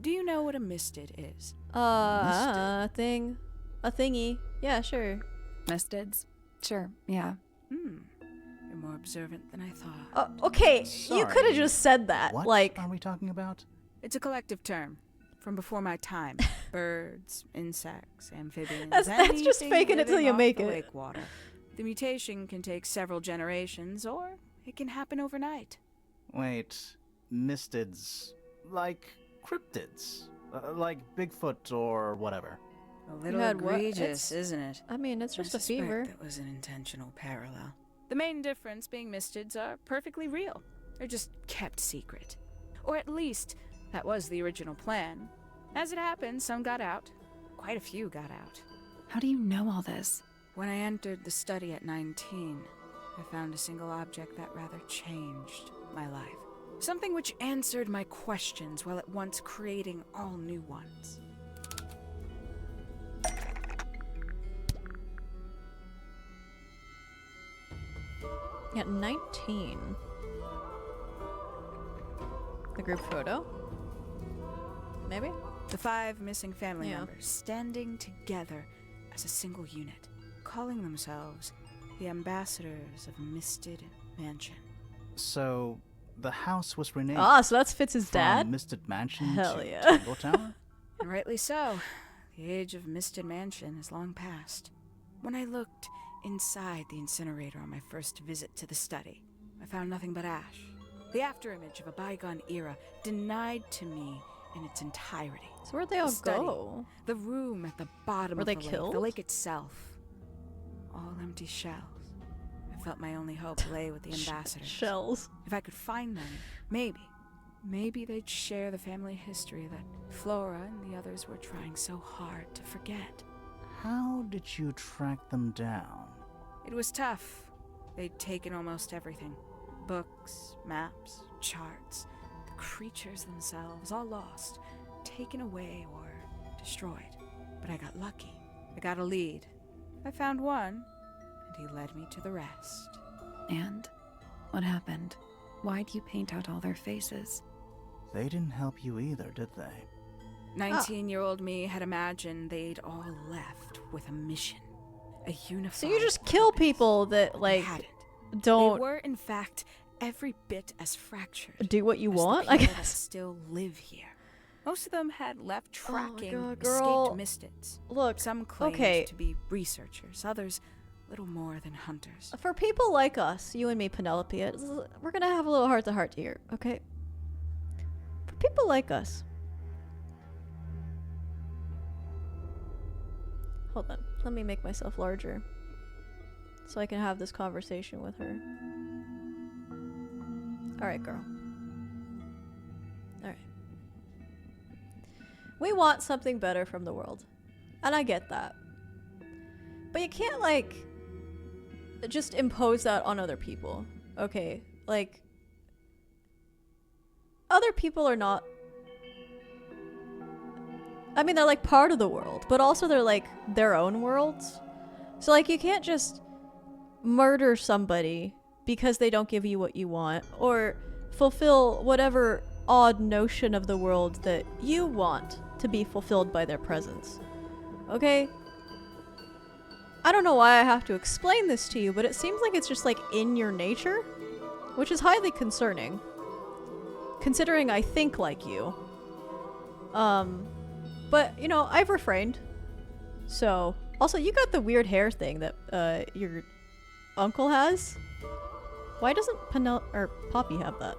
[SPEAKER 5] do you know what a misted is?
[SPEAKER 1] A thingy. Yeah, sure.
[SPEAKER 3] Mistids? Sure, yeah.
[SPEAKER 5] You're more observant than I thought.
[SPEAKER 1] Okay, you
[SPEAKER 2] Sorry,
[SPEAKER 1] could have just said that.
[SPEAKER 2] What
[SPEAKER 1] Like,
[SPEAKER 2] are we talking about?
[SPEAKER 5] It's a collective term from before my time. Birds, insects, amphibians.
[SPEAKER 1] That's just
[SPEAKER 5] anything
[SPEAKER 1] faking it till
[SPEAKER 5] living
[SPEAKER 1] you
[SPEAKER 5] off
[SPEAKER 1] make
[SPEAKER 5] the
[SPEAKER 1] it.
[SPEAKER 5] lake water. The mutation can take several generations, or it can happen overnight.
[SPEAKER 2] Wait, mistids, like cryptids, like Bigfoot or whatever.
[SPEAKER 5] A little
[SPEAKER 1] had what?
[SPEAKER 5] egregious, isn't it?
[SPEAKER 1] I mean, it's just
[SPEAKER 5] I
[SPEAKER 1] a fever.
[SPEAKER 5] suspect that was an intentional parallel. The main difference being mistids are perfectly real. They're just kept secret. Or at least, that was the original plan. As it happened, some got out. Quite a few got out.
[SPEAKER 3] How do you know all this?
[SPEAKER 5] When I entered the study at 19, I found a single object that rather changed my life. Something which answered my questions while at once creating all new ones.
[SPEAKER 1] At 19. The group photo? Maybe?
[SPEAKER 5] The 5 missing family
[SPEAKER 1] Yeah.
[SPEAKER 5] members standing together as a single unit, calling themselves the ambassadors of Misted Mansion.
[SPEAKER 2] So, the house was renamed
[SPEAKER 1] Ah, so that's Fitz's
[SPEAKER 2] from
[SPEAKER 1] dad?
[SPEAKER 2] Misted Mansion
[SPEAKER 1] Hell
[SPEAKER 2] to
[SPEAKER 1] yeah.
[SPEAKER 2] Tangle Tower?
[SPEAKER 5] And rightly so. The age of Misted Mansion is long past. When I looked inside the incinerator on my first visit to the study, I found nothing but ash. The afterimage of a bygone era denied to me in its entirety.
[SPEAKER 1] So where'd they all
[SPEAKER 5] The study,
[SPEAKER 1] go?
[SPEAKER 5] The room at the bottom
[SPEAKER 1] Were
[SPEAKER 5] of
[SPEAKER 1] they
[SPEAKER 5] the
[SPEAKER 1] killed?
[SPEAKER 5] lake, the lake itself. All empty shells. I felt my only hope lay with the ambassadors.
[SPEAKER 1] Shells.
[SPEAKER 5] If I could find them, maybe they'd share the family history that Flora and the others were trying so hard to forget.
[SPEAKER 2] How did you track them down?
[SPEAKER 5] It was tough. They'd taken almost everything. Books, maps, charts. The creatures themselves, all lost. Taken away or destroyed. But I got lucky. I got a lead. I found one, and he led me to the rest.
[SPEAKER 3] And? What happened? Why'd you paint out all their faces?
[SPEAKER 2] They didn't help you either, did they?
[SPEAKER 5] 19-year-old me had imagined they'd all left with a mission. A unified
[SPEAKER 1] So you just kill
[SPEAKER 5] purpose.
[SPEAKER 1] people that,
[SPEAKER 5] They
[SPEAKER 1] like,
[SPEAKER 5] hadn't.
[SPEAKER 1] don't
[SPEAKER 5] They were, in fact, every bit as fractured.
[SPEAKER 1] do what you
[SPEAKER 5] as the
[SPEAKER 1] want, I
[SPEAKER 5] people that
[SPEAKER 1] guess.
[SPEAKER 5] still live here. Most of them had left tracking
[SPEAKER 1] God, girl.
[SPEAKER 5] escaped mystics.
[SPEAKER 1] Look,
[SPEAKER 5] Some claimed
[SPEAKER 1] okay.
[SPEAKER 5] to be researchers, others little more than hunters.
[SPEAKER 1] For people like us, you and me, Penelope, we're gonna have a little heart-to-heart here, okay? For people like us. Hold on. Let me make myself larger. So I can have this conversation with her. Alright, girl. Alright. We want something better from the world. And I get that. But you can't, like, just impose that on other people. Okay? Like, other people are not... I mean, they're, like, part of the world. But also they're, like, their own worlds. So, like, you can't just murder somebody because they don't give you what you want. Or fulfill whatever odd notion of the world that you want to be fulfilled by their presence. Okay? I don't know why I have to explain this to you, but it seems like it's just, like, in your nature. Which is highly concerning. Considering I think like you. But, you know, I've refrained. So, also, you got the weird hair thing that, your uncle has. Why doesn't Poppy have that?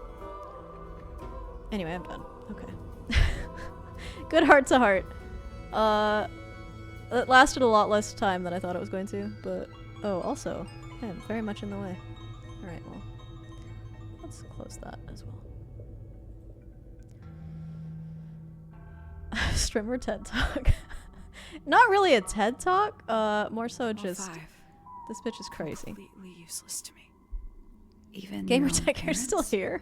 [SPEAKER 1] Anyway, I'm done. Okay. Good heart to heart. It lasted a lot less time than I thought it was going to, but... Oh, also, man, very much in the way. Alright, well. Let's close that as well. Strimmer TED Talk. Not really a TED Talk, more so just... This bitch is crazy.
[SPEAKER 5] Completely useless to me.
[SPEAKER 3] Even
[SPEAKER 1] Gamertech, you're still here.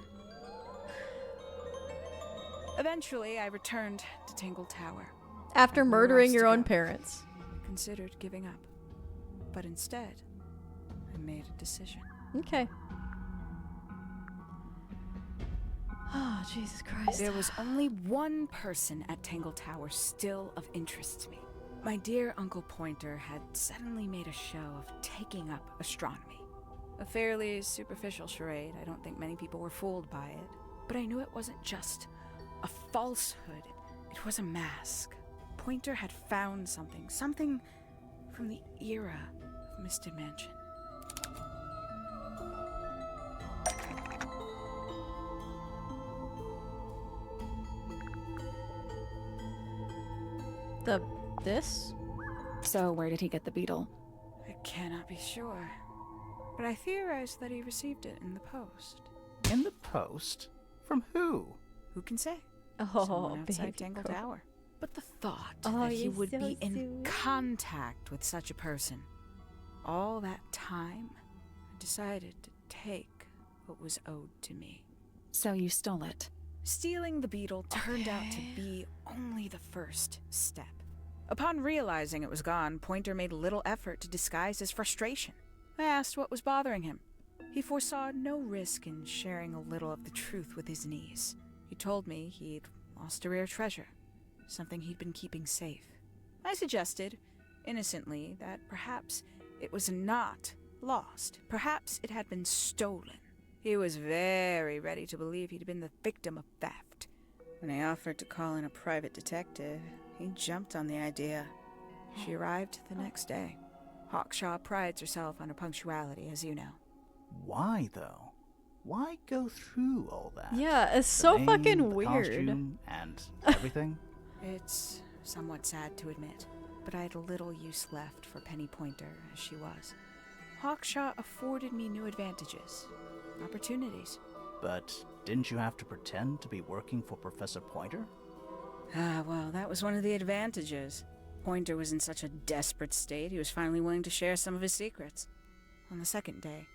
[SPEAKER 5] Eventually, I returned to Tangle Tower.
[SPEAKER 1] After
[SPEAKER 5] Nowhere
[SPEAKER 1] murdering
[SPEAKER 5] else
[SPEAKER 1] your
[SPEAKER 5] to
[SPEAKER 1] own
[SPEAKER 5] go.
[SPEAKER 1] parents.
[SPEAKER 5] I considered giving up. But instead, I made a decision.
[SPEAKER 1] Okay. Oh, Jesus Christ.
[SPEAKER 5] There was only one person at Tangle Tower still of interest to me. My dear Uncle Pointer had suddenly made a show of taking up astronomy. A fairly superficial charade. I don't think many people were fooled by it. But I knew it wasn't just a falsehood. It was a mask. Pointer had found something from the era of Mr. Mansion.
[SPEAKER 1] This?
[SPEAKER 3] So, where did he get the beetle?
[SPEAKER 5] I cannot be sure, but I theorize that he received it in the post.
[SPEAKER 2] In the post? From who?
[SPEAKER 5] Who can say?
[SPEAKER 1] Oh,
[SPEAKER 5] Someone outside
[SPEAKER 1] baby
[SPEAKER 5] Tangle
[SPEAKER 1] girl.
[SPEAKER 5] Tower. But the thought
[SPEAKER 1] Oh,
[SPEAKER 5] that he
[SPEAKER 1] you're
[SPEAKER 5] would
[SPEAKER 1] so
[SPEAKER 5] be in
[SPEAKER 1] sweet.
[SPEAKER 5] contact with such a person, all that time, I decided to take what was owed to me.
[SPEAKER 3] So you stole it.
[SPEAKER 5] Stealing the beetle turned out to be only the first step. Upon realizing it was gone, Pointer made little effort to disguise his frustration. I asked what was bothering him. He foresaw no risk in sharing a little of the truth with his niece. He told me he'd lost a rare treasure, something he'd been keeping safe. I suggested, innocently, that perhaps it was not lost. Perhaps it had been stolen. He was very ready to believe he'd been the victim of theft. When I offered to call in a private detective, he jumped on the idea. She arrived the next day. Hawkshaw prides herself on her punctuality, as you know.
[SPEAKER 2] Why, though? Why go through all that?
[SPEAKER 1] Yeah, it's
[SPEAKER 2] The
[SPEAKER 1] so
[SPEAKER 2] name,
[SPEAKER 1] fucking
[SPEAKER 2] the
[SPEAKER 1] weird.
[SPEAKER 2] costume, and everything?
[SPEAKER 5] It's somewhat sad to admit, but I had little use left for Penny Pointer as she was. Hawkshaw afforded me new advantages, opportunities.
[SPEAKER 2] But didn't you have to pretend to be working for Professor Pointer?
[SPEAKER 5] Well, that was one of the advantages. Pointer was in such a desperate state, he was finally willing to share some of his secrets. On the second day,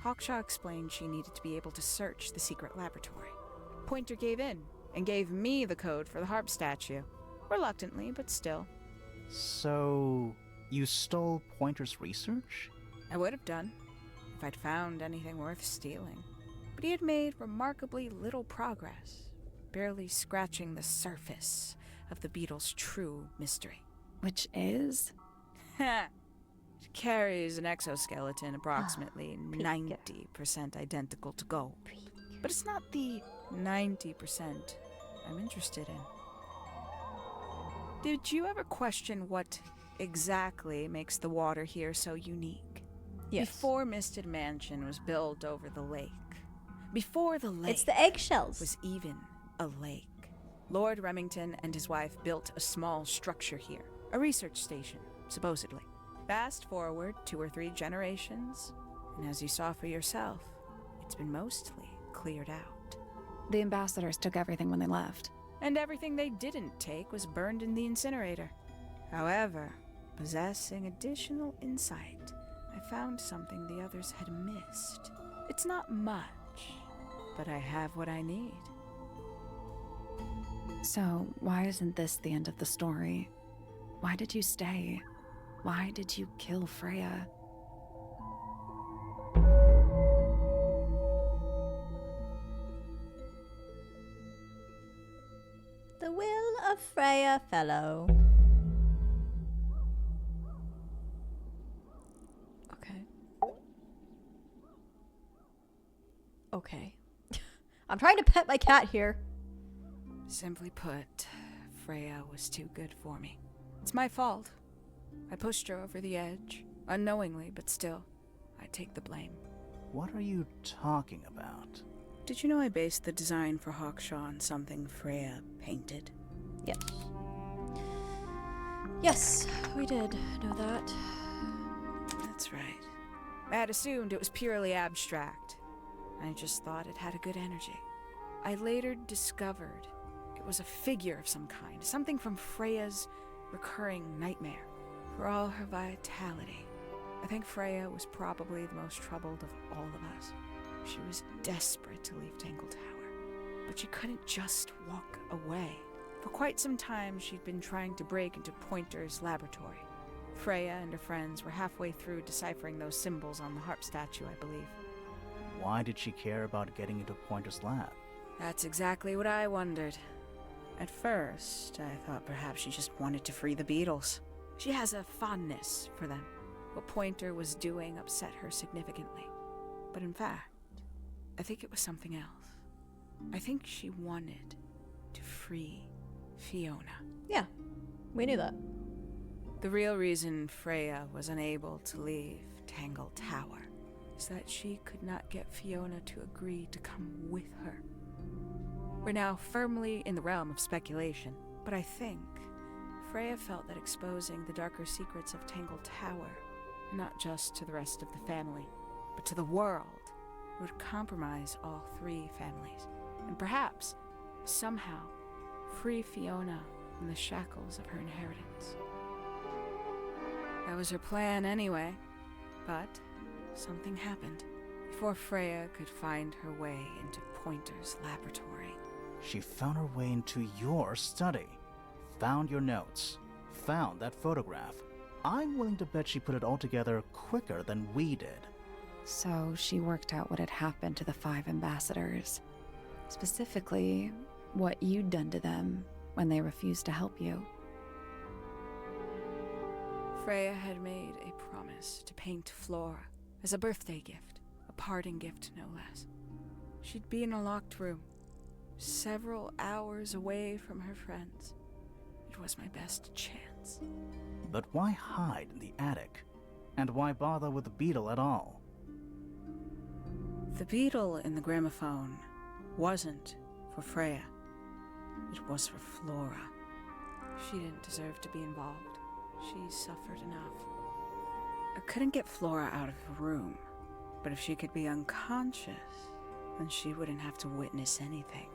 [SPEAKER 5] Hawkshaw explained she needed to be able to search the secret laboratory. Pointer gave in and gave me the code for the harp statue. Reluctantly, but still.
[SPEAKER 2] So, you stole Pointer's research?
[SPEAKER 5] I would have done, if I'd found anything worth stealing. But he had made remarkably little progress, barely scratching the surface of the beetle's true mystery.
[SPEAKER 3] Which is?
[SPEAKER 5] It carries an exoskeleton approximately 90% identical to gold. But it's not the 90% I'm interested in. Did you ever question what exactly makes the water here so unique?
[SPEAKER 1] Yes.
[SPEAKER 5] Before Misted Mansion was built over the lake. Before the lake
[SPEAKER 1] It's the eggshells.
[SPEAKER 5] was even a lake. Lord Remington and his wife built a small structure here, a research station, supposedly. Fast forward 2 or 3 generations, and as you saw for yourself, it's been mostly cleared out.
[SPEAKER 3] The ambassadors took everything when they left.
[SPEAKER 5] And everything they didn't take was burned in the incinerator. However, possessing additional insight, I found something the others had missed. It's not much, but I have what I need.
[SPEAKER 3] So, why isn't this the end of the story? Why did you stay? Why did you kill Freya?
[SPEAKER 1] The will of Freya Fellow. Okay. Okay. I'm trying to pet my cat here.
[SPEAKER 5] Simply put, Freya was too good for me. It's my fault. I pushed her over the edge, unknowingly, but still, I take the blame.
[SPEAKER 2] What are you talking about?
[SPEAKER 5] Did you know I based the design for Hawkshaw on something Freya painted?
[SPEAKER 1] Yes. Yes, we did know that.
[SPEAKER 5] That's right. I had assumed it was purely abstract. I just thought it had a good energy. I later discovered it was a figure of some kind, something from Freya's recurring nightmare. For all her vitality, I think Freya was probably the most troubled of all of us. She was desperate to leave Tangle Tower, but she couldn't just walk away. For quite some time, she'd been trying to break into Pointer's laboratory. Freya and her friends were halfway through deciphering those symbols on the harp statue, I believe.
[SPEAKER 2] Why did she care about getting into Pointer's lab?
[SPEAKER 5] That's exactly what I wondered. At first, I thought perhaps she just wanted to free the beetles. She has a fondness for them. What Pointer was doing upset her significantly. But in fact, I think it was something else. I think she wanted to free Fiona.
[SPEAKER 1] Yeah, we knew that.
[SPEAKER 5] The real reason Freya was unable to leave Tangle Tower is that she could not get Fiona to agree to come with her. We're now firmly in the realm of speculation, but I think Freya felt that exposing the darker secrets of Tangle Tower, not just to the rest of the family, but to the world, would compromise all three families, and perhaps, somehow, free Fiona from the shackles of her inheritance. That was her plan anyway, but something happened before Freya could find her way into Pointer's laboratory.
[SPEAKER 2] She found her way into your study, found your notes, found that photograph. I'm willing to bet she put it all together quicker than we did.
[SPEAKER 3] So she worked out what had happened to the 5 ambassadors. Specifically, what you'd done to them when they refused to help you.
[SPEAKER 5] Freya had made a promise to paint Flora as a birthday gift, a parting gift no less. She'd be in a locked room, several hours away from her friends. It was my best chance.
[SPEAKER 2] But why hide in the attic? And why bother with the beetle at all?
[SPEAKER 5] The beetle in the gramophone wasn't for Freya. It was for Flora. She didn't deserve to be involved. She suffered enough. I couldn't get Flora out of her room, but if she could be unconscious, then she wouldn't have to witness anything.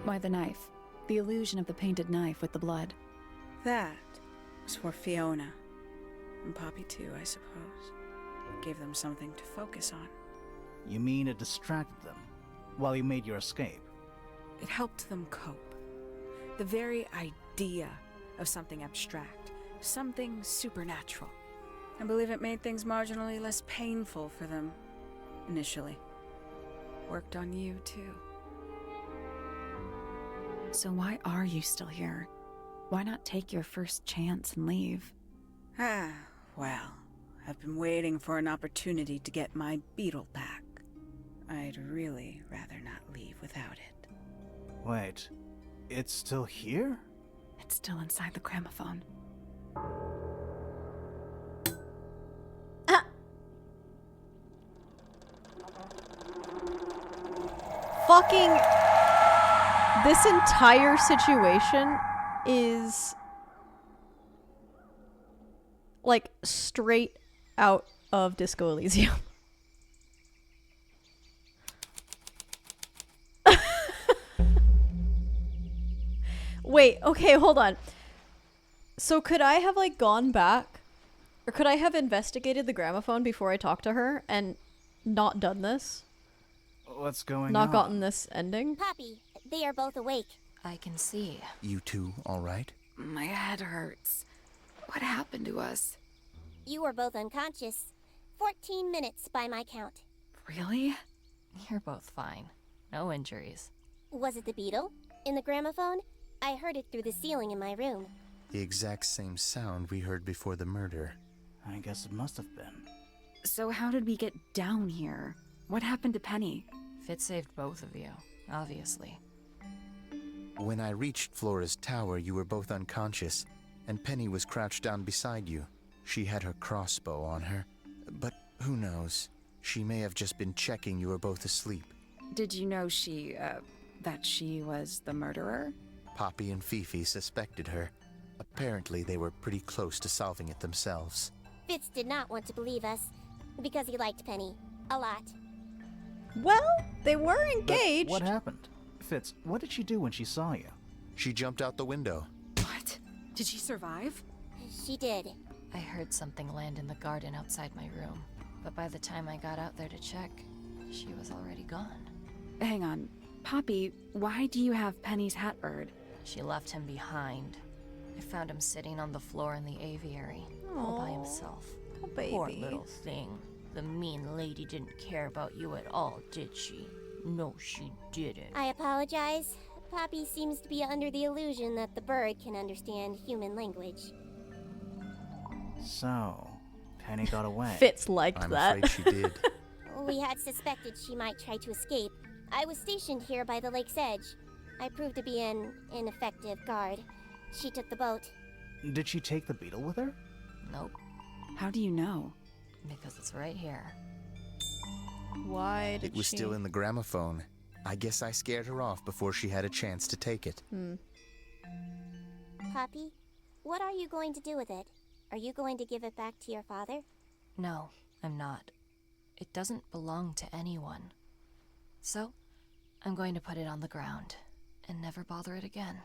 [SPEAKER 3] Why the knife? The illusion of the painted knife with the blood.
[SPEAKER 5] That was for Fiona. And Poppy too, I suppose. Gave them something to focus on.
[SPEAKER 2] You mean it distracted them while you made your escape?
[SPEAKER 5] It helped them cope. The very idea of something abstract, something supernatural. I believe it made things marginally less painful for them, initially. Worked on you, too.
[SPEAKER 3] So why are you still here? Why not take your first chance and leave?
[SPEAKER 5] Well, I've been waiting for an opportunity to get my beetle back. I'd really rather not leave without it.
[SPEAKER 2] Wait, it's still here?
[SPEAKER 3] It's still inside the gramophone.
[SPEAKER 1] Fucking... This entire situation is... like, straight out of Disco Elysium. Wait, okay, hold on. So could I have, like, gone back? Or could I have investigated the gramophone before I talked to her and not done this?
[SPEAKER 2] What's going on?
[SPEAKER 1] Not gotten this ending?
[SPEAKER 7] Poppy, they are both awake.
[SPEAKER 8] I can see.
[SPEAKER 6] You two all right?
[SPEAKER 3] My head hurts. What happened to us?
[SPEAKER 7] You were both unconscious. 14 minutes by my count.
[SPEAKER 3] Really?
[SPEAKER 8] You're both fine. No injuries.
[SPEAKER 7] Was it the beetle? In the gramophone? I heard it through the ceiling in my room.
[SPEAKER 6] The exact same sound we heard before the murder.
[SPEAKER 2] I guess it must have been.
[SPEAKER 3] So how did we get down here? What happened to Penny?
[SPEAKER 8] Fitz saved both of you, obviously.
[SPEAKER 6] When I reached Flora's tower, you were both unconscious, and Penny was crouched down beside you. She had her crossbow on her, but who knows? She may have just been checking you were both asleep.
[SPEAKER 3] Did you know that she was the murderer?
[SPEAKER 6] Poppy and Fifi suspected her. Apparently, they were pretty close to solving it themselves.
[SPEAKER 7] Fitz did not want to believe us, because he liked Penny. A lot.
[SPEAKER 1] Well, they were engaged.
[SPEAKER 2] But what happened? Fitz, what did she do when she saw you?
[SPEAKER 6] She jumped out the window.
[SPEAKER 3] What? Did she survive?
[SPEAKER 7] She did.
[SPEAKER 8] I heard something land in the garden outside my room, but by the time I got out there to check, she was already gone.
[SPEAKER 3] Hang on. Poppy, why do you have Penny's hat bird?
[SPEAKER 8] She left him behind. I found him sitting on the floor in the aviary, all by himself.
[SPEAKER 1] Oh, baby.
[SPEAKER 8] Poor little thing. The mean lady didn't care about you at all, did she? No, she didn't.
[SPEAKER 7] I apologize. Poppy seems to be under the illusion that the bird can understand human language.
[SPEAKER 2] So, Penny got away.
[SPEAKER 1] Fitz liked
[SPEAKER 6] I'm
[SPEAKER 1] that.
[SPEAKER 6] afraid she did.
[SPEAKER 7] We had suspected she might try to escape. I was stationed here by the lake's edge. I proved to be an ineffective guard. She took the boat.
[SPEAKER 2] Did she take the beetle with her?
[SPEAKER 8] Nope,
[SPEAKER 3] How do you know?
[SPEAKER 8] because it's right here.
[SPEAKER 1] Why did
[SPEAKER 6] It was
[SPEAKER 1] she...
[SPEAKER 6] still in the gramophone. I guess I scared her off before she had a chance to take it.
[SPEAKER 7] Poppy, what are you going to do with it? Are you going to give it back to your father?
[SPEAKER 8] No, I'm not. It doesn't belong to anyone. So, I'm going to put it on the ground and never bother it again.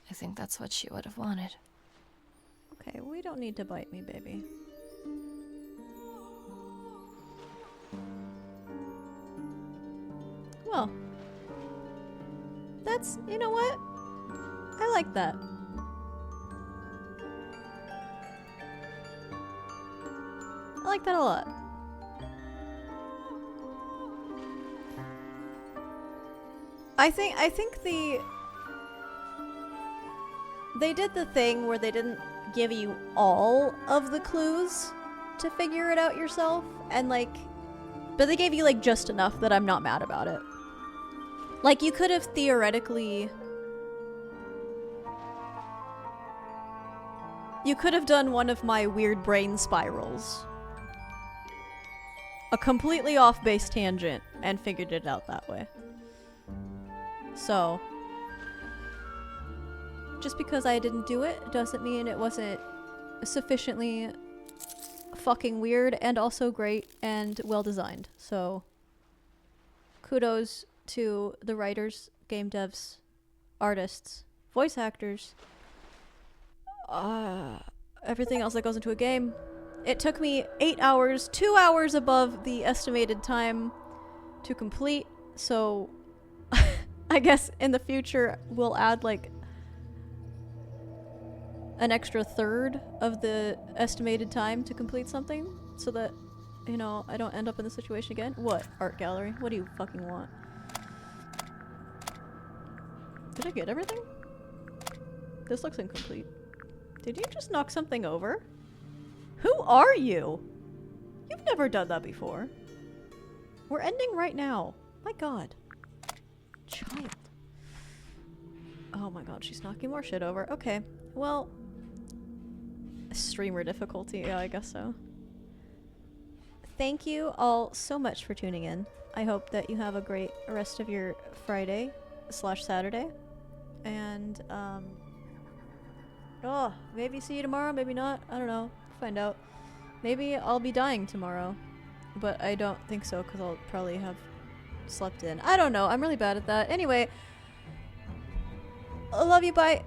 [SPEAKER 8] I think that's what she would have wanted.
[SPEAKER 1] Okay, we don't need to bite me, baby. Well, that's, you know what? I like that. I like that a lot. I think they did the thing where they didn't give you all of the clues to figure it out yourself, and like, but they gave you like just enough that I'm not mad about it. Like, you could have theoretically, you could have done one of my weird brain spirals, a completely off base tangent, and figured it out that way. So, just because I didn't do it doesn't mean it wasn't sufficiently fucking weird and also great and well designed. So, kudos to the writers, game devs, artists, voice actors, everything else that goes into a game. It took me 8 hours, 2 hours above the estimated time to complete, so I guess in the future we'll add like an extra third of the estimated time to complete something so that, you know, I don't end up in the situation again. What? Art gallery? What do you fucking want? Did I get everything? This looks incomplete. Did you just knock something over? Who are you? You've never done that before. We're ending right now. My god. Child. Oh my god, she's knocking more shit over. Okay, well, streamer difficulty, yeah, I guess so. Thank you all so much for tuning in. I hope that you have a great rest of your Friday / Saturday. And, oh, maybe see you tomorrow, maybe not. I don't know. Find out. Maybe I'll be dying tomorrow. But I don't think so, because I'll probably have slept in. I don't know. I'm really bad at that. Anyway, I love you. Bye.